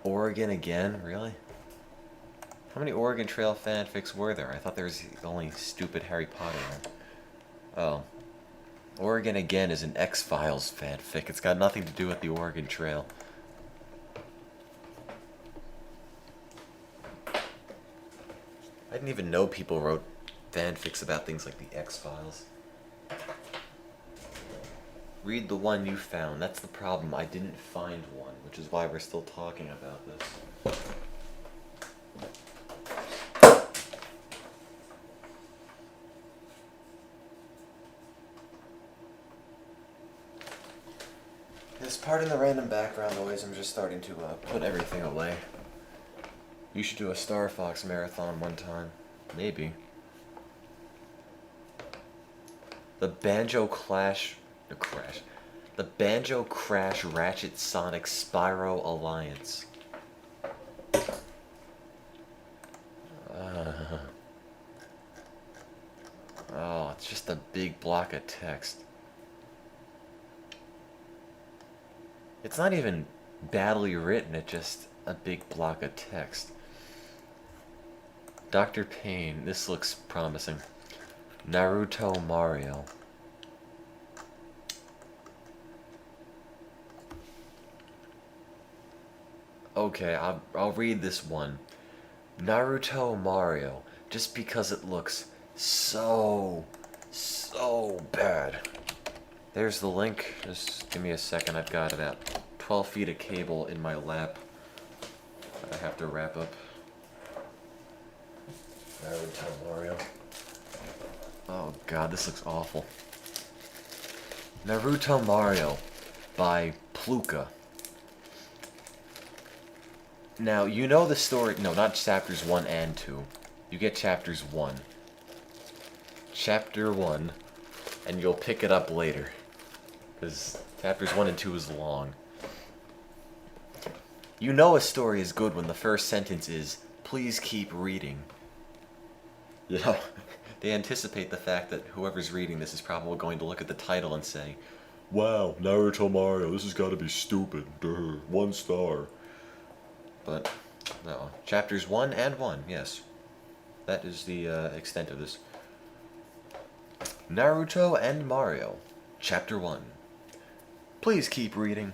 Oregon again? Really? How many Oregon Trail fanfics were there? I thought there was only stupid Harry Potter one. Oh. Oregon again is an X-Files fanfic. It's got nothing to do with the Oregon Trail. I didn't even know people wrote fanfics about things like the X-Files. Read the one you found. That's the problem. I didn't find one, which is why we're still talking about this. This part in the random background noise, I'm just starting to put everything away. You should do a Star Fox marathon one time. Maybe. The Banjo Crash Ratchet Sonic Spyro Alliance. Oh, it's just a big block of text. It's not even badly written, it's just a big block of text. Dr. Payne, this looks promising. Naruto Mario. Okay, I'll read this one. Naruto Mario, just because it looks so bad. There's the link. Just give me a second. I've got about 12 feet of cable in my lap that I have to wrap up. Naruto Mario. Oh god, this looks awful. Naruto Mario by Pluka. Now, you know the story... No, not chapters 1 and 2. You get chapters 1. Chapter 1, and you'll pick it up later. Because chapters 1 and 2 is long. You know a story is good when the first sentence is, please keep reading. You know, they anticipate the fact that whoever's reading this is probably going to look at the title and say, wow, Naruto Mario, this has got to be stupid. Duh, 1 star. But, no. Chapters 1 and 1, yes. That is the extent of this. Naruto and Mario, Chapter 1. Please keep reading.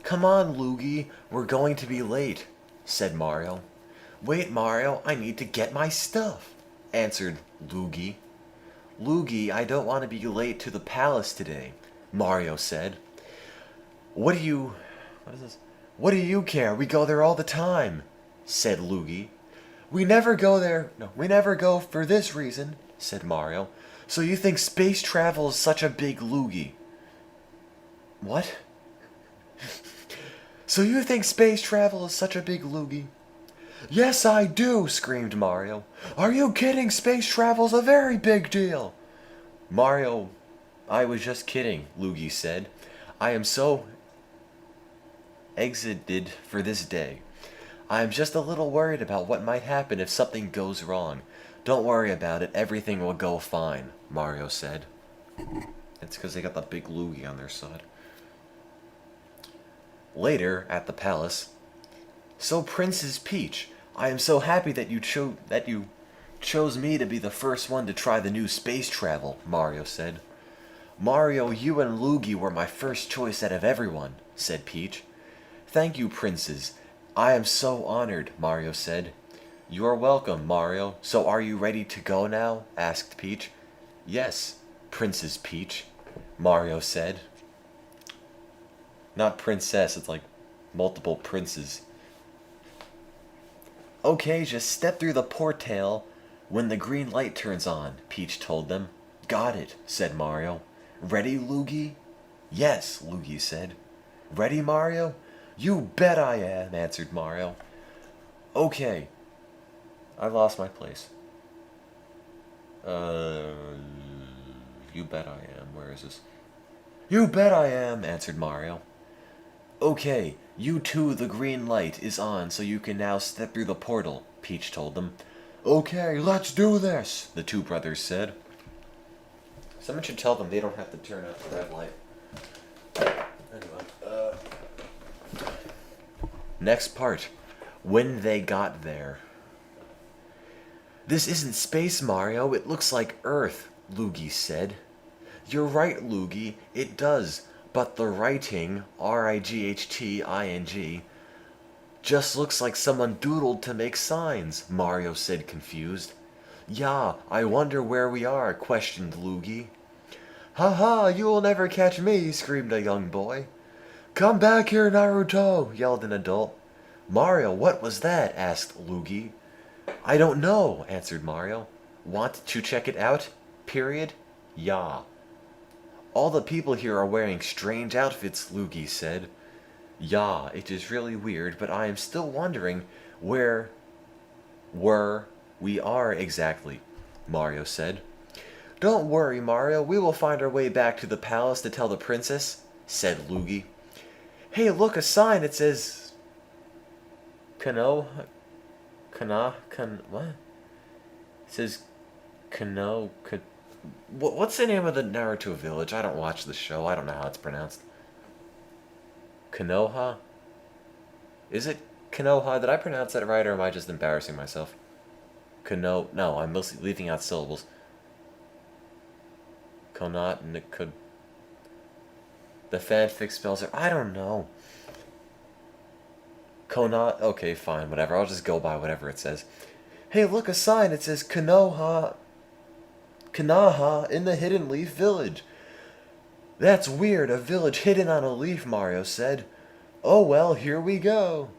Come on, Luigi, we're going to be late, said Mario. Wait, Mario, I need to get my stuff, answered Luigi. Luigi, I don't want to be late to the palace today, Mario said. What is this? What do you care? We go there all the time, said Luigi. We never go there. No, we never go for this reason, said Mario. So you think space travel is such a big loogie? What? So you think space travel is such a big loogie? Yes, I do, screamed Mario. Are you kidding? Space travel's a very big deal. Mario, I was just kidding, Luigi said. I am so excited for this day. I am just a little worried about what might happen if something goes wrong. Don't worry about it, everything will go fine, Mario said. It's because they got the big loogie on their side. Later, at the palace, so Princess Peach, I am so happy that you chose me to be the first one to try the new space travel, Mario said. Mario, you and Luigi were my first choice out of everyone, said Peach. Thank you, Princess. I am so honored, Mario said. You are welcome, Mario. So are you ready to go now? Asked Peach. Yes, Princess Peach, Mario said. Not princess, it's like multiple princes. Okay, just step through the portal when the green light turns on, Peach told them. Got it, said Mario. Ready, Luigi? Yes, Luigi said. Ready, Mario? You bet I am, answered Mario. Okay. I lost my place. You bet I am. Where is this? You bet I am, answered Mario. Okay, you two, the green light is on, so you can now step through the portal, Peach told them. Okay, let's do this, the two brothers said. Someone should tell them they don't have to turn out the red light. Anyway, next part. When they got there. This isn't space, Mario. It looks like Earth, Luigi said. You're right, Luigi. It does. But the writing, R-I-G-H-T-I-N-G, just looks like someone doodled to make signs, Mario said, confused. Yeah, I wonder where we are, questioned Luigi. Ha-ha, you will never catch me, screamed a young boy. Come back here, Naruto, yelled an adult. Mario, what was that? Asked Luigi. I don't know, answered Mario. Want to check it out? Period? Yeah. All the people here are wearing strange outfits, Luigi said. Yeah, it is really weird, but I am still wondering where we are exactly, Mario said. Don't worry, Mario, we will find our way back to the palace to tell the princess, said Luigi. Hey, look, a sign, it says... what? It says what's the name of the Naruto village? I don't watch the show. I don't know how it's pronounced. Konoha? Is it Konoha? Did I pronounce that right, or am I just embarrassing myself? No, I'm mostly leaving out syllables. Konat, the fanfic spells are... I don't know. Konat... Okay, fine, whatever. I'll just go by whatever it says. Hey, look, a sign. It says Kanoha in the Hidden Leaf Village. That's weird, a village hidden on a leaf, Mario said. Oh well, here we go.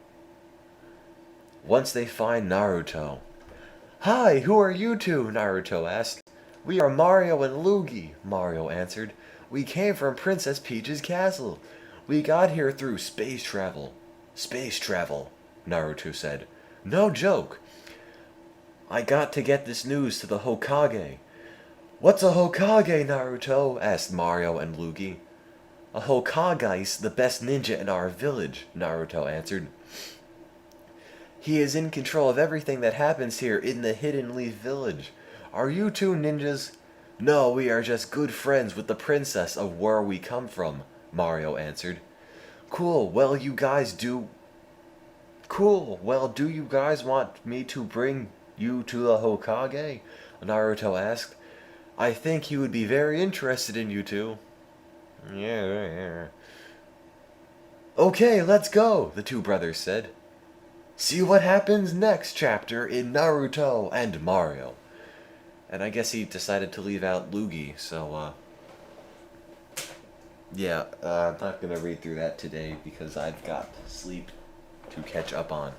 Once they find Naruto, Hi, who are you two? Naruto asked. We are Mario and Luigi, Mario answered. We came from Princess Peach's castle. We got here through space travel. Space travel, Naruto said. No joke. I got to get this news to the Hokage. What's a Hokage, Naruto? Asked Mario and Luigi. A Hokage's the best ninja in our village, Naruto answered. He is in control of everything that happens here in the Hidden Leaf Village. Are you two ninjas? No, we are just good friends with the princess of where we come from, Mario answered. Cool, well, do you guys want me to bring you to the Hokage? Naruto asked. I think he would be very interested in you two. Yeah. Okay, let's go, the two brothers said. See what happens next chapter in Naruto and Mario. And I guess he decided to leave out Luigi, so, yeah, I'm not going to read through that today because I've got sleep to catch up on.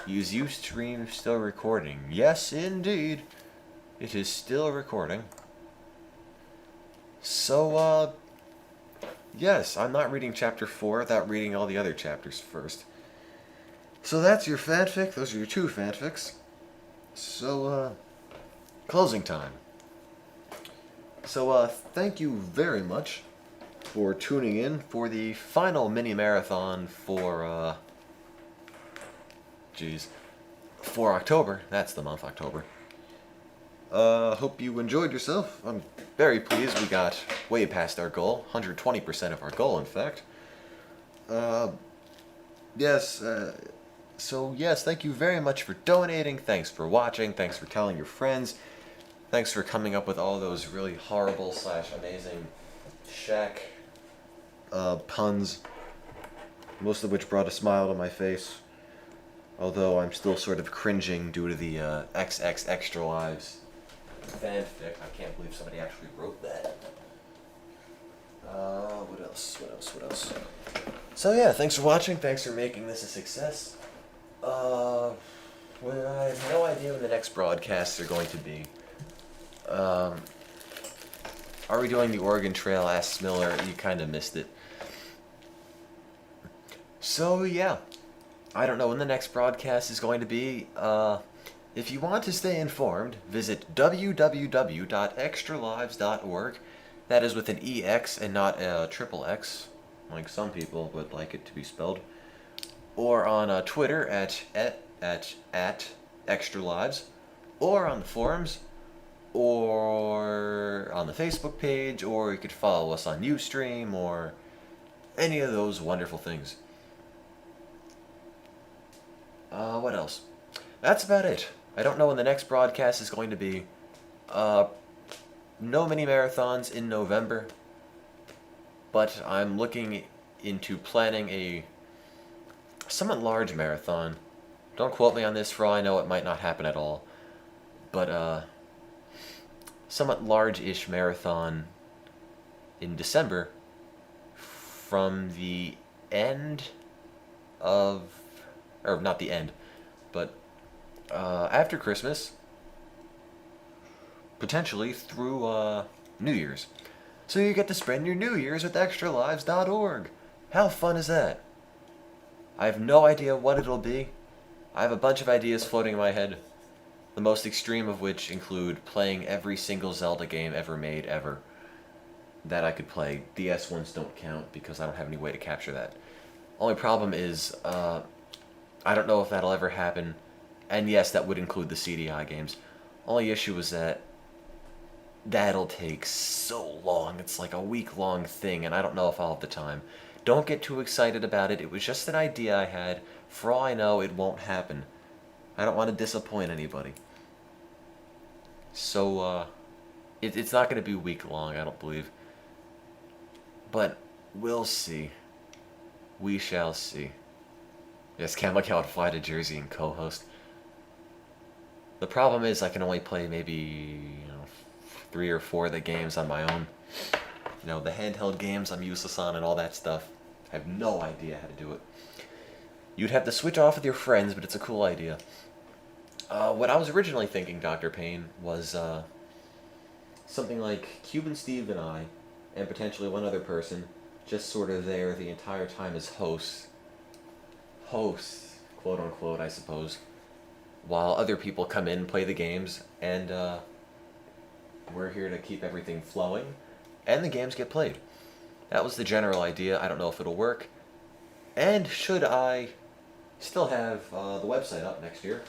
Is Ustream still recording? Yes, indeed. It is still recording. So, yes, I'm not reading chapter 4 without reading all the other chapters first. So that's your fanfic. Those are your two fanfics. So, closing time. So, thank you very much for tuning in for the final mini marathon for, for October. That's the month, October. Hope you enjoyed yourself. I'm very pleased we got way past our goal. 120% of our goal, in fact. Yes, so yes, thank you very much for donating. Thanks for watching. Thanks for telling your friends. Thanks for coming up with all those really horrible / amazing Shaq puns. Most of which brought a smile to my face. Although I'm still sort of cringing due to the XX Extra Lives fanfic. I can't believe somebody actually wrote that. What else? So yeah, thanks for watching. Thanks for making this a success. Well, I have no idea when the next broadcasts are going to be. Are we doing the Oregon Trail? Asks Miller. You kind of missed it. So yeah, I don't know when the next broadcast is going to be. If you want to stay informed, visit www.extralives.org. That is with an EX and not a triple X, like some people would like it to be spelled. Or on Twitter at extralives, or on the forums, or on the Facebook page, or you could follow us on Ustream, or any of those wonderful things. What else? That's about it. I don't know when the next broadcast is going to be. No mini marathons in November, but I'm looking into planning a somewhat large marathon. Don't quote me on this, for all I know it might not happen at all. But, somewhat large-ish marathon in December from the end of... or not the end, but after Christmas, potentially through New Year's. So you get to spend your New Year's with extralives.org. How fun is that? I have no idea what it'll be. I have a bunch of ideas floating in my head, the most extreme of which include playing every single Zelda game ever made, ever, that I could play. DS ones don't count because I don't have any way to capture that. Only problem is, I don't know if that'll ever happen, and yes, that would include the CDI games. Only issue is that that'll take so long. It's like a week-long thing, and I don't know if I'll have the time. Don't get too excited about it. It was just an idea I had. For all I know, it won't happen. I don't want to disappoint anybody. So, it's not going to be week-long, I don't believe. But we'll see. We shall see. Yes, Cam Like would fly to Jersey and co-host. The problem is I can only play maybe 3 or 4 of the games on my own. You know, the handheld games I'm useless on and all that stuff. I have no idea how to do it. You'd have to switch off with your friends, but it's a cool idea. What I was originally thinking, Dr. Payne, was something like Cuban Steve and I, and potentially one other person, just sort of there the entire time as hosts. Hosts, quote unquote, I suppose. While other people come in, play the games, and we're here to keep everything flowing, and the games get played. That was the general idea. I don't know if it'll work. And should I still have the website up next year,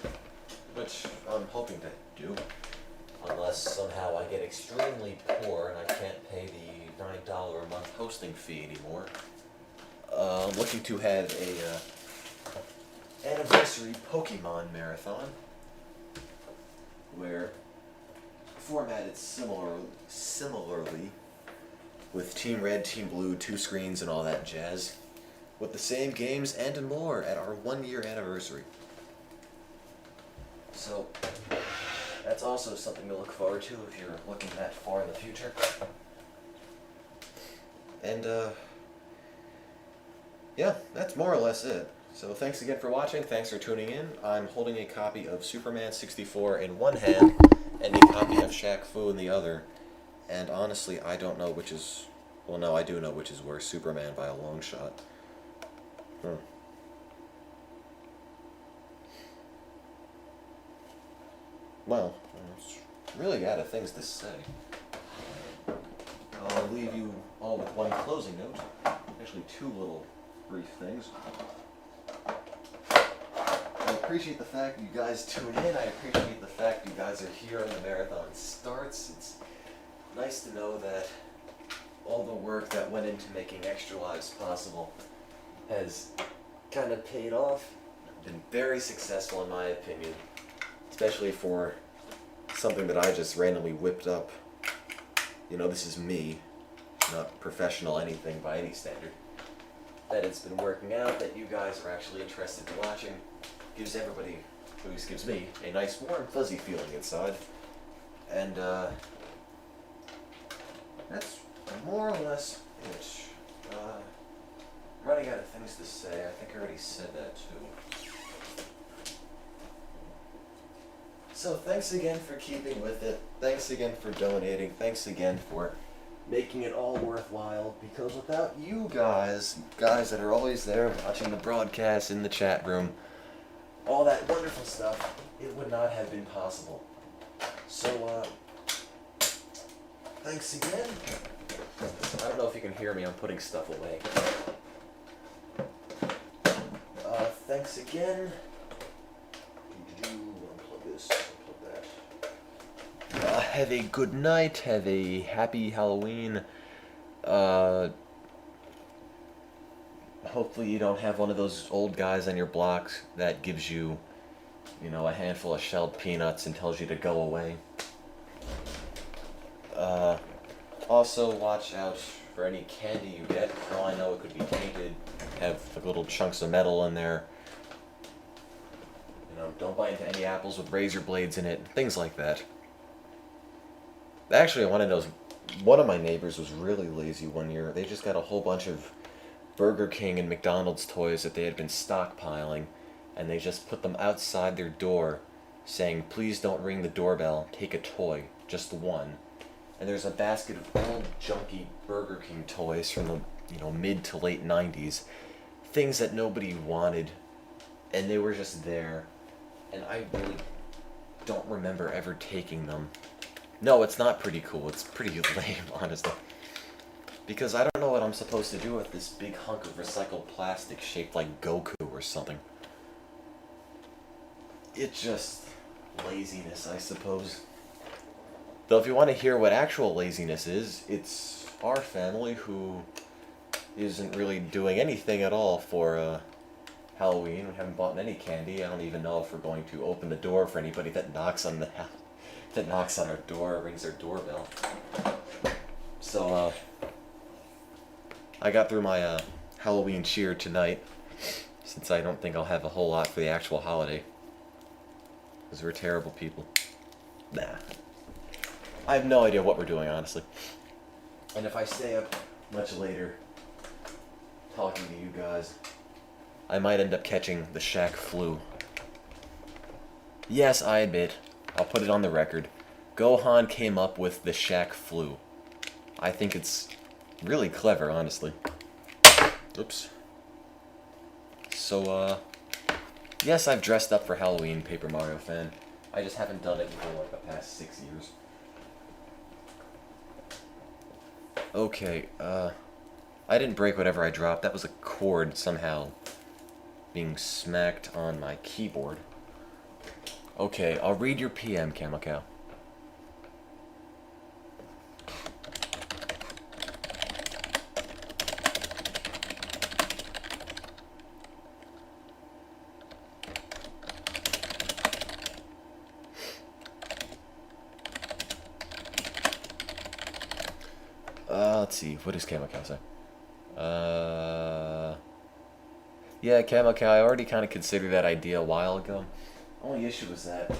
which I'm hoping to do, unless somehow I get extremely poor and I can't pay the $9 a month hosting fee anymore. I'm looking to have a anniversary Pokemon marathon, where formatted similarly with Team Red, Team Blue, 2 screens and all that jazz, with the same games and more at our 1-year anniversary. So, that's also something to look forward to if you're looking that far in the future. And, yeah, that's more or less it. So thanks again for watching, thanks for tuning in. I'm holding a copy of Superman 64 in one hand, and a copy of Shaq Fu in the other. And honestly, I don't know which is... Well, no, I do know which is worse. Superman by a long shot. Well, I'm really out of things to say. I'll leave you all with one closing note. Actually, 2 little brief things. I appreciate the fact you guys tune in. I appreciate the fact you guys are here when the marathon starts. It's nice to know that all the work that went into making Extra Lives possible has kind of paid off. Been very successful in my opinion, especially for something that I just randomly whipped up. You know, this is me, not professional anything by any standard. That it's been working out, that you guys are actually interested in watching, gives everybody, at least gives me, a nice warm fuzzy feeling inside. And that's more or less it. Running out of things to say. I think I already said that too. So thanks again for keeping with it. Thanks again for donating. Thanks again for making it all worthwhile, because without you guys that are always there watching the broadcast in the chat room, all that wonderful stuff, it would not have been possible. So, thanks again. I don't know if you can hear me, I'm putting stuff away. Thanks again. Unplug this, unplug that. Have a good night, have a happy Halloween. Hopefully you don't have one of those old guys on your blocks that gives you, you know, a handful of shelled peanuts and tells you to go away. Also watch out for any candy you get. For all I know, it could be tainted, have like little chunks of metal in there. You know, don't bite into any apples with razor blades in it, things like that. Actually, one of my neighbors was really lazy one year. They just got a whole bunch of Burger King and McDonald's toys that they had been stockpiling, and they just put them outside their door, saying, "Please don't ring the doorbell, take a toy, just one." And there's a basket of old junky Burger King toys from the, you know, mid to late 90s, things that nobody wanted, and they were just there, and I really don't remember ever taking them. No, it's not pretty cool, it's pretty lame, honestly. Because I don't know what I'm supposed to do with this big hunk of recycled plastic shaped like Goku or something. It's just laziness, I suppose. Though if you want to hear what actual laziness is, it's our family who isn't really doing anything at all for Halloween. We haven't bought any candy. I don't even know if we're going to open the door for anybody that knocks on our door or rings their doorbell. So I got through my Halloween cheer tonight, since I don't think I'll have a whole lot for the actual holiday. Because we're terrible people. Nah. I have no idea what we're doing, honestly. And if I stay up much later, talking to you guys, I might end up catching the Shaq flu. Yes, I admit, I'll put it on the record, Gohan came up with the Shaq flu. I think it's really clever, honestly. Oops. So, yes, I've dressed up for Halloween, Paper Mario fan. I just haven't done it for like the past 6 years. Okay, I didn't break whatever I dropped. That was a cord somehow being smacked on my keyboard. Okay, I'll read your PM, Camel Cow. Let's see, what does Camel Cow say? Yeah, Camel Cow, I already kind of considered that idea a while ago. Only issue is that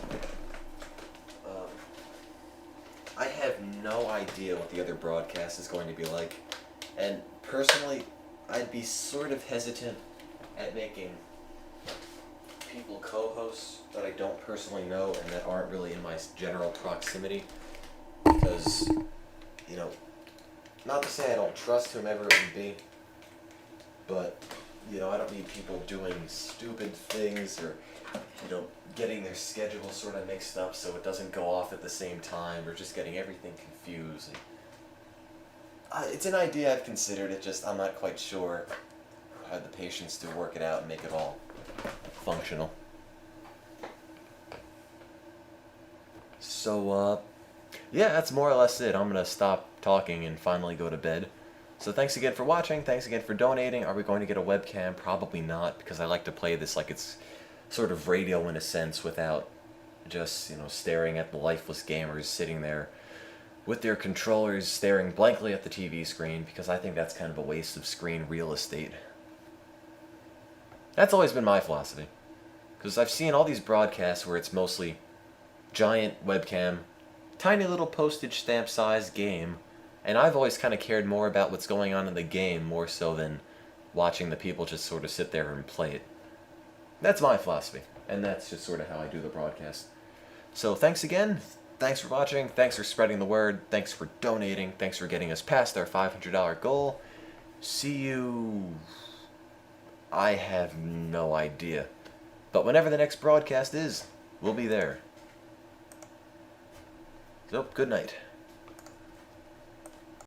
I have no idea what the other broadcast is going to be like. And personally, I'd be sort of hesitant at making people co-hosts that I don't personally know and that aren't really in my general proximity. Because, you know, not to say I don't trust whomever it would be, but, you know, I don't need people doing stupid things or, you know, getting their schedule sort of mixed up so it doesn't go off at the same time or just getting everything confused. It's an idea I've considered, it just I'm not quite sure I have the patience to work it out and make it all functional. So, yeah, that's more or less it. I'm gonna stop talking and finally go to bed. So thanks again for watching, thanks again for donating. Are we going to get a webcam? Probably not, because I like to play this like it's sort of radio in a sense without just, you know, staring at the lifeless gamers sitting there with their controllers staring blankly at the TV screen, because I think that's kind of a waste of screen real estate. That's always been my philosophy. Because I've seen all these broadcasts where it's mostly giant webcam, tiny little postage stamp sized game, and I've always kind of cared more about what's going on in the game more so than watching the people just sort of sit there and play it. That's my philosophy, and that's just sort of how I do the broadcast. So thanks again, thanks for watching, thanks for spreading the word, thanks for donating, thanks for getting us past our $500 goal. See you... I have no idea. But whenever the next broadcast is, we'll be there. So, good night.